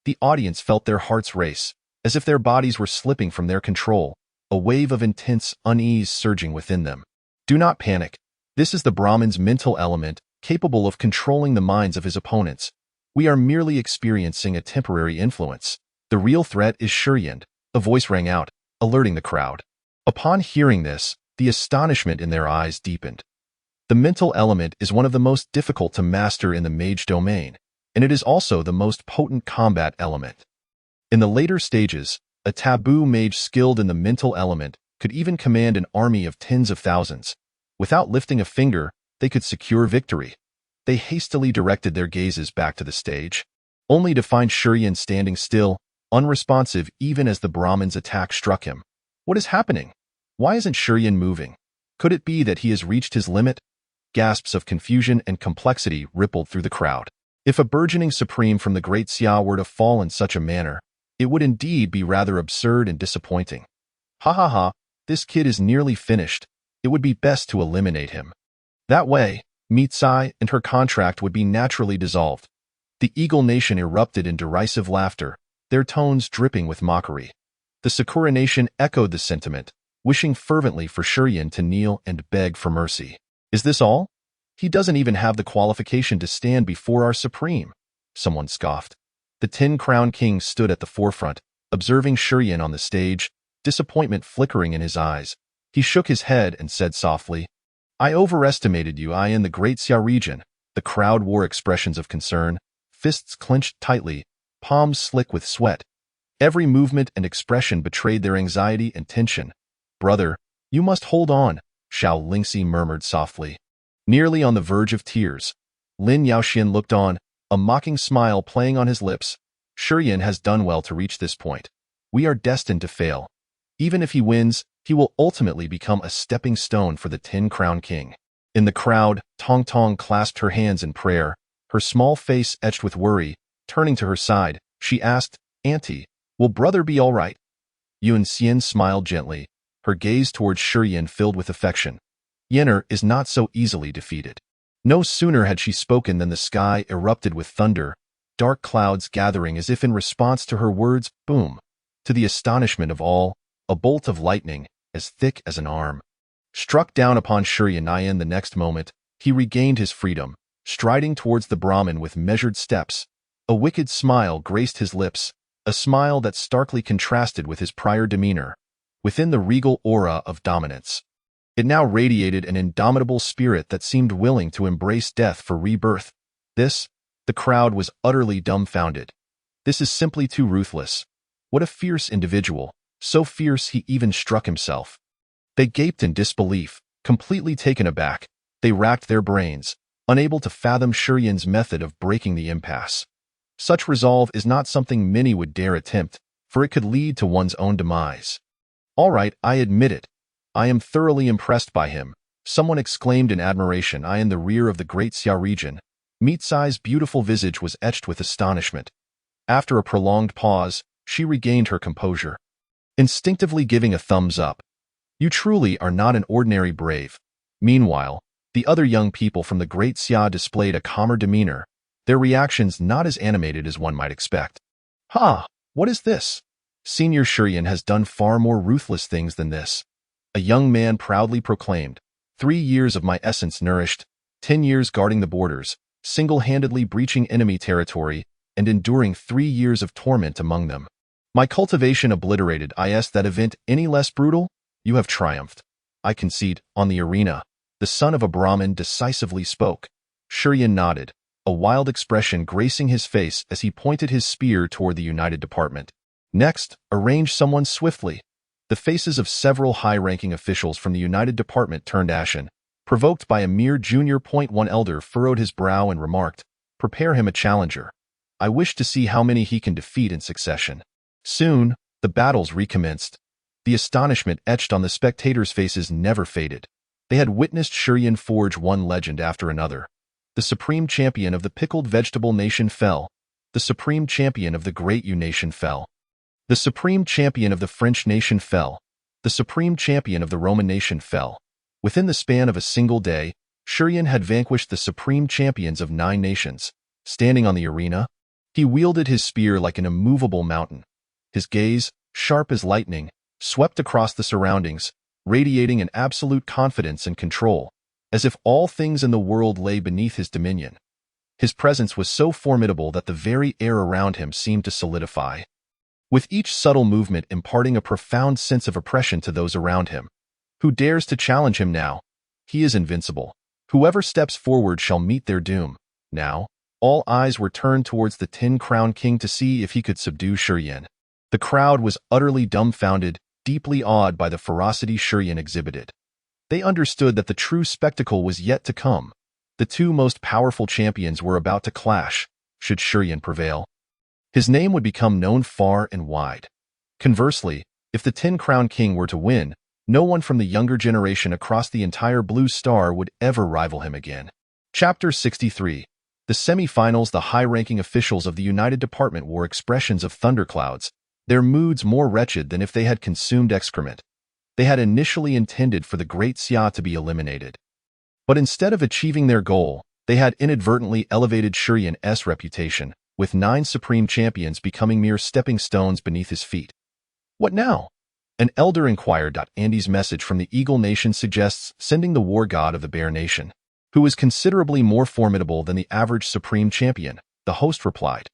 The audience felt their hearts race, as if their bodies were slipping from their control, a wave of intense unease surging within them. Do not panic. This is the Brahmin's mental element, capable of controlling the minds of his opponents. We are merely experiencing a temporary influence. The real threat is Shiyan. A voice rang out, alerting the crowd. Upon hearing this, the astonishment in their eyes deepened. The mental element is one of the most difficult to master in the mage domain, and it is also the most potent combat element. In the later stages, a taboo mage skilled in the mental element could even command an army of tens of thousands. Without lifting a finger, they could secure victory. They hastily directed their gazes back to the stage, only to find Shiyan standing still, unresponsive even as the Brahmin's attack struck him. What is happening? Why isn't Shiyan moving? Could it be that he has reached his limit? Gasps of confusion and complexity rippled through the crowd. If a burgeoning supreme from the great Xia were to fall in such a manner, it would indeed be rather absurd and disappointing. Ha ha ha, this kid is nearly finished. It would be best to eliminate him. That way, Mitsai and her contract would be naturally dissolved. The Eagle Nation erupted in derisive laughter, their tones dripping with mockery. The Sakura Nation echoed the sentiment, wishing fervently for Shiyan to kneel and beg for mercy. Is this all? He doesn't even have the qualification to stand before our supreme, someone scoffed. The 10-crown king stood at the forefront, observing Shiyan on the stage, disappointment flickering in his eyes. He shook his head and said softly, I overestimated you. I in the Great Xia region. The crowd wore expressions of concern, fists clenched tightly, palms slick with sweat. Every movement and expression betrayed their anxiety and tension. Brother, you must hold on, Xiao Lingxi murmured softly. Nearly on the verge of tears, Lin Yaoxian looked on, a mocking smile playing on his lips. Shiyan has done well to reach this point. We are destined to fail. Even if he wins, he will ultimately become a stepping stone for the 10-crown king. In the crowd, Tong Tong clasped her hands in prayer, her small face etched with worry. Turning to her side, she asked, Auntie, will brother be all right? Yun Xian smiled gently, her gaze towards Shiyan filled with affection. Yenner is not so easily defeated. No sooner had she spoken than the sky erupted with thunder, dark clouds gathering as if in response to her words. Boom! To the astonishment of all, a bolt of lightning, as thick as an arm, struck down upon Shiyan. The next moment, he regained his freedom, striding towards the Brahmin with measured steps. A wicked smile graced his lips, a smile that starkly contrasted with his prior demeanor. Within the regal aura of dominance, it now radiated an indomitable spirit that seemed willing to embrace death for rebirth. The crowd was utterly dumbfounded. This is simply too ruthless. What a fierce individual, so fierce he even struck himself. They gaped in disbelief, completely taken aback. They racked their brains, unable to fathom Shiyan's method of breaking the impasse. Such resolve is not something many would dare attempt, for it could lead to one's own demise. All right, I admit it. I am thoroughly impressed by him, someone exclaimed in admiration. In the rear of the Great Xia region, Meat-Sai's beautiful visage was etched with astonishment. After a prolonged pause, she regained her composure, instinctively giving a thumbs up. You truly are not an ordinary brave. Meanwhile, the other young people from the Great Xia displayed a calmer demeanor, their reactions not as animated as one might expect. Ha! What is this? Senior Shiyan has done far more ruthless things than this. A young man proudly proclaimed. 3 years of my essence nourished, 10 years guarding the borders, single-handedly breaching enemy territory, and enduring 3 years of torment among them. My cultivation obliterated. Is that event any less brutal? You have triumphed. I concede. On the arena, the son of a Brahmin decisively spoke. Shiyan nodded, a wild expression gracing his face as he pointed his spear toward the United Department. Next, arrange someone swiftly. The faces of several high-ranking officials from the United Department turned ashen. Provoked by a mere junior. One elder furrowed his brow and remarked, prepare him a challenger. I wish to see how many he can defeat in succession. Soon, the battles recommenced. The astonishment etched on the spectators' faces never faded. They had witnessed Shiyan forge one legend after another. The supreme champion of the pickled vegetable nation fell. The supreme champion of the Great Yu nation fell. The supreme champion of the French nation fell. The supreme champion of the Roman nation fell. Within the span of a single day, Shiyan had vanquished the supreme champions of 9 nations. Standing on the arena, he wielded his spear like an immovable mountain. His gaze, sharp as lightning, swept across the surroundings, radiating an absolute confidence and control, as if all things in the world lay beneath his dominion. His presence was so formidable that the very air around him seemed to solidify, with each subtle movement imparting a profound sense of oppression to those around him. Who dares to challenge him now? He is invincible. Whoever steps forward shall meet their doom. Now, all eyes were turned towards the 10-crown king to see if he could subdue Shiyan. The crowd was utterly dumbfounded, deeply awed by the ferocity Shiyan exhibited. They understood that the true spectacle was yet to come. The 2 most powerful champions were about to clash. Should Shiyan prevail, his name would become known far and wide. Conversely, if the 10-crown king were to win, no one from the younger generation across the entire Blue Star would ever rival him again. Chapter 63. The semi-finals. The high-ranking officials of the United Department wore expressions of thunderclouds, their moods more wretched than if they had consumed excrement. They had initially intended for the Great Xia to be eliminated. But instead of achieving their goal, they had inadvertently elevated Shiyan's reputation, with 9 supreme champions becoming mere stepping stones beneath his feet. What now? An elder inquired. Andy's message from the Eagle Nation suggests sending the war god of the Bear Nation, who is considerably more formidable than the average supreme champion, the host replied.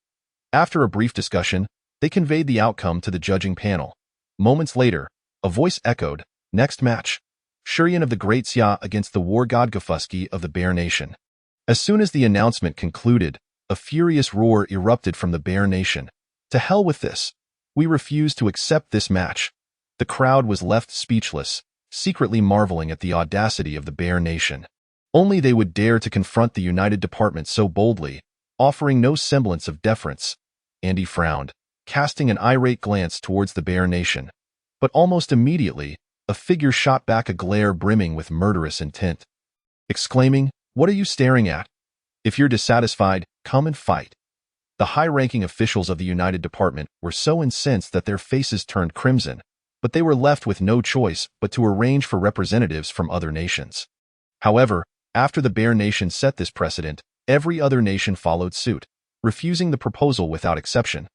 After a brief discussion, they conveyed the outcome to the judging panel. Moments later, A voice echoed, "Next match. Shurian of the Great Xia against the war god Gafuski of the Bear Nation." As soon as the announcement concluded, a furious roar erupted from the Bear Nation. "To hell with this. We refuse to accept this match." The crowd was left speechless, secretly marveling at the audacity of the Bear Nation. Only they would dare to confront the United Department so boldly, offering no semblance of deference. Andy frowned, casting an irate glance towards the Bear Nation. But almost immediately, a figure shot back a glare brimming with murderous intent, exclaiming, "What are you staring at? If you're dissatisfied, come and fight." The high-ranking officials of the United Department were so incensed that their faces turned crimson, but they were left with no choice but to arrange for representatives from other nations. However, after the Bear Nation set this precedent, every other nation followed suit, refusing the proposal without exception.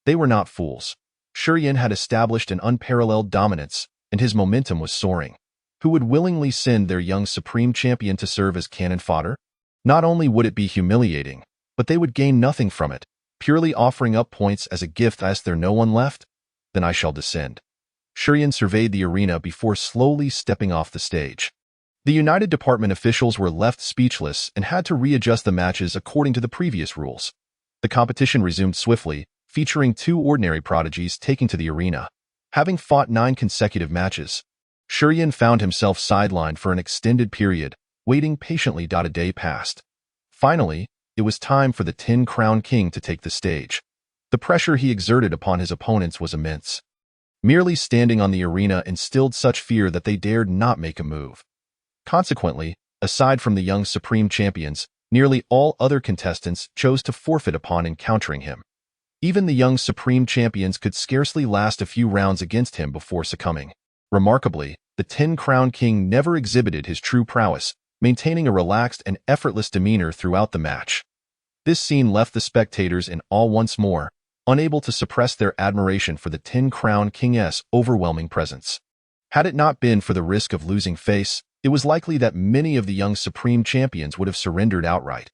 They were not fools. Shurian had established an unparalleled dominance, and his momentum was soaring. Who would willingly send their young supreme champion to serve as cannon fodder? Not only would it be humiliating, but they would gain nothing from it, purely offering up points as a gift. Is there no one left? Then I shall descend. Shurian surveyed the arena before slowly stepping off the stage. The United Department officials were left speechless and had to readjust the matches according to the previous rules. The competition resumed swiftly, featuring two ordinary prodigies taking to the arena. Having fought 9 consecutive matches, Shurian found himself sidelined for an extended period, waiting patiently. A day passed. Finally, it was time for the 10-Crown King to take the stage. The pressure he exerted upon his opponents was immense. Merely standing on the arena instilled such fear that they dared not make a move. Consequently, aside from the young supreme champions, nearly all other contestants chose to forfeit upon encountering him. Even the young supreme champions could scarcely last a few rounds against him before succumbing. Remarkably, the 10-Crown King never exhibited his true prowess, maintaining a relaxed and effortless demeanor throughout the match. This scene left the spectators in awe once more, unable to suppress their admiration for the 10-Crown King's overwhelming presence. Had it not been for the risk of losing face, it was likely that many of the young supreme champions would have surrendered outright.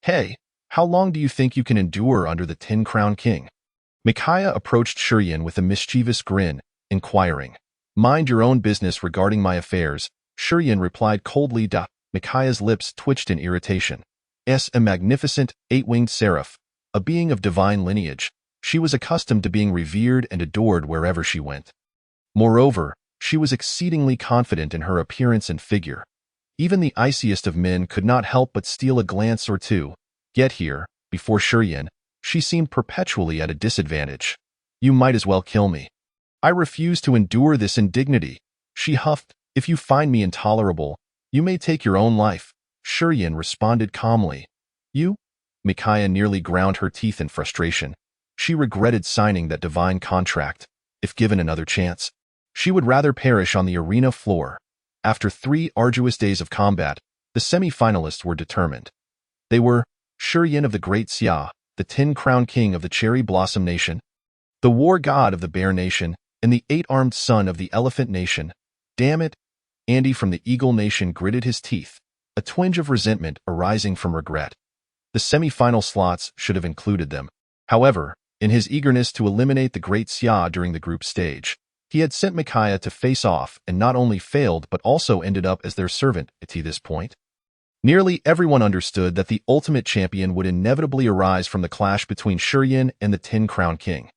"Hey, how long do you think you can endure under the 10-Crown King?" Micaiah approached Shurian with a mischievous grin, inquiring. "Mind your own business regarding my affairs," Shurian replied coldly. Micaiah's lips twitched in irritation. A magnificent, 8-winged seraph, a being of divine lineage, she was accustomed to being revered and adored wherever she went. Moreover, she was exceedingly confident in her appearance and figure. Even the iciest of men could not help but steal a glance or two. Yet here, before Shurian, she seemed perpetually at a disadvantage. "You might as well kill me. I refuse to endure this indignity," she huffed. "If you find me intolerable, you may take your own life." Shurian responded calmly. "You?" Micaiah nearly ground her teeth in frustration. She regretted signing that divine contract. If given another chance, she would rather perish on the arena floor. After 3 arduous days of combat, the semi-finalists were determined. They were Shurian of the Great Xia, the 10-Crown King of the Cherry Blossom Nation, the War God of the Bear Nation, and the 8-armed son of the Elephant Nation. Damn it! Andy from the Eagle Nation gritted his teeth, a twinge of resentment arising from regret. The semi-final slots should have included them. However, in his eagerness to eliminate the Great Xia during the group stage, he had sent Micaiah to face off and not only failed but also ended up as their servant at this point. Nearly everyone understood that the ultimate champion would inevitably arise from the clash between Shurian and the 10-Crown King.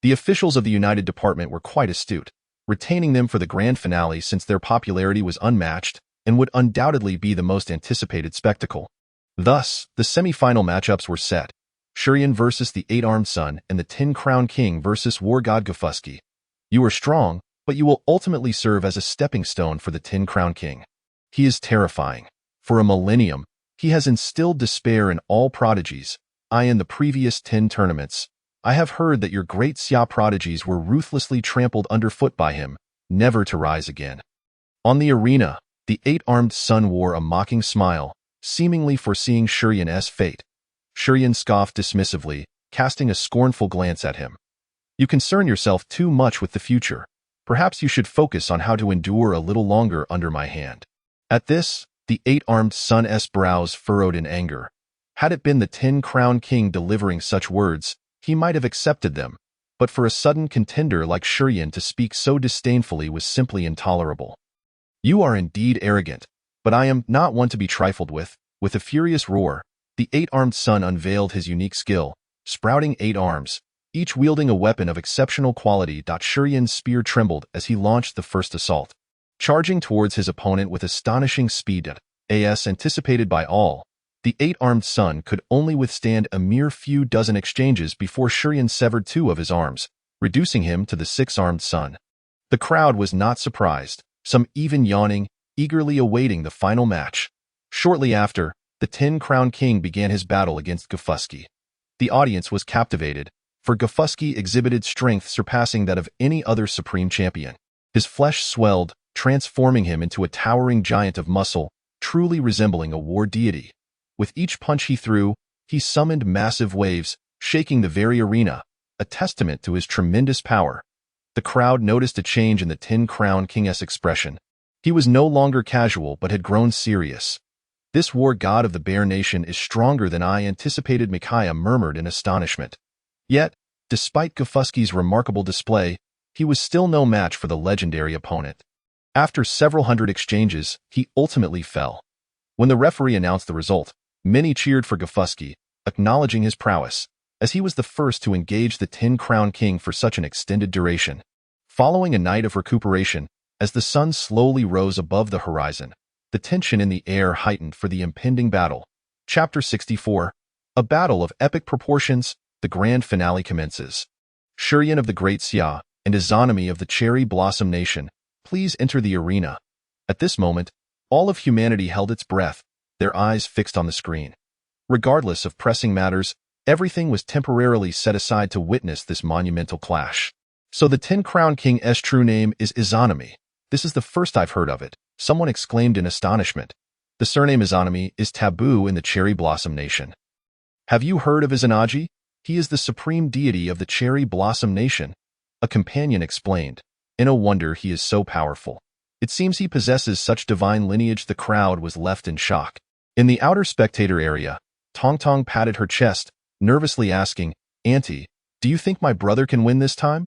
The officials of the United Department were quite astute, retaining them for the grand finale since their popularity was unmatched and would undoubtedly be the most anticipated spectacle. Thus, the semi-final matchups were set. Shurian versus the 8-armed son and the 10-Crown King versus War God Gafuski. You are strong, but you will ultimately serve as a stepping stone for the 10-Crown King. He is terrifying. For a millennium, he has instilled despair in all prodigies. In the previous 10 tournaments, I have heard that your Great Xia prodigies were ruthlessly trampled underfoot by him, never to rise again. On the arena, the 8-armed son wore a mocking smile, seemingly foreseeing Shurian's fate. Shurian scoffed dismissively, casting a scornful glance at him. You concern yourself too much with the future. Perhaps you should focus on how to endure a little longer under my hand. At this, the 8-armed son's brows furrowed in anger. Had it been the 10-Crown King delivering such words, he might have accepted them. but for a sudden contender like Shuryen to speak so disdainfully was simply intolerable. "You are indeed arrogant, but I am not one to be trifled with." With a furious roar, the eight-armed son unveiled his unique skill, sprouting 8 arms, each wielding a weapon of exceptional quality. Shuryen's spear trembled as he launched the first assault, charging towards his opponent with astonishing speed. As anticipated by all, the 8-armed son could only withstand a mere few dozen exchanges before Shuryen severed 2 of his arms, reducing him to the 6-armed son. The crowd was not surprised, some even yawning, eagerly awaiting the final match. Shortly after, the Tin Crown King began his battle against Gafusky. The audience was captivated, for Gafusky exhibited strength surpassing that of any other supreme champion. His flesh swelled, transforming him into a towering giant of muscle, truly resembling a war deity. With each punch he threw, he summoned massive waves, shaking the very arena, a testament to his tremendous power. The crowd noticed a change in the Tin Crown King's expression. He was no longer casual but had grown serious. "This war god of the Bear Nation is stronger than I anticipated," Micaiah murmured in astonishment. Yet, despite Gafusky's remarkable display, he was still no match for the legendary opponent. After several hundred exchanges, he ultimately fell. When the referee announced the result, many cheered for Gafusky, acknowledging his prowess, as he was the first to engage the Tin Crown King for such an extended duration. Following a night of recuperation, as the sun slowly rose above the horizon, the tension in the air heightened for the impending battle. Chapter 64. A battle of epic proportions, the grand finale commences. Shuryen of the Great Xia and Izanami of the Cherry Blossom Nation, please enter the arena. At this moment, all of humanity held its breath, their eyes fixed on the screen. Regardless of pressing matters, everything was temporarily set aside to witness this monumental clash. "So the Tin Crown King's true name is Izanami. This is the first I've heard of it," someone exclaimed in astonishment. "The surname Izanami is taboo in the Cherry Blossom Nation." "Have you heard of Izanagi? He is the supreme deity of the Cherry Blossom Nation," a companion explained. "No wonder he is so powerful. It seems he possesses such divine lineage." The crowd was left in shock. In the outer spectator area, Tong Tong patted her chest, nervously asking, "Auntie, do you think my brother can win this time?"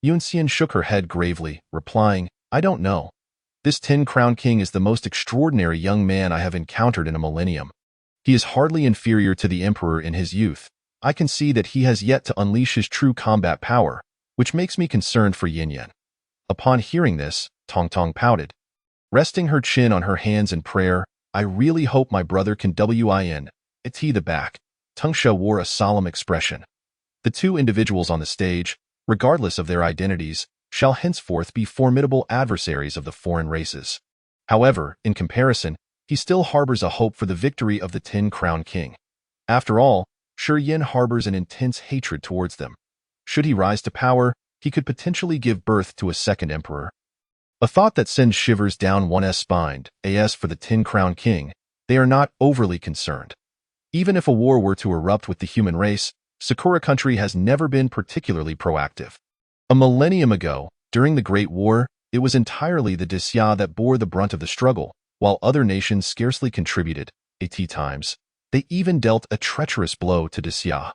Yunxian shook her head gravely, replying, "I don't know. This Tin Crown King is the most extraordinary young man I have encountered in a millennium. He is hardly inferior to the Emperor in his youth. I can see that he has yet to unleash his true combat power, which makes me concerned for Yin. Upon hearing this, Tong Tong pouted. Resting her chin on her hands in prayer, "I really hope my brother can win. It's the back." Tungsha wore a solemn expression. The 2 individuals on the stage, regardless of their identities, shall henceforth be formidable adversaries of the foreign races. However, in comparison, he still harbors a hope for the victory of the Tin Crown King. After all, Shuryen harbors an intense hatred towards them. Should he rise to power, he could potentially give birth to a second emperor. A thought that sends shivers down one's spine. As for the Tin Crown King, they are not overly concerned. Even if a war were to erupt with the human race, Sakura country has never been particularly proactive. A millennium ago, during the Great War, it was entirely the Daxia that bore the brunt of the struggle, while other nations scarcely contributed. At times, they even dealt a treacherous blow to Daxia.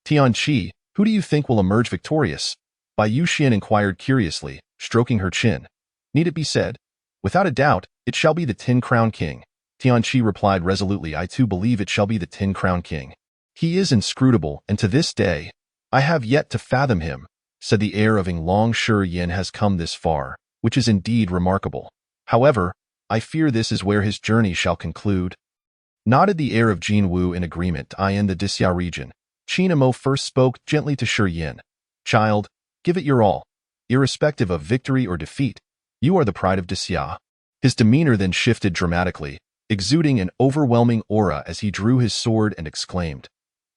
"Tianqi, who do you think will emerge victorious?" Bai Yuxian inquired curiously, stroking her chin. "Need it be said? Without a doubt, it shall be the Tin Crown King." Tianqi replied resolutely, "I too believe it shall be the Tin Crown King. He is inscrutable, and to this day, I have yet to fathom him," said the heir of Yinglong. Shuryen has come this far, which is indeed remarkable. However, I fear this is where his journey shall conclude. Nodded the heir of Jinwu in agreement. In the Daxia region, Qin Mo first spoke gently to Shuryen. "Child, give it your all. Irrespective of victory or defeat, you are the pride of Daxia." His demeanor then shifted dramatically, exuding an overwhelming aura as he drew his sword and exclaimed,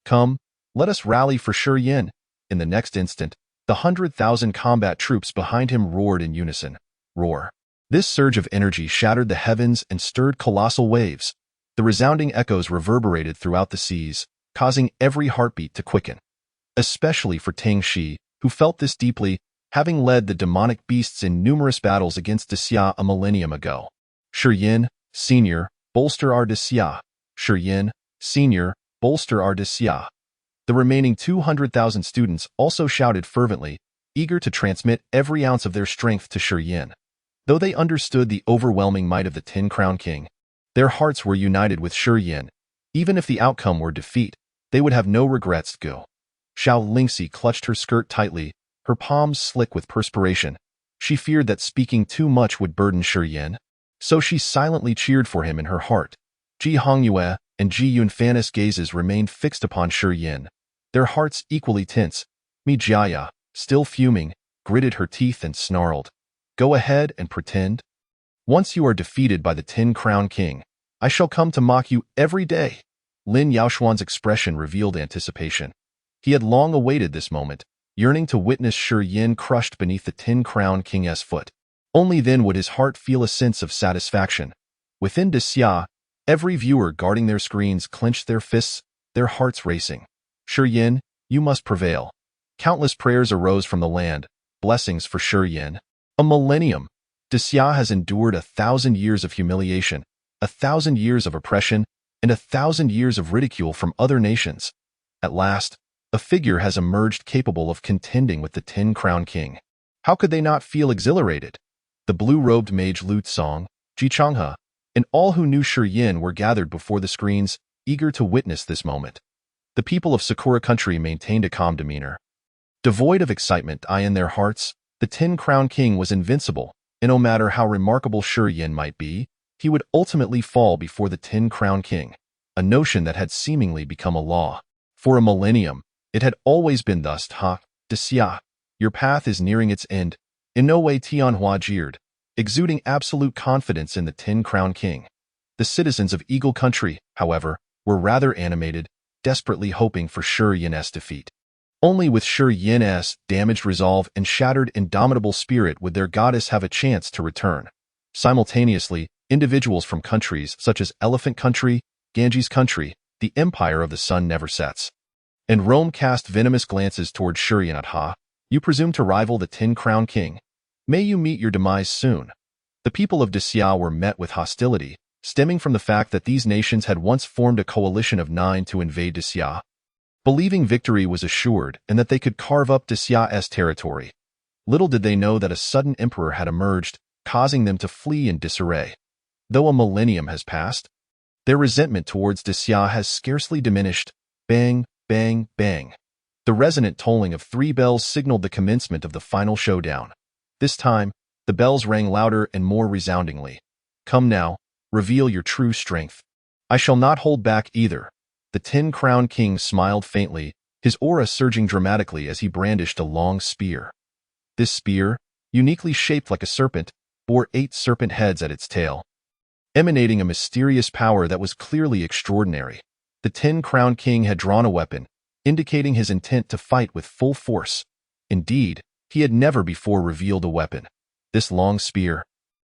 "Come, let us rally for Shuryen." In the next instant, the 100,000 combat troops behind him roared in unison. Roar. This surge of energy shattered the heavens and stirred colossal waves. The resounding echoes reverberated throughout the seas, causing every heartbeat to quicken. Especially for Tang Shi, who felt this deeply, having led the demonic beasts in numerous battles against Daxia a millennium ago. "Shuryen, Senior, bolster our Daxia. Shuryen, Senior, bolster our Daxia." The remaining 200,000 students also shouted fervently, eager to transmit every ounce of their strength to Shi Yin. Though they understood the overwhelming might of the Tin Crown King, their hearts were united with Shi Yin. Even if the outcome were defeat, they would have no regrets. Go. Xiao Lingxi clutched her skirt tightly, her palms slick with perspiration. She feared that speaking too much would burden Shi Yin, so she silently cheered for him in her heart. Ji Hongyue and Ji Yunfan's gazes remained fixed upon Shi Yin, their hearts equally tense. Mi Jiaya, still fuming, gritted her teeth and snarled, "Go ahead and pretend. Once you are defeated by the Tin Crown King, I shall come to mock you every day." Lin Yaoshuan's expression revealed anticipation. He had long awaited this moment, yearning to witness Shi Yin crushed beneath the Tin Crown King's foot. Only then would his heart feel a sense of satisfaction. Within Daxia, every viewer guarding their screens clenched their fists, their hearts racing. "Shi Yin, you must prevail." Countless prayers arose from the land, blessings for Shi Yin. A millennium. Daxia has endured 1,000 years of humiliation, 1,000 years of oppression, and 1,000 years of ridicule from other nations. At last, a figure has emerged capable of contending with the Tin Crown King. How could they not feel exhilarated? The blue-robed mage Lu Tsong, Ji Changhe, and all who knew Shi Yin were gathered before the screens, eager to witness this moment. The people of Sakura country maintained a calm demeanor. Devoid of excitement in their hearts, the Tin Crown King was invincible, and no matter how remarkable Shi Yin might be, he would ultimately fall before the Tin Crown King, a notion that had seemingly become a law. For a millennium, it had always been thus. Daxia, your path is nearing its end. In no way Tianhua jeered, exuding absolute confidence in the Tin Crown King. The citizens of Eagle Country, however, were rather animated, desperately hoping for Shi Yin's defeat. Only with Shi Yin's damaged resolve and shattered indomitable spirit would their goddess have a chance to return. Simultaneously, individuals from countries such as Elephant Country, Ganges Country, the Empire of the Sun Never Sets, and Rome cast venomous glances toward Shi Yin. You presume to rival the Tin Crown King. May you meet your demise soon. The people of Daxia were met with hostility, stemming from the fact that these nations had once formed a coalition of 9 to invade Daxia. Believing victory was assured and that they could carve up Daxia's territory, little did they know that a sudden emperor had emerged, causing them to flee in disarray. Though a millennium has passed, their resentment towards Daxia has scarcely diminished. Bang, bang, bang. The resonant tolling of 3 bells signaled the commencement of the final showdown. This time, the bells rang louder and more resoundingly. Come now, reveal your true strength. I shall not hold back either. The Tin Crown King smiled faintly, his aura surging dramatically as he brandished a long spear. This spear, uniquely shaped like a serpent, bore 8 serpent heads at its tail, emanating a mysterious power that was clearly extraordinary. The Tin Crown King had drawn a weapon, indicating his intent to fight with full force. Indeed, he had never before revealed a weapon. This long spear,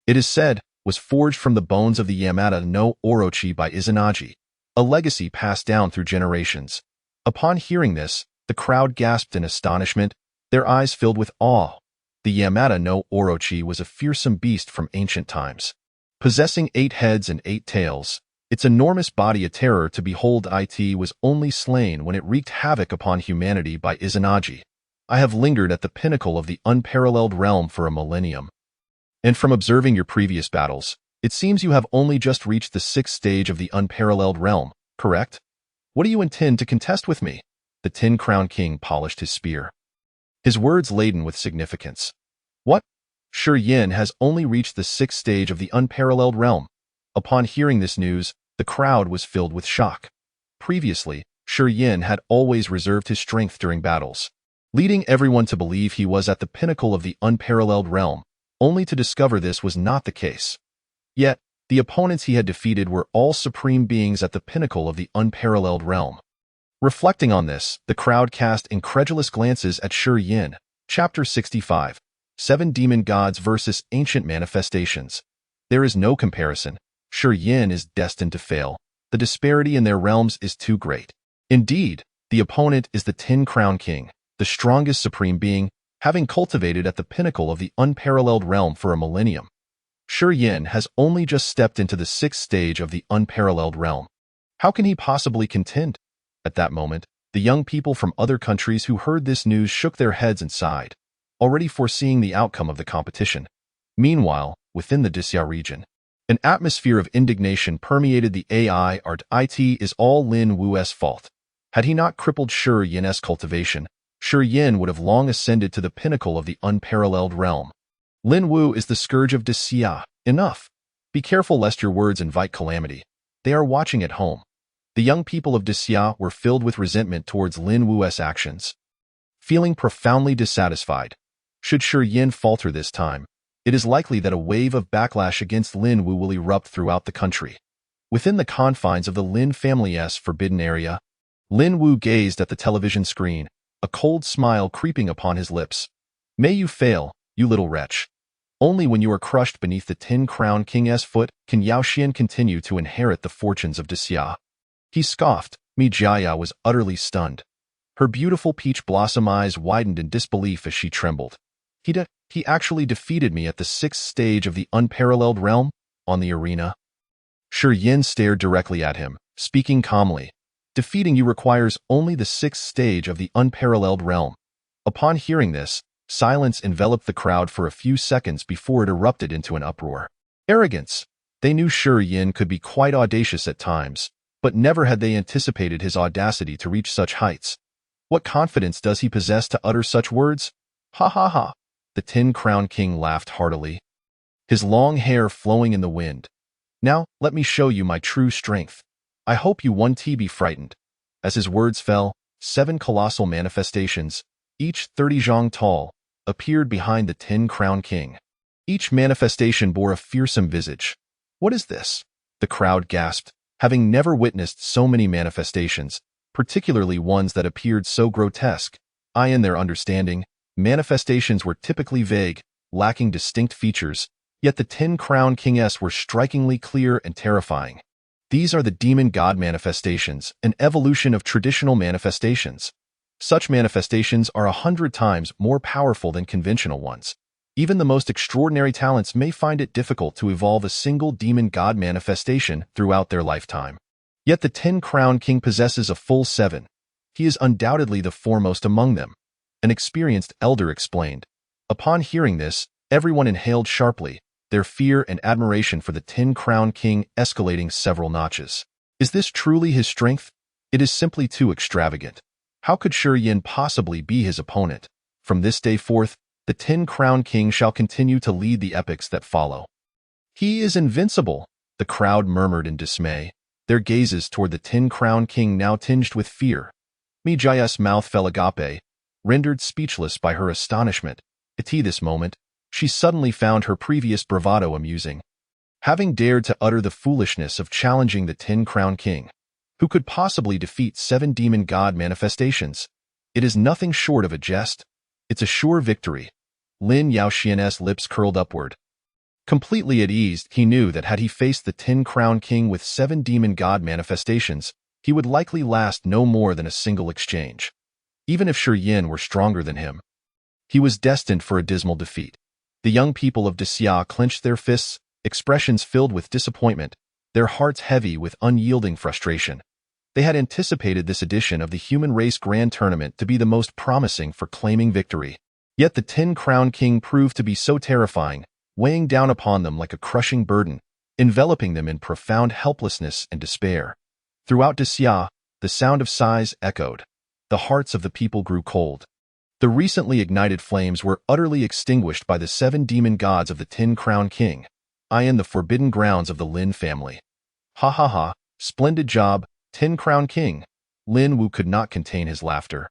it is said, was forged from the bones of the Yamata no Orochi by Izanagi, a legacy passed down through generations. Upon hearing this, the crowd gasped in astonishment, their eyes filled with awe. The Yamata no Orochi was a fearsome beast from ancient times, possessing 8 heads and 8 tails. Its enormous body a terror to behold. It was only slain when it wreaked havoc upon humanity by Izanagi. I have lingered at the pinnacle of the unparalleled realm for a millennium. And from observing your previous battles, it seems you have only just reached the 6th stage of the unparalleled realm, correct? What do you intend to contest with me? The Tin Crown King polished his spear, his words laden with significance. What? Shi Yin has only reached the 6th stage of the unparalleled realm. Upon hearing this news, the crowd was filled with shock. Previously, Shi Yin had always reserved his strength during battles, leading everyone to believe he was at the pinnacle of the unparalleled realm, only to discover this was not the case. Yet, the opponents he had defeated were all supreme beings at the pinnacle of the unparalleled realm. Reflecting on this, the crowd cast incredulous glances at Shi Yin. Chapter 65. 7 Demon Gods versus Ancient Manifestations. There is no comparison. Shi Yin is destined to fail. The disparity in their realms is too great. Indeed, the opponent is the Tin Crown King, the strongest supreme being, having cultivated at the pinnacle of the unparalleled realm for a millennium. Shi Yin has only just stepped into the 6th stage of the unparalleled realm. How can he possibly contend? At that moment, The young people from other countries who heard this news shook their heads and sighed, already foreseeing the outcome of the competition. Meanwhile, within the Daxia region, an atmosphere of indignation permeated the AI art. It is all Lin Wu's fault. Had he not crippled Shi Yin's cultivation, Shi Yin would have long ascended to the pinnacle of the unparalleled realm. Lin Wu is the scourge of Daxia. Enough. Be careful lest your words invite calamity. They are watching at home. The young people of Daxia were filled with resentment towards Lin Wu's actions. Feeling profoundly dissatisfied, should Shi Yin falter this time, it is likely that a wave of backlash against Lin Wu will erupt throughout the country. Within the confines of the Lin family's forbidden area, Lin Wu gazed at the television screen, a cold smile creeping upon his lips. May you fail, you little wretch. Only when you are crushed beneath the Tin Crown King's foot can Yao Xian continue to inherit the fortunes of Daxia. He scoffed. Mi Jia was utterly stunned. Her beautiful peach blossom eyes widened in disbelief as she trembled. He actually defeated me at the 6th stage of the unparalleled realm, on the arena. Shi Yin stared directly at him, speaking calmly. Defeating you requires only the 6th stage of the unparalleled realm. Upon hearing this, silence enveloped the crowd for a few seconds before it erupted into an uproar. Arrogance. They knew Shi Yin could be quite audacious at times, but never had they anticipated his audacity to reach such heights. What confidence does he possess to utter such words? Ha ha ha. The Tin Crown King laughed heartily, his long hair flowing in the wind. Now, let me show you my true strength. I hope you won't be frightened. As his words fell, 7 colossal manifestations, each 30 zhang tall, appeared behind the Tin Crown King. Each manifestation bore a fearsome visage. What is this? The crowd gasped, having never witnessed so many manifestations, particularly ones that appeared so grotesque. In their understanding, manifestations were typically vague, lacking distinct features, yet the Tin Crown King's were strikingly clear and terrifying. These are the demon god manifestations, an evolution of traditional manifestations. Such manifestations are 100 times more powerful than conventional ones. Even the most extraordinary talents may find it difficult to evolve a single demon god manifestation throughout their lifetime. Yet the Tin Crown King possesses a full 7. He is undoubtedly the foremost among them. An experienced elder explained. Upon hearing this, everyone inhaled sharply, their fear and admiration for the Tin Crown King escalating several notches. Is this truly his strength? It is simply too extravagant. How could Shi Yin possibly be his opponent? From this day forth, the Tin Crown King shall continue to lead the epics that follow. He is invincible, the crowd murmured in dismay, their gazes toward the Tin Crown King now tinged with fear. Mi Jia's mouth fell agape, rendered speechless by her astonishment. At this moment, she suddenly found her previous bravado amusing. Having dared to utter the foolishness of challenging the Tin Crown King, who could possibly defeat 7 demon god manifestations, it is nothing short of a jest. It's a sure victory. Lin Yaoxian's lips curled upward. Completely at ease, he knew that had he faced the Tin Crown King with 7 demon god manifestations, he would likely last no more than a single exchange. Even if Shi Yin were stronger than him, he was destined for a dismal defeat. The young people of Daxia clenched their fists, expressions filled with disappointment, their hearts heavy with unyielding frustration. They had anticipated this edition of the Human Race Grand Tournament to be the most promising for claiming victory. Yet the Tin Crown King proved to be so terrifying, weighing down upon them like a crushing burden, enveloping them in profound helplessness and despair. Throughout Daxia, the sound of sighs echoed. The hearts of the people grew cold. The recently ignited flames were utterly extinguished by the 7 demon gods of the Tin Crown King, in the forbidden grounds of the Lin family. Ha ha ha, splendid job, Tin Crown King. Lin Wu could not contain his laughter,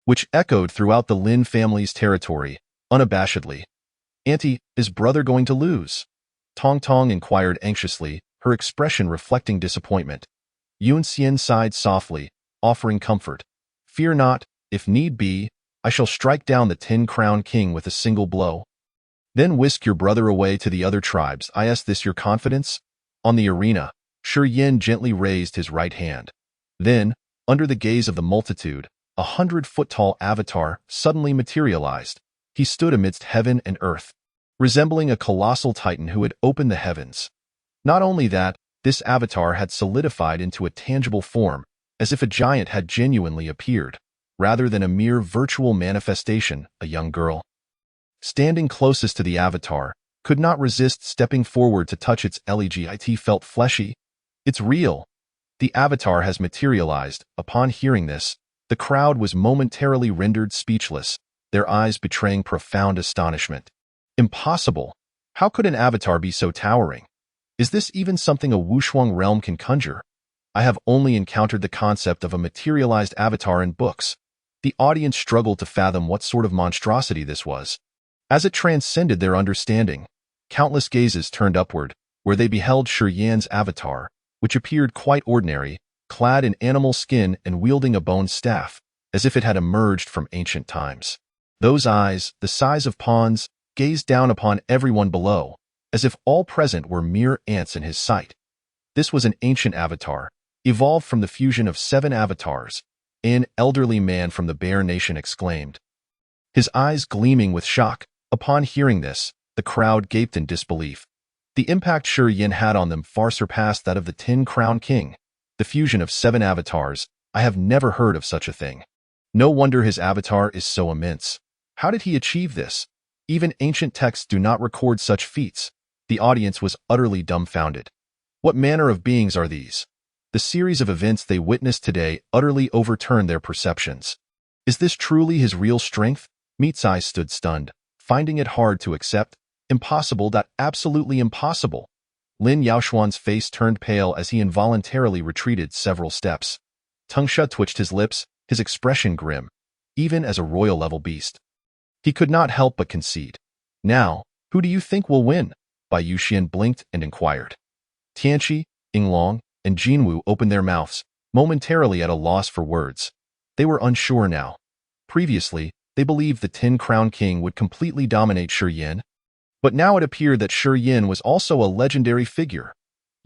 which echoed throughout the Lin family's territory, unabashedly. Auntie, is brother going to lose? Tong Tong inquired anxiously, her expression reflecting disappointment. Yun Xian sighed softly, offering comfort. Fear not, if need be, I shall strike down the Tin Crown King with a single blow. Then whisk your brother away to the other tribes. Is this your confidence? On the arena, Shi Yin gently raised his right hand. Then, under the gaze of the multitude, 100-foot-tall avatar suddenly materialized. He stood amidst heaven and earth, resembling a colossal titan who had opened the heavens. Not only that, this avatar had solidified into a tangible form, as if a giant had genuinely appeared, rather than a mere virtual manifestation. A young girl, standing closest to the avatar, could not resist stepping forward to touch its leg. It felt fleshy. It's real. The avatar has materialized. Upon hearing this, the crowd was momentarily rendered speechless, their eyes betraying profound astonishment. Impossible! How could an avatar be so towering? Is this even something a Wushuang realm can conjure? I have only encountered the concept of a materialized avatar in books. The audience struggled to fathom what sort of monstrosity this was. As it transcended their understanding, countless gazes turned upward, where they beheld Shi Yan's avatar, which appeared quite ordinary, clad in animal skin and wielding a bone staff, as if it had emerged from ancient times. Those eyes, the size of pawns, gazed down upon everyone below, as if all present were mere ants in his sight. This was an ancient avatar, evolved from the fusion of 7 avatars, an elderly man from the Bear Nation exclaimed. His eyes gleaming with shock. Upon hearing this, the crowd gaped in disbelief. The impact Shi Yan had on them far surpassed that of the 10 Crown King. The fusion of 7 avatars, I have never heard of such a thing. No wonder his avatar is so immense. How did he achieve this? Even ancient texts do not record such feats. The audience was utterly dumbfounded. What manner of beings are these? The series of events they witnessed today utterly overturned their perceptions. Is this truly his real strength? Meat's eyes stood stunned, finding it hard to accept. Impossible, that absolutely impossible. Lin Yaoshuan's face turned pale as he involuntarily retreated several steps. Tangsha twitched his lips, his expression grim, even as a royal-level beast. He could not help but concede. Now, who do you think will win? Bai Yuxian blinked and inquired. Tianqi, Yinglong, and Jinwu opened their mouths, momentarily at a loss for words. They were unsure now. Previously, they believed the 10 Crown King would completely dominate Shi Yan. But now it appeared that Shi Yan was also a legendary figure.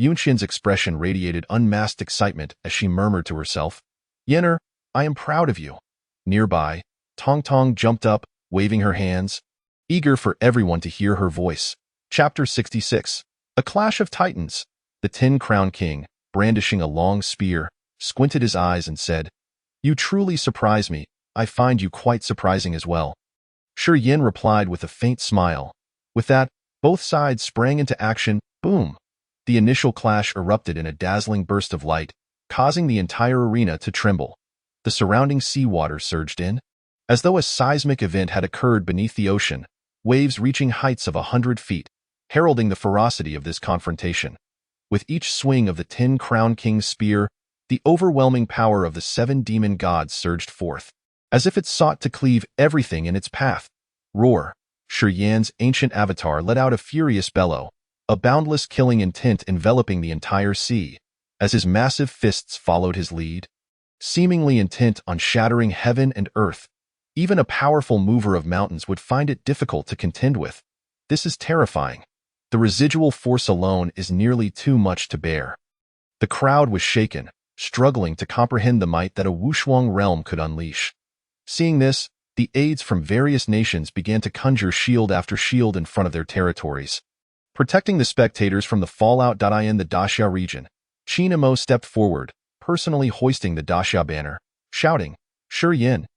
Yunxian's expression radiated unmasked excitement as she murmured to herself, Yener, I am proud of you. Nearby, Tong Tong jumped up, waving her hands, eager for everyone to hear her voice. Chapter 66. A Clash of Titans. The 10 Crown King, brandishing a long spear, squinted his eyes and said, You truly surprise me. I find you quite surprising as well. Shi Yan replied with a faint smile. With that, both sides sprang into action. Boom! The initial clash erupted in a dazzling burst of light, causing the entire arena to tremble. The surrounding seawater surged in, as though a seismic event had occurred beneath the ocean, waves reaching heights of 100 feet, heralding the ferocity of this confrontation. With each swing of the 10 Crown King's spear, the overwhelming power of the 7 demon gods surged forth, as if it sought to cleave everything in its path. Roar! Shi Yan's ancient avatar let out a furious bellow, a boundless killing intent enveloping the entire sea, as his massive fists followed his lead, seemingly intent on shattering heaven and earth. Even a powerful mover of mountains would find it difficult to contend with. This is terrifying. The residual force alone is nearly too much to bear. The crowd was shaken, struggling to comprehend the might that a Wushuang realm could unleash. Seeing this, the aides from various nations began to conjure shield after shield in front of their territories, protecting the spectators from the fallout. In the Daxia region, Qin Mo stepped forward, personally hoisting the Daxia banner, shouting, Shi Yan.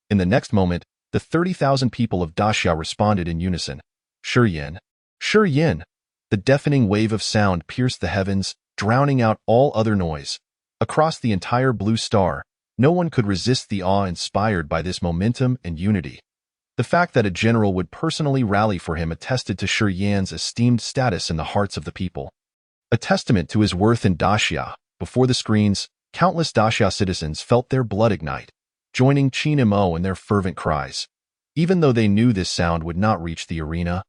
In the next moment, the 30,000 people of Daxia responded in unison. Shi Yan. Shi Yan. The deafening wave of sound pierced the heavens, drowning out all other noise. Across the entire blue star, no one could resist the awe inspired by this momentum and unity. The fact that a general would personally rally for him attested to Shi Yan's esteemed status in the hearts of the people. A testament to his worth in Daxia. Before the screens, countless Daxia citizens felt their blood ignite, joining Qin Mo in their fervent cries. Even though they knew this sound would not reach the arena,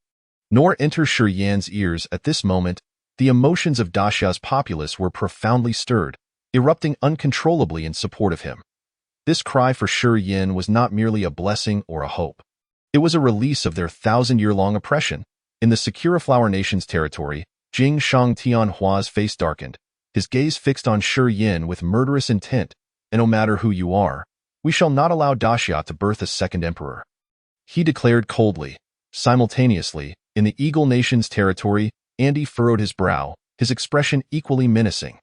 nor enter Shi Yan's ears at this moment, the emotions of Daxia's populace were profoundly stirred, erupting uncontrollably in support of him. This cry for Shi Yan was not merely a blessing or a hope. It was a release of their 1,000-year-long oppression. In the Sakura Flower Nation's territory, Jing Shang Tianhua's face darkened, his gaze fixed on Shi Yan with murderous intent, and no matter who you are, we shall not allow Daxia to birth a second emperor. He declared coldly. Simultaneously, in the Eagle Nation's territory, Andy furrowed his brow, his expression equally menacing.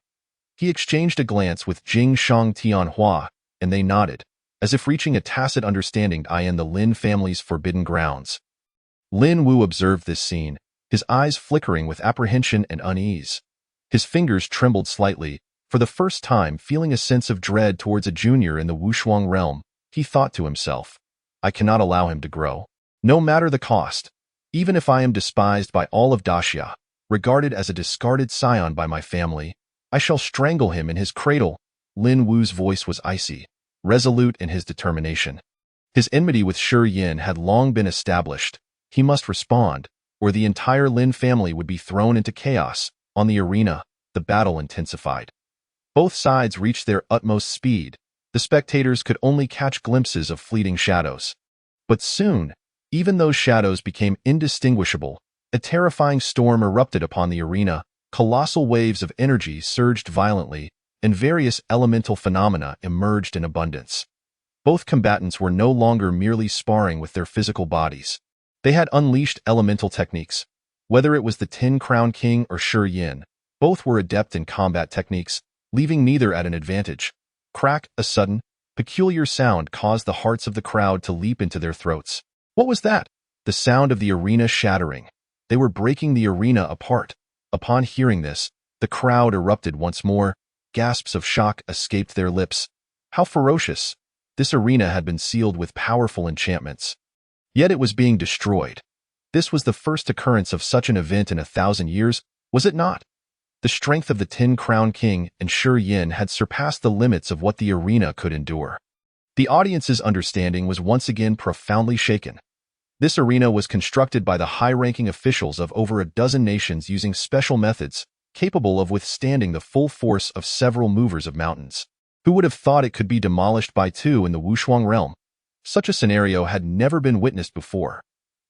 He exchanged a glance with Jing Shang Tianhua, and they nodded, as if reaching a tacit understanding in the Lin family's forbidden grounds. Lin Wu observed this scene, his eyes flickering with apprehension and unease. His fingers trembled slightly, for the first time feeling a sense of dread towards a junior in the Wushuang realm. He thought to himself, I cannot allow him to grow, no matter the cost. Even if I am despised by all of Daxia, regarded as a discarded scion by my family, I shall strangle him in his cradle. Lin Wu's voice was icy, resolute in his determination. His enmity with Shi Yin had long been established. He must respond, or the entire Lin family would be thrown into chaos. On the arena, the battle intensified. Both sides reached their utmost speed. The spectators could only catch glimpses of fleeting shadows. But soon, even those shadows became indistinguishable. A terrifying storm erupted upon the arena. Colossal waves of energy surged violently, and various elemental phenomena emerged in abundance. Both combatants were no longer merely sparring with their physical bodies. They had unleashed elemental techniques. Whether it was the Tin Crown King or Shi Yin, both were adept in combat techniques, leaving neither at an advantage. Crack, a sudden, peculiar sound caused the hearts of the crowd to leap into their throats. What was that? The sound of the arena shattering. They were breaking the arena apart. Upon hearing this, the crowd erupted once more. Gasps of shock escaped their lips. How ferocious! This arena had been sealed with powerful enchantments. Yet it was being destroyed. This was the first occurrence of such an event in 1,000 years, was it not? The strength of the Tin Crown King and Shi Yin had surpassed the limits of what the arena could endure. The audience's understanding was once again profoundly shaken. This arena was constructed by the high-ranking officials of over a dozen nations using special methods, capable of withstanding the full force of several movers of mountains. Who would have thought it could be demolished by two in the Wushuang realm? Such a scenario had never been witnessed before.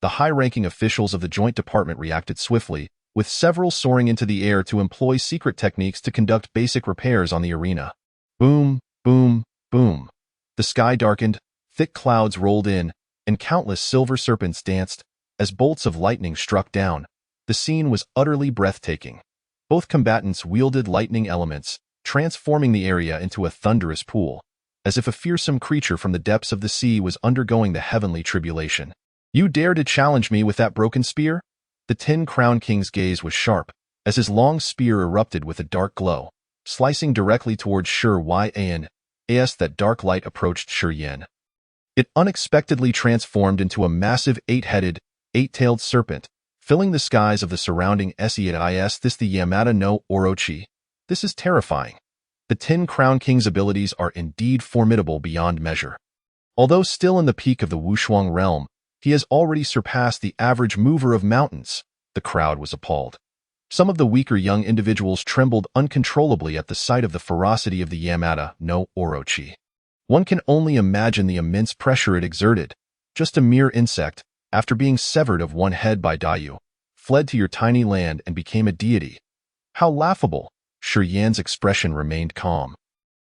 The high-ranking officials of the Joint Department reacted swiftly, with several soaring into the air to employ secret techniques to conduct basic repairs on the arena. Boom, boom, boom. The sky darkened, thick clouds rolled in, and countless silver serpents danced as bolts of lightning struck down. The scene was utterly breathtaking. Both combatants wielded lightning elements, transforming the area into a thunderous pool, as if a fearsome creature from the depths of the sea was undergoing the heavenly tribulation. You dare to challenge me with that broken spear? The Tin Crown King's gaze was sharp, as his long spear erupted with a dark glow, slicing directly towards Shi Yin. As that dark light approached Shi Yin, it unexpectedly transformed into a massive eight-headed, eight-tailed serpent, filling the skies of the surrounding SEIS. This the Yamata no Orochi. This is terrifying. The Tin Crown King's abilities are indeed formidable beyond measure. Although still in the peak of the Wushuang realm, he has already surpassed the average mover of mountains. The crowd was appalled. Some of the weaker young individuals trembled uncontrollably at the sight of the ferocity of the Yamata no Orochi. One can only imagine the immense pressure it exerted. Just a mere insect, after being severed of one head by Dayu, fled to your tiny land and became a deity. How laughable! Shi Yan's expression remained calm.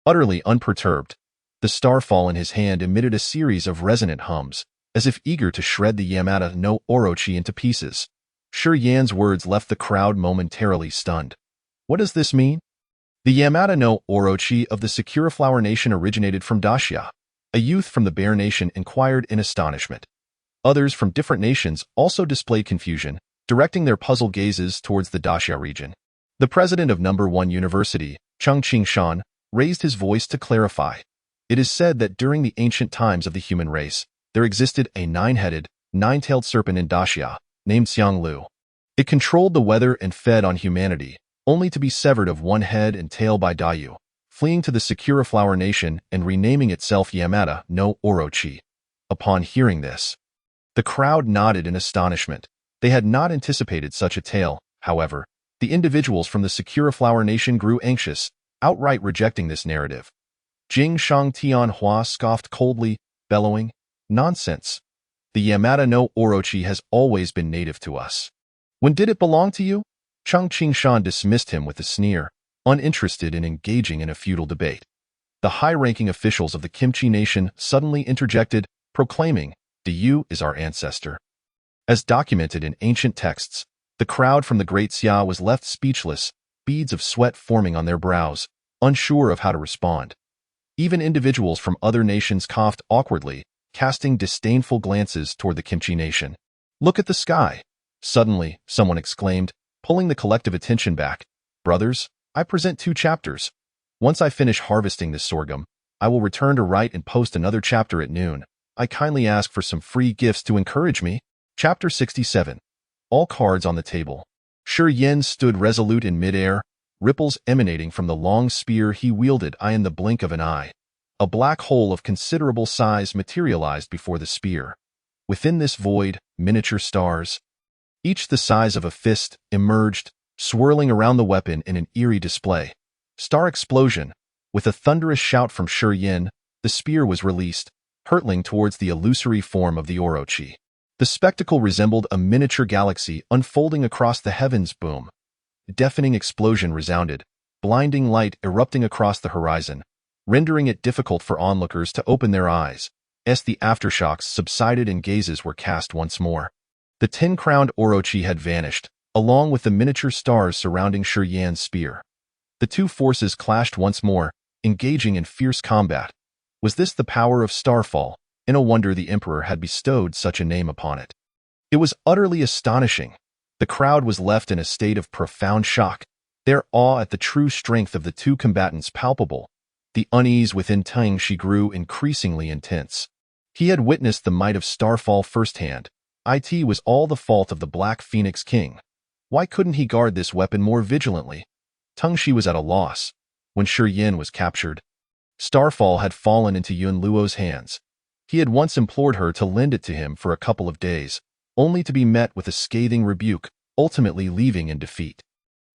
Utterly unperturbed, the starfall in his hand emitted a series of resonant hums, as if eager to shred the Yamata no Orochi into pieces. Shi Yan's words left the crowd momentarily stunned. What does this mean? The Yamata no Orochi of the Sakura Flower Nation originated from Daxia. A youth from the Bear Nation inquired in astonishment. Others from different nations also displayed confusion, directing their puzzled gazes towards the Daxia region. The president of No. 1 University, Chung Qingshan, raised his voice to clarify. It is said that during the ancient times of the human race, there existed a nine-headed, nine-tailed serpent in Daxia, named Xianglu. It controlled the weather and fed on humanity, only to be severed of one head and tail by Dayu, fleeing to the Sakura Flower Nation and renaming itself Yamata no Orochi. Upon hearing this, the crowd nodded in astonishment. They had not anticipated such a tale. However, the individuals from the Sakura Flower Nation grew anxious, outright rejecting this narrative. Jing Shang Tianhua scoffed coldly, bellowing, "Nonsense! The Yamata no Orochi has always been native to us. When did it belong to you?" Chung Qingshan dismissed him with a sneer, uninterested in engaging in a futile debate. The high-ranking officials of the Kimchi Nation suddenly interjected, proclaiming, "Dayu is our ancestor." As documented in ancient texts, the crowd from the Great Xia was left speechless, beads of sweat forming on their brows. unsure of how to respond. Even individuals from other nations coughed awkwardly, casting disdainful glances toward the Kimchi nation. "Look at the sky!" Suddenly, someone exclaimed, pulling the collective attention back. "Brothers, I present 2 chapters. Once I finish harvesting this sorghum, I will return to write and post another chapter at noon. I kindly ask for some free gifts to encourage me." Chapter 67. All cards on the table. Shi Yin stood resolute in midair, ripples emanating from the long spear he wielded in the blink of an eye. A black hole of considerable size materialized before the spear. Within this void, miniature stars, each the size of a fist, emerged, swirling around the weapon in an eerie display. Star explosion. With a thunderous shout from Shi Yin, the spear was released, hurtling towards the illusory form of the Orochi. The spectacle resembled a miniature galaxy unfolding across the heavens. Boom. A deafening explosion resounded, blinding light erupting across the horizon, rendering it difficult for onlookers to open their eyes, as the aftershocks subsided and gazes were cast once more. The 10-crowned Orochi had vanished, along with the miniature stars surrounding Shi Yin's spear. The 2 forces clashed once more, engaging in fierce combat. Was this the power of Starfall? No wonder the Emperor had bestowed such a name upon it. It was utterly astonishing. The crowd was left in a state of profound shock, their awe at the true strength of the 2 combatants palpable. The unease within Tang Shi grew increasingly intense. He had witnessed the might of Starfall firsthand. It was all the fault of the Black Phoenix King. Why couldn't he guard this weapon more vigilantly? Tang Shi was at a loss. When Shi Yin was captured, Starfall had fallen into Yun Luo's hands. He had once implored her to lend it to him for a couple of days, only to be met with a scathing rebuke, ultimately leaving in defeat.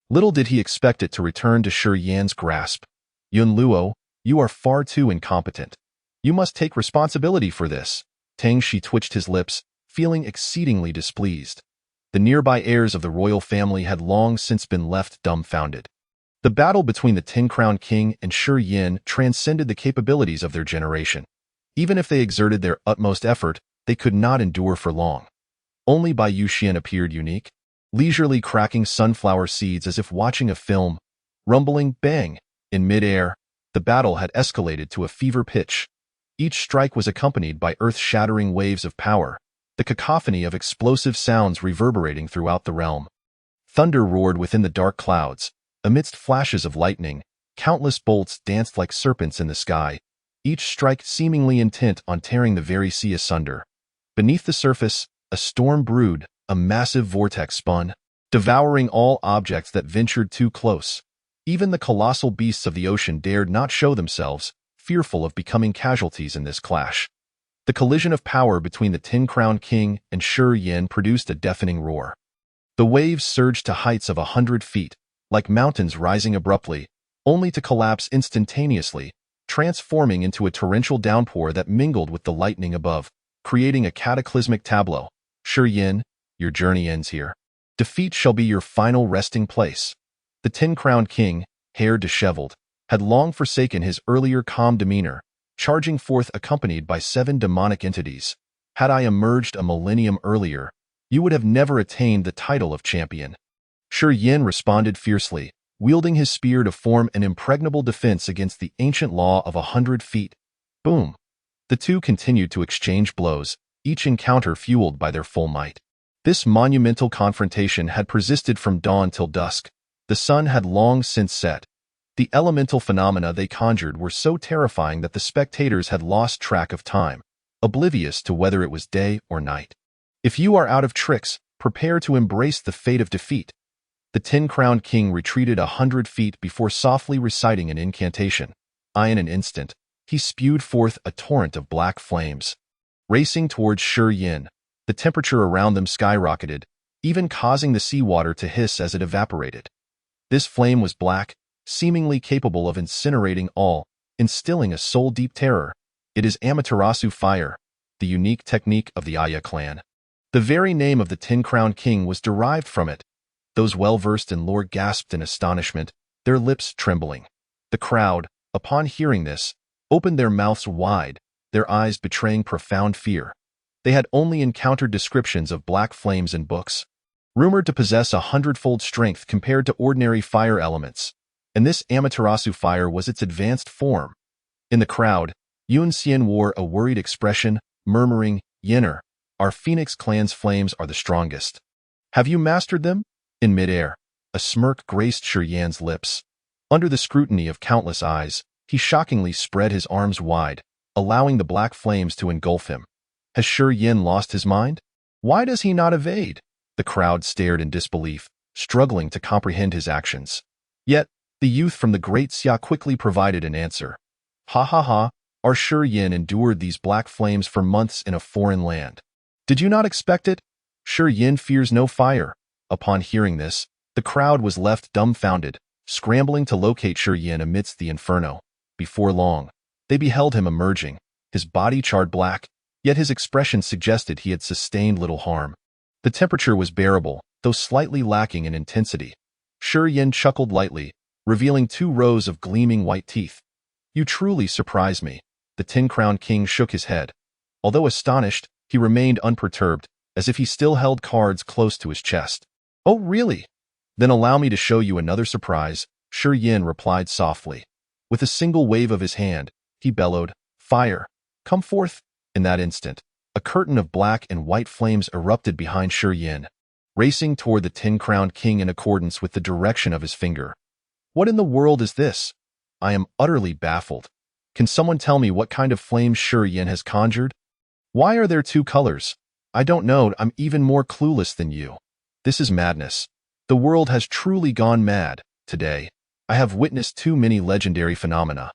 Little did he expect it to return to Shi Yin's grasp. "Yun Luo, you are far too incompetent. You must take responsibility for this." Tang Shi twitched his lips, feeling exceedingly displeased. The nearby heirs of the royal family had long since been left dumbfounded. The battle between the 10-crowned king and Shi Yin transcended the capabilities of their generation. Even if they exerted their utmost effort, they could not endure for long. Only Bai Yuxian appeared unique, leisurely cracking sunflower seeds as if watching a film. Rumbling bang! In midair, the battle had escalated to a fever pitch. Each strike was accompanied by earth-shattering waves of power, the cacophony of explosive sounds reverberating throughout the realm. Thunder roared within the dark clouds. Amidst flashes of lightning, countless bolts danced like serpents in the sky, each strike seemingly intent on tearing the very sea asunder. Beneath the surface, a storm brewed, a massive vortex spun, devouring all objects that ventured too close. Even the colossal beasts of the ocean dared not show themselves, fearful of becoming casualties in this clash. The collision of power between the 10-crowned king and Shi Yin produced a deafening roar. The waves surged to heights of 100 feet, like mountains rising abruptly, only to collapse instantaneously, transforming into a torrential downpour that mingled with the lightning above, creating a cataclysmic tableau. "Shi Yin, your journey ends here. Defeat shall be your final resting place." The 10-crowned king, hair disheveled, had long forsaken his earlier calm demeanor, charging forth accompanied by 7 demonic entities. "Had I emerged a millennium earlier, you would have never attained the title of champion." Shi Yin responded fiercely, wielding his spear to form an impregnable defense against the ancient law of 100 feet. Boom! The 2 continued to exchange blows, each encounter fueled by their full might. This monumental confrontation had persisted from dawn till dusk. The sun had long since set. The elemental phenomena they conjured were so terrifying that the spectators had lost track of time, oblivious to whether it was day or night. "If you are out of tricks, prepare to embrace the fate of defeat." The 10-crowned king retreated 100 feet before softly reciting an incantation. In an instant, he spewed forth a torrent of black flames. Racing towards Shi Yin, the temperature around them skyrocketed, even causing the seawater to hiss as it evaporated. This flame was black, seemingly capable of incinerating all, instilling a soul-deep terror. It is Amaterasu fire, the unique technique of the Aya clan. The very name of the 10-crowned king was derived from it. Those well-versed in lore gasped in astonishment, their lips trembling. The crowd, upon hearing this, opened their mouths wide, their eyes betraying profound fear. They had only encountered descriptions of black flames in books, rumored to possess 100-fold strength compared to ordinary fire elements. and this Amaterasu fire was its advanced form. In the crowd, Yun Xian wore a worried expression, murmuring, "Yinner, our Phoenix clan's flames are the strongest. Have you mastered them?" In midair, a smirk graced Shi Yan's lips. Under the scrutiny of countless eyes, he shockingly spread his arms wide, allowing the black flames to engulf him. Has Shi Yan lost his mind? Why does he not evade? The crowd stared in disbelief, struggling to comprehend his actions. Yet, the youth from the Great Xia quickly provided an answer. Ha ha ha, our Shi Yan endured these black flames for months in a foreign land. Did you not expect it? Shi Yan fears no fire. Upon hearing this, the crowd was left dumbfounded, scrambling to locate Shi Yan amidst the inferno. Before long, they beheld him emerging, his body charred black, yet his expression suggested he had sustained little harm. The temperature was bearable, though slightly lacking in intensity. Shi Yan chuckled lightly, revealing 2 rows of gleaming white teeth. You truly surprise me. The Tin-Crowned King shook his head. Although astonished, he remained unperturbed, as if he still held cards close to his chest. Oh, really? Then allow me to show you another surprise, Shi Yan replied softly. With a single wave of his hand, he bellowed, "Fire! Come forth!" In that instant, a curtain of black and white flames erupted behind Shi Yan, racing toward the Tin-Crowned King in accordance with the direction of his finger. What in the world is this? I am utterly baffled. Can someone tell me what kind of flames Shi Yan has conjured? Why are there 2 colors? I don't know, I'm even more clueless than you. This is madness. The world has truly gone mad. Today, I have witnessed too many legendary phenomena.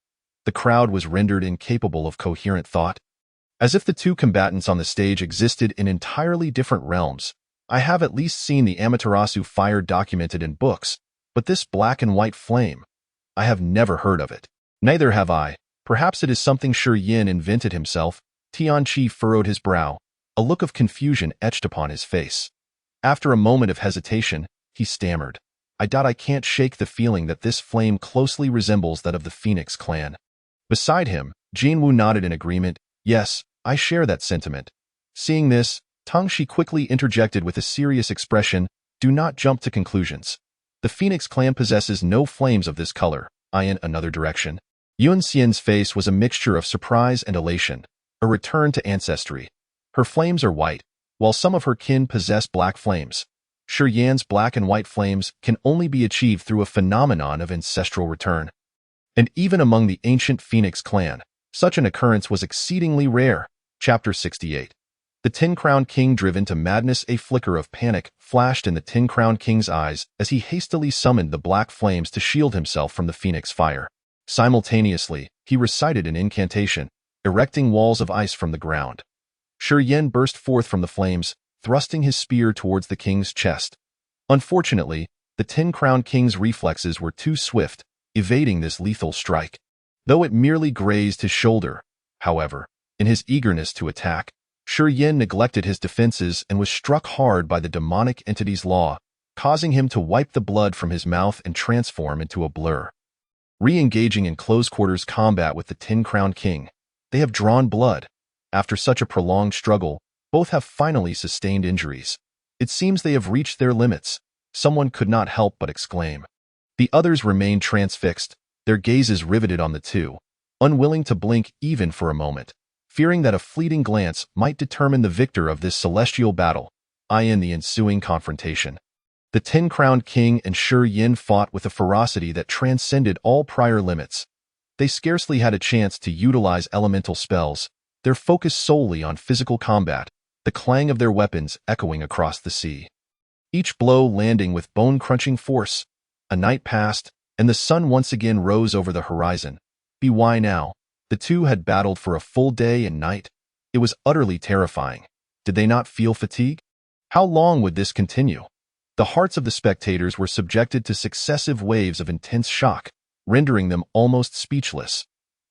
The crowd was rendered incapable of coherent thought. As if the 2 combatants on the stage existed in entirely different realms. I have at least seen the Amaterasu fire documented in books, but this black and white flame, I have never heard of it. Neither have I. Perhaps it is something Shi Yan invented himself. Tianqi furrowed his brow, a look of confusion etched upon his face. After a moment of hesitation, he stammered, I can't shake the feeling that this flame closely resembles that of the Phoenix clan." Beside him, Jinwu nodded in agreement. "Yes, I share that sentiment." Seeing this, Tangxi quickly interjected with a serious expression, "Do not jump to conclusions. The Phoenix clan possesses no flames of this color." In another direction, Yun Xian's face was a mixture of surprise and elation, a return to ancestry. Her flames are white, while some of her kin possess black flames. Shi Yan's black and white flames can only be achieved through a phenomenon of ancestral return. And even among the ancient Phoenix clan, such an occurrence was exceedingly rare. Chapter 68. The Tin-Crowned King, driven to madness, a flicker of panic flashed in the Tin-Crowned King's eyes as he hastily summoned the black flames to shield himself from the Phoenix fire. Simultaneously, he recited an incantation, erecting walls of ice from the ground. Shi Yan burst forth from the flames, thrusting his spear towards the king's chest. Unfortunately, the Tin-Crowned King's reflexes were too swift, evading this lethal strike. Though it merely grazed his shoulder, however, in his eagerness to attack, Shi Yan neglected his defenses and was struck hard by the demonic entity's law, causing him to wipe the blood from his mouth and transform into a blur. Re-engaging in close-quarters combat with the Tin-Crowned King, they have drawn blood. After such a prolonged struggle, both have finally sustained injuries. It seems they have reached their limits, someone could not help but exclaim. The others remained transfixed, their gazes riveted on the 2, unwilling to blink even for a moment, fearing that a fleeting glance might determine the victor of this celestial battle. In the ensuing confrontation, the Tin-Crowned King and Shi Yan fought with a ferocity that transcended all prior limits. They scarcely had a chance to utilize elemental spells, their focus solely on physical combat, the clang of their weapons echoing across the sea. Each blow landing with bone-crunching force. A night passed, and the sun once again rose over the horizon. Why now? The 2 had battled for a full day and night. It was utterly terrifying. Did they not feel fatigue? How long would this continue? The hearts of the spectators were subjected to successive waves of intense shock, rendering them almost speechless.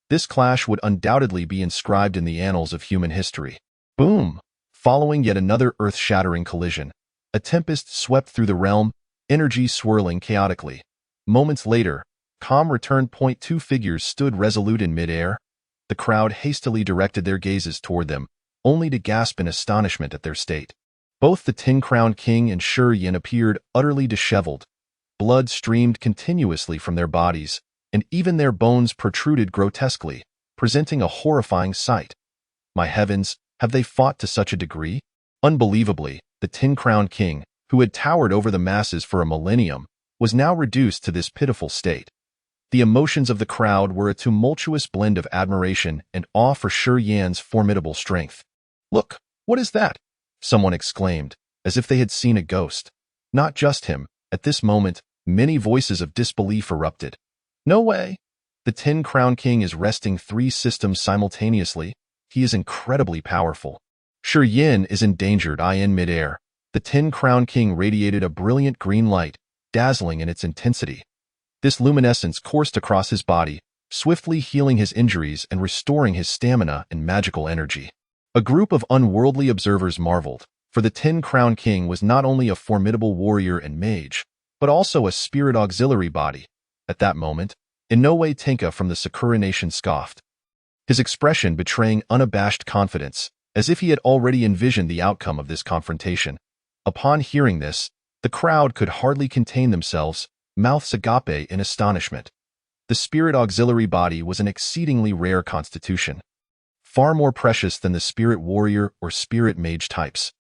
This clash would undoubtedly be inscribed in the annals of human history. Boom! Following yet another earth-shattering collision, a tempest swept through the realm, energy swirling chaotically. Moments later, calm returned. 2 figures stood resolute in midair. The crowd hastily directed their gazes toward them, only to gasp in astonishment at their state. Both the Tin-Crowned King and Shi Yan appeared utterly disheveled. blood streamed continuously from their bodies, and even their bones protruded grotesquely, presenting a horrifying sight. My heavens, have they fought to such a degree? Unbelievably, the Tin-Crowned King, who had towered over the masses for a millennium, was now reduced to this pitiful state. The emotions of the crowd were a tumultuous blend of admiration and awe for Shi Yan's formidable strength. "Look, what is that?" someone exclaimed, as if they had seen a ghost. Not just him. At this moment, many voices of disbelief erupted. "No way! The Tin-Crowned King is wresting 3 systems simultaneously. He is incredibly powerful." Shi Yan is endangered. In midair, the Tin-Crowned King radiated a brilliant green light, dazzling in its intensity. This luminescence coursed across his body, swiftly healing his injuries and restoring his stamina and magical energy. A group of unworldly observers marveled, for the Tin-Crowned King was not only a formidable warrior and mage, but also a spirit auxiliary body. At that moment, in no way Tenka from the Sakura nation scoffed, his expression betraying unabashed confidence, as if he had already envisioned the outcome of this confrontation. Upon hearing this, the crowd could hardly contain themselves, mouths agape in astonishment. The spirit auxiliary body was an exceedingly rare constitution, far more precious than the spirit warrior or spirit mage types.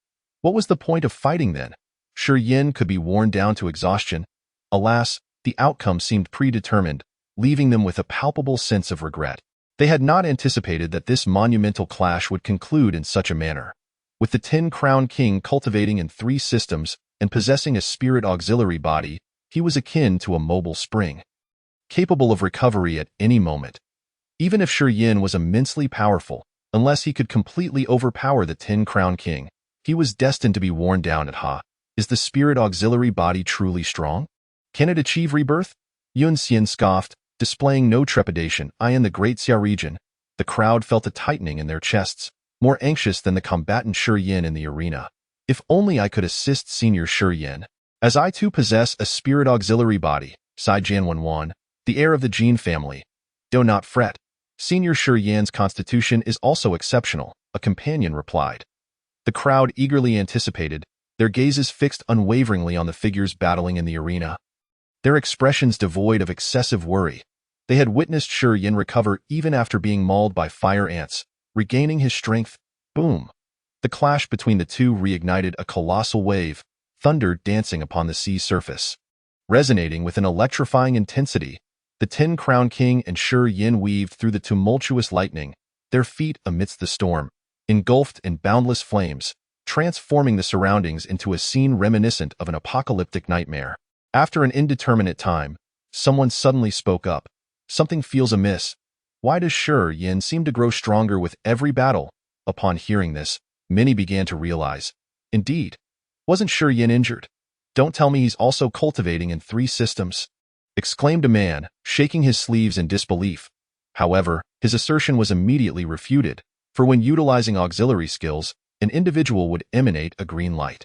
What was the point of fighting then? Shi Yan could be worn down to exhaustion. Alas, the outcome seemed predetermined, leaving them with a palpable sense of regret. They had not anticipated that this monumental clash would conclude in such a manner. With the Tin-Crowned King cultivating in 3 systems and possessing a spirit auxiliary body, he was akin to a mobile spring, capable of recovery at any moment. Even if Shi Yan was immensely powerful, unless he could completely overpower the Tin-Crowned King, he was destined to be worn down at Ha. Is the spirit auxiliary body truly strong? Can it achieve rebirth? Yun Xian scoffed, displaying no trepidation. In the Great Xia region, the crowd felt a tightening in their chests, more anxious than the combatant Shi Yan in the arena. If only I could assist Senior Shi Yan, as I too possess a spirit auxiliary body, sighed Jianwenwan, the heir of the Jin family. Do not fret. Senior Shi Yan's constitution is also exceptional, a companion replied. The crowd eagerly anticipated, their gazes fixed unwaveringly on the figures battling in the arena. Their expressions devoid of excessive worry. They had witnessed Shi Yan recover even after being mauled by fire ants, regaining his strength. Boom! The clash between the two reignited a colossal wave, thunder dancing upon the sea's surface. Resonating with an electrifying intensity, the Tin-Crowned King and Shi Yan weaved through the tumultuous lightning, their feet amidst the storm, engulfed in boundless flames, transforming the surroundings into a scene reminiscent of an apocalyptic nightmare. After an indeterminate time, someone suddenly spoke up. Something feels amiss. Why does Shi Yan seem to grow stronger with every battle? Upon hearing this, many began to realize. Indeed, wasn't Shi Yan injured? Don't tell me he's also cultivating in 3 systems, exclaimed a man, shaking his sleeves in disbelief. However, his assertion was immediately refuted, for when utilizing auxiliary skills, an individual would emanate a green light.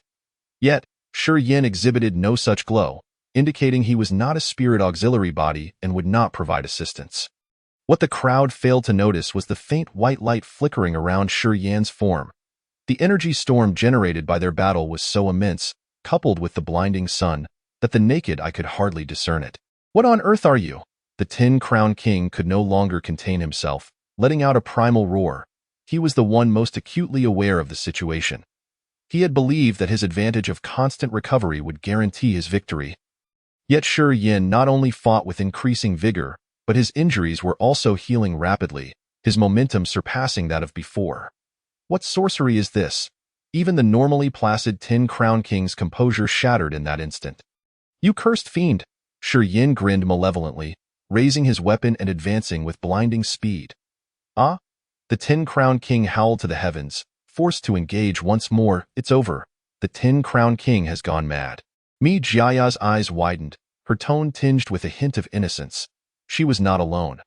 Yet, Shi Yan exhibited no such glow, indicating he was not a spirit auxiliary body and would not provide assistance. What the crowd failed to notice was the faint white light flickering around Shi Yan's form. The energy storm generated by their battle was so immense, coupled with the blinding sun, that the naked eye could hardly discern it. What on earth are you? The Tin-Crowned King could no longer contain himself, letting out a primal roar. He was the one most acutely aware of the situation. He had believed that his advantage of constant recovery would guarantee his victory. Yet Shi Yan not only fought with increasing vigor, but his injuries were also healing rapidly, his momentum surpassing that of before. What sorcery is this? Even the normally placid Tin-Crowned King's composure shattered in that instant. You cursed fiend! Shi Yan grinned malevolently, raising his weapon and advancing with blinding speed. Ah? The Tin-Crowned King howled to the heavens, forced to engage once more. It's over. The Tin-Crowned King has gone mad. Mi Jiaya's eyes widened, her tone tinged with a hint of innocence. She was not alone.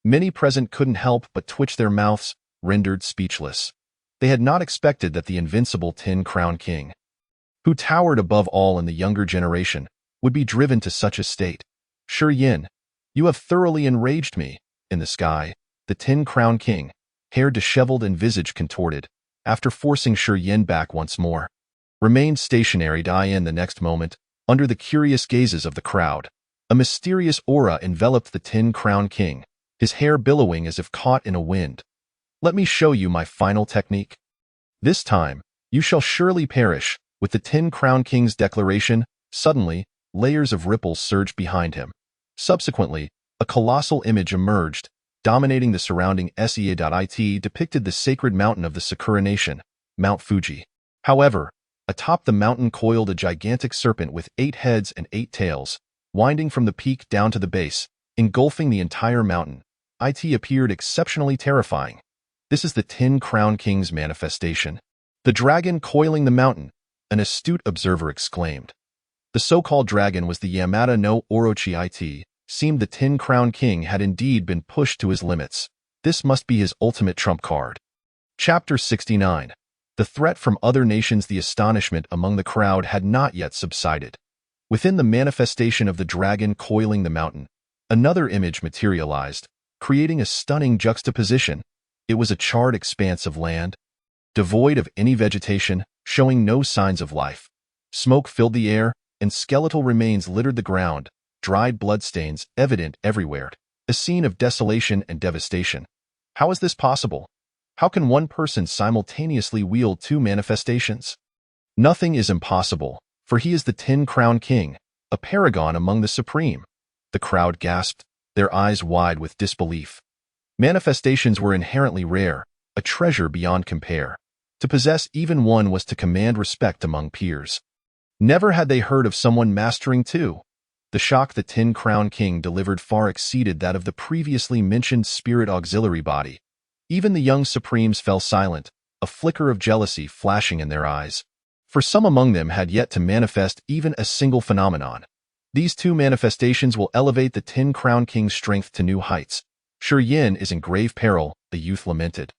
Many present couldn't help but twitch their mouths, rendered speechless. They had not expected that the invincible Tin-Crowned King, who towered above all in the younger generation, would be driven to such a state. Shi Yan, you have thoroughly enraged me. In the sky, the Tin-Crowned King, hair disheveled and visage contorted, after forcing Shi Yan back once more, remained stationary. In the next moment, under the curious gazes of the crowd. A mysterious aura enveloped the Tin Crown King, his hair billowing as if caught in a wind. "Let me show you my final technique. This time, you shall surely perish." With the Tin Crown King's declaration, suddenly, layers of ripples surged behind him. Subsequently, a colossal image emerged, dominating the surrounding SEA.IT depicted the sacred mountain of the Sakura Nation, Mount Fuji. However, atop the mountain coiled a gigantic serpent with 8 heads and 8 tails, winding from the peak down to the base, engulfing the entire mountain. It appeared exceptionally terrifying. "This is the Tin Crown King's manifestation. The dragon coiling the mountain," an astute observer exclaimed. The so-called dragon was the Yamata no Orochi. It seemed the Tin Crown King had indeed been pushed to his limits. This must be his ultimate trump card. Chapter 69. The threat from other nations. The astonishment among the crowd had not yet subsided. Within the manifestation of the dragon coiling the mountain, another image materialized, creating a stunning juxtaposition. It was a charred expanse of land, devoid of any vegetation, showing no signs of life. Smoke filled the air, and skeletal remains littered the ground, dried bloodstains evident everywhere, a scene of desolation and devastation. How is this possible? How can one person simultaneously wield 2 manifestations? Nothing is impossible, for he is the Tin Crown King, a paragon among the supreme. The crowd gasped, their eyes wide with disbelief. Manifestations were inherently rare, a treasure beyond compare. To possess even one was to command respect among peers. Never had they heard of someone mastering 2. The shock the Tin Crown King delivered far exceeded that of the previously mentioned spirit auxiliary body. Even the young supremes fell silent, a flicker of jealousy flashing in their eyes. For some among them had yet to manifest even a single phenomenon. These 2 manifestations will elevate the Tin Crown King's strength to new heights. "Shi Yin is in grave peril," the youth lamented.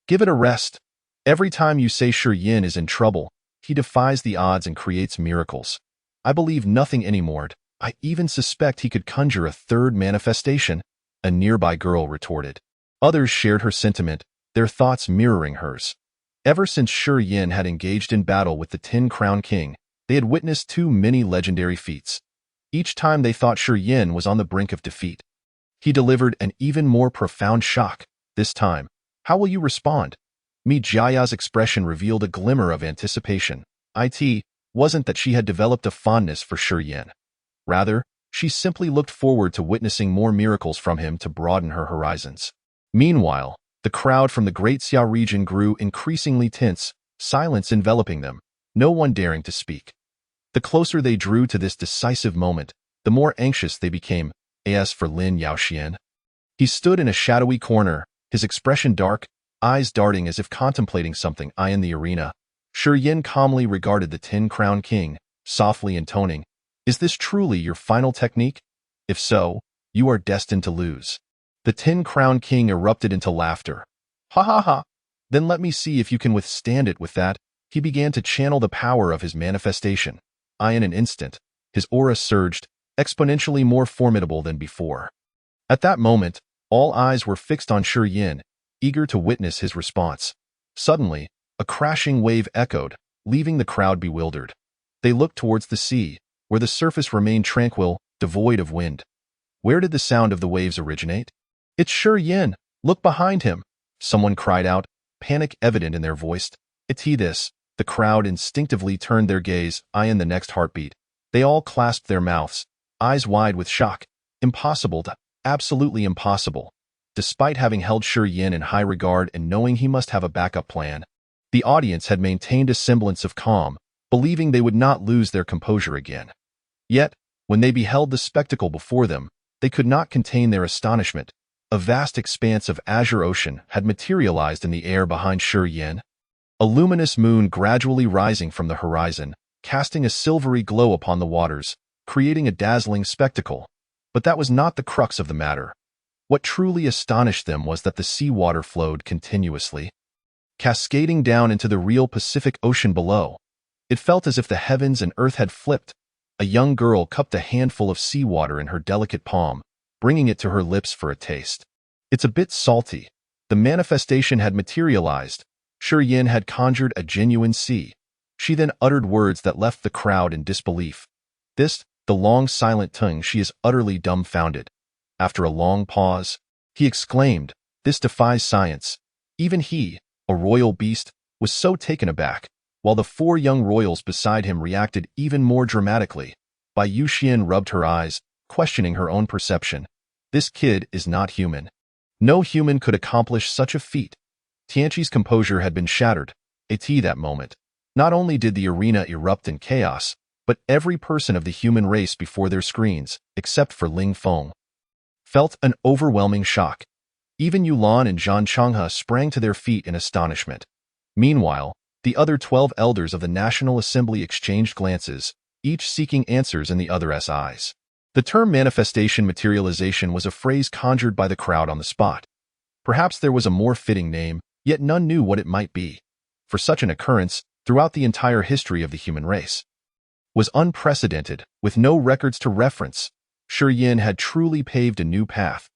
"Give it a rest. Every time you say Shi Yin is in trouble, he defies the odds and creates miracles. I believe nothing anymore. I even suspect he could conjure a 3rd manifestation," a nearby girl retorted. Others shared her sentiment, their thoughts mirroring hers. Ever since Shi Yin had engaged in battle with the Tin Crown King, they had witnessed too many legendary feats. Each time they thought Shi Yin was on the brink of defeat. He delivered an even more profound shock. This time, how will you respond? Mi Jiaya's expression revealed a glimmer of anticipation. It wasn't that she had developed a fondness for Shi Yin. Rather, she simply looked forward to witnessing more miracles from him to broaden her horizons. Meanwhile, the crowd from the Great Xia region grew increasingly tense, silence enveloping them, no one daring to speak. The closer they drew to this decisive moment, the more anxious they became. As for Lin Yaoxian, he stood in a shadowy corner, his expression dark, eyes darting as if contemplating something. In the arena, Shi Yin calmly regarded the Tin Crown King, softly intoning, "Is this truly your final technique? If so, you are destined to lose." The Tin Crown King erupted into laughter. "Ha ha ha! Then let me see if you can withstand it." With that, he began to channel the power of his manifestation. In an instant, his aura surged, exponentially more formidable than before. At that moment, all eyes were fixed on Shi Yin, eager to witness his response. Suddenly, a crashing wave echoed, leaving the crowd bewildered. They looked towards the sea, where the surface remained tranquil, devoid of wind. Where did the sound of the waves originate? "It's Shi Yin! Look behind him!" someone cried out, panic evident in their voice. "It's he." The crowd instinctively turned their gaze. In the next heartbeat, they all clasped their mouths, eyes wide with shock. Impossible, absolutely impossible. Despite having held Shi Yin in high regard and knowing he must have a backup plan, the audience had maintained a semblance of calm, believing they would not lose their composure again. Yet, when they beheld the spectacle before them, they could not contain their astonishment. A vast expanse of azure ocean had materialized in the air behind Shi Yin. A luminous moon gradually rising from the horizon, casting a silvery glow upon the waters, creating a dazzling spectacle. But that was not the crux of the matter. What truly astonished them was that the seawater flowed continuously, cascading down into the real Pacific Ocean below. It felt as if the heavens and earth had flipped. A young girl cupped a handful of seawater in her delicate palm, bringing it to her lips for a taste. "It's a bit salty." The manifestation had materialized. Shi Yin had conjured a genuine sea. She then uttered words that left the crowd in disbelief. The long silent tongue, she is utterly dumbfounded. After a long pause, he exclaimed, "This defies science." Even he, a royal beast, was so taken aback, while the four young royals beside him reacted even more dramatically. Bai Yuxian rubbed her eyes, questioning her own perception. This kid is not human. No human could accomplish such a feat. Tianqi's composure had been shattered. At that moment, not only did the arena erupt in chaos, but every person of the human race before their screens, except for Ling Feng, felt an overwhelming shock. Even Yulan and Zhang Changhe sprang to their feet in astonishment. Meanwhile, the other 12 elders of the National Assembly exchanged glances, each seeking answers in the other's eyes. The term manifestation materialization was a phrase conjured by the crowd on the spot. Perhaps there was a more fitting name, yet none knew what it might be. For such an occurrence, throughout the entire history of the human race, was unprecedented, with no records to reference. Shi Yin had truly paved a new path.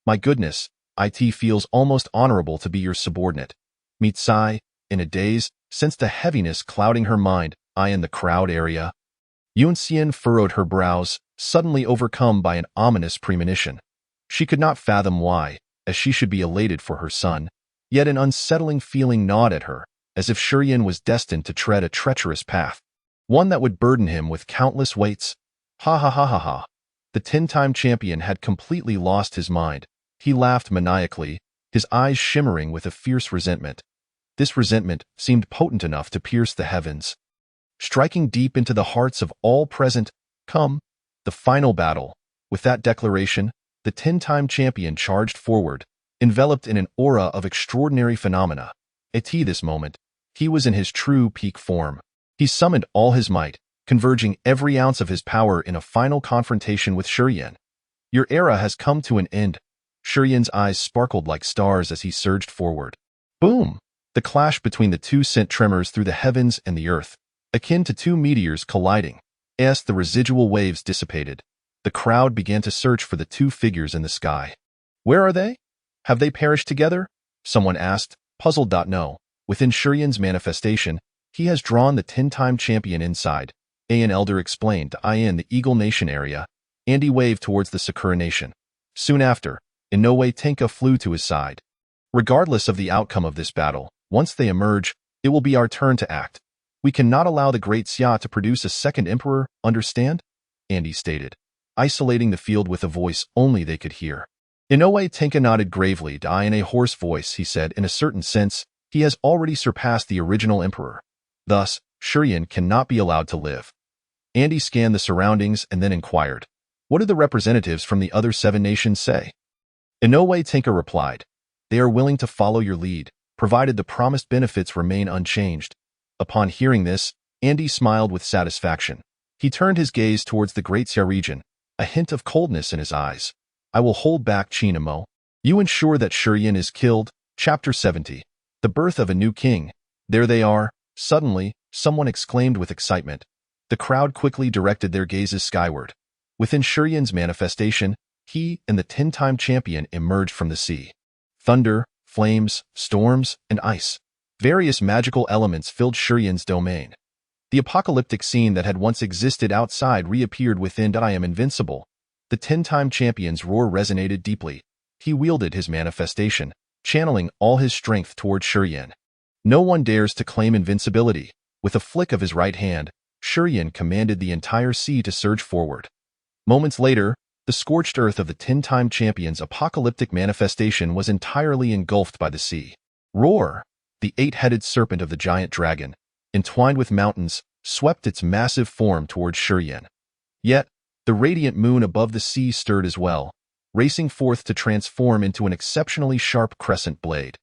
My goodness, it feels almost honorable to be your subordinate. Meet Sai, in a daze, sensed a heaviness clouding her mind. In the crowd area, Yun Xian furrowed her brows, suddenly overcome by an ominous premonition. She could not fathom why, as she should be elated for her son, yet an unsettling feeling gnawed at her, as if Shi Yin was destined to tread a treacherous path, one that would burden him with countless weights. Ha ha ha ha ha. The 10-time champion had completely lost his mind. He laughed maniacally, his eyes shimmering with a fierce resentment. This resentment seemed potent enough to pierce the heavens, striking deep into the hearts of all present. Come, the final battle. With that declaration, the 10-time champion charged forward, enveloped in an aura of extraordinary phenomena. At this moment, he was in his true peak form. He summoned all his might, converging every ounce of his power in a final confrontation with Shi Yin. Your era has come to an end. Shi Yin's eyes sparkled like stars as he surged forward. Boom! The clash between the two sent tremors through the heavens and the earth, akin to two meteors colliding. As the residual waves dissipated, the crowd began to search for the two figures in the sky. Where are they? Have they perished together? Someone asked, puzzled. No. Within Shi Yin's manifestation, he has drawn the 10-time champion inside. An elder explained. In the Eagle Nation area, Andy waved towards the Sakura Nation. Soon after, Inoue Tenka flew to his side. Regardless of the outcome of this battle, once they emerge, it will be our turn to act. We cannot allow the Great Xia to produce a second emperor, understand? Andy stated, isolating the field with a voice only they could hear. Inoue Tenka nodded gravely. In a hoarse voice, he said, in a certain sense, he has already surpassed the original emperor. Thus, Shi Yin cannot be allowed to live. Andy scanned the surroundings and then inquired, what do the representatives from the other 7 nations say? Inoue Tenka replied, they are willing to follow your lead, provided the promised benefits remain unchanged. Upon hearing this, Andy smiled with satisfaction. He turned his gaze towards the Great Xia region, a hint of coldness in his eyes. I will hold back Chinamo. You ensure that Shi Yin is killed. Chapter 70. The birth of a new king. There they are. Suddenly, someone exclaimed with excitement. The crowd quickly directed their gazes skyward. Within Shi Yin's manifestation, he and the 10-time champion emerged from the sea. Thunder, flames, storms, and ice. Various magical elements filled Shi Yin's domain. The apocalyptic scene that had once existed outside reappeared within. I am invincible. The 10-time champion's roar resonated deeply. He wielded his manifestation, channeling all his strength toward Shi Yin. No one dares to claim invincibility. With a flick of his right hand, Shi Yin commanded the entire sea to surge forward. Moments later, the scorched earth of the 10-time champion's apocalyptic manifestation was entirely engulfed by the sea. Roar! The 8-headed serpent of the giant dragon, entwined with mountains, swept its massive form towards Shi Yin. Yet, the radiant moon above the sea stirred as well, racing forth to transform into an exceptionally sharp crescent blade,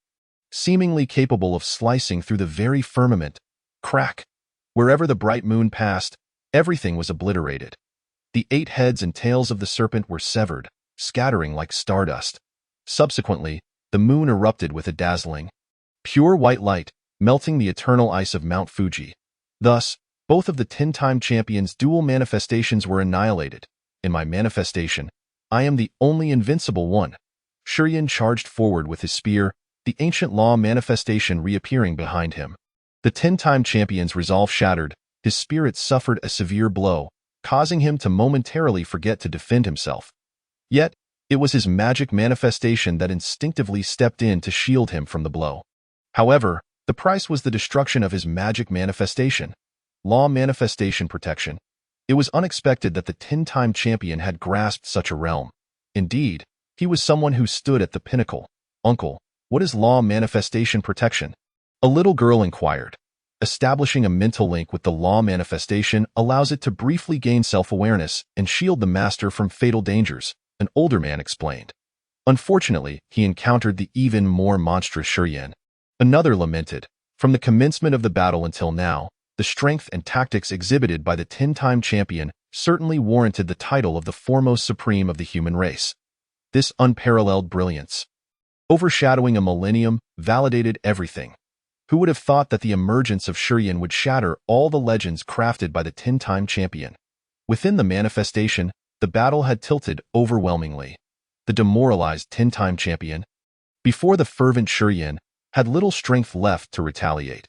seemingly capable of slicing through the very firmament. Crack! Wherever the bright moon passed, everything was obliterated. The 8 heads and tails of the serpent were severed, scattering like stardust. Subsequently, the moon erupted with a dazzling, pure white light, melting the eternal ice of Mount Fuji. Thus, both of the 10-time champions' dual manifestations were annihilated. In my manifestation, I am the only invincible one. Shi Yin charged forward with his spear, the ancient law manifestation reappearing behind him. The 10-time champion's resolve shattered, his spirit suffered a severe blow. causing him to momentarily forget to defend himself. Yet, it was his magic manifestation that instinctively stepped in to shield him from the blow. However, the price was the destruction of his magic manifestation. Law manifestation protection. It was unexpected that the 10-time champion had grasped such a realm. Indeed, he was someone who stood at the pinnacle. Uncle, what is law manifestation protection? A little girl inquired. Establishing a mental link with the law manifestation allows it to briefly gain self-awareness and shield the master from fatal dangers, an older man explained. Unfortunately, he encountered the even more monstrous Shurian. Another lamented. From the commencement of the battle until now, the strength and tactics exhibited by the 10-time champion certainly warranted the title of the foremost supreme of the human race. This unparalleled brilliance, overshadowing a millennium, validated everything. Who would have thought that the emergence of Shurian would shatter all the legends crafted by the 10-time champion? Within the manifestation, the battle had tilted overwhelmingly. The demoralized 10-time champion, before the fervent Shurian, had little strength left to retaliate.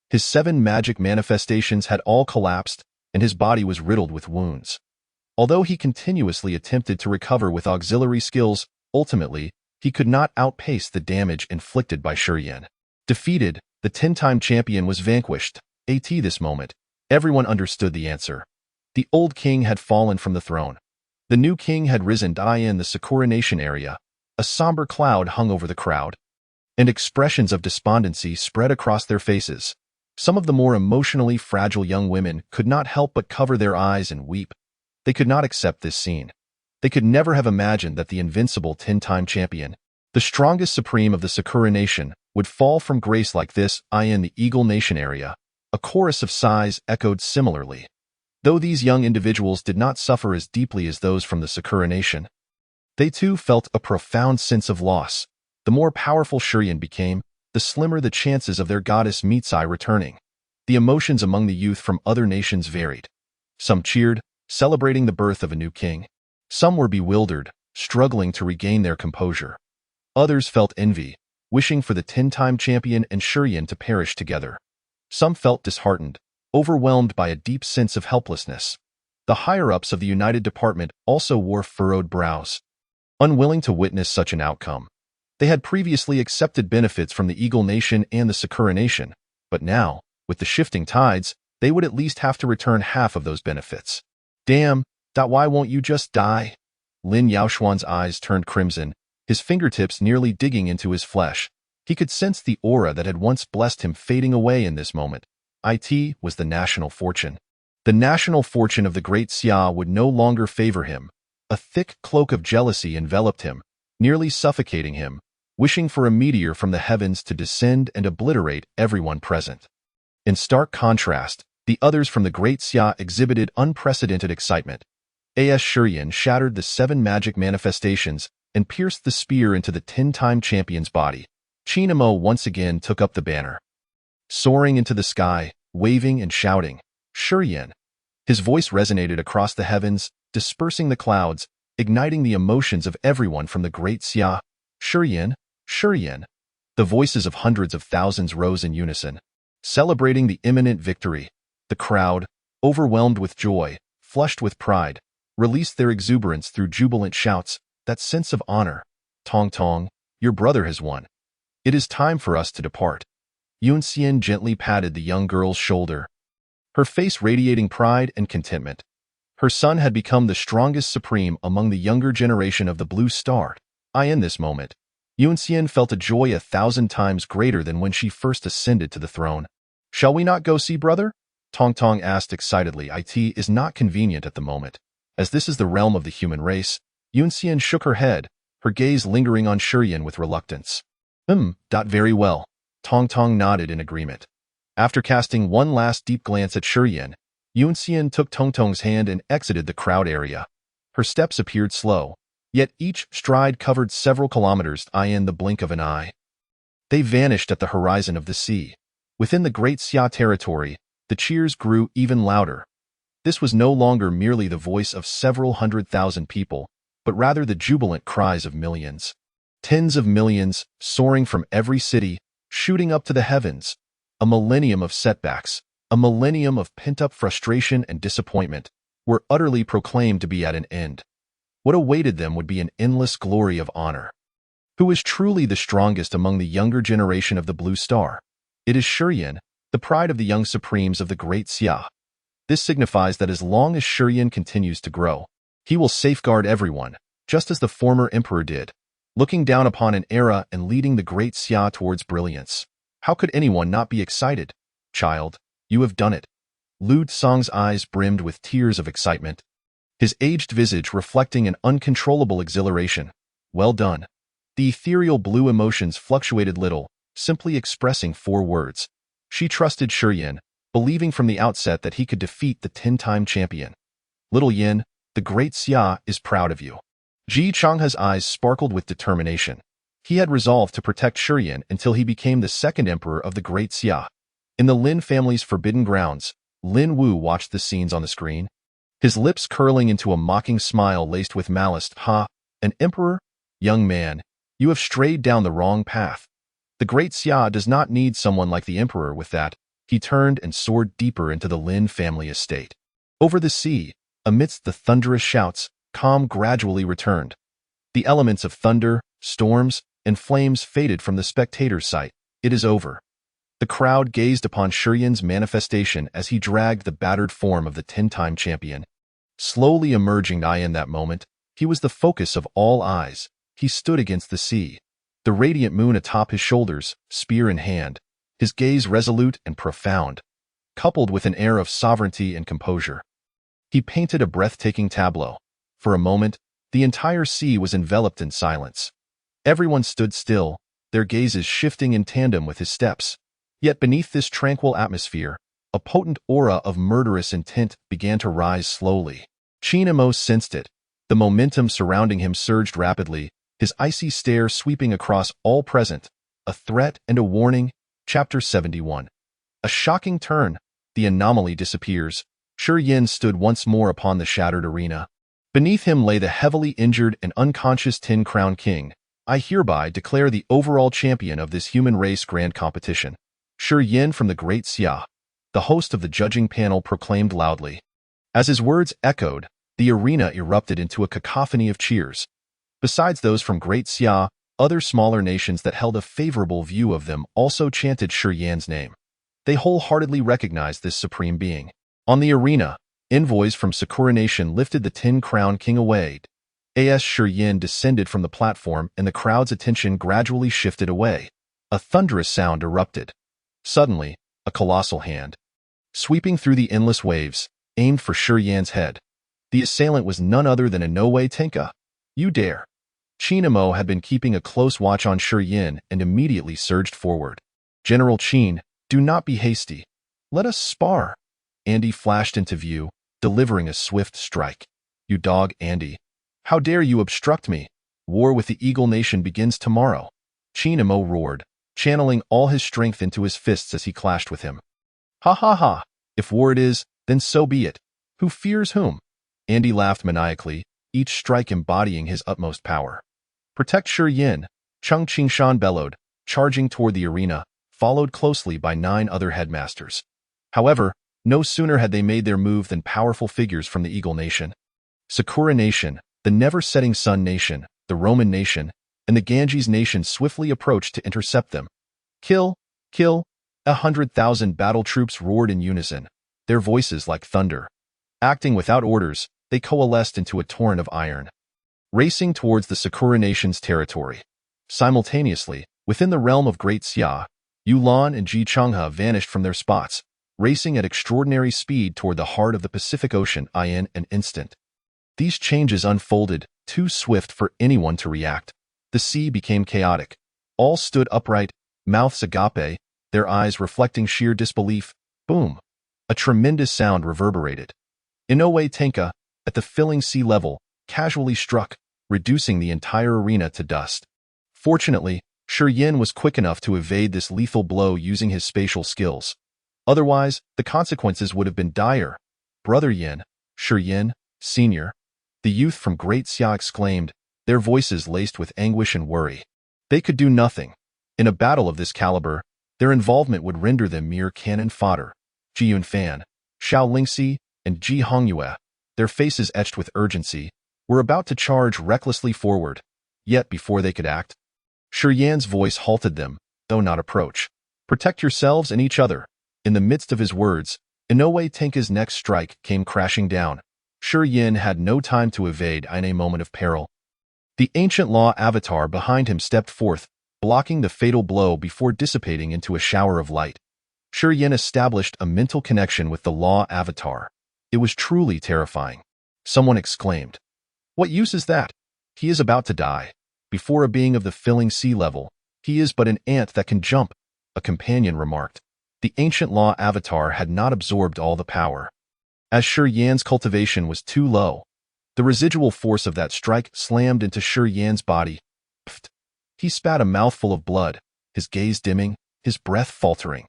His 7 magic manifestations had all collapsed, and his body was riddled with wounds. Although he continuously attempted to recover with auxiliary skills, ultimately, he could not outpace the damage inflicted by Shurian. Defeated, the 10-time champion was vanquished. At this moment, everyone understood the answer. The old king had fallen from the throne. The new king had risen in the Sakura Nation area. A somber cloud hung over the crowd, and expressions of despondency spread across their faces. Some of the more emotionally fragile young women could not help but cover their eyes and weep. They could not accept this scene. They could never have imagined that the invincible 10-time champion, the strongest supreme of the Sakura Nation, would fall from grace like this in the Eagle Nation area. A chorus of sighs echoed similarly. Though these young individuals did not suffer as deeply as those from the Sakura Nation, they too felt a profound sense of loss. The more powerful Shurian became, the slimmer the chances of their goddess Mitsai returning. The emotions among the youth from other nations varied. Some cheered, celebrating the birth of a new king. Some were bewildered, struggling to regain their composure. Others felt envy, wishing for the 10-time champion and Shurian to perish together. Some felt disheartened, overwhelmed by a deep sense of helplessness. The higher-ups of the United Department also wore furrowed brows, unwilling to witness such an outcome. They had previously accepted benefits from the Eagle Nation and the Sakura Nation, but now, with the shifting tides, they would at least have to return half of those benefits. Damn, why won't you just die? Lin Yaoxuan's eyes turned crimson, his fingertips nearly digging into his flesh. He could sense the aura that had once blessed him fading away in this moment. It was the national fortune. The national fortune of the great Xia would no longer favor him. A thick cloak of jealousy enveloped him, nearly suffocating him, wishing for a meteor from the heavens to descend and obliterate everyone present. In stark contrast, the others from the great Xia exhibited unprecedented excitement. As Shurian shattered the 7 magic manifestations and pierced the spear into the 10-time champion's body, Chinamo once again took up the banner. Soaring into the sky, waving and shouting, Shurian. His voice resonated across the heavens, dispersing the clouds, igniting the emotions of everyone from the great Xia. Shurian, Shurian. The voices of hundreds of thousands rose in unison, celebrating the imminent victory. The crowd, overwhelmed with joy, flushed with pride, released their exuberance through jubilant shouts, that sense of honor. Tong Tong, your brother has won. It is time for us to depart. Yunxian gently patted the young girl's shoulder, her face radiating pride and contentment. Her son had become the strongest supreme among the younger generation of the Blue Star. In this moment, Yunxian felt a joy 1,000 times greater than when she first ascended to the throne. Shall we not go see brother? Tong Tong asked excitedly. It is not convenient at the moment. As this is the realm of the human race, Yunxian shook her head, her gaze lingering on Shurian with reluctance. Very well. Tong Tong nodded in agreement. After casting one last deep glance at Shurian, Yunxian took Tong Tong's hand and exited the crowd area. Her steps appeared slow, yet each stride covered several kilometers in the blink of an eye. They vanished at the horizon of the sea. Within the great Xia territory, the cheers grew even louder. This was no longer merely the voice of several 100,000 people, but rather the jubilant cries of millions. Tens of millions, soaring from every city, shooting up to the heavens. A millennium of setbacks, a millennium of pent-up frustration and disappointment, were utterly proclaimed to be at an end. What awaited them would be an endless glory of honor. Who is truly the strongest among the younger generation of the Blue Star? It is Shiyin, the pride of the young supremes of the Great Xia. This signifies that as long as Shiyin continues to grow, he will safeguard everyone, just as the former emperor did, looking down upon an era and leading the Great Xia towards brilliance. How could anyone not be excited? Child, you have done it. Lu Tsong's eyes brimmed with tears of excitement, his aged visage reflecting an uncontrollable exhilaration. Well done. The ethereal blue emotions fluctuated little, simply expressing 4 words. She trusted Shiyin, believing from the outset that he could defeat the 10-time champion. Little Yin, the Great Xia is proud of you. Ji Changhe's eyes sparkled with determination. He had resolved to protect Shiyin until he became the second emperor of the Great Xia. In the Lin family's forbidden grounds, Lin Wu watched the scenes on the screen, his lips curling into a mocking smile laced with malice. Ha, an emperor? Young man, you have strayed down the wrong path. The Great Xia does not need someone like the emperor. With that, he turned and soared deeper into the Lin family estate. Over the sea, amidst the thunderous shouts, calm gradually returned. The elements of thunder, storms, and flames faded from the spectator's sight. It is over. The crowd gazed upon Shiyin's manifestation as he dragged the battered form of the 10-time champion. Slowly emerging in that moment, he was the focus of all eyes. He stood against the sea, the radiant moon atop his shoulders, spear in hand, his gaze resolute and profound, coupled with an air of sovereignty and composure. He painted a breathtaking tableau. For a moment, the entire sea was enveloped in silence. Everyone stood still, their gazes shifting in tandem with his steps. Yet beneath this tranquil atmosphere, a potent aura of murderous intent began to rise slowly. Qin Emo sensed it. The momentum surrounding him surged rapidly, his icy stare sweeping across all present. A threat and a warning. Chapter 71. A shocking turn. The anomaly disappears. Shiyin stood once more upon the shattered arena. Beneath him lay the heavily injured and unconscious 10-crown king. I hereby declare the overall champion of this human race grand competition. Shiyin from the Great Xia, the host of the judging panel, proclaimed loudly. As his words echoed, the arena erupted into a cacophony of cheers. Besides those from Great Xia, other smaller nations that held a favorable view of them also chanted Shiyin's name. They wholeheartedly recognized this supreme being. On the arena, envoys from Sakura Nation lifted the 10-crown king away. As Shiyin descended from the platform and the crowd's attention gradually shifted away, a thunderous sound erupted. Suddenly, a colossal hand, sweeping through the endless waves, aimed for Shiyin's head. The assailant was none other than Inoue Tenka. You dare. Qin Emo had been keeping a close watch on Shiyin and immediately surged forward. General Qin, do not be hasty. Let us spar. Andy flashed into view, delivering a swift strike. You dog, Andy. How dare you obstruct me? War with the Eagle Nation begins tomorrow. Qin Emo roared, channeling all his strength into his fists as he clashed with him. Ha ha ha, if war it is, then so be it. Who fears whom? Andy laughed maniacally, each strike embodying his utmost power. Protect Shiyin, Chung Qingshan bellowed, charging toward the arena, followed closely by 9 other headmasters. However, no sooner had they made their move than powerful figures from the Eagle Nation, Sakura Nation, the Never-Setting Sun Nation, the Roman Nation, and the Ganges Nation swiftly approached to intercept them. Kill! Kill! 100,000 battle troops roared in unison, their voices like thunder. Acting without orders, they coalesced into a torrent of iron, racing towards the Sakura Nation's territory. Simultaneously, within the realm of Great Xia, Yulan and Ji Changhe vanished from their spots, racing at extraordinary speed toward the heart of the Pacific Ocean in an instant. These changes unfolded, too swift for anyone to react. The sea became chaotic. All stood upright, mouths agape, their eyes reflecting sheer disbelief. Boom! A tremendous sound reverberated. Inoue Tenka, at the filling sea level, casually struck, reducing the entire arena to dust. Fortunately, Shiyin was quick enough to evade this lethal blow using his spatial skills. Otherwise, the consequences would have been dire. Brother Yin, Shiyin, Senior, the youth from Great Xia exclaimed, their voices laced with anguish and worry. They could do nothing. In a battle of this caliber, their involvement would render them mere cannon fodder. Ji Yunfan, Xiao Lingxi, and Ji Hongyue, their faces etched with urgency, were about to charge recklessly forward. Yet before they could act, Shi Yan's voice halted them, though not approach. Protect yourselves and each other. In the midst of his words, Inoue Tenka's next strike came crashing down. Shi Yan had no time to evade in a moment of peril. The ancient law avatar behind him stepped forth, blocking the fatal blow before dissipating into a shower of light. Shi Yan established a mental connection with the law avatar. It was truly terrifying. Someone exclaimed, "What use is that? He is about to die. Before a being of the filling sea level, he is but an ant that can jump," a companion remarked. The ancient law avatar had not absorbed all the power. As Shi Yan's cultivation was too low, the residual force of that strike slammed into Shi Yan's body. Pfft. He spat a mouthful of blood, his gaze dimming, his breath faltering.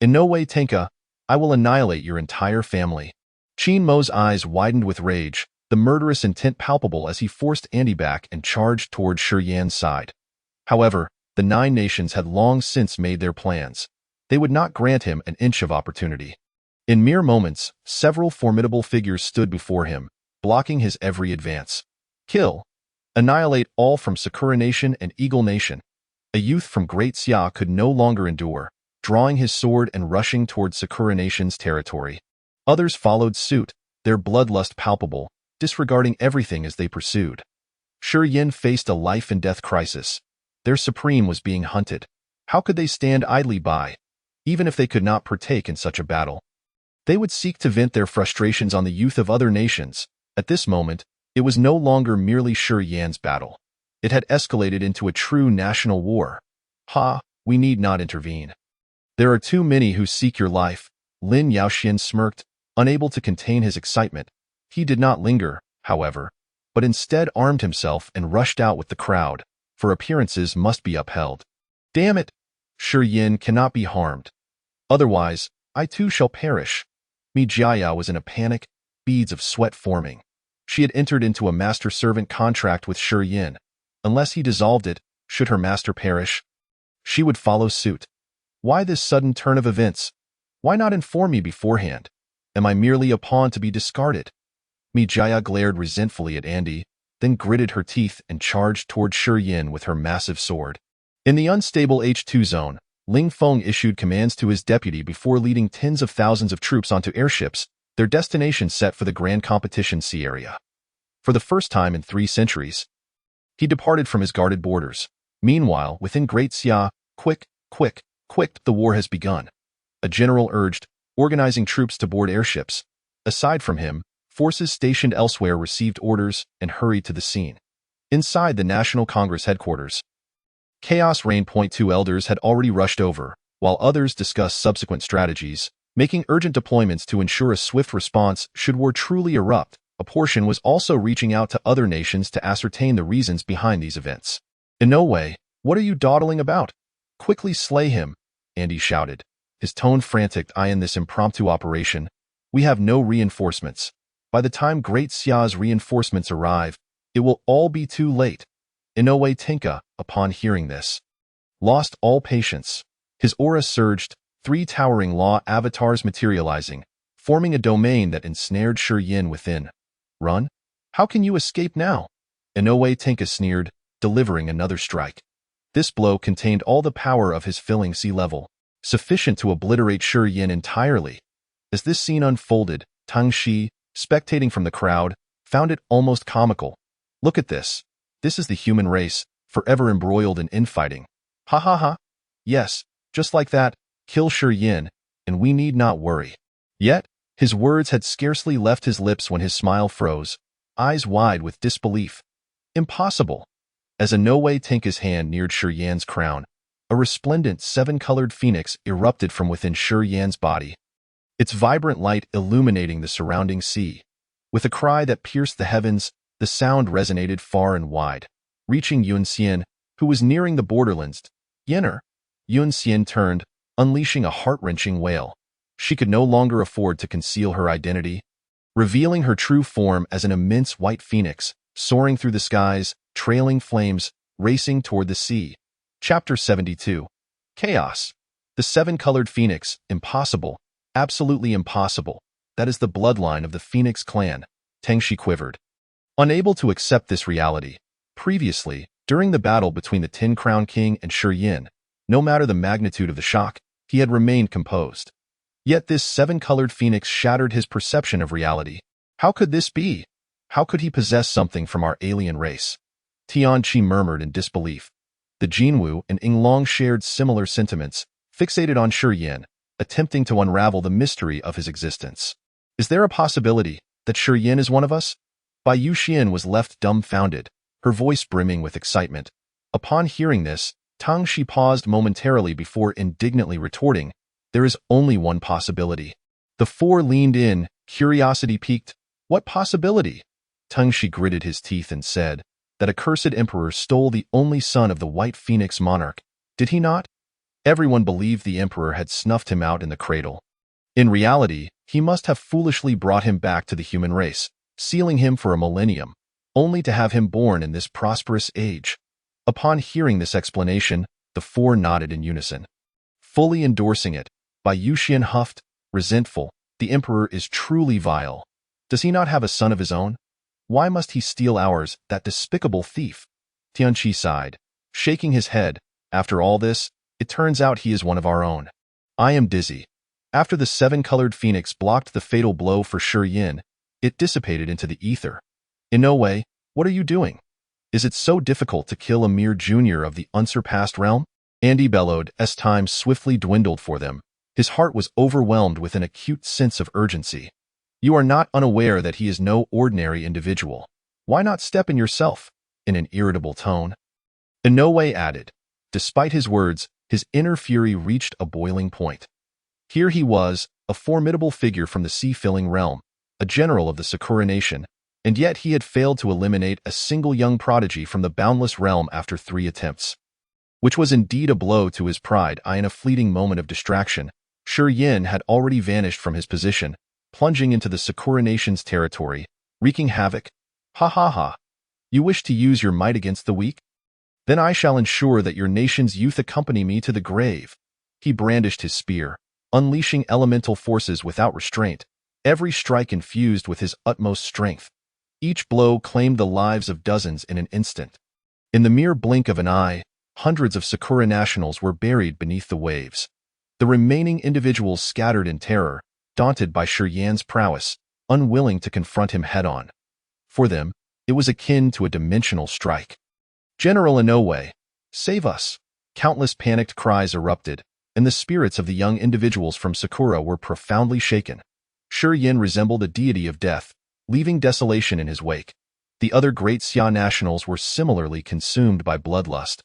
"Inoue Tenka, I will annihilate your entire family." Qin Mo's eyes widened with rage, the murderous intent palpable as he forced Andy back and charged toward Shi Yan's side. However, the 9 nations had long since made their plans. They would not grant him an inch of opportunity. In mere moments, several formidable figures stood before him, blocking his every advance. Kill. Annihilate all from Sakura Nation and Eagle Nation. A youth from Great Xia could no longer endure, drawing his sword and rushing toward Sakura Nation's territory. Others followed suit, their bloodlust palpable, disregarding everything as they pursued. Shi Yan faced a life-and-death crisis. Their supreme was being hunted. How could they stand idly by? Even if they could not partake in such a battle, they would seek to vent their frustrations on the youth of other nations. At this moment, it was no longer merely Shi Yan's battle. It had escalated into a true national war. We need not intervene. There are too many who seek your life. Lin Yaoxian smirked, unable to contain his excitement. He did not linger, however, but instead armed himself and rushed out with the crowd, for appearances must be upheld. Damn it! Shi Yan cannot be harmed. Otherwise, I too shall perish. Mi Jiaya was in a panic, beads of sweat forming. She had entered into a master-servant contract with Shi Yan. Unless he dissolved it, should her master perish, she would follow suit. Why this sudden turn of events? Why not inform me beforehand? Am I merely a pawn to be discarded? Mi Jiaya glared resentfully at Andy, then gritted her teeth and charged toward Shi Yan with her massive sword. In the unstable H2 zone, Ling Feng issued commands to his deputy before leading tens of thousands of troops onto airships, their destination set for the Grand Competition Sea area. For the first time in 3 centuries, he departed from his guarded borders. Meanwhile, within Great Xia, quick, the war has begun. A general urged, organizing troops to board airships. Aside from him, forces stationed elsewhere received orders and hurried to the scene. Inside the National Congress headquarters, Chaos Reign. 2 elders had already rushed over, while others discussed subsequent strategies, making urgent deployments to ensure a swift response should war truly erupt. A portion was also reaching out to other nations to ascertain the reasons behind these events. Inoue, what are you dawdling about? Quickly slay him, Andy shouted, his tone frantic. In this impromptu operation, we have no reinforcements. By the time Great Xia's reinforcements arrive, it will all be too late. Inoue Tenka, upon hearing this, lost all patience. His aura surged, 3 towering law avatars materializing, forming a domain that ensnared Shi Yan within. Run? How can you escape now? Inoue Tenka sneered, delivering another strike. This blow contained all the power of his filling sea level, sufficient to obliterate Shi Yan entirely. As this scene unfolded, Tang Shi, spectating from the crowd, found it almost comical. Look at this. This is the human race, forever embroiled in infighting. Ha. Yes, just like that, kill Shi Yan, and we need not worry. Yet, his words had scarcely left his lips when his smile froze, eyes wide with disbelief. Impossible. As Inoue Tenka's hand neared Shi Yan's crown, a resplendent 7-colored phoenix erupted from within Shi Yan's body, its vibrant light illuminating the surrounding sea. With a cry that pierced the heavens, the sound resonated far and wide, reaching Yun Xian, who was nearing the borderlands. Yenner. Yun Xian turned, unleashing a heart-wrenching wail. She could no longer afford to conceal her identity, revealing her true form as an immense white phoenix, soaring through the skies, trailing flames, racing toward the sea. Chapter 72. Chaos. The 7-colored phoenix, impossible, absolutely impossible. That is the bloodline of the Phoenix clan. Tengshi quivered, unable to accept this reality. Previously, during the battle between the Tin Crown King and Shi Yin, no matter the magnitude of the shock, he had remained composed. Yet this seven-colored phoenix shattered his perception of reality. How could this be? How could he possess something from our alien race? Tianqi murmured in disbelief. The Jinwu and Yinglong shared similar sentiments, fixated on Shi Yin, attempting to unravel the mystery of his existence. Is there a possibility that Shi Yin is one of us? Bai Yuxian was left dumbfounded, her voice brimming with excitement. Upon hearing this, Tang Shi paused momentarily before indignantly retorting, "There is only one possibility." The four leaned in, curiosity piqued. "What possibility?" Tang Shi gritted his teeth and said, "That accursed emperor stole the only son of the White Phoenix monarch. Did he not?" Everyone believed the emperor had snuffed him out in the cradle. In reality, he must have foolishly brought him back to the human race, sealing him for a millennium, only to have him born in this prosperous age. Upon hearing this explanation, the four nodded in unison, fully endorsing it. Bai Yuxian huffed, resentful, "The emperor is truly vile. Does he not have a son of his own? Why must he steal ours, that despicable thief?" Tianqi sighed, shaking his head. "After all this, it turns out he is one of our own." I am dizzy. After the seven-colored phoenix blocked the fatal blow for Shi Yin, it dissipated into the ether. "Inoue, what are you doing? Is it so difficult to kill a mere junior of the unsurpassed realm?" Andy bellowed as time swiftly dwindled for them. His heart was overwhelmed with an acute sense of urgency. "You are not unaware that he is no ordinary individual. Why not step in yourself?" in an irritable tone. Inoue added. Despite his words, his inner fury reached a boiling point. Here he was, a formidable figure from the sea-filling realm, a general of the Sakura nation, and yet he had failed to eliminate a single young prodigy from the boundless realm after 3 attempts. Which was indeed a blow to his pride. In a fleeting moment of distraction, Shi Yin had already vanished from his position, plunging into the Sakura nation's territory, wreaking havoc. "Ha ha ha! You wish to use your might against the weak? Then I shall ensure that your nation's youth accompany me to the grave." He brandished his spear, unleashing elemental forces without restraint, every strike infused with his utmost strength. Each blow claimed the lives of dozens in an instant. In the mere blink of an eye, hundreds of Sakura nationals were buried beneath the waves. The remaining individuals scattered in terror, daunted by Shi Yan's prowess, unwilling to confront him head-on. For them, it was akin to a dimensional strike. "General Inoue, save us!" Countless panicked cries erupted, and the spirits of the young individuals from Sakura were profoundly shaken. Shi Yin resembled a deity of death, leaving desolation in his wake. The other great Xia nationals were similarly consumed by bloodlust.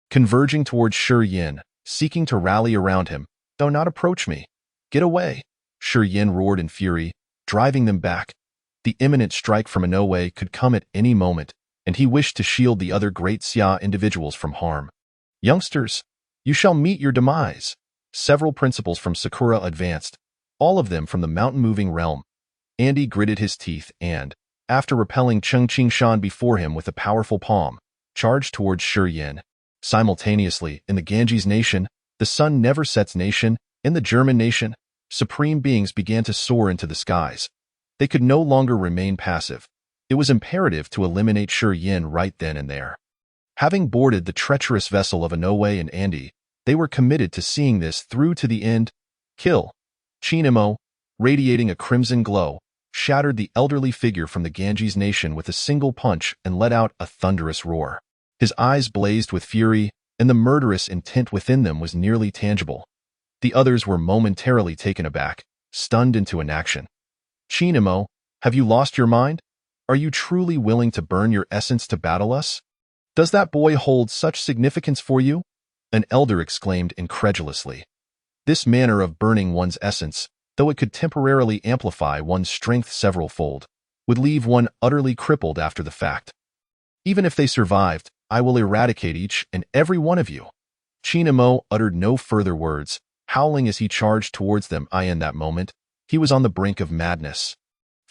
Converging towards Shi Yin, seeking to rally around him. "Do not approach me. Get away!" Shi Yin roared in fury, driving them back. The imminent strike from Inoue could come at any moment, and he wished to shield the other great Xia individuals from harm. "Youngsters, you shall meet your demise." Several principals from Sakura advanced, all of them from the mountain-moving realm. Andy gritted his teeth and, after repelling Cheng Qingshan before him with a powerful palm, charged towards Shi Yin. Simultaneously, in the Ganges nation, the sun never sets nation, in the German nation, supreme beings began to soar into the skies. They could no longer remain passive. It was imperative to eliminate Shi Yin right then and there. Having boarded the treacherous vessel of Inoue and Andy, they were committed to seeing this through to the end. "Kill!" Chinemo, radiating a crimson glow, shattered the elderly figure from the Ganges nation with a single punch and let out a thunderous roar. His eyes blazed with fury, and the murderous intent within them was nearly tangible. The others were momentarily taken aback, stunned into inaction. "Chinemo, have you lost your mind? Are you truly willing to burn your essence to battle us? Does that boy hold such significance for you?" An elder exclaimed incredulously. This manner of burning one's essence, though it could temporarily amplify one's strength several-fold, would leave one utterly crippled after the fact. "Even if they survived, I will eradicate each and every one of you." Chinemo uttered no further words, howling as he charged towards them. In that moment, he was on the brink of madness,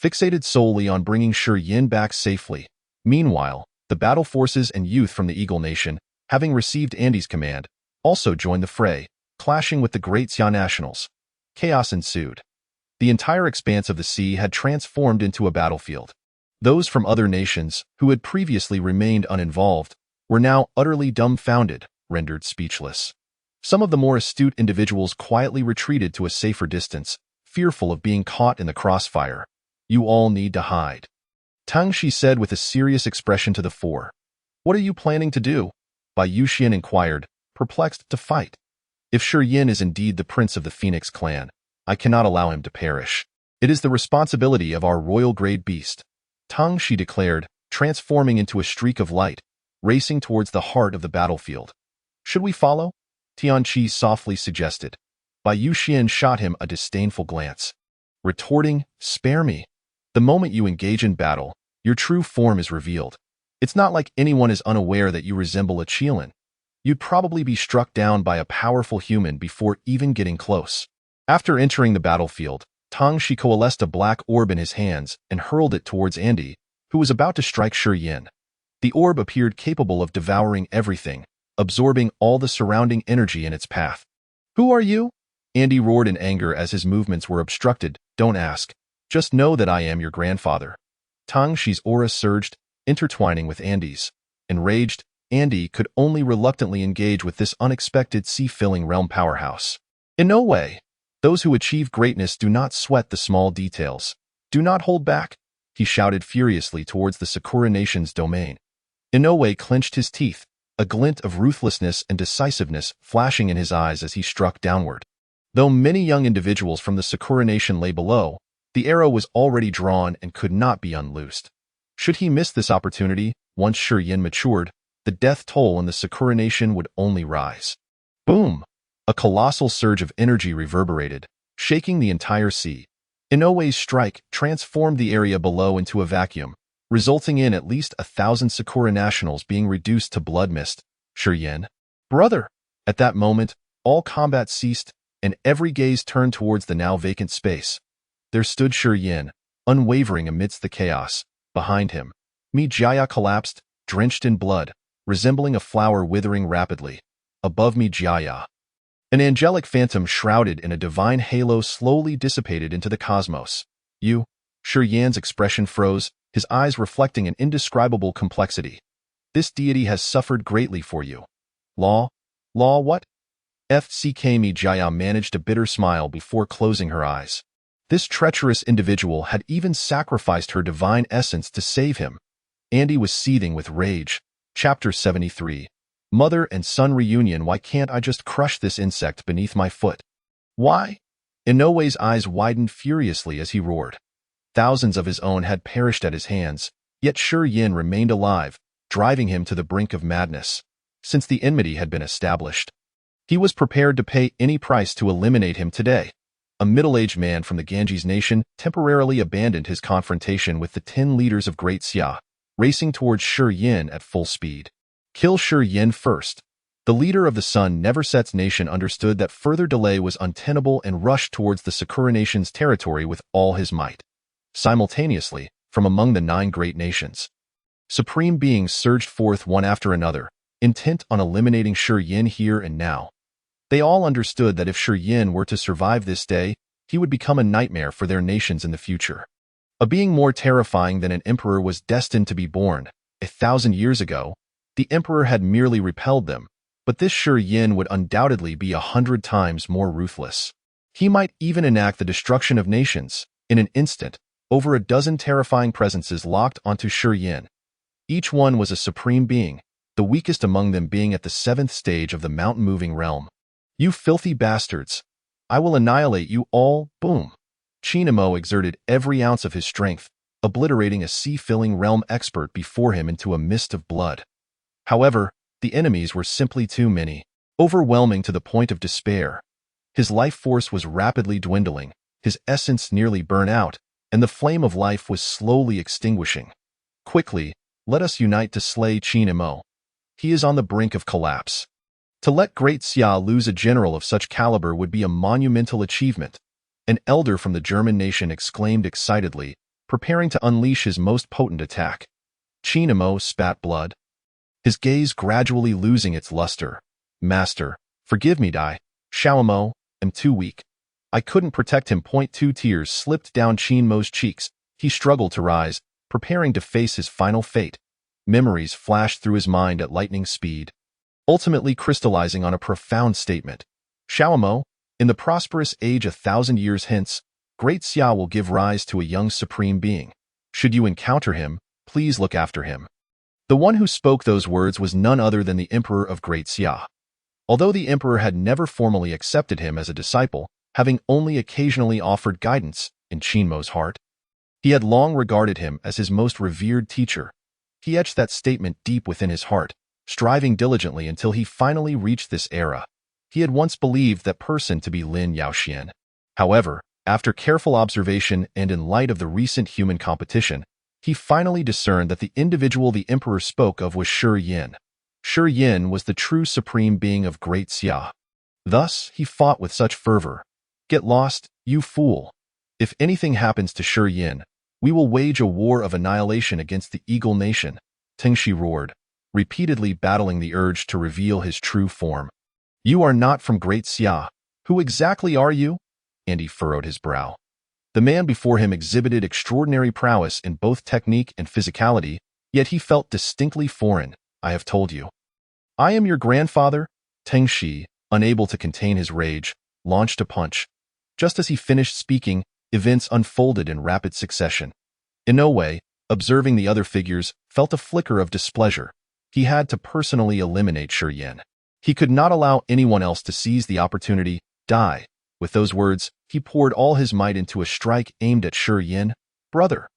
fixated solely on bringing Shi Yin back safely. Meanwhile, the battle forces and youth from the Eagle Nation, having received Andy's command, also joined the fray, clashing with the great Xia nationals. Chaos ensued. The entire expanse of the sea had transformed into a battlefield. Those from other nations, who had previously remained uninvolved, were now utterly dumbfounded, rendered speechless. Some of the more astute individuals quietly retreated to a safer distance, fearful of being caught in the crossfire. "You all need to hide," Tang Shi said with a serious expression to the four. "What are you planning to do?" Bai Yuxian inquired, perplexed. "To fight. If Shi Yin is indeed the prince of the Phoenix clan, I cannot allow him to perish. It is the responsibility of our royal-grade beast," Tang Shi declared, transforming into a streak of light, racing towards the heart of the battlefield. "Should we follow?" Tian Qi softly suggested. Bai Yuxian shot him a disdainful glance, retorting, "Spare me. The moment you engage in battle, your true form is revealed. It's not like anyone is unaware that you resemble a Qilin. You'd probably be struck down by a powerful human before even getting close." After entering the battlefield, Tang Shi coalesced a black orb in his hands and hurled it towards Andy, who was about to strike Shi Yin. The orb appeared capable of devouring everything, absorbing all the surrounding energy in its path. "Who are you?" Andy roared in anger as his movements were obstructed. "Don't ask. Just know that I am your grandfather." Tang Shi's aura surged, intertwining with Andy's. Enraged, Andy could only reluctantly engage with this unexpected sea-filling realm powerhouse. "In no way. Those who achieve greatness do not sweat the small details. Do not hold back," he shouted furiously towards the Sakura Nation's domain. Inoue clenched his teeth, a glint of ruthlessness and decisiveness flashing in his eyes as he struck downward. Though many young individuals from the Sakura Nation lay below, the arrow was already drawn and could not be unloosed. Should he miss this opportunity, once Shi Yin matured, the death toll in the Sakura Nation would only rise. Boom! A colossal surge of energy reverberated, shaking the entire sea. Inoue's strike transformed the area below into a vacuum, resulting in at least 1,000 Sakura nationals being reduced to blood mist. "Shi Yin, brother!" At that moment, all combat ceased, and every gaze turned towards the now vacant space. There stood Shi Yin, unwavering amidst the chaos. Behind him, Mi Jia collapsed, drenched in blood, resembling a flower withering rapidly. Above Mi Jia, an angelic phantom shrouded in a divine halo slowly dissipated into the cosmos. Shi Yan's expression froze, his eyes reflecting an indescribable complexity. "This deity has suffered greatly for you." Law what? FCK Mi Jia managed a bitter smile before closing her eyes. This treacherous individual had even sacrificed her divine essence to save him. Andy was seething with rage. Chapter 73. Mother and son reunion. Why can't I just crush this insect beneath my foot? Why? Inoue's eyes widened furiously as he roared. Thousands of his own had perished at his hands, yet Shi Yin remained alive, driving him to the brink of madness. Since the enmity had been established, he was prepared to pay any price to eliminate him today. A middle-aged man from the Ganges nation temporarily abandoned his confrontation with the 10 leaders of Great Xia, racing towards Shi Yin at full speed. Kill Shi Yin first. The leader of the Sun Never Sets nation understood that further delay was untenable and rushed towards the Sakura nation's territory with all his might. Simultaneously, from among the 9 great nations, supreme beings surged forth one after another, intent on eliminating Shi Yin here and now. They all understood that if Shi Yin were to survive this day, he would become a nightmare for their nations in the future. A being more terrifying than an emperor was destined to be born. 1,000 years ago, the emperor had merely repelled them, but this Shi Yin would undoubtedly be 100 times more ruthless. He might even enact the destruction of nations. In an instant, over a dozen terrifying presences locked onto Shi Yin. Each one was a supreme being, the weakest among them being at the 7th stage of the mountain-moving realm. "You filthy bastards! I will annihilate you all!" Boom! Chinamo exerted every ounce of his strength, obliterating a sea-filling realm expert before him into a mist of blood. However, the enemies were simply too many, overwhelming to the point of despair. His life force was rapidly dwindling, his essence nearly burned out, and the flame of life was slowly extinguishing. "Quickly, let us unite to slay Chinamo. He is on the brink of collapse." To let Great Xia lose a general of such caliber would be a monumental achievement. An elder from the German nation exclaimed excitedly, preparing to unleash his most potent attack. Chinamo spat blood, his gaze gradually losing its luster. "Master, forgive me, Dai Xiaomo, am too weak. I couldn't protect him." 2 tears slipped down Chinmo's cheeks. He struggled to rise, preparing to face his final fate. Memories flashed through his mind at lightning speed, ultimately crystallizing on a profound statement. Xiaomo, in the prosperous age 1,000 years hence, Great Xia will give rise to a young supreme being. Should you encounter him, please look after him. The one who spoke those words was none other than the Emperor of Great Xia. Although the Emperor had never formally accepted him as a disciple, having only occasionally offered guidance in Qinmo's heart, he had long regarded him as his most revered teacher. He etched that statement deep within his heart, striving diligently until he finally reached this era. He had once believed that person to be Lin Yaoxian. However, after careful observation and in light of the recent human competition, he finally discerned that the individual the Emperor spoke of was Shi Yin. Shi Yin was the true supreme being of Great Xia. Thus, he fought with such fervor. Get lost, you fool. If anything happens to Shi Yin, we will wage a war of annihilation against the Eagle Nation, Tengshi roared, repeatedly battling the urge to reveal his true form. You are not from Great Xia. Who exactly are you? Andy furrowed his brow. The man before him exhibited extraordinary prowess in both technique and physicality, yet he felt distinctly foreign. I have told you. I am your grandfather? Tengshi, unable to contain his rage, launched a punch. Just as he finished speaking, events unfolded in rapid succession. Inoue, observing the other figures, felt a flicker of displeasure. He had to personally eliminate Shi Yin. He could not allow anyone else to seize the opportunity. Die. With those words, he poured all his might into a strike aimed at Shi Yin. Brother.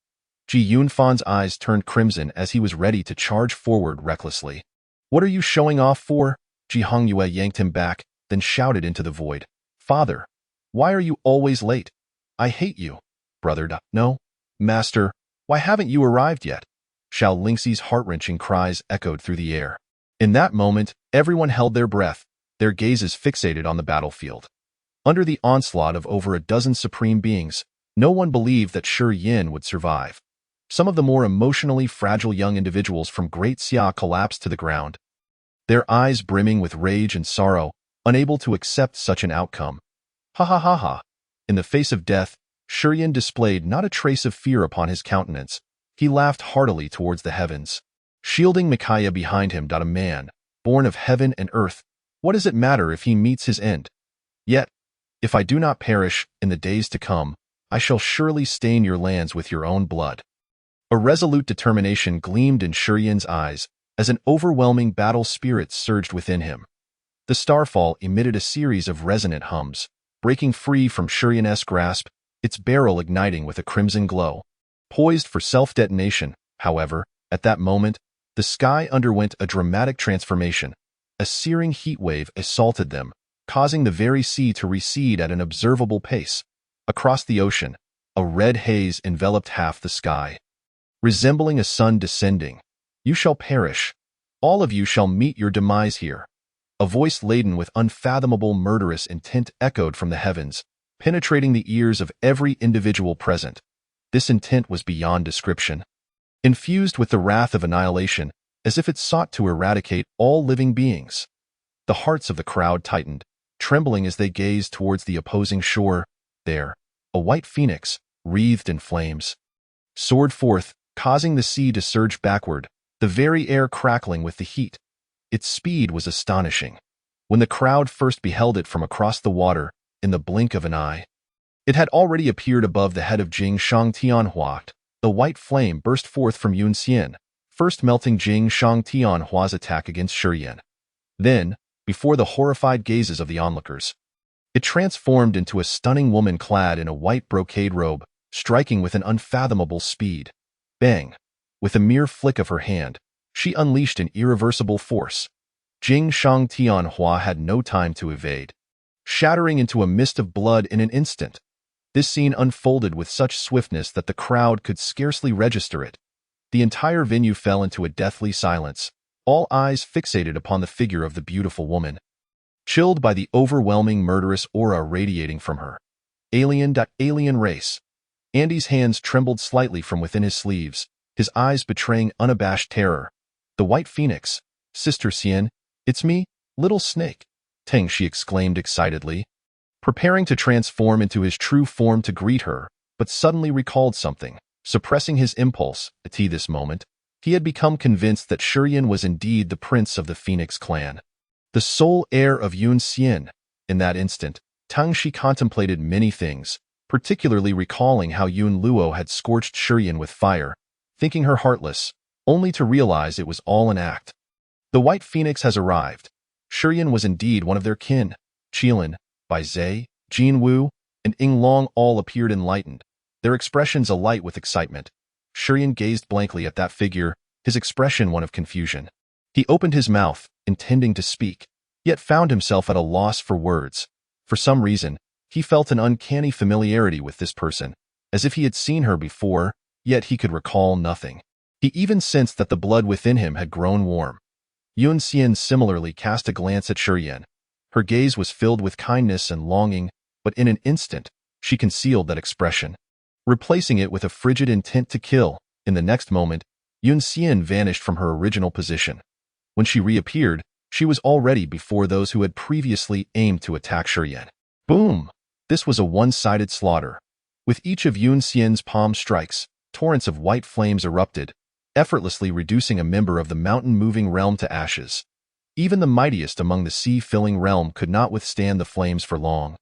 Ji Yunfan's eyes turned crimson as he was ready to charge forward recklessly. What are you showing off for? Ji Hongyue yanked him back, then shouted into the void. Father. Why are you always late? I hate you. Brother. No. Master. Why haven't you arrived yet? Xiao Lingxi's heart-wrenching cries echoed through the air. In that moment, everyone held their breath, their gazes fixated on the battlefield. Under the onslaught of over a dozen supreme beings, no one believed that Shi Yin would survive. Some of the more emotionally fragile young individuals from Great Xia collapsed to the ground, their eyes brimming with rage and sorrow, unable to accept such an outcome. Ha ha ha ha. In the face of death, Shi Yin displayed not a trace of fear upon his countenance. He laughed heartily towards the heavens. Shielding Micaiah behind him, a man, born of heaven and earth. What does it matter if he meets his end? Yet, if I do not perish in the days to come, I shall surely stain your lands with your own blood. A resolute determination gleamed in Shi Yin's eyes as an overwhelming battle spirit surged within him. The starfall emitted a series of resonant hums, breaking free from Shi Yin's grasp, its barrel igniting with a crimson glow. Poised for self-detonation, however, at that moment, the sky underwent a dramatic transformation. A searing heat wave assaulted them, causing the very sea to recede at an observable pace. Across the ocean, a red haze enveloped half the sky, resembling a sun descending. You shall perish. All of you shall meet your demise here. A voice laden with unfathomable murderous intent echoed from the heavens, penetrating the ears of every individual present. This intent was beyond description. Infused with the wrath of annihilation, as if it sought to eradicate all living beings. The hearts of the crowd tightened, trembling as they gazed towards the opposing shore. There, a white phoenix, wreathed in flames, soared forth, causing the sea to surge backward, the very air crackling with the heat. Its speed was astonishing. When the crowd first beheld it from across the water, in the blink of an eye, it had already appeared above the head of Jing Shang Tianhua. The white flame burst forth from Yun Xian, first melting Jing Shang Tianhua's attack against Shi Yin. Then, before the horrified gazes of the onlookers, it transformed into a stunning woman clad in a white brocade robe, striking with an unfathomable speed. Bang! With a mere flick of her hand, she unleashed an irreversible force. Jing Shang Tianhua had no time to evade, shattering into a mist of blood in an instant. This scene unfolded with such swiftness that the crowd could scarcely register it. The entire venue fell into a deathly silence, all eyes fixated upon the figure of the beautiful woman, chilled by the overwhelming murderous aura radiating from her. Alien race. Andy's hands trembled slightly from within his sleeves, his eyes betraying unabashed terror. The white phoenix. Sister Xian, it's me, little snake. Tengshi exclaimed excitedly, preparing to transform into his true form to greet her, but suddenly recalled something. Suppressing his impulse, at this moment, he had become convinced that Shurian was indeed the prince of the Phoenix clan, the sole heir of Yun Xian. In that instant, Tang Shi contemplated many things, particularly recalling how Yun Luo had scorched Shurian with fire, thinking her heartless, only to realize it was all an act. The White Phoenix has arrived. Shurian was indeed one of their kin. Qilin, Bai Zhe, Jin Wu, and Ying Long all appeared enlightened, their expressions alight with excitement. Shurian gazed blankly at that figure, his expression one of confusion. He opened his mouth, intending to speak, yet found himself at a loss for words. For some reason, he felt an uncanny familiarity with this person, as if he had seen her before, yet he could recall nothing. He even sensed that the blood within him had grown warm. Yun Xian similarly cast a glance at Shurian. Her gaze was filled with kindness and longing, but in an instant, she concealed that expression, replacing it with a frigid intent to kill. In the next moment, Yun Xian vanished from her original position. When she reappeared, she was already before those who had previously aimed to attack Shurian. Boom! This was a one-sided slaughter. With each of Yun Xian's palm strikes, torrents of white flames erupted, effortlessly reducing a member of the mountain-moving realm to ashes. Even the mightiest among the sea-filling realm could not withstand the flames for long,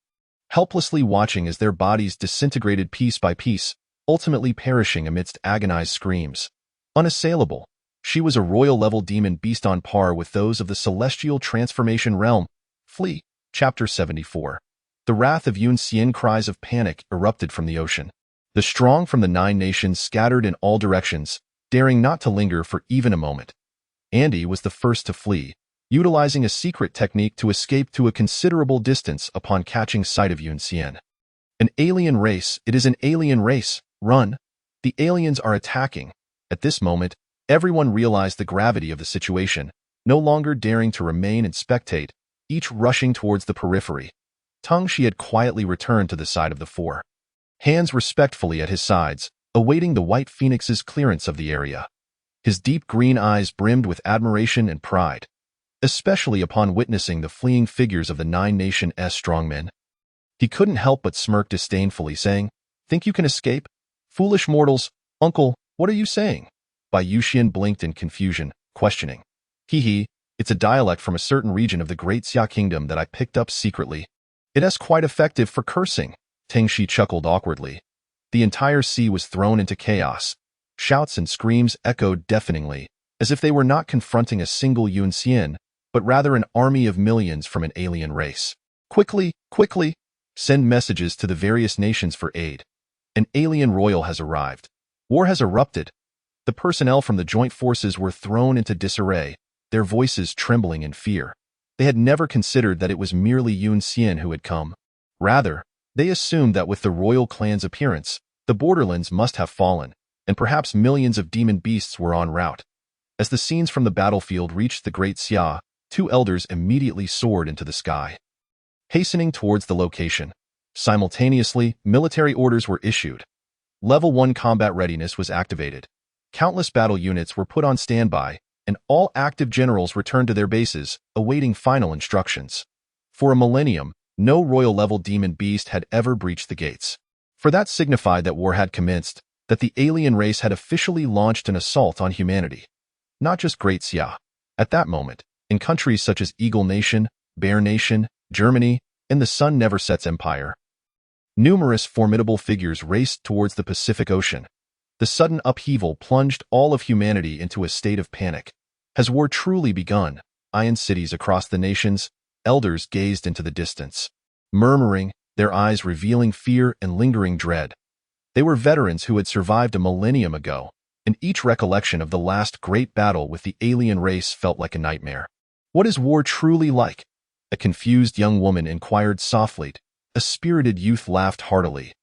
helplessly watching as their bodies disintegrated piece by piece, ultimately perishing amidst agonized screams. Unassailable, she was a royal-level demon beast on par with those of the celestial transformation realm. Flee. Chapter 74. The wrath of Yun Xian. Cries of panic erupted from the ocean. The strong from the 9 nations scattered in all directions, daring not to linger for even a moment. Andy was the first to flee, utilizing a secret technique to escape to a considerable distance upon catching sight of Yun Xian. An alien race! It is an alien race! Run! The aliens are attacking! At this moment, everyone realized the gravity of the situation, no longer daring to remain and spectate, each rushing towards the periphery. Tang Shi had quietly returned to the side of the 4, hands respectfully at his sides, awaiting the White Phoenix's clearance of the area. His deep green eyes brimmed with admiration and pride, especially upon witnessing the fleeing figures of the 9 Nation strongmen. He couldn't help but smirk disdainfully, saying, "Think you can escape? Foolish mortals! Uncle, what are you saying?" Bai Yuxian blinked in confusion, questioning. Hee, it's a dialect from a certain region of the Great Xia Kingdom that I picked up secretly. It is quite effective for cursing. Tang Shi chuckled awkwardly. The entire sea was thrown into chaos. Shouts and screams echoed deafeningly, as if they were not confronting a single Yun Xian, but rather an army of millions from an alien race. Quickly, quickly! Send messages to the various nations for aid. An alien royal has arrived. War has erupted. The personnel from the joint forces were thrown into disarray, their voices trembling in fear. They had never considered that it was merely Yun Xian who had come. Rather, they assumed that with the royal clan's appearance, the borderlands must have fallen, and perhaps millions of demon beasts were en route. As the scenes from the battlefield reached the Great Xia, 2 elders immediately soared into the sky, hastening towards the location. Simultaneously, military orders were issued. Level 1 combat readiness was activated. Countless battle units were put on standby, and all active generals returned to their bases, awaiting final instructions. For a millennium, no royal-level demon beast had ever breached the gates. For that signified that war had commenced, that the alien race had officially launched an assault on humanity. Not just Great Xia. At that moment, in countries such as Eagle Nation, Bear Nation, Germany, and the Sun Never Sets Empire, numerous formidable figures raced towards the Pacific Ocean. The sudden upheaval plunged all of humanity into a state of panic. Has war truly begun? In cities across the nations, elders gazed into the distance, murmuring, their eyes revealing fear and lingering dread. They were veterans who had survived a millennium ago, and each recollection of the last great battle with the alien race felt like a nightmare. What is war truly like? A confused young woman inquired softly. A spirited youth laughed heartily.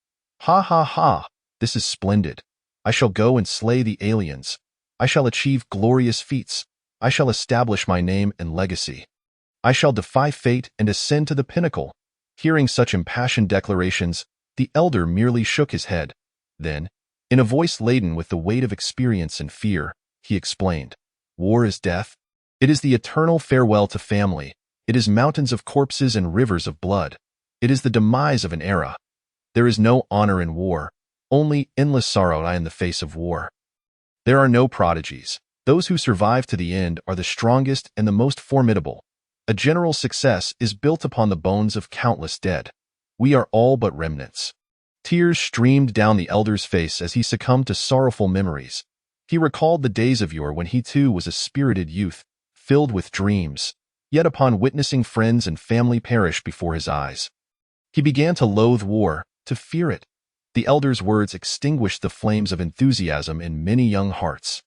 Ha ha ha, this is splendid. I shall go and slay the aliens. I shall achieve glorious feats. I shall establish my name and legacy. I shall defy fate and ascend to the pinnacle. Hearing such impassioned declarations, the elder merely shook his head. Then, in a voice laden with the weight of experience and fear, he explained, "War is death. It is the eternal farewell to family. It is mountains of corpses and rivers of blood. It is the demise of an era. There is no honor in war. only endless sorrow lie in the face of war. There are no prodigies. Those who survive to the end are the strongest and the most formidable. A general success is built upon the bones of countless dead. We are all but remnants. Tears streamed down the elder's face as he succumbed to sorrowful memories. He recalled the days of yore when he too was a spirited youth, filled with dreams. Yet upon witnessing friends and family perish before his eyes, he began to loathe war, to fear it. The elder's words extinguished the flames of enthusiasm in many young hearts.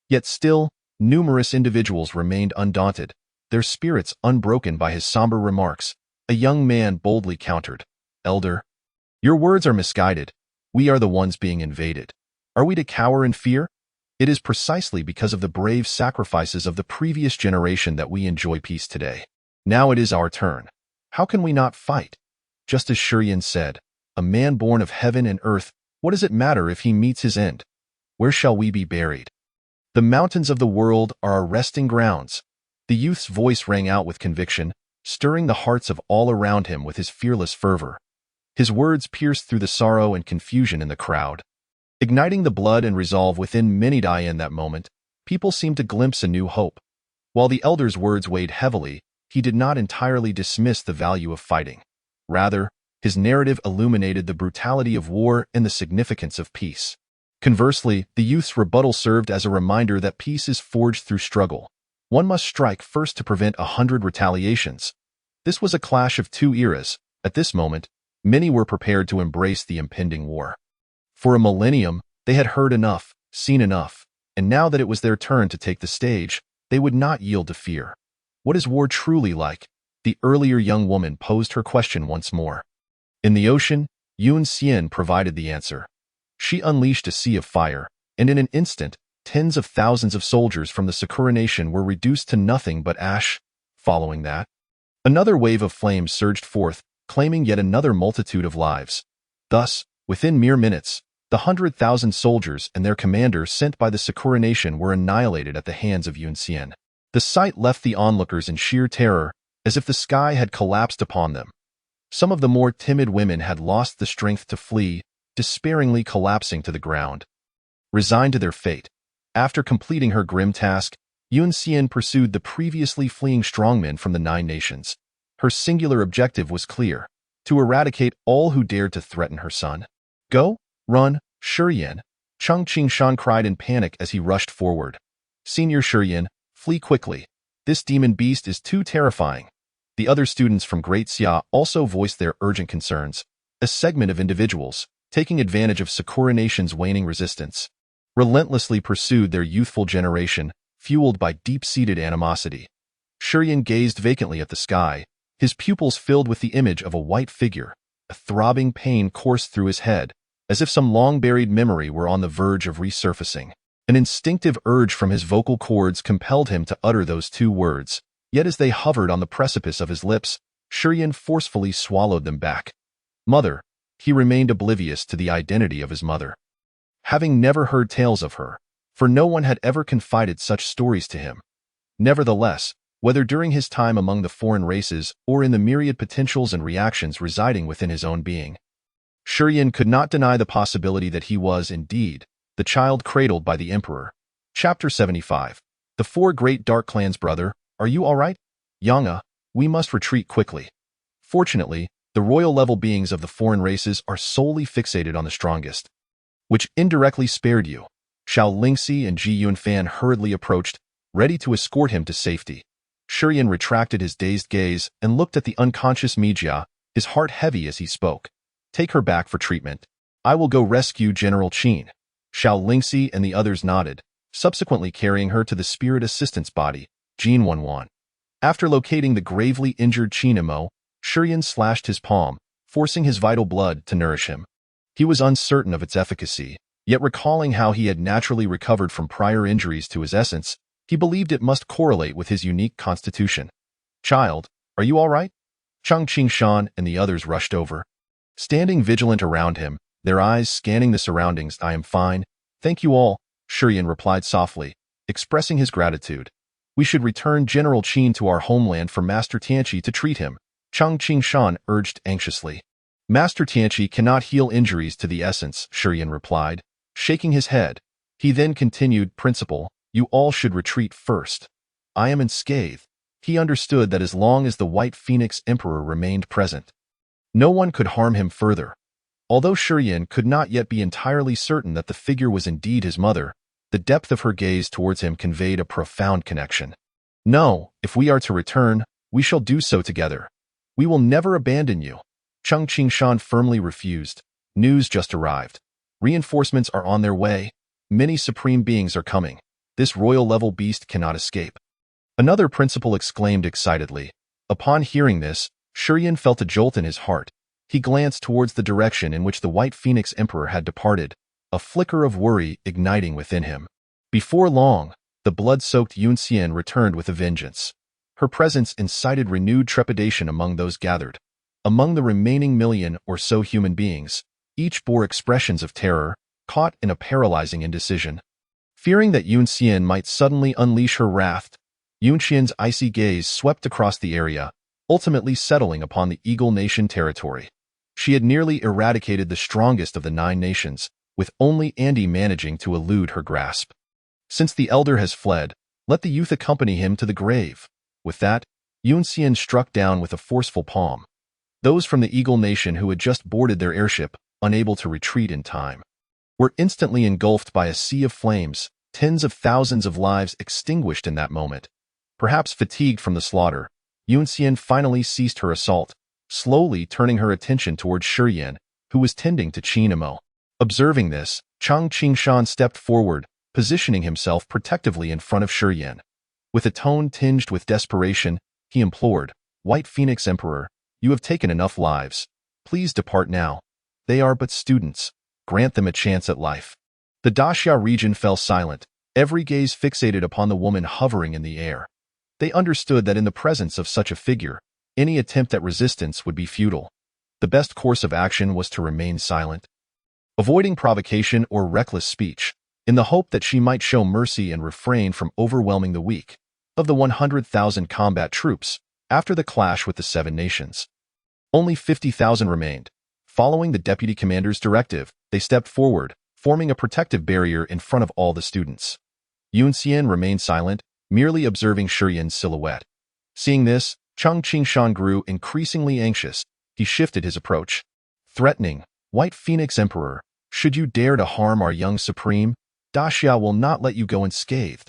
Yet still, numerous individuals remained undaunted, their spirits unbroken by his somber remarks. A young man boldly countered, "Elder, your words are misguided. We are the ones being invaded. Are we to cower in fear? It is precisely because of the brave sacrifices of the previous generation that we enjoy peace today. Now it is our turn. How can we not fight?" Just as Shurien said, "A man born of heaven and earth, what does it matter if he meets his end? Where shall we be buried? The mountains of the world are our resting grounds." The youth's voice rang out with conviction, stirring the hearts of all around him with his fearless fervor. His words pierced through the sorrow and confusion in the crowd, igniting the blood and resolve within many. In that moment, people seemed to glimpse a new hope. While the elder's words weighed heavily, he did not entirely dismiss the value of fighting. Rather, his narrative illuminated the brutality of war and the significance of peace. Conversely, the youth's rebuttal served as a reminder that peace is forged through struggle. One must strike first to prevent 100 retaliations. This was a clash of two eras. At this moment, many were prepared to embrace the impending war. For a millennium, they had heard enough, seen enough, and now that it was their turn to take the stage, they would not yield to fear. What is war truly like? The earlier young woman posed her question once more. In the ocean, Yun Xian provided the answer. She unleashed a sea of fire, and in an instant, tens of thousands of soldiers from the Sakura nation were reduced to nothing but ash. Following that, another wave of flames surged forth, claiming yet another multitude of lives. Thus, within mere minutes, the 100,000 soldiers and their commander sent by the Sakura nation were annihilated at the hands of Yun Xian. The sight left the onlookers in sheer terror, as if the sky had collapsed upon them. Some of the more timid women had lost the strength to flee, despairingly collapsing to the ground. Resigned to their fate, after completing her grim task, Yun Xian pursued the previously fleeing strongmen from the 9 nations. Her singular objective was clear: to eradicate all who dared to threaten her son. "Go, run, Shurien!" Cheng Qingshan cried in panic as he rushed forward. "Senior Shurien, flee quickly. This demon beast is too terrifying." The other students from Great Xia also voiced their urgent concerns. A segment of individuals, taking advantage of Sakura Nation's waning resistance, relentlessly pursued their youthful generation, fueled by deep-seated animosity. Shurien gazed vacantly at the sky, his pupils filled with the image of a white figure. A throbbing pain coursed through his head, as if some long-buried memory were on the verge of resurfacing. An instinctive urge from his vocal cords compelled him to utter those 2 words, yet as they hovered on the precipice of his lips, Shurien forcefully swallowed them back. Mother. He remained oblivious to the identity of his mother, having never heard tales of her, for no one had ever confided such stories to him. Nevertheless, whether during his time among the foreign races or in the myriad potentials and reactions residing within his own being, Shurien could not deny the possibility that he was, indeed, the child cradled by the Emperor. Chapter 75. The 4 Great Dark Clans. Brother, are you all right? Yanga, we must retreat quickly. Fortunately, the royal-level beings of the foreign races are solely fixated on the strongest, which indirectly spared you. Xiao Lingxi and Ji Yunfan hurriedly approached, ready to escort him to safety. Shurien retracted his dazed gaze and looked at the unconscious Mijia, his heart heavy as he spoke. "Take her back for treatment. I will go rescue General Qin." Xiao Lingxi and the others nodded, subsequently carrying her to the spirit assistance body, Jin Wanwan. After locating the gravely injured Qinimo, Shurien slashed his palm, forcing his vital blood to nourish him. He was uncertain of its efficacy, yet recalling how he had naturally recovered from prior injuries to his essence, he believed it must correlate with his unique constitution. "Child, are you all right?" Cheng Qingshan and the others rushed over, standing vigilant around him, their eyes scanning the surroundings. "I am fine, thank you all," Shurien replied softly, expressing his gratitude. "We should return General Qin to our homeland for Master Tianqi to treat him," Cheng Qingshan urged anxiously. Master Tianqi cannot heal injuries to the essence, Shiyan replied, shaking his head. He then continued, Principal, you all should retreat first. I am unscathed. He understood that as long as the White Phoenix Emperor remained present, no one could harm him further. Although Shiyan could not yet be entirely certain that the figure was indeed his mother, the depth of her gaze towards him conveyed a profound connection. No, if we are to return, we shall do so together. We will never abandon you. Cheng Qingshan firmly refused. News just arrived. Reinforcements are on their way. Many supreme beings are coming. This royal-level beast cannot escape. Another principal exclaimed excitedly. Upon hearing this, Shiyan felt a jolt in his heart. He glanced towards the direction in which the White Phoenix Emperor had departed, a flicker of worry igniting within him. Before long, the blood-soaked Yun Xian returned with a vengeance. Her presence incited renewed trepidation among those gathered. Among the remaining million or so human beings, each bore expressions of terror, caught in a paralyzing indecision. Fearing that Yun Xian might suddenly unleash her wrath, Yun Xian's icy gaze swept across the area, ultimately settling upon the Eagle Nation territory. She had nearly eradicated the strongest of the 9 nations, with only Andy managing to elude her grasp. Since the elder has fled, let the youth accompany him to the grave. With that, Yun Xian struck down with a forceful palm. Those from the Eagle Nation who had just boarded their airship, unable to retreat in time, were instantly engulfed by a sea of flames, tens of thousands of lives extinguished in that moment. Perhaps fatigued from the slaughter, Yun Xian finally ceased her assault, slowly turning her attention towards Shiyan, who was tending to Qin Imo. Observing this, Cheng Qingshan stepped forward, positioning himself protectively in front of Shiyan. With a tone tinged with desperation, he implored, White Phoenix Emperor, you have taken enough lives. Please depart now. They are but students. Grant them a chance at life. The Daxia region fell silent, every gaze fixated upon the woman hovering in the air. They understood that in the presence of such a figure, any attempt at resistance would be futile. The best course of action was to remain silent, avoiding provocation or reckless speech, in the hope that she might show mercy and refrain from overwhelming the weak. Of the 100,000 combat troops, after the clash with the 7 nations, only 50,000 remained. Following the deputy commander's directive, they stepped forward, forming a protective barrier in front of all the students. Yun Xian remained silent, merely observing Shiyan's silhouette. Seeing this, Cheng Qingshan grew increasingly anxious. He shifted his approach. Threatening, White Phoenix Emperor, should you dare to harm our young supreme, Daxia will not let you go unscathed.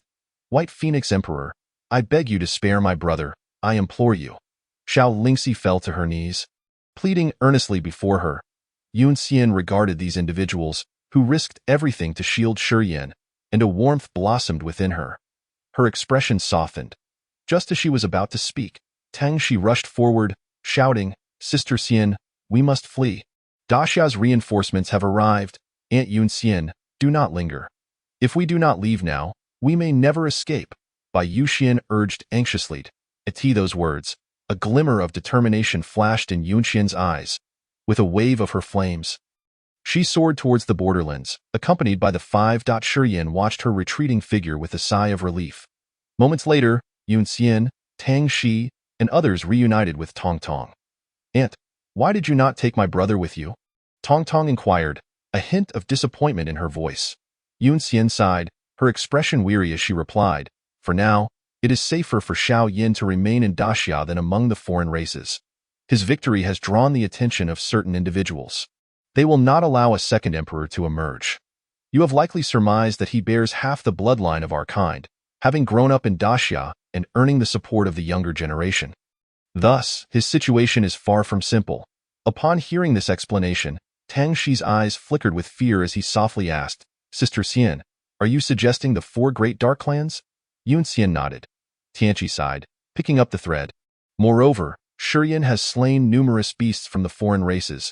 White Phoenix Emperor, I beg you to spare my brother, I implore you. Xiao Lingxi fell to her knees, pleading earnestly before her. Yun Xian regarded these individuals, who risked everything to shield Shiyan, and a warmth blossomed within her. Her expression softened. Just as she was about to speak, Tang Shi rushed forward, shouting, Sister Xian, we must flee. Daxia's reinforcements have arrived. Aunt Yun Xian, do not linger. If we do not leave now, we may never escape. Bai Yuxian urged anxiously. At those words, a glimmer of determination flashed in Yun Xian's eyes. With a wave of her flames, she soared towards the borderlands, accompanied by the 5. Shiyan watched her retreating figure with a sigh of relief. Moments later, Yun Xian, Tang Shi, and others reunited with Tong Tong. Aunt, why did you not take my brother with you? Tong Tong inquired, a hint of disappointment in her voice. Yun Xian sighed, her expression weary as she replied, For now, it is safer for Xiao Yin to remain in Daxia than among the foreign races. His victory has drawn the attention of certain individuals. They will not allow a second emperor to emerge. You have likely surmised that he bears half the bloodline of our kind, having grown up in Daxia and earning the support of the younger generation. Thus, his situation is far from simple. Upon hearing this explanation, Tang Shi's eyes flickered with fear as he softly asked, Sister Xian, are you suggesting the 4 great dark clans? Yun Xian nodded. Tianqi sighed, picking up the thread. Moreover, Shiyan has slain numerous beasts from the foreign races.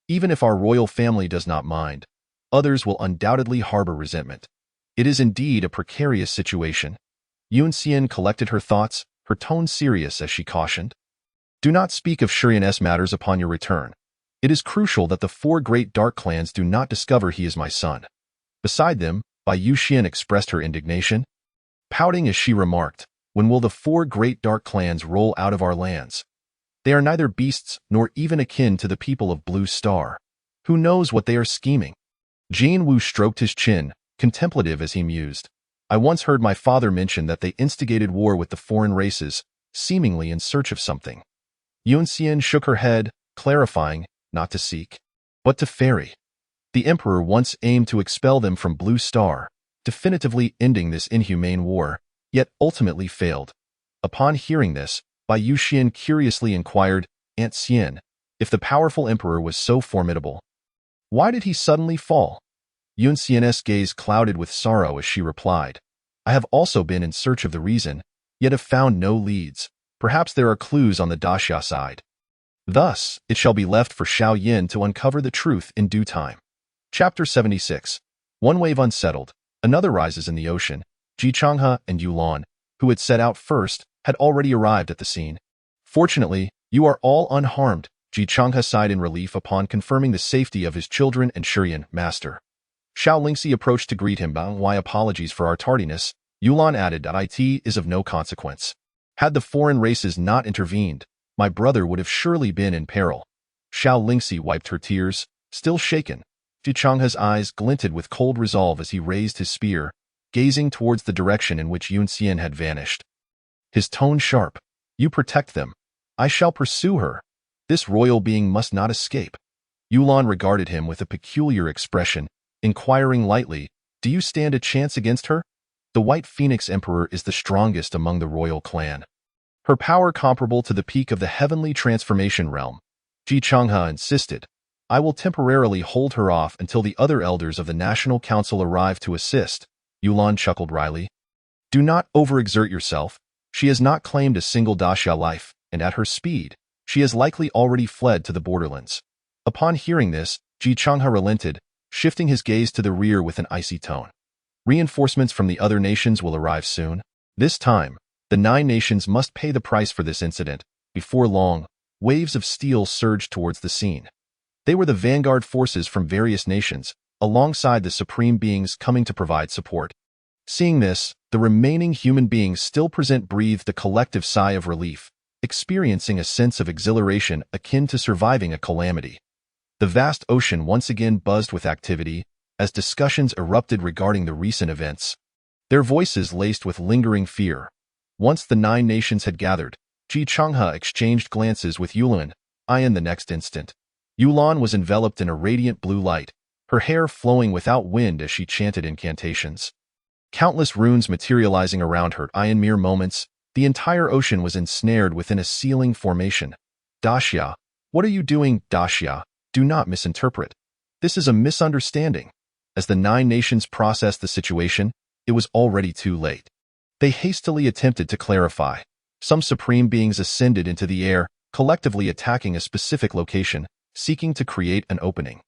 Even if our royal family does not mind, others will undoubtedly harbor resentment. It is indeed a precarious situation. Yun Xian collected her thoughts, her tone serious as she cautioned. Do not speak of Shiyan's matters upon your return. It is crucial that the 4 great dark clans do not discover he is my son. Beside them, Bai Yuxian expressed her indignation, pouting as she remarked, When will the 4 great dark clans roll out of our lands? They are neither beasts nor even akin to the people of Blue Star. Who knows what they are scheming? Jin Wu stroked his chin, contemplative as he mused. I once heard my father mention that they instigated war with the foreign races, seemingly in search of something. Yun Xian shook her head, clarifying, not to seek, but to ferry. The emperor once aimed to expel them from Blue Star, definitively ending this inhumane war, yet ultimately failed. Upon hearing this, Bai Yuxian curiously inquired, Aunt Xian, if the powerful emperor was so formidable, why did he suddenly fall? Yun Xian's gaze clouded with sorrow as she replied, I have also been in search of the reason, yet have found no leads. Perhaps there are clues on the Daxia side. Thus, it shall be left for Xiao Yin to uncover the truth in due time. Chapter 76. One wave unsettled, another rises in the ocean. Ji Changhe and Yulan, who had set out first, had already arrived at the scene. Fortunately, you are all unharmed, Ji Changhe sighed in relief upon confirming the safety of his children and Shurian, master. Xiao Lingxi approached to greet him. Why apologies for our tardiness, Yulan added that it is of no consequence. Had the foreign races not intervened, my brother would have surely been in peril. Xiao Lingxi wiped her tears, still shaken. Ji Changhe's eyes glinted with cold resolve as he raised his spear, gazing towards the direction in which Yun Xian had vanished. His tone sharp. You protect them. I shall pursue her. This royal being must not escape. Yulan regarded him with a peculiar expression, inquiring lightly, do you stand a chance against her? The White Phoenix Emperor is the strongest among the royal clan. Her power comparable to the peak of the heavenly transformation realm. Ji Changhe insisted. I will temporarily hold her off until the other elders of the National Council arrive to assist. Yulan chuckled wryly. Do not overexert yourself. She has not claimed a single Daxia life, and at her speed, she has likely already fled to the borderlands. Upon hearing this, Ji Changhe relented, shifting his gaze to the rear with an icy tone. Reinforcements from the other nations will arrive soon. This time, the 9 nations must pay the price for this incident. Before long, waves of steel surged towards the scene. They were the vanguard forces from various nations, alongside the supreme beings coming to provide support. Seeing this, the remaining human beings still present breathed a collective sigh of relief, experiencing a sense of exhilaration akin to surviving a calamity. The vast ocean once again buzzed with activity, as discussions erupted regarding the recent events. Their voices laced with lingering fear. Once the 9 nations had gathered, Ji Changhe exchanged glances with Yulan. In the next instant, Yulan was enveloped in a radiant blue light, her hair flowing without wind as she chanted incantations. Countless runes materializing around her. In mere moments, the entire ocean was ensnared within a sealing formation. Daxia, what are you doing, Daxia? Do not misinterpret. This is a misunderstanding. As the 9 nations processed the situation, it was already too late. They hastily attempted to clarify. Some supreme beings ascended into the air, collectively attacking a specific location, seeking to create an opening.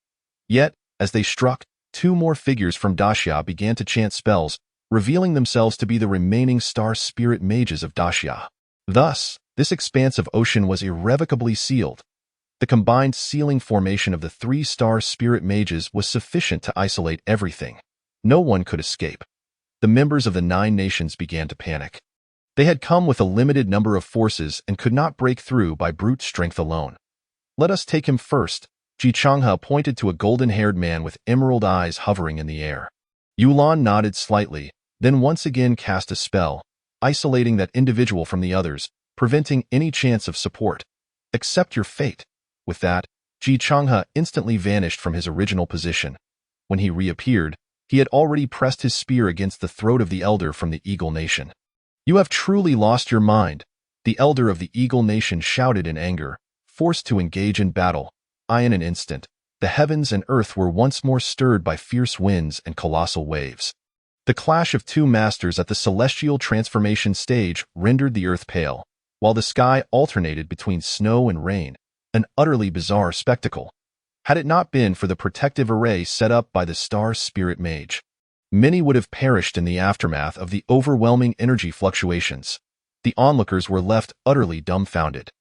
Yet, as they struck, 2 more figures from Daxia began to chant spells, revealing themselves to be the remaining star spirit mages of Daxia. Thus, this expanse of ocean was irrevocably sealed. The combined sealing formation of the 3 star spirit mages was sufficient to isolate everything. No one could escape. The members of the 9 nations began to panic. They had come with a limited number of forces and could not break through by brute strength alone. Let us take him first. Ji Changhe pointed to a golden-haired man with emerald eyes hovering in the air. Yulan nodded slightly, then once again cast a spell, isolating that individual from the others, preventing any chance of support. Accept your fate. With that, Ji Changhe instantly vanished from his original position. When he reappeared, he had already pressed his spear against the throat of the elder from the Eagle Nation. You have truly lost your mind, the elder of the Eagle Nation shouted in anger, forced to engage in battle. In an instant, the heavens and earth were once more stirred by fierce winds and colossal waves. The clash of 2 masters at the celestial transformation stage rendered the earth pale, while the sky alternated between snow and rain, an utterly bizarre spectacle. Had it not been for the protective array set up by the star spirit mage, many would have perished in the aftermath of the overwhelming energy fluctuations. The onlookers were left utterly dumbfounded.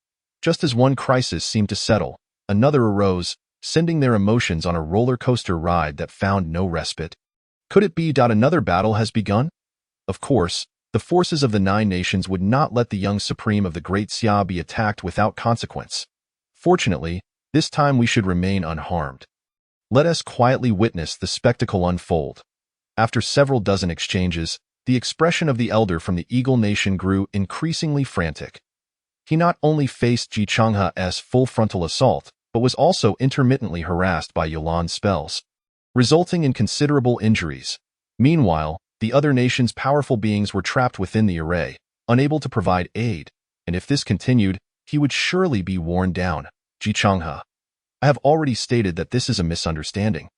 Just as one crisis seemed to settle, another arose, sending their emotions on a roller coaster ride that found no respite. Could it be that another battle has begun? Of course, the The forces of the Nine Nations would not let the young supreme of the Great Xia be attacked without consequence. Fortunately, this time we should remain unharmed. Let us quietly witness the spectacle unfold. After several dozen exchanges, the expression of the elder from the Eagle Nation grew increasingly frantic. He not only faced Ji Changhe's full frontal assault, but was also intermittently harassed by Yulan's spells, resulting in considerable injuries. Meanwhile, the other nation's powerful beings were trapped within the array, unable to provide aid, and if this continued, he would surely be worn down. Ji Changhe, I have already stated that this is a misunderstanding.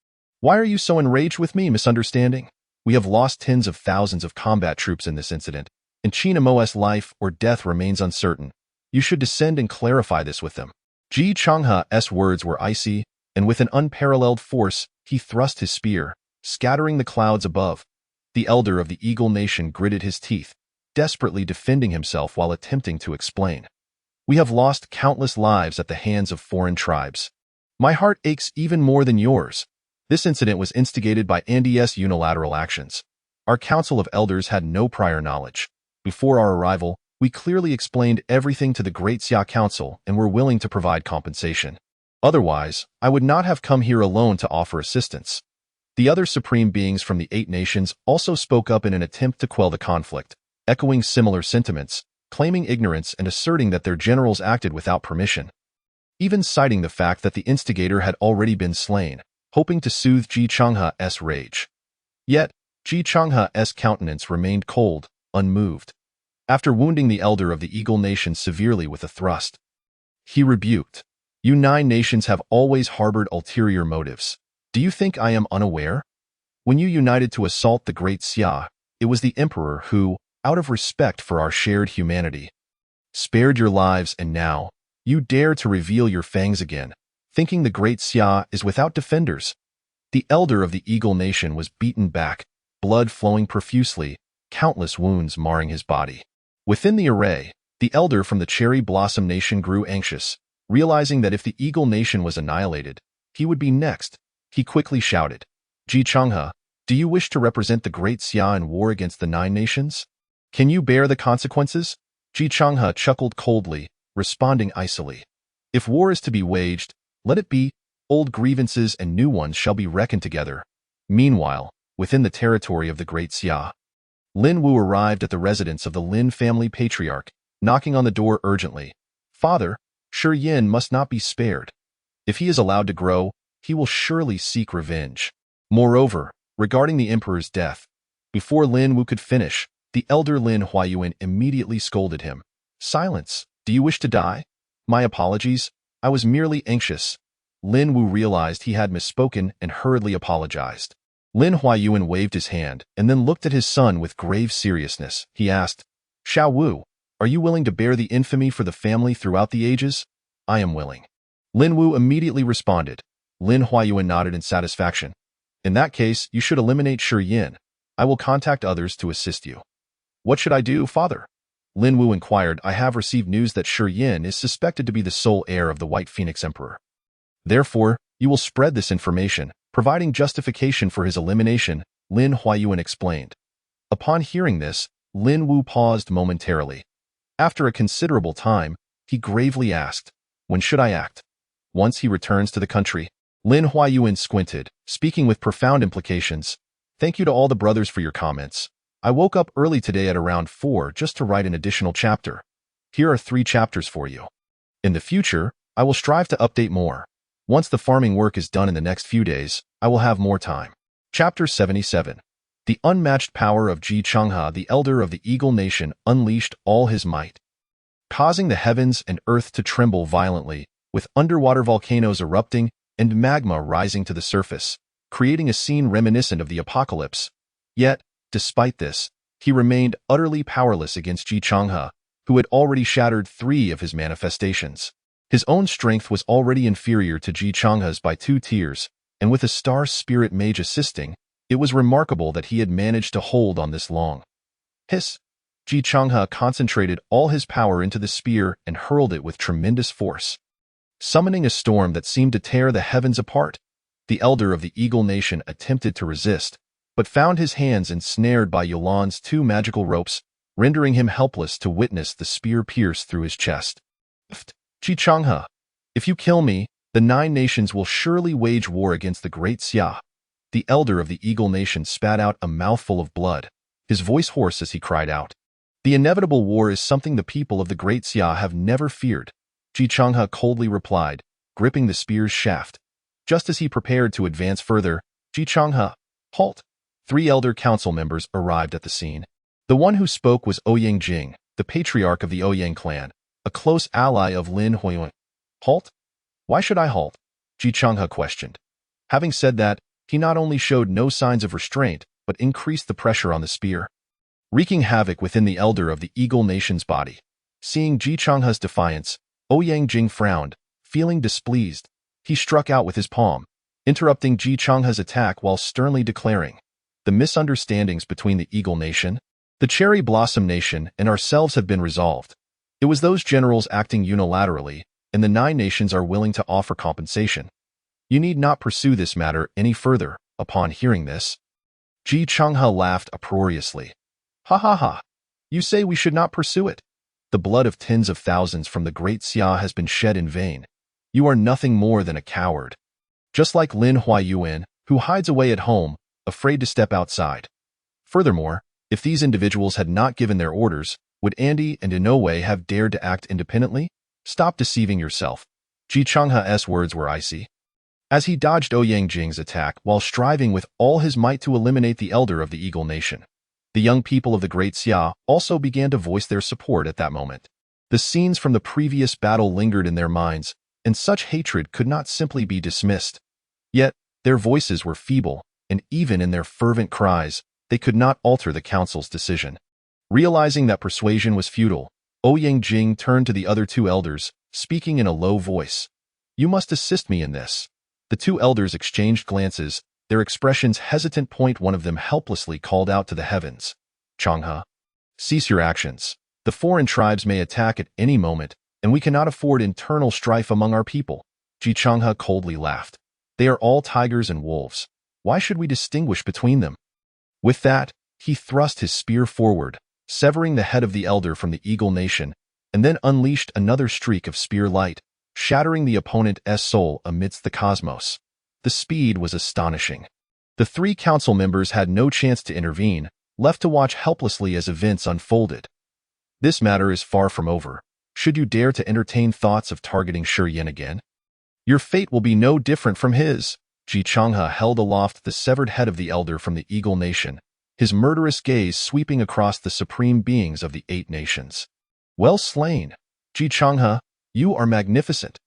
Why are you so enraged with me, misunderstanding? We have lost tens of thousands of combat troops in this incident, and Qin Mo's life or death remains uncertain. You should descend and clarify this with them. Ji Changhe's words were icy, and with an unparalleled force, he thrust his spear, scattering the clouds above. The elder of the Eagle Nation gritted his teeth, desperately defending himself while attempting to explain. We have lost countless lives at the hands of foreign tribes. My heart aches even more than yours. This incident was instigated by Andy's unilateral actions. Our Council of Elders had no prior knowledge. Before our arrival, we clearly explained everything to the Great Xia Council and were willing to provide compensation. Otherwise, I would not have come here alone to offer assistance. The other supreme beings from the 8 nations also spoke up in an attempt to quell the conflict, echoing similar sentiments, claiming ignorance and asserting that their generals acted without permission, even citing the fact that the instigator had already been slain, hoping to soothe Ji Changhe's rage. Yet, Ji Changhe's countenance remained cold, unmoved. After wounding the elder of the Eagle Nation severely with a thrust, he rebuked, "You 9 nations have always harbored ulterior motives. Do you think I am unaware? When you united to assault the Great Xia, it was the Emperor who, out of respect for our shared humanity, spared your lives, and now, you dare to reveal your fangs again, thinking the Great Xia is without defenders." The elder of the Eagle Nation was beaten back, blood flowing profusely, countless wounds marring his body. Within the array, the elder from the Cherry Blossom Nation grew anxious, realizing that if the Eagle Nation was annihilated, he would be next. He quickly shouted, "Ji Changhe, do you wish to represent the Great Xia in war against the 9 nations? Can you bear the consequences?" Ji Changhe chuckled coldly, responding icily, "If war is to be waged, let it be. Old grievances and new ones shall be reckoned together." Meanwhile, within the territory of the Great Xia, Lin Wu arrived at the residence of the Lin family patriarch, knocking on the door urgently. "Father, Shi Yin must not be spared. If he is allowed to grow, he will surely seek revenge." Moreover, regarding the emperor's death, before Lin Wu could finish, the elder Lin Huayuan immediately scolded him. "Silence! Do you wish to die?" "My apologies, I was merely anxious." Lin Wu realized he had misspoken and hurriedly apologized. Lin Huayuan waved his hand and then looked at his son with grave seriousness. He asked, "Xiao Wu, are you willing to bear the infamy for the family throughout the ages?" "I am willing." Lin Wu immediately responded. Lin Huayuan nodded in satisfaction. "In that case, you should eliminate Shi Yin. I will contact others to assist you." "What should I do, father?" Lin Wu inquired. "I have received news that Shi Yin is suspected to be the sole heir of the White Phoenix Emperor. Therefore, you will spread this information, providing justification for his elimination," Lin Huayuan explained. Upon hearing this, Lin Wu paused momentarily. After a considerable time, he gravely asked, "When should I act?" "Once he returns to the country." Lin Huayuan squinted, speaking with profound implications. "Thank you to all the brothers for your comments. I woke up early today at around 4 just to write an additional chapter. Here are 3 chapters for you. In the future, I will strive to update more. Once the farming work is done in the next few days, I will have more time." Chapter 77. The unmatched power of Ji Changhe, the elder of the Eagle Nation, unleashed all his might, causing the heavens and earth to tremble violently, with underwater volcanoes erupting and magma rising to the surface, creating a scene reminiscent of the apocalypse. Yet, despite this, he remained utterly powerless against Ji Changhe, who had already shattered 3 of his manifestations. His own strength was already inferior to Ji Changhe's by 2 tiers, and with a star spirit mage assisting, it was remarkable that he had managed to hold on this long. Hiss! Ji Changhe concentrated all his power into the spear and hurled it with tremendous force, summoning a storm that seemed to tear the heavens apart. The elder of the Eagle Nation attempted to resist, but found his hands ensnared by Yulan's 2 magical ropes, rendering him helpless to witness the spear pierce through his chest. Ji Changhe, if you kill me, the 9 nations will surely wage war against the great Xia. The elder of the Eagle Nation spat out a mouthful of blood, his voice hoarse as he cried out. The inevitable war is something the people of the great Xia have never feared, Ji Changhe coldly replied, gripping the spear's shaft. Just as he prepared to advance further, Ji Changhe, halt! 3 elder council members arrived at the scene. The one who spoke was Ouyang Jing, the patriarch of the Ouyang clan, a close ally of Lin Huiyuan. Halt? Why should I halt? Ji Changhe questioned. Having said that, he not only showed no signs of restraint, but increased the pressure on the spear, wreaking havoc within the elder of the Eagle Nation's body. Seeing Ji Changhe's defiance, Ouyang Jing frowned, feeling displeased. He struck out with his palm, interrupting Ji Changhe's attack while sternly declaring, "The misunderstandings between the Eagle Nation, the Cherry Blossom Nation, and ourselves have been resolved. It was those generals acting unilaterally, and the 9 nations are willing to offer compensation. You need not pursue this matter any further." Upon hearing this, Ji Changhe laughed uproariously. Ha ha ha! You say we should not pursue it? The blood of tens of thousands from the great Xia has been shed in vain. You are nothing more than a coward. Just like Lin Huiyuan, who hides away at home, afraid to step outside. Furthermore, if these individuals had not given their orders, would Andy and Inoue have dared to act independently? Stop deceiving yourself. Ji Changhe's words were icy, as he dodged Ouyang Jing's attack while striving with all his might to eliminate the elder of the Eagle Nation. The young people of the Great Xia also began to voice their support at that moment. The scenes from the previous battle lingered in their minds, and such hatred could not simply be dismissed. Yet, their voices were feeble, and even in their fervent cries, they could not alter the council's decision. Realizing that persuasion was futile, Ouyang Jing turned to the other 2 elders, speaking in a low voice. "You must assist me in this." The 2 elders exchanged glances, their expressions hesitant. One of them helplessly called out to the heavens, "Changhe, cease your actions. The foreign tribes may attack at any moment, and we cannot afford internal strife among our people." Ji Changhe coldly laughed. "They are all tigers and wolves. Why should we distinguish between them?" With that, he thrust his spear forward, severing the head of the elder from the Eagle Nation, and then unleashed another streak of spear light, shattering the opponent's soul amidst the cosmos. The speed was astonishing. The 3 council members had no chance to intervene, left to watch helplessly as events unfolded. This matter is far from over. Should you dare to entertain thoughts of targeting Shi Yin again, your fate will be no different from his. Ji Changhe held aloft the severed head of the elder from the Eagle Nation, his murderous gaze sweeping across the supreme beings of the 8 nations. "Well slain, Ji Changhe, you are magnificent."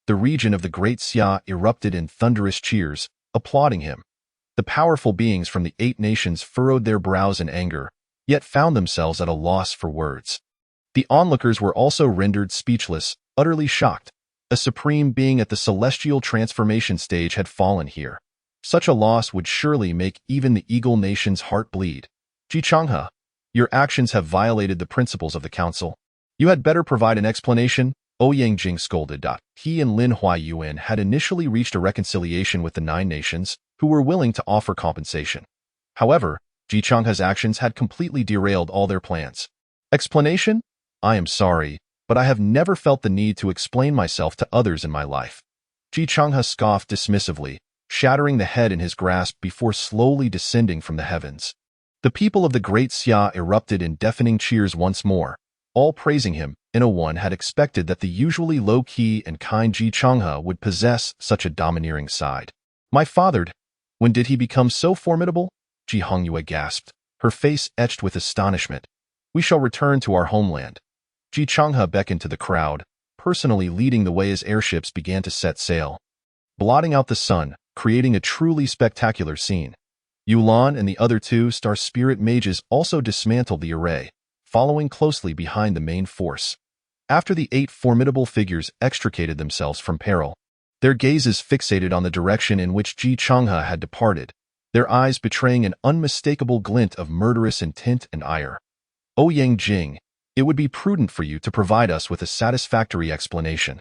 The region of the Great Xia erupted in thunderous cheers, applauding him. The powerful beings from the 8 nations furrowed their brows in anger, yet found themselves at a loss for words. The onlookers were also rendered speechless, utterly shocked. A supreme being at the celestial transformation stage had fallen here. Such a loss would surely make even the Eagle Nation's heart bleed. Ji Changhe, your actions have violated the principles of the council. You had better provide an explanation. Ouyang Jing scolded. He and Lin Huiyuan had initially reached a reconciliation with the 9 nations, who were willing to offer compensation. However, Ji Changhe's actions had completely derailed all their plans. Explanation? I am sorry, but I have never felt the need to explain myself to others in my life. Ji Changhe scoffed dismissively, shattering the head in his grasp before slowly descending from the heavens. The people of the Great Xia erupted in deafening cheers once more, all praising him. One had expected that the usually low-key and kind Ji Changhe would possess such a domineering side. My father, when did he become so formidable? Ji Hongyue gasped, her face etched with astonishment. We shall return to our homeland. Ji Changhe beckoned to the crowd, personally leading the way as airships began to set sail, blotting out the sun, creating a truly spectacular scene. Yulan and the other 2 star spirit mages also dismantled the array, following closely behind the main force. After the 8 formidable figures extricated themselves from peril, their gazes fixated on the direction in which Ji Changhe had departed, their eyes betraying an unmistakable glint of murderous intent and ire. Ouyang Jing, it would be prudent for you to provide us with a satisfactory explanation.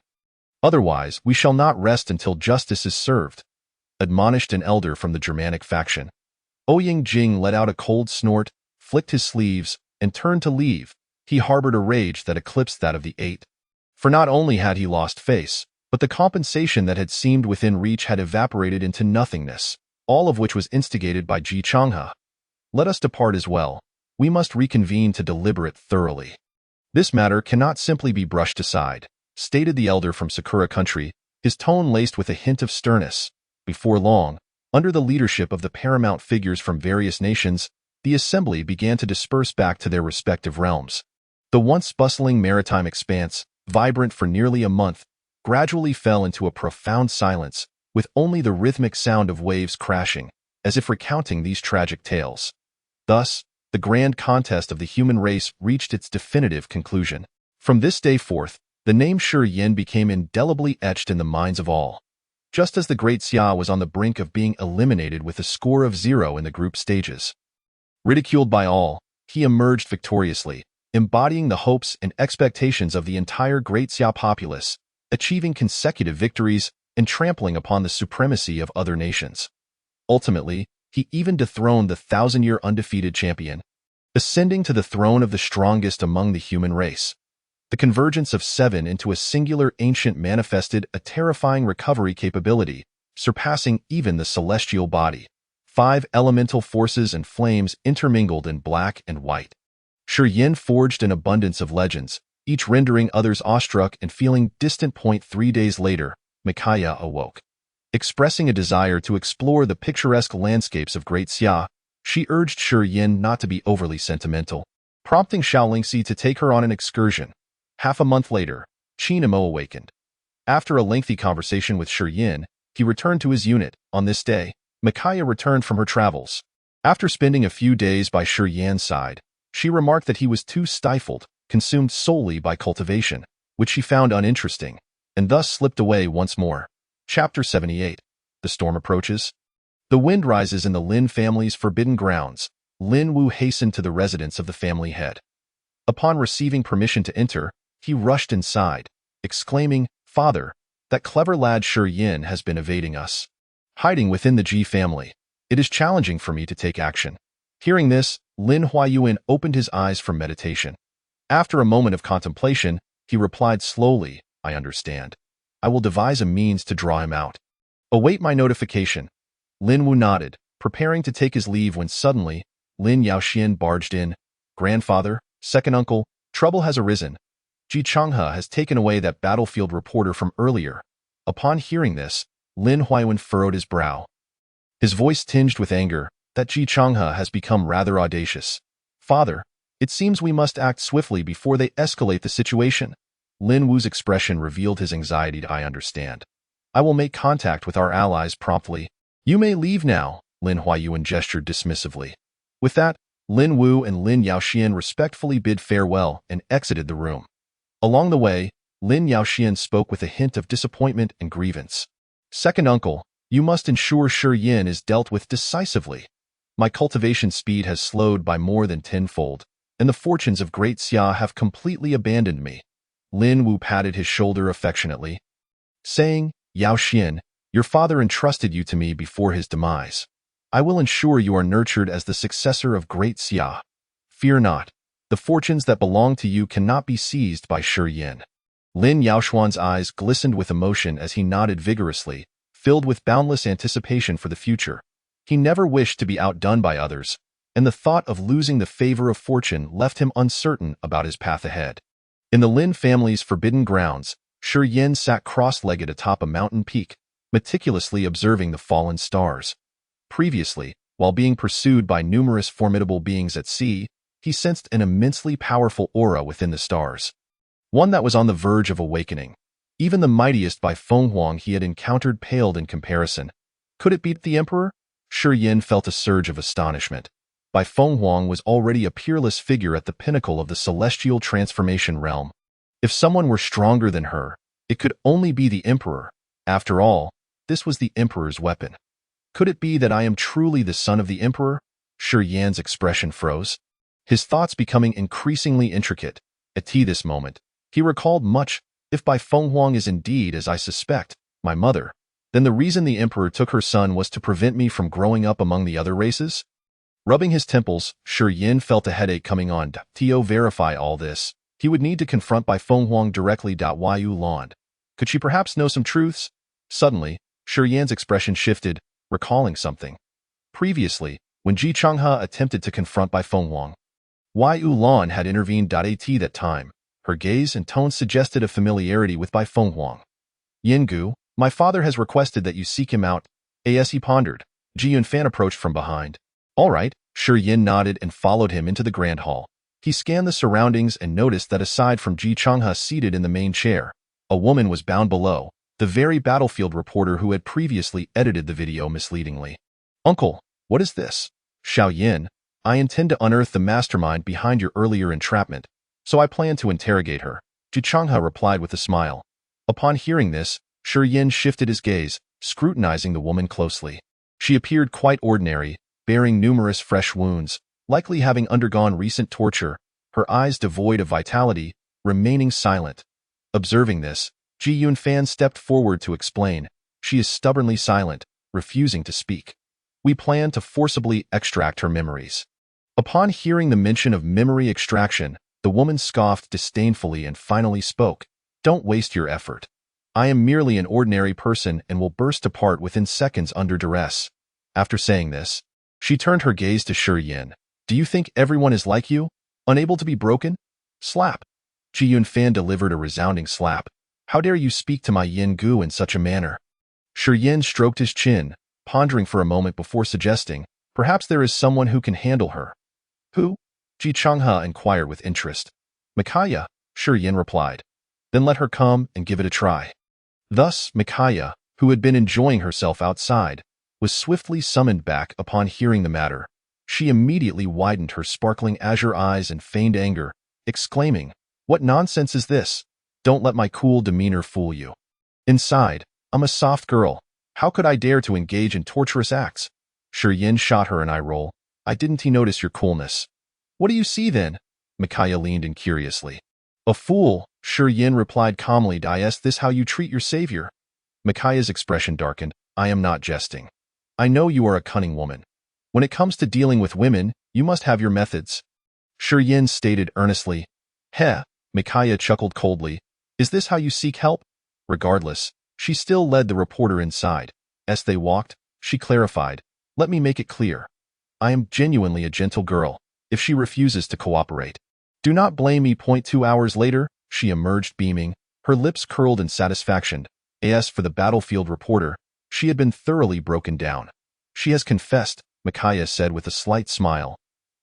Otherwise, we shall not rest until justice is served, admonished an elder from the Germanic faction. Ouyang Jing let out a cold snort, flicked his sleeves, and turned to leave, he harbored a rage that eclipsed that of the eight. For not only had he lost face, but the compensation that had seemed within reach had evaporated into nothingness, all of which was instigated by Ji Changhe. Let us depart as well. We must reconvene to deliberate thoroughly. This matter cannot simply be brushed aside, stated the elder from Sakura country, his tone laced with a hint of sternness. Before long, under the leadership of the paramount figures from various nations, the assembly began to disperse back to their respective realms. The once bustling maritime expanse, vibrant for nearly a month, gradually fell into a profound silence, with only the rhythmic sound of waves crashing, as if recounting these tragic tales. Thus, the grand contest of the human race reached its definitive conclusion. From this day forth, the name Shi Yin became indelibly etched in the minds of all. Just as the great Xia was on the brink of being eliminated with a score of 0 in the group stages. Ridiculed by all, he emerged victoriously, embodying the hopes and expectations of the entire great Xia populace, achieving consecutive victories and trampling upon the supremacy of other nations. Ultimately, he even dethroned the 1,000-year undefeated champion, ascending to the throne of the strongest among the human race. The convergence of 7 into a singular ancient manifested a terrifying recovery capability, surpassing even the celestial body. 5 elemental forces and flames intermingled in black and white. Shi Yin forged an abundance of legends, each rendering others awestruck and feeling distant. 3 days later, Micaiah awoke. Expressing a desire to explore the picturesque landscapes of Great Xia, she urged Shi Yin not to be overly sentimental, prompting Xiaolingxi to take her on an excursion. Half a month later, Qin Imo awakened. After a lengthy conversation with Shi Yin, he returned to his unit. On this day, Micaiah returned from her travels. After spending a few days by Shi Yin's side, she remarked that he was too stifled, consumed solely by cultivation, which she found uninteresting, and thus slipped away once more. Chapter 78. The storm approaches. The wind rises in the Lin family's forbidden grounds. Lin Wu hastened to the residence of the family head. Upon receiving permission to enter, he rushed inside, exclaiming, "Father, that clever lad Shi Yin has been evading us. Hiding within the Ji family. It is challenging for me to take action." Hearing this, Lin Huayuan opened his eyes from meditation. After a moment of contemplation, he replied slowly, "I understand. I will devise a means to draw him out. Await my notification." Lin Wu nodded, preparing to take his leave when suddenly, Lin Yaoxian barged in. "Grandfather, second uncle, trouble has arisen. Ji Changhe has taken away that battlefield reporter from earlier." Upon hearing this, Lin Huayuan furrowed his brow. His voice tinged with anger. "That Ji Changhe has become rather audacious. Father, it seems we must act swiftly before they escalate the situation." Lin Wu's expression revealed his anxiety. "I understand. I will make contact with our allies promptly. You may leave now," Lin Huayuan gestured dismissively. With that, Lin Wu and Lin Yaoxian respectfully bid farewell and exited the room. Along the way, Lin Yaoxian spoke with a hint of disappointment and grievance. "Second uncle, you must ensure Shi Yin is dealt with decisively. My cultivation speed has slowed by more than tenfold, and the fortunes of Great Xia have completely abandoned me." Lin Wu patted his shoulder affectionately, saying, "Yaoxian, your father entrusted you to me before his demise. I will ensure you are nurtured as the successor of Great Xia. Fear not. The fortunes that belong to you cannot be seized by Shi Yin." Lin Yaoxuan's eyes glistened with emotion as he nodded vigorously, filled with boundless anticipation for the future. He never wished to be outdone by others, and the thought of losing the favor of fortune left him uncertain about his path ahead. In the Lin family's forbidden grounds, Shi Yin sat cross-legged atop a mountain peak, meticulously observing the fallen stars. Previously, while being pursued by numerous formidable beings at sea, he sensed an immensely powerful aura within the stars. One that was on the verge of awakening. Even the mightiest by Feng Huang he had encountered paled in comparison. Could it be the Emperor? Shi Yin felt a surge of astonishment. Bai Feng Huang was already a peerless figure at the pinnacle of the celestial transformation realm. If someone were stronger than her, it could only be the Emperor. After all, this was the Emperor's weapon. Could it be that I am truly the son of the Emperor? Shi Yan's expression froze, his thoughts becoming increasingly intricate. At this moment, he recalled much. If Bai Feng Huang is indeed, as I suspect, my mother, then the reason the Emperor took her son was to prevent me from growing up among the other races? Rubbing his temples, Shi Yin felt a headache coming on. To verify all this, he would need to confront Bai Fenghuang directly. Yu Lan. Could she perhaps know some truths? Suddenly, Shi Yan's expression shifted, recalling something. Previously, when Ji Changhe attempted to confront Bai Fenghuang, Yu Lan had intervened. At that time, her gaze and tone suggested a familiarity with Bai Fenghuang. Yingu, my father has requested that you seek him out. As he pondered, Ji Yunfan approached from behind. All right, Shi Yin nodded and followed him into the grand hall. He scanned the surroundings and noticed that aside from Ji Changhe seated in the main chair, a woman was bound below, the very battlefield reporter who had previously edited the video misleadingly. Uncle, what is this? Xiao Yin, I intend to unearth the mastermind behind your earlier entrapment, so I plan to interrogate her, Ji Changhe replied with a smile. Upon hearing this, Shi Yin shifted his gaze, scrutinizing the woman closely. She appeared quite ordinary, bearing numerous fresh wounds, likely having undergone recent torture, her eyes devoid of vitality, remaining silent. Observing this, Ji Yunfan stepped forward to explain. She is stubbornly silent, refusing to speak. We plan to forcibly extract her memories. Upon hearing the mention of memory extraction, the woman scoffed disdainfully and finally spoke. Don't waste your effort. I am merely an ordinary person and will burst apart within seconds under duress. After saying this, she turned her gaze to Shi Yin. Do you think everyone is like you? Unable to be broken? Slap. Ji Yunfan delivered a resounding slap. How dare you speak to my Yin Gu in such a manner? Shi Yin stroked his chin, pondering for a moment before suggesting, perhaps there is someone who can handle her. Who? Ji Changhe inquired with interest. Micaiah, Shi Yin replied. Then let her come and give it a try. Thus, Micaiah, who had been enjoying herself outside, was swiftly summoned back upon hearing the matter. She immediately widened her sparkling azure eyes and feigned anger, exclaiming, What nonsense is this? Don't let my cool demeanor fool you. Inside, I'm a soft girl. How could I dare to engage in torturous acts? Shi Yin shot her an eye roll. I didn't notice your coolness. What do you see then? Micaiah leaned in curiously. A fool, Shi Yin replied calmly. Is this how you treat your savior? Micaiah's expression darkened. I am not jesting. I know you are a cunning woman. When it comes to dealing with women, you must have your methods. Shi Yin stated earnestly. Heh, Micaiah chuckled coldly. Is this how you seek help? Regardless, she still led the reporter inside. As they walked, she clarified. Let me make it clear. I am genuinely a gentle girl. If she refuses to cooperate, do not blame me. 2 hours later, she emerged beaming, her lips curled in satisfaction. As for the battlefield reporter, she had been thoroughly broken down. She has confessed, Micaiah said with a slight smile.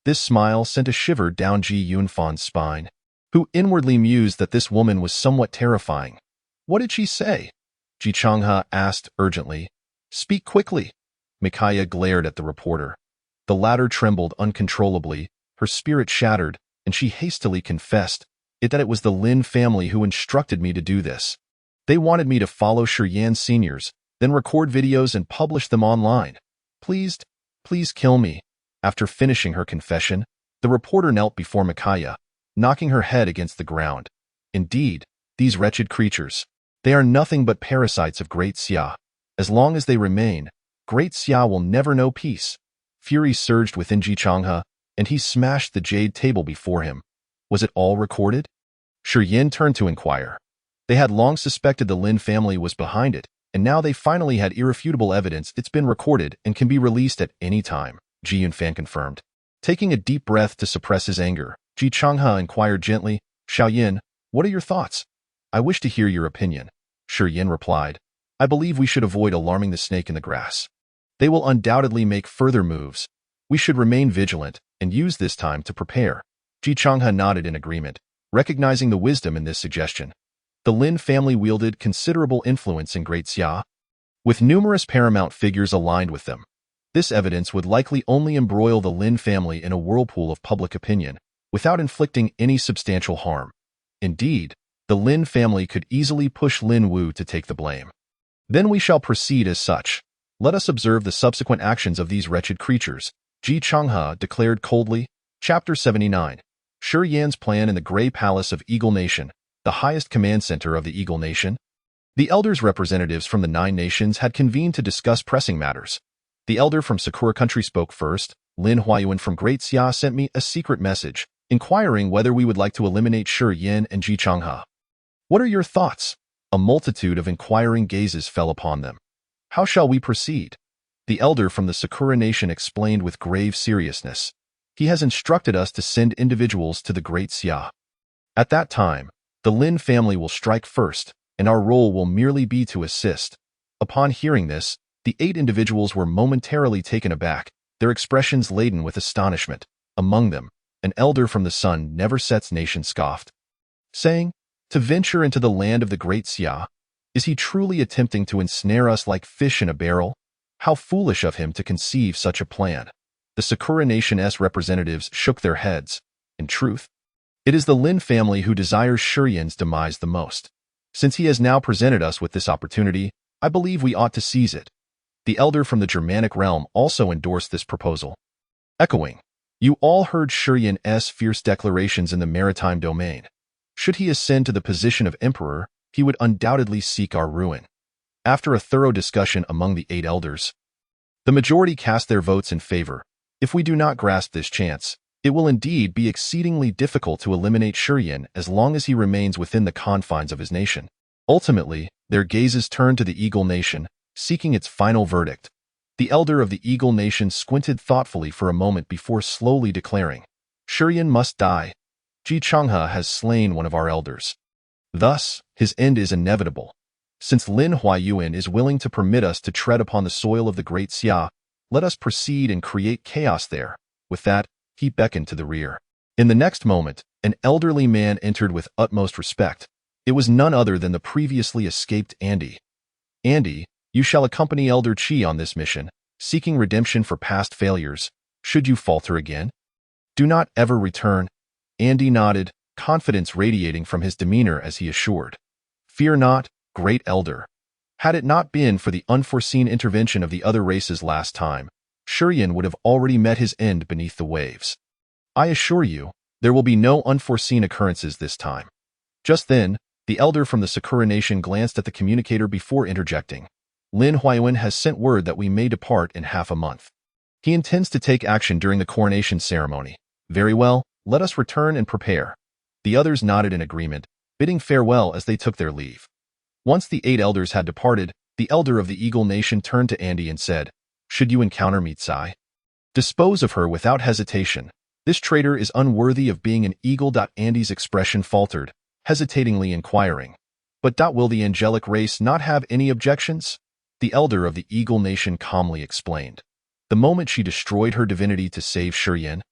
This smile sent a shiver down Ji Yunfan's spine, who inwardly mused that this woman was somewhat terrifying. What did she say? Ji Changhe asked urgently. Speak quickly. Micaiah glared at the reporter. The latter trembled uncontrollably, her spirit shattered, and she hastily confessed that it was the Lin family who instructed me to do this. They wanted me to follow Shi Yan seniors, then record videos and publish them online. Please kill me. After finishing her confession, the reporter knelt before Micaiah, knocking her head against the ground. Indeed, these wretched creatures. They are nothing but parasites of Great Xia. As long as they remain, Great Xia will never know peace. Fury surged within Ji Changhe, and he smashed the jade table before him. Was it all recorded? Shi Yin turned to inquire. They had long suspected the Lin family was behind it, and now they finally had irrefutable evidence it's been recorded and can be released at any time, Ji Yunfan confirmed. Taking a deep breath to suppress his anger, Ji Changhe inquired gently, Xiao Yin, what are your thoughts? I wish to hear your opinion. Shi Yin replied. I believe we should avoid alarming the snake in the grass. They will undoubtedly make further moves. We should remain vigilant and use this time to prepare. Ji Changhe nodded in agreement, recognizing the wisdom in this suggestion. The Lin family wielded considerable influence in Great Xia, with numerous paramount figures aligned with them. This evidence would likely only embroil the Lin family in a whirlpool of public opinion, without inflicting any substantial harm. Indeed, the Lin family could easily push Lin Wu to take the blame. Then we shall proceed as such. Let us observe the subsequent actions of these wretched creatures, Ji Changhe declared coldly. Chapter 79. Shi Yan's plan in the Grey Palace of Eagle Nation, the highest command center of the Eagle Nation. The elders' representatives from the 9 nations had convened to discuss pressing matters. The elder from Sakura Country spoke first. Lin Huayuan from Great Xia sent me a secret message, inquiring whether we would like to eliminate Shi Yin and Ji Changhe. What are your thoughts? A multitude of inquiring gazes fell upon them. How shall we proceed? The elder from the Sakura nation explained with grave seriousness. He has instructed us to send individuals to the Great Xia. At that time, the Lin family will strike first, and our role will merely be to assist. Upon hearing this, the 8 individuals were momentarily taken aback, their expressions laden with astonishment. Among them, an elder from the Sun Never Sets nation scoffed, saying, "To venture into the land of the Great Xia? Is he truly attempting to ensnare us like fish in a barrel? How foolish of him to conceive such a plan." The Sakura Nation's representatives shook their heads. In truth, it is the Lin family who desires Shi Yin's demise the most. Since he has now presented us with this opportunity, I believe we ought to seize it. The elder from the Germanic realm also endorsed this proposal, echoing, "You all heard Shi Yin's fierce declarations in the maritime domain. Should he ascend to the position of emperor, he would undoubtedly seek our ruin." After a thorough discussion among the 8 elders, the majority cast their votes in favor. If we do not grasp this chance, it will indeed be exceedingly difficult to eliminate Shi Yin as long as he remains within the confines of his nation. Ultimately, their gazes turned to the Eagle Nation, seeking its final verdict. The elder of the Eagle Nation squinted thoughtfully for a moment before slowly declaring, "Shi Yin must die. Ji Changhe has slain one of our elders. Thus, his end is inevitable. Since Lin Huayuan is willing to permit us to tread upon the soil of the Great Xia, let us proceed and create chaos there." With that, he beckoned to the rear. In the next moment, an elderly man entered with utmost respect. It was none other than the previously escaped Andy. "Andy, you shall accompany Elder Qi on this mission, seeking redemption for past failures. Should you falter again, do not ever return." Andy nodded, confidence radiating from his demeanor as he assured, "Fear not, great elder. Had it not been for the unforeseen intervention of the other races last time, Shi Yin would have already met his end beneath the waves. I assure you, there will be no unforeseen occurrences this time." Just then, the elder from the Sakura Nation glanced at the communicator before interjecting, "Lin Huayuan has sent word that we may depart in half a month. He intends to take action during the coronation ceremony. Very well, let us return and prepare." The others nodded in agreement, bidding farewell as they took their leave. Once the 8 elders had departed, the elder of the Eagle Nation turned to Andy and said, "Should you encounter Mitsai, dispose of her without hesitation. This traitor is unworthy of being an eagle." Andy's expression faltered, hesitatingly inquiring, "But will the angelic race not have any objections?" The elder of the Eagle Nation calmly explained, "The moment she destroyed her divinity to save Shi Yin,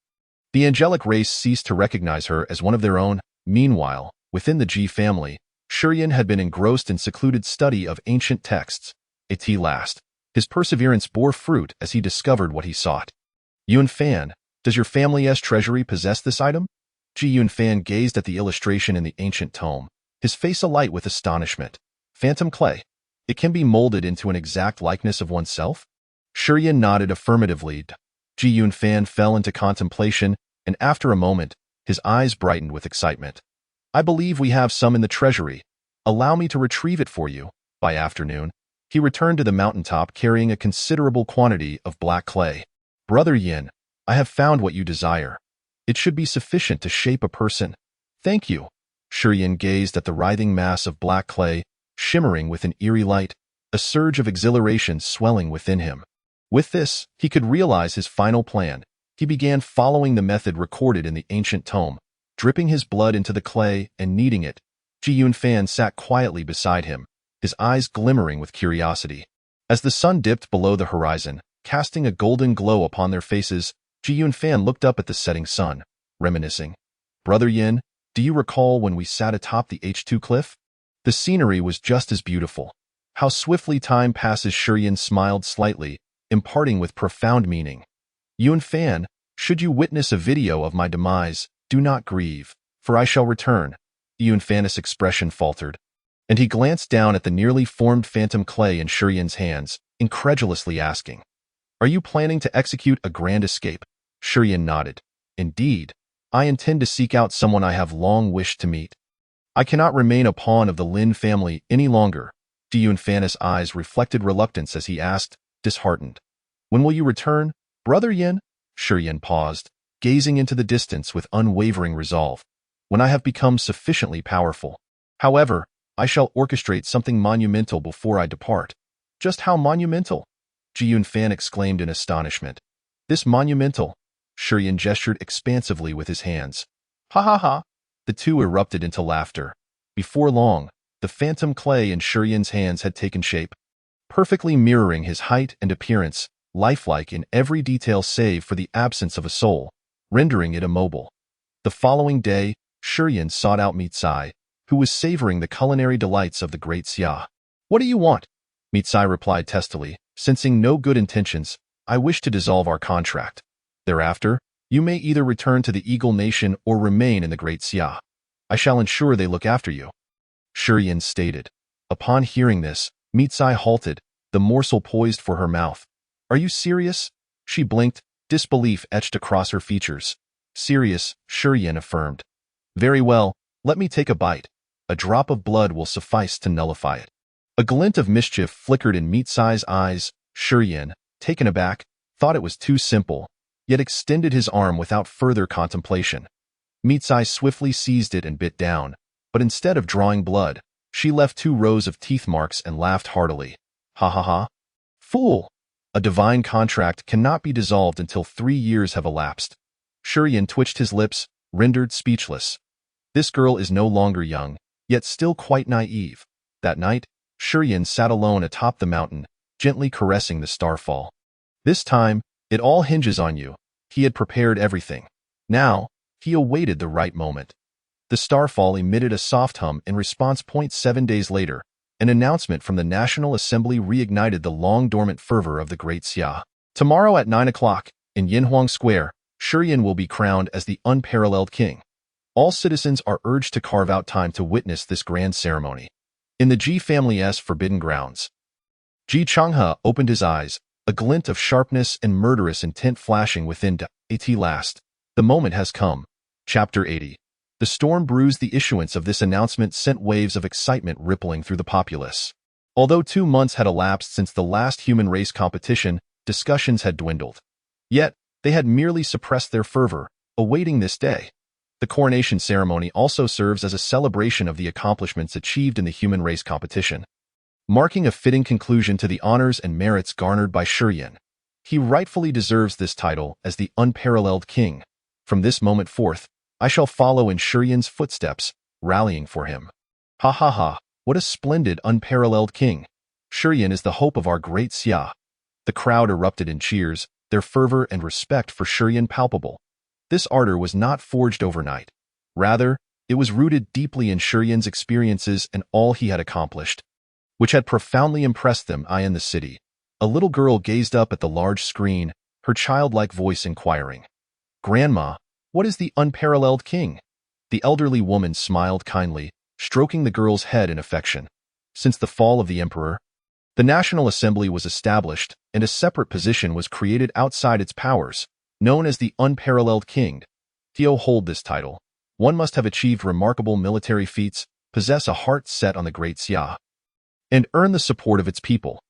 the angelic race ceased to recognize her as one of their own." Meanwhile, within the Ji family, Shi Yin had been engrossed in secluded study of ancient texts. At last, his perseverance bore fruit as he discovered what he sought. "Yunfan, does your family's treasury possess this item?" Ji Yunfan gazed at the illustration in the ancient tome, his face alight with astonishment. "Phantom clay. It can be molded into an exact likeness of oneself?" Shi Yin nodded affirmatively. Ji Yunfan fell into contemplation, and after a moment, his eyes brightened with excitement. "I believe we have some in the treasury. Allow me to retrieve it for you." By afternoon, he returned to the mountaintop carrying a considerable quantity of black clay. "Brother Yin, I have found what you desire. It should be sufficient to shape a person." "Thank you." Shi Yin gazed at the writhing mass of black clay, shimmering with an eerie light, a surge of exhilaration swelling within him. With this, he could realize his final plan. He began following the method recorded in the ancient tome, dripping his blood into the clay and kneading it. Ji Yunfan sat quietly beside him, his eyes glimmering with curiosity. As the sun dipped below the horizon, casting a golden glow upon their faces, Ji Yunfan looked up at the setting sun, reminiscing. "Brother Yin, do you recall when we sat atop the H2 cliff? The scenery was just as beautiful. How swiftly time passes." Shi Yin smiled slightly, imparting with profound meaning. "Yunfan, should you witness a video of my demise, do not grieve, for I shall return." Yunfan's expression faltered, and he glanced down at the nearly formed phantom clay in Shi Yin's hands, incredulously asking, "Are you planning to execute a grand escape?" Shi Yin nodded. "Indeed, I intend to seek out someone I have long wished to meet. I cannot remain a pawn of the Lin family any longer." Ji Yunfan's eyes reflected reluctance as he asked, disheartened, When will you return, Brother Yin? Shi paused, gazing into the distance with unwavering resolve. When I have become sufficiently powerful. However, I shall orchestrate something monumental before I depart. Just how monumental? Ji Yunfan exclaimed in astonishment. This monumental? Shi gestured expansively with his hands. Ha ha ha! The two erupted into laughter. Before long, the phantom clay in Shi's hands had taken shape, perfectly mirroring his height and appearance, lifelike in every detail save for the absence of a soul, rendering it immobile. The following day, Shi sought out Mitsai, who was savoring the culinary delights of the great Xia. What do you want? Mitsai replied testily, sensing no good intentions. I wish to dissolve our contract. Thereafter, you may either return to the Eagle Nation or remain in the great Xia. I shall ensure they look after you. Shi stated. Upon hearing this, Mitsai halted, the morsel poised for her mouth. Are you serious? She blinked, disbelief etched across her features. Serious, Shi affirmed. Very well, let me take a bite. A drop of blood will suffice to nullify it. A glint of mischief flickered in Mitsai's eyes. Shi, taken aback, thought it was too simple, yet extended his arm without further contemplation. Mitsai swiftly seized it and bit down, but instead of drawing blood, she left 2 rows of teeth marks and laughed heartily. Ha ha ha. Fool! A divine contract cannot be dissolved until 3 years have elapsed. Shi twitched his lips, rendered speechless. This girl is no longer young, yet still quite naive. That night, Shi sat alone atop the mountain, gently caressing the starfall. This time, it all hinges on you. He had prepared everything. Now, he awaited the right moment. The starfall emitted a soft hum in response. 7 days later, an announcement from the National Assembly reignited the long-dormant fervor of the Great Xia. Tomorrow at 9 o'clock, in Yinhuang Square, Shi will be crowned as the unparalleled king. All citizens are urged to carve out time to witness this grand ceremony. In the Ji family's forbidden grounds. Ji Changhe opened his eyes, a glint of sharpness and murderous intent flashing within. At last, the moment has come. Chapter 80. The storm bruised. The issuance of this announcement sent waves of excitement rippling through the populace. Although 2 months had elapsed since the last human race competition, discussions had dwindled. Yet, they had merely suppressed their fervor, awaiting this day. The coronation ceremony also serves as a celebration of the accomplishments achieved in the human race competition, marking a fitting conclusion to the honors and merits garnered by Shi. He rightfully deserves this title as the unparalleled king. From this moment forth, I shall follow in Shi's footsteps, rallying for him. Ha ha ha, what a splendid unparalleled king. Shi is the hope of our great Xia. The crowd erupted in cheers, their fervor and respect for Shi palpable. This ardor was not forged overnight. Rather, it was rooted deeply in Shi's experiences and all he had accomplished, which had profoundly impressed them. In the city, a little girl gazed up at the large screen, her childlike voice inquiring, Grandma, what is the unparalleled king? The elderly woman smiled kindly, stroking the girl's head in affection. Since the fall of the emperor, the National Assembly was established, and a separate position was created outside its powers, known as the unparalleled king. To hold this title, one must have achieved remarkable military feats, possess a heart set on the great Xia, and earn the support of its people.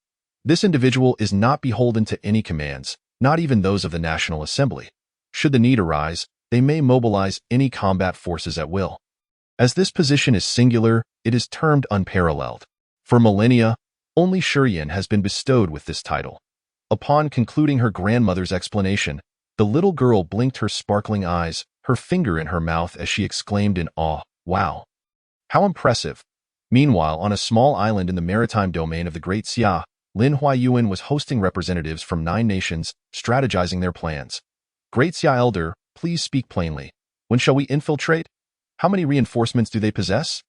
This individual is not beholden to any commands, not even those of the National Assembly. Should the need arise, they may mobilize any combat forces at will. As this position is singular, it is termed unparalleled. For millennia, only Shi has been bestowed with this title. Upon concluding her grandmother's explanation, the little girl blinked her sparkling eyes, her finger in her mouth as she exclaimed in awe, Wow! How impressive! Meanwhile, on a small island in the maritime domain of the Great Xia, Lin Huayuan was hosting representatives from 9 nations, strategizing their plans. Great Xia Elder, please speak plainly. When shall we infiltrate? How many reinforcements do they possess?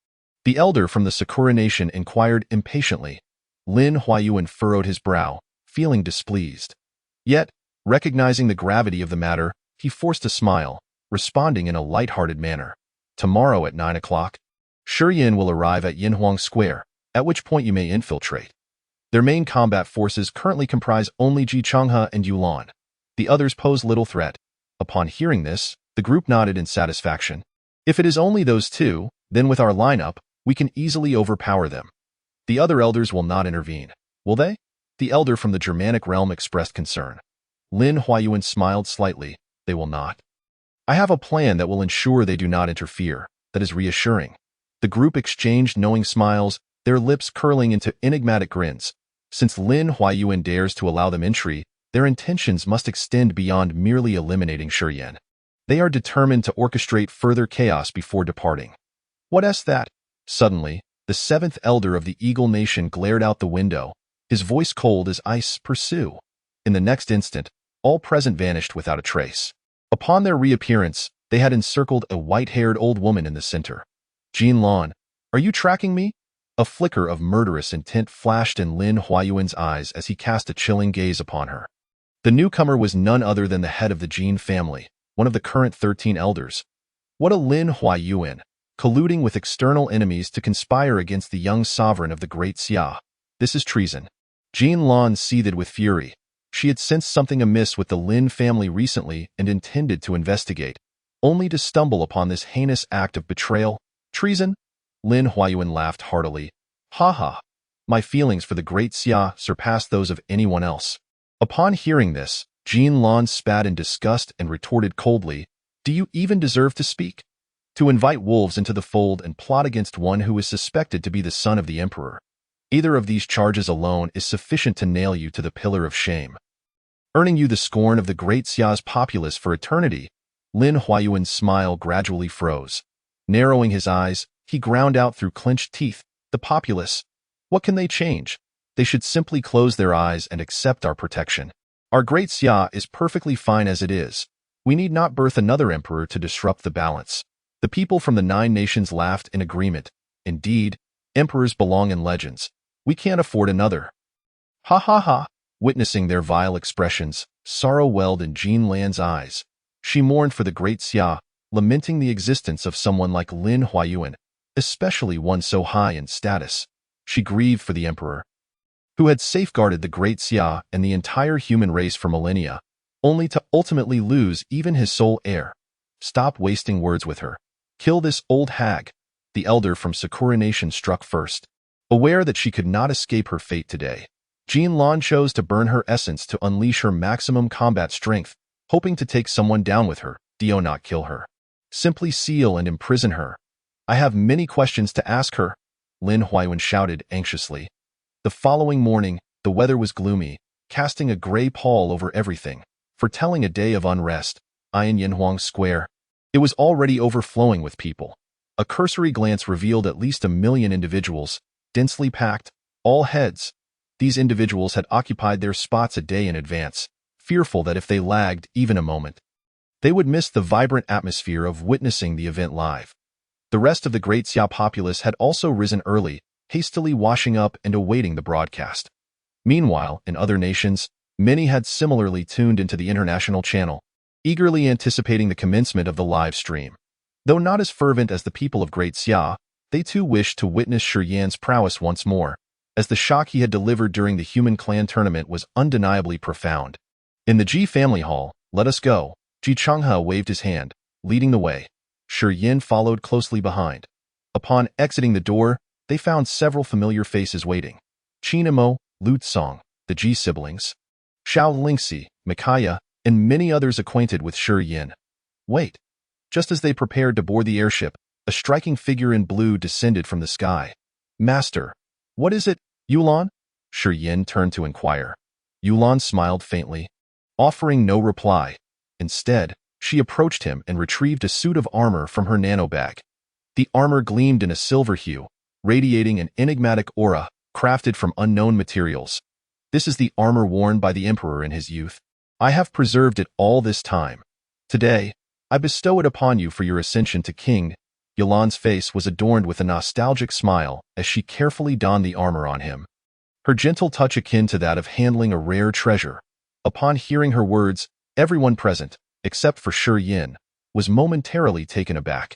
The elder from the Sakura nation inquired impatiently. Lin Huayuan furrowed his brow, feeling displeased. Yet, recognizing the gravity of the matter, he forced a smile, responding in a light-hearted manner. Tomorrow at 9 o'clock, Shi will arrive at Yinhuang Square, at which point you may infiltrate. Their main combat forces currently comprise only Ji Changhe and Yulan. The others pose little threat. Upon hearing this, the group nodded in satisfaction. If it is only those 2, then with our lineup, we can easily overpower them. The other elders will not intervene, will they? The elder from the Germanic realm expressed concern. Lin Huayuan smiled slightly. They will not. I have a plan that will ensure they do not interfere. That is reassuring. The group exchanged knowing smiles, their lips curling into enigmatic grins. Since Lin Huayuan dares to allow them entry, their intentions must extend beyond merely eliminating Shiyan. They are determined to orchestrate further chaos before departing. What's that? Suddenly, the seventh elder of the Eagle Nation glared out the window, his voice cold as ice. Pursue. In the next instant, all present vanished without a trace. Upon their reappearance, they had encircled a white-haired old woman in the center. Jean Lan, are you tracking me? A flicker of murderous intent flashed in Lin Huayuan's eyes as he cast a chilling gaze upon her. The newcomer was none other than the head of the Jean family, one of the current 13 elders. What a Lin Huayuan, colluding with external enemies to conspire against the young sovereign of the Great Xia. This is treason. Jean Lan seethed with fury. She had sensed something amiss with the Lin family recently and intended to investigate, only to stumble upon this heinous act of betrayal. Treason? Lin Huayuan laughed heartily. Ha ha. My feelings for the Great Xia surpass those of anyone else. Upon hearing this, Jean Lan spat in disgust and retorted coldly, Do you even deserve to speak? To invite wolves into the fold and plot against one who is suspected to be the son of the emperor. Either of these charges alone is sufficient to nail you to the pillar of shame. Earning you the scorn of the Great Xia's populace for eternity, Lin Huayuan's smile gradually froze. Narrowing his eyes, he ground out through clenched teeth, The populace. What can they change? They should simply close their eyes and accept our protection. Our Great Xia is perfectly fine as it is. We need not birth another emperor to disrupt the balance. The people from the 9 nations laughed in agreement. Indeed, emperors belong in legends. We can't afford another. Ha ha ha. Witnessing their vile expressions, sorrow welled in Jean Lan's eyes. She mourned for the Great Xia, lamenting the existence of someone like Lin Huayuan, especially one so high in status. She grieved for the emperor, who had safeguarded the Great Xia and the entire human race for millennia, only to ultimately lose even his sole heir. Stop wasting words with her. Kill this old hag. The elder from Sakura Nation struck first. Aware that she could not escape her fate today, Jean Lan chose to burn her essence to unleash her maximum combat strength, hoping to take someone down with her. Do not kill her. Simply seal and imprison her. I have many questions to ask her, Lin Huayuan shouted anxiously. The following morning, the weather was gloomy, casting a gray pall over everything, foretelling a day of unrest. In Yanhuang Square, it was already overflowing with people. A cursory glance revealed at least 1 million individuals, densely packed, all heads. These individuals had occupied their spots a day in advance, fearful that if they lagged even a moment, they would miss the vibrant atmosphere of witnessing the event live. The rest of the Great Xia populace had also risen early, hastily washing up and awaiting the broadcast. Meanwhile, in other nations, many had similarly tuned into the international channel, eagerly anticipating the commencement of the live stream. Though not as fervent as the people of Great Xia, they too wished to witness Shiyan's prowess once more, as the shock he had delivered during the Human Clan tournament was undeniably profound. In the Ji family hall, let us go. Ji Changhe waved his hand, leading the way. Shiyan followed closely behind. Upon exiting the door, they found several familiar faces waiting. Qin Mo, Lu Tsong, the Ji siblings, Xiao Lingxi, Mikaya, and many others acquainted with Shiyan. Wait. Just as they prepared to board the airship, a striking figure in blue descended from the sky. Master, what is it, Yulan? Shiyan turned to inquire. Yulan smiled faintly, offering no reply. Instead, she approached him and retrieved a suit of armor from her nanobag. The armor gleamed in a silver hue, radiating an enigmatic aura, crafted from unknown materials. This is the armor worn by the emperor in his youth. I have preserved it all this time. Today, I bestow it upon you for your ascension to king. Yulan's face was adorned with a nostalgic smile as she carefully donned the armor on him. Her gentle touch akin to that of handling a rare treasure. Upon hearing her words, everyone present, except for Shiyan, was momentarily taken aback.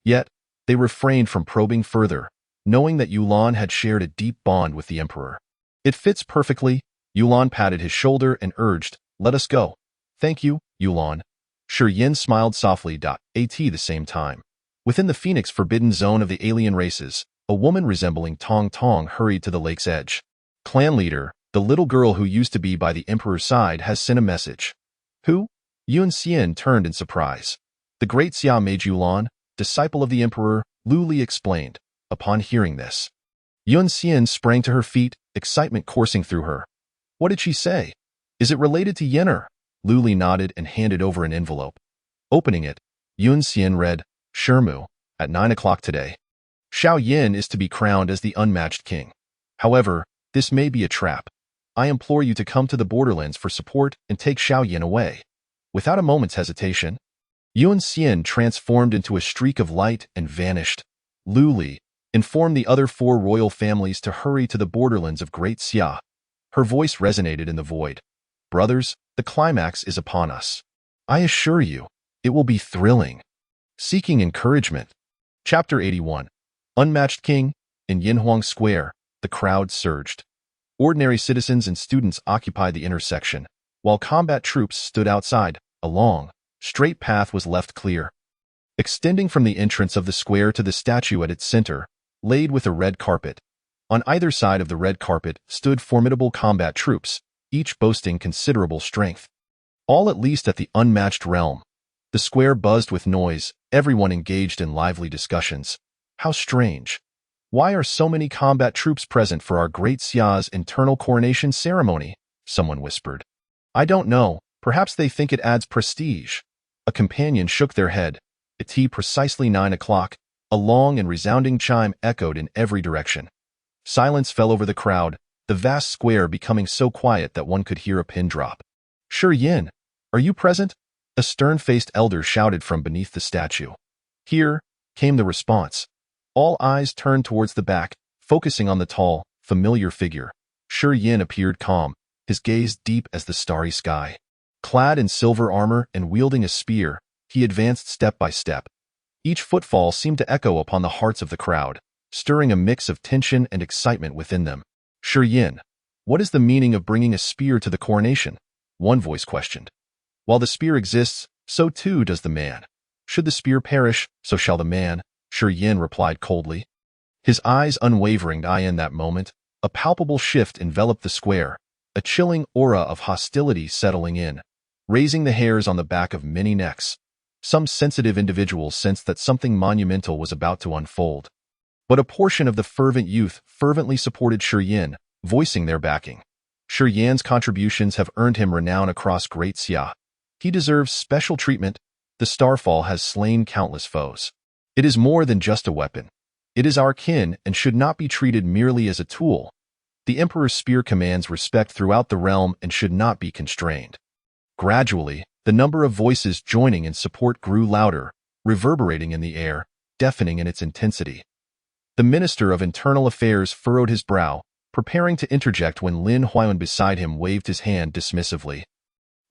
Yet, they refrained from probing further, knowing that Yulan had shared a deep bond with the emperor. It fits perfectly. Yulan patted his shoulder and urged, let us go. Thank you, Yulan. Shiyan smiled softly. At the same time, within the Phoenix forbidden zone of the alien races, a woman resembling Tong Tong hurried to the lake's edge. Clan leader, The little girl who used to be by the emperor's side has sent a message. Who? Yun Xian turned in surprise. The great Xia Mage Yulan, disciple of the emperor, Lu Li explained. Upon hearing this, Yun Xian sprang to her feet, excitement coursing through her. What did she say? Is it related to Yenner? Lu Li nodded and handed over an envelope. Opening it, Yun Xian read, Shermu, at 9 o'clock today. Xiao Yin is to be crowned as the unmatched king. However, this may be a trap. I implore you to come to the borderlands for support and take Xiao Yin away. Without a moment's hesitation, Yun Xian transformed into a streak of light and vanished. Lu Li informed the other 4 royal families to hurry to the borderlands of Great Xia. Her voice resonated in the void. Brothers, the climax is upon us. I assure you, it will be thrilling. Seeking encouragement. Chapter 81. Unmatched King. In Yinhuang Square, the crowd surged. Ordinary citizens and students occupied the intersection, while combat troops stood outside. A long, straight path was left clear, extending from the entrance of the square to the statue at its center, laid with a red carpet. On either side of the red carpet stood formidable combat troops, each boasting considerable strength. All at least at the unmatched realm. The square buzzed with noise, everyone engaged in lively discussions. How strange. Why are so many combat troops present for our great Xia's internal coronation ceremony? Someone whispered. I don't know, perhaps they think it adds prestige. A companion shook their head. At precisely 9 o'clock, a long and resounding chime echoed in every direction. Silence fell over the crowd, the vast square becoming so quiet that one could hear a pin drop. Shi Yin, are you present? A stern-faced elder shouted from beneath the statue. Here, came the response. All eyes turned towards the back, focusing on the tall, familiar figure. Shi Yin appeared calm, his gaze deep as the starry sky. Clad in silver armor and wielding a spear, he advanced step by step. Each footfall seemed to echo upon the hearts of the crowd, stirring a mix of tension and excitement within them. Shi Yin, what is the meaning of bringing a spear to the coronation? One voice questioned. While the spear exists, so too does the man. Should the spear perish, so shall the man, Shi Yin replied coldly. His eyes unwavering. In that moment, a palpable shift enveloped the square, a chilling aura of hostility settling in, raising the hairs on the back of many necks. Some sensitive individuals sensed that something monumental was about to unfold. But a portion of the fervent youth fervently supported Shi Yin, voicing their backing. Shi Yin's contributions have earned him renown across Great Xia. He deserves special treatment. The starfall has slain countless foes. It is more than just a weapon. It is our kin and should not be treated merely as a tool. The Emperor's spear commands respect throughout the realm and should not be constrained. Gradually, the number of voices joining in support grew louder, reverberating in the air, deafening in its intensity. The Minister of Internal Affairs furrowed his brow, preparing to interject when Lin Huayun beside him waved his hand dismissively.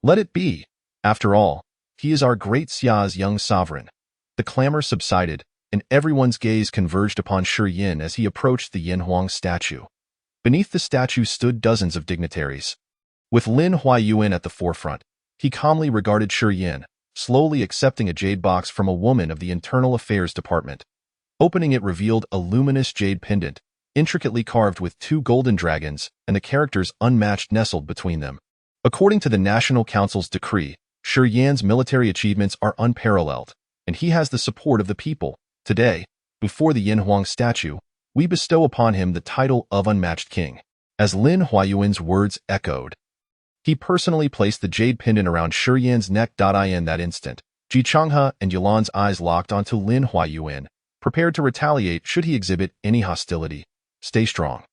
Let it be. After all, he is our great Xia's young sovereign. The clamor subsided, and everyone's gaze converged upon Shi Yin as he approached the Yinhuang statue. Beneath the statue stood dozens of dignitaries. With Lin Huayun at the forefront, he calmly regarded Shi Yin, slowly accepting a jade box from a woman of the Internal Affairs Department. Opening it revealed a luminous jade pendant, intricately carved with 2 golden dragons and the characters unmatched nestled between them. According to the National Council's decree, Shi Yin's military achievements are unparalleled, and he has the support of the people. Today, before the Yinhuang statue, we bestow upon him the title of Unmatched King. As Lin Huayun's words echoed, he personally placed the jade pendant around Shi Yin's neck. In that instant, Ji Changhe and Yulan's eyes locked onto Lin Huayun, prepared to retaliate should he exhibit any hostility. Stay strong.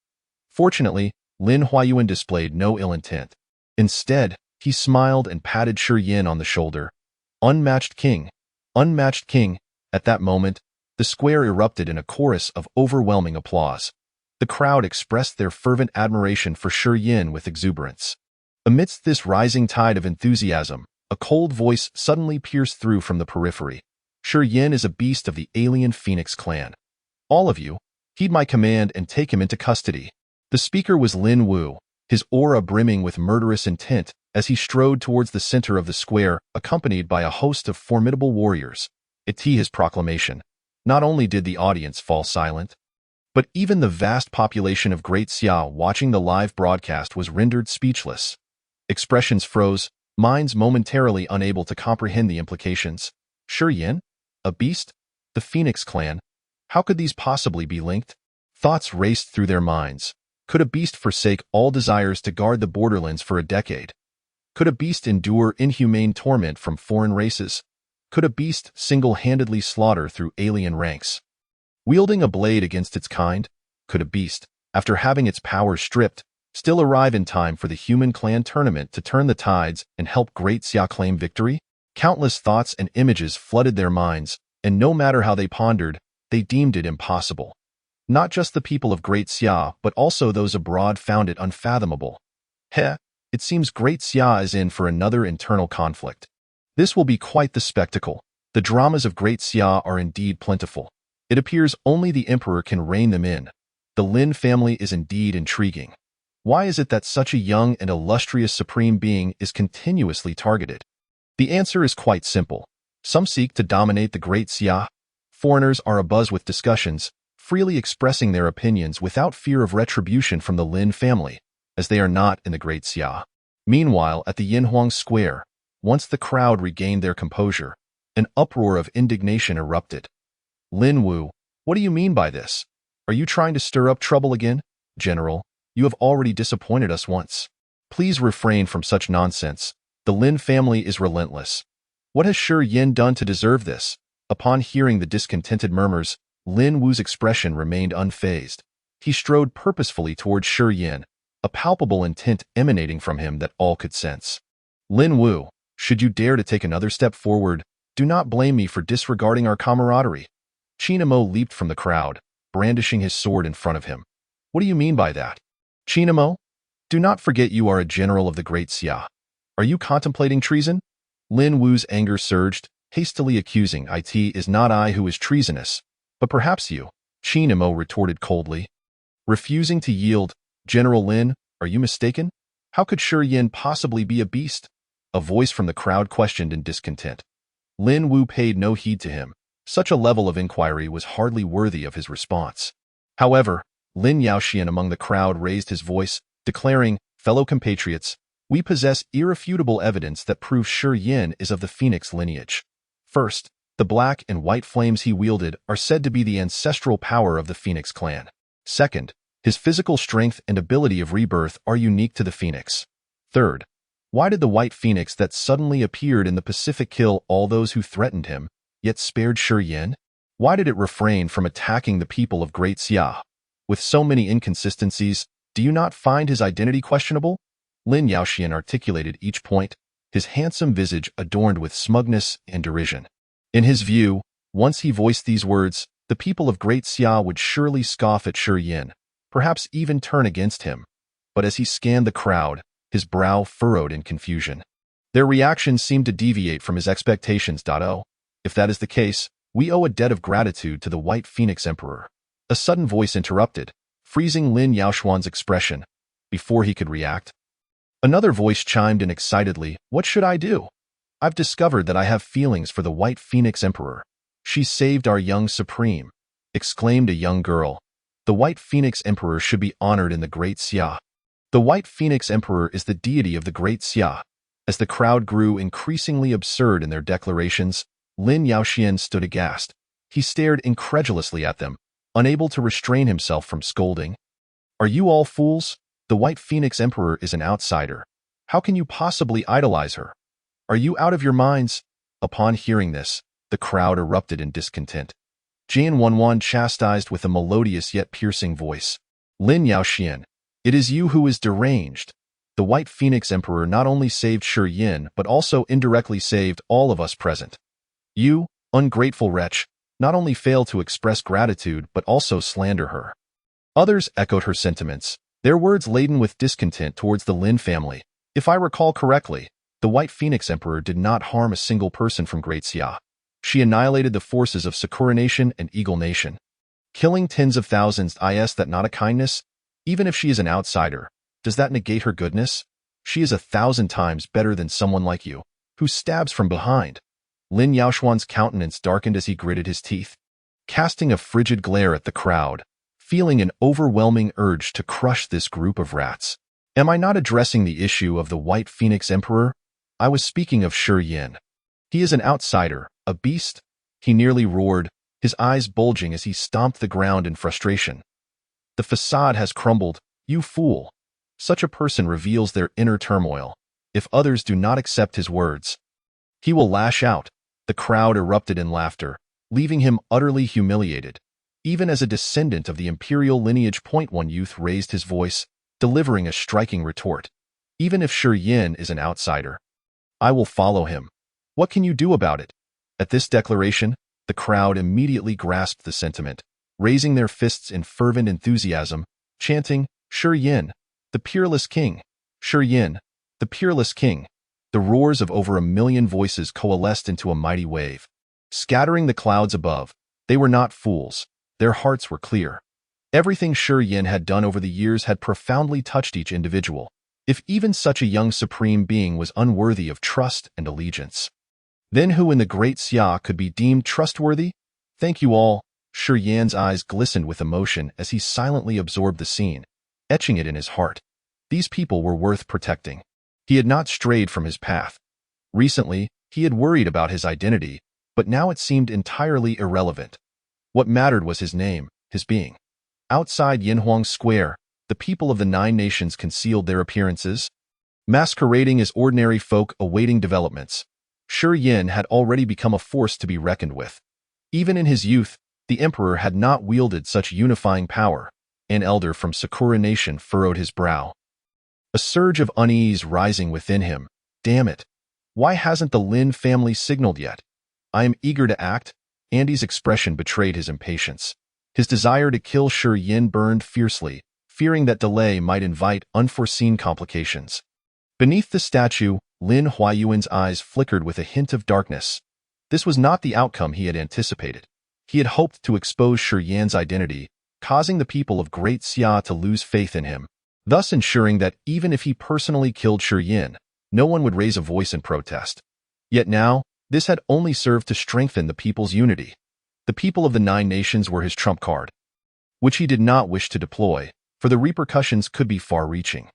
Fortunately, Lin Huayun displayed no ill intent. Instead, he smiled and patted Shi Yin on the shoulder. Unmatched King. Unmatched King. At that moment, the square erupted in a chorus of overwhelming applause. The crowd expressed their fervent admiration for Shi Yin with exuberance. Amidst this rising tide of enthusiasm, a cold voice suddenly pierced through from the periphery. Shi Yin is a beast of the alien Phoenix clan. All of you, heed my command and take him into custody. The speaker was Lin Wu, his aura brimming with murderous intent as he strode towards the center of the square, accompanied by a host of formidable warriors. His proclamation. Not only did the audience fall silent, But even the vast population of Great Xia watching the live broadcast was rendered speechless. Expressions froze, minds momentarily unable to comprehend the implications. Shi Yin? A beast? The Phoenix clan? How could these possibly be linked? Thoughts raced through their minds. Could a beast forsake all desires to guard the borderlands for a decade? Could a beast endure inhumane torment from foreign races? Could a beast single-handedly slaughter through alien ranks? Wielding a blade against its kind? Could a beast, after having its powers stripped, still arrive in time for the human clan tournament to turn the tides and help Great Xia claim victory? Countless thoughts and images flooded their minds, and no matter how they pondered, they deemed it impossible. Not just the people of Great Xia, but also those abroad found it unfathomable. It seems Great Xia is in for another internal conflict. This will be quite the spectacle. The dramas of Great Xia are indeed plentiful. It appears only the emperor can rein them in. The Lin family is indeed intriguing. Why is it that such a young and illustrious supreme being is continuously targeted? The answer is quite simple. Some seek to dominate the Great Xia. Foreigners are abuzz with discussions, freely expressing their opinions without fear of retribution from the Lin family, as they are not in the Great Xia. Meanwhile, at the Yinhuang Square, once the crowd regained their composure, an uproar of indignation erupted. Lin Wu, what do you mean by this? Are you trying to stir up trouble again? General, you have already disappointed us once. Please refrain from such nonsense. The Lin family is relentless. What has Shi Yin done to deserve this? Upon hearing the discontented murmurs, Lin Wu's expression remained unfazed. He strode purposefully towards Shi Yin, a palpable intent emanating from him that all could sense. Lin Wu, should you dare to take another step forward, do not blame me for disregarding our camaraderie. Chinamo leaped from the crowd, brandishing his sword in front of him. What do you mean by that? Chinamo? Do not forget you are a general of the Great Xia. Are you contemplating treason? Lin Wu's anger surged, hastily accusing, "It is not I who is treasonous, but perhaps you," Chinamo retorted coldly. Refusing to yield, "General Lin, are you mistaken? How could Shi Yin possibly be a beast?" A voice from the crowd questioned in discontent. Lin Wu paid no heed to him. Such a level of inquiry was hardly worthy of his response. However, Lin Yaoxian among the crowd raised his voice, declaring, "Fellow compatriots, we possess irrefutable evidence that proves Shi Yin is of the Phoenix lineage. First, the black and white flames he wielded are said to be the ancestral power of the Phoenix clan. Second, his physical strength and ability of rebirth are unique to the Phoenix. Third, why did the white Phoenix that suddenly appeared in the Pacific kill all those who threatened him, yet spared Shi Yin? Why did it refrain from attacking the people of Great Xia? With so many inconsistencies, do you not find his identity questionable?" Lin Yaoxian articulated each point, his handsome visage adorned with smugness and derision. In his view, once he voiced these words, the people of Great Xia would surely scoff at Shi Yin, perhaps even turn against him. But as he scanned the crowd, his brow furrowed in confusion. Their reactions seemed to deviate from his expectations. Oh, if that is the case, we owe a debt of gratitude to the White Phoenix Emperor. A sudden voice interrupted, freezing Lin Yaoxuan's expression. Before he could react, another voice chimed in excitedly, "What should I do? I've discovered that I have feelings for the White Phoenix Emperor. She saved our young supreme," exclaimed a young girl. "The White Phoenix Emperor should be honored in the Great Xia." The White Phoenix Emperor is the deity of the Great Xia. As the crowd grew increasingly absurd in their declarations, Lin Yaoxian stood aghast. He stared incredulously at them, unable to restrain himself from scolding. "Are you all fools? The White Phoenix Emperor is an outsider. How can you possibly idolize her? Are you out of your minds?" Upon hearing this, the crowd erupted in discontent. Jian Wanwan chastised with a melodious yet piercing voice, "Lin Yaoxian, it is you who is deranged. The White Phoenix Emperor not only saved Shi Yin, but also indirectly saved all of us present. You, ungrateful wretch, not only fail to express gratitude, but also slander her." Others echoed her sentiments, their words laden with discontent towards the Lin family. If I recall correctly, the White Phoenix Emperor did not harm a single person from Great Xia. She annihilated the forces of Sakura Nation and Eagle Nation. Killing tens of thousands, is that not a kindness? Even if she is an outsider, does that negate her goodness? She is 1,000 times better than someone like you, who stabs from behind. Lin Yaoxuan's countenance darkened as he gritted his teeth. Casting a frigid glare at the crowd, feeling an overwhelming urge to crush this group of rats. Am I not addressing the issue of the White Phoenix Emperor? I was speaking of Shi Yin. He is an outsider, a beast, he nearly roared, his eyes bulging as he stomped the ground in frustration. The facade has crumbled, you fool. Such a person reveals their inner turmoil. If others do not accept his words, he will lash out. The crowd erupted in laughter, leaving him utterly humiliated. Even as a descendant of the imperial lineage, one youth raised his voice, delivering a striking retort. Even if Shi Yin is an outsider, I will follow him. What can you do about it? At this declaration, the crowd immediately grasped the sentiment, raising their fists in fervent enthusiasm, chanting, Shi Yin, the peerless king. Shi Yin, the peerless king. The roars of over 1 million voices coalesced into a mighty wave, scattering the clouds above. They were not fools. Their hearts were clear. Everything Shi Yin had done over the years had profoundly touched each individual. If even such a young supreme being was unworthy of trust and allegiance, then who in the great Xia could be deemed trustworthy? Thank you all. Shi Yin's eyes glistened with emotion as he silently absorbed the scene, etching it in his heart. These people were worth protecting. He had not strayed from his path. Recently, he had worried about his identity, but now it seemed entirely irrelevant. What mattered was his name, his being. Outside Yinhuang Square, the people of the 9 nations concealed their appearances, masquerading as ordinary folk awaiting developments. Shi Yin had already become a force to be reckoned with. Even in his youth, the emperor had not wielded such unifying power. An elder from Sakura Nation furrowed his brow, a surge of unease rising within him. Damn it. Why hasn't the Lin family signaled yet? I am eager to act. Andy's expression betrayed his impatience. His desire to kill Shi Yin burned fiercely, fearing that delay might invite unforeseen complications. Beneath the statue, Lin Huayuan's eyes flickered with a hint of darkness. This was not the outcome he had anticipated. He had hoped to expose Shi Yin's identity, causing the people of Great Xia to lose faith in him, thus ensuring that even if he personally killed Shi Yin, no one would raise a voice in protest. Yet now, this had only served to strengthen the people's unity. The people of the 9 nations were his trump card, which he did not wish to deploy, for the repercussions could be far-reaching.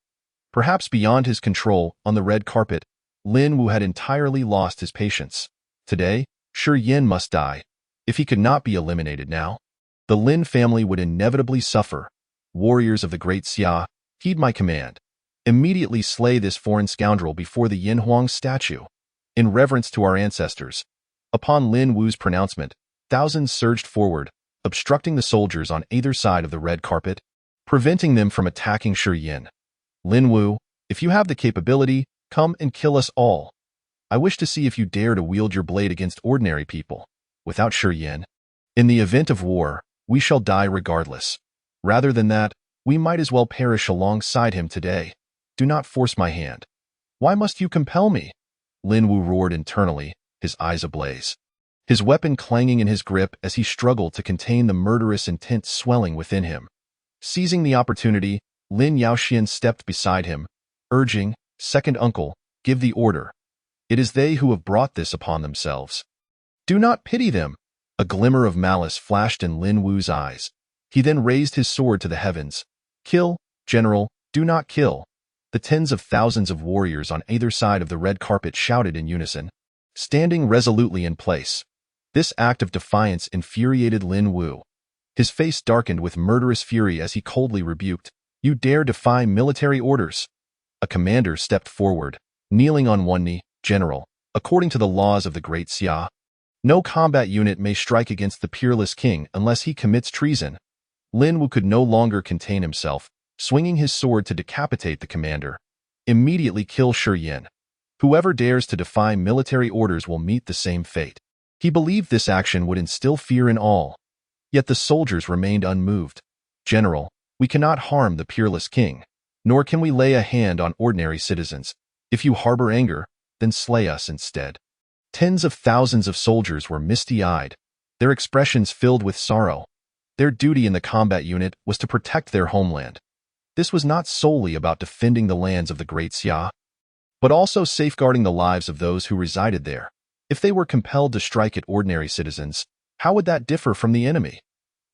Perhaps beyond his control, on the red carpet, Lin Wu had entirely lost his patience. Today, Shi Yin must die. If he could not be eliminated now, the Lin family would inevitably suffer. Warriors of the Great Xia, heed my command. Immediately slay this foreign scoundrel before the Yinhuang statue. In reverence to our ancestors. Upon Lin Wu's pronouncement, thousands surged forward, obstructing the soldiers on either side of the red carpet, preventing them from attacking Shi Yin. Lin Wu, if you have the capability, come and kill us all. I wish to see if you dare to wield your blade against ordinary people. Without Shi Yin, in the event of war, we shall die regardless. Rather than that, we might as well perish alongside him today. Do not force my hand. Why must you compel me? Lin Wu roared internally, his eyes ablaze, his weapon clanging in his grip as he struggled to contain the murderous intent swelling within him. Seizing the opportunity, Lin Yaoxian stepped beside him, urging, Second uncle, give the order. It is they who have brought this upon themselves. Do not pity them. A glimmer of malice flashed in Lin Wu's eyes. He then raised his sword to the heavens. Kill, General, do not kill. The tens of thousands of warriors on either side of the red carpet shouted in unison, standing resolutely in place. This act of defiance infuriated Lin Wu. His face darkened with murderous fury as he coldly rebuked, You dare defy military orders? A commander stepped forward, kneeling on one knee. General, according to the laws of the Great Xia, no combat unit may strike against the peerless king unless he commits treason. Lin Wu could no longer contain himself, swinging his sword to decapitate the commander. Immediately kill Shi Yin. Whoever dares to defy military orders will meet the same fate. He believed this action would instill fear in all. Yet the soldiers remained unmoved. General, we cannot harm the peerless king, nor can we lay a hand on ordinary citizens. If you harbor anger, then slay us instead. Tens of thousands of soldiers were misty-eyed, their expressions filled with sorrow. Their duty in the combat unit was to protect their homeland. This was not solely about defending the lands of the Great Xia, but also safeguarding the lives of those who resided there. If they were compelled to strike at ordinary citizens, how would that differ from the enemy?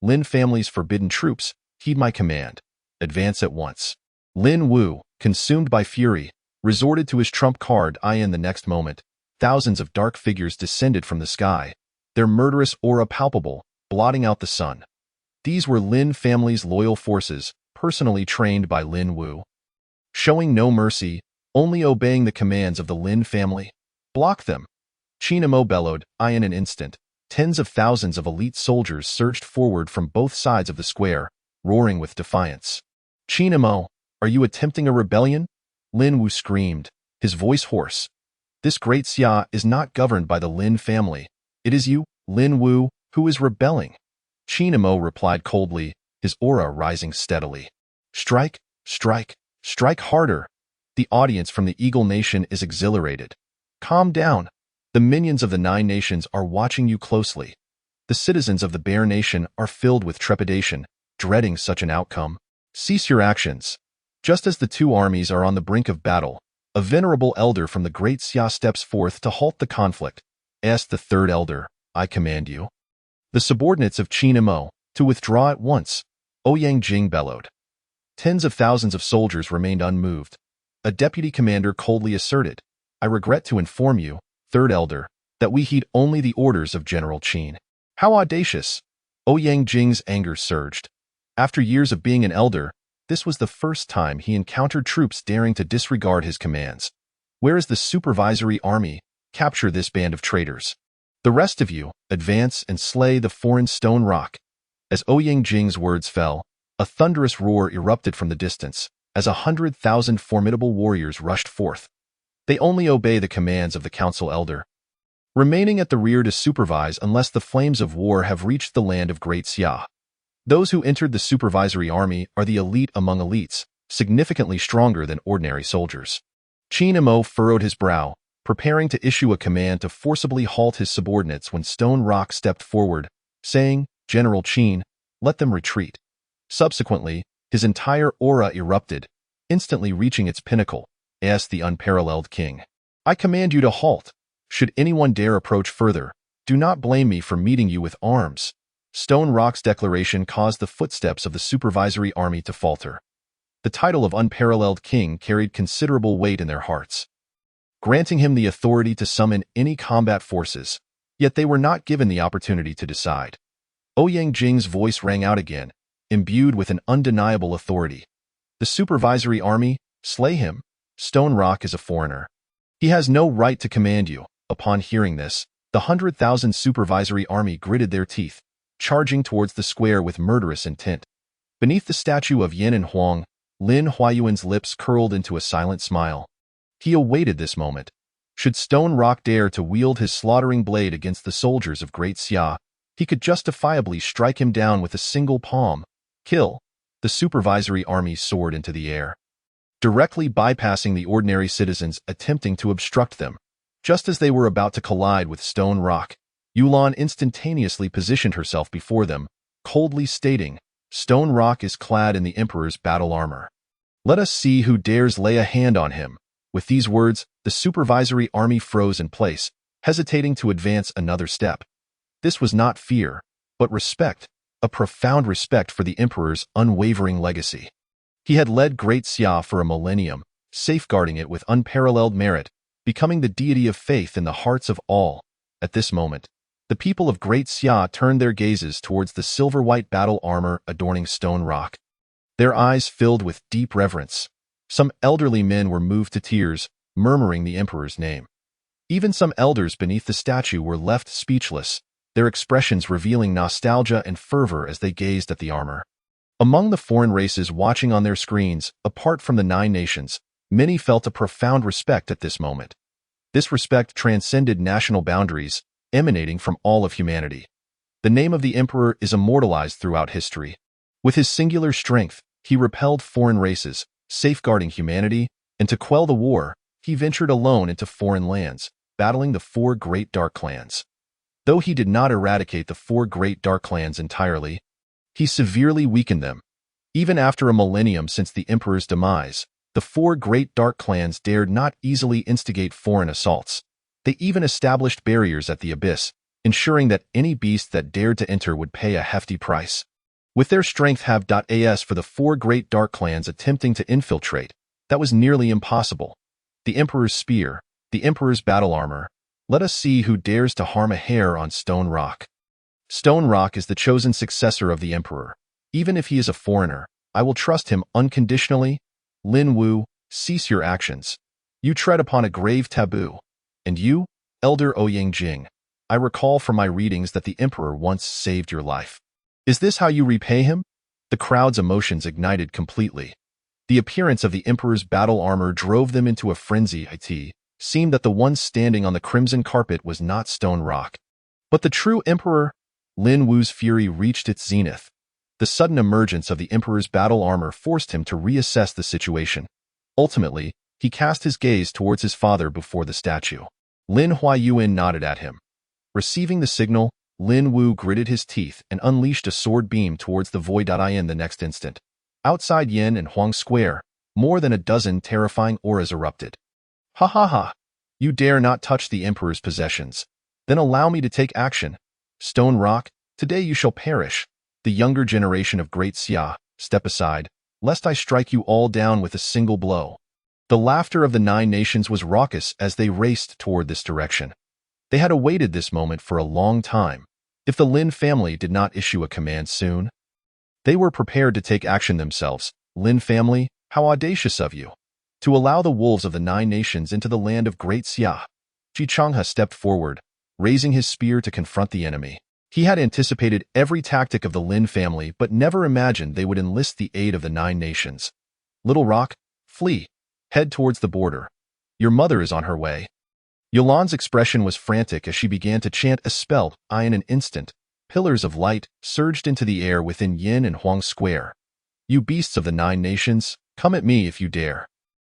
Lin family's forbidden troops, heed my command. Advance at once." Lin Wu, consumed by fury, resorted to his trump card. In the next moment, thousands of dark figures descended from the sky, their murderous aura palpable, blotting out the sun. These were Lin family's loyal forces, personally trained by Lin Wu. Showing no mercy, only obeying the commands of the Lin family. "Block them!" Chinamo bellowed. In an instant, tens of thousands of elite soldiers surged forward from both sides of the square, roaring with defiance. "Chinamo, are you attempting a rebellion?" Lin Wu screamed, his voice hoarse. "This great Xia is not governed by the Lin family. It is you, Lin Wu, who is rebelling." Chinamo replied coldly, his aura rising steadily. "Strike, strike, strike harder." The audience from the Eagle Nation is exhilarated. "Calm down. The minions of the 9 nations are watching you closely." The citizens of the Bear Nation are filled with trepidation, dreading such an outcome. "Cease your actions." Just as the two armies are on the brink of battle, a venerable elder from the Great Xia steps forth to halt the conflict. Asked the third elder, "I command you." The subordinates of Chinamo, to withdraw at once, Ouyang Jing bellowed. Tens of thousands of soldiers remained unmoved. A deputy commander coldly asserted, "I regret to inform you, third elder, that we heed only the orders of General Qin." How audacious! Ouyang Jing's anger surged. After years of being an elder, this was the first time he encountered troops daring to disregard his commands. "Where is the supervisory army? Capture this band of traitors. The rest of you, advance and slay the foreign stone rock." As Ouyang Jing's words fell, a thunderous roar erupted from the distance, as 100,000 formidable warriors rushed forth. They only obey the commands of the council elder, remaining at the rear to supervise unless the flames of war have reached the land of Great Xia. Those who entered the supervisory army are the elite among elites, significantly stronger than ordinary soldiers. Chinamo furrowed his brow, preparing to issue a command to forcibly halt his subordinates when Stone Rock stepped forward, saying, "General Qin, let them retreat." Subsequently, his entire aura erupted, instantly reaching its pinnacle. Asked the unparalleled king, "I command you to halt. Should anyone dare approach further, do not blame me for meeting you with arms." Stone Rock's declaration caused the footsteps of the supervisory army to falter. The title of unparalleled king carried considerable weight in their hearts, granting him the authority to summon any combat forces, yet they were not given the opportunity to decide. Ouyang Jing's voice rang out again, imbued with an undeniable authority. "The supervisory army, slay him. Stone Rock is a foreigner. He has no right to command you." Upon hearing this, the 100,000 supervisory army gritted their teeth, charging towards the square with murderous intent. Beneath the statue of Yin and Huang, Lin Huayuan's lips curled into a silent smile. He awaited this moment. Should Stone Rock dare to wield his slaughtering blade against the soldiers of Great Xia, he could justifiably strike him down with a single palm. Kill! The supervisory army soared into the air, directly bypassing the ordinary citizens attempting to obstruct them. Just as they were about to collide with Stone Rock, Yulan instantaneously positioned herself before them, coldly stating, "Stone Rock is clad in the Emperor's battle armor. Let us see who dares lay a hand on him." With these words, the supervisory army froze in place, hesitating to advance another step. This was not fear, but respect, a profound respect for the Emperor's unwavering legacy. He had led Great Xia for a millennium, safeguarding it with unparalleled merit, becoming the deity of faith in the hearts of all. At this moment, the people of Great Xia turned their gazes towards the silver-white battle armor adorning Stone Rock. Their eyes filled with deep reverence. Some elderly men were moved to tears, murmuring the Emperor's name. Even some elders beneath the statue were left speechless, their expressions revealing nostalgia and fervor as they gazed at the armor. Among the foreign races watching on their screens, apart from the 9 nations, many felt a profound respect at this moment. This respect transcended national boundaries, emanating from all of humanity. The name of the Emperor is immortalized throughout history. With his singular strength, he repelled foreign races, safeguarding humanity, and to quell the war, he ventured alone into foreign lands, battling the 4 great dark clans. Though he did not eradicate the 4 great dark clans entirely, he severely weakened them. Even after a millennium since the Emperor's demise, the 4 great dark clans dared not easily instigate foreign assaults. They even established barriers at the abyss, ensuring that any beast that dared to enter would pay a hefty price. With their strength have.as for the four great dark clans attempting to infiltrate, that was nearly impossible. The Emperor's spear, the Emperor's battle armor. Let us see who dares to harm a hair on Stone Rock. Stone Rock is the chosen successor of the Emperor. Even if he is a foreigner, I will trust him unconditionally. Lin Wu, cease your actions. You tread upon a grave taboo. And you, Elder Ouyang Jing, I recall from my readings that the Emperor once saved your life. Is this how you repay him? The crowd's emotions ignited completely. The appearance of the Emperor's battle armor drove them into a frenzy. It seemed that the one standing on the crimson carpet was not Stone Rock, but the true Emperor. Lin Wu's fury reached its zenith. The sudden emergence of the Emperor's battle armor forced him to reassess the situation. Ultimately, he cast his gaze towards his father before the statue. Lin Huayuan nodded at him. Receiving the signal, Lin Wu gritted his teeth and unleashed a sword beam towards the void.in the next instant. Outside Yin and Huang Square, more than a dozen terrifying auras erupted. Ha ha ha! You dare not touch the Emperor's possessions. Then allow me to take action. Stone Rock, today you shall perish. The younger generation of Great Xia, step aside, lest I strike you all down with a single blow. The laughter of the 9 nations was raucous as they raced toward this direction. They had awaited this moment for a long time. If the Lin family did not issue a command soon, they were prepared to take action themselves. Lin family, how audacious of you! To allow the wolves of the 9 nations into the land of Great Xia. Ji Changhe stepped forward, raising his spear to confront the enemy. He had anticipated every tactic of the Lin family but never imagined they would enlist the aid of the 9 nations. Little Rock, flee. Head towards the border. Your mother is on her way. Yolan's expression was frantic as she began to chant a spell. In an instant, pillars of light surged into the air within Yin and Huang Square. You beasts of the 9 nations, come at me if you dare.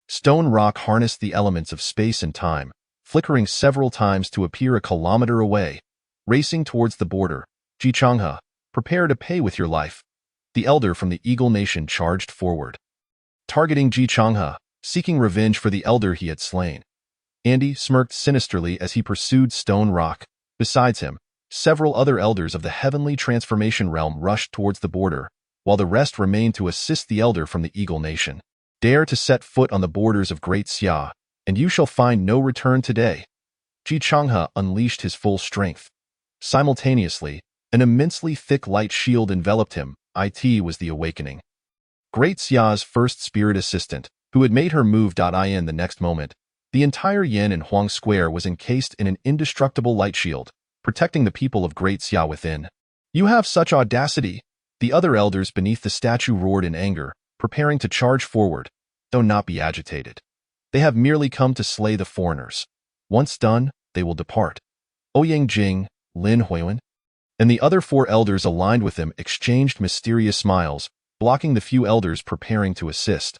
Stone Rock harnessed the elements of space and time, flickering several times to appear a kilometer away. Racing towards the border, Ji Changhe, prepare to pay with your life. The elder from the Eagle Nation charged forward, targeting Ji Changhe, seeking revenge for the elder he had slain. Andy smirked sinisterly as he pursued Stone Rock. Besides him, several other elders of the heavenly transformation realm rushed towards the border, while the rest remained to assist the elder from the Eagle Nation. Dare to set foot on the borders of Great Xia, and you shall find no return today. Ji Changhe unleashed his full strength. Simultaneously, an immensely thick light shield enveloped him. It was the awakening. Great Xia's first spirit assistant, who had made her move. In the next moment, the entire Yin and Huang Square was encased in an indestructible light shield, protecting the people of Great Xia within. You have such audacity! The other elders beneath the statue roared in anger, preparing to charge forward, though not be agitated. They have merely come to slay the foreigners. Once done, they will depart. Ouyang Jing, Lin Huayuan, and the other 4 elders aligned with them exchanged mysterious smiles, blocking the few elders preparing to assist.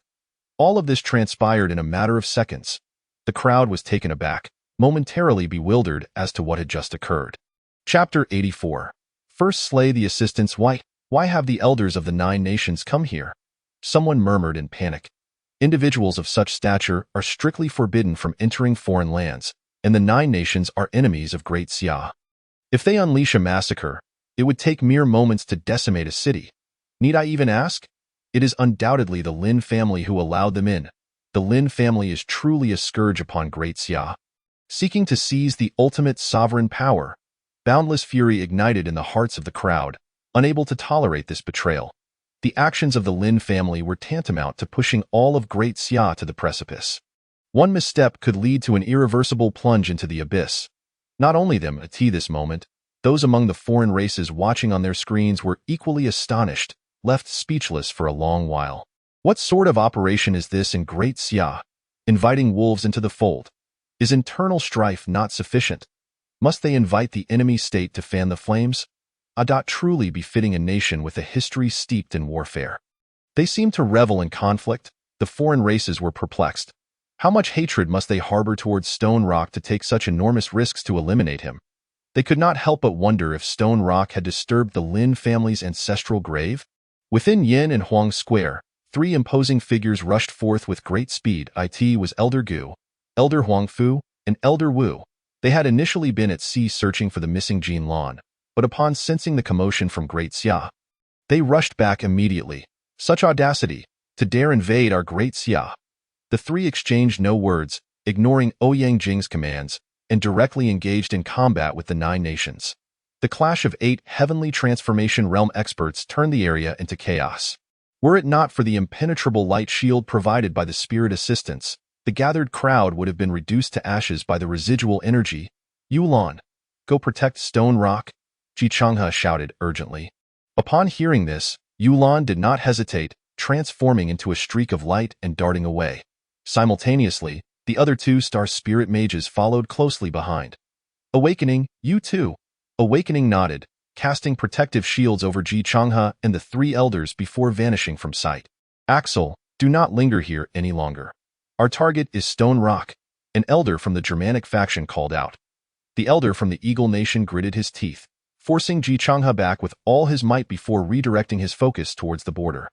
All of this transpired in a matter of seconds. The crowd was taken aback, momentarily bewildered as to what had just occurred. Chapter 84. First slay the assistants. Why have the elders of the 9 nations come here? Someone murmured in panic. Individuals of such stature are strictly forbidden from entering foreign lands, and the 9 nations are enemies of Great Xia. If they unleash a massacre, it would take mere moments to decimate a city. Need I even ask? It is undoubtedly the Lin family who allowed them in. The Lin family is truly a scourge upon Great Xia. Seeking to seize the ultimate sovereign power, boundless fury ignited in the hearts of the crowd, unable to tolerate this betrayal. The actions of the Lin family were tantamount to pushing all of Great Xia to the precipice. One misstep could lead to an irreversible plunge into the abyss. Not only them, at this moment, those among the foreign races watching on their screens were equally astonished, left speechless for a long while. What sort of operation is this in Great Xia? Inviting wolves into the fold. Is internal strife not sufficient? Must they invite the enemy state to fan the flames? Truly befitting a nation with a history steeped in warfare. They seemed to revel in conflict. The foreign races were perplexed. How much hatred must they harbor towards Stone Rock to take such enormous risks to eliminate him? They could not help but wonder if Stone Rock had disturbed the Lin family's ancestral grave. Within Yin and Huang Square, 3 imposing figures rushed forth with great speed. It was Elder Gu, Elder Huangfu, and Elder Wu. They had initially been at sea searching for the missing Jin Lan, but upon sensing the commotion from Great Xia, They rushed back immediately. Such audacity, to dare invade our great Xia. The three exchanged no words, ignoring Ouyang Jing's commands, and directly engaged in combat with the 9 nations. The clash of 8 heavenly transformation realm experts turned the area into chaos. Were it not for the impenetrable light shield provided by the spirit assistants, the gathered crowd would have been reduced to ashes by the residual energy. Yulan, go protect Stone Rock, Ji Changhe shouted urgently. Upon hearing this, Yulan did not hesitate, transforming into a streak of light and darting away. Simultaneously, the other 2 star spirit mages followed closely behind. Awakening, you too. Awakening nodded, casting protective shields over Ji Changhe and the 3 elders before vanishing from sight. Axel, do not linger here any longer. Our target is Stone Rock, an elder from the Germanic faction called out. The elder from the Eagle Nation gritted his teeth, forcing Ji Changhe back with all his might before redirecting his focus towards the border.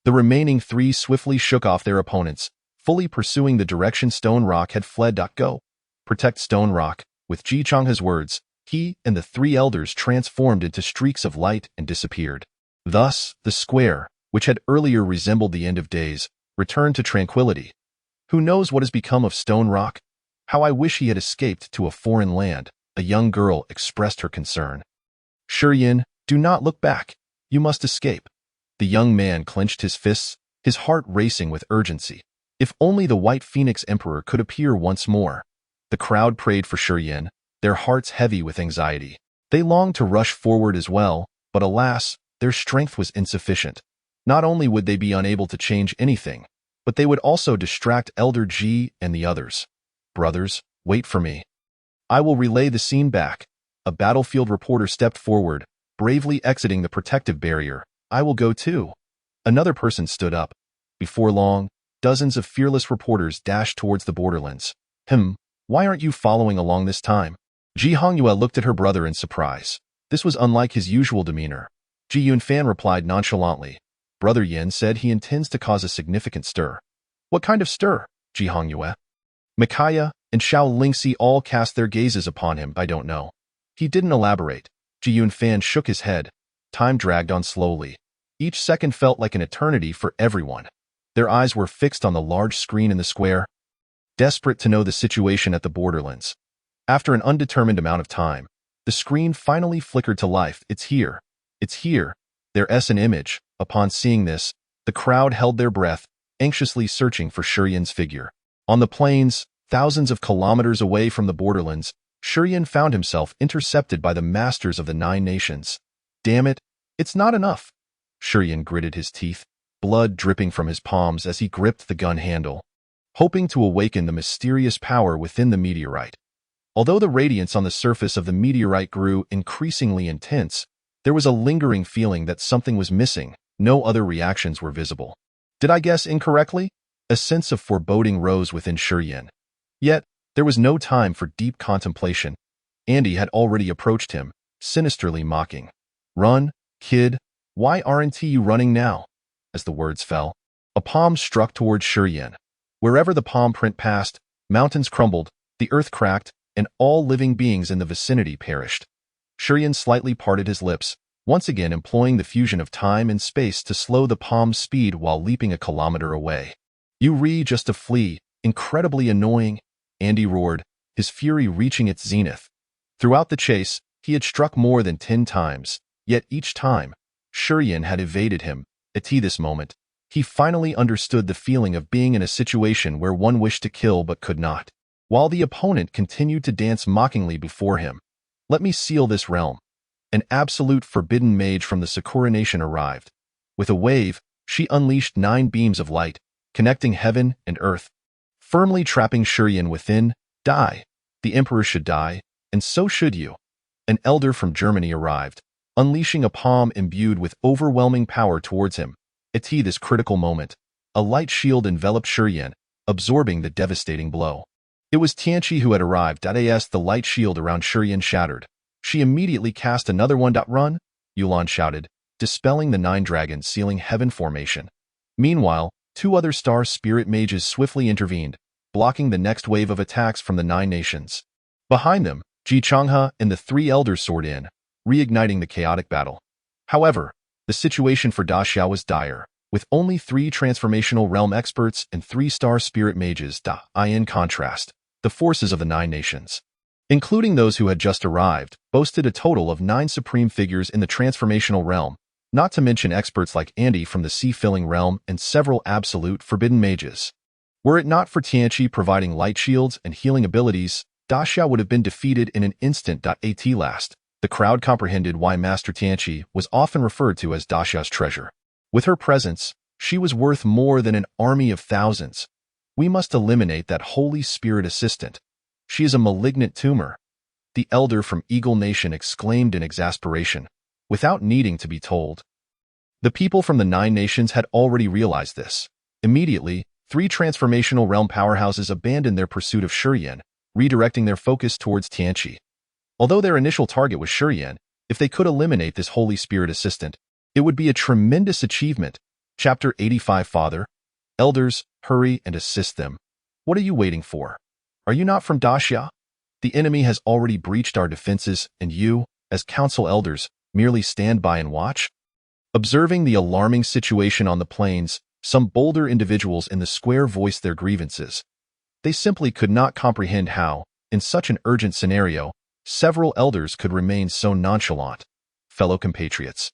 The remaining 3 swiftly shook off their opponents, fully pursuing the direction Stone Rock had fled. Go. Protect Stone Rock. With Ji Changhe's words, he and the 3 elders transformed into streaks of light and disappeared. Thus, the square, which had earlier resembled the end of days, returned to tranquility. Who knows what has become of Stone Rock? How I wish he had escaped to a foreign land, a young girl expressed her concern. Shiyin, do not look back. You must escape. The young man clenched his fists, his heart racing with urgency. If only the White Phoenix Emperor could appear once more. The crowd prayed for Shiyin, their hearts heavy with anxiety. They longed to rush forward as well, but alas, their strength was insufficient. Not only would they be unable to change anything, but they would also distract Elder Ji and the others. Brothers, wait for me. I will relay the scene back. A battlefield reporter stepped forward, bravely exiting the protective barrier. I will go too. Another person stood up. Before long, dozens of fearless reporters dashed towards the borderlands. Why aren't you following along this time? Ji Hongyue looked at her brother in surprise. This was unlike his usual demeanor. Ji Yunfan replied nonchalantly. Brother Yin said he intends to cause a significant stir. What kind of stir? Ji Hongyue. Micaiah and Xiao Lingxi all cast their gazes upon him. I don't know. He didn't elaborate. Ji Yunfan shook his head. Time dragged on slowly. Each second felt like an eternity for everyone. Their eyes were fixed on the large screen in the square, desperate to know the situation at the borderlands. After an undetermined amount of time, the screen finally flickered to life. It's here. It's here. Their SN image. Upon seeing this, the crowd held their breath, anxiously searching for Shiyin's figure. On the plains, thousands of kilometers away from the borderlands, Shiyin found himself intercepted by the masters of the 9 nations. Damn it, it's not enough. Shiyin gritted his teeth, blood dripping from his palms as he gripped the gun handle, hoping to awaken the mysterious power within the meteorite. Although the radiance on the surface of the meteorite grew increasingly intense, there was a lingering feeling that something was missing. No other reactions were visible. Did I guess incorrectly? A sense of foreboding rose within Shiyin. Yet, there was no time for deep contemplation. Andy had already approached him, sinisterly mocking. Run, kid. Why aren't you running now? As the words fell, a palm struck towards Shiyin. Wherever the palm print passed, mountains crumbled, the earth cracked, and all living beings in the vicinity perished. Shiyin slightly parted his lips, once again employing the fusion of time and space to slow the palm's speed while leaping a kilometer away. You just to flee, incredibly annoying, Andy roared, his fury reaching its zenith. Throughout the chase, he had struck more than 10 times, yet each time, Shiyin had evaded him. At this moment, he finally understood the feeling of being in a situation where one wished to kill but could not. While the opponent continued to dance mockingly before him. Let me seal this realm. An absolute forbidden mage from the Sakura Nation arrived. With a wave, she unleashed 9 beams of light, connecting heaven and earth, firmly trapping Shiyin within. Die. The Emperor should die, and so should you. An elder from Germany arrived, unleashing a palm imbued with overwhelming power towards him. At this critical moment, a light shield enveloped Shiyin, absorbing the devastating blow. It was Tianqi who had arrived. As the light shield around Shiyin shattered, she immediately cast another one. Run, Yulan shouted, dispelling the 9 dragons sealing heaven formation. Meanwhile, 2 other star spirit mages swiftly intervened, blocking the next wave of attacks from the 9 nations. Behind them, Ji Changhe and the 3 elders soared in, reigniting the chaotic battle. However, The situation for Daxia was dire, with only 3 transformational realm experts and 3-star spirit mages. In contrast, the forces of the 9 nations, including those who had just arrived, boasted a total of 9 supreme figures in the transformational realm, not to mention experts like Andy from the sea-filling realm and several absolute forbidden mages. Were it not for Tianqi providing light shields and healing abilities, Daxia would have been defeated in an instant. At last, the crowd comprehended why Master Tianqi was often referred to as Daxia's treasure. With her presence, she was worth more than an army of thousands. We must eliminate that Holy Spirit assistant. She is a malignant tumor, the elder from Eagle Nation exclaimed in exasperation, without needing to be told. The people from the 9 nations had already realized this. Immediately, 3 transformational realm powerhouses abandoned their pursuit of Shurian, redirecting their focus towards Tianqi. Although their initial target was Shurian, if they could eliminate this Holy Spirit assistant, it would be a tremendous achievement. Chapter 85. Father, elders, hurry and assist them. What are you waiting for? Are you not from Daxia? The enemy has already breached our defenses, and you, as council elders, merely stand by and watch? Observing the alarming situation on the plains, some bolder individuals in the square voiced their grievances. They simply could not comprehend how, in such an urgent scenario, several elders could remain so nonchalant. Fellow compatriots,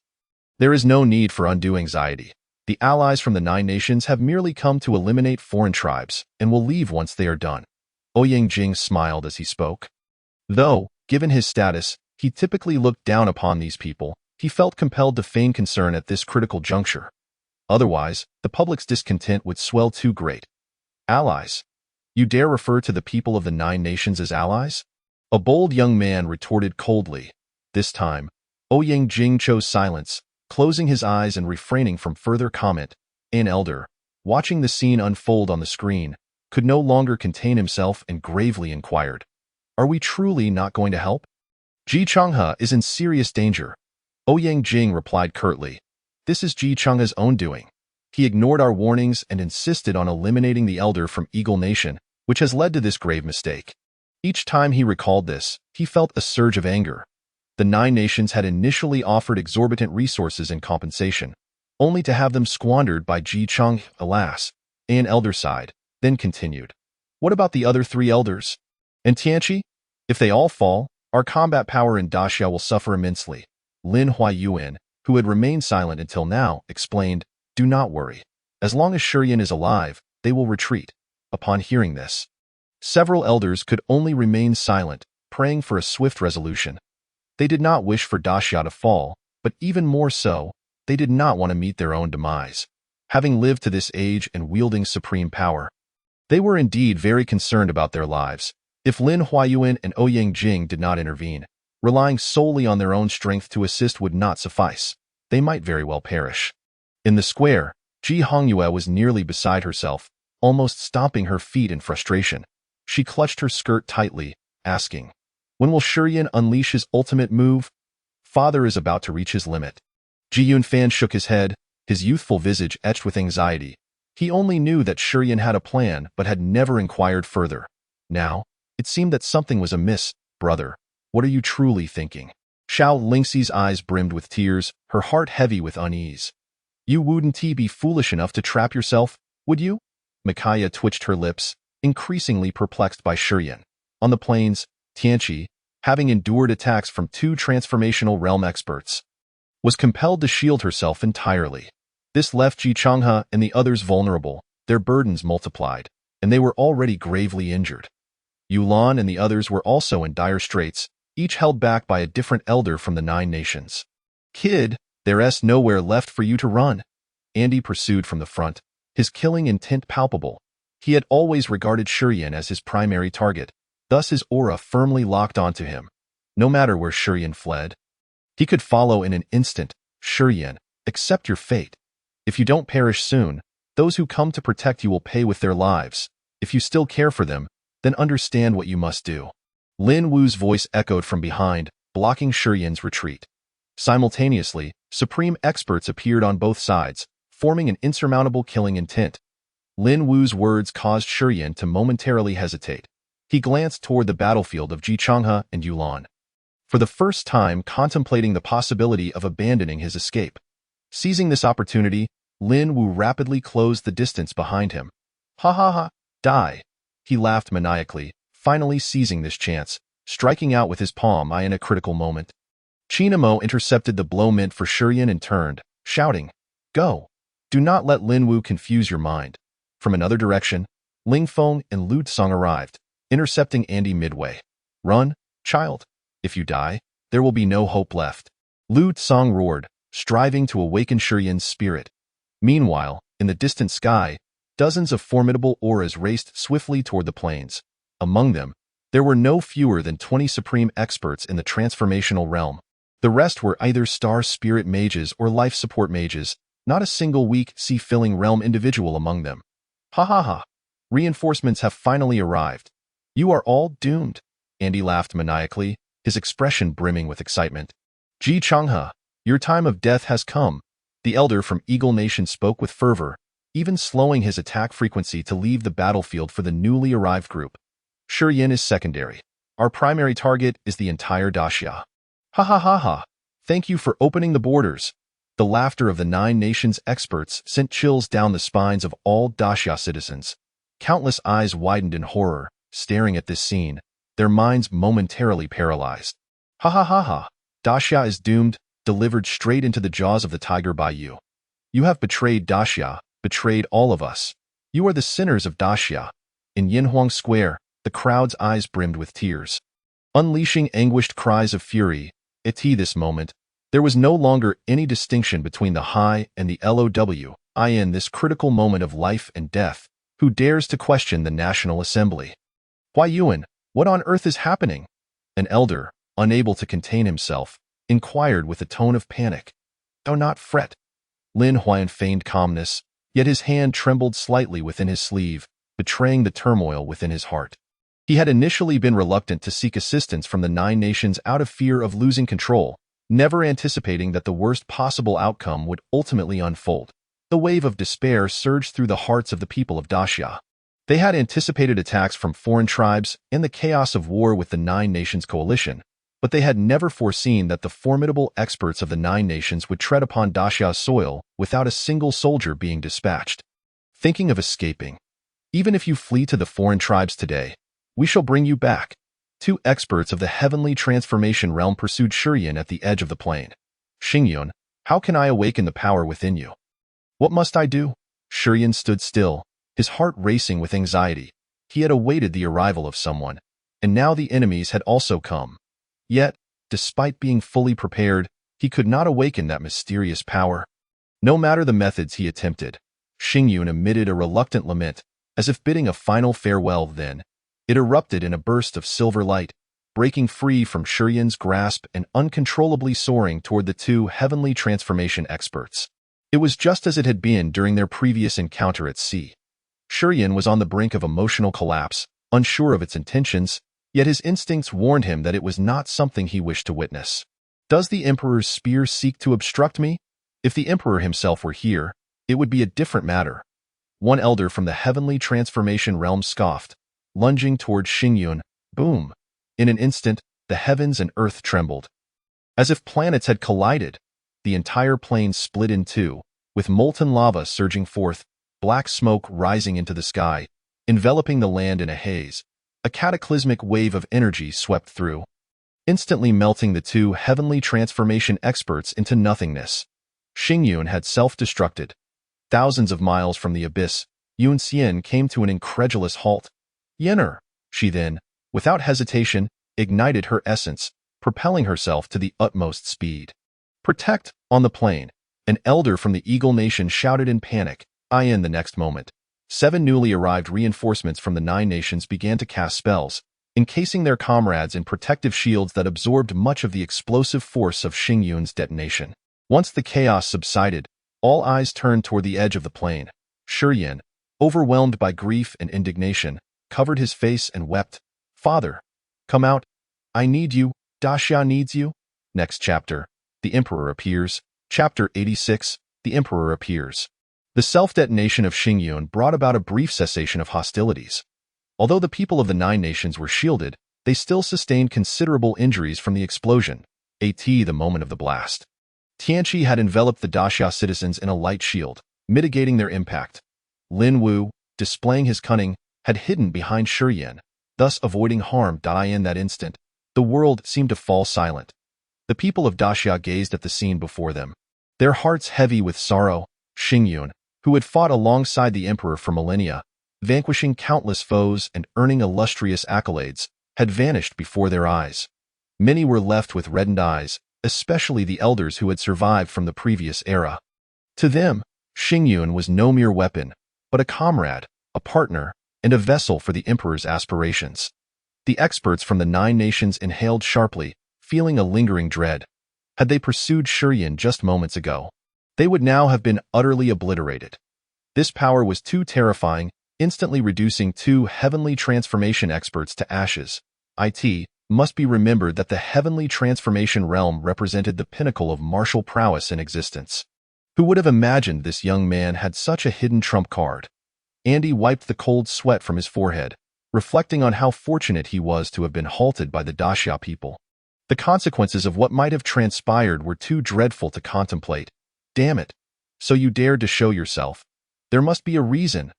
there is no need for undue anxiety. The allies from the 9 nations have merely come to eliminate foreign tribes and will leave once they are done. Ouyang Jing smiled as he spoke. Though, given his status, he typically looked down upon these people, he felt compelled to feign concern at this critical juncture. Otherwise, the public's discontent would swell too great. Allies? You dare refer to the people of the 9 nations as allies? A bold young man retorted coldly. This time, Ouyang Jing chose silence, closing his eyes and refraining from further comment. An elder, watching the scene unfold on the screen, could no longer contain himself and gravely inquired, "Are we truly not going to help? Ji Changhe is in serious danger." Ouyang Jing replied curtly, "This is Ji Changhe's own doing. He ignored our warnings and insisted on eliminating the elder from Eagle Nation, which has led to this grave mistake." Each time he recalled this, he felt a surge of anger. The 9 nations had initially offered exorbitant resources in compensation, only to have them squandered by Ji Changhe. Alas, an elder sighed, then continued, "What about the other 3 elders? And Tianqi? If they all fall, our combat power in Daxia will suffer immensely." Lin Huayuan, who had remained silent until now, explained, "Do not worry. As long as Shurian is alive, they will retreat." Upon hearing this, several elders could only remain silent, praying for a swift resolution. They did not wish for Daxia to fall, but even more so, they did not want to meet their own demise. Having lived to this age and wielding supreme power, they were indeed very concerned about their lives. If Lin Huayuan and Ouyang Jing did not intervene, relying solely on their own strength to assist would not suffice. They might very well perish. In the square, Ji Hongyue was nearly beside herself, almost stomping her feet in frustration. She clutched her skirt tightly, asking, "When will Shurian unleash his ultimate move? Father is about to reach his limit." Ji Yunfan shook his head, his youthful visage etched with anxiety. He only knew that Shurian had a plan but had never inquired further. Now, it seemed that something was amiss. "Brother, what are you truly thinking?" Xiao Lingxi's eyes brimmed with tears, her heart heavy with unease. "You wouldn't be foolish enough to trap yourself, would you?" Micaiah twitched her lips, increasingly perplexed by Shurian. On the plains, Tianqi, having endured attacks from 2 transformational realm experts, was compelled to shield herself entirely. This left Ji Changhe and the others vulnerable, their burdens multiplied, and they were already gravely injured. Yulan and the others were also in dire straits, each held back by a different elder from the 9 nations. "Kid, there's nowhere left for you to run," Andy pursued from the front, his killing intent palpable. He had always regarded Shurian as his primary target, thus his aura firmly locked onto him. No matter where Shurian fled, he could follow in an instant. "Shurian, accept your fate. If you don't perish soon, those who come to protect you will pay with their lives. If you still care for them, then understand what you must do." Lin Wu's voice echoed from behind, blocking Shurian's retreat. Simultaneously, supreme experts appeared on both sides, forming an insurmountable killing intent. Lin Wu's words caused Shurian to momentarily hesitate. He glanced toward the battlefield of Ji Changhe and Yulan, for the first time contemplating the possibility of abandoning his escape. Seizing this opportunity, Lin Wu rapidly closed the distance behind him. Ha ha ha, die. He laughed maniacally, finally seizing this chance, striking out with his palm in a critical moment. Chinamo intercepted the blow meant for Shurian and turned, shouting, "Go! Do not let Lin Wu confuse your mind." From another direction, Ling Feng and Lu Tsang arrived, intercepting Andy midway. "Run, child. If you die, there will be no hope left." Lu Tsang roared, striving to awaken Shurian's spirit. Meanwhile, in the distant sky, dozens of formidable auras raced swiftly toward the plains. Among them, there were no fewer than 20 supreme experts in the transformational realm. The rest were either star spirit mages or life support mages, not a single weak sea-filling realm individual among them. Ha ha ha. Reinforcements have finally arrived. You are all doomed. Andy laughed maniacally, his expression brimming with excitement. Ji Changhe, your time of death has come. The elder from Eagle Nation spoke with fervor, even slowing his attack frequency to leave the battlefield for the newly arrived group. Shurian is secondary. Our primary target is the entire Daxia. Ha ha ha ha. Thank you for opening the borders. The laughter of the 9 nations experts sent chills down the spines of all Daxia citizens. Countless eyes widened in horror, staring at this scene, their minds momentarily paralyzed. Ha ha ha ha. Daxia is doomed, delivered straight into the jaws of the tiger by you. You have betrayed Daxia, betrayed all of us. You are the sinners of Daxia. In Yinhuang Square, the crowd's eyes brimmed with tears. Unleashing anguished cries of fury, this moment, there was no longer any distinction between the high and the low. In this critical moment of life and death, who dares to question the National Assembly? Why Yuan, what on earth is happening? An elder, unable to contain himself, inquired with a tone of panic. Do not fret. Lin Huan feigned calmness, yet his hand trembled slightly within his sleeve, betraying the turmoil within his heart. He had initially been reluctant to seek assistance from the 9 nations out of fear of losing control, never anticipating that the worst possible outcome would ultimately unfold. The wave of despair surged through the hearts of the people of Daxia. They had anticipated attacks from foreign tribes and the chaos of war with the 9 nations coalition, but they had never foreseen that the formidable experts of the 9 nations would tread upon Daxia's soil without a single soldier being dispatched. Thinking of escaping. Even if you flee to the foreign tribes today, we shall bring you back. 2 experts of the heavenly transformation realm pursued Shurian at the edge of the plain. Xingyun, how can I awaken the power within you? What must I do? Shurian stood still, his heart racing with anxiety. He had awaited the arrival of someone, and now the enemies had also come. Yet, despite being fully prepared, he could not awaken that mysterious power. No matter the methods he attempted, Xingyun emitted a reluctant lament, as if bidding a final farewell. Then, it erupted in a burst of silver light, breaking free from Shurian's grasp and uncontrollably soaring toward the 2 heavenly transformation experts. It was just as it had been during their previous encounter at sea. Shurian was on the brink of emotional collapse, unsure of its intentions, yet his instincts warned him that it was not something he wished to witness. Does the Emperor's spear seek to obstruct me? If the Emperor himself were here, it would be a different matter. One elder from the heavenly transformation realm scoffed, lunging toward Xingyun. Boom! In an instant, the heavens and earth trembled. As if planets had collided, the entire plain split in 2, with molten lava surging forth, black smoke rising into the sky, enveloping the land in a haze. A cataclysmic wave of energy swept through, instantly melting the 2 heavenly transformation experts into nothingness. Xingyun had self-destructed. Thousands of miles from the abyss, Yun Xian came to an incredulous halt. Yenner, she then, without hesitation, ignited her essence, propelling herself to the utmost speed. Protect, on the plain, an elder from the Eagle Nation shouted in panic. In the next moment, 7 newly arrived reinforcements from the 9 nations began to cast spells, encasing their comrades in protective shields that absorbed much of the explosive force of Xingyun's detonation. Once the chaos subsided, all eyes turned toward the edge of the plain. Shurian, overwhelmed by grief and indignation, covered his face and wept. Father, come out. I need you. Daxia needs you. Next chapter, the Emperor appears. Chapter 86, the Emperor appears. The self-detonation of Xingyun brought about a brief cessation of hostilities. Although the people of the 9 nations were shielded, they still sustained considerable injuries from the explosion. The moment of the blast. Tianqi had enveloped the Daxia citizens in a light shield, mitigating their impact. Lin Wu, displaying his cunning, had hidden behind Shiyan, thus avoiding harm. In that instant, the world seemed to fall silent. The people of Daxia gazed at the scene before them, their hearts heavy with sorrow. Xingyun, who had fought alongside the emperor for millennia, vanquishing countless foes and earning illustrious accolades, had vanished before their eyes. Many were left with reddened eyes, especially the elders who had survived from the previous era. To them, Xingyun was no mere weapon, but a comrade, a partner, and a vessel for the emperor's aspirations. The experts from the 9 nations inhaled sharply, feeling a lingering dread. Had they pursued Shiyan just moments ago, they would now have been utterly obliterated. This power was too terrifying, instantly reducing 2 heavenly transformation experts to ashes. It must be remembered that the heavenly transformation realm represented the pinnacle of martial prowess in existence. Who would have imagined this young man had such a hidden trump card? Andy wiped the cold sweat from his forehead, reflecting on how fortunate he was to have been halted by the Daxia people. The consequences of what might have transpired were too dreadful to contemplate. Damn it. So you dared to show yourself. There must be a reason.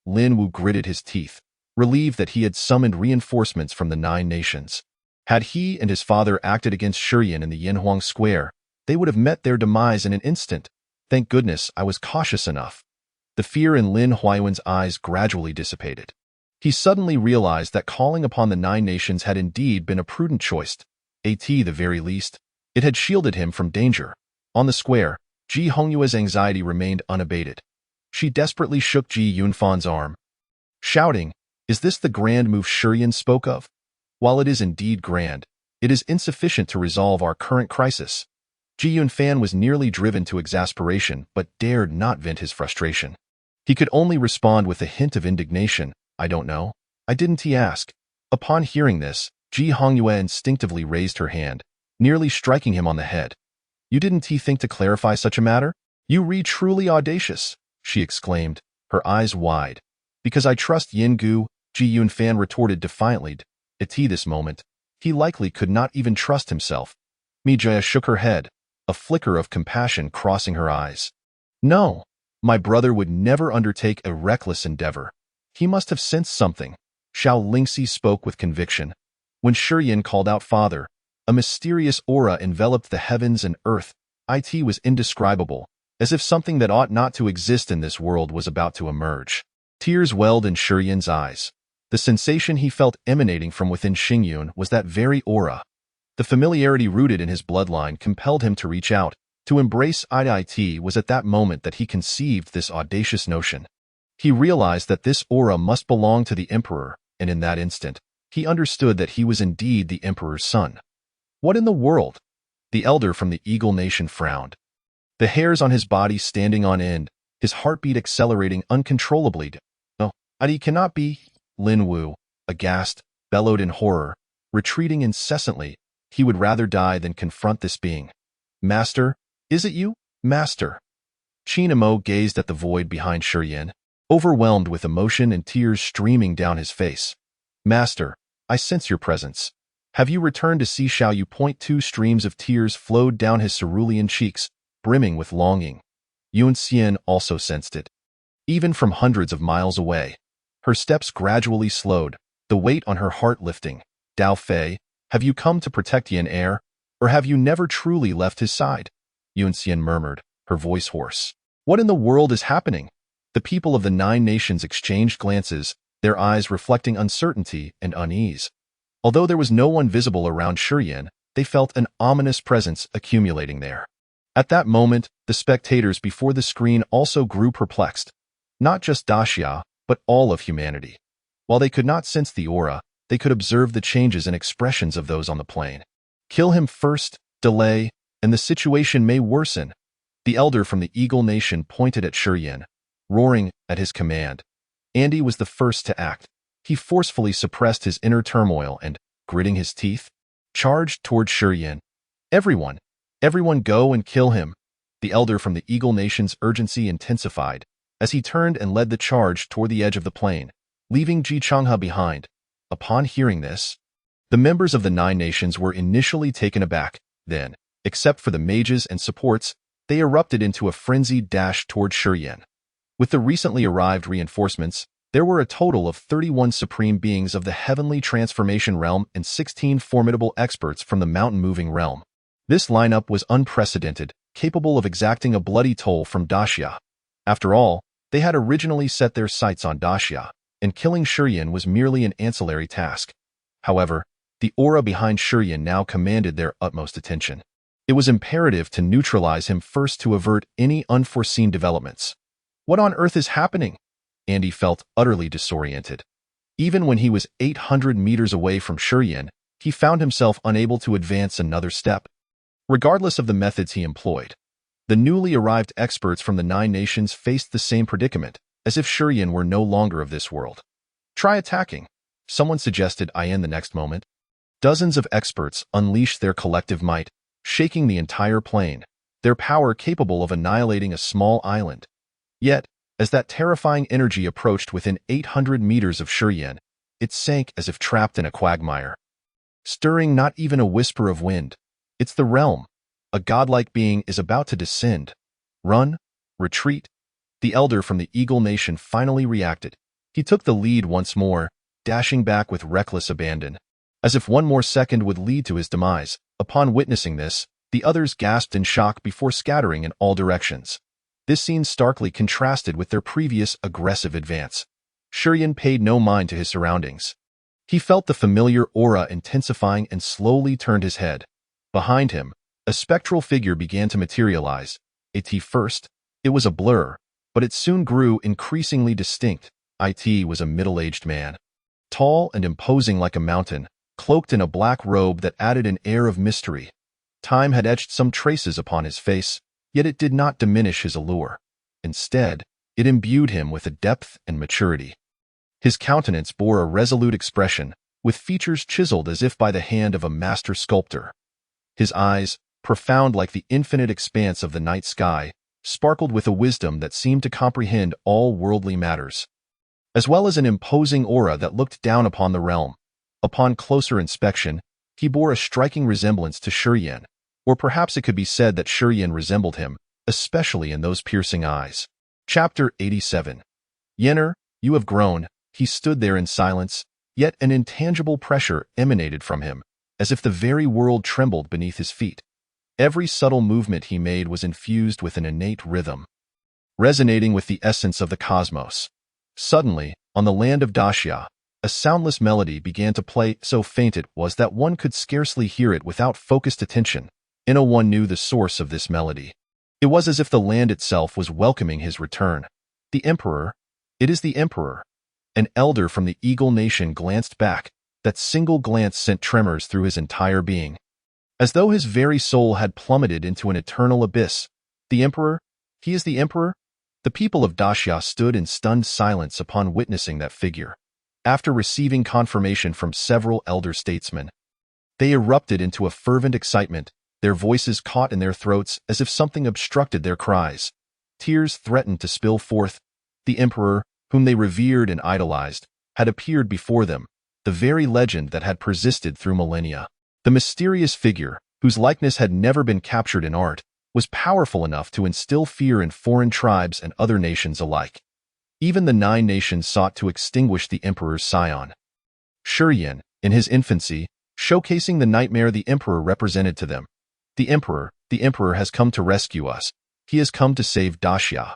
Lin Wu gritted his teeth, relieved that he had summoned reinforcements from the 9 nations. Had he and his father acted against Shiyan in the Yanhuang Square, they would have met their demise in an instant. Thank goodness I was cautious enough. The fear in Lin Huayuan's eyes gradually dissipated. He suddenly realized that calling upon the 9 nations had indeed been a prudent choice. At the very least, it had shielded him from danger. On the square, Ji Hongyue's anxiety remained unabated. She desperately shook Ji Yunfan's arm, shouting, "Is this the grand move Shiyan spoke of? While it is indeed grand, it is insufficient to resolve our current crisis." Ji Yunfan was nearly driven to exasperation but dared not vent his frustration. He could only respond with a hint of indignation. "I don't know. I didn't ask." Upon hearing this, Ji Hongyue instinctively raised her hand, nearly striking him on the head. "You didn't think to clarify such a matter? You re truly audacious," she exclaimed, her eyes wide. "Because I trust Yin Gu," Ji Yunfan retorted defiantly. At this moment, he likely could not even trust himself. Mijaya shook her head, a flicker of compassion crossing her eyes. "No, my brother would never undertake a reckless endeavor. He must have sensed something." Xiao Lingxi spoke with conviction. When Shiyan called out father, a mysterious aura enveloped the heavens and earth. It was indescribable, as if something that ought not to exist in this world was about to emerge. Tears welled in Shiyan's eyes. The sensation he felt emanating from within Xingyun was that very aura. The familiarity rooted in his bloodline compelled him to reach out, to embrace It. Was at that moment that he conceived this audacious notion. He realized that this aura must belong to the emperor, and in that instant, he understood that he was indeed the emperor's son. What in the world? The elder from the Eagle Nation frowned, the hairs on his body standing on end, his heartbeat accelerating uncontrollably. "No, It cannot be." Lin Wu, aghast, bellowed in horror, retreating incessantly. He would rather die than confront this being. "Master, is it you, Master?" Qin Imo gazed at the void behind Shiyan, overwhelmed with emotion and tears streaming down his face. "Master, I sense your presence. Have you returned to see Xiao Yu?" 2 streams of tears flowed down his cerulean cheeks, brimming with longing. Yun Xian also sensed it. Even from hundreds of miles away, her steps gradually slowed, the weight on her heart lifting. "Dao Fei, have you come to protect Yan Er, or have you never truly left his side?" Yun Xian murmured, her voice hoarse. "What in the world is happening?" The people of the 9 nations exchanged glances, their eyes reflecting uncertainty and unease. Although there was no one visible around Shiyan, they felt an ominous presence accumulating there. At that moment, the spectators before the screen also grew perplexed. Not just Daxia, but all of humanity. While they could not sense the aura, they could observe the changes and expressions of those on the plane. "Kill him first, delay, and the situation may worsen." The elder from the Eagle Nation pointed at Shiyan, roaring at his command. Andy was the first to act. He forcefully suppressed his inner turmoil and, gritting his teeth, charged toward Shiyan. Everyone go and kill him." The elder from the Eagle Nation's urgency intensified as he turned and led the charge toward the edge of the plain, leaving Ji Changhe behind. Upon hearing this, the members of the 9 nations were initially taken aback. Then, Except for the mages and supports, they erupted into a frenzied dash toward Shurien. With the recently arrived reinforcements, there were a total of 31 supreme beings of the heavenly transformation realm and 16 formidable experts from the mountain-moving realm. This lineup was unprecedented, capable of exacting a bloody toll from Daxia. After all, they had originally set their sights on Daxia, and killing Shurien was merely an ancillary task. However, the aura behind Shurien now commanded their utmost attention. It was imperative to neutralize him first to avert any unforeseen developments. What on earth is happening? Andy felt utterly disoriented. Even when he was 800 meters away from Shurien, he found himself unable to advance another step. Regardless of the methods he employed, the newly arrived experts from the 9 nations faced the same predicament, as if Shurien were no longer of this world. Try attacking, someone suggested the next moment. Dozens of experts unleashed their collective might, shaking the entire plane, their power capable of annihilating a small island. Yet, as that terrifying energy approached within 800 meters of Shurien, it sank as if trapped in a quagmire. Stirring not even a whisper of wind. It's the realm. A godlike being is about to descend. Run, retreat. The elder from the Eagle Nation finally reacted. He took the lead once more, dashing back with reckless abandon. As if one more second would lead to his demise, upon witnessing this, the others gasped in shock before scattering in all directions. This scene starkly contrasted with their previous aggressive advance. Shurien paid no mind to his surroundings. He felt the familiar aura intensifying and slowly turned his head. Behind him, a spectral figure began to materialize. At first, it was a blur, but it soon grew increasingly distinct. It was a middle-aged man. Tall and imposing like a mountain, cloaked in a black robe that added an air of mystery. Time had etched some traces upon his face, yet it did not diminish his allure. Instead, it imbued him with a depth and maturity. His countenance bore a resolute expression, with features chiseled as if by the hand of a master sculptor. His eyes, profound like the infinite expanse of the night sky, sparkled with a wisdom that seemed to comprehend all worldly matters, as well as an imposing aura that looked down upon the realm. Upon closer inspection, he bore a striking resemblance to Shurien, or perhaps it could be said that Shurien resembled him, especially in those piercing eyes. Chapter 87. Yenner, you have grown. He stood there in silence, yet an intangible pressure emanated from him, as if the very world trembled beneath his feet. Every subtle movement he made was infused with an innate rhythm, resonating with the essence of the cosmos. Suddenly, on the land of Daxia, a soundless melody began to play, so faint it was that one could scarcely hear it without focused attention. No one knew the source of this melody. It was as if the land itself was welcoming his return. The Emperor. It is the Emperor. An elder from the Eagle Nation glanced back. That single glance sent tremors through his entire being, as though his very soul had plummeted into an eternal abyss. The Emperor? He is the Emperor? The people of Daxia stood in stunned silence upon witnessing that figure. After receiving confirmation from several elder statesmen, they erupted into a fervent excitement, their voices caught in their throats as if something obstructed their cries. Tears threatened to spill forth. The Emperor, whom they revered and idolized, had appeared before them, the very legend that had persisted through millennia. The mysterious figure, whose likeness had never been captured in art, was powerful enough to instill fear in foreign tribes and other nations alike. Even the 9 nations sought to extinguish the Emperor's scion. Shurien, in his infancy, showcasing the nightmare the Emperor represented to them. The Emperor has come to rescue us. He has come to save Daxia.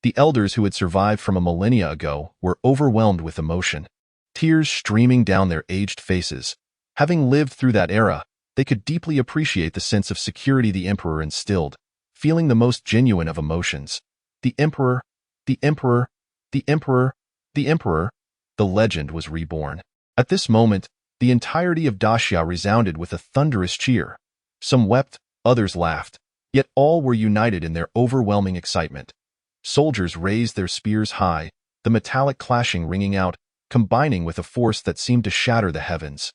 The elders who had survived from a millennia ago were overwhelmed with emotion, tears streaming down their aged faces. Having lived through that era, they could deeply appreciate the sense of security the Emperor instilled, feeling the most genuine of emotions. The Emperor, the Emperor, the Emperor, the Emperor. The legend was reborn. At this moment, the entirety of Daxia resounded with a thunderous cheer. Some wept, others laughed, yet all were united in their overwhelming excitement. Soldiers raised their spears high, the metallic clashing ringing out, combining with a force that seemed to shatter the heavens,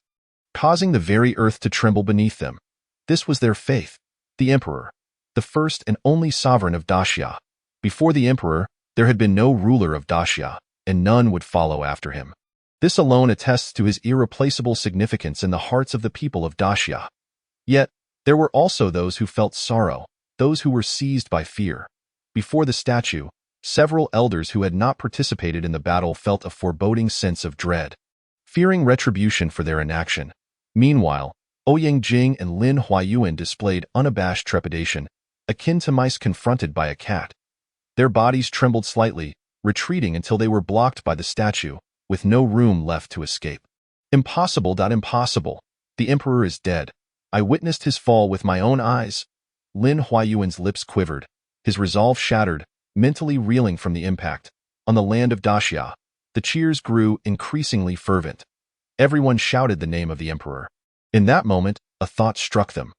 causing the very earth to tremble beneath them. This was their faith. The Emperor, the first and only sovereign of Daxia. Before the Emperor, there had been no ruler of Daxia, and none would follow after him. This alone attests to his irreplaceable significance in the hearts of the people of Daxia. Yet, There were also those who felt sorrow, those who were seized by fear. Before the statue, several elders who had not participated in the battle felt a foreboding sense of dread, fearing retribution for their inaction. Meanwhile, Ouyang Jing and Lin Huayuan displayed unabashed trepidation, akin to mice confronted by a cat. Their bodies trembled slightly, retreating until they were blocked by the statue, with no room left to escape. Impossible. Impossible. The emperor is dead. I witnessed his fall with my own eyes. Lin Huayuan's lips quivered, his resolve shattered, mentally reeling from the impact. On the land of Daxia, the cheers grew increasingly fervent. Everyone shouted the name of the emperor. In that moment, a thought struck them.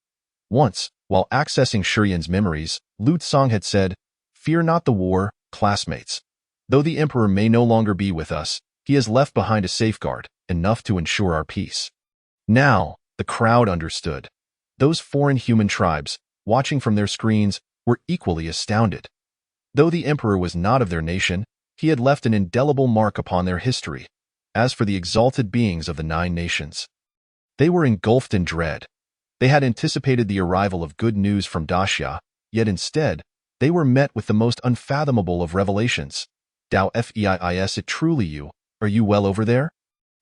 Once, while accessing Shurian's memories, Lu Tsang had said, "Fear not the war, classmates. Though the emperor may no longer be with us, he has left behind a safeguard, enough to ensure our peace." Now, the crowd understood. Those foreign human tribes, watching from their screens, were equally astounded. Though the emperor was not of their nation, he had left an indelible mark upon their history. As for the exalted beings of the 9 nations, they were engulfed in dread. They had anticipated the arrival of good news from Daxia, yet instead, they were met with the most unfathomable of revelations. Dao Feis, it truly you, are you well over there?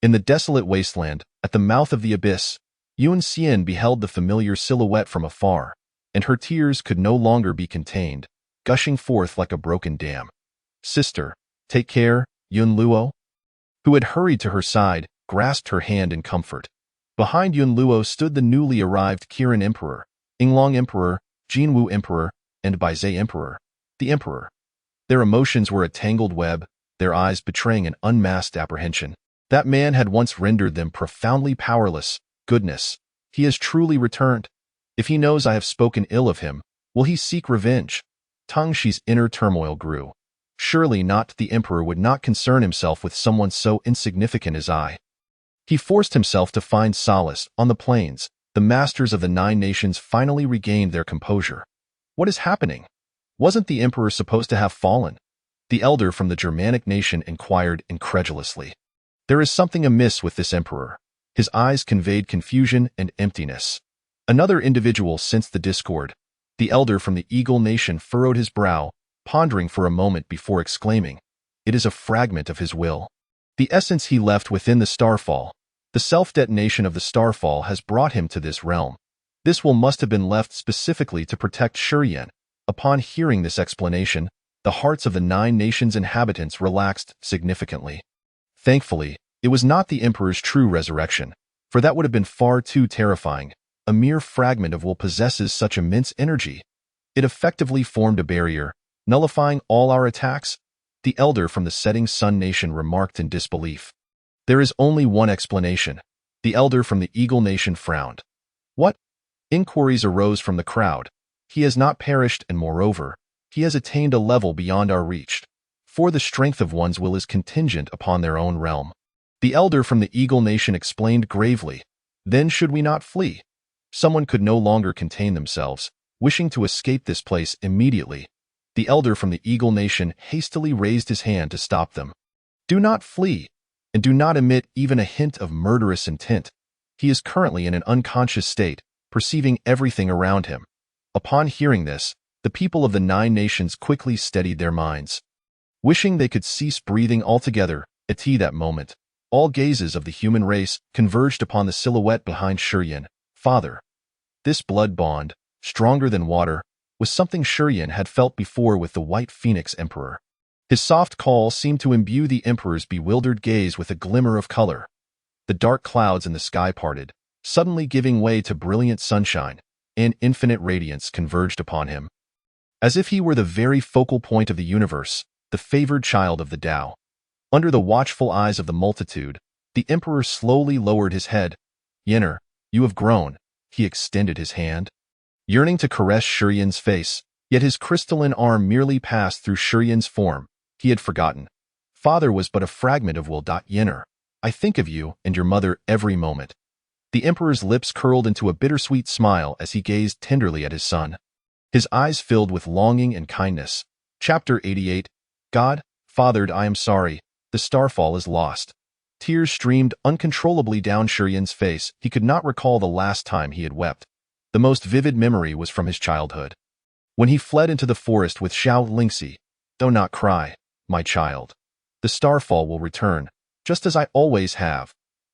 In the desolate wasteland, at the mouth of the abyss, Yun Xian beheld the familiar silhouette from afar, and her tears could no longer be contained, gushing forth like a broken dam. "Sister, take care," Yun Luo, who had hurried to her side, grasped her hand in comfort. Behind Yun Luo stood the newly arrived Kirin Emperor, Yinglong Emperor, Jinwu Emperor, and Baizhe Emperor, the Emperor. Their emotions were a tangled web, their eyes betraying an unmasked apprehension. That man had once rendered them profoundly powerless. Goodness, he has truly returned. If he knows I have spoken ill of him, will he seek revenge? Tang Shi's inner turmoil grew. Surely not, the emperor would not concern himself with someone so insignificant as I. He forced himself to find solace. On the plains, the masters of the 9 nations finally regained their composure. What is happening? Wasn't the emperor supposed to have fallen? The elder from the Germanic nation inquired incredulously. There is something amiss with this emperor. His eyes conveyed confusion and emptiness. Another individual sensed the discord. The elder from the Eagle nation furrowed his brow, pondering for a moment before exclaiming, "It is a fragment of his will. The essence he left within the starfall, the self-detonation of the starfall has brought him to this realm. This will must have been left specifically to protect Shurian." Upon hearing this explanation, the hearts of the 9 nations' inhabitants relaxed significantly. Thankfully, it was not the emperor's true resurrection, for that would have been far too terrifying. A mere fragment of will possesses such immense energy. It effectively formed a barrier, nullifying all our attacks. The elder from the setting sun nation remarked in disbelief. There is only one explanation. The elder from the Eagle nation frowned. What? Inquiries arose from the crowd. He has not perished, and moreover, he has attained a level beyond our reach. For the strength of one's will is contingent upon their own realm. The elder from the Eagle nation explained gravely. Then should we not flee? Someone could no longer contain themselves, wishing to escape this place immediately. The elder from the Eagle nation hastily raised his hand to stop them. Do not flee, and do not emit even a hint of murderous intent. He is currently in an unconscious state, perceiving everything around him. Upon hearing this, the people of the 9 nations quickly steadied their minds. Wishing they could cease breathing altogether, at that moment, all gazes of the human race converged upon the silhouette behind Shurian. Father. This blood bond, stronger than water, was something Shurian had felt before with the White Phoenix Emperor. His soft call seemed to imbue the emperor's bewildered gaze with a glimmer of color. The dark clouds in the sky parted, suddenly giving way to brilliant sunshine, and infinite radiance converged upon him. As if he were the very focal point of the universe, the favored child of the Tao. Under the watchful eyes of the multitude, the emperor slowly lowered his head. Yenner, you have grown. He extended his hand, yearning to caress Shurian's face, yet his crystalline arm merely passed through Shurian's form. He had forgotten. Father was but a fragment of will. Yenner, I think of you and your mother every moment. The emperor's lips curled into a bittersweet smile as he gazed tenderly at his son. His eyes filled with longing and kindness. Chapter 88. God, fathered, I am sorry. The starfall is lost. Tears streamed uncontrollably down Shurian's face. He could not recall the last time he had wept. The most vivid memory was from his childhood, when he fled into the forest with Xiao Lingxi. "Do not cry, my child. The starfall will return, just as I always have."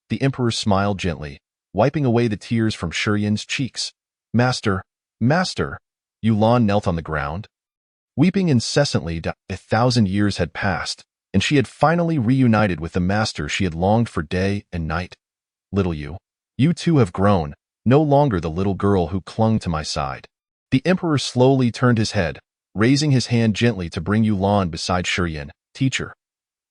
The emperor smiled gently, wiping away the tears from Shiyan's cheeks. "Master, master!" Yulan knelt on the ground, weeping incessantly. 1,000 years had passed, and she had finally reunited with the master she had longed for day and night. "Little you too have grown, no longer the little girl who clung to my side." The emperor slowly turned his head, raising his hand gently to bring Yulan beside Shiyan. "Teacher."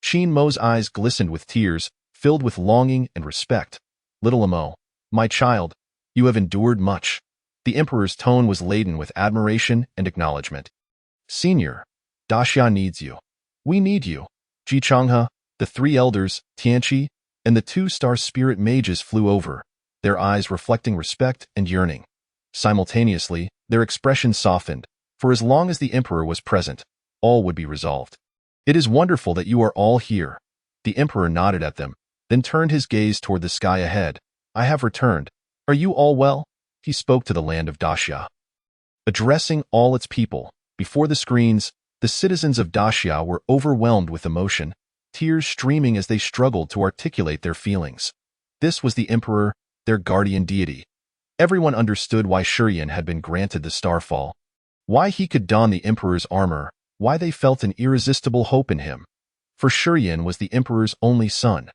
Qin Mo's eyes glistened with tears, filled with longing and respect. "Little Amo, my child, you have endured much." The emperor's tone was laden with admiration and acknowledgement. "Senior, Daxia needs you. We need you." Ji Changhe, the three elders, Tianqi, and the two-star spirit mages flew over, their eyes reflecting respect and yearning. Simultaneously, their expressions softened, for as long as the emperor was present, all would be resolved. "It is wonderful that you are all here." The emperor nodded at them, then turned his gaze toward the sky ahead. "I have returned. Are you all well?" He spoke to the land of Daxia, addressing all its people. Before the screens, the citizens of Daxia were overwhelmed with emotion, tears streaming as they struggled to articulate their feelings. This was the emperor, their guardian deity. Everyone understood why Shiyan had been granted the starfall, why he could don the emperor's armor, why they felt an irresistible hope in him. For Shiyan was the emperor's only son.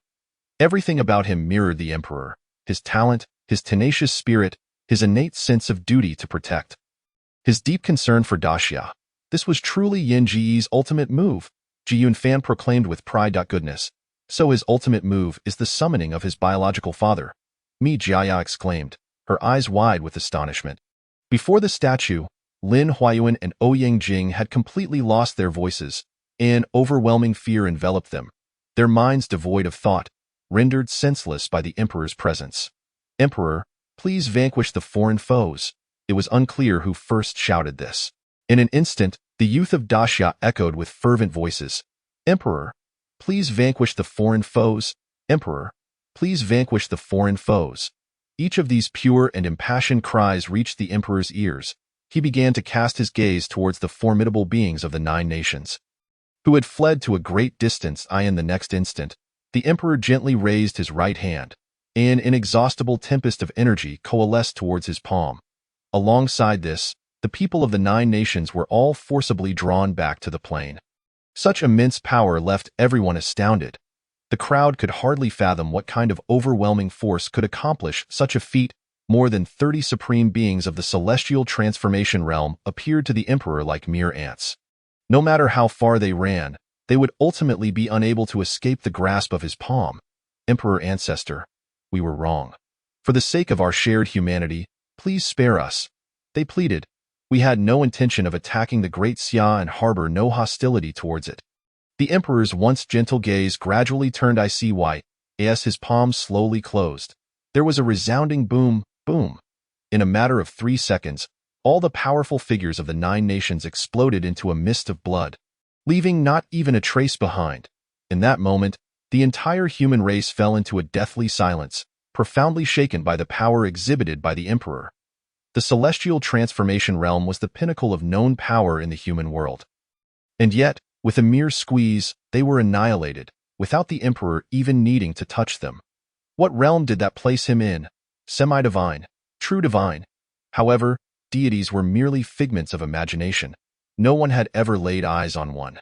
Everything about him mirrored the emperor: his talent, his tenacious spirit, his innate sense of duty to protect, his deep concern for Daxia. This was truly Yin Ji's ultimate move, Ji Yunfan proclaimed with pride. "Goodness, so his ultimate move is the summoning of his biological father," Mi Jiaya exclaimed, her eyes wide with astonishment. Before the statue, Lin Huayuan and Ouyang Jing had completely lost their voices, and overwhelming fear enveloped them, their minds devoid of thought, rendered senseless by the emperor's presence. "Emperor, please vanquish the foreign foes." It was unclear who first shouted this. In an instant, the youth of Daxia echoed with fervent voices. "Emperor, please vanquish the foreign foes. Emperor, please vanquish the foreign foes." Each of these pure and impassioned cries reached the emperor's ears. He began to cast his gaze towards the formidable beings of the 9 nations, who had fled to a great distance. In the next instant, the emperor gently raised his right hand. An inexhaustible tempest of energy coalesced towards his palm. Alongside this, the people of the 9 nations were all forcibly drawn back to the plain. Such immense power left everyone astounded. The crowd could hardly fathom what kind of overwhelming force could accomplish such a feat. More than 30 supreme beings of the celestial transformation realm appeared to the emperor like mere ants. No matter how far they ran, they would ultimately be unable to escape the grasp of his palm. "Emperor Ancestor, we were wrong. For the sake of our shared humanity, please spare us," they pleaded. "We had no intention of attacking the Great Xia and harbor no hostility towards it." The emperor's once gentle gaze gradually turned icy white as his palms slowly closed. There was a resounding boom, boom. In a matter of 3 seconds, all the powerful figures of the 9 nations exploded into a mist of blood, leaving not even a trace behind. In that moment, the entire human race fell into a deathly silence, profoundly shaken by the power exhibited by the emperor. The celestial transformation realm was the pinnacle of known power in the human world. And yet, with a mere squeeze, they were annihilated, without the emperor even needing to touch them. What realm did that place him in? Semi-divine, true divine. However, deities were merely figments of imagination. No one had ever laid eyes on one.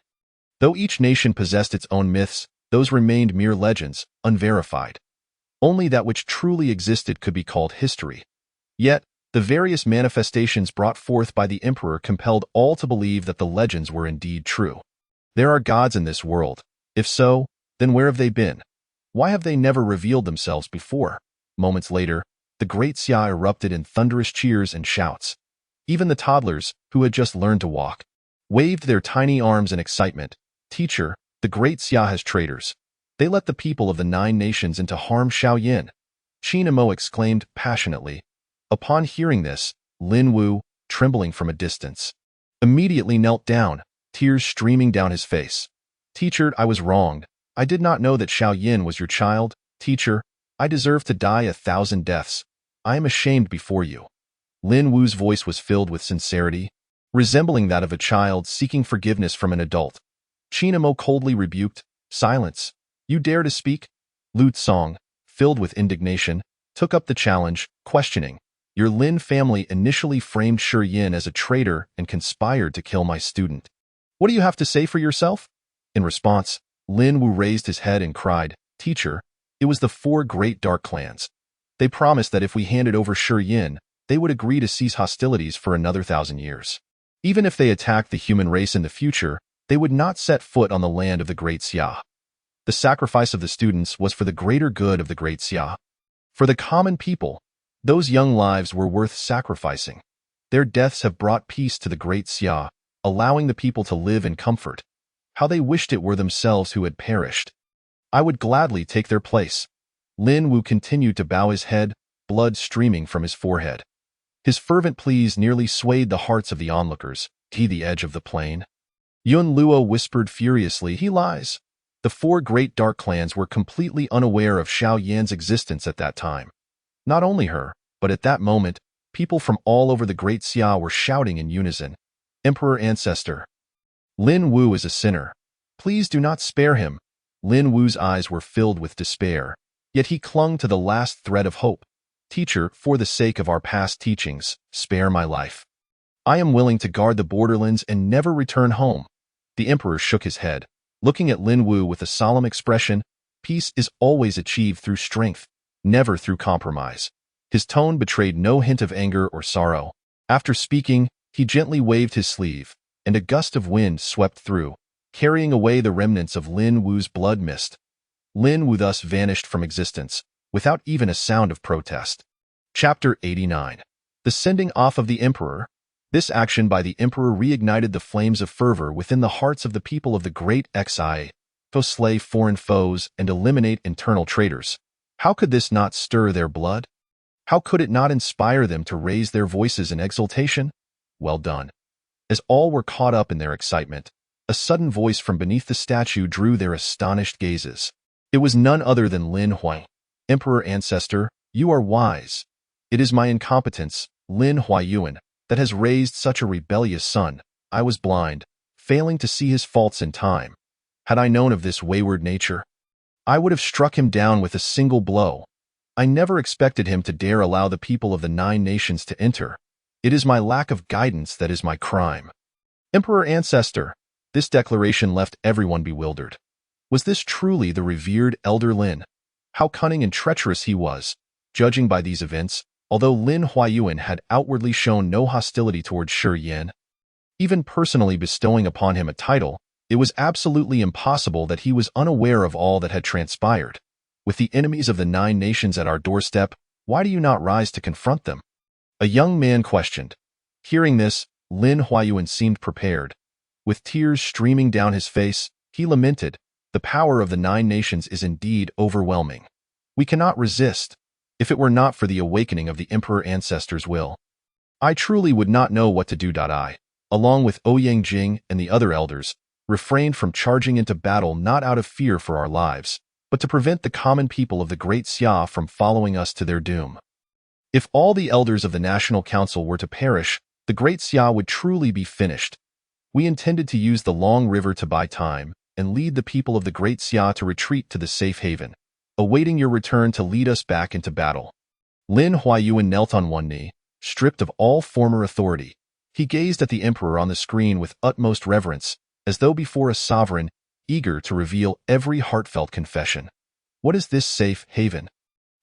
Though each nation possessed its own myths, those remained mere legends, unverified. Only that which truly existed could be called history. Yet, the various manifestations brought forth by the emperor compelled all to believe that the legends were indeed true. There are gods in this world. If so, then where have they been? Why have they never revealed themselves before? Moments later, the Great Xia erupted in thunderous cheers and shouts. Even the toddlers, who had just learned to walk, waved their tiny arms in excitement. "Teacher, the Great Xia has traitors. They let the people of the 9 nations in to harm Xiaoyin," Qin Mo exclaimed passionately. Upon hearing this, Lin Wu, trembling from a distance, immediately knelt down, tears streaming down his face. "Teacher, I was wronged. I did not know that Xiaoyin was your child. Teacher, I deserve to die 1,000 deaths. I am ashamed before you." Lin Wu's voice was filled with sincerity, resembling that of a child seeking forgiveness from an adult. Qin Mo coldly rebuked, "Silence! You dare to speak?" Lu Tsong, filled with indignation, took up the challenge, questioning, "Your Lin family initially framed Shi Yin as a traitor and conspired to kill my student. What do you have to say for yourself?" In response, Lin Wu raised his head and cried, "Teacher, it was the four great dark clans. They promised that if we handed over Shi Yin, they would agree to cease hostilities for another 1,000 years. Even if they attacked the human race in the future, they would not set foot on the land of the Great Xia. The sacrifice of the students was for the greater good of the Great Xia. For the common people, those young lives were worth sacrificing. Their deaths have brought peace to the Great Xia, allowing the people to live in comfort. How they wished it were themselves who had perished. I would gladly take their place." Lin Wu continued to bow his head, blood streaming from his forehead. His fervent pleas nearly swayed the hearts of the onlookers, to the edge of the plain. Yun Luo whispered furiously, "He lies." The four great dark clans were completely unaware of Xiao Yan's existence at that time. Not only her, but at that moment, people from all over the Great Xia were shouting in unison, "Emperor Ancestor! Lin Wu is a sinner. Please do not spare him." Lin Wu's eyes were filled with despair, yet he clung to the last thread of hope. "Teacher, for the sake of our past teachings, spare my life. I am willing to guard the borderlands and never return home." The emperor shook his head, looking at Lin Wu with a solemn expression. "Peace is always achieved through strength, never through compromise." His tone betrayed no hint of anger or sorrow. After speaking, he gently waved his sleeve, and a gust of wind swept through, carrying away the remnants of Lin Wu's blood mist. Lin Wu thus vanished from existence, without even a sound of protest. Chapter 89. The Sending Off of the Emperor. This action by the emperor reignited the flames of fervor within the hearts of the people of the Great Xia, to slay foreign foes and eliminate internal traitors. How could this not stir their blood? How could it not inspire them to raise their voices in exultation? Well done. As all were caught up in their excitement, a sudden voice from beneath the statue drew their astonished gazes. It was none other than Lin Huai. "Emperor Ancestor, you are wise. It is my incompetence, Lin Huayuan, that has raised such a rebellious son. I was blind, failing to see his faults in time. Had I known of this wayward nature, I would have struck him down with a single blow. I never expected him to dare allow the people of the 9 nations to enter. It is my lack of guidance that is my crime." Emperor Ancestor, this declaration left everyone bewildered. Was this truly the revered Elder Lin? How cunning and treacherous he was, judging by these events, although Lin Huayuan had outwardly shown no hostility towards Shi Yin. Even personally bestowing upon him a title, it was absolutely impossible that he was unaware of all that had transpired. With the enemies of the 9 nations at our doorstep, why do you not rise to confront them? A young man questioned. Hearing this, Lin Huayuan seemed prepared. With tears streaming down his face, he lamented, "The power of the 9 nations is indeed overwhelming. We cannot resist, if it were not for the awakening of the Emperor Ancestor's will. I truly would not know what to do." I, along with Ouyang Jing and the other elders, refrained from charging into battle not out of fear for our lives, but to prevent the common people of the Great Xia from following us to their doom. If all the elders of the National Council were to perish, the Great Xia would truly be finished. We intended to use the long river to buy time and lead the people of the Great Xia to retreat to the safe haven, awaiting your return to lead us back into battle. Lin Huayuan knelt on one knee, stripped of all former authority. He gazed at the emperor on the screen with utmost reverence, as though before a sovereign, eager to reveal every heartfelt confession. What is this safe haven?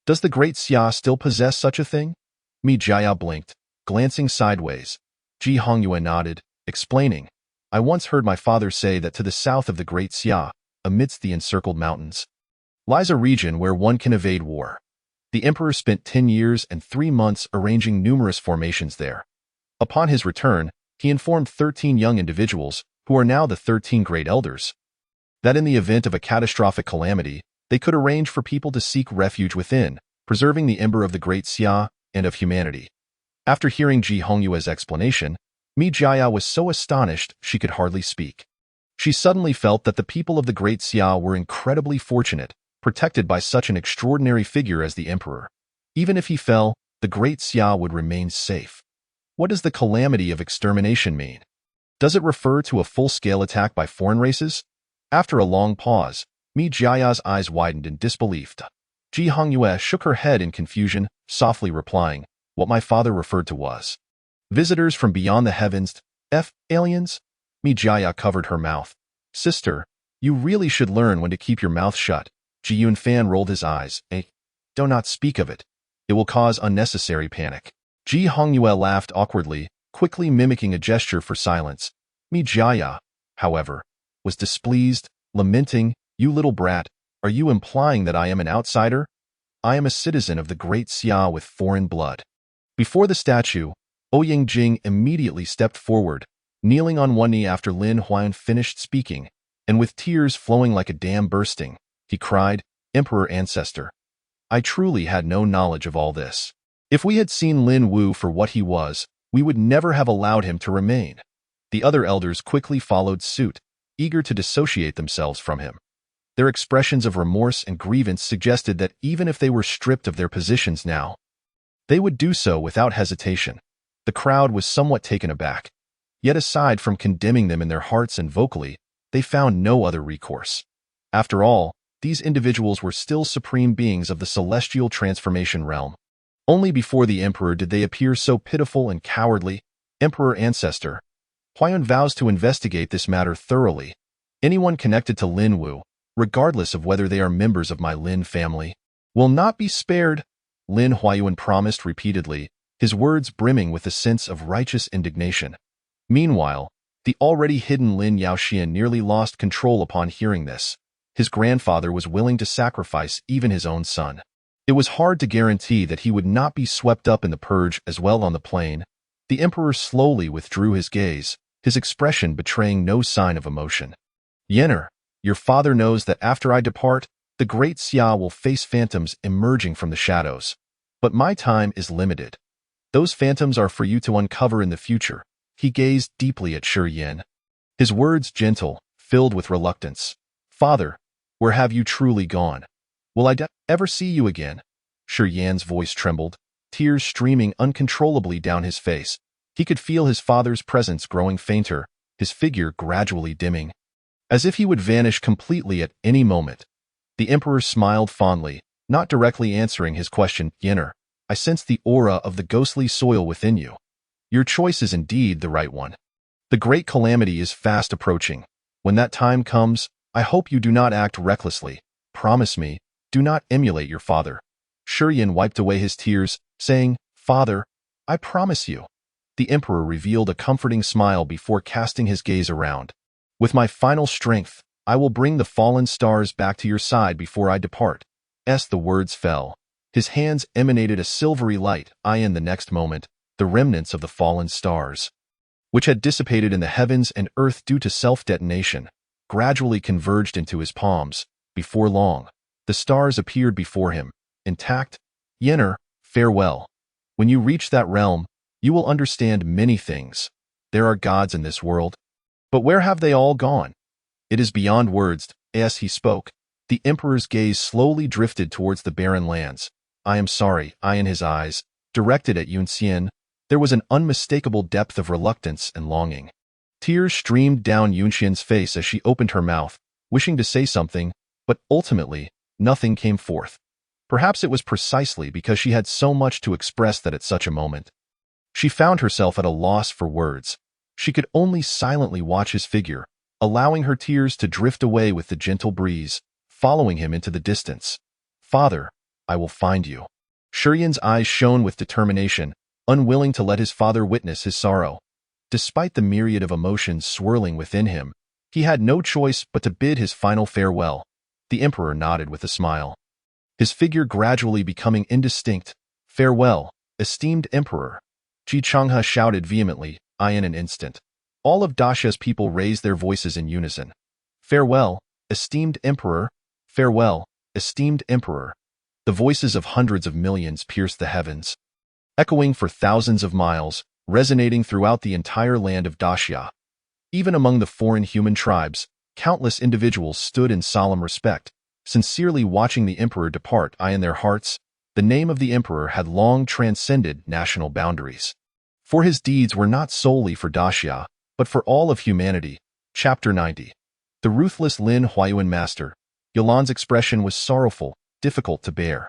Does the Great Xia still possess such a thing? Mi Jia blinked, glancing sideways. Ji Hongyue nodded, explaining, "I once heard my father say that to the south of the Great Xia, amidst the encircled mountains, lies a region where one can evade war. The emperor spent 10 years and 3 months arranging numerous formations there. Upon his return, he informed 13 young individuals, who are now the 13 great elders, that in the event of a catastrophic calamity, they could arrange for people to seek refuge within, preserving the ember of the Great Xia and of humanity." After hearing Ji Hongyue's explanation, Mi Jia was so astonished she could hardly speak. She suddenly felt that the people of the Great Xia were incredibly fortunate, protected by such an extraordinary figure as the emperor. Even if he fell, the Great Xia would remain safe. What does the calamity of extermination mean? Does it refer to a full-scale attack by foreign races? After a long pause, Mi Jiaya's eyes widened in disbelief. Ji Hongyue shook her head in confusion, softly replying, what my father referred to was visitors from beyond the heavens. Aliens? Mi Jiaya covered her mouth. Sister, you really should learn when to keep your mouth shut. Ji Yunfan rolled his eyes. Do not speak of it. It will cause unnecessary panic. Ji Hongyue laughed awkwardly, quickly mimicking a gesture for silence. Mi Jiaya, however, was displeased, lamenting, you little brat, are you implying that I am an outsider? I am a citizen of the Great Xia with foreign blood. Before the statue, Ouyang Jing immediately stepped forward, kneeling on one knee after Lin Huan finished speaking, and with tears flowing like a dam bursting, he cried, Emperor Ancestor, I truly had no knowledge of all this. If we had seen Lin Wu for what he was, we would never have allowed him to remain. The other elders quickly followed suit, eager to dissociate themselves from him. Their expressions of remorse and grievance suggested that even if they were stripped of their positions now, they would do so without hesitation. The crowd was somewhat taken aback. Yet aside from condemning them in their hearts and vocally, they found no other recourse. After all, these individuals were still supreme beings of the celestial transformation realm. Only before the emperor did they appear so pitiful and cowardly. Emperor Ancestor, Huayun vows to investigate this matter thoroughly. Anyone connected to Lin Wu, regardless of whether they are members of my Lin family, will not be spared, Lin Huayun promised repeatedly, his words brimming with a sense of righteous indignation. Meanwhile, the already hidden Lin Yaoxian nearly lost control upon hearing this. His grandfather was willing to sacrifice even his own son. It was hard to guarantee that he would not be swept up in the purge as well on the plain. The emperor slowly withdrew his gaze, his expression betraying no sign of emotion. Yener, your father knows that after I depart, the great Xia will face phantoms emerging from the shadows. But my time is limited. Those phantoms are for you to uncover in the future. He gazed deeply at Shi Yan. His words gentle, filled with reluctance. Father, where have you truly gone? Will I ever see you again? Shi Yan's voice trembled, tears streaming uncontrollably down his face. He could feel his father's presence growing fainter, his figure gradually dimming, as if he would vanish completely at any moment. The emperor smiled fondly, not directly answering his question. Yener, I sense the aura of the ghostly soil within you. Your choice is indeed the right one. The great calamity is fast approaching. When that time comes, I hope you do not act recklessly. Promise me, do not emulate your father. Shi Yan wiped away his tears, saying, Father, I promise you. The emperor revealed a comforting smile before casting his gaze around. With my final strength, I will bring the fallen stars back to your side before I depart. As the words fell, his hands emanated a silvery light. In the next moment, the remnants of the fallen stars, which had dissipated in the heavens and earth due to self-detonation, gradually converged into his palms. Before long, the stars appeared before him, intact. Yener, farewell. When you reach that realm, you will understand many things. There are gods in this world. But where have they all gone? It is beyond words. As he spoke, the emperor's gaze slowly drifted towards the barren lands. I am sorry. In his eyes, directed at Yunxian, there was an unmistakable depth of reluctance and longing. Tears streamed down Yunxian's face as she opened her mouth, wishing to say something, but ultimately, nothing came forth. Perhaps it was precisely because she had so much to express that at such a moment, she found herself at a loss for words. She could only silently watch his figure, allowing her tears to drift away with the gentle breeze, following him into the distance. Father, I will find you. Shi Yan's eyes shone with determination, unwilling to let his father witness his sorrow. Despite the myriad of emotions swirling within him, he had no choice but to bid his final farewell. The emperor nodded with a smile, his figure gradually becoming indistinct. Farewell, esteemed emperor. Ji Changhe shouted vehemently. In an instant, all of Daxia's people raised their voices in unison. Farewell, esteemed emperor. Farewell, esteemed emperor. The voices of hundreds of millions pierced the heavens, echoing for thousands of miles, resonating throughout the entire land of Daxia. Even among the foreign human tribes, countless individuals stood in solemn respect, sincerely watching the emperor depart. In their hearts, the name of the emperor had long transcended national boundaries. For his deeds were not solely for Daxia, but for all of humanity. Chapter 90. The ruthless Lin Huayuan master. Yolan's expression was sorrowful, difficult to bear.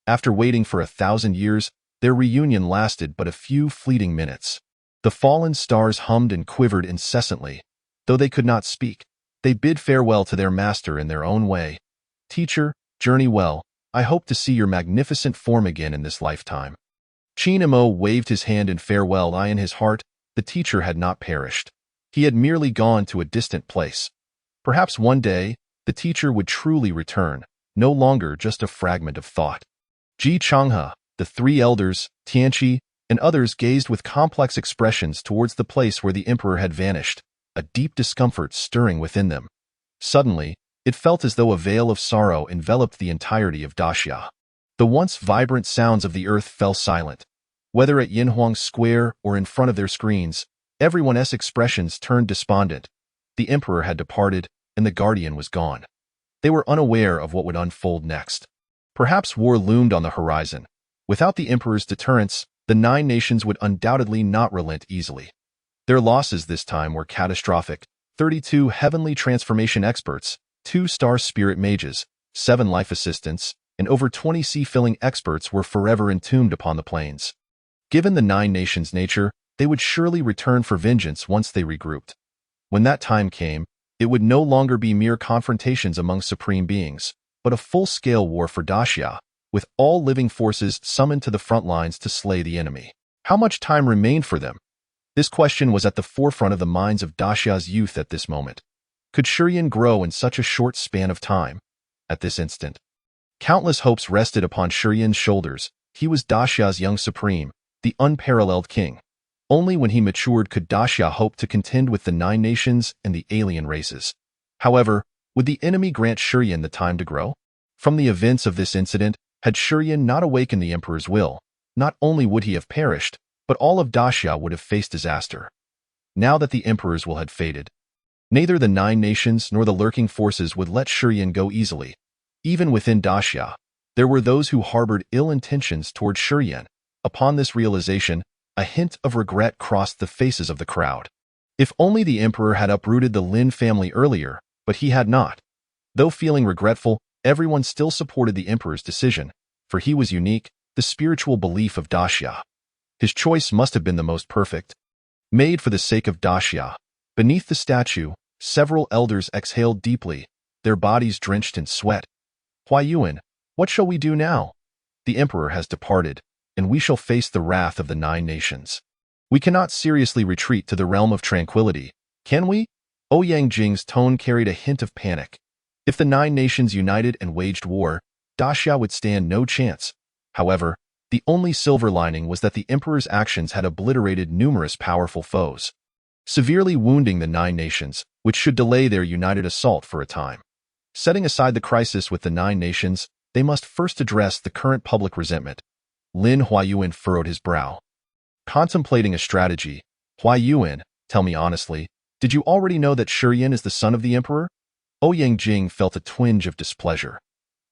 After waiting for 1,000 years, their reunion lasted but a few fleeting minutes. The fallen stars hummed and quivered incessantly. Though they could not speak, they bid farewell to their master in their own way. Teacher, journey well. I hope to see your magnificent form again in this lifetime. Qin Mo waved his hand in farewell. In his heart, the teacher had not perished. He had merely gone to a distant place. Perhaps one day, the teacher would truly return, no longer just a fragment of thought. Ji Changhe, the three elders, Tianqi, and others gazed with complex expressions towards the place where the emperor had vanished, a deep discomfort stirring within them. Suddenly, it felt as though a veil of sorrow enveloped the entirety of Daxia. The once vibrant sounds of the earth fell silent. Whether at Yinhuang Square or in front of their screens, everyone's expressions turned despondent. The emperor had departed, and the guardian was gone. They were unaware of what would unfold next. Perhaps war loomed on the horizon. Without the emperor's deterrence, the 9 nations would undoubtedly not relent easily. Their losses this time were catastrophic. 32 heavenly transformation experts, 2 star spirit mages, 7 life assistants, and over 20 sea-filling experts were forever entombed upon the plains. Given the 9 nations' nature, they would surely return for vengeance once they regrouped. When that time came, it would no longer be mere confrontations among supreme beings, but a full-scale war for Daxia, with all living forces summoned to the front lines to slay the enemy. How much time remained for them? This question was at the forefront of the minds of Daxia's youth at this moment. Could Shurian grow in such a short span of time? At this instant, countless hopes rested upon Shurian's shoulders. He was Daxia's young supreme, the unparalleled king. Only when he matured could Daxia hope to contend with the 9 nations and the alien races. However, would the enemy grant Shurian the time to grow? From the events of this incident, had Shurian not awakened the emperor's will, not only would he have perished, but all of Daxia would have faced disaster. Now that the emperor's will had faded, neither the 9 nations nor the lurking forces would let Shurian go easily. Even within Daxia, there were those who harbored ill intentions toward Shurian. Upon this realization, a hint of regret crossed the faces of the crowd. If only the emperor had uprooted the Lin family earlier, but he had not. Though feeling regretful, everyone still supported the emperor's decision, for he was unique, the spiritual belief of Daxia. His choice must have been the most perfect. Made for the sake of Daxia. Beneath the statue, several elders exhaled deeply, their bodies drenched in sweat. Huayuan, what shall we do now? The emperor has departed, and we shall face the wrath of the 9 nations. We cannot seriously retreat to the realm of tranquility, can we? Ouyang Jing's tone carried a hint of panic. If the 9 nations united and waged war, Daxia would stand no chance. However, the only silver lining was that the emperor's actions had obliterated numerous powerful foes, severely wounding the 9 nations, which should delay their united assault for a time. Setting aside the crisis with the 9 nations, they must first address the current public resentment. Lin Huayuan furrowed his brow. Contemplating a strategy, Huayuan, tell me honestly, did you already know that Shurian is the son of the emperor? Ouyang Jing felt a twinge of displeasure.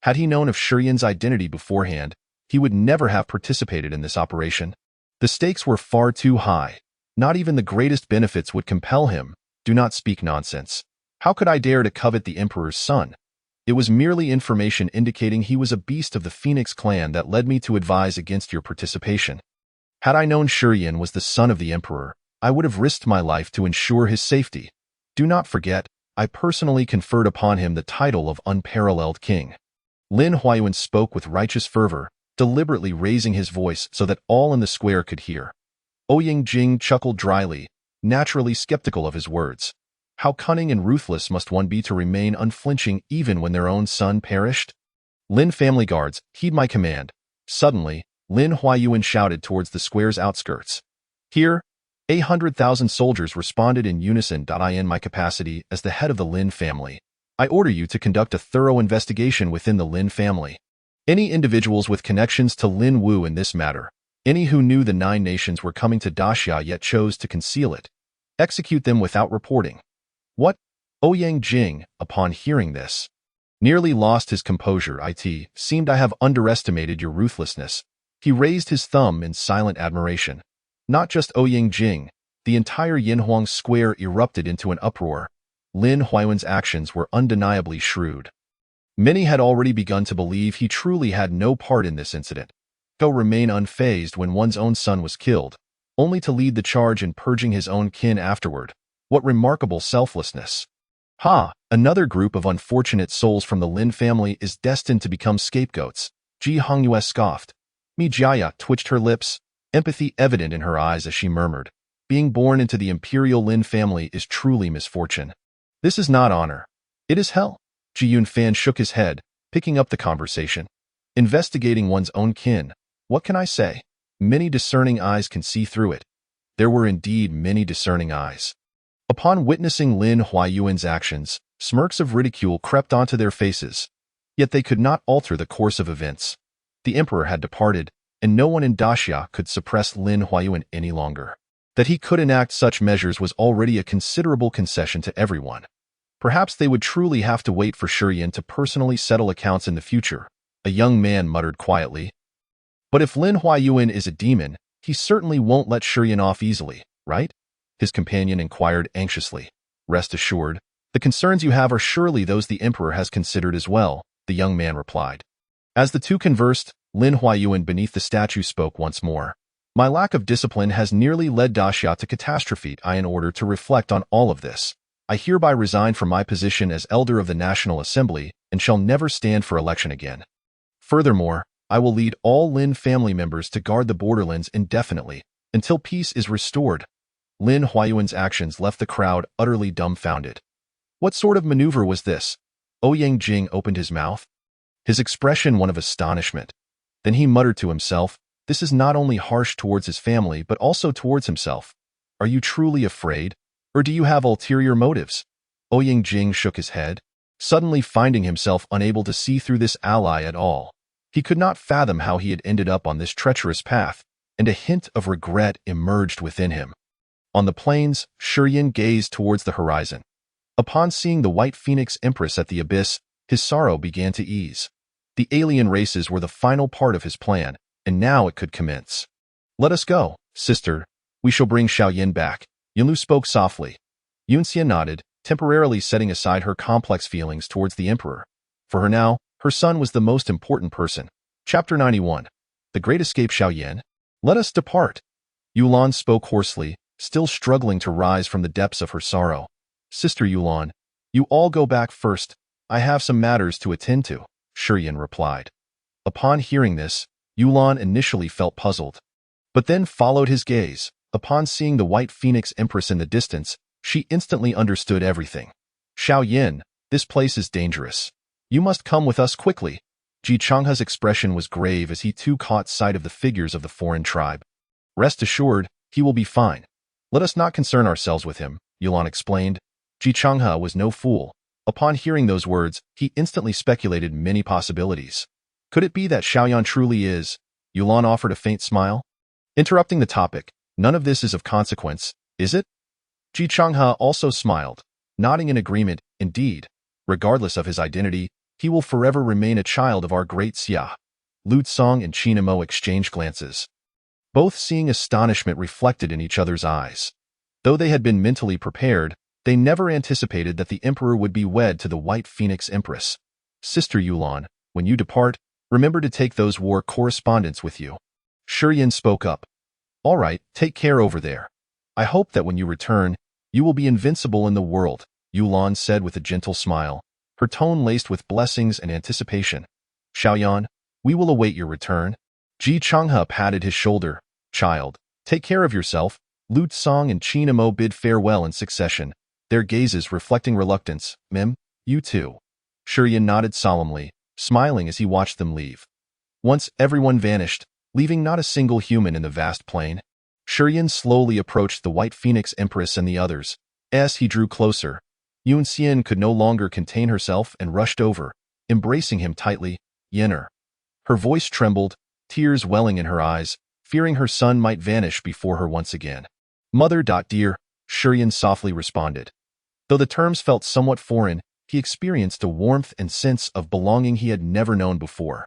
Had he known of Shurian's identity beforehand, he would never have participated in this operation. The stakes were far too high. Not even the greatest benefits would compel him. Do not speak nonsense. How could I dare to covet the emperor's son? It was merely information indicating he was a beast of the Phoenix clan that led me to advise against your participation. Had I known Shurian was the son of the emperor, I would have risked my life to ensure his safety. Do not forget, I personally conferred upon him the title of unparalleled king. Lin Huayuan spoke with righteous fervor, deliberately raising his voice so that all in the square could hear. Ouyang Jing chuckled dryly, naturally skeptical of his words. How cunning and ruthless must one be to remain unflinching even when their own son perished? Lin family guards, heed my command. Suddenly, Lin Huayuan shouted towards the square's outskirts. Here, 100,000 soldiers responded in unison. In my capacity as the head of the Lin family, I order you to conduct a thorough investigation within the Lin family. Any individuals with connections to Lin Wu in this matter, any who knew the 9 nations were coming to Daxia yet chose to conceal it, execute them without reporting. What? Ouyang Jing, upon hearing this, nearly lost his composure. It seemed I have underestimated your ruthlessness. He raised his thumb in silent admiration. Not just Ouyang Jing, the entire Yinhuang square erupted into an uproar. Lin Huayuan's actions were undeniably shrewd. Many had already begun to believe he truly had no part in this incident. Go remain unfazed when one's own son was killed, only to lead the charge in purging his own kin afterward. What remarkable selflessness. Another group of unfortunate souls from the Lin family is destined to become scapegoats. Ji Hongyue scoffed. Mi Jiaya twitched her lips, empathy evident in her eyes as she murmured, being born into the imperial Lin family is truly misfortune. This is not honor. It is hell. Ji Yunfan shook his head, picking up the conversation. Investigating one's own kin. What can I say? Many discerning eyes can see through it. There were indeed many discerning eyes. Upon witnessing Lin Huayuan's actions, smirks of ridicule crept onto their faces. Yet they could not alter the course of events. The emperor had departed, and no one in Daxia could suppress Lin Huayuan any longer. That he could enact such measures was already a considerable concession to everyone. Perhaps they would truly have to wait for Shiyan to personally settle accounts in the future, a young man muttered quietly. But if Lin Huayuan is a demon, he certainly won't let Shiyan off easily, right? His companion inquired anxiously. Rest assured, the concerns you have are surely those the emperor has considered as well, the young man replied. As the two conversed, Lin Huayuan beneath the statue spoke once more. My lack of discipline has nearly led Daxia to catastrophe. In order to reflect on all of this, I hereby resign from my position as elder of the National Assembly and shall never stand for election again. Furthermore, I will lead all Lin family members to guard the borderlands indefinitely, until peace is restored. Lin Huayuan's actions left the crowd utterly dumbfounded. What sort of maneuver was this? Ouyang Jing opened his mouth, his expression one of astonishment. Then he muttered to himself, this is not only harsh towards his family but also towards himself. Are you truly afraid? Or do you have ulterior motives? Ouyang Jing shook his head, suddenly finding himself unable to see through this ally at all. He could not fathom how he had ended up on this treacherous path, and a hint of regret emerged within him. On the plains, Shiyan gazed towards the horizon. Upon seeing the white phoenix empress at the abyss, his sorrow began to ease. The alien races were the final part of his plan, and now it could commence. Let us go, sister. We shall bring Xiaoyan back. Yunlu spoke softly. Yunxia nodded, temporarily setting aside her complex feelings towards the emperor. For her now, her son was the most important person. Chapter 91. The Great Escape. Xiaoyan. Let us depart. Yulan spoke hoarsely, still struggling to rise from the depths of her sorrow. Sister Yulan, you all go back first. I have some matters to attend to, Shiyan replied. Upon hearing this, Yulan initially felt puzzled, but then followed his gaze. Upon seeing the white phoenix empress in the distance, she instantly understood everything. Xiaoyan, this place is dangerous. You must come with us quickly. Ji Changhe's expression was grave as he too caught sight of the figures of the foreign tribe. Rest assured, he will be fine. Let us not concern ourselves with him, Yulan explained. Ji Changhe was no fool. Upon hearing those words, he instantly speculated many possibilities. Could it be that Xiaoyan truly is? Yulan offered a faint smile. Interrupting the topic, none of this is of consequence, is it? Ji Changhe also smiled, nodding in agreement. Indeed, regardless of his identity, he will forever remain a child of our great Xia. Lu Tsong and Qin Mo exchanged glances, both seeing astonishment reflected in each other's eyes. Though they had been mentally prepared, they never anticipated that the emperor would be wed to the white phoenix empress. Sister Yulan, when you depart, remember to take those war correspondents with you. Shiyan spoke up. All right, take care over there. I hope that when you return, you will be invincible in the world, Yulan said with a gentle smile, her tone laced with blessings and anticipation. Xiaoyan, we will await your return. Ji Changhe patted his shoulder. Child, take care of yourself. Lu Tsong and Qin Mo bid farewell in succession, their gazes reflecting reluctance. Mem, you too. Shiyan nodded solemnly, smiling as he watched them leave. Once everyone vanished, leaving not a single human in the vast plain. Shiyan slowly approached the white phoenix empress and the others. As he drew closer, Yunxian could no longer contain herself and rushed over, embracing him tightly. Yenner. Her voice trembled, tears welling in her eyes, fearing her son might vanish before her once again. Mother. Dear, Shiyan softly responded. Though the terms felt somewhat foreign, he experienced a warmth and sense of belonging he had never known before.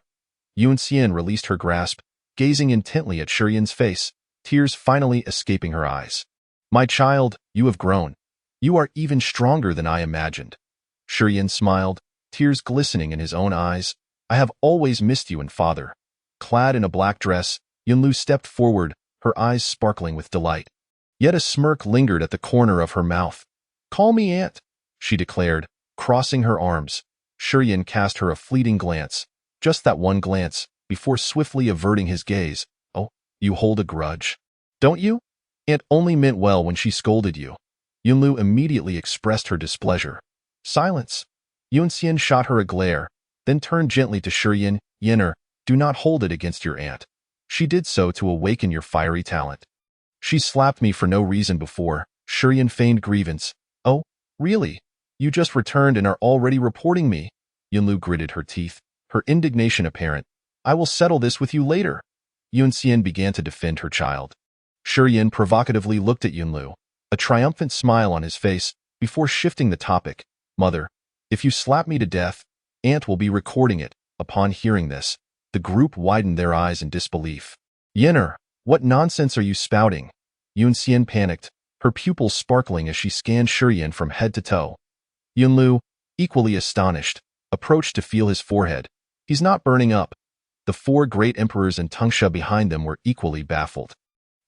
Yunxian released her grasp, gazing intently at Shiyan's face. tears finally escaping her eyes. My child, you have grown. You are even stronger than I imagined. Shiyin smiled, tears glistening in his own eyes. I have always missed you and father. Clad in a black dress, Yunlu stepped forward, her eyes sparkling with delight. Yet a smirk lingered at the corner of her mouth. Call me aunt, she declared, crossing her arms. Shiyin cast her a fleeting glance, just that one glance, before swiftly averting his gaze. Oh, you hold a grudge, don't you? Aunt only meant well when she scolded you. Yunlu immediately expressed her displeasure. Silence. Yunxian shot her a glare, then turned gently to Shiyin. Yinner, do not hold it against your aunt. She did so to awaken your fiery talent. She slapped me for no reason before. Shiyin feigned grievance. Oh, really? You just returned and are already reporting me? Yunlu gritted her teeth, her indignation apparent. I will settle this with you later. Yunxian began to defend her child. Shiyin provocatively looked at Yunlu, a triumphant smile on his face, before shifting the topic. Mother, if you slap me to death, aunt will be recording it. Upon hearing this, the group widened their eyes in disbelief. Yinner, what nonsense are you spouting? Yunxian panicked, her pupils sparkling as she scanned Shiyin from head to toe. Yunlu, equally astonished, approached to feel his forehead. He's not burning up. The four great emperors and Daxia behind them were equally baffled.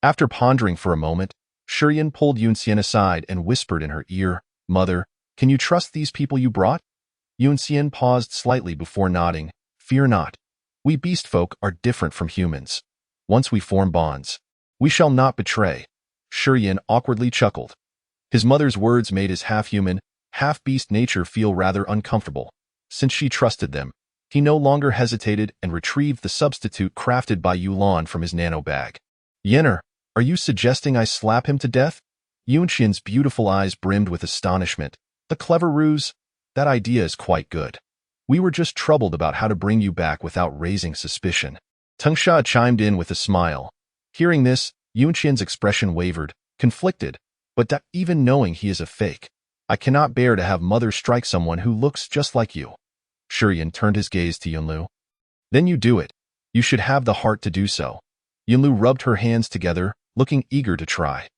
After pondering for a moment, Shiyin pulled Yunxian aside and whispered in her ear, Mother, can you trust these people you brought? Yunxian paused slightly before nodding. Fear not. We beast folk are different from humans. Once we form bonds, we shall not betray. Shiyin awkwardly chuckled. His mother's words made his half-human, half-beast nature feel rather uncomfortable. Since she trusted them, he no longer hesitated and retrieved the substitute crafted by Yulan from his nano bag. Yinner, are you suggesting I slap him to death? Yunxian's beautiful eyes brimmed with astonishment. A clever ruse? That idea is quite good. We were just troubled about how to bring you back without raising suspicion. Daxia chimed in with a smile. Hearing this, Yunxian's expression wavered, conflicted, but that even knowing he is a fake, I cannot bear to have mother strike someone who looks just like you. Shiyin turned his gaze to Yunlu. Then you do it. You should have the heart to do so. Yunlu rubbed her hands together, looking eager to try.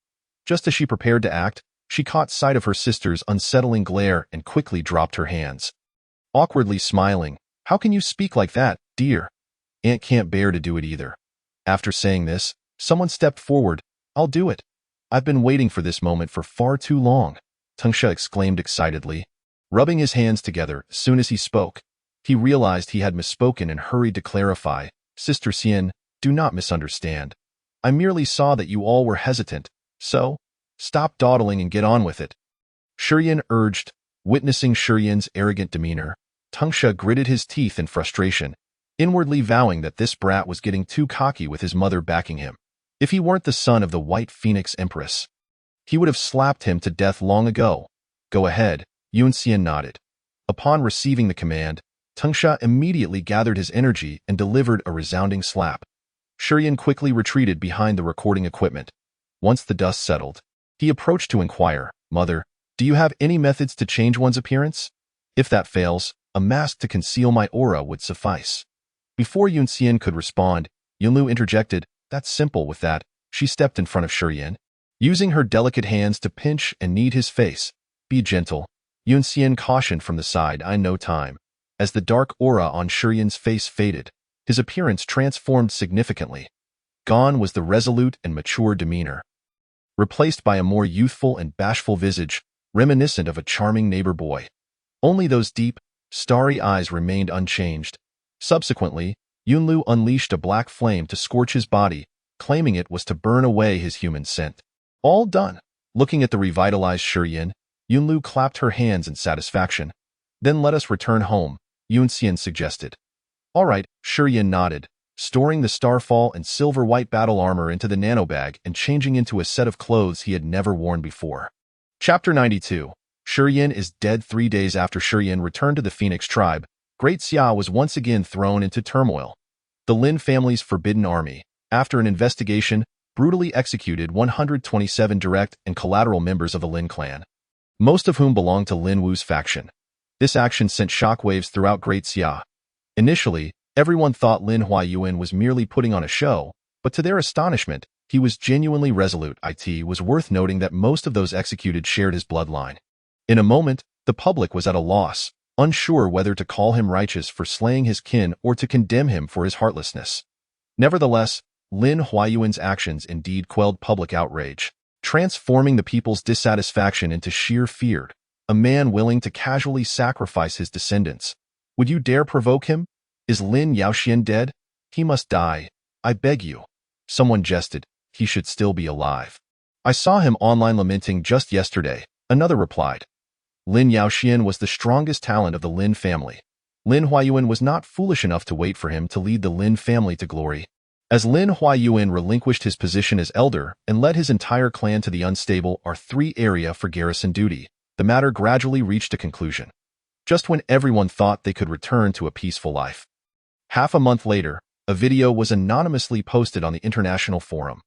Just as she prepared to act, she caught sight of her sister's unsettling glare and quickly dropped her hands. Awkwardly smiling, how can you speak like that, dear? Aunt can't bear to do it either. After saying this, someone stepped forward. I'll do it. I've been waiting for this moment for far too long, Daxia exclaimed excitedly. Rubbing his hands together as soon as he spoke, he realized he had misspoken and hurried to clarify. Sister Xian, do not misunderstand. I merely saw that you all were hesitant, so stop dawdling and get on with it. Shiyin urged, witnessing Shiyin's arrogant demeanor. Daxia gritted his teeth in frustration, inwardly vowing that this brat was getting too cocky with his mother backing him. If he weren't the son of the White Phoenix Empress, he would have slapped him to death long ago. Go ahead, Yunxian nodded. Upon receiving the command, Daxia immediately gathered his energy and delivered a resounding slap. Shiyin quickly retreated behind the recording equipment. Once the dust settled, he approached to inquire, Mother, do you have any methods to change one's appearance? If that fails, a mask to conceal my aura would suffice. Before Yunxian could respond, Yunlu interjected, That's simple with that. She stepped in front of Shiyin, using her delicate hands to pinch and knead his face. Be gentle. Yunxian cautioned from the side. I know time. As the dark aura on Shiyin's face faded, his appearance transformed significantly. Gone was the resolute and mature demeanor, replaced by a more youthful and bashful visage, reminiscent of a charming neighbor boy. Only those deep, starry eyes remained unchanged. Subsequently, Yunlu unleashed a black flame to scorch his body, claiming it was to burn away his human scent. All done. Looking at the revitalized Shiyin, Yunlu clapped her hands in satisfaction. Then let us return home, Yunxian suggested. All right, Shiyin nodded, storing the starfall and silver-white battle armor into the nanobag and changing into a set of clothes he had never worn before. Chapter 92. Shiyin is dead. 3 days after Shiyin returned to the Phoenix tribe, Great Xia was once again thrown into turmoil. The Lin family's forbidden army, after an investigation, brutally executed 127 direct and collateral members of the Lin clan, most of whom belonged to Lin Wu's faction. This action sent shockwaves throughout Great Xia. Initially, everyone thought Lin Huayuan was merely putting on a show, but to their astonishment, He was genuinely resolute. It was worth noting that most of those executed shared his bloodline. In a moment, the public was at a loss, unsure whether to call him righteous for slaying his kin or to condemn him for his heartlessness. Nevertheless, Lin Huayuan's actions indeed quelled public outrage, transforming the people's dissatisfaction into sheer fear. A man willing to casually sacrifice his descendants. Would you dare provoke him? Is Lin Yaoxian dead? He must die. I beg you. Someone jested. He should still be alive. I saw him online lamenting just yesterday, another replied. Lin Yaoxian was the strongest talent of the Lin family. Lin Huayuan was not foolish enough to wait for him to lead the Lin family to glory. As Lin Huayuan relinquished his position as elder and led his entire clan to the unstable R3 area for garrison duty, the matter gradually reached a conclusion. Just when everyone thought they could return to a peaceful life. Half a month later, a video was anonymously posted on the international forum.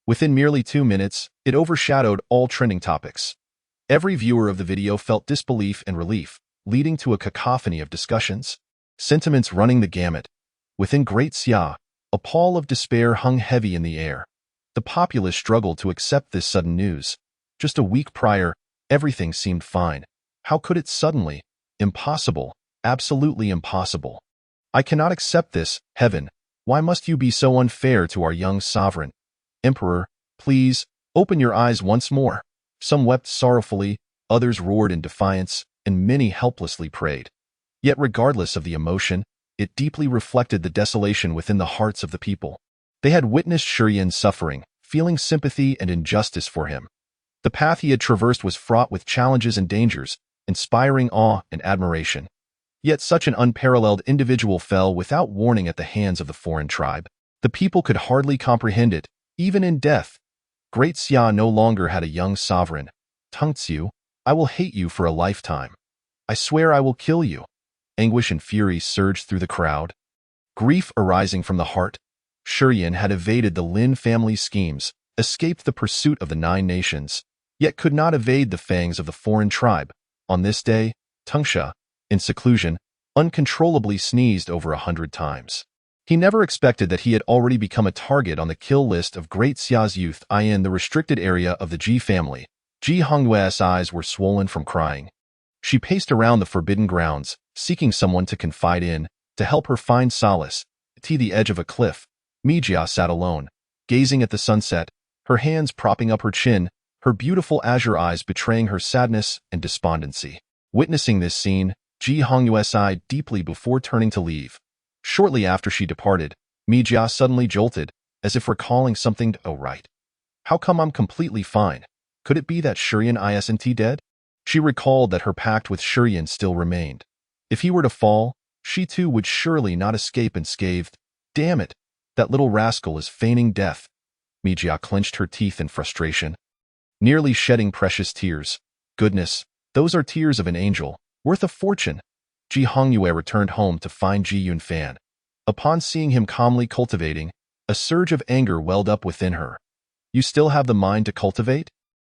Within merely 2 minutes, it overshadowed all trending topics. Every viewer of the video felt disbelief and relief, leading to a cacophony of discussions, sentiments running the gamut. Within Great Xia, a pall of despair hung heavy in the air. The populace struggled to accept this sudden news. Just a week prior, everything seemed fine. How could it suddenly? Impossible, absolutely impossible. I cannot accept this, heaven. Why must you be so unfair to our young sovereign? Emperor, please, open your eyes once more. Some wept sorrowfully, others roared in defiance, and many helplessly prayed. Yet regardless of the emotion, it deeply reflected the desolation within the hearts of the people. They had witnessed Shurian's suffering, feeling sympathy and injustice for him. The path he had traversed was fraught with challenges and dangers, inspiring awe and admiration. Yet such an unparalleled individual fell without warning at the hands of the foreign tribe. The people could hardly comprehend it, even in death. Great Xia no longer had a young sovereign. Tongziu, I will hate you for a lifetime. I swear I will kill you. Anguish and fury surged through the crowd. Grief arising from the heart. Shurian had evaded the Lin family's schemes, escaped the pursuit of the 9 nations, yet could not evade the fangs of the foreign tribe. On this day, Tongxia, in seclusion, uncontrollably sneezed over 100 times. He never expected that he had already become a target on the kill list of Great Xia's youth in the restricted area of the Ji family. Ji Hongyue's eyes were swollen from crying. She paced around the forbidden grounds, seeking someone to confide in, to help her find solace. At the edge of a cliff, Mijia sat alone, gazing at the sunset, her hands propping up her chin, her beautiful azure eyes betraying her sadness and despondency. Witnessing this scene, Ji Hongyue sighed deeply before turning to leave. Shortly after she departed, Mijia suddenly jolted, as if recalling something. Oh right. How come I'm completely fine? Could it be that Shurian isn't dead? She recalled that her pact with Shurian still remained. If he were to fall, she too would surely not escape unscathed. Damn it, that little rascal is feigning death. Mijia clenched her teeth in frustration, nearly shedding precious tears. Goodness, those are tears of an angel, worth a fortune. Ji Hongyue returned home to find Ji Yunfan. Upon seeing him calmly cultivating, a surge of anger welled up within her. You still have the mind to cultivate?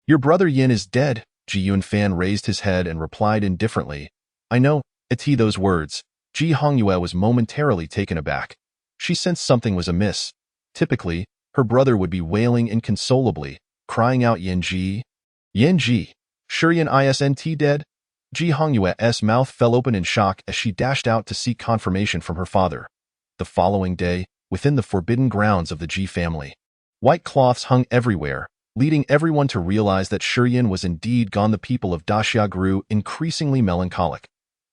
Your brother Yin is dead. Ji Yunfan raised his head and replied indifferently. I know. At those words, Ji Hongyue was momentarily taken aback. She sensed something was amiss. Typically, her brother would be wailing inconsolably, crying out Yanji. Yanji, Shurian isn't dead? Ji Hongyue's mouth fell open in shock as she dashed out to seek confirmation from her father. The following day, within the forbidden grounds of the Ji family, white cloths hung everywhere, leading everyone to realize that Shurian was indeed gone. The people of Daxia grew increasingly melancholic.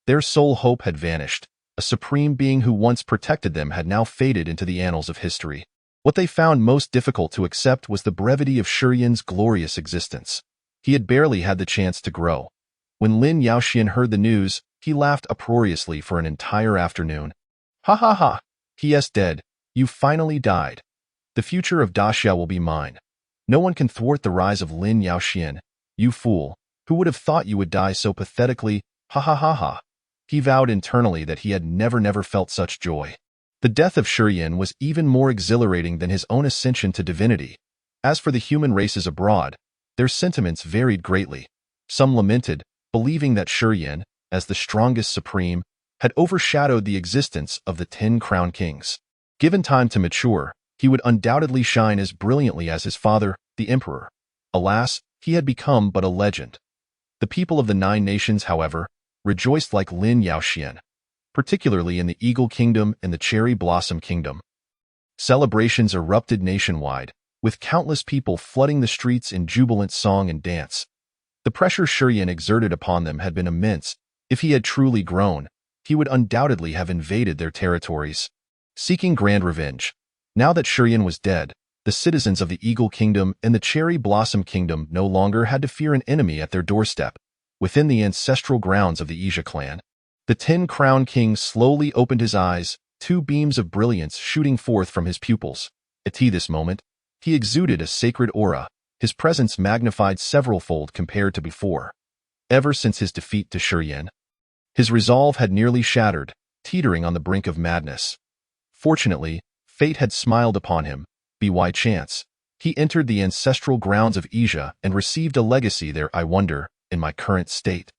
Their sole hope had vanished. A supreme being who once protected them had now faded into the annals of history. What they found most difficult to accept was the brevity of Shurian's glorious existence. He had barely had the chance to grow. When Lin Yaoxian heard the news, he laughed uproariously for an entire afternoon. Ha ha ha! He is dead. You finally died. The future of Daxia will be mine. No one can thwart the rise of Lin Yaoxian. You fool. Who would have thought you would die so pathetically? Ha ha ha ha. He vowed internally that he had never felt such joy. The death of Shurian was even more exhilarating than his own ascension to divinity. As for the human races abroad, their sentiments varied greatly. Some lamented, believing that Shurian, as the strongest supreme, had overshadowed the existence of the 10 crown kings. Given time to mature, he would undoubtedly shine as brilliantly as his father, the emperor. Alas, he had become but a legend. The people of the Nine Nations, however, rejoiced like Lin Yaoxian, particularly in the Eagle Kingdom and the Cherry Blossom Kingdom. Celebrations erupted nationwide, with countless people flooding the streets in jubilant song and dance. The pressure Shurian exerted upon them had been immense. If he had truly grown, he would undoubtedly have invaded their territories, seeking grand revenge. Now that Shurian was dead, the citizens of the Eagle Kingdom and the Cherry Blossom Kingdom no longer had to fear an enemy at their doorstep. Within the ancestral grounds of the Ija clan, the 10-crown king slowly opened his eyes, two beams of brilliance shooting forth from his pupils. At this moment, he exuded a sacred aura, his presence magnified several-fold compared to before. Ever since his defeat to Shurian, his resolve had nearly shattered, teetering on the brink of madness. Fortunately, fate had smiled upon him. By chance, he entered the ancestral grounds of Ija and received a legacy there. I wonder, in my current state,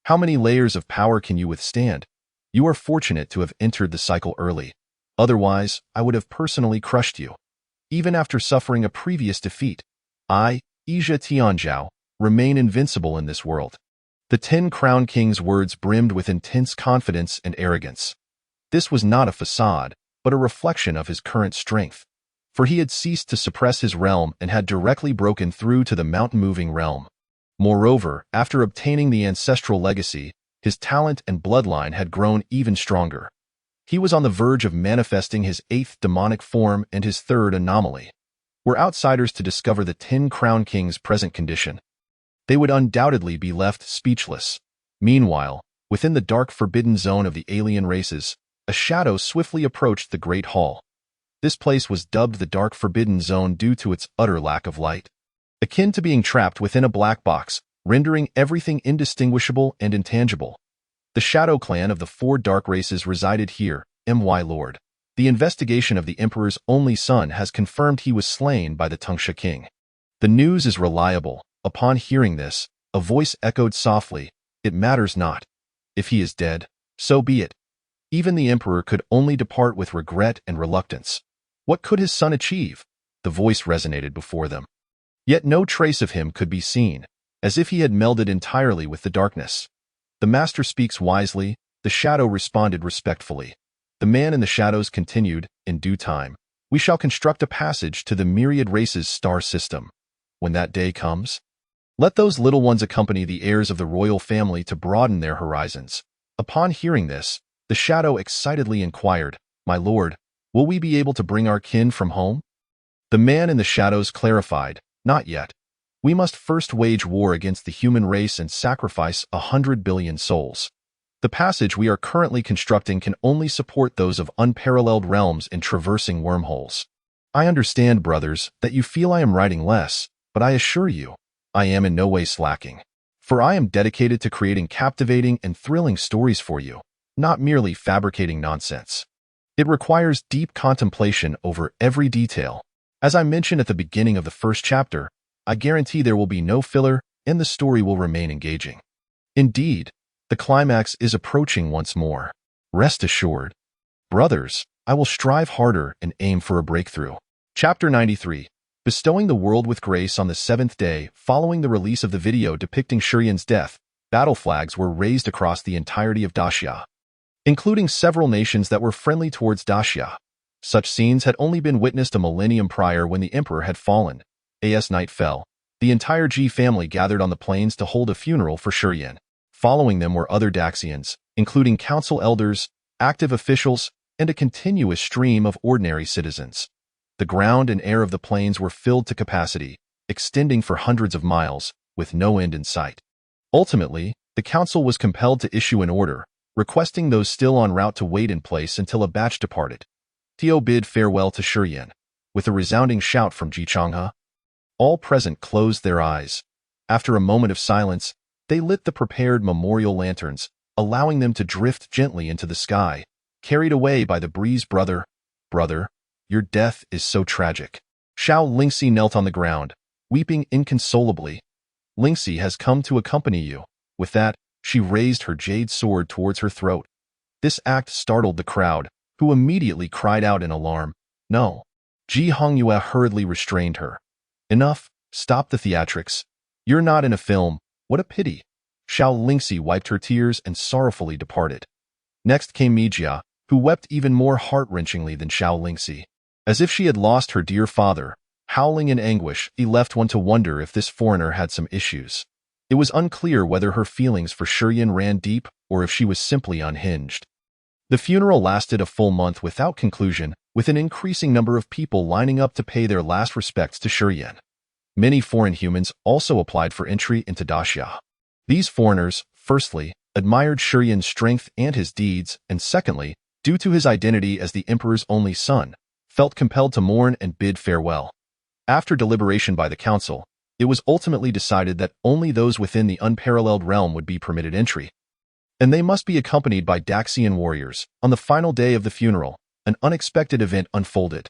how many layers of power can you withstand? You are fortunate to have entered the cycle early. Otherwise, I would have personally crushed you. Even after suffering a previous defeat, I, Ija Tianzhao, remain invincible in this world. The 10-crown king's words brimmed with intense confidence and arrogance. This was not a facade, but a reflection of his current strength. For he had ceased to suppress his realm and had directly broken through to the mountain-moving realm. Moreover, after obtaining the ancestral legacy, his talent and bloodline had grown even stronger. He was on the verge of manifesting his 8th demonic form and his 3rd anomaly. Were outsiders to discover the 10-crown king's present condition, they would undoubtedly be left speechless. Meanwhile, within the dark forbidden zone of the alien races, a shadow swiftly approached the Great Hall. This place was dubbed the Dark Forbidden Zone due to its utter lack of light, akin to being trapped within a black box, rendering everything indistinguishable and intangible. The Shadow Clan of the 4 dark races resided here. My lord, the investigation of the Emperor's only son has confirmed he was slain by the Tungsha King. The news is reliable. Upon hearing this, a voice echoed softly, "It matters not. If he is dead, so be it." Even the Emperor could only depart with regret and reluctance. What could his son achieve? The voice resonated before them. Yet no trace of him could be seen, as if he had melded entirely with the darkness. "The master speaks wisely," the shadow responded respectfully. The man in the shadows continued, "In due time, we shall construct a passage to the myriad races' star system. When that day comes, let those little ones accompany the heirs of the royal family to broaden their horizons." Upon hearing this, the shadow excitedly inquired, "My lord, will we be able to bring our kin from home?" The man in the shadows clarified, "Not yet. We must first wage war against the human race and sacrifice 100 billion souls. The passage we are currently constructing can only support those of unparalleled realms in traversing wormholes. I understand, brothers, that you feel I am writing less, but I assure you, I am in no way slacking. For I am dedicated to creating captivating and thrilling stories for you, not merely fabricating nonsense. It requires deep contemplation over every detail. As I mentioned at the beginning of the first chapter, I guarantee there will be no filler and the story will remain engaging. Indeed, the climax is approaching once more. Rest assured. Brothers, I will strive harder and aim for a breakthrough." Chapter 93. Bestowing the world with grace. On the 7th day, following the release of the video depicting Shurian's death, battle flags were raised across the entirety of Daxia, including several nations that were friendly towards Daxia. Such scenes had only been witnessed a millennium prior when the emperor had fallen. As night fell, the entire Ji family gathered on the plains to hold a funeral for Shurian. Following them were other Daxians, including council elders, active officials, and a continuous stream of ordinary citizens. The ground and air of the plains were filled to capacity, extending for hundreds of miles, with no end in sight. Ultimately, the council was compelled to issue an order, requesting those still en route to wait in place until a batch departed. Tio bid farewell to Shurian. With a resounding shout from Ji Changhe, all present closed their eyes. After a moment of silence, they lit the prepared memorial lanterns, allowing them to drift gently into the sky, carried away by the breeze. Brother, your death is so tragic." Xiao Lingxi knelt on the ground, weeping inconsolably. "Lingxi has come to accompany you." With that, she raised her jade sword towards her throat. This act startled the crowd, who immediately cried out in alarm, "No! Ji Hongyue hurriedly restrained her. Enough, stop the theatrics. You're not in a film, what a pity. Xiao Lingxi wiped her tears and sorrowfully departed. Next came Mijia, who wept even more heart-wrenchingly than Xiao Lingxi. As if she had lost her dear father, howling in anguish, he left one to wonder if this foreigner had some issues. It was unclear whether her feelings for Shiyan ran deep or if she was simply unhinged. The funeral lasted a full month without conclusion, with an increasing number of people lining up to pay their last respects to Shiyan. Many foreign humans also applied for entry into Daxia. These foreigners, firstly, admired Shiyan's strength and his deeds, and secondly, due to his identity as the emperor's only son, felt compelled to mourn and bid farewell. After deliberation by the council, it was ultimately decided that only those within the unparalleled realm would be permitted entry. And they must be accompanied by Daxian warriors. On the final day of the funeral, an unexpected event unfolded.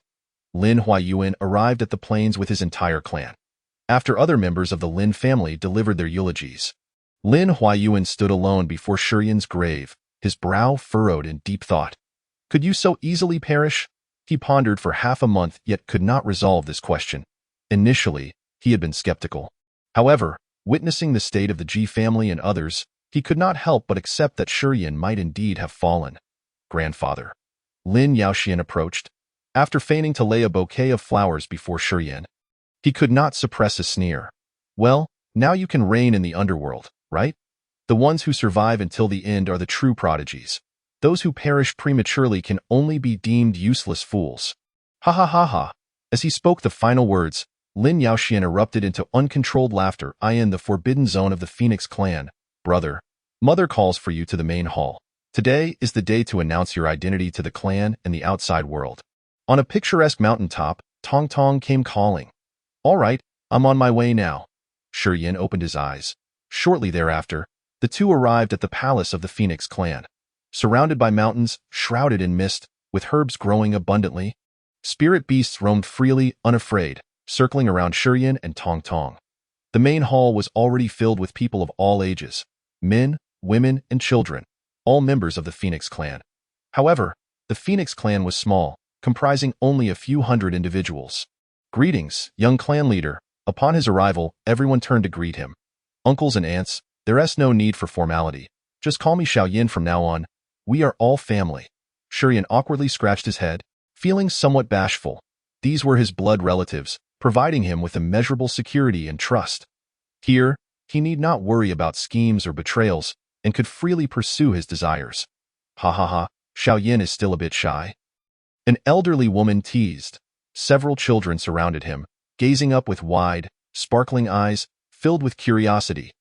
Lin Huayuan arrived at the plains with his entire clan. After other members of the Lin family delivered their eulogies, Lin Huayuan stood alone before Shiyan's grave, his brow furrowed in deep thought. Could you so easily perish? He pondered for half a month yet could not resolve this question. Initially, he had been skeptical. However, witnessing the state of the Ji family and others, he could not help but accept that Shiyan might indeed have fallen. Grandfather. Lin Yaoxian approached, after feigning to lay a bouquet of flowers before Shiyan. He could not suppress a sneer. Well, now you can reign in the underworld, right? The ones who survive until the end are the true prodigies. Those who perish prematurely can only be deemed useless fools. Ha ha ha ha. As he spoke the final words, Lin Yaoxian erupted into uncontrolled laughter. I in the forbidden zone of the Phoenix clan. Brother, mother calls for you to the main hall. Today is the day to announce your identity to the clan and the outside world. On a picturesque mountaintop, Tong Tong came calling. All right, I'm on my way now. Shiyan opened his eyes. Shortly thereafter, the two arrived at the palace of the Phoenix clan. Surrounded by mountains, shrouded in mist, with herbs growing abundantly, spirit beasts roamed freely, unafraid, circling around Shiyan and Tong Tong. The main hall was already filled with people of all ages, men, women, and children, all members of the Phoenix clan. However, the Phoenix clan was small, comprising only a few hundred individuals. Greetings, young clan leader. Upon his arrival, everyone turned to greet him. Uncles and aunts, there's no need for formality. Just call me Xiaoyin from now on. We are all family. Shiyan awkwardly scratched his head, feeling somewhat bashful. These were his blood relatives, providing him with immeasurable security and trust. Here, he need not worry about schemes or betrayals, and could freely pursue his desires. Ha ha ha, Xiaoyin is still a bit shy. An elderly woman teased. Several children surrounded him, gazing up with wide, sparkling eyes, filled with curiosity.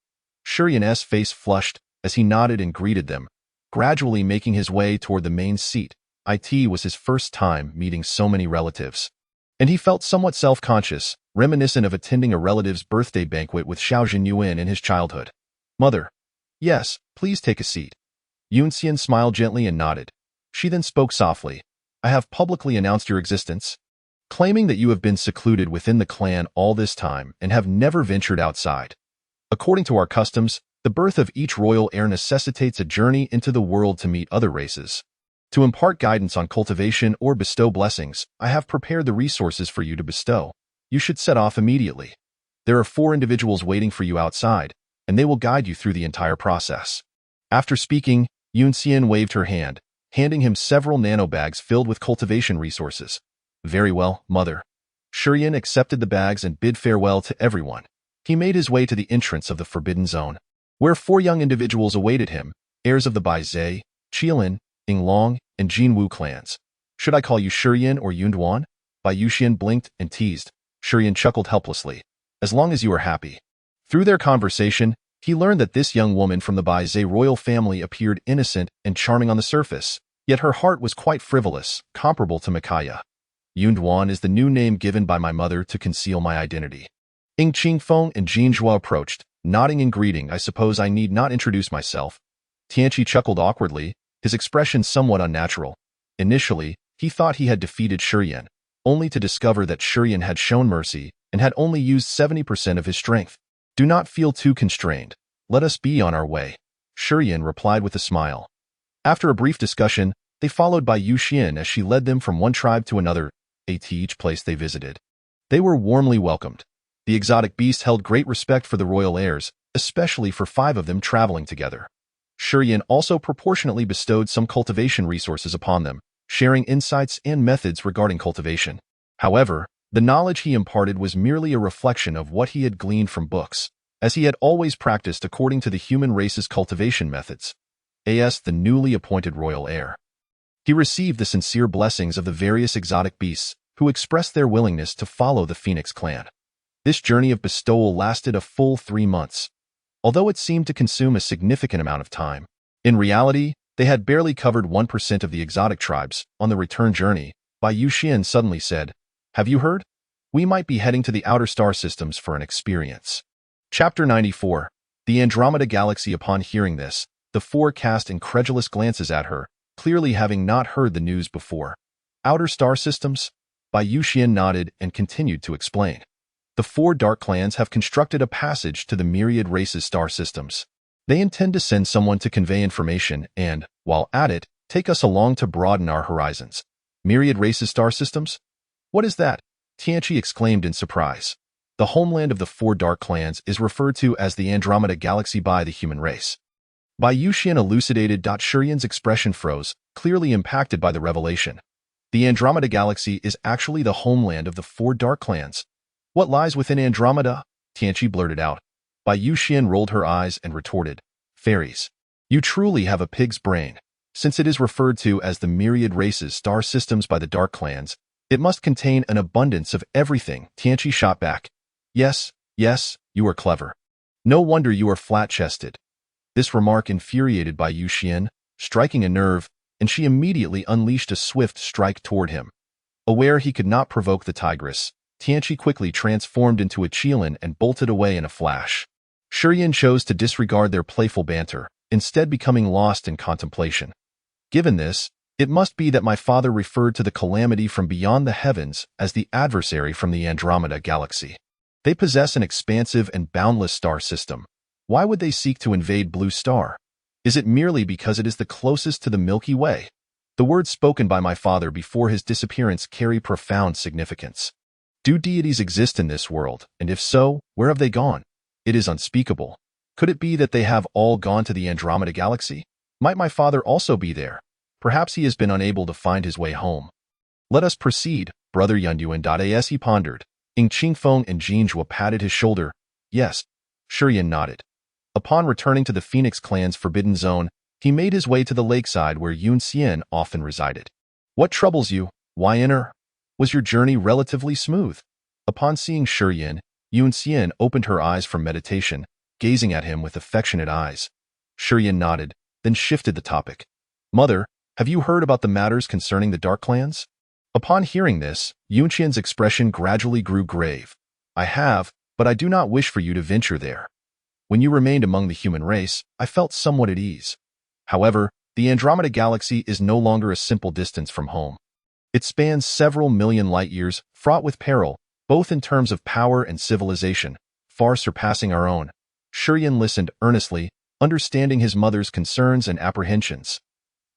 Shiyan's face flushed as he nodded and greeted them, gradually making his way toward the main seat. It was his first time meeting so many relatives, and he felt somewhat self-conscious, reminiscent of attending a relative's birthday banquet with Xiao Yuan in his childhood. Mother. Yes, please take a seat. Yunxian smiled gently and nodded. She then spoke softly. I have publicly announced your existence, claiming that you have been secluded within the clan all this time and have never ventured outside. According to our customs, the birth of each royal heir necessitates a journey into the world to meet other races. To impart guidance on cultivation or bestow blessings, I have prepared the resources for you to bestow. You should set off immediately. There are 4 individuals waiting for you outside, and they will guide you through the entire process. After speaking, Yunxian waved her hand, handing him several nanobags filled with cultivation resources. Very well, mother. Shiyan accepted the bags and bid farewell to everyone. He made his way to the entrance of the Forbidden Zone, where 4 young individuals awaited him, heirs of the Baizhe, Qilin, Yinglong, and Jinwu clans. Should I call you Shiyan or Yunduan? Bai Yuxian blinked and teased. Shiyan chuckled helplessly. As long as you are happy. Through their conversation, he learned that this young woman from the Baizhe royal family appeared innocent and charming on the surface, yet her heart was quite frivolous, comparable to Micaiah. Yunduan is the new name given by my mother to conceal my identity. Ying Qingfeng and Jin Zhuo approached, nodding in greeting. I suppose I need not introduce myself. Tianqi chuckled awkwardly, his expression somewhat unnatural. Initially, he thought he had defeated Shiyan, only to discover that Shiyan had shown mercy and had only used 70% of his strength. Do not feel too constrained. Let us be on our way. Shiyan replied with a smile. After a brief discussion, they followed by Yuxian as she led them from one tribe to another. at each place they visited. They were warmly welcomed. The exotic beasts held great respect for the royal heirs, especially for 5 of them traveling together. Shurien also proportionately bestowed some cultivation resources upon them, sharing insights and methods regarding cultivation. However, the knowledge he imparted was merely a reflection of what he had gleaned from books, as he had always practiced according to the human race's cultivation methods. As the newly appointed royal heir, he received the sincere blessings of the various exotic beasts who expressed their willingness to follow the Phoenix clan. This journey of bestowal lasted a full 3 months. Although it seemed to consume a significant amount of time, in reality, they had barely covered 1% of the exotic tribes. On the return journey, Bai Yuxian suddenly said, "Have you heard? We might be heading to the outer star systems for an experience." Chapter 94. The Andromeda Galaxy. Upon hearing this, the 4 cast incredulous glances at her, clearly having not heard the news before. Outer star systems? Bai Yuxian nodded and continued to explain. The 4 dark clans have constructed a passage to the myriad races' star systems. They intend to send someone to convey information and, while at it, take us along to broaden our horizons. Myriad races' star systems? What is that? Tianqi exclaimed in surprise. The homeland of the 4 dark clans is referred to as the Andromeda Galaxy by the human race. Bai Yuxian elucidated. Shurian's expression froze, clearly impacted by the revelation. The Andromeda Galaxy is actually the homeland of the 4 dark clans. What lies within Andromeda? Tianqi blurted out. Bai Yuxian rolled her eyes and retorted, "Fairies. You truly have a pig's brain. Since it is referred to as the myriad races star systems by the dark clans, it must contain an abundance of everything." Tianqi shot back. Yes, you are clever. No wonder you are flat-chested." This remark infuriated Bai Yuxian, striking a nerve, and she immediately unleashed a swift strike toward him. Aware he could not provoke the tigress, Tianqi quickly transformed into a Qilin and bolted away in a flash. Shurian chose to disregard their playful banter, instead becoming lost in contemplation. Given this, it must be that my father referred to the calamity from beyond the heavens as the adversary from the Andromeda Galaxy. They possess an expansive and boundless star system. Why would they seek to invade Blue Star? Is it merely because it is the closest to the Milky Way? The words spoken by my father before his disappearance carry profound significance. Do deities exist in this world, and if so, where have they gone? It is unspeakable. Could it be that they have all gone to the Andromeda Galaxy? Might my father also be there? Perhaps he has been unable to find his way home. Let us proceed, Brother Yunyuan. As he pondered, Ying Qingfeng and Jinzhua patted his shoulder. Yes, Shurian nodded. Upon returning to the Phoenix clan's forbidden zone, he made his way to the lakeside where Yun Xian often resided. What troubles you? Why enter? Was your journey relatively smooth? Upon seeing Shurian, Yun Xian opened her eyes from meditation, gazing at him with affectionate eyes. Shurian nodded, then shifted the topic. Mother, have you heard about the matters concerning the dark clans? Upon hearing this, Yun Xian's expression gradually grew grave. I have, but I do not wish for you to venture there. When you remained among the human race, I felt somewhat at ease. However, the Andromeda Galaxy is no longer a simple distance from home. It spans several million light-years, fraught with peril, both in terms of power and civilization, far surpassing our own. Shurian listened earnestly, understanding his mother's concerns and apprehensions.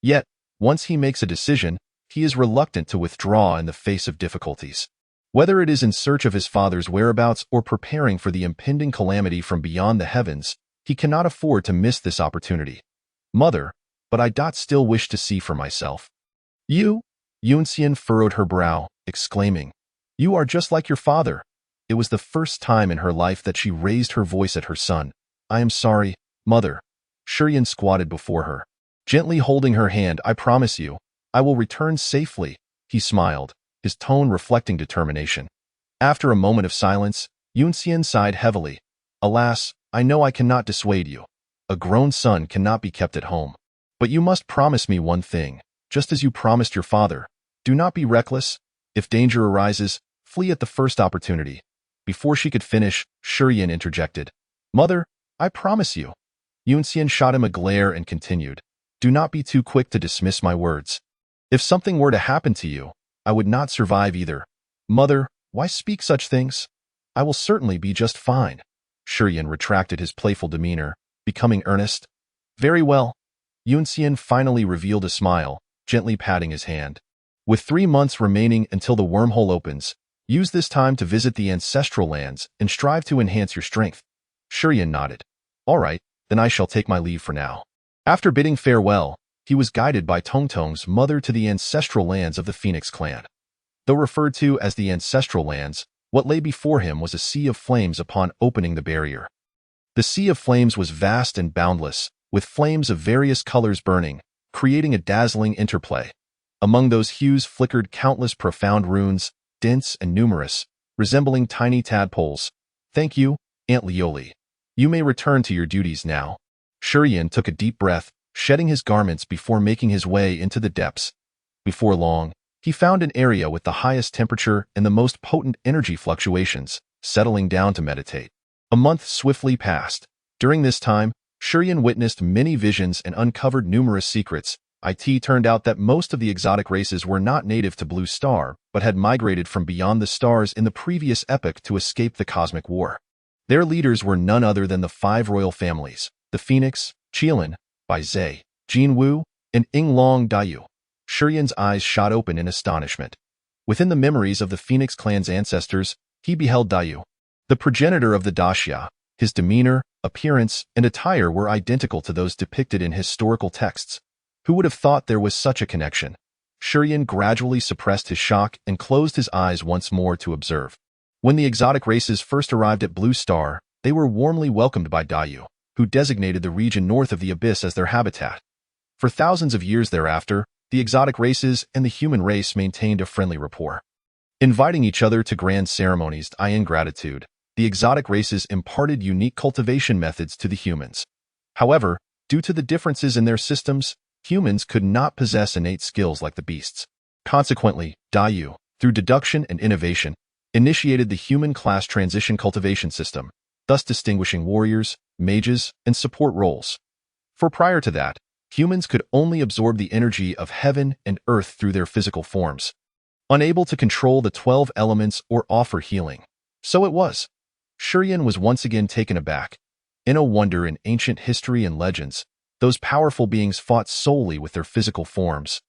Yet, once he makes a decision, he is reluctant to withdraw in the face of difficulties. Whether it is in search of his father's whereabouts or preparing for the impending calamity from beyond the heavens, he cannot afford to miss this opportunity. Mother, but I still wish to see for myself. You? Yun Xian furrowed her brow, exclaiming, You are just like your father. It was the first time in her life that she raised her voice at her son. I am sorry, Mother. Shurian squatted before her, gently holding her hand. I promise you, I will return safely. He smiled, his tone reflecting determination. After a moment of silence, Yun Xian sighed heavily. Alas, I know I cannot dissuade you. A grown son cannot be kept at home. But you must promise me one thing, just as you promised your father. Do not be reckless. If danger arises, flee at the first opportunity. Before she could finish, Shurian interjected. Mother, I promise you. Yun Xian shot him a glare and continued. Do not be too quick to dismiss my words. If something were to happen to you, I would not survive either. Mother, why speak such things? I will certainly be just fine. Shurian retracted his playful demeanor, becoming earnest. Very well. Yun Xian finally revealed a smile, gently patting his hand. With 3 months remaining until the wormhole opens, use this time to visit the ancestral lands and strive to enhance your strength. Shurian nodded. All right, then I shall take my leave for now. After bidding farewell, he was guided by Tongtong's mother to the ancestral lands of the Phoenix clan. Though referred to as the ancestral lands, what lay before him was a sea of flames upon opening the barrier. The sea of flames was vast and boundless, with flames of various colors burning, creating a dazzling interplay. Among those hues flickered countless profound runes, dense and numerous, resembling tiny tadpoles. Thank you, Aunt Leoli. You may return to your duties now. Shurian took a deep breath, shedding his garments before making his way into the depths. Before long, he found an area with the highest temperature and the most potent energy fluctuations, settling down to meditate. A month swiftly passed. During this time, Shurian witnessed many visions and uncovered numerous secrets. It turned out that most of the exotic races were not native to Blue Star, but had migrated from beyond the stars in the previous epoch to escape the cosmic war. Their leaders were none other than the 5 royal families, the Phoenix, Qilin, Bai Zhe, Jin Wu, and Yinglong Dayu. Shurian's eyes shot open in astonishment. Within the memories of the Phoenix clan's ancestors, he beheld Dayu, the progenitor of the Daxia. His demeanor, appearance, and attire were identical to those depicted in historical texts. Who would have thought there was such a connection? Shurian gradually suppressed his shock and closed his eyes once more to observe. When the exotic races first arrived at Blue Star, they were warmly welcomed by Dayu, who designated the region north of the abyss as their habitat. For thousands of years thereafter, the exotic races and the human race maintained a friendly rapport. Inviting each other to grand ceremonies in gratitude, the exotic races imparted unique cultivation methods to the humans. However, due to the differences in their systems, humans could not possess innate skills like the beasts. Consequently, Dayu, through deduction and innovation, initiated the human class transition cultivation system, thus distinguishing warriors, mages, and support roles. For prior to that, humans could only absorb the energy of heaven and earth through their physical forms, unable to control the 12 elements or offer healing. So it was. Shurian was once again taken aback. In a wonder in ancient history and legends, those powerful beings fought solely with their physical forms,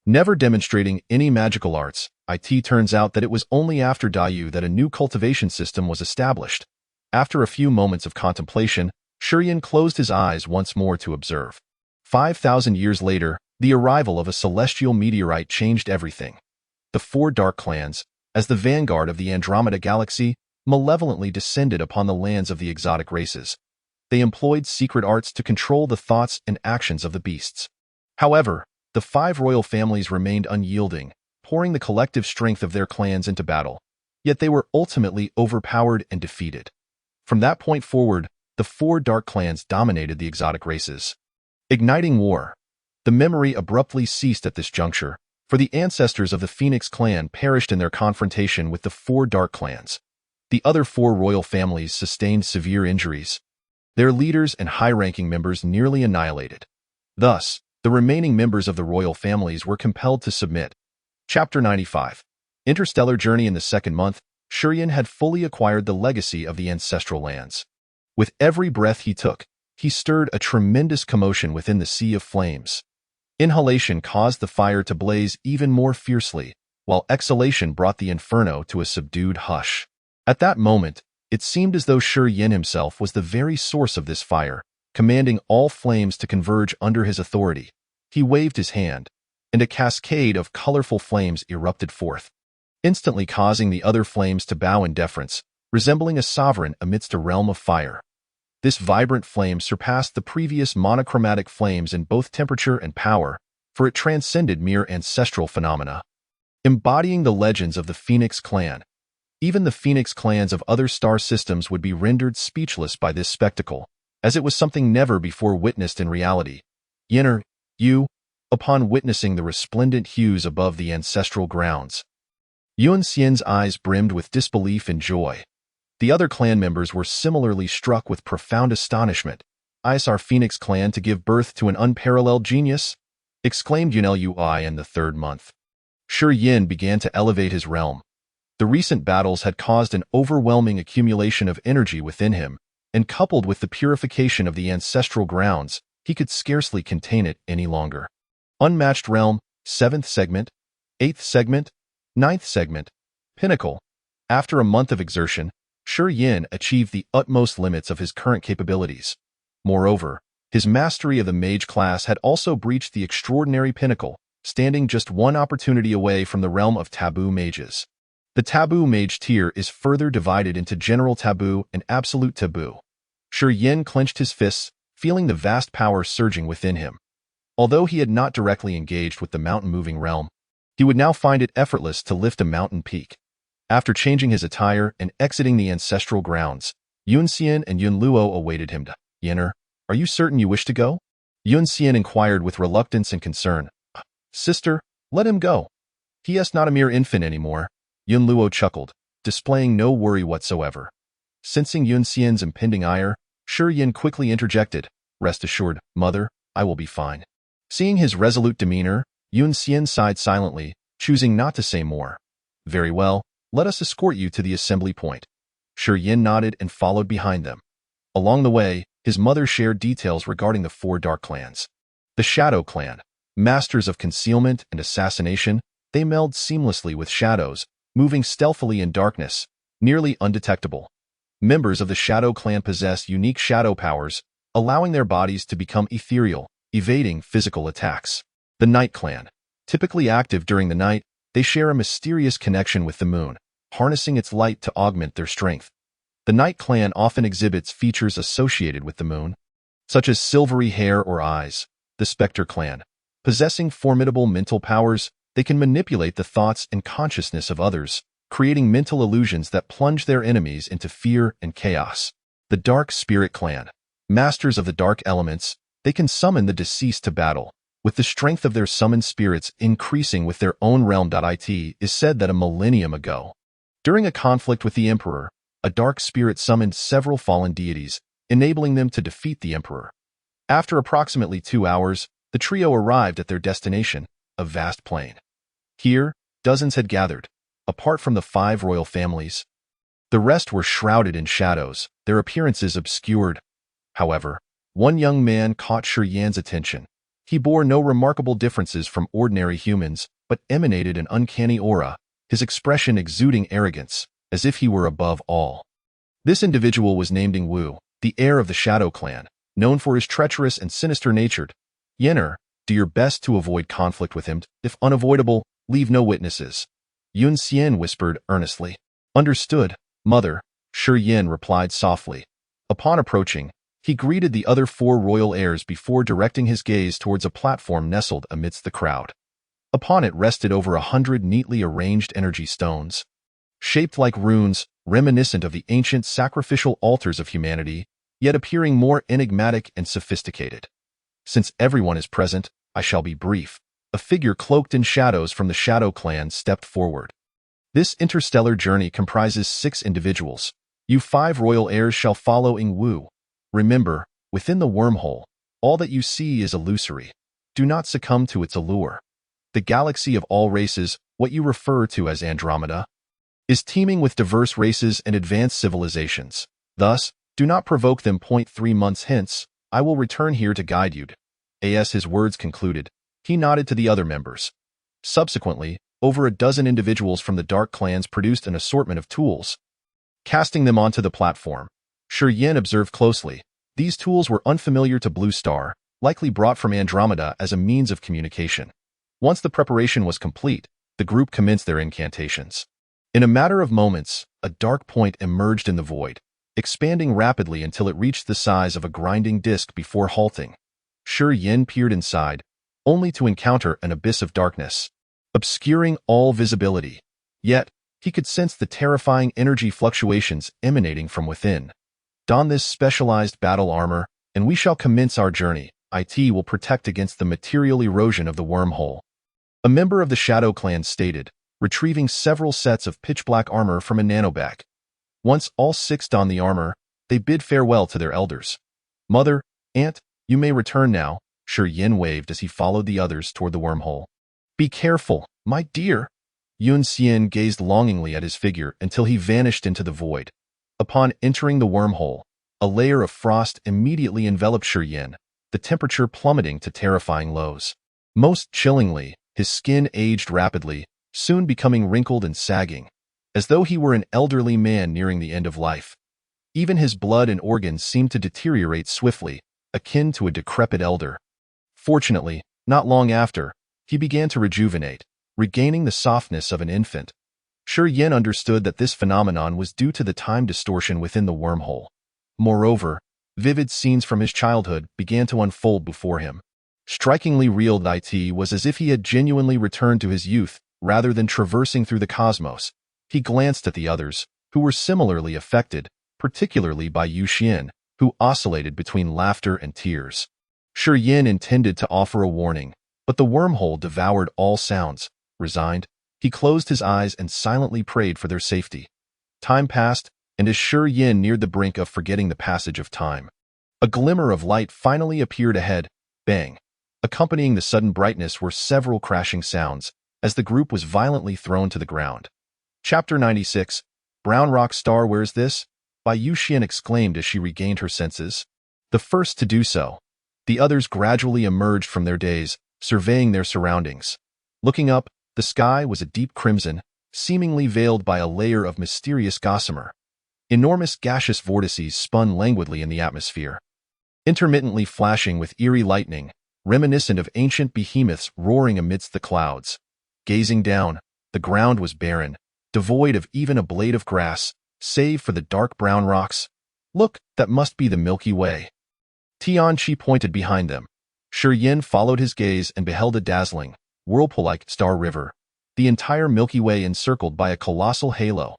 never demonstrating any magical arts. It turns out that it was only after Dayu that a new cultivation system was established. After a few moments of contemplation, Shurian closed his eyes once more to observe. 5,000 years later, the arrival of a celestial meteorite changed everything. The 4 dark clans, as the vanguard of the Andromeda galaxy, malevolently descended upon the lands of the exotic races. They employed secret arts to control the thoughts and actions of the beasts. However, the 5 royal families remained unyielding, pouring the collective strength of their clans into battle. Yet they were ultimately overpowered and defeated. From that point forward, the 4 dark clans dominated the exotic races. Igniting war. The memory abruptly ceased at this juncture, for the ancestors of the Phoenix clan perished in their confrontation with the 4 dark clans. The other 4 royal families sustained severe injuries, their leaders and high-ranking members nearly annihilated. Thus, the remaining members of the royal families were compelled to submit. Chapter 95. Interstellar Journey. In the 2nd month, Shurian had fully acquired the legacy of the ancestral lands. With every breath he took, he stirred a tremendous commotion within the sea of flames. Inhalation caused the fire to blaze even more fiercely, while exhalation brought the inferno to a subdued hush. At that moment, it seemed as though Shurian himself was the very source of this fire, commanding all flames to converge under his authority. He waved his hand, and a cascade of colorful flames erupted forth, instantly causing the other flames to bow in deference, resembling a sovereign amidst a realm of fire. This vibrant flame surpassed the previous monochromatic flames in both temperature and power, for it transcended mere ancestral phenomena. Embodying the legends of the Phoenix clan, even the Phoenix clans of other star systems would be rendered speechless by this spectacle, as it was something never before witnessed in reality. Yenner, you, upon witnessing the resplendent hues above the ancestral grounds. Yuan Xian's eyes brimmed with disbelief and joy. The other clan members were similarly struck with profound astonishment. "Is our Phoenix clan to give birth to an unparalleled genius?" exclaimed Yunel Ui in the 3rd month. Shurian began to elevate his realm. The recent battles had caused an overwhelming accumulation of energy within him, and coupled with the purification of the ancestral grounds, he could scarcely contain it any longer. Unmatched realm, 7th segment. 8th segment, 9th segment, pinnacle. After a month of exertion, Shi Yin achieved the utmost limits of his current capabilities. Moreover, his mastery of the mage class had also breached the extraordinary pinnacle, standing just one opportunity away from the realm of taboo mages. The taboo mage tier is further divided into general taboo and absolute taboo. Shi Yin clenched his fists, feeling the vast power surging within him. Although he had not directly engaged with the mountain-moving realm, he would now find it effortless to lift a mountain peak. After changing his attire and exiting the ancestral grounds, Yun Xian and Yun Luo awaited him. Yinner, are you certain you wish to go? Yun Xian inquired with reluctance and concern. Sister, let him go. He is not a mere infant anymore. Yun Luo chuckled, displaying no worry whatsoever. Sensing Yun Xian's impending ire, Shi Yin quickly interjected, Rest assured, mother, I will be fine. Seeing his resolute demeanor, Yun Xian sighed silently, choosing not to say more. Very well, let us escort you to the assembly point. Shi Yin nodded and followed behind them. Along the way, his mother shared details regarding the 4 dark clans. The Shadow Clan, masters of concealment and assassination, they meld seamlessly with shadows, moving stealthily in darkness, nearly undetectable. Members of the Shadow Clan possess unique shadow powers, allowing their bodies to become ethereal, evading physical attacks. The Night Clan, typically active during the night, they share a mysterious connection with the moon, harnessing its light to augment their strength. The Night Clan often exhibits features associated with the moon, such as silvery hair or eyes. The Spectre Clan, possessing formidable mental powers, they can manipulate the thoughts and consciousness of others, creating mental illusions that plunge their enemies into fear and chaos. The Dark Spirit Clan, masters of the dark elements, they can summon the deceased to battle, with the strength of their summoned spirits increasing with their own realm. It is said that a millennium ago, during a conflict with the Emperor, a dark spirit summoned several fallen deities, enabling them to defeat the Emperor. After approximately 2 hours, the trio arrived at their destination, a vast plain. Here, dozens had gathered, apart from the 5 royal families. The rest were shrouded in shadows, their appearances obscured. However, one young man caught Shi Yan's attention. He bore no remarkable differences from ordinary humans, but emanated an uncanny aura, his expression exuding arrogance, as if he were above all. This individual was named Ing Wu, the heir of the Shadow Clan, known for his treacherous and sinister-natured. Yenner, do your best to avoid conflict with him. If unavoidable, leave no witnesses. Yun Xian whispered earnestly. Understood, mother, Shi Yin replied softly. Upon approaching, he greeted the other 4 royal heirs before directing his gaze towards a platform nestled amidst the crowd. Upon it rested over 100 neatly arranged energy stones, shaped like runes, reminiscent of the ancient sacrificial altars of humanity, yet appearing more enigmatic and sophisticated. Since everyone is present, I shall be brief. A figure cloaked in shadows from the Shadow Clan stepped forward. This interstellar journey comprises 6 individuals. You 5 royal heirs shall follow Ing Wu. Remember, within the wormhole, all that you see is illusory. Do not succumb to its allure. The galaxy of all races, what you refer to as Andromeda, is teeming with diverse races and advanced civilizations. Thus, do not provoke them. 3 months hence, I will return here to guide you. As his words concluded, he nodded to the other members. Subsequently, over a dozen individuals from the Dark Clans produced an assortment of tools. Casting them onto the platform, Shi Yin observed closely. These tools were unfamiliar to Blue Star, likely brought from Andromeda as a means of communication. Once the preparation was complete, the group commenced their incantations. In a matter of moments, a dark point emerged in the void, expanding rapidly until it reached the size of a grinding disc before halting. Shi Yin peered inside, only to encounter an abyss of darkness, obscuring all visibility. Yet, he could sense the terrifying energy fluctuations emanating from within. Don this specialized battle armor, and we shall commence our journey. It will protect against the material erosion of the wormhole. A member of the Shadow Clan stated, retrieving several sets of pitch-black armor from a nanobag. Once all 6 donned the armor, they bid farewell to their elders. Mother, Aunt, you may return now, Shi Yin waved as he followed the others toward the wormhole. Be careful, my dear. Yun Xian gazed longingly at his figure until he vanished into the void. Upon entering the wormhole, a layer of frost immediately enveloped Shi Yin, the temperature plummeting to terrifying lows. Most chillingly, His skin aged rapidly, soon becoming wrinkled and sagging, as though he were an elderly man nearing the end of life. Even his blood and organs seemed to deteriorate swiftly, akin to a decrepit elder. Fortunately, not long after, he began to rejuvenate, regaining the softness of an infant. Yin understood that this phenomenon was due to the time distortion within the wormhole. Moreover, vivid scenes from his childhood began to unfold before him. Strikingly real, it was as if he had genuinely returned to his youth rather than traversing through the cosmos. He glanced at the others, who were similarly affected, particularly by Yin, who oscillated between laughter and tears. Yin intended to offer a warning, but the wormhole devoured all sounds. Resigned, he closed his eyes and silently prayed for their safety. Time passed, and as Yin neared the brink of forgetting the passage of time, a glimmer of light finally appeared ahead. Bang! Accompanying the sudden brightness were several crashing sounds, as the group was violently thrown to the ground. Chapter 96, Brown Rock Star, Where's This? By Yin exclaimed as she regained her senses. The first to do so. The others gradually emerged from their daze, surveying their surroundings. Looking up, the sky was a deep crimson, seemingly veiled by a layer of mysterious gossamer. Enormous gaseous vortices spun languidly in the atmosphere, intermittently flashing with eerie lightning, reminiscent of ancient behemoths roaring amidst the clouds. Gazing down, the ground was barren, devoid of even a blade of grass, save for the dark brown rocks. Look, that must be the Milky Way. Tianqi pointed behind them. Yin followed his gaze and beheld a dazzling, whirlpool-like star river, the entire Milky Way encircled by a colossal halo.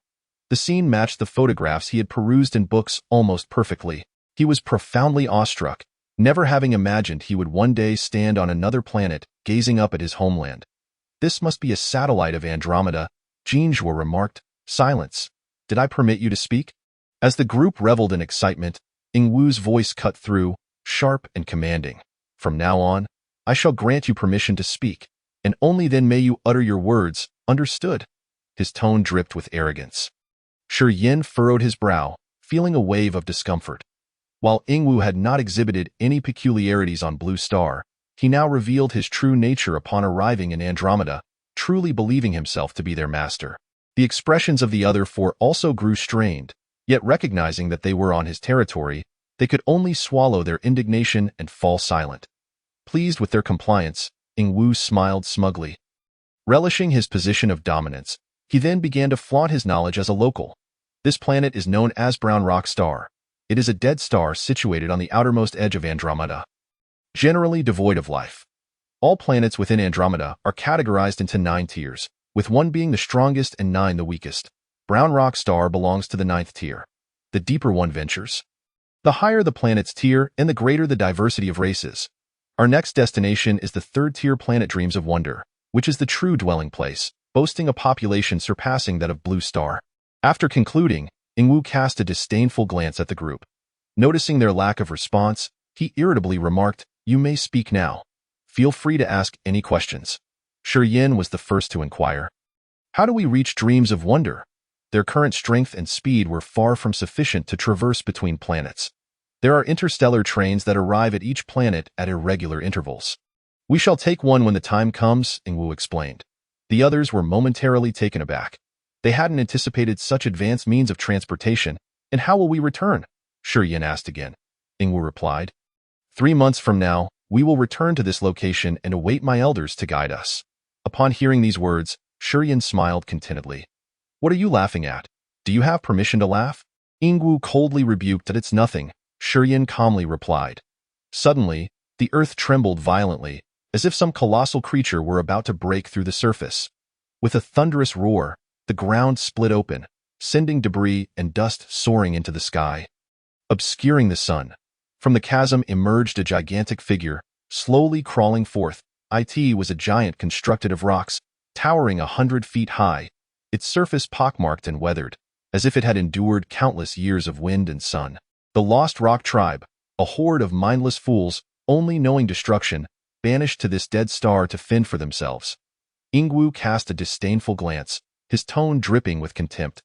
The scene matched the photographs he had perused in books almost perfectly. He was profoundly awestruck, never having imagined he would one day stand on another planet, gazing up at his homeland. This must be a satellite of Andromeda, Jinzhou remarked. Silence. Did I permit you to speak? As the group reveled in excitement, Yingwu's voice cut through, sharp and commanding. From now on, I shall grant you permission to speak, and only then may you utter your words, understood? His tone dripped with arrogance. Yin furrowed his brow, feeling a wave of discomfort. While Yingwu had not exhibited any peculiarities on Blue Star, he now revealed his true nature upon arriving in Andromeda, truly believing himself to be their master. The expressions of the other four also grew strained, yet recognizing that they were on his territory, they could only swallow their indignation and fall silent. Pleased with their compliance, Yingwu smiled smugly. Relishing his position of dominance, he then began to flaunt his knowledge as a local. This planet is known as Brown Rock Star. It is a dead star situated on the outermost edge of Andromeda, generally devoid of life. All planets within Andromeda are categorized into 9 tiers, with 1 being the strongest and 9 the weakest. Brown Rock Star belongs to the 9th tier. The deeper one ventures, the higher the planet's tier and the greater the diversity of races. Our next destination is the 3rd tier planet Dreams of Wonder, which is the true dwelling place, boasting a population surpassing that of Blue Star. After concluding, Yingwu cast a disdainful glance at the group. Noticing their lack of response, he irritably remarked, You may speak now. Feel free to ask any questions. Yin was the first to inquire. How do we reach Dreams of Wonder? Their current strength and speed were far from sufficient to traverse between planets. There are interstellar trains that arrive at each planet at irregular intervals. We shall take one when the time comes, Yingwu explained. The others were momentarily taken aback. They hadn't anticipated such advanced means of transportation, and how will we return? Yin asked again. Yingwu replied. 3 months from now, we will return to this location and await my elders to guide us. Upon hearing these words, Yin smiled contentedly. What are you laughing at? Do you have permission to laugh? Yingwu coldly rebuked that it's nothing. Yin calmly replied. Suddenly, the earth trembled violently, as if some colossal creature were about to break through the surface. With a thunderous roar, the ground split open, sending debris and dust soaring into the sky, obscuring the sun. From the chasm emerged a gigantic figure, slowly crawling forth. It was a giant constructed of rocks, towering 100 feet high, its surface pockmarked and weathered, as if it had endured countless years of wind and sun. The Lost Rock Tribe, a horde of mindless fools, only knowing destruction, banished to this dead star to fend for themselves. Yingwu cast a disdainful glance, his tone dripping with contempt.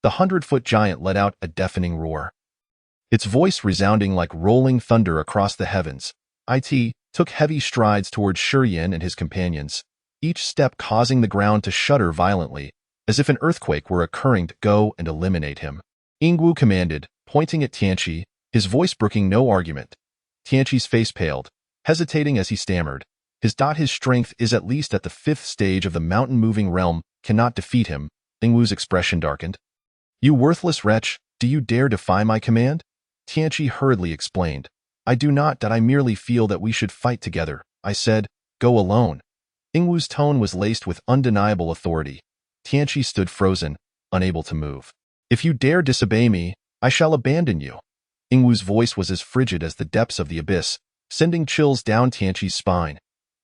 The 100-foot giant let out a deafening roar, its voice resounding like rolling thunder across the heavens. It took heavy strides towards Yin and his companions. each step causing the ground to shudder violently, as if an earthquake were occurring to go and eliminate him. Yingwu commanded, pointing at Tianqi, his voice brooking no argument. Tianqi's face paled, hesitating as he stammered. His strength is at least at the 5th stage of the mountain-moving realm, cannot defeat him. Yingwu's expression darkened. You worthless wretch, do you dare defy my command? Tianqi hurriedly explained. I do not that I merely feel that we should fight together. I said, go alone. Yingwu's tone was laced with undeniable authority. Tianqi stood frozen, unable to move. If you dare disobey me, I shall abandon you. Yingwu's voice was as frigid as the depths of the abyss, sending chills down Tianqi's spine.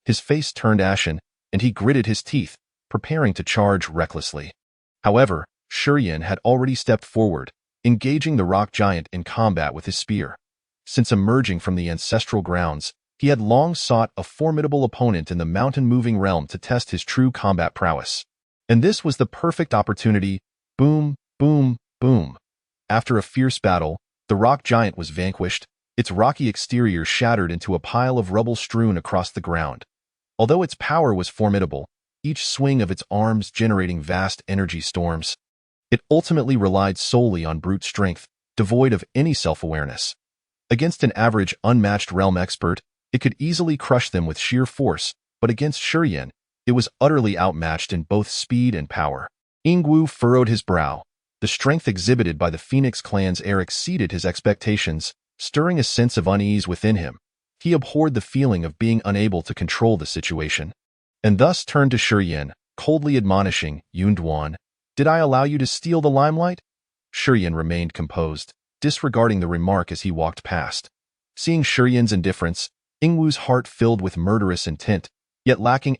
His face turned ashen, and he gritted his teeth, preparing to charge recklessly. However, Shiyan had already stepped forward, engaging the rock giant in combat with his spear. Since emerging from the ancestral grounds, he had long sought a formidable opponent in the mountain-moving realm to test his true combat prowess. And this was the perfect opportunity. Boom, boom, boom. After a fierce battle, the rock giant was vanquished, its rocky exterior shattered into a pile of rubble strewn across the ground. Although its power was formidable, each swing of its arms generating vast energy storms, it ultimately relied solely on brute strength, devoid of any self-awareness. Against an average unmatched realm expert, it could easily crush them with sheer force, but against Shiyan, it was utterly outmatched in both speed and power. Yingwu furrowed his brow. The strength exhibited by the Phoenix clan's heir exceeded his expectations, stirring a sense of unease within him. He abhorred the feeling of being unable to control the situation, and thus turned to Shiyan, coldly admonishing, Yunduan, did I allow you to steal the limelight? Shiyan remained composed, disregarding the remark as he walked past. Seeing Shiyan's indifference, Yingwu's heart filled with murderous intent, yet lacking